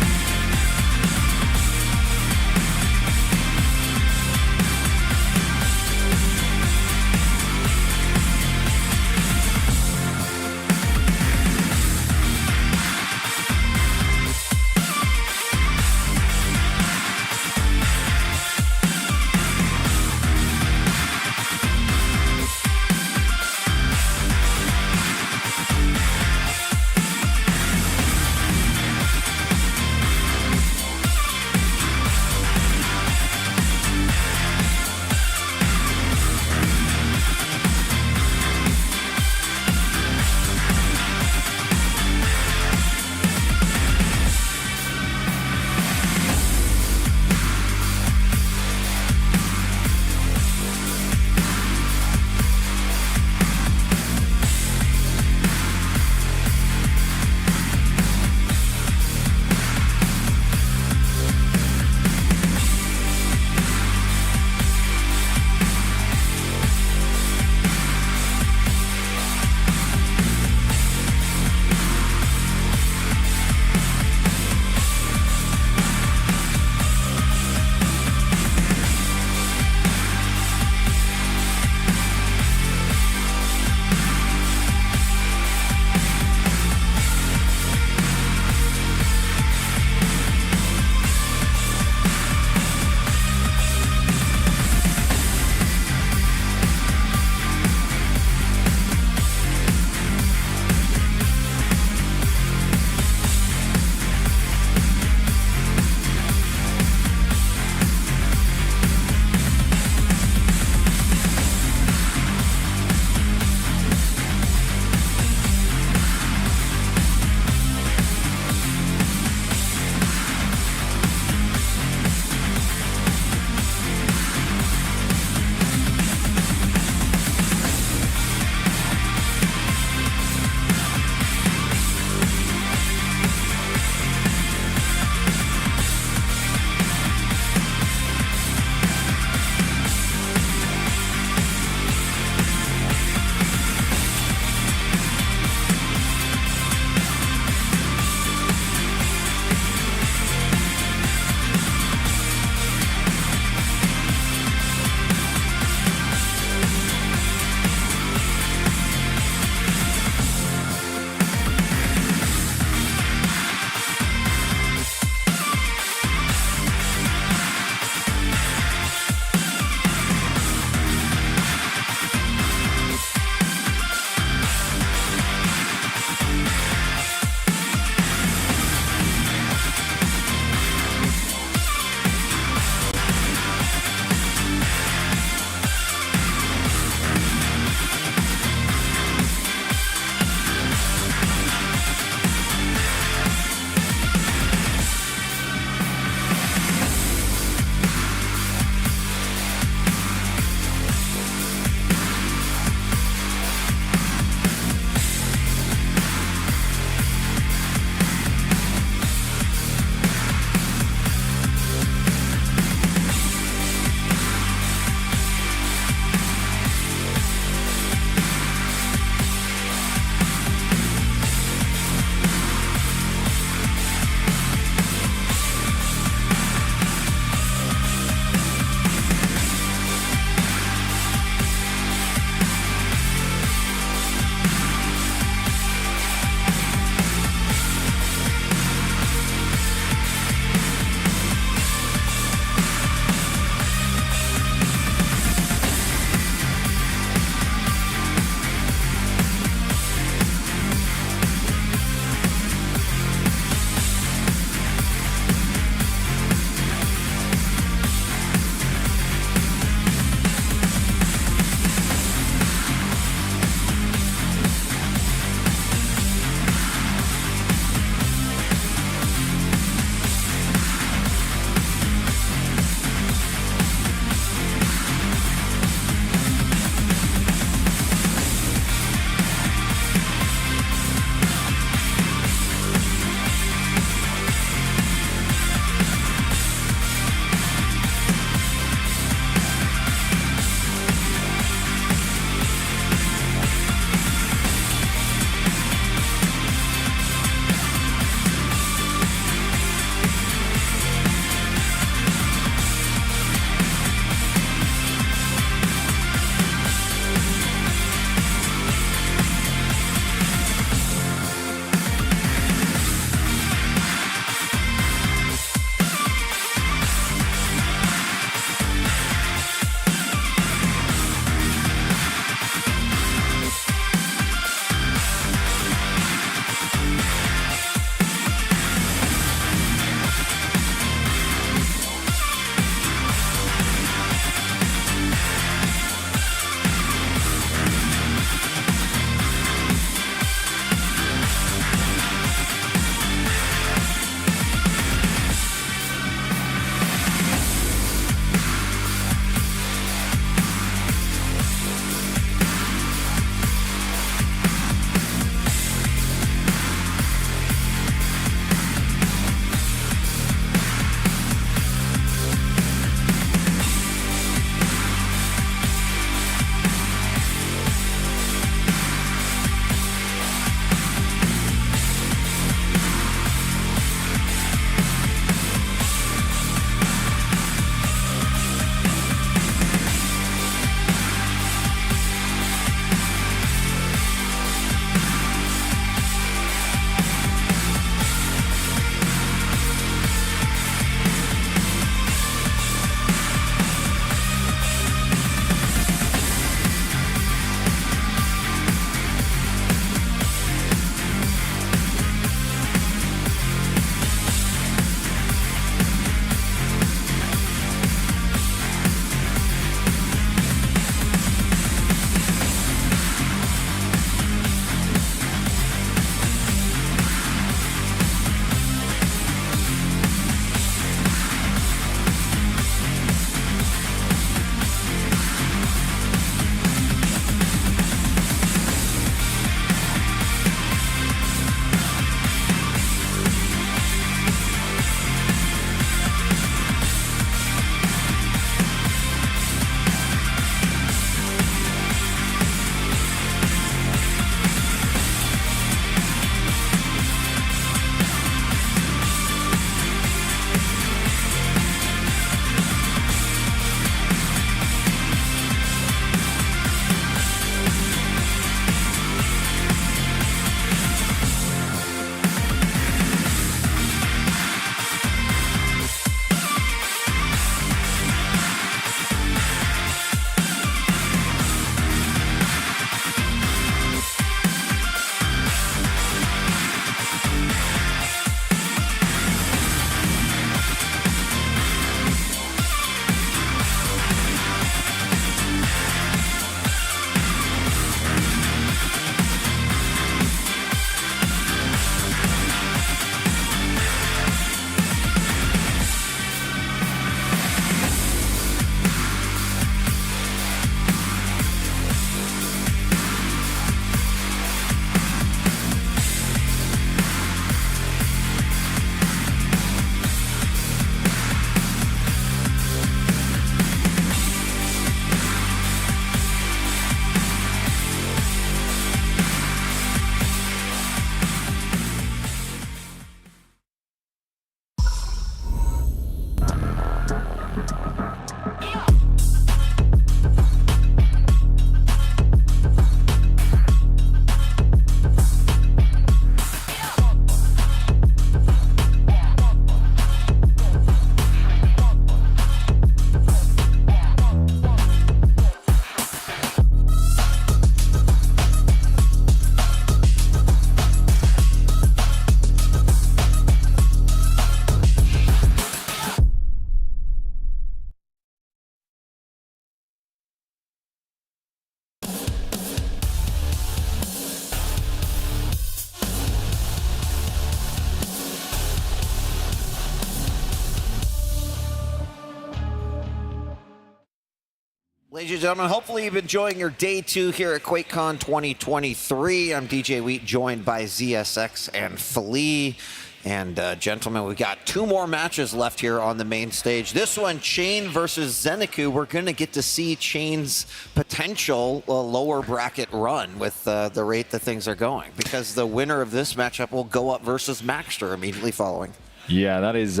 ladies and gentlemen. Hopefully you've been enjoying your day 2 here at QuakeCon 2023. I'm DJ Wheat, joined by ZSX and Flea. And gentlemen, we've got 2 more matches left here on the main stage. This one, Chain versus Zanaku. We're going to get to see Chain's potential lower bracket run with the rate that things are going, because the winner of this matchup will go up versus Maxter immediately following. Yeah, that is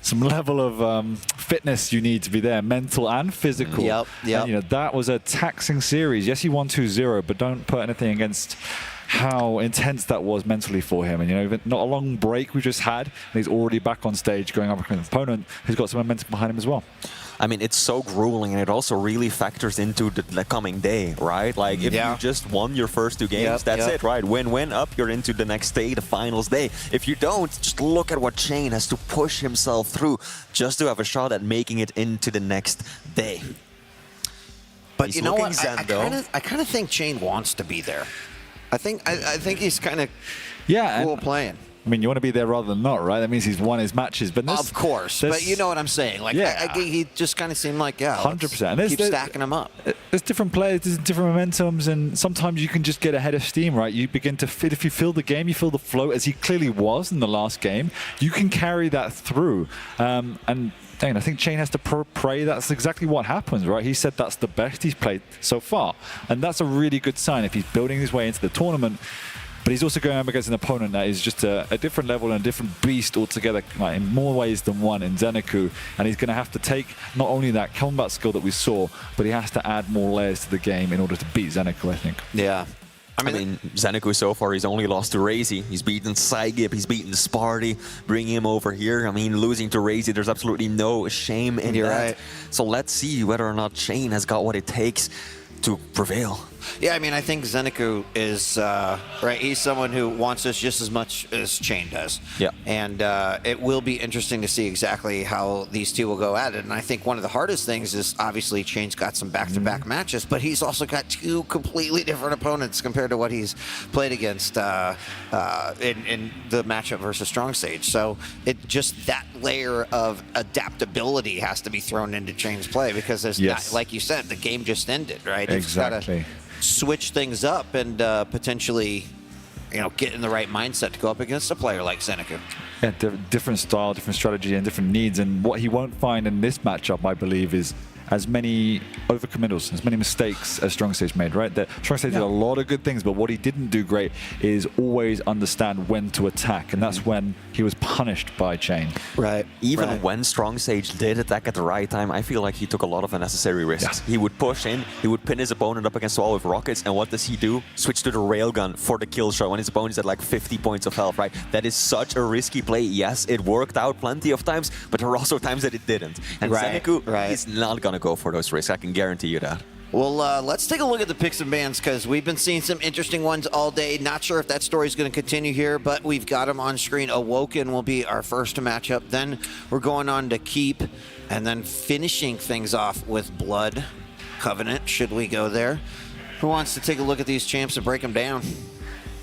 some level of fitness you need to be there, mental and physical. Yep. And, you know, that was a taxing series. Yes, he won 2-0, but don't put anything against how intense that was mentally for him. And, you know, even not a long break we just had, and he's already back on stage going up against an opponent who's got some momentum behind him as well. I mean, it's so grueling, and it also really factors into the coming day, right? Like, if you just won your first 2 games, that's it, right? Win-win, up, you're into the next day, the finals day. If you don't, just look at what Chain has to push himself through just to have a shot at making it into the next day. But He's you know what? zen, I kind of think Chain wants to be there. I think he's kind of cool playing. I mean, you want to be there rather than not, right? That means he's won his matches. But of course, but you know what I'm saying. Like, he just kind of seemed like, 100%. Keep stacking them up. There's different players, there's different momentums, and sometimes you can just get ahead of steam, right? You begin to fit. If you feel the game, you feel the flow, as he clearly was in the last game. You can carry that through. And I think Chain has to pray that's exactly what happens, right? He said that's the best he's played so far, and that's a really good sign if he's building his way into the tournament. But he's also going up against an opponent that is just a different level and a different beast altogether, like, in more ways than one, in Zanaku. And he's going to have to take not only that combat skill that we saw, but he has to add more layers to the game in order to beat Zanaku, I think. Yeah. I mean, Zanaku so far, he's only lost to Raisy. He's beaten Cygib, he's beaten Sparty, bringing him over here. I mean, losing to Raisy, there's absolutely no shame in that. Right. So let's see whether or not Chain has got what it takes to prevail. Yeah, I mean, I think Zanaku is, right, he's someone who wants this just as much as Chain does. Yeah. And it will be interesting to see exactly how these two will go at it. And I think one of the hardest things is, obviously, Chain's got some back-to-back matches, but he's also got 2 completely different opponents compared to what he's played against in the matchup versus Strong Sage. So it just, that layer of adaptability has to be thrown into Chain's play, because there's not, like you said, the game just ended, right? Exactly. Switch things up and potentially, you know, get in the right mindset to go up against a player like Zanaku. Yeah, different style, different strategy, and different needs. And what he won't find in this matchup, I believe, is as many overcommittals, as many mistakes as Strong Sage made, right? That Strong Sage did a lot of good things, but what he didn't do great is always understand when to attack, and that's when he was punished by Chain. Right. Even when Strong Sage did attack at the right time, I feel like he took a lot of unnecessary risks. He would push in, he would pin his opponent up against the wall with rockets, and what does he do? Switch to the railgun for the kill shot when his opponent is at like 50 points of health, right? That is such a risky play. Yes, it worked out plenty of times, but there were also times that it didn't. And Zanaku is not going to go for those risks. I can guarantee you that. Well, let's take a look at the picks and bans, because we've been seeing some interesting ones all day. Not sure if that story is going to continue here, but we've got them on screen. Awoken will be our first matchup. Then we're going on to Keep, and then finishing things off with Blood Covenant, should we go there. Who wants to take a look at these champs and break them down?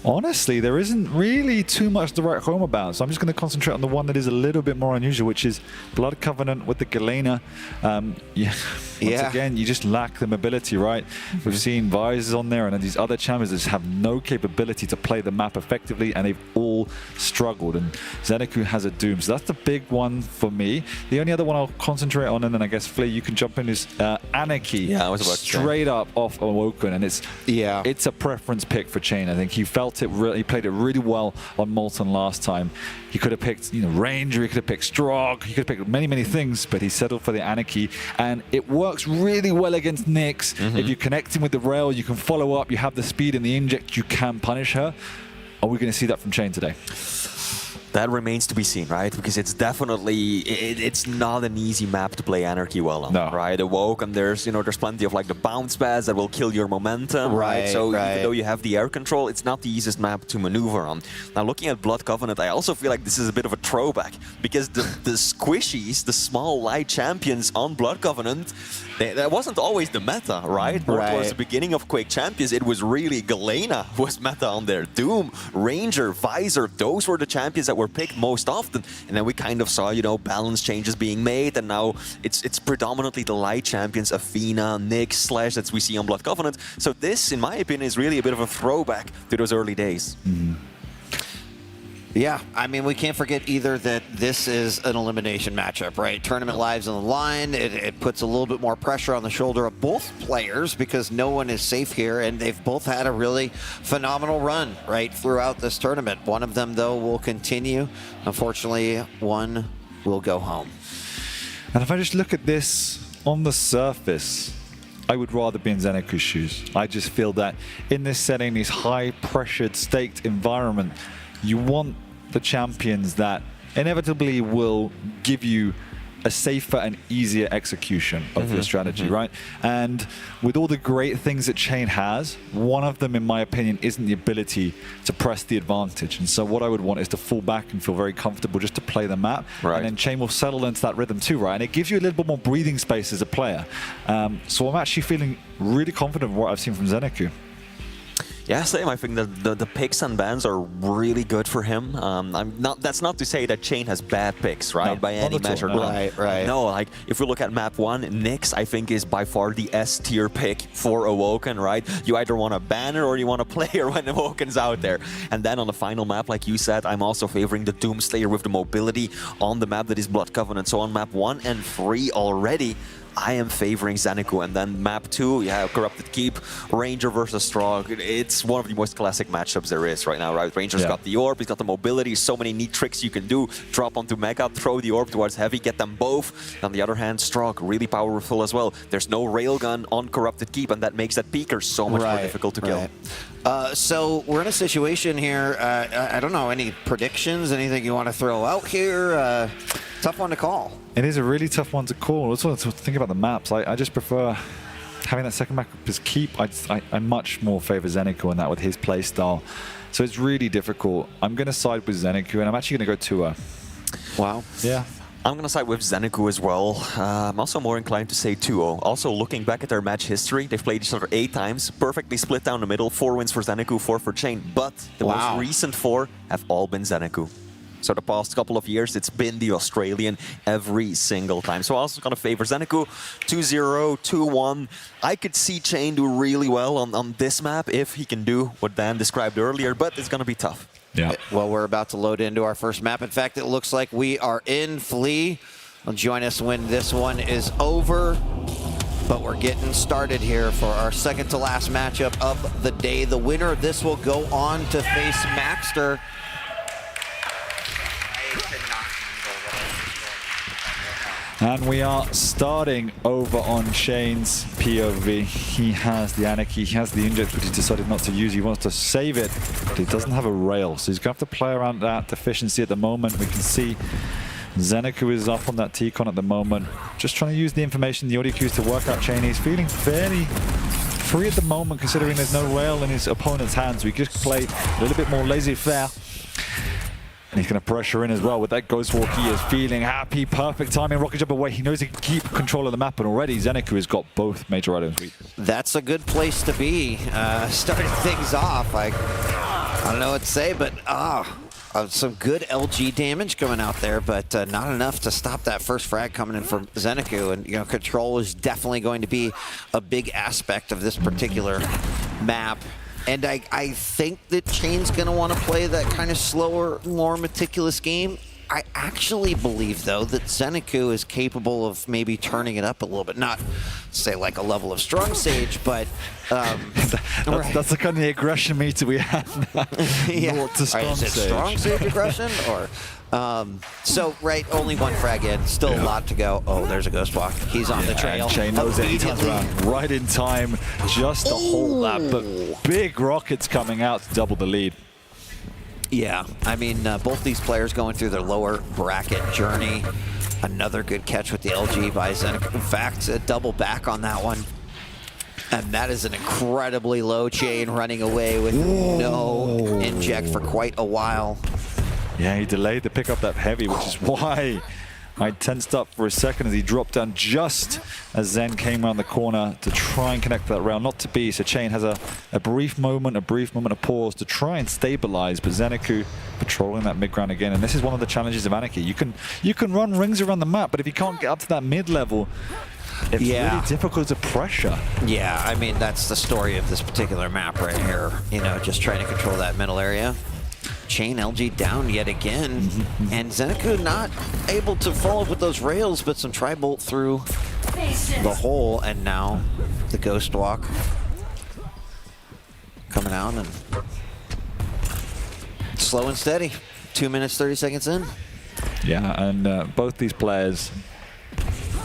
Honestly, there isn't really too much to write home about, so I'm just going to concentrate on the one that is a little bit more unusual, which is Blood Covenant with the Galena. Once again, you just lack the mobility, right? We've seen Visors on there, and these other champions just have no capability to play the map effectively, and they've all struggled, and Zanaku has a Doom. So that's the big one for me. The only other one I'll concentrate on, and then I guess, Flea, you can jump in, is Anarchy. Yeah, I was about to say. Straight up off Awoken, and it's a preference pick for Chain. I think he felt it really, he played it really well on Molten last time. He could have picked, Ranger, he could have picked Strog, he could have picked many things, but he settled for the Anarchy, and it works really well against Nyx. If you connect him with the rail, you can follow up, you have the speed and the inject, you can punish her. Are we going to see that from Chain today? That remains to be seen, right? Because it's definitely, it's not an easy map to play Anarchy well on, right? Awoken, there's plenty of like the bounce pads that will kill your momentum, right? So even though you have the air control, it's not the easiest map to maneuver on. Now, looking at Blood Covenant, I also feel like this is a bit of a throwback, because the squishies, the small light champions on Blood Covenant, that wasn't always the meta, right? Towards the beginning of Quake Champions, it was really Galena was meta on there. Doom, Ranger, Visor, those were the champions that were were picked most often. And then we kind of saw, you know, balance changes being made, and now it's predominantly the light champions, Athena, Nyx, Slash, that we see on Blood Covenant. So this, in my opinion, is really a bit of a throwback to those early days. Yeah, I mean, we can't forget either that this is an elimination matchup, right? Tournament lives on the line. It puts a little bit more pressure on the shoulder of both players because no one is safe here, and they've both had a really phenomenal run, right, throughout this tournament. One of them, though, will continue. Unfortunately, one will go home. And if I just look at this on the surface, I would rather be in Zanaku's shoes. I just feel that in this setting, this high-pressured, staked environment, you want the champions that inevitably will give you a safer and easier execution of your strategy, right? And with all the great things that Chain has, one of them, in my opinion, isn't the ability to press the advantage. And so what I would want is to fall back and feel very comfortable just to play the map. Right. And then Chain will settle into that rhythm too, right? And it gives you a little bit more breathing space as a player. So I'm actually feeling really confident with what I've seen from Zanaku. Yeah, same. I think that the picks and bans are really good for him. That's not to say that Chain has bad picks, right? No, by any measure. No. Right. No, like if we look at map 1, Nyx, I think, is by far the S-tier pick for Awoken, right? You either want a banner or you want a player when Awoken's out there. And then on the final map, like you said, I'm also favoring the Doomslayer with the mobility on the map that is Blood Covenant. So on map 1 and 3 already, I am favoring Zanaku. And then map 2, yeah, Corrupted Keep, Ranger versus Strong. It's one of the most classic matchups there is right now, right? Ranger's got the orb, he's got the mobility, so many neat tricks you can do. Drop onto Mega, throw the orb towards Heavy, get them both. On the other hand, Strong, really powerful as well. There's no railgun on Corrupted Keep, and that makes that Peeker so much more difficult to kill. So we're in a situation here, I don't know, any predictions, anything you want to throw out here? Tough one to call. It is a really tough one to call. I also want to think about the maps. I just prefer having that second map as Keep. I much more favor Zanaku on that with his play style. So it's really difficult. I'm going to side with Zanaku, and I'm actually going to go 2-0. Wow. Yeah. I'm going to side with Zanaku as well. I'm also more inclined to say 2-0. Also, looking back at their match history, they've played each other 8 times, perfectly split down the middle, 4 wins for Zanaku, 4 for Chain. But the most recent 4 have all been Zanaku. So the past couple of years, it's been the Australian every single time. So I'm also going to favor Zanaku, 2-0, 2-1. I could see Chain do really well on this map if he can do what Dan described earlier, but it's going to be tough. Yeah. Well, we're about to load into our first map. In fact, it looks like we are in Flea. Well, join us when this one is over. But we're getting started here for our second to last matchup of the day. The winner of this will go on to face Maxter. And we are starting over on Chain's POV. He has the Anarchy, he has the Inject, which he decided not to use. He wants to save it, but he doesn't have a rail. So he's going to have to play around that deficiency at the moment. We can see Zanaku is up on that T-Con at the moment. Just trying to use the information, the audio cues to work out Chain. He's feeling fairly free at the moment, considering there's no rail in his opponent's hands. We just played a little bit more laissez-faire. And he's going to pressure in as well with that Ghost Walk. He is feeling happy. Perfect timing. Rocket jump away. He knows he can keep control of the map. And already Zanaku has got both major items. That's a good place to be. Starting things off. I don't know what to say, but some good LG damage coming out there, but not enough to stop that first frag coming in from Zanaku. And, you know, control is definitely going to be a big aspect of this particular map. And I think that Chain's going to want to play that kind of slower, more meticulous game. I actually believe, though, that Zanaku is capable of maybe turning it up a little bit. Not, say, like a level of Strong Sage, but... that's the kind of aggression meter we have now. Yeah. To Strong Is it Sage. Strong Sage aggression? Or... so, right, only one frag in. Still a lot to go. Oh, there's a Ghost Walk. He's on the trail. Chain knows it. He turns around right in time just to hold that. But big rockets coming out to double the lead. Yeah, I mean, both these players going through their lower bracket journey. Another good catch with the LG by Zanaku. In fact, a double back on that one. And that is an incredibly low Chain running away with no inject for quite a while. Yeah, he delayed the pick up that Heavy, which is why I tensed up for a second as he dropped down just as Zen came around the corner to try and connect that rail. Not to be, so Chain has a brief moment of pause to try and stabilize, but Zanaku patrolling that mid-ground again. And this is one of the challenges of Anarchy. You can run rings around the map, but if you can't get up to that mid-level, it's really difficult to pressure. Yeah, I mean, that's the story of this particular map right here. You know, just trying to control that middle area. Chain LG down yet again, and Zanaku not able to follow up with those rails, but some tri-bolt through the hole, and now the Ghost Walk coming out, and slow and steady. 2 minutes, 30 seconds in. Yeah, and both these players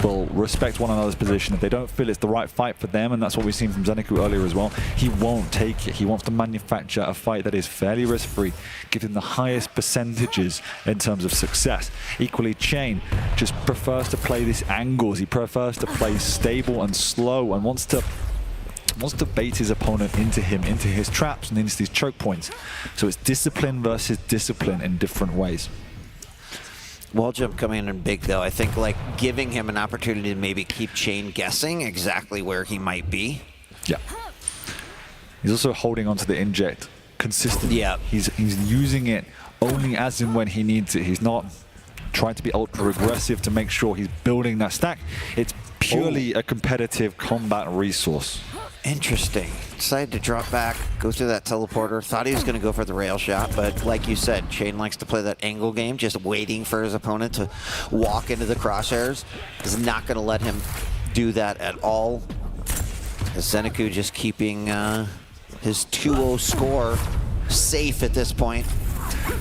will respect one another's position. If they don't feel it's the right fight for them, and that's what we've seen from Zanaku earlier as well, he won't take it. He wants to manufacture a fight that is fairly risk-free, give him the highest percentages in terms of success. Equally, Chain just prefers to play these angles. He prefers to play stable and slow, and wants to bait his opponent into his traps and into these choke points. So it's discipline versus discipline in different ways. Wall jump coming in big, though. I think, like, giving him an opportunity to maybe keep Chain guessing exactly where he might be. Yeah. He's also holding onto the inject consistently. Yeah. He's using it only as and when he needs it. He's not trying to be ultra aggressive to make sure he's building that stack. It's purely a competitive combat resource. Interesting. Decided to drop back, go through that teleporter. Thought he was going to go for the rail shot, but like you said, Chain likes to play that angle game, just waiting for his opponent to walk into the crosshairs. Is not going to let him do that at all. Zanaku just keeping his 2-0 score safe at this point.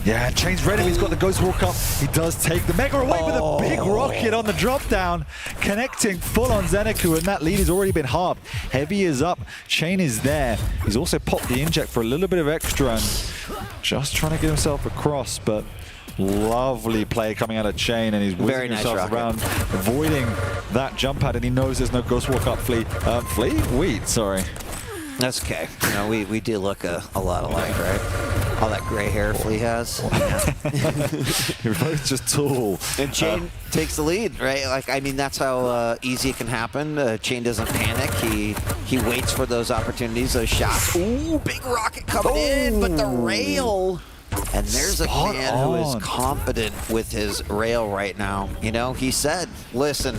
Yeah, Chain's ready. He's got the Ghost Walk up. He does take the Mega away with a big rocket on the drop down, connecting full on Zanaku, and that lead has already been halved. Heavy is up. Chain is there. He's also popped the inject for a little bit of extra and just trying to get himself across, but lovely play coming out of Chain, and he's whizzing himself around, avoiding that jump pad, and he knows there's no Ghost Walk up Wheat, sorry. That's okay. You know, we do look a lot alike, right? All that gray hair Flea has. You're both just tall. And Chain takes the lead, right? Like, I mean, that's how easy it can happen. Chain doesn't panic. He waits for those opportunities, those shots. Ooh, big rocket coming in, but the rail. And there's a man who is confident with his rail right now. You know, he said, listen,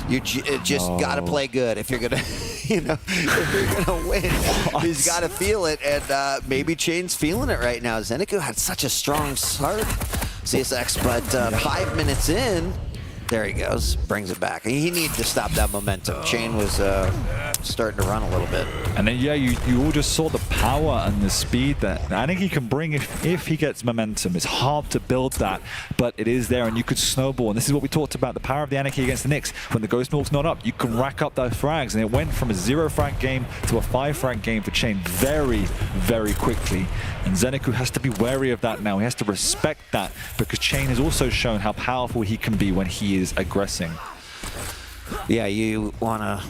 you just got to play good if you're going to, you know, if you're going to win. He's got to feel it, and maybe Chain's feeling it right now. Zanaku had such a strong start, CSX, but 5 minutes in, there he goes, brings it back. He needed to stop that momentum. Chain was starting to run a little bit. And then, yeah, you all just saw the power and the speed that I think he can bring if he gets momentum. It's hard to build that, but it is there, and you could snowball. And this is what we talked about, the power of the Anarchy against the Knicks. When the Ghost Milk's not up, you can rack up those frags, and it went from a 0-frag game to a 5-frag game for Chain very, very quickly. And Zanaku has to be wary of that now. He has to respect that, because Chain has also shown how powerful he can be when he is aggressing. Yeah, you want to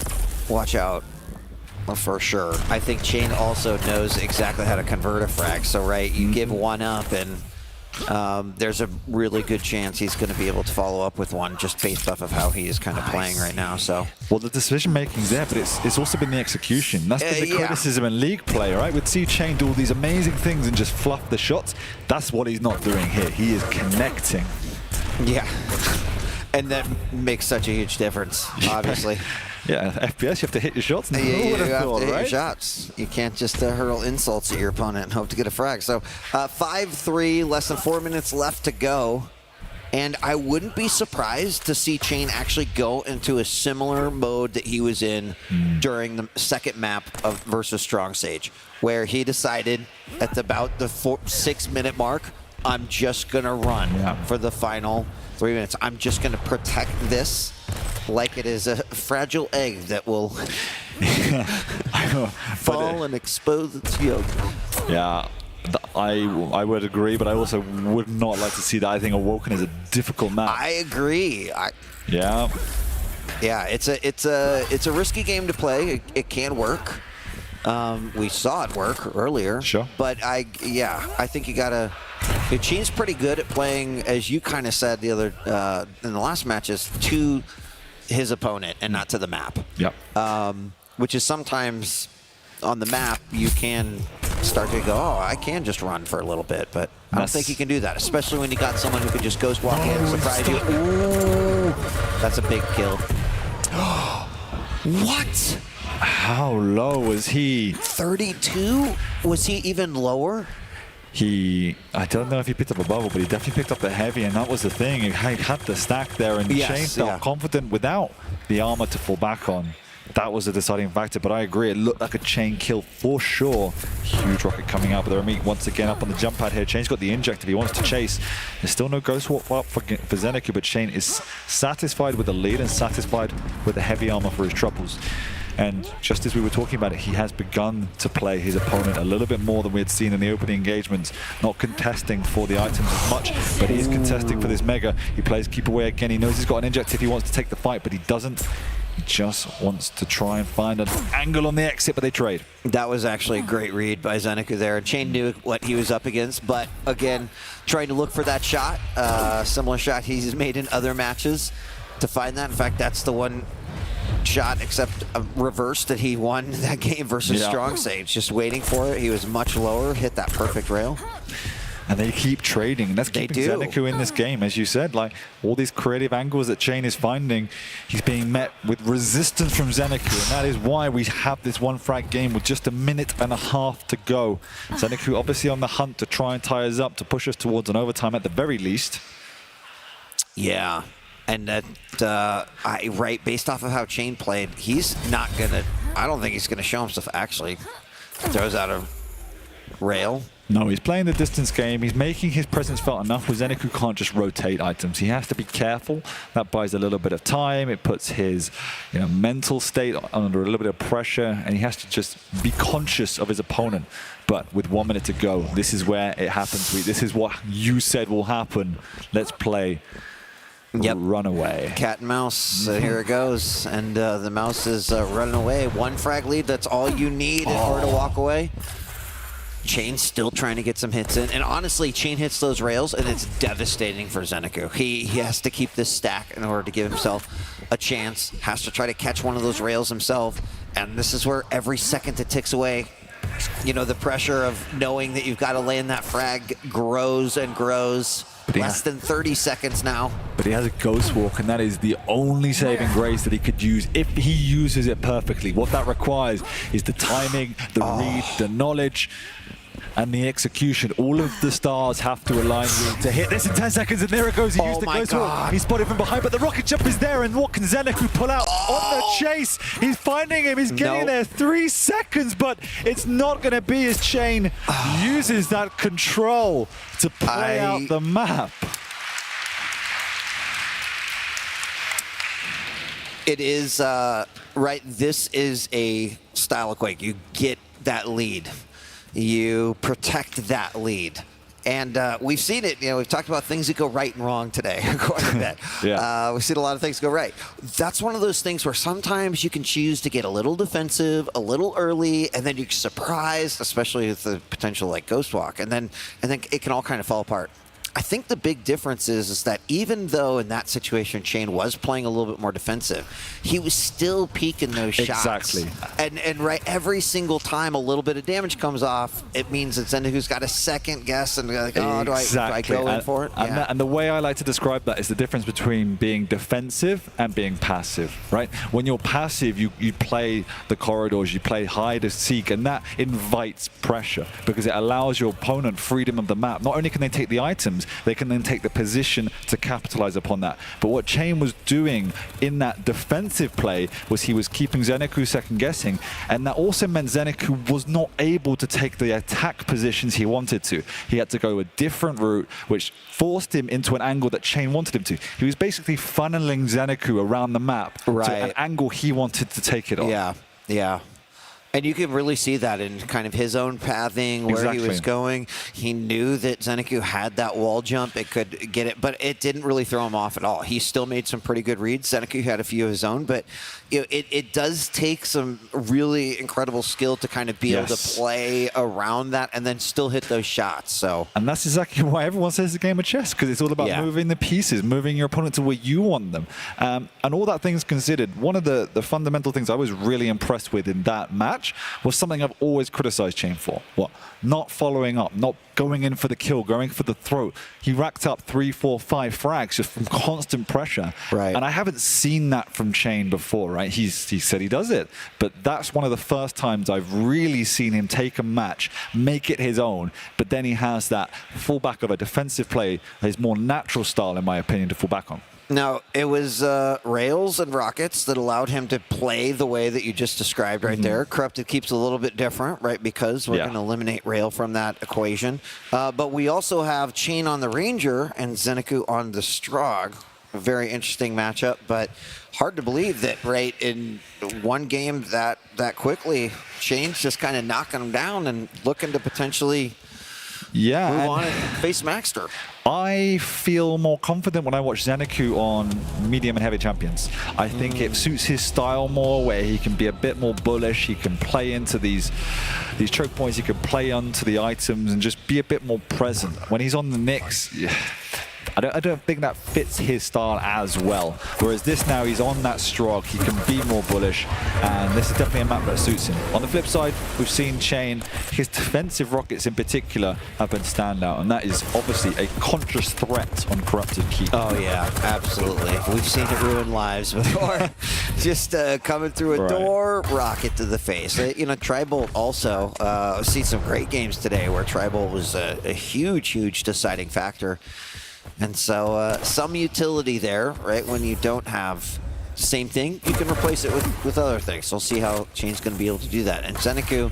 watch out for sure. I think Chain also knows exactly how to convert a frag. So, right, you give one up, and there's a really good chance he's going to be able to follow up with one just based off of how he is kind of playing right now. So, well, the decision making's there, but it's also been the execution. That's been the criticism in league play, right? We'd see Chain do all these amazing things and just fluff the shots. That's what he's not doing here. He is connecting. Yeah. And that makes such a huge difference, obviously. Yeah, FPS, you have to hit your shots. You have to hit your shots. You can't just hurl insults at your opponent and hope to get a frag. So 5-3, less than 4 minutes left to go. And I wouldn't be surprised to see Chain actually go into a similar mode that he was in during the second map of versus Strong Sage, where he decided at about the 6-minute mark, I'm just going to run for the final 3 minutes. I'm just going to protect this like it is a fragile egg that will fall and expose its yolk. Yeah, I would agree, but I also would not like to see that. I think Awoken is a difficult map. I agree. Yeah, it's a risky game to play. It can work. We saw it work earlier. Sure. But I think you gotta Chain's pretty good at playing, as you kind of said the other in the last matches, to his opponent and not to the map. Yep. Which is sometimes on the map you can start to go, oh, I can just run for a little bit, but I don't think you can do that, especially when you got someone who could just ghost walk in, surprise you. Ooh, that's a big kill. What? How low was he? 32? Was he even lower? I don't know if he picked up a bubble, but he definitely picked up the heavy, and that was the thing. He had the stack there, and Shane felt confident without the armor to fall back on. That was a deciding factor, but I agree. It looked like a Chain kill for sure. Huge rocket coming out, but the Ramik once again up on the jump pad here. Chain's got the inject if he wants to chase. There's still no Ghost Walk up for Zanaku, but Chain is satisfied with the lead and satisfied with the heavy armor for his troubles. And just as we were talking about it, he has begun to play his opponent a little bit more than we had seen in the opening engagements, not contesting for the items as much, but he is contesting for this Mega. He plays keep away again. He knows he's got an inject if he wants to take the fight, but he doesn't. He just wants to try and find an angle on the exit, but they trade. That was actually a great read by Zanaku there. Chain knew what he was up against, but again, trying to look for that shot, similar shot he's made in other matches to find that. In fact, that's the one shot, except a reverse, that he won that game versus Strong Sage. Just waiting for it. He was much lower, hit that perfect rail. And they keep trading, and that's keeping Zanaku in this game, as you said. Like, all these creative angles that Chain is finding, he's being met with resistance from Zanaku, and that is why we have this one frag game with just a minute and a half to go. Zanaku obviously on the hunt to try and tie us up, to push us towards an overtime at the very least. Yeah, and that, right, based off of how Chain played, he's not gonna, I don't think he's gonna show himself, actually. Throws out a rail. No, he's playing the distance game. He's making his presence felt enough where Zanaku can't just rotate items. He has to be careful. That buys a little bit of time. It puts his mental state under a little bit of pressure, and he has to just be conscious of his opponent. But with 1 minute to go, this is where it happens. This is what you said will happen. Let's play. Yep. Run away. Cat and mouse, here it goes. And the mouse is running away. One frag lead, that's all you need in order to walk away. Chain's still trying to get some hits in. And honestly, Chain hits those rails, and it's devastating for Zanaku. He has to keep this stack in order to give himself a chance. Has to try to catch one of those rails himself. And this is where every second that ticks away, the pressure of knowing that you've got to land that frag grows and grows. Less than 30 seconds now. But he has a Ghost Walk, and that is the only saving grace that he could use if he uses it perfectly. What that requires is the timing, the read, the knowledge, and the execution. All of the stars have to align to hit this in 10 seconds, and there it goes. He used the Ghost Walk. He's spotted from behind, but the rocket jump is there, and what can Zanaku pull out on the chase? He's finding him. He's getting there. 3 seconds, but it's not going to be as Chain uses that control to play out the map. It is, right, this is a style of Quake. You get that lead. You protect that lead. And we've seen it, we've talked about things that go right and wrong today quite a bit. We've seen a lot of things go right. That's one of those things where sometimes you can choose to get a little defensive, a little early, and then you're surprised, especially with the potential like Ghost Walk, and then it can all kind of fall apart. I think the big difference is that even though in that situation Chain was playing a little bit more defensive, he was still peaking those shots. Exactly. And right, every single time a little bit of damage comes off, it means that Zanaku's got a second guess and like, oh, do I go in for it? And the way I like to describe that is the difference between being defensive and being passive, right? When you're passive, you play the corridors, you play hide and seek, and that invites pressure because it allows your opponent freedom of the map. Not only can they take the items, they can then take the position to capitalize upon that. But what Chain was doing in that defensive play was he was keeping Zanaku second guessing, and that also meant Zanaku was not able to take the attack positions he wanted to. He had to go a different route, which forced him into an angle that Chain wanted him to. He was basically funneling Zanaku around the map to an angle he wanted to take it on. Yeah. And you can really see that in kind of his own pathing, where he was going. He knew that Zanaku had that wall jump. It could get it, but it didn't really throw him off at all. He still made some pretty good reads. Zanaku had a few of his own, but it does take some really incredible skill to kind of be able to play around that and then still hit those shots. So, and that's exactly why everyone says it's a game of chess, because it's all about moving the pieces, moving your opponent to where you want them. And all that things considered, one of the fundamental things I was really impressed with in that match was something I've always criticized Chain for. What? Not following up, not going in for the kill, going for the throat. He racked up 3, 4, 5 frags just from constant pressure. Right. And I haven't seen that from Chain before, right? He said he does it, but that's one of the first times I've really seen him take a match, make it his own, but then he has that fallback of a defensive play, his more natural style, in my opinion, to fall back on. Now, it was rails and rockets that allowed him to play the way that you just described right there. Corrupted keeps a little bit different, right, because we're going to eliminate rail from that equation. But we also have Chain on the Ranger and Zanaku on the Strog. A very interesting matchup, but hard to believe that right in one game that quickly, Chain's just kind of knocking him down and looking to potentially move on and face Maxter. I feel more confident when I watch Zanaku on medium and heavy champions. I think it suits his style more, where he can be a bit more bullish. He can play into these choke points. He can play onto the items and just be a bit more present. When he's on the Nyx, I don't think that fits his style as well. Whereas this now, he's on that Strog, he can be more bullish, and this is definitely a map that suits him. On the flip side, we've seen Chain, his defensive rockets in particular have been standout, and that is obviously a conscious threat on Corrupted Keep. Oh yeah, absolutely. We've seen it ruin lives before. Just coming through a door, rocket to the face. You know, Tribal also, I've seen some great games today where Tribal was a huge deciding factor. And so some utility there, right? When you don't have the same thing, you can replace it with other things. So we'll see how Chain's going to be able to do that. And Zanaku,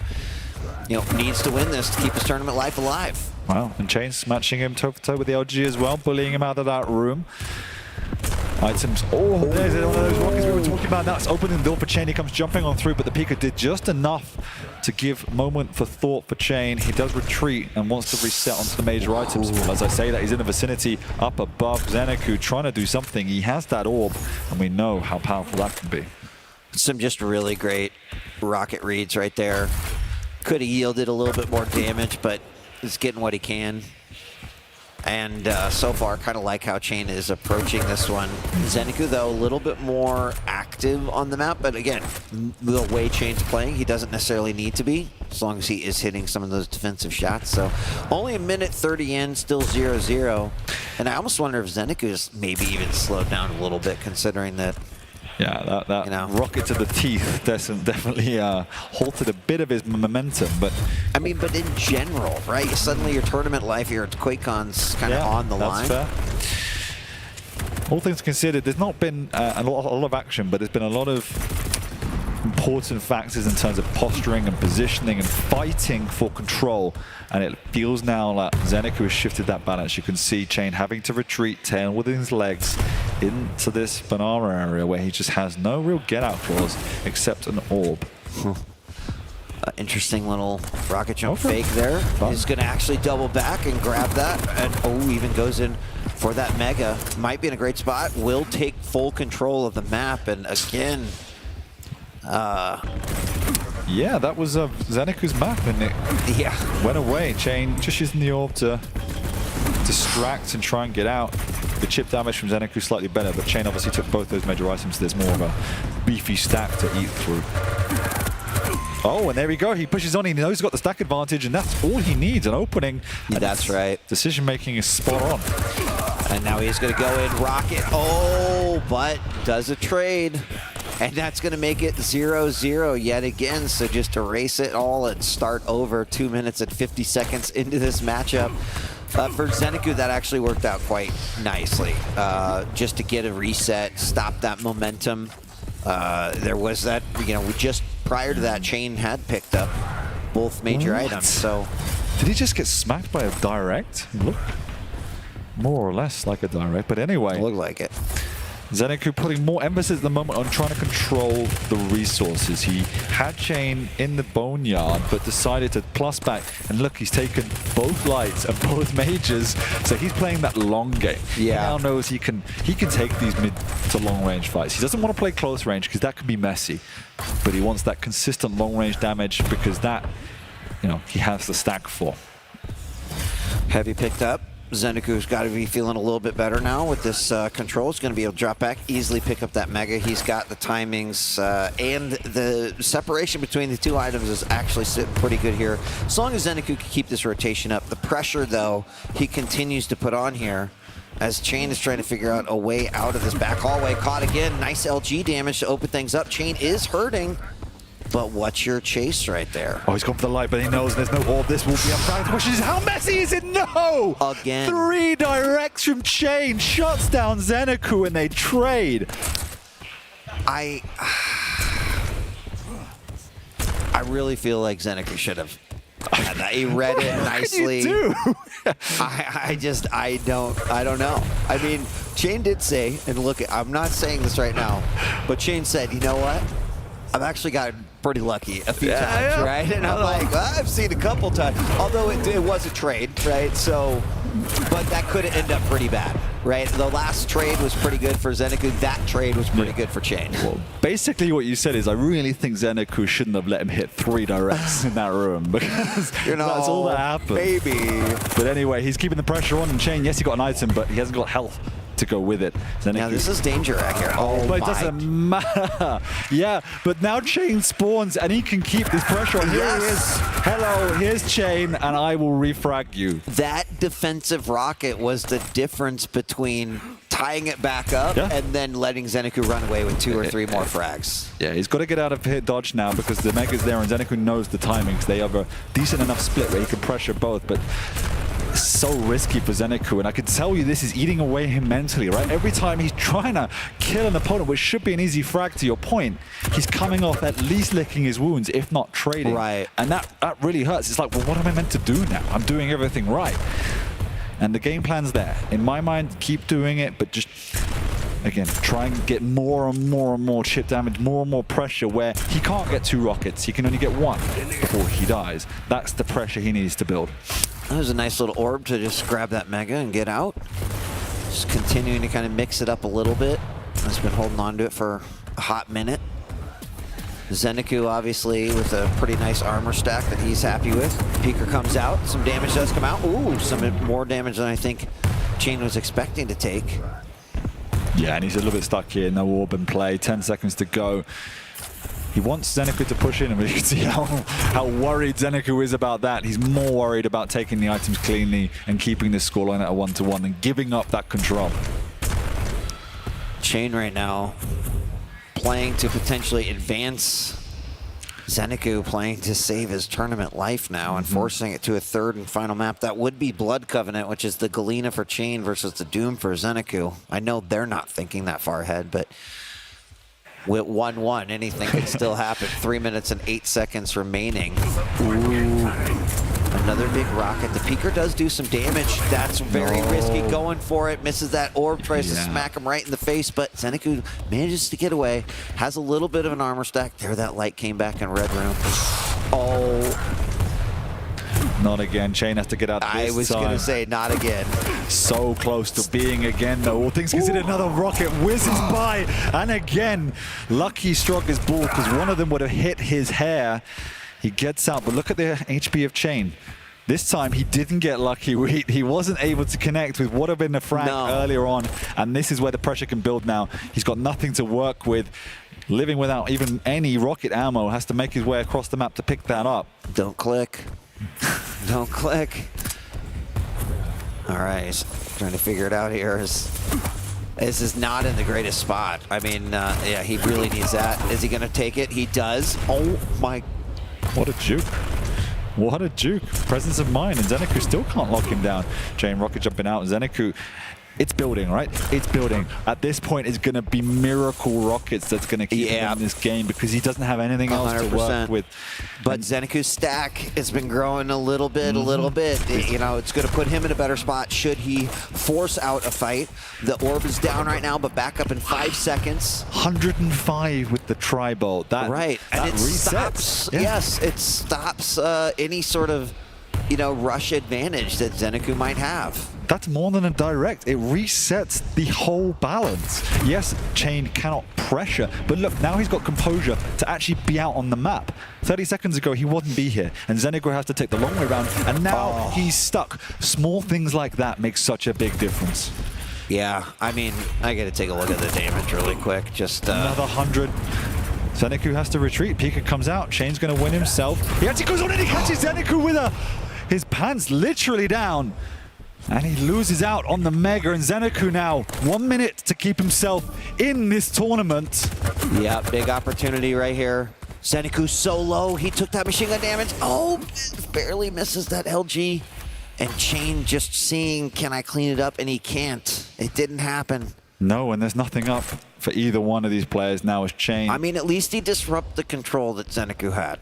you know, needs to win this to keep his tournament life alive. Wow, and Chain's matching him toe-to-toe with the LG as well, bullying him out of that room. Items. Oh, there's one of those rockets we were talking about. That's opening the door for Chain. He comes jumping on through, but the Pika did just enough to give moment for thought for Chain. He does retreat and wants to reset onto the major items. As I say that, he's in the vicinity up above Zanaku, trying to do something. He has that orb, and we know how powerful that can be. Some just really great rocket reads right there. Could have yielded a little bit more damage, but he's getting what he can. And so far, kind of like how Chain is approaching this one. Zanaku, though, a little bit more active on the map. But again, the way Chain's playing, he doesn't necessarily need to be, as long as he is hitting some of those defensive shots. So only a minute 30 in, still 0-0. And I almost wonder if Zanaku's maybe even slowed down a little bit, considering that. Yeah, that rocket to the teeth definitely halted a bit of his momentum, but I mean, but in general, right? Suddenly your tournament life here at QuakeCon's kind of on the line. That's fair. All things considered, there's not been a lot of action, but there's been a lot of important factors in terms of posturing and positioning and fighting for control, and it feels now like Zanaku has shifted that balance. You can see Chain having to retreat, tail within his legs into this banana area where he just has no real get-out clause except an orb. Interesting little rocket jump fake there. He's going to actually double back and grab that, and even goes in for that mega. Might be in a great spot. Will take full control of the map, and again, yeah, that was Zanaku's map, and it went away. Chain just using the orb to distract and try and get out. The chip damage from Zanaku slightly better, but Chain obviously took both those major items, so there's more of a beefy stack to eat through. Oh, and there we go. He pushes on. He knows he's got the stack advantage, and that's all he needs, an opening. That's right. Decision-making is spot on. And now he's going to go in rocket. Oh, but does a trade. And that's going to make it 0-0 yet again. So just erase it all and start over 2 minutes and 50 seconds into this matchup. For Zanaku, that actually worked out quite nicely. Just to get a reset, stop that momentum. There was that, you know, just prior to that, Chain had picked up both major items. So did he just get smacked by a direct? Look, more or less like a direct, but anyway. Looked like it. Zanaku putting more emphasis at the moment on trying to control the resources. He had Chain in the Boneyard, but decided to plus back. And look, he's taken both lights and both mages, so he's playing that long game. Yeah. He now knows he can take these mid to long range fights. He doesn't want to play close range because that can be messy, but he wants that consistent long range damage because that, you know, he has the stack for. Heavy picked up. Zanaku's got to be feeling a little bit better now with this control. He's going to be able to drop back, easily pick up that Mega. He's got the timings and the separation between the two items is actually sitting pretty good here. As long as Zanaku can keep this rotation up. The pressure, though, he continues to put on here as Chain is trying to figure out a way out of this back hallway. Caught again. Nice LG damage to open things up. Chain is hurting. But what's your chase right there? Oh, he's gone for the light, but he knows there's no orb. This will be a bad question. How messy is it? No! Again. 3 directs from Chain. Shuts down Zanaku and they trade. I really feel like Zanaku should have had that. He read it nicely. I don't know. I mean, Chain did say, and look, I'm not saying this right now, but Chain said, you know what? I've actually gotten pretty lucky a few times, right? And I'm like, well, I've seen a couple times, although it was a trade, right? So, but that could end up pretty bad, right? The last trade was pretty good for Zanaku. That trade was pretty good for Chain. Well, basically what you said is I really think Zanaku shouldn't have let him hit 3 directs in that room because you know, that's all that happened. Maybe. But anyway, he's keeping the pressure on, and Chain, yes, he got an item, but he hasn't got health to go with it. Now this is danger right here. Oh, but it doesn't matter. Yeah, but now Chain spawns and he can keep this pressure on. Here he is. Hello, here's Chain, and I will refrag you. That defensive rocket was the difference between tying it back up and then letting Zanaku run away with 2 or 3 more frags. Yeah, he's got to get out of hit dodge now because the Mega's there and Zanaku knows the timings. They have a decent enough split where he can pressure both, but it's so risky for Zanaku, and I can tell you this is eating away him mentally, right? Every time he's trying to kill an opponent, which should be an easy frag to your point, he's coming off at least licking his wounds, if not trading. Right. And that really hurts. It's like, well, what am I meant to do now? I'm doing everything right. And the game plan's there. In my mind, keep doing it, but just, again, try and get more and more and more chip damage, more and more pressure where he can't get 2 rockets. He can only get 1 before he dies. That's the pressure he needs to build. That was a nice little orb to just grab that Mega and get out. Just continuing to kind of mix it up a little bit. Has been holding on to it for a hot minute. Zanaku obviously with a pretty nice armor stack that he's happy with. Peeker comes out, some damage does come out. Ooh, some more damage than I think Chain was expecting to take. Yeah, and he's a little bit stuck here. No orb in play, 10 seconds to go. He wants Zanaku to push in, and you can see how worried Zanaku is about that. He's more worried about taking the items cleanly and keeping this scoreline at a 1-to-1 and giving up that control. Chain right now playing to potentially advance. Zanaku playing to save his tournament life now and forcing it to a 3rd and final map. That would be Blood Covenant, which is the Galena for Chain versus the Doom for Zanaku. I know they're not thinking that far ahead, but with 1-1, anything can still happen. 3 minutes and 8 seconds remaining. Ooh. Another big rocket. The Peeker does do some damage. That's very risky. Going for it. Misses that orb. Tries to smack him right in the face, but Zanaku manages to get away. Has a little bit of an armor stack. There, that light came back in red room. Oh. Not again. Chain has to get out this I was going to say, not again. So close to being again, though. All things considered, another rocket whizzes by. And again, lucky struck his ball because one of them would have hit his hair. He gets out, but look at the HP of Chain. This time, he didn't get lucky. He wasn't able to connect with what had been the frag earlier on. And this is where the pressure can build now. He's got nothing to work with. Living without even any rocket ammo, has to make his way across the map to pick that up. Don't click. Don't click. All right, he's trying to figure it out here. This is not in the greatest spot. I mean, yeah, he really needs that. Is he going to take it? He does. Oh, my. What a juke. What a juke. Presence of mind, and Zanaku still can't lock him down. Chain rocket jumping out. Zanaku It's building, right? It's building. At this point, it's going to be Miracle Rockets that's going to keep him in this game because he doesn't have anything else to work with. But Zanaku's stack has been growing a little bit. You know, it's going to put him in a better spot should he force out a fight. The orb is down right now, but back up in 5 seconds. 105 with the tri-bolt. That And it resets. stops. Yes, it stops any sort of, you know, rush advantage that Zanaku might have. That's more than a direct. It resets the whole balance. Yes, Chain cannot pressure, but look, now he's got composure to actually be out on the map. 30 seconds ago, he wouldn't be here, and Zanaku has to take the long way around, and now he's stuck. Small things like that make such a big difference. Yeah, I mean, I got to take a look at the damage really quick. Just another 100. Zanaku has to retreat. Pika comes out. Chain's going to win himself. He actually goes on and he catches Zanaku with his pants literally down. And he loses out on the Mega, and Zanaku now 1 minute to keep himself in this tournament. Yeah, big opportunity right here. Zanaku so low, he took that machine gun damage. Oh, barely misses that LG. And Chain just seeing, can I clean it up? And he can't. It didn't happen. No, and there's nothing up for either one of these players now as Chain. I mean, at least he disrupted the control that Zanaku had.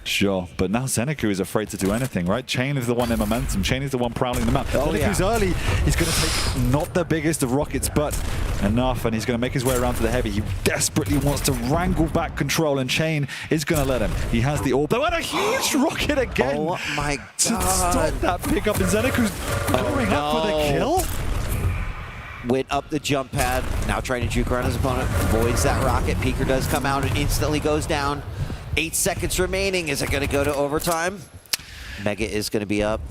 Sure, but now Zanaku is afraid to do anything, right? Chain is the one in momentum. Chain is the one prowling the map. Zanaku's early. He's going to take not the biggest of rockets, but enough, and he's going to make his way around to the heavy. He desperately wants to wrangle back control, and Chain is going to let him. He has the orb. And a huge rocket again! Oh my God! To stop that pickup, and Zanaku's going up for the kill. Went up the jump pad, now trying to juke around his opponent. Avoids that rocket. Peeker does come out and instantly goes down. 8 seconds remaining. Is it going to go to overtime? Mega is going to be up.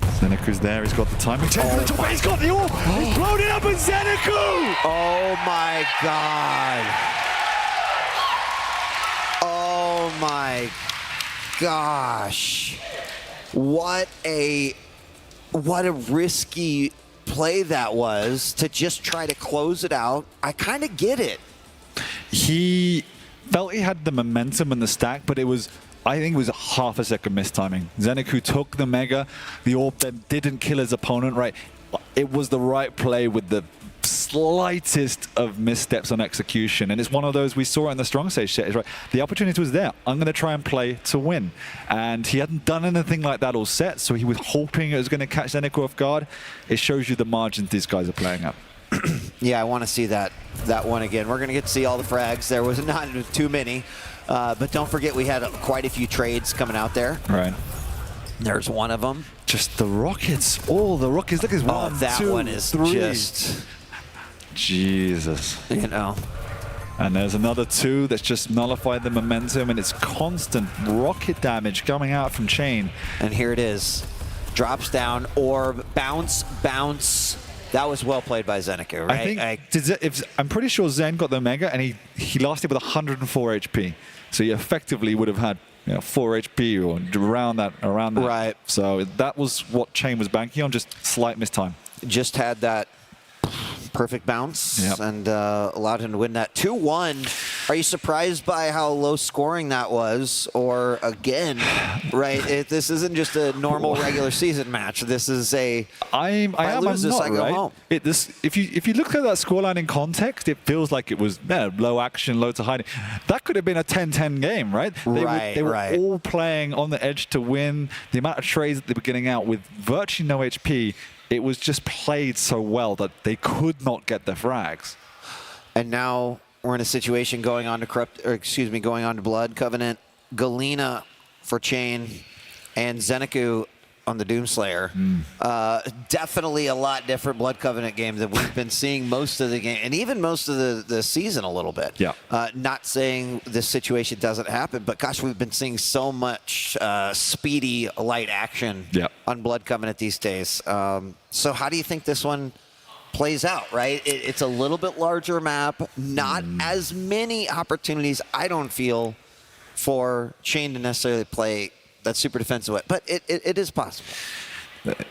Zanaku's there. He's got the time. He's got the orb. He's blown it up, and Zanaku! Oh my God. Oh my gosh. What a risky play that was to just try to close it out. I kind of get it. He felt he had the momentum and the stack, but I think it was half a second mistiming. Zanaku took the Mega, the orb then didn't kill his opponent, right? It was the right play with the slightest of missteps on execution, and it's one of those we saw in the strong stage set, right? The opportunity was there. I'm going to try and play to win, and he hadn't done anything like that all set, so he was hoping it was going to catch Zanaku off guard. It shows you the margins these guys are playing at. Yeah, I want to see that one again. We're going to get to see all the frags. There was not too many, but don't forget we had quite a few trades coming out there. Right. There's one of them. Just the rockets. Oh, the rockets. Look at this. Oh, that one is 3. just... Jesus. You know. And there's another 2 that's just nullified the momentum, and it's constant rocket damage coming out from Chain. And here it is. Drops down, orb, bounce, bounce. That was well played by Zanaku, right? I think I'm pretty sure Zen got the Mega, and he lasted with 104 HP. So he effectively would have had 4 HP or around that. Right. So that was what Chain was banking on, just slight mistime. Just had that perfect bounce and allowed him to win that 2-1. Are you surprised by how low scoring that was? Or again, right? This isn't just a normal regular season match. This is a I'm not, right? If you look at that scoreline in context, it feels like it was low action, low to hiding. That could have been a 10-10 game, right? They were all playing on the edge to win. The amount of trades that they were getting out with virtually no HP, it was just played so well that they could not get their frags. And now we're in a situation going on to Blood Covenant, Galena for Chain, and Zanaku on the Doomslayer. Definitely a lot different Blood Covenant game that we've been seeing most of the game, and even most of the season a little bit. Yeah. Not saying this situation doesn't happen, but gosh, we've been seeing so much speedy light action on Blood Covenant these days. So how do you think this one plays out, right? It's a little bit larger map, not as many opportunities, I don't feel, for Chain to necessarily play that super defensive way, but it is possible.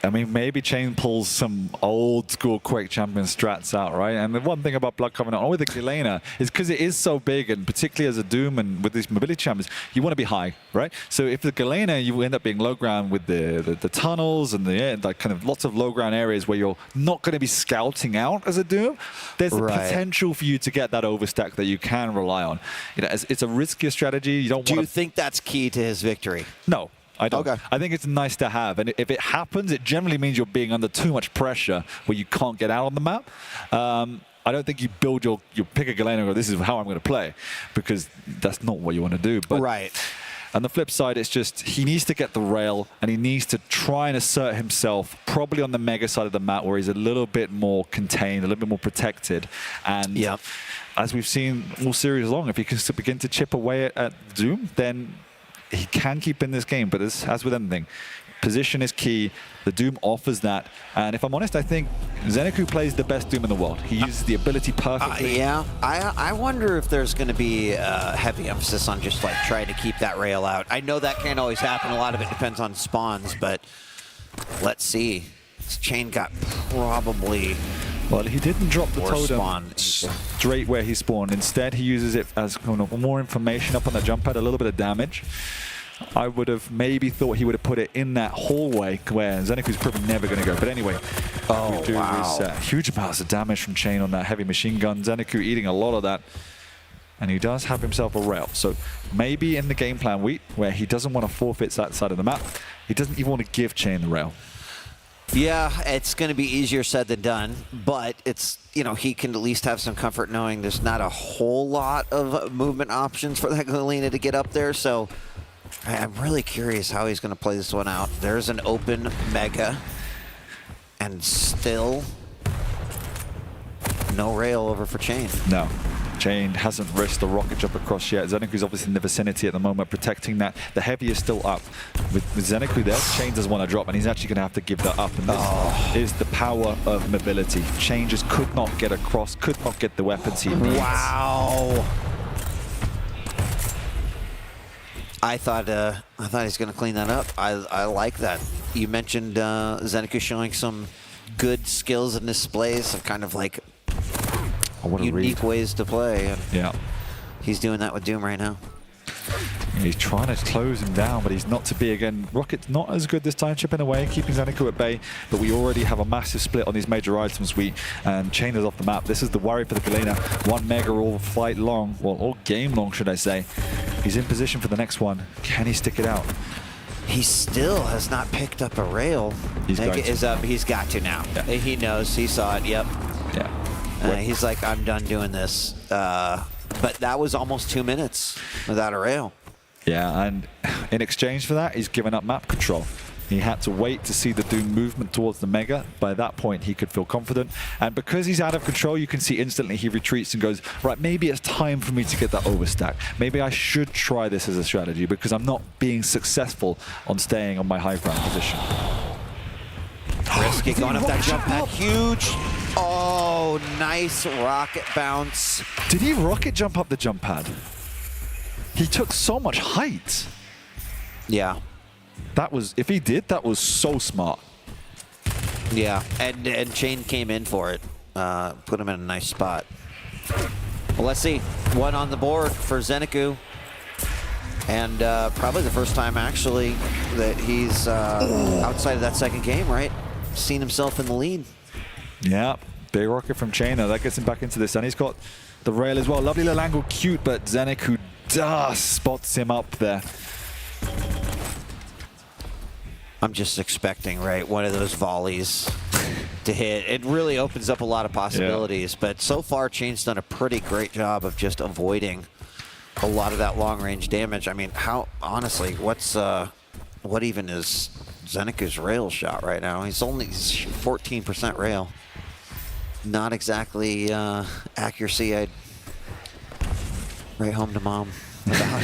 I mean, maybe Chain pulls some old school Quake champion strats out, right? And the one thing about Blood Covenant, or with the Galena, is because it is so big, and particularly as a Doom and with these mobility champions, you want to be high, right? So if the Galena, you end up being low ground with the tunnels and the like kind of lots of low ground areas where you're not going to be scouting out as a Doom, there's the potential for you to get that overstack that you can rely on. You know, it's a riskier strategy. You don't. Do you think that's key to his victory? No. I don't. Okay. I think it's nice to have, and if it happens, it generally means you're being under too much pressure where you can't get out on the map. I don't think you build your pick a Galena and go, this is how I'm going to play, because that's not what you want to do. But on the flip side, it's just he needs to get the rail, and he needs to try and assert himself probably on the mega side of the map where he's a little bit more contained, a little bit more protected. And as we've seen all series long, if he can begin to chip away at Doom, then he can keep in this game. But as with anything, position is key. The Doom offers that. And if I'm honest, I think Zanaku plays the best Doom in the world. He uses the ability perfectly. I wonder if there's going to be a heavy emphasis on just like trying to keep that rail out. I know that can't always happen. A lot of it depends on spawns, but let's see. This Chain got probably... Well, he didn't drop the totem straight where he spawned. Instead, he uses it as kind of more information up on the jump pad, a little bit of damage. I would have maybe thought he would have put it in that hallway where Zanaku's probably never going to go. But anyway, huge amounts of damage from Chain on that heavy machine gun. Zanaku eating a lot of that. And he does have himself a rail. So maybe in the game plan week, where he doesn't want to forfeit that side of the map, he doesn't even want to give Chain the rail. Yeah, it's going to be easier said than done, but it's, you know, he can at least have some comfort knowing there's not a whole lot of movement options for that Galena to get up there. So I'm really curious how he's going to play this one out. There's an open mega, and still no rail over for Chain. No. Chain hasn't risked the rocket jump across yet. Zanaku's obviously in the vicinity at the moment, protecting that. The heavy is still up. With Zanaku there, Chain doesn't want to drop, and he's actually going to have to give that up. And this is the power of mobility. Chain just could not get across, could not get the weapons he needs. Wow. I thought he's going to clean that up. I like that. You mentioned Zanaku showing some good skills and displays of kind of like unique ways to play. And he's doing that with Doom right now. He's trying to close him down, but he's not to be again. Rocket's not as good this time, chipping away, keeping Zanaku at bay, but we already have a massive split on these major items. And Chain is off the map. This is the worry for the Galena. One mega all fight long, well, all game long, should I say. He's in position for the next one. Can he stick it out? He still has not picked up a rail. Mega is up. He's got to now. Yeah. He knows. He saw it. Yep. Yeah. He's like, I'm done doing this. But that was almost 2 minutes without a rail. Yeah, and in exchange for that, he's given up map control. He had to wait to see the Doom movement towards the Mega. By that point, he could feel confident. And because he's out of control, you can see instantly he retreats and goes, right, maybe it's time for me to get that overstack. Maybe I should try this as a strategy because I'm not being successful on staying on my high ground position. Risky going up that jump pad. Huge. Oh, nice rocket bounce. Did he rocket jump up the jump pad? He took so much height. Yeah. That was, if he did, that was so smart. Yeah, and Chain came in for it. Put him in a nice spot. Well, let's see. One on the board for Zanaku. And probably the first time, actually, that he's outside of that second game, right? Seen himself in the lead. Yeah, big rocket from Chain. That gets him back into this. And he's got the rail as well. Lovely little angle, cute, but Zanaku spots him up there. I'm just expecting, right, one of those volleys to hit. It really opens up a lot of possibilities, but so far Chain's done a pretty great job of just avoiding a lot of that long-range damage. I mean, how, honestly, what even is Zanaku's rail shot right now? He's only 14% rail. Not exactly accuracy I'd write home to Mom about.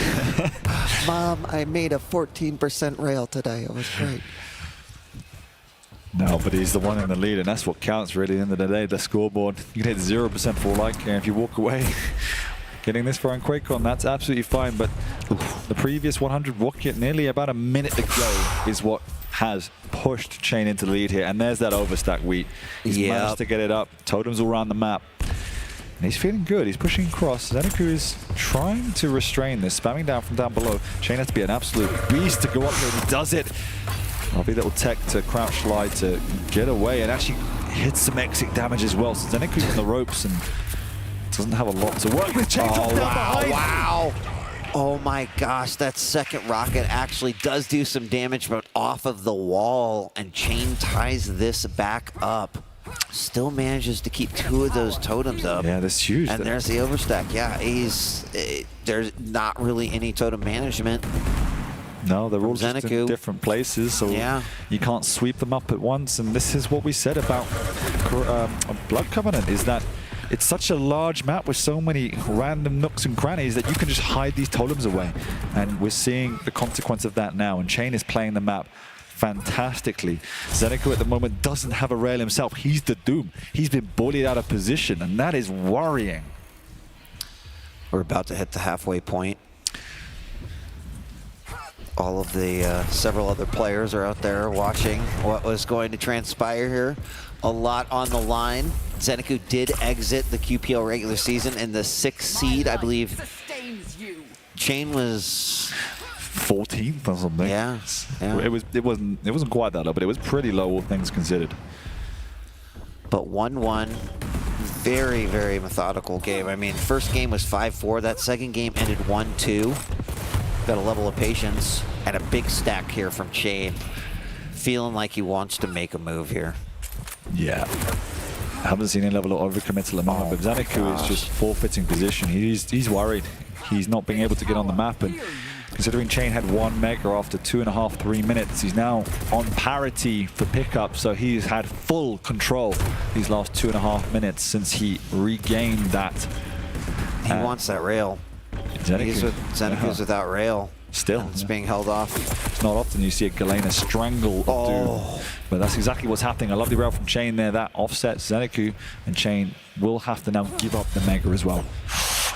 Mom, I made a 14% rail today. It was great. No, but he's the one in the lead, and that's what counts really at the end of the day, the scoreboard. You can hit 0% for like, and if you walk away, getting this far in QuakeCon, that's absolutely fine. But the previous 100 rocket, nearly about a minute to go, is what has pushed Chain into the lead here. And there's that overstack wheat. He's managed to get it up. Totems all around the map. And he's feeling good. He's pushing across. Zanaku is trying to restrain this, spamming down from down below. Chain has to be an absolute beast to go up there, and he does it. Lovely little tech to crouch slide to get away, and actually hits some exit damage as well. So Zanaku's on the ropes and doesn't have a lot to work with. Chain down behind. Wow. Oh my gosh, that second rocket actually does do some damage, but off of the wall, and Chain ties this back up. Still manages to keep 2 of those totems up. Yeah, that's huge. And there's the overstack. Yeah, there's not really any totem management. No, they're all just in different places, so you can't sweep them up at once. And this is what we said about Blood Covenant, is that it's such a large map with so many random nooks and crannies that you can just hide these totems away. And we're seeing the consequence of that now, and Chain is playing the map fantastically. Zanaku at the moment doesn't have a rail himself. He's the Doom. He's been bullied out of position, and that is worrying. We're about to hit the halfway point. All of the several other players are out there watching what was going to transpire here. A lot on the line. Zanaku did exit the QPL regular season in the 6th seed, I believe. Chain was 14th or something. Yeah. It wasn't quite that low, but it was pretty low, all things considered. But 1-1, very, very methodical game. I mean, first game was 5-4. That second game ended 1-2. Got a level of patience and a big stack here from Chain. Feeling like he wants to make a move here. Yeah. I haven't seen any level of overcommittal at the moment, but Zanaku is just forfeiting position. He's worried. He's not being able to get on the map, and considering Chain had 1 mega after 2.5, 3 minutes, he's now on parity for pickup, so he's had full control these last 2.5 minutes since he regained that. He wants that rail. Zanaku's without rail. Still. It's being held off. It's not often you see a Galena strangle Doom, but that's exactly what's happening. A lovely rail from Chain there. That offsets Zanaku, and Chain will have to now give up the mega as well.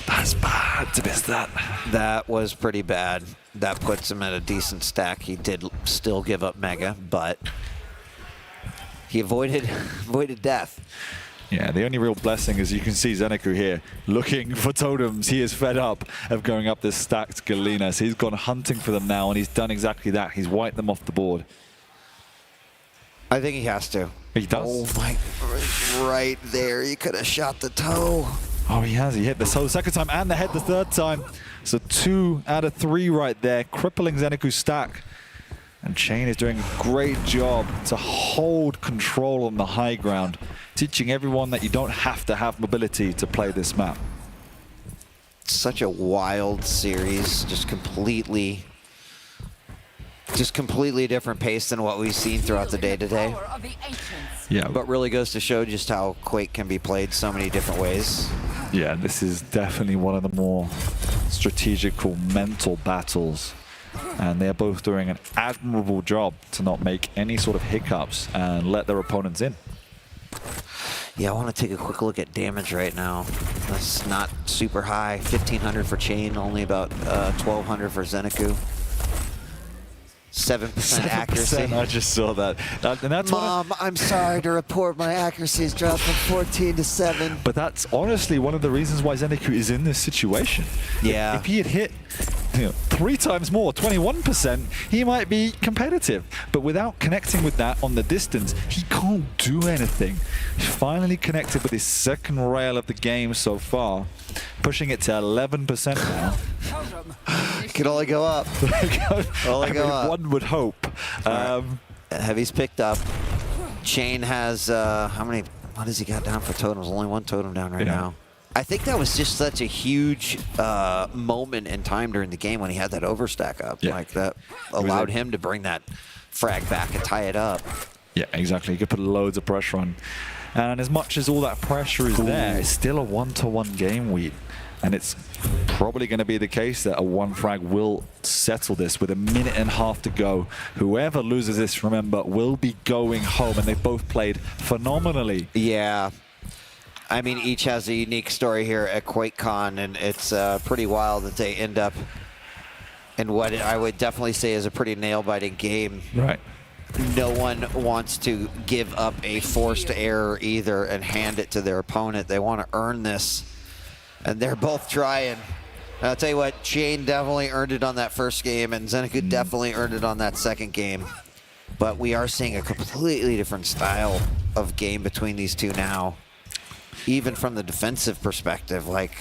That's bad to miss that. That was pretty bad. That puts him at a decent stack. He did still give up mega, but he avoided death. Yeah, the only real blessing is you can see Zanaku here looking for totems. He is fed up of going up this stacked Galena, so he's gone hunting for them now, and he's done exactly that. He's wiped them off the board. I think he has to. He does? Oh my, right there. He could have shot the toe. Oh, he has. He hit the toe the second time and the head the third time. So 2 out of 3 right there, crippling Zanaku's stack. And Chain is doing a great job to hold control on the high ground, teaching everyone that you don't have to have mobility to play this map. Such a wild series, just completely different pace than what we've seen throughout the day today. Yeah, but really goes to show just how Quake can be played so many different ways. Yeah, this is definitely one of the more strategical mental battles. And they're both doing an admirable job to not make any sort of hiccups and let their opponents in. Yeah, I want to take a quick look at damage right now. That's not super high. 1,500 for Chain, only about 1,200 for Zanaku. 7% accuracy. I just saw that. And that's Mom, I'm sorry to report my accuracy has dropped from 14 to 7. But that's honestly one of the reasons why Zanaku is in this situation. Yeah. If he had hit 3 times more, 21%, he might be competitive. But without connecting with that on the distance, he can't do anything. He's finally connected with his second rail of the game so far, pushing it to 11% now. Could only go up. One would hope. Heavy's picked up. Chain has, how many, what has he got down for totems? Only 1 totem down right now. I think that was just such a huge moment in time during the game when he had that overstack up. Yeah. Like that allowed him to bring that frag back and tie it up. Yeah, exactly. He could put loads of pressure on. And as much as all that pressure is there, it's still a 1-to-1 game, Wheat. And it's probably going to be the case that a 1 frag will settle this with 1.5 minutes to go. Whoever loses this, remember, will be going home. And they both played phenomenally. Yeah. I mean, each has a unique story here at QuakeCon, and it's pretty wild that they end up in what I would definitely say is a pretty nail-biting game. Right. no one wants to give up a forced error either and hand it to their opponent. They want to earn this, and they're both trying. I'll tell you what, Chain definitely earned it on that first game, and Zanaku definitely earned it on that second game. But we are seeing a completely different style of game between these two now. Even from the defensive perspective, like,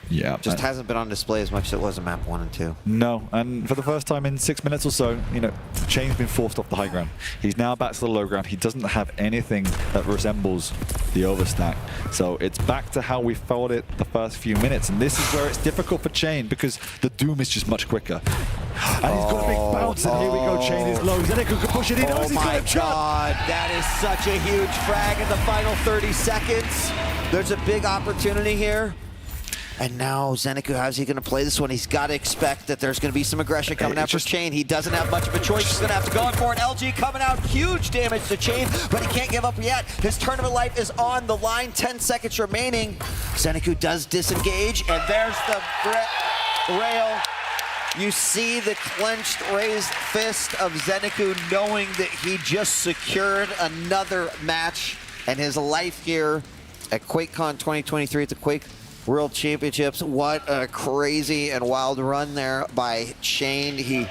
yeah, just hasn't been on display as much as it was in map 1 and 2. No, and for the first time in 6 minutes or so, you know, Chain's been forced off the high ground. He's now back to the low ground. He doesn't have anything that resembles the overstack. So it's back to how we felt it the first few minutes. And this is where it's difficult for Chain because the Doom is just much quicker. And he's got a big bounce, and here we go. Chain is low. Zanaku can push it in. Oh my God, that is such a huge frag in the final 30 seconds. There's a big opportunity here. And now Zanaku, how's he going to play this one? He's got to expect that there's going to be some aggression coming out for Chain. He doesn't have much of a choice. He's going to have to go in for it. LG coming out, huge damage to Chain, but he can't give up yet. His tournament life is on the line, 10 seconds remaining. Zanaku does disengage, and there's the rail. You see the clenched, raised fist of Zanaku knowing that he just secured another match and his life here at QuakeCon 2023 at the Quake World Championships. What a crazy and wild run there by Chain. He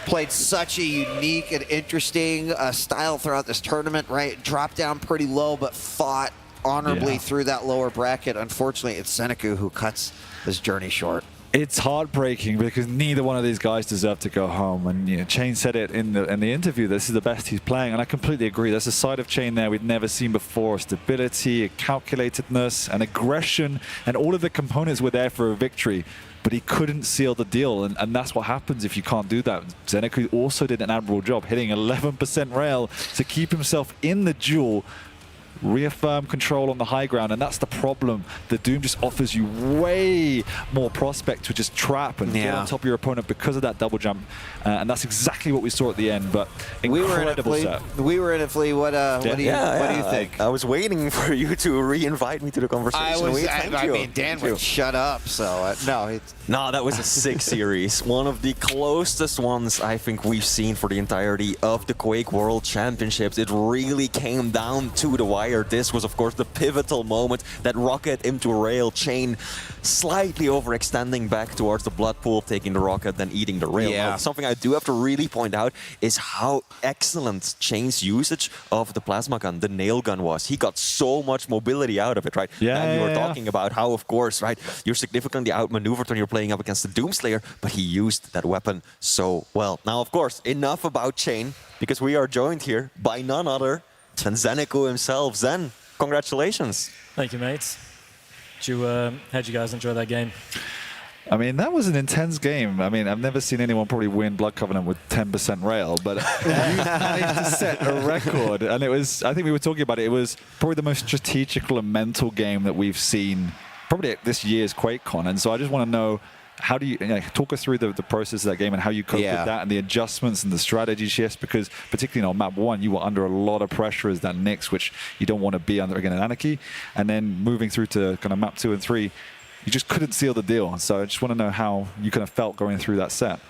played such a unique and interesting style throughout this tournament, right? Dropped down pretty low, but fought honorably through that lower bracket. Unfortunately, it's Zanaku who cuts his journey short. It's heartbreaking because neither one of these guys deserve to go home. And you know, Chain said it in the interview, this is the best he's playing. And I completely agree. There's a side of Chain there we'd never seen before. Stability, calculatedness, and aggression. And all of the components were there for a victory. But he couldn't seal the deal. And that's what happens if you can't do that. Zanaku also did an admirable job, hitting 11% rail to keep himself in the duel. Reaffirm control on the high ground, and that's the problem. The Doom just offers you way more prospect to just trap and get on top of your opponent because of that double jump, and that's exactly what we saw at the end. But incredible set. We were in it, Flea. What do you think? I was waiting for you to re-invite me to the conversation. I mean, Dan would shut up. So no, that was a sick series. One of the closest ones I think we've seen for the entirety of the Quake World Championships. It really came down to the wire. This was, of course, the pivotal moment that rocket into rail. Chain slightly overextending back towards the blood pool, taking the rocket, then eating the rail. Now, something I do have to really point out is how excellent Chain's usage of the plasma gun, the nail gun, was. He got so much mobility out of it, right? And you were talking about how, of course, right, you're significantly outmaneuvered when you're playing up against the Doomslayer, but he used that weapon so well. Now, of course, enough about Chain, because we are joined here by none other than Zanaku himself. Zen, congratulations. Thank you, mates. How'd you guys enjoy that game? I mean, that was an intense game. I mean, I've never seen anyone probably win Blood Covenant with 10% rail, but you managed to set a record. And it was, I think we were talking about it, it was probably the most strategical and mental game that we've seen probably at this year's QuakeCon. And so I just want to know, how do you talk us through the process of that game and how you cope with that and the adjustments and the strategy shifts? Because particularly on map 1, you were under a lot of pressure as that Nyx, which you don't want to be under again in Anarchy. And then moving through to kind of map 2 and 3, you just couldn't seal the deal. So I just want to know how you kind of felt going through that set.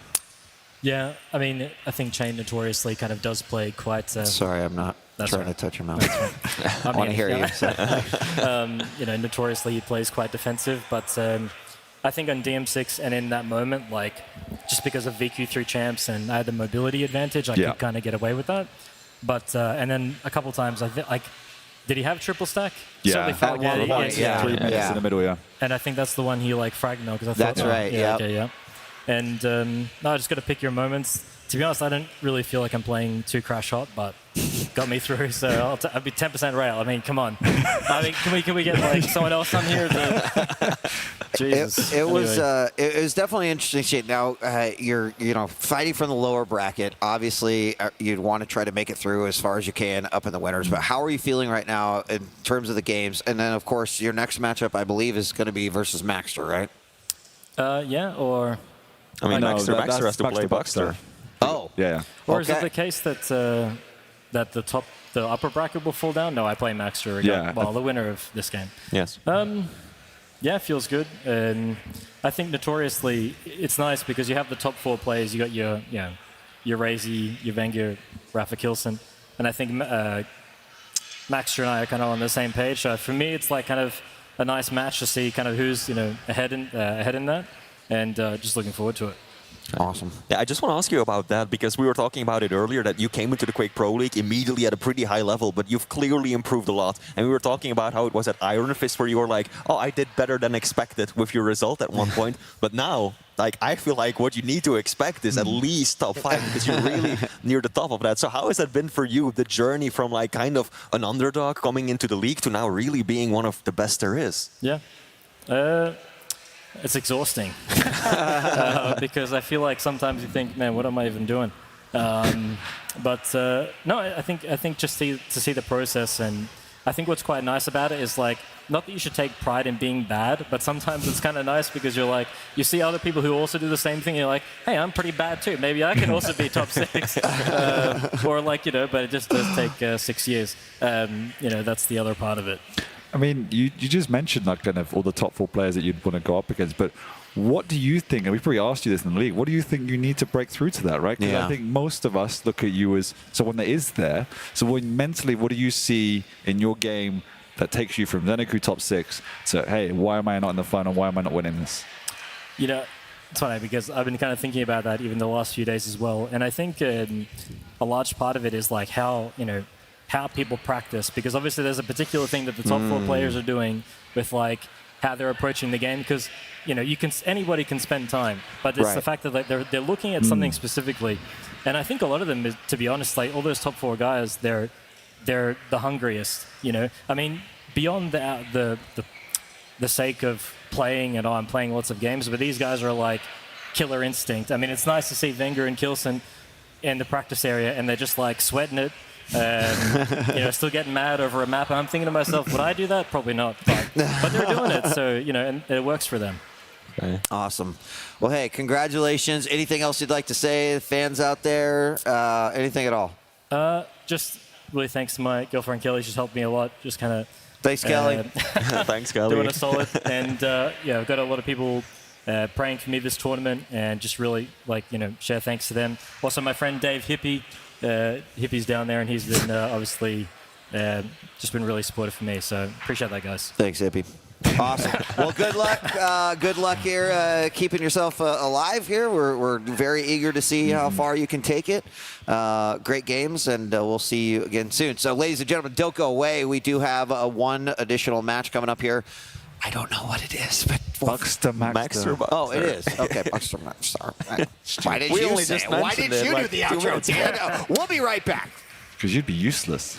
Yeah, I mean, I think Chain notoriously kind of does play quite... Sorry, I'm not trying to touch your mouth. I want to hear you. You know, notoriously he plays quite defensive, but... I think on DM6 and in that moment, like, just because of VQ3 champs and I had the mobility advantage, I could kind of get away with that. But, and then a couple times, I think, like, did he have triple stack? Yeah, 3 minutes in the middle, And I think that's the one he, like, fragged me, because I thought... That's right, Okay, And, no, I just got to pick your moments. To be honest, I don't really feel like I'm playing too crash hot, but got me through, so I'll be 10% rail. I mean, come on. I mean, can we get like someone else on here? Jesus. It was definitely interesting shit. Now you're fighting from the lower bracket. Obviously, you'd want to try to make it through as far as you can up in the winners. But how are you feeling right now in terms of the games? And then, of course, your next matchup, I believe, is going to be versus Maxter, right? Yeah, or... I mean, Maxter has to play Buckster. Oh. Yeah. Or is it the case that that the upper bracket will fall down? No, I play Maxter again. Yeah. Well, the winner of this game. Yes. Yeah, it feels good. And I think notoriously it's nice because you have the top 4 players. You got your your Raisy, your Venger, Rafa, Kilson, and I think Maxter and I are kind of on the same page. So for me, it's like kind of a nice match to see kind of who's ahead in that, and just looking forward to it. Awesome. Yeah, I just want to ask you about that because we were talking about it earlier that you came into the Quake Pro League immediately at a pretty high level, but you've clearly improved a lot. And we were talking about how it was at Iron Fist where you were like, oh, I did better than expected with your result at one point. But now, like, I feel like what you need to expect is at least top 5 because you're really near the top of that. So how has that been for you, the journey from like kind of an underdog coming into the league to now really being one of the best there is? Yeah. It's exhausting because I feel like sometimes you think, man, what am I even doing? But no, I think just to see the process, and I think what's quite nice about it is like, not that you should take pride in being bad, but sometimes it's kind of nice because you're like, you see other people who also do the same thing, and you're like, hey, I'm pretty bad too. Maybe I can also be top 6. Or like, but it just does take 6 years. That's the other part of it. I mean, you just mentioned like kind of all the top 4 players that you'd want to go up against, but what do you think, and we probably asked you this in the league, what do you think you need to break through to that, right? Because I think most of us look at you as someone that is there. So mentally, what do you see in your game that takes you from Zanaku top 6 to, hey, why am I not in the final? Why am I not winning this? It's funny because I've been kind of thinking about that even the last few days as well. And I think a large part of it is like how people practice, because obviously there's a particular thing that the top 4 players are doing with like how they're approaching the game, because anybody can spend time, but it's the fact that they're looking at something specifically. And I think a lot of them, to be honest, like all those top 4 guys, they're the hungriest. I mean, beyond the sake of playing, and I'm playing lots of games, but these guys are like killer instinct. I mean, it's nice to see Venger and Kilson in the practice area, and they're just like sweating it. Still getting mad over a map, and I'm thinking to myself, would I do that? Probably not, but they're doing it, so and it works for them. Okay. Awesome. Well, hey, congratulations. Anything else you'd like to say, fans out there? Anything at all? Just really thanks to my girlfriend Kelly. She's helped me a lot. Just kind of. Thanks, Kelly. Thanks, Kelly. Doing a solid, and I've got a lot of people praying for me this tournament, and just really share thanks to them. Also, my friend Dave Hippie. Hippie's down there, and he's been obviously just been really supportive for me, so appreciate that, guys. Thanks, Hippie. Awesome. Well, good luck. Good luck here, keeping yourself alive here. We're very eager to see how far you can take it. Great games, and we'll see you again soon. So, ladies and gentlemen, don't go away. We do have one additional match coming up here. I don't know what it is, but Maxter. Oh, it is. Okay, Maxter. Why did you say it? Why did you do the outro, Dan? We'll be right back. Because you'd be useless.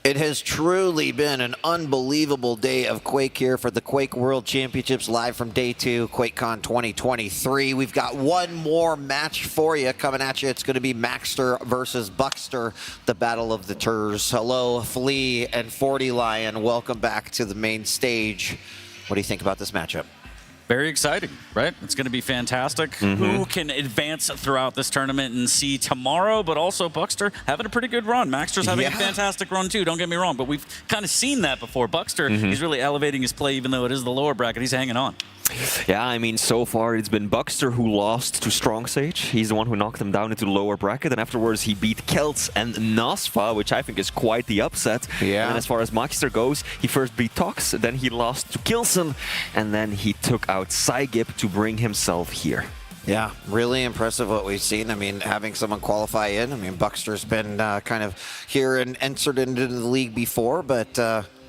It has truly been an unbelievable day of Quake here for the Quake World Championships live from Day 2, QuakeCon 2023. We've got one more match for you coming at you. It's going to be Maxter versus Buckster, the battle of the Turs. Hello, Flea and 40 Lion. Welcome back to the main stage. What do you think about this matchup? Very exciting, right? It's going to be fantastic. Who can advance throughout this tournament and see tomorrow, but also Buckster having a pretty good run. Maxter's having a fantastic run too, don't get me wrong, but we've kind of seen that before. Buckster, he's really elevating his play, even though it is the lower bracket. He's hanging on. Yeah, I mean, so far it's been Buckster who lost to Strong Sage. He's the one who knocked him down into the lower bracket, and afterwards he beat Celts and Nosa, which I think is quite the upset. Yeah. And as far as Maxter goes, he first beat Tox, then he lost to Kilson, and then he took out Cygib to bring himself here. Yeah, really impressive what we've seen. I mean, having someone qualify in. I mean, Buckster's been kind of here and entered into the league before, but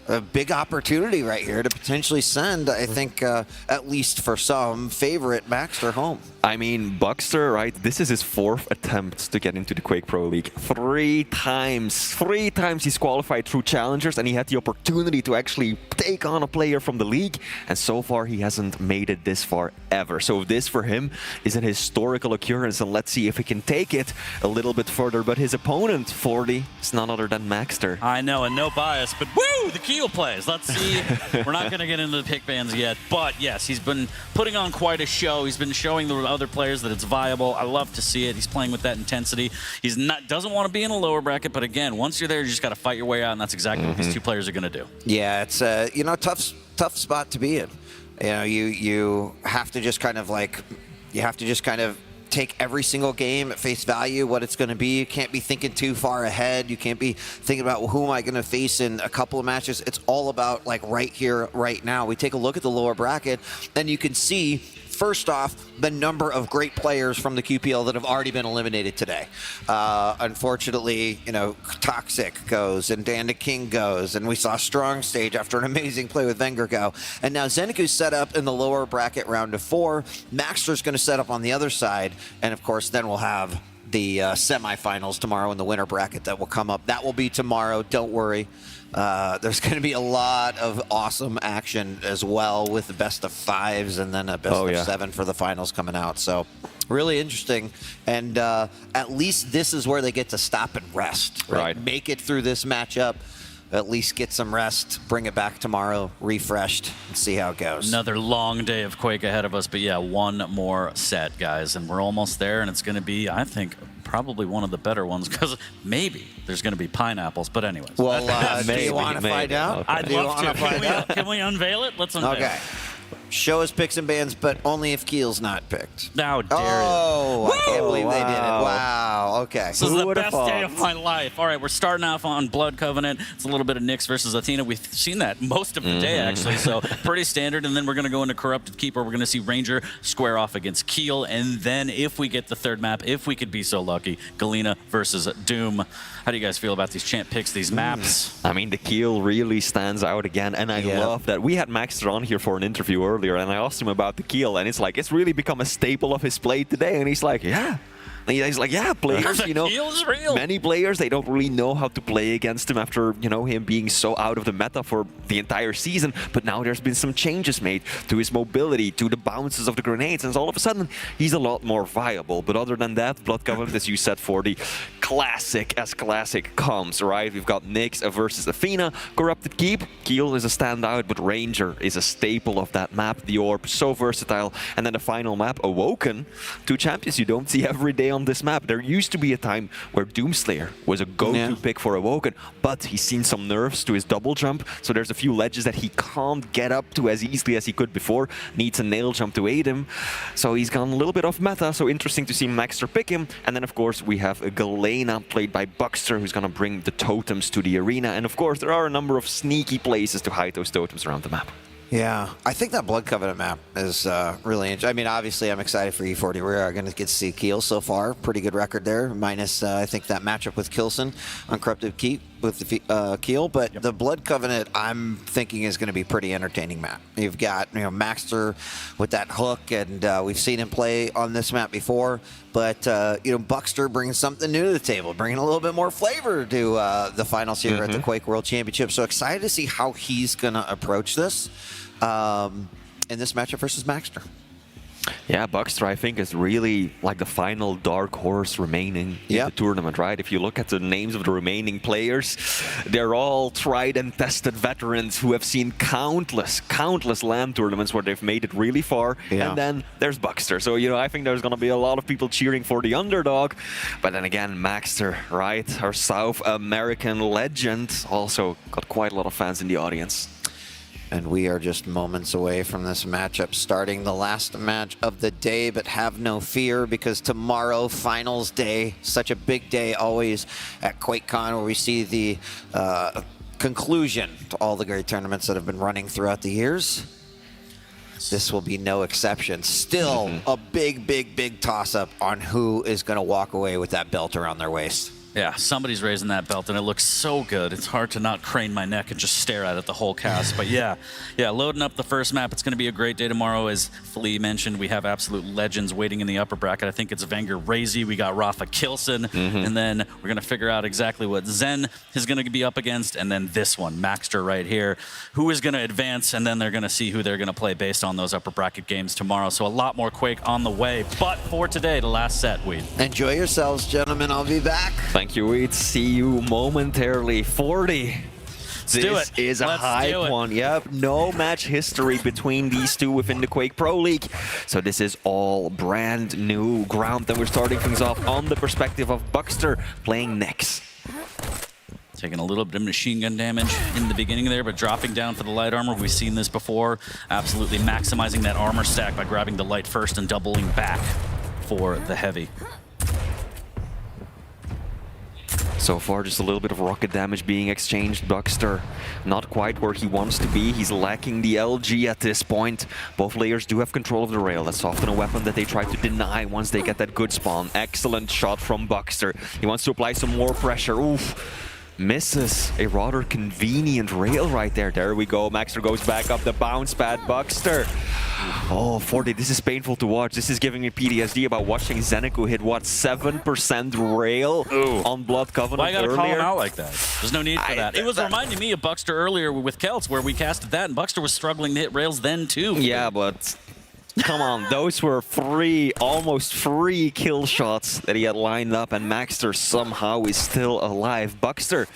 a big opportunity right here to potentially send, I think, at least for some, favorite Maxter home. I mean, Buckster, right, this is his 4th attempt to get into the Quake Pro League. 3 times he's qualified through challengers, and he had the opportunity to actually take on a player from the league, and so far he hasn't made it this far ever. So this for him is an historical occurrence, and let's see if he can take it a little bit further. But his opponent, 40, is none other than Maxter. I know, and no bias, but woo, the Keel plays. Let's see. We're not going to get into the pick bans yet, but yes, he's been putting on quite a show. He's been showing the other players that it's viable. I love to see it. He's playing with that intensity. He's doesn't want to be in a lower bracket, but again, once you're there, you just got to fight your way out, and that's exactly what these two players are going to do. Yeah, it's a tough spot to be in. You know, you have to just kind of take every single game at face value, what it's going to be. You can't be thinking too far ahead. You can't be thinking about, well, who am I going to face in a couple of matches. It's all about like right here, right now. We take a look at the lower bracket, and you can see, first off, the number of great players from the QPL that have already been eliminated today. Unfortunately, you know, Toxic goes, and Dan the King goes, and we saw Strong Stage after an amazing play with Venger go. And now Zanaku's set up in the lower bracket round of 4. Maxter's going to set up on the other side, and of course, then we'll have the semifinals tomorrow in the winner bracket that will come up. That will be tomorrow, don't worry. There's going to be a lot of awesome action as well, with the best of 5s and then a best of 7 for the finals coming out. So really interesting. And at least this is where they get to stop and rest. Right? Make it through this matchup. At least get some rest, bring it back tomorrow, refreshed, and see how it goes. Another long day of Quake ahead of us, but yeah, one more set, guys, and we're almost there, and it's going to be, I think, probably one of the better ones, because maybe there's going to be pineapples, but anyways. Well, do you want to find out? Okay. I'd love to. Can we unveil it? Let's unveil it. Show us picks and bans, but only if Keel's not picked. How dare you. Oh, I can't believe they did it. Wow, okay. This is the best day of my life. All right, we're starting off on Blood Covenant. It's a little bit of Nyx versus Athena. We've seen that most of the day, actually, so pretty standard. And then we're going to go into Corrupted Keeper. We're going to see Ranger square off against Keel. And then if we get the third map, if we could be so lucky, Galena versus Doom. How do you guys feel about these champ picks, these maps? I mean, the Keel really stands out again, and I love that. We had Maxter on here for an interview earlier, and I asked him about the Keel, and it's like, it's really become a staple of his play today, and he's like, yeah. And he's like, yeah, players, you know, many players, they don't really know how to play against him after, you know, him being so out of the meta for the entire season. But now there's been some changes made to his mobility, to the bounces of the grenades, and all of a sudden, he's a lot more viable. But other than that, Blood Covenant, as you said, 40, classic as classic comes, right? We've got Nyx versus Athena, Corrupted Keep. Keel is a standout, but Ranger is a staple of that map. The Orb, so versatile. And then the final map, Awoken, 2 champions you don't see every day on this map. There used to be a time where Doomslayer was a go-to pick for Awoken, but he's seen some nerfs to his double jump, so there's a few ledges that he can't get up to as easily as he could before. Needs a nail jump to aid him, so he's gone a little bit off meta, so interesting to see Maxter pick him. And then of course we have Galena played by Buckster, who's gonna bring the totems to the arena, and of course there are a number of sneaky places to hide those totems around the map. Yeah, I think that Blood Covenant map is really interesting. I mean, obviously, I'm excited for E40. We're going to get to see Keel so far. Pretty good record there, minus, I think, that matchup with Kilson on Corrupted Keep with the Keel. But the Blood Covenant, I'm thinking, is going to be pretty entertaining map. You've got, Maxter with that hook, and we've seen him play on this map before. But, Buckster brings something new to the table, bringing a little bit more flavor to the finals here at the Quake World Championship. So excited to see how he's going to approach this. In this matchup versus Maxter. Yeah, Buckster, I think, is really like the final dark horse remaining in the tournament, right? If you look at the names of the remaining players, they're all tried and tested veterans who have seen countless LAN tournaments where they've made it really far. Yeah. And then there's Buckster. So, I think there's going to be a lot of people cheering for the underdog. But then again, Maxter, right? Our South American legend, also got quite a lot of fans in the audience. And we are just moments away from this matchup, starting the last match of the day, but have no fear because tomorrow, finals day, such a big day always at QuakeCon, where we see the conclusion to all the great tournaments that have been running throughout the years. This will be no exception. Still a big toss-up on who is going to walk away with that belt around their waist. Yeah, somebody's raising that belt, and it looks so good. It's hard to not crane my neck and just stare at it the whole cast. But yeah, loading up the first map. It's going to be a great day tomorrow. As Flea mentioned, we have absolute legends waiting in the upper bracket. I think it's Venger, Raisy. We got Rafa, Kilson. And then we're going to figure out exactly what Zen is going to be up against. And then this one, Maxter right here, who is going to advance. And then they're going to see who they're going to play based on those upper bracket games tomorrow. So a lot more Quake on the way. But for today, the last set, Weed. Enjoy yourselves, gentlemen. I'll be back. Thank you, Weed. See you momentarily. 40. This is a hype one. Yep, no match history between these two within the Quake Pro League. So this is all brand new ground. Then we're starting things off on the perspective of Buckster playing next. Taking a little bit of machine gun damage in the beginning there, but dropping down for the light armor. We've seen this before. Absolutely maximizing that armor stack by grabbing the light first and doubling back for the heavy. So far, just a little bit of rocket damage being exchanged. Buckster not quite where he wants to be. He's lacking the LG at this point. Both players do have control of the rail. That's often a weapon that they try to deny once they get that good spawn. Excellent shot from Buckster. He wants to apply some more pressure. Oof. Misses a rather convenient rail right there. There we go. Maxter goes back up the bounce pad. Buckster. Oh, 40. This is painful to watch. This is giving me PTSD about watching Zanaku hit, what, 7% rail on Blood Covenant Why I gotta earlier? call him out like that? There's no need for that. It was reminding me of Buckster earlier with Celts, where we casted that, and Buckster was struggling to hit rails then, too. Yeah, but come on. Those were almost free kill shots that he had lined up, and Maxter somehow is still alive. Buckster,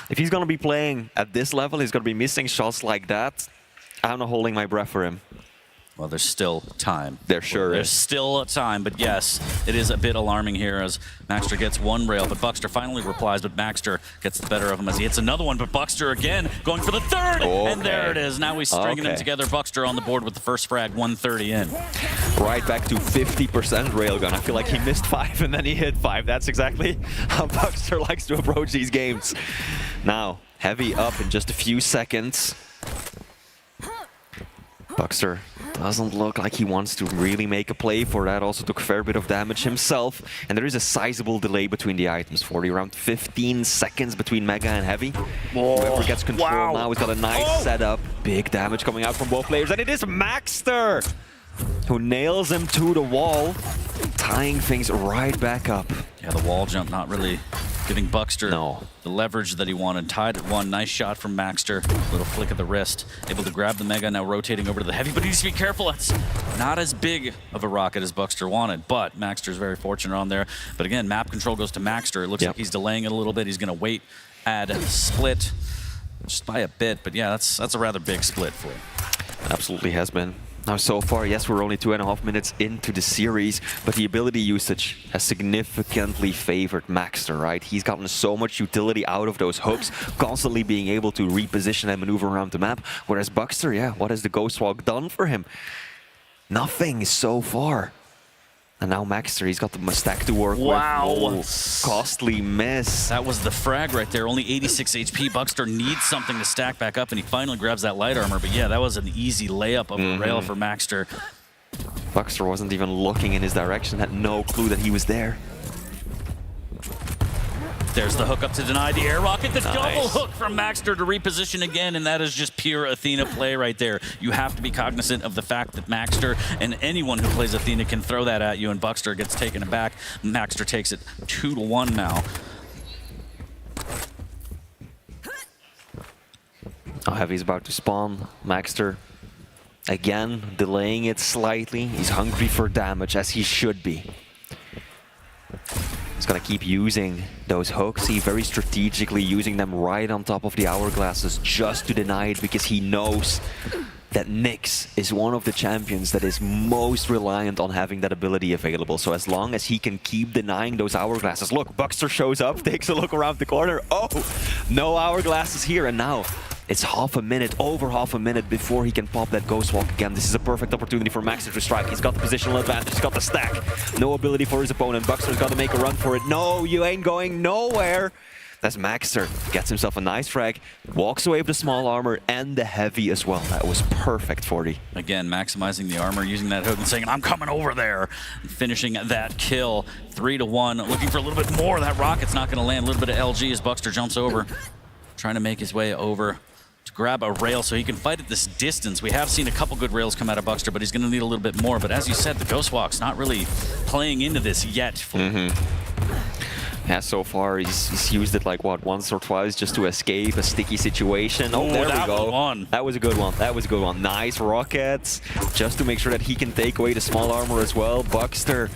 if he's going to be playing at this level, he's going to be missing shots like that. I'm not holding my breath for him. Well, there's still time. There's still time, but yes, it is a bit alarming here as Maxter gets one rail, but Buckster finally replies, but Maxter gets the better of him as he hits another one, but Buckster again going for the third, and there it is. Now he's stringing them together. Buckster on the board with the first frag, 130 in. Right back to 50% railgun. I feel like he missed 5 and then he hit 5. That's exactly how Buckster likes to approach these games. Now, heavy up in just a few seconds. Buckster doesn't look like he wants to really make a play for that. Also took a fair bit of damage himself. And there is a sizable delay between the items. 40, around 15 seconds between Mega and Heavy. Whoever gets control now has got a nice setup. Big damage coming out from both players. And it is Maxter who nails him to the wall, tying things right back up. Yeah, the wall jump not really giving Buckster the leverage that he wanted. Tied at one. Nice shot from Maxter. Little flick of the wrist. Able to grab the Mega, now rotating over to the Heavy, but he needs to be careful. It's not as big of a rocket as Buckster wanted, but Maxter's very fortunate on there. But again, map control goes to Maxter. It looks like he's delaying it a little bit. He's going to wait, add split just by a bit, but yeah, that's a rather big split for him. Absolutely has been. Now, so far, yes, we're only 2.5 minutes into the series, but the ability usage has significantly favored Maxter, right? He's gotten so much utility out of those hooks, constantly being able to reposition and maneuver around the map, whereas Buckster, yeah, what has the Ghost Walk done for him? Nothing so far. And now Maxter, he's got the stack to work with. Wow. Oh, costly miss. That was the frag right there. Only 86 HP. Buckster needs something to stack back up, and he finally grabs that light armor. But yeah, that was an easy layup of a rail for Maxter. Buckster wasn't even looking in his direction, had no clue that he was there. There's the hook up to deny the air rocket. The double hook from Maxter to reposition again, and that is just pure Athena play right there. You have to be cognizant of the fact that Maxter and anyone who plays Athena can throw that at you, and Buckster gets taken aback. Maxter takes it 2-1 now. Now Heavy's about to spawn. Maxter, again, delaying it slightly. He's hungry for damage, as he should be. He's gonna keep using those hooks. He very strategically using them right on top of the hourglasses just to deny it, because he knows that Nyx is one of the champions that is most reliant on having that ability available. So as long as he can keep denying those hourglasses. Look, Buckster shows up, takes a look around the corner. Oh, no hourglasses here, and now it's half a minute, over half a minute before he can pop that Ghost Walk again. This is a perfect opportunity for Maxter to strike. He's got the positional advantage, he's got the stack. No ability for his opponent. Buckster's got to make a run for it. No, you ain't going nowhere. That's Maxter. Gets himself a nice frag, walks away with the small armor and the heavy as well. That was perfect, 40. Again, maximizing the armor, using that hook and saying, I'm coming over there. Finishing that kill, 3-1. Looking for a little bit more. That rocket's not going to land. A little bit of LG as Buckster jumps over. Trying to make his way over to grab a rail so he can fight at this distance. We have seen a couple good rails come out of Buckster, but he's going to need a little bit more. But as you said, the Ghost Walk's not really playing into this yet. Yeah, so far he's used it like, what, once or twice just to escape a sticky situation. Oh, there we go. That was a good one. That was a good one. Nice rockets, just to make sure that he can take away the small armor as well. Buckster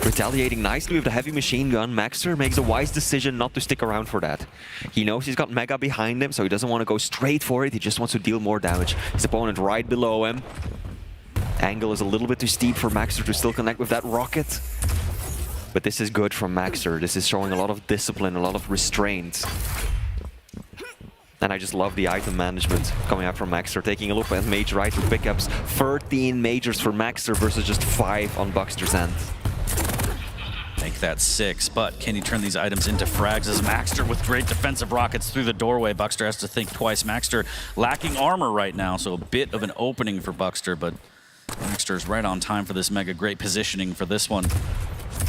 retaliating nicely with the heavy machine gun. Maxter makes a wise decision not to stick around for that. He knows he's got Mega behind him, so he doesn't want to go straight for it. He just wants to deal more damage. His opponent right below him. Angle is a little bit too steep for Maxter to still connect with that rocket. But this is good from Maxter. This is showing a lot of discipline, a lot of restraint. And I just love the item management coming out from Maxter. Taking a look at Mage right with pickups. 13 Majors for Maxter versus just 5 on Buckster's end. Make that 6, but can he turn these items into frags as Maxter with great defensive rockets through the doorway? Buckster has to think twice. Maxter lacking armor right now, so a bit of an opening for Buckster, but Maxter's right on time for this mega. Great positioning for this one.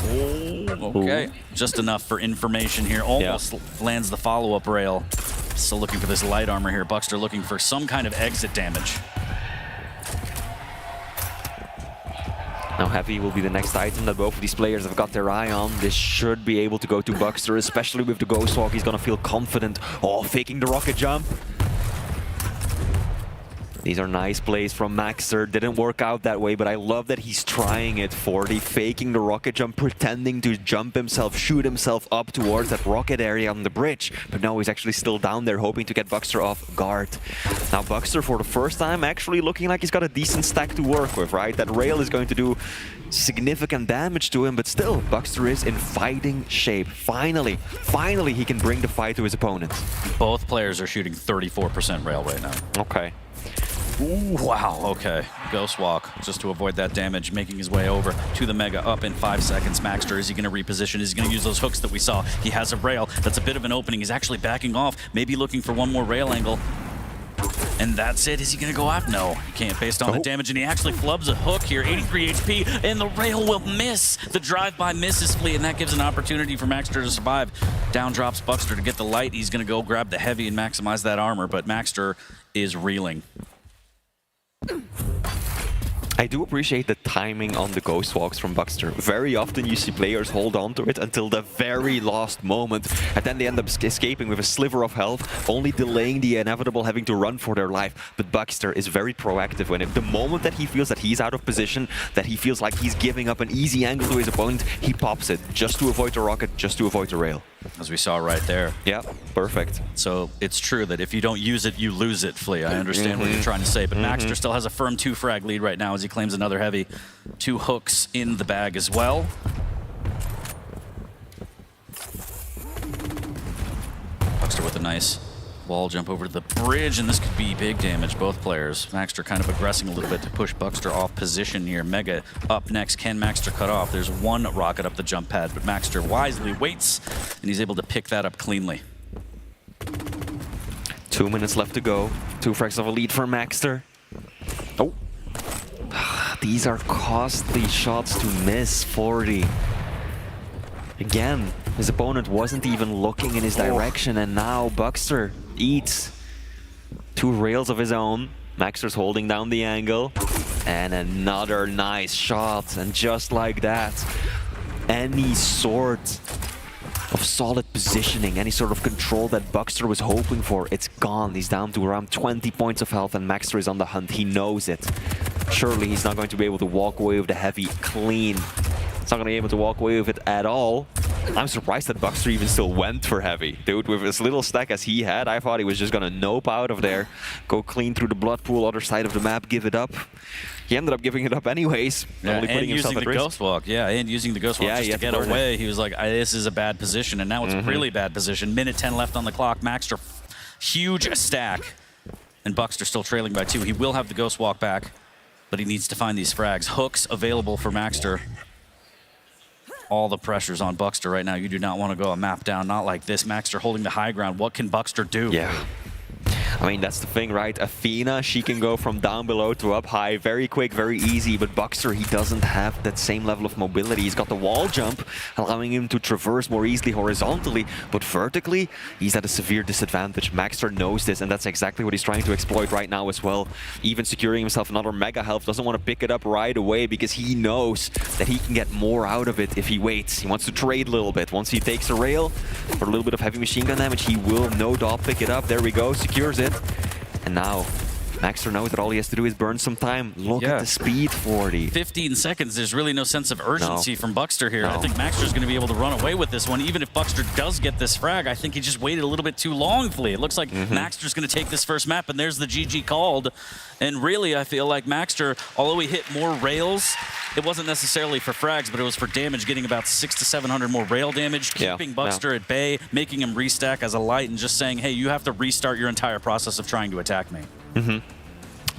Oh, okay. Just enough for information here. Almost lands the follow-up rail. Still looking for this light armor here. Buckster looking for some kind of exit damage. Now Heavy will be the next item that both of these players have got their eye on. This should be able to go to Buckster, especially with the Ghost Walk. He's gonna feel confident. Oh, faking the rocket jump. These are nice plays from Maxter. Didn't work out that way, but I love that he's trying it. 40, faking the rocket jump, pretending to jump himself, shoot himself up towards that rocket area on the bridge. But no, he's actually still down there, hoping to get Buckster off guard. Now Buckster, for the first time, actually looking like he's got a decent stack to work with, right? That rail is going to do significant damage to him, but still, Buckster is in fighting shape. Finally he can bring the fight to his opponent. Both players are shooting 34% rail right now. Okay. Ooh, wow, okay. Ghost Walk, just to avoid that damage, making his way over to the Mega, up in 5 seconds. Maxter, is he going to reposition? Is he going to use those hooks that we saw? He has a rail. That's a bit of an opening. He's actually backing off, maybe looking for one more rail angle. And that's it. Is he going to go off? No, he can't based on the damage. And he actually flubs a hook here, 83 HP, and the rail will miss. The drive-by misses Flea, and that gives an opportunity for Maxter to survive. Down drops Buckster to get the light. He's going to go grab the heavy and maximize that armor, but Maxter is reeling. I do appreciate the timing on the Ghost Walks from Buckster. Very often you see players hold on to it until the very last moment, and then they end up escaping with a sliver of health, only delaying the inevitable, having to run for their life. But Buckster is very proactive when the moment that he feels that he's out of position, that he feels like he's giving up an easy angle to his opponent, he pops it, just to avoid the rocket, just to avoid the rail. As we saw right there. Yeah, perfect. So it's true that if you don't use it, you lose it, Flea. I understand what you're trying to say, but Maxter still has a firm 2-frag lead right now as he claims another heavy. 2 hooks in the bag as well. Buckster with a nice Wall jump over to the bridge, and this could be big damage, both players. Maxter kind of aggressing a little bit to push Buckster off position here. Mega up next. Can Maxter cut off? There's one rocket up the jump pad, but Maxter wisely waits, and he's able to pick that up cleanly. 2 minutes left to go. 2 frags of a lead for Maxter. Oh. These are costly shots to miss, 40. Again, his opponent wasn't even looking in his direction, and now Buckster eats 2 rails of his own. Maxter's holding down the angle, and another nice shot, and just like that, any sort of solid positioning, any sort of control that Buckster was hoping for, it's gone. He's down to around 20 points of health, and Maxter is on the hunt. He knows it. Surely he's not going to be able to walk away with the heavy clean. He's not going to be able to walk away with it at all. I'm surprised that Buckster even still went for heavy. Dude, with as little stack as he had, I thought he was just going to nope out of there, go clean through the blood pool, other side of the map, give it up. He ended up giving it up anyways, only putting himself at risk. Ghost walk, and using the ghost walk just to get away. He was like, this is a bad position, and now it's a really bad position. Minute 10 left on the clock. Maxter, huge stack, and Buckster still trailing by 2. He will have the ghost walk back, but he needs to find these frags. Hooks available for Maxter. All the pressure's on Buckster right now. You do not want to go a map down, not like this. Maxter holding the high ground. What can Buckster do? Yeah. I mean, that's the thing, right? Athena, she can go from down below to up high very quick, very easy, but Buckster, he doesn't have that same level of mobility. He's got the wall jump, allowing him to traverse more easily horizontally, but vertically, he's at a severe disadvantage. Maxter knows this, and that's exactly what he's trying to exploit right now as well. Even securing himself another mega health, doesn't want to pick it up right away because he knows that he can get more out of it if he waits. He wants to trade a little bit. Once he takes a rail for a little bit of heavy machine gun damage, he will no doubt pick it up. There we go, secures it. And now, Maxter knows that all he has to do is burn some time. Look at the speed, 40. 15 seconds, there's really no sense of urgency from Buckster here. I think Maxter's going to be able to run away with this one. Even if Buckster does get this frag, I think he just waited a little bit too long, Flea. It looks like Maxter's going to take this first map, and there's the GG called. And really, I feel like Maxter, although he hit more rails, it wasn't necessarily for frags, but it was for damage, getting about 600 to 700 more rail damage, keeping Buckster at bay, making him restack as a light, and just saying, hey, you have to restart your entire process of trying to attack me. A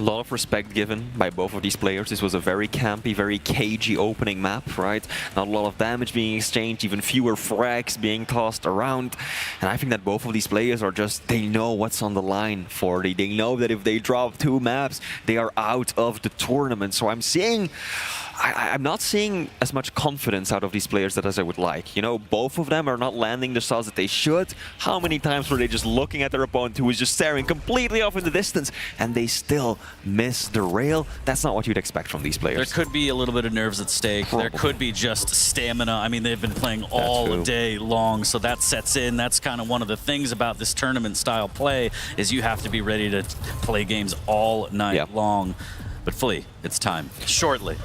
lot of respect given by both of these players. This was a very campy, very cagey opening map, right? Not a lot of damage being exchanged, even fewer frags being tossed around. And I think that both of these players are just, they know what's on the line, 40. They know that if they drop 2 maps, they are out of the tournament. So I'm seeing... I'm not seeing as much confidence out of these players as I would like. You know, both of them are not landing the shots that they should. How many times were they just looking at their opponent who was just staring completely off in the distance and they still miss the rail? That's not what you'd expect from these players. There could be a little bit of nerves at stake. There could be just stamina. I mean, they've been playing all day long, so that sets in. That's kind of one of the things about this tournament style play is you have to be ready to play games all night long. But Flea, it's time. Shortly,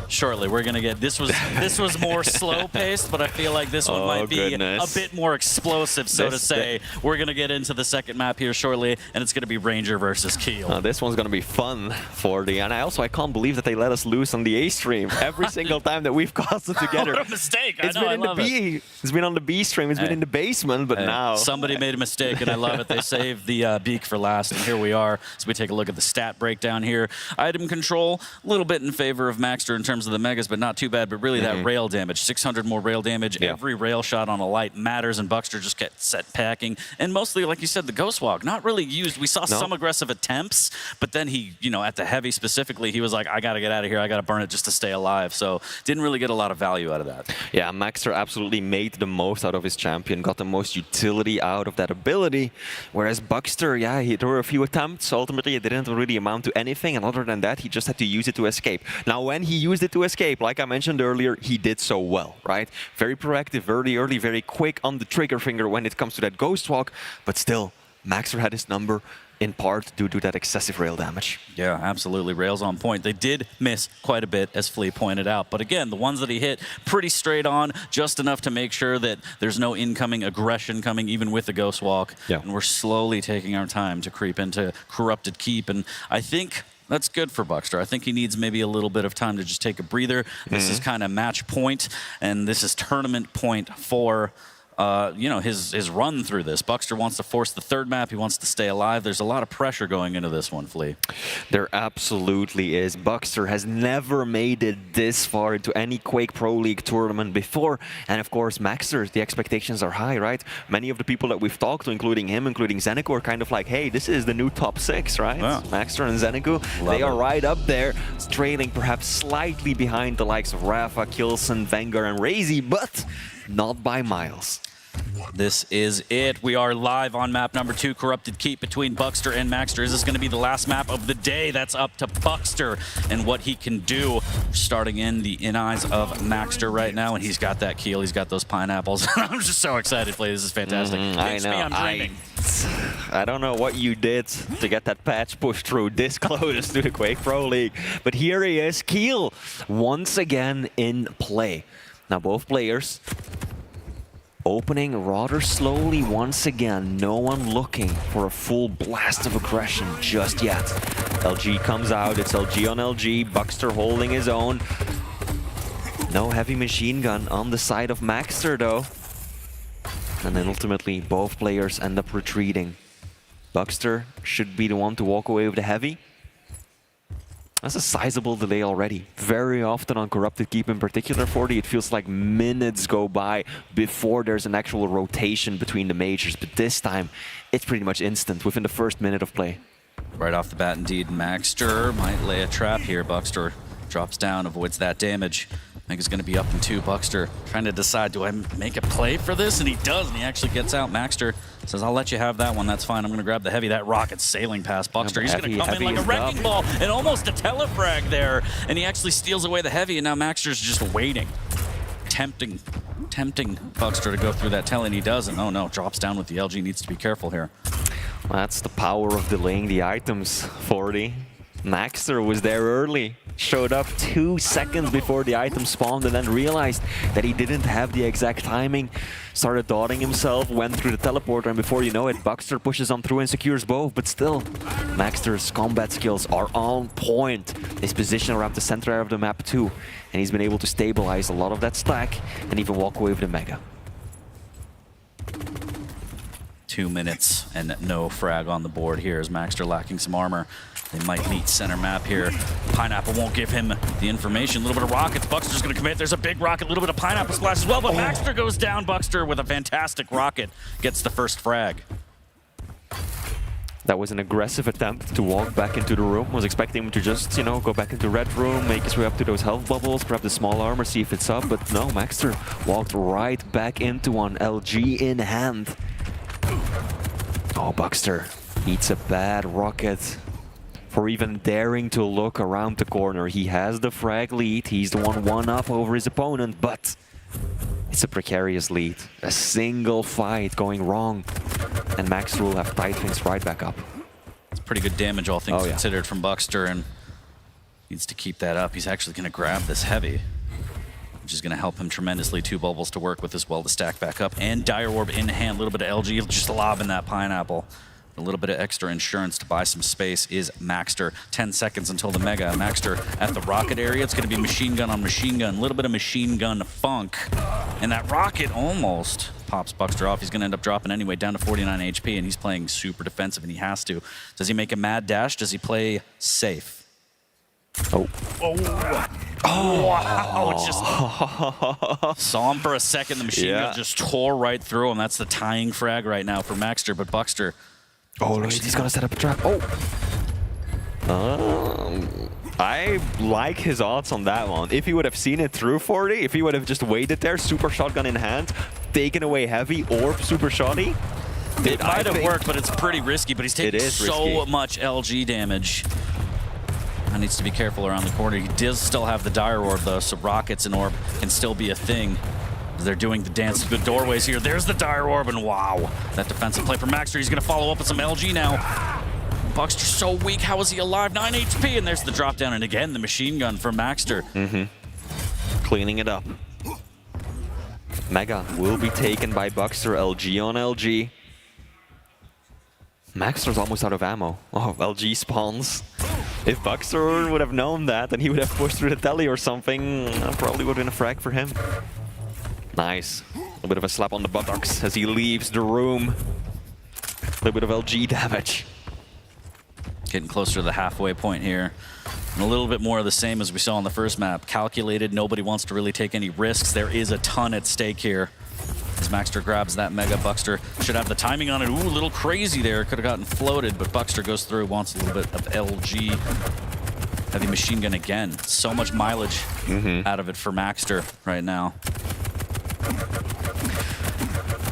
we're gonna get this was more slow paced, but I feel like this one might be a bit more explosive, so to say. We're gonna get into the second map here shortly, and it's gonna be Ranger versus Keel. This one's gonna be fun for the, and I can't believe that they let us loose on the A stream every single time that we've crossed it together. What a mistake! It's been in the B. It's been on the B stream. It's been in the basement, but now somebody made a mistake, and I love it. They saved the beak for last, and here we are. So we take a look at the stat breakdown here. Item control. A little bit in favor of Maxter in terms of the megas, but not too bad. But really that rail damage, 600 more rail damage. Every rail shot on a light matters, and Buckster just gets set packing. And mostly, like you said, the Ghost Walk, not really used. We saw some aggressive attempts, but then he, you know, at the heavy specifically, he was like, I got to get out of here. I got to burn it just to stay alive. So didn't really get a lot of value out of that. Yeah, Maxter absolutely made the most out of his champion, got the most utility out of that ability. Whereas Buckster, there were a few attempts. Ultimately, it didn't really amount to anything. And other than that, he just had to use it to escape. Now, when he used it to escape, like I mentioned earlier, he did so well, right? Very proactive, very early, very quick on the trigger finger when it comes to that Ghost Walk, but still, Maxter had his number in part due to that excessive rail damage. Yeah, absolutely. Rails on point. They did miss quite a bit, as Flea pointed out. But again, the ones that he hit, pretty straight on, just enough to make sure that there's no incoming aggression coming, even with the Ghost Walk. And we're slowly taking our time to creep into Corrupted Keep. And I think that's good for Buckster. I think he needs maybe a little bit of time to just take a breather. This is kind of match point, and this is tournament point for his run through this. Buckster wants to force the third map. He wants to stay alive. There's a lot of pressure going into this one, Flea. There absolutely is. Buckster has never made it this far into any Quake Pro League tournament before. And of course, Maxter, the expectations are high, right? Many of the people that we've talked to, including him, including Zanaku, are kind of like, hey, this is the new top 6, right? Yeah. Maxter and Zanaku, they are right up there, trailing perhaps slightly behind the likes of Rafa, Kilson, Venger, and Raisy, but not by miles. This is it. We are live on map number 2, Corrupted Keep between Buckster and Maxter. Is this going to be the last map of the day? That's up to Buckster and what he can do. Starting in the eyes of Maxter right now, and he's got that keel. He's got those pineapples. I'm just so excited to play. This is fantastic. I know. I'm dreaming. I don't know what you did to get that patch pushed through this close to the Quake Pro League, but here he is, keel, once again in play. Now both players opening rather slowly once again. No one looking for a full blast of aggression just yet. LG comes out. It's LG on LG. Buckster holding his own. No heavy machine gun on the side of Maxter though. And then ultimately both players end up retreating. Buckster should be the one to walk away with the heavy. That's a sizable delay already. Very often on Corrupted Keep in particular, 40, it feels like minutes go by before there's an actual rotation between the majors. But this time, it's pretty much instant within the first minute of play. Right off the bat, indeed, Maxter might lay a trap here. Buckster drops down, avoids that damage. Mega's going to be up in 2. Buckster trying to decide, do I make a play for this? And he does, and he actually gets out. Maxter says, I'll let you have that one. That's fine. I'm going to grab the heavy. That rocket's sailing past Buckster. He's going to come in like a wrecking ball and almost a telefrag there. And he actually steals away the heavy, and now Maxter's just waiting. Tempting Buckster to go through that tele, and he doesn't. Oh no, drops down with the LG. Needs to be careful here. That's the power of delaying the items, 40. Maxter was there early, showed up 2 seconds before the item spawned and then realized that he didn't have the exact timing. Started dotting himself, went through the teleporter, and before you know it, Buckster pushes on through and secures both. But still, Maxter's combat skills are on point. His position around the center area of the map too. And he's been able to stabilize a lot of that stack and even walk away with the Mega. 2 minutes and no frag on the board here as Maxter lacking some armor. They might meet center map here. Pineapple won't give him the information. A little bit of rockets. Buckster's going to commit. There's a big rocket. A little bit of pineapple splash as well, but Maxter goes down. Buckster with a fantastic rocket gets the first frag. That was an aggressive attempt to walk back into the room. Was expecting him to just, go back into red room, make his way up to those health bubbles, grab the small armor, see if it's up. But no, Maxter walked right back into one, LG in hand. Oh, Buckster eats a bad rocket for even daring to look around the corner. He has the frag lead. He's the one up over his opponent, but it's a precarious lead. A single fight going wrong, and Maxter will have tied things right back up. It's pretty good damage, all things considered, from Buckster, and needs to keep that up. He's actually going to grab this heavy, which is going to help him tremendously. 2 bubbles to work with as well to stack back up, and Dire Orb in hand. A little bit of LG just lobbing that pineapple. A little bit of extra insurance to buy some space is Maxter. 10 seconds until the Mega. Maxter at the rocket area. It's going to be machine gun on machine gun. A little bit of machine gun funk. And that rocket almost pops Buckster off. He's going to end up dropping anyway, down to 49 HP, and he's playing super defensive, and he has to. Does he make a mad dash? Does he play safe? Oh. Wow. Just saw him for a second. The machine gun just tore right through him. That's the tying frag right now for Maxter, but Buckster... Oh, he's gonna set up a trap. I like his odds on that one. If he would have seen it through 40, if he would have just waited there, super shotgun in hand, taken away heavy or super shotty, it might have worked, but it's pretty risky. But he's taking so much LG damage. He needs to be careful around the corner. He does still have the Dire Orb though, so rockets and orb can still be a thing. They're doing the dance to the doorways here. There's the Dire Orb, and wow, that defensive play for Maxter. He's going to follow up with some LG now. Buckster's so weak. How is he alive? 9 HP, and there's the drop down, and again, the machine gun from Maxter. Cleaning it up. Mega will be taken by Buckster. LG on LG. Maxter's almost out of ammo. Oh, LG spawns. If Buckster would have known that, then he would have pushed through the telly or something. Probably would have been a frag for him. Nice. little bit of a slap on the buttocks as he leaves the room. A little bit of LG damage. Getting closer to the halfway point here. And a little bit more of the same as we saw on the first map. Calculated, nobody wants to really take any risks. There is a ton at stake here. As Maxter grabs that Mega, Buckster should have the timing on it. Ooh, a little crazy there. Could have gotten floated, but Buckster goes through, wants a little bit of LG. Heavy machine gun again. So much mileage out of it for Maxter right now.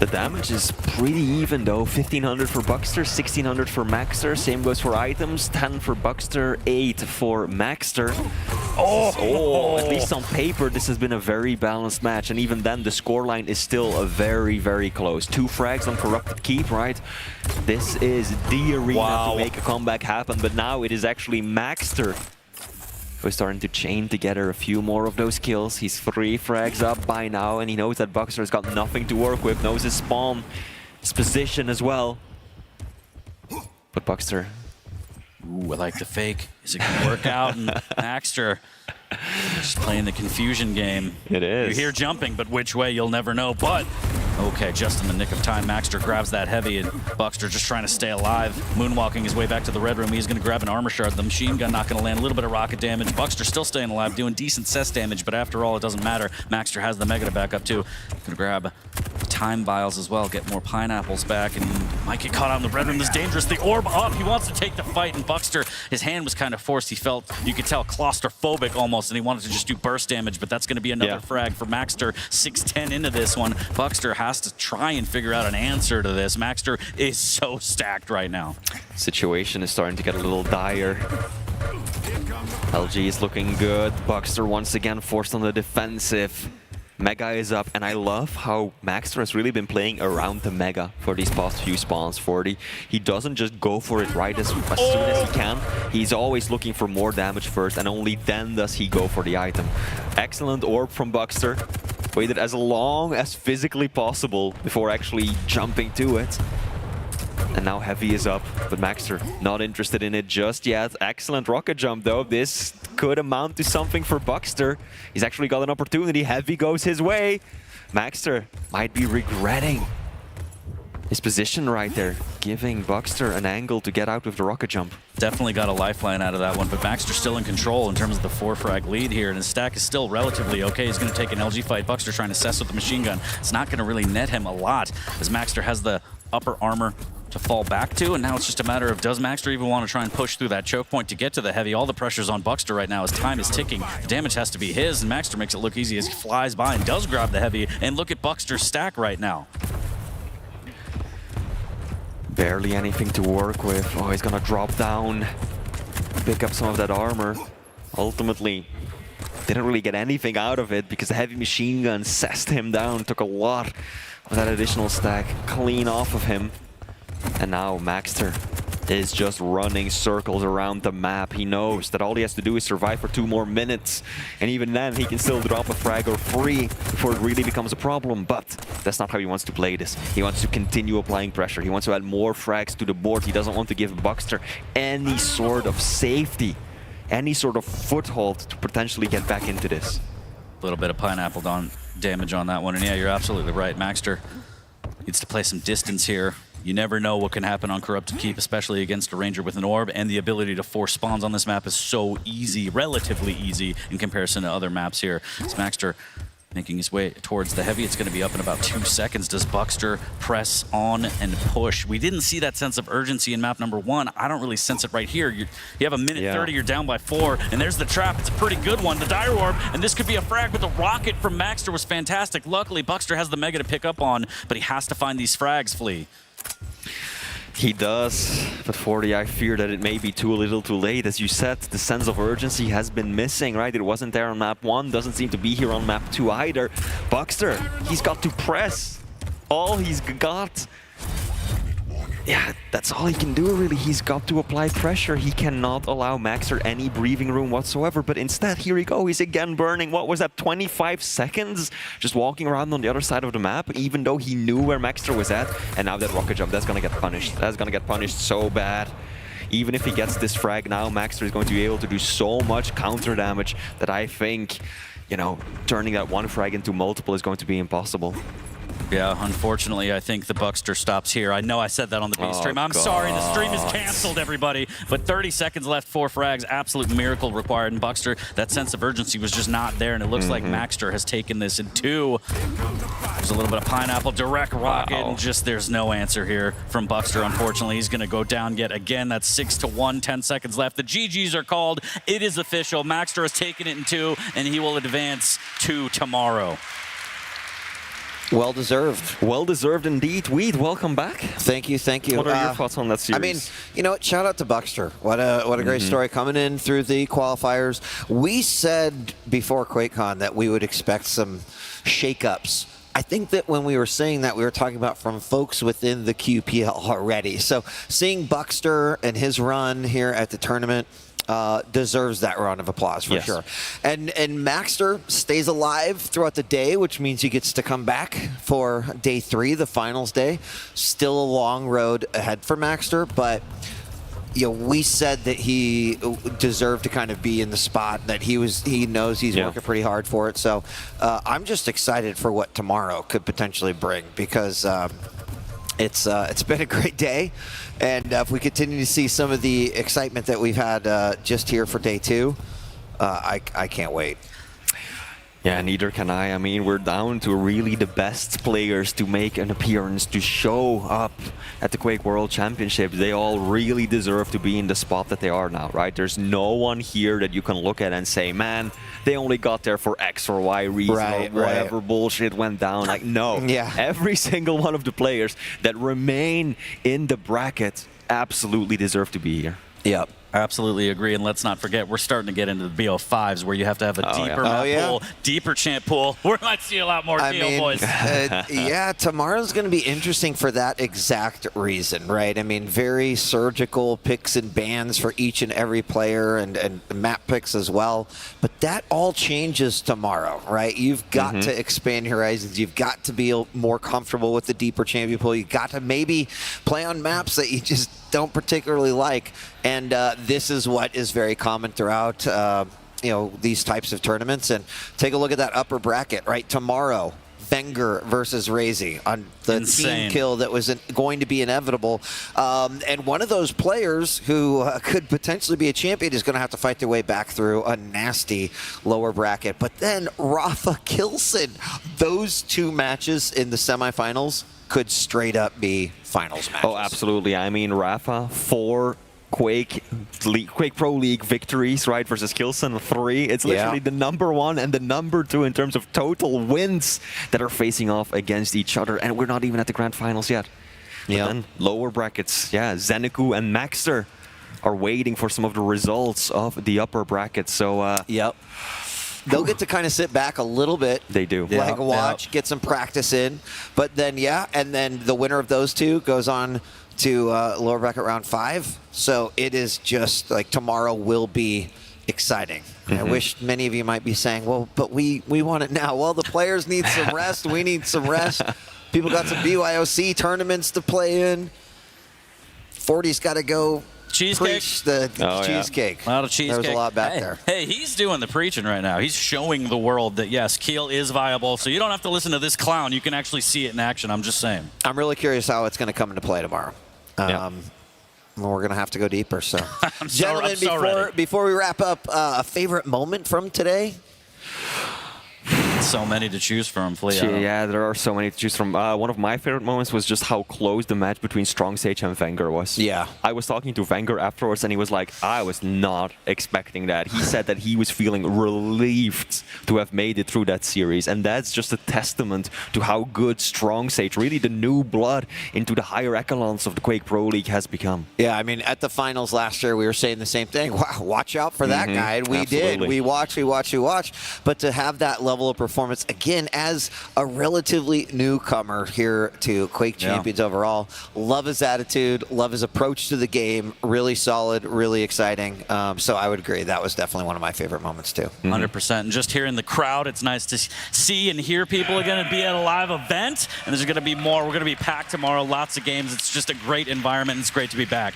The damage is pretty even though. 1500 for Buckster, 1600 for Maxter. Same goes for items. 10 for Buckster, 8 for Maxter. Oh, at least on paper, this has been a very balanced match. And even then, the scoreline is still a very, very close. 2 frags on Corrupted Keep, right? This is the arena to make a comeback happen. But now it is actually Maxter who's starting to chain together a few more of those kills. He's 3 frags up by now, and he knows that Buckster's got nothing to work with. Knows his spawn, his position as well. But Buckster... Ooh, I like the fake. Is it going to work out? And Maxter just playing the confusion game. It is. You hear jumping, but which way, you'll never know. But, okay, just in the nick of time, Maxter grabs that heavy, and Buckster just trying to stay alive. Moonwalking his way back to the red room. He's going to grab an armor shard. The machine gun not going to land. A little bit of rocket damage. Buckster still staying alive, doing decent cess damage, but after all, it doesn't matter. Maxter has the Mega to back up, too. Going to grab time vials as well, get more pineapples back, and might get caught out in the red room. This is dangerous. The orb up. He wants to take the fight, and Buckster, his hand was kind of forced. He felt, you could tell, claustrophobic almost, and he wanted to just do burst damage, but that's going to be another frag for Maxter. 6-10 into this one. Buckster has to try and figure out an answer to this. Maxter is so stacked right now. Situation is starting to get a little dire. LG is looking good. Buckster once again forced on the defensive. Mega is up, and I love how Maxter has really been playing around the Mega for these past few spawns. 40. He doesn't just go for it right as soon as he can. He's always looking for more damage first, and only then does he go for the item. Excellent orb from Buckster. Waited as long as physically possible before actually jumping to it. And now Heavy is up, but Maxter not interested in it just yet. Excellent rocket jump though. This could amount to something for Buckster. He's actually got an opportunity. Heavy goes his way. Maxter might be regretting his position right there, giving Buckster an angle to get out with the rocket jump. Definitely got a lifeline out of that one, but Maxter's still in control in terms of the 4-frag lead here, and his stack is still relatively okay. He's going to take an LG fight. Buckster trying to cess with the machine gun. It's not going to really net him a lot, as Maxter has the upper armor to fall back to, and now it's just a matter of, does Maxter even want to try and push through that choke point to get to the heavy? All the pressure's on Buckster right now as time is ticking. The damage has to be his, and Maxter makes it look easy as he flies by and does grab the heavy, and look at Buckster's stack right now. Barely anything to work with. Oh, he's gonna drop down, pick up some of that armor. Ultimately, didn't really get anything out of it because the heavy machine gun cessed him down, took a lot of that additional stack clean off of him. And now Maxter is just running circles around the map. He knows that all he has to do is survive for 2 more minutes. And even then, he can still drop a frag or 3 before it really becomes a problem. But that's not how he wants to play this. He wants to continue applying pressure. He wants to add more frags to the board. He doesn't want to give Buckster any sort of safety, any sort of foothold to potentially get back into this. A little bit of pineapple damage on that one. And yeah, you're absolutely right. Maxter needs to play some distance here. You never know what can happen on Corrupted Keep, especially against a Ranger with an orb, and the ability to force spawns on this map is so easy, relatively easy, in comparison to other maps here. It's Maxter making his way towards the heavy. It's going to be up in about 2 seconds. Does Buckster press on and push? We didn't see that sense of urgency in map number 1. I don't really sense it right here. You have a minute 30, you're down by 4, and there's the trap. It's a pretty good one. The Dire Orb, and this could be a frag, but the rocket from Maxter was fantastic. Luckily, Buckster has the Mega to pick up on, but he has to find these frags, Flea. He does, but 40, I fear that it may be too little too late. As you said, the sense of urgency has been missing, right? It wasn't there on map 1, doesn't seem to be here on map 2 either. Buckster, he's got to press all he's got. Yeah, that's all he can do, really. He's got to apply pressure. He cannot allow Maxter any breathing room whatsoever, but instead, here we go. He's again burning, what was that, 25 seconds? Just walking around on the other side of the map, even though he knew where Maxter was at. And now that rocket jump, that's gonna get punished. That's gonna get punished so bad. Even if he gets this frag now, Maxter is going to be able to do so much counter damage that I think, you know, turning that 1 frag into multiple is going to be impossible. Yeah, unfortunately, I think the Buckster stops here. I know I said that on the B stream. I'm sorry, the stream is canceled, everybody. But 30 seconds left, 4 frags, absolute miracle required. And Buckster, that sense of urgency was just not there, and it looks like Maxter has taken this in 2. There's a little bit of pineapple, direct rocket, and just there's no answer here from Buckster. Unfortunately, he's going to go down yet again. That's 6-1, 10 seconds left. The GGs are called. It is official. Maxter has taken it in 2, and he will advance to tomorrow. Well deserved. Well deserved indeed. Weed, welcome back. Thank you, thank you. What are your thoughts on that series? I mean, you know what? Shout out to Buckster. What a great story coming in through the qualifiers. We said before QuakeCon that we would expect some shakeups. I think that when we were saying that, we were talking about from folks within the QPL already. So seeing Buckster and his run here at the tournament deserves that round of applause for sure. And Maxter stays alive throughout the day, which means he gets to come back for day 3, the finals day. Still a long road ahead for Maxter, but you know, we said that he deserved to kind of be in the spot, that he knows he's working pretty hard for it. So I'm just excited for what tomorrow could potentially bring, because it's been a great day, and if we continue to see some of the excitement that we've had just here for day 2, I can't wait. Yeah, neither can I. I mean, we're down to really the best players to make an appearance, to show up at the Quake World Championship. They all really deserve to be in the spot that they are now, right? There's no one here that you can look at and say, man, they only got there for X or Y reason or whatever bullshit went down. Like, no. Every single one of the players that remain in the bracket absolutely deserve to be here. Yep. Absolutely agree, and let's not forget, we're starting to get into the BO5s where you have to have a deeper map pool, deeper champ pool. We might see a lot more deal, boys. Yeah, tomorrow's going to be interesting for that exact reason, right? I mean, very surgical picks and bans for each and every player, and map picks as well. But that all changes tomorrow, right? You've got to expand your horizons. You've got to be more comfortable with the deeper champion pool. You've got to maybe play on maps that you just don't particularly like, and this is what is very common throughout you know, these types of tournaments. And take a look at that upper bracket, right? Tomorrow, Venger versus Raisy on the team kill that was going to be inevitable, and one of those players who could potentially be a champion is going to have to fight their way back through a nasty lower bracket. But then Rafa, Kilson, those 2 matches in the semifinals could straight up be finals matches. Oh, absolutely. I mean, Rafa, 4 Quake Pro League victories, right, versus Kilson 3. It's literally the #1 and the #2 in terms of total wins that are facing off against each other, and we're not even at the grand finals yet. Yeah. Then lower brackets, Zanaku and Maxter are waiting for some of the results of the upper brackets. So they'll get to kind of sit back a little bit. They do. Like watch, get some practice in. But then, and then the winner of those 2 goes on to lower bracket round 5. So it is just like tomorrow will be exciting. I wish many of you might be saying, well, but we want it now. Well, the players need some rest. We need some rest. People got some BYOC tournaments to play in. 40's got to go cheesecake. Cheesecake. A lot of cheesecake. There's a lot back there. Hey, he's doing the preaching right now. He's showing the world that, yes, Kiel is viable, so you don't have to listen to this clown. You can actually see it in action. I'm just saying. I'm really curious how it's going to come into play tomorrow. We're going to have to go deeper. So, gentlemen, before we wrap up, a favorite moment from today? So many to choose from, Flea. Yeah, there are so many to choose from. One of my favorite moments was just how close the match between Strong Sage and Venger was. Yeah. I was talking to Venger afterwards, and he was like, I was not expecting that. He said that he was feeling relieved to have made it through that series, and that's just a testament to how good Strong Sage, really the new blood into the higher echelons of the Quake Pro League, has become. Yeah, I mean, at the finals last year, we were saying the same thing. Wow, watch out for that guy. And we did. We watched. But to have that level of performance, again, as a relatively newcomer here to Quake Champions overall, love his attitude, love his approach to the game. Really solid, really exciting. So I would agree. That was definitely one of my favorite moments, too. 100%. And just hearing the crowd, it's nice to see and hear people are going to be at a live event. And there's going to be more. We're going to be packed tomorrow. Lots of games. It's just a great environment. And it's great to be back.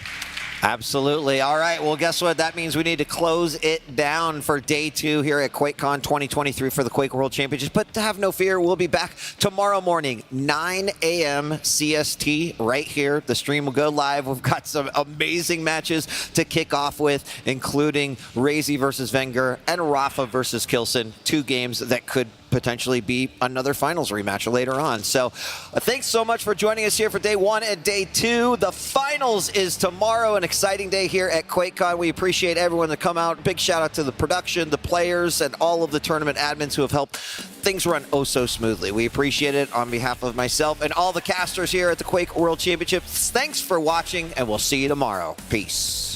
Absolutely. All right. Well, guess what? That means we need to close it down for day 2 here at QuakeCon 2023 for the Quake World Championships. But have no fear, we'll be back tomorrow morning, 9 a.m. CST, right here. The stream will go live. We've got some amazing matches to kick off with, including Raisy versus Venger and Rafa versus Kilson. 2 games that could potentially be another finals rematch later on. So thanks so much for joining us here for day 1 and day 2. The finals is tomorrow, an exciting day here at QuakeCon. We appreciate everyone that come out. Big shout out to the production, the players, and all of the tournament admins who have helped things run oh so smoothly. We appreciate it on behalf of myself and all the casters here at the Quake World Championships. Thanks for watching, and we'll see you tomorrow. Peace.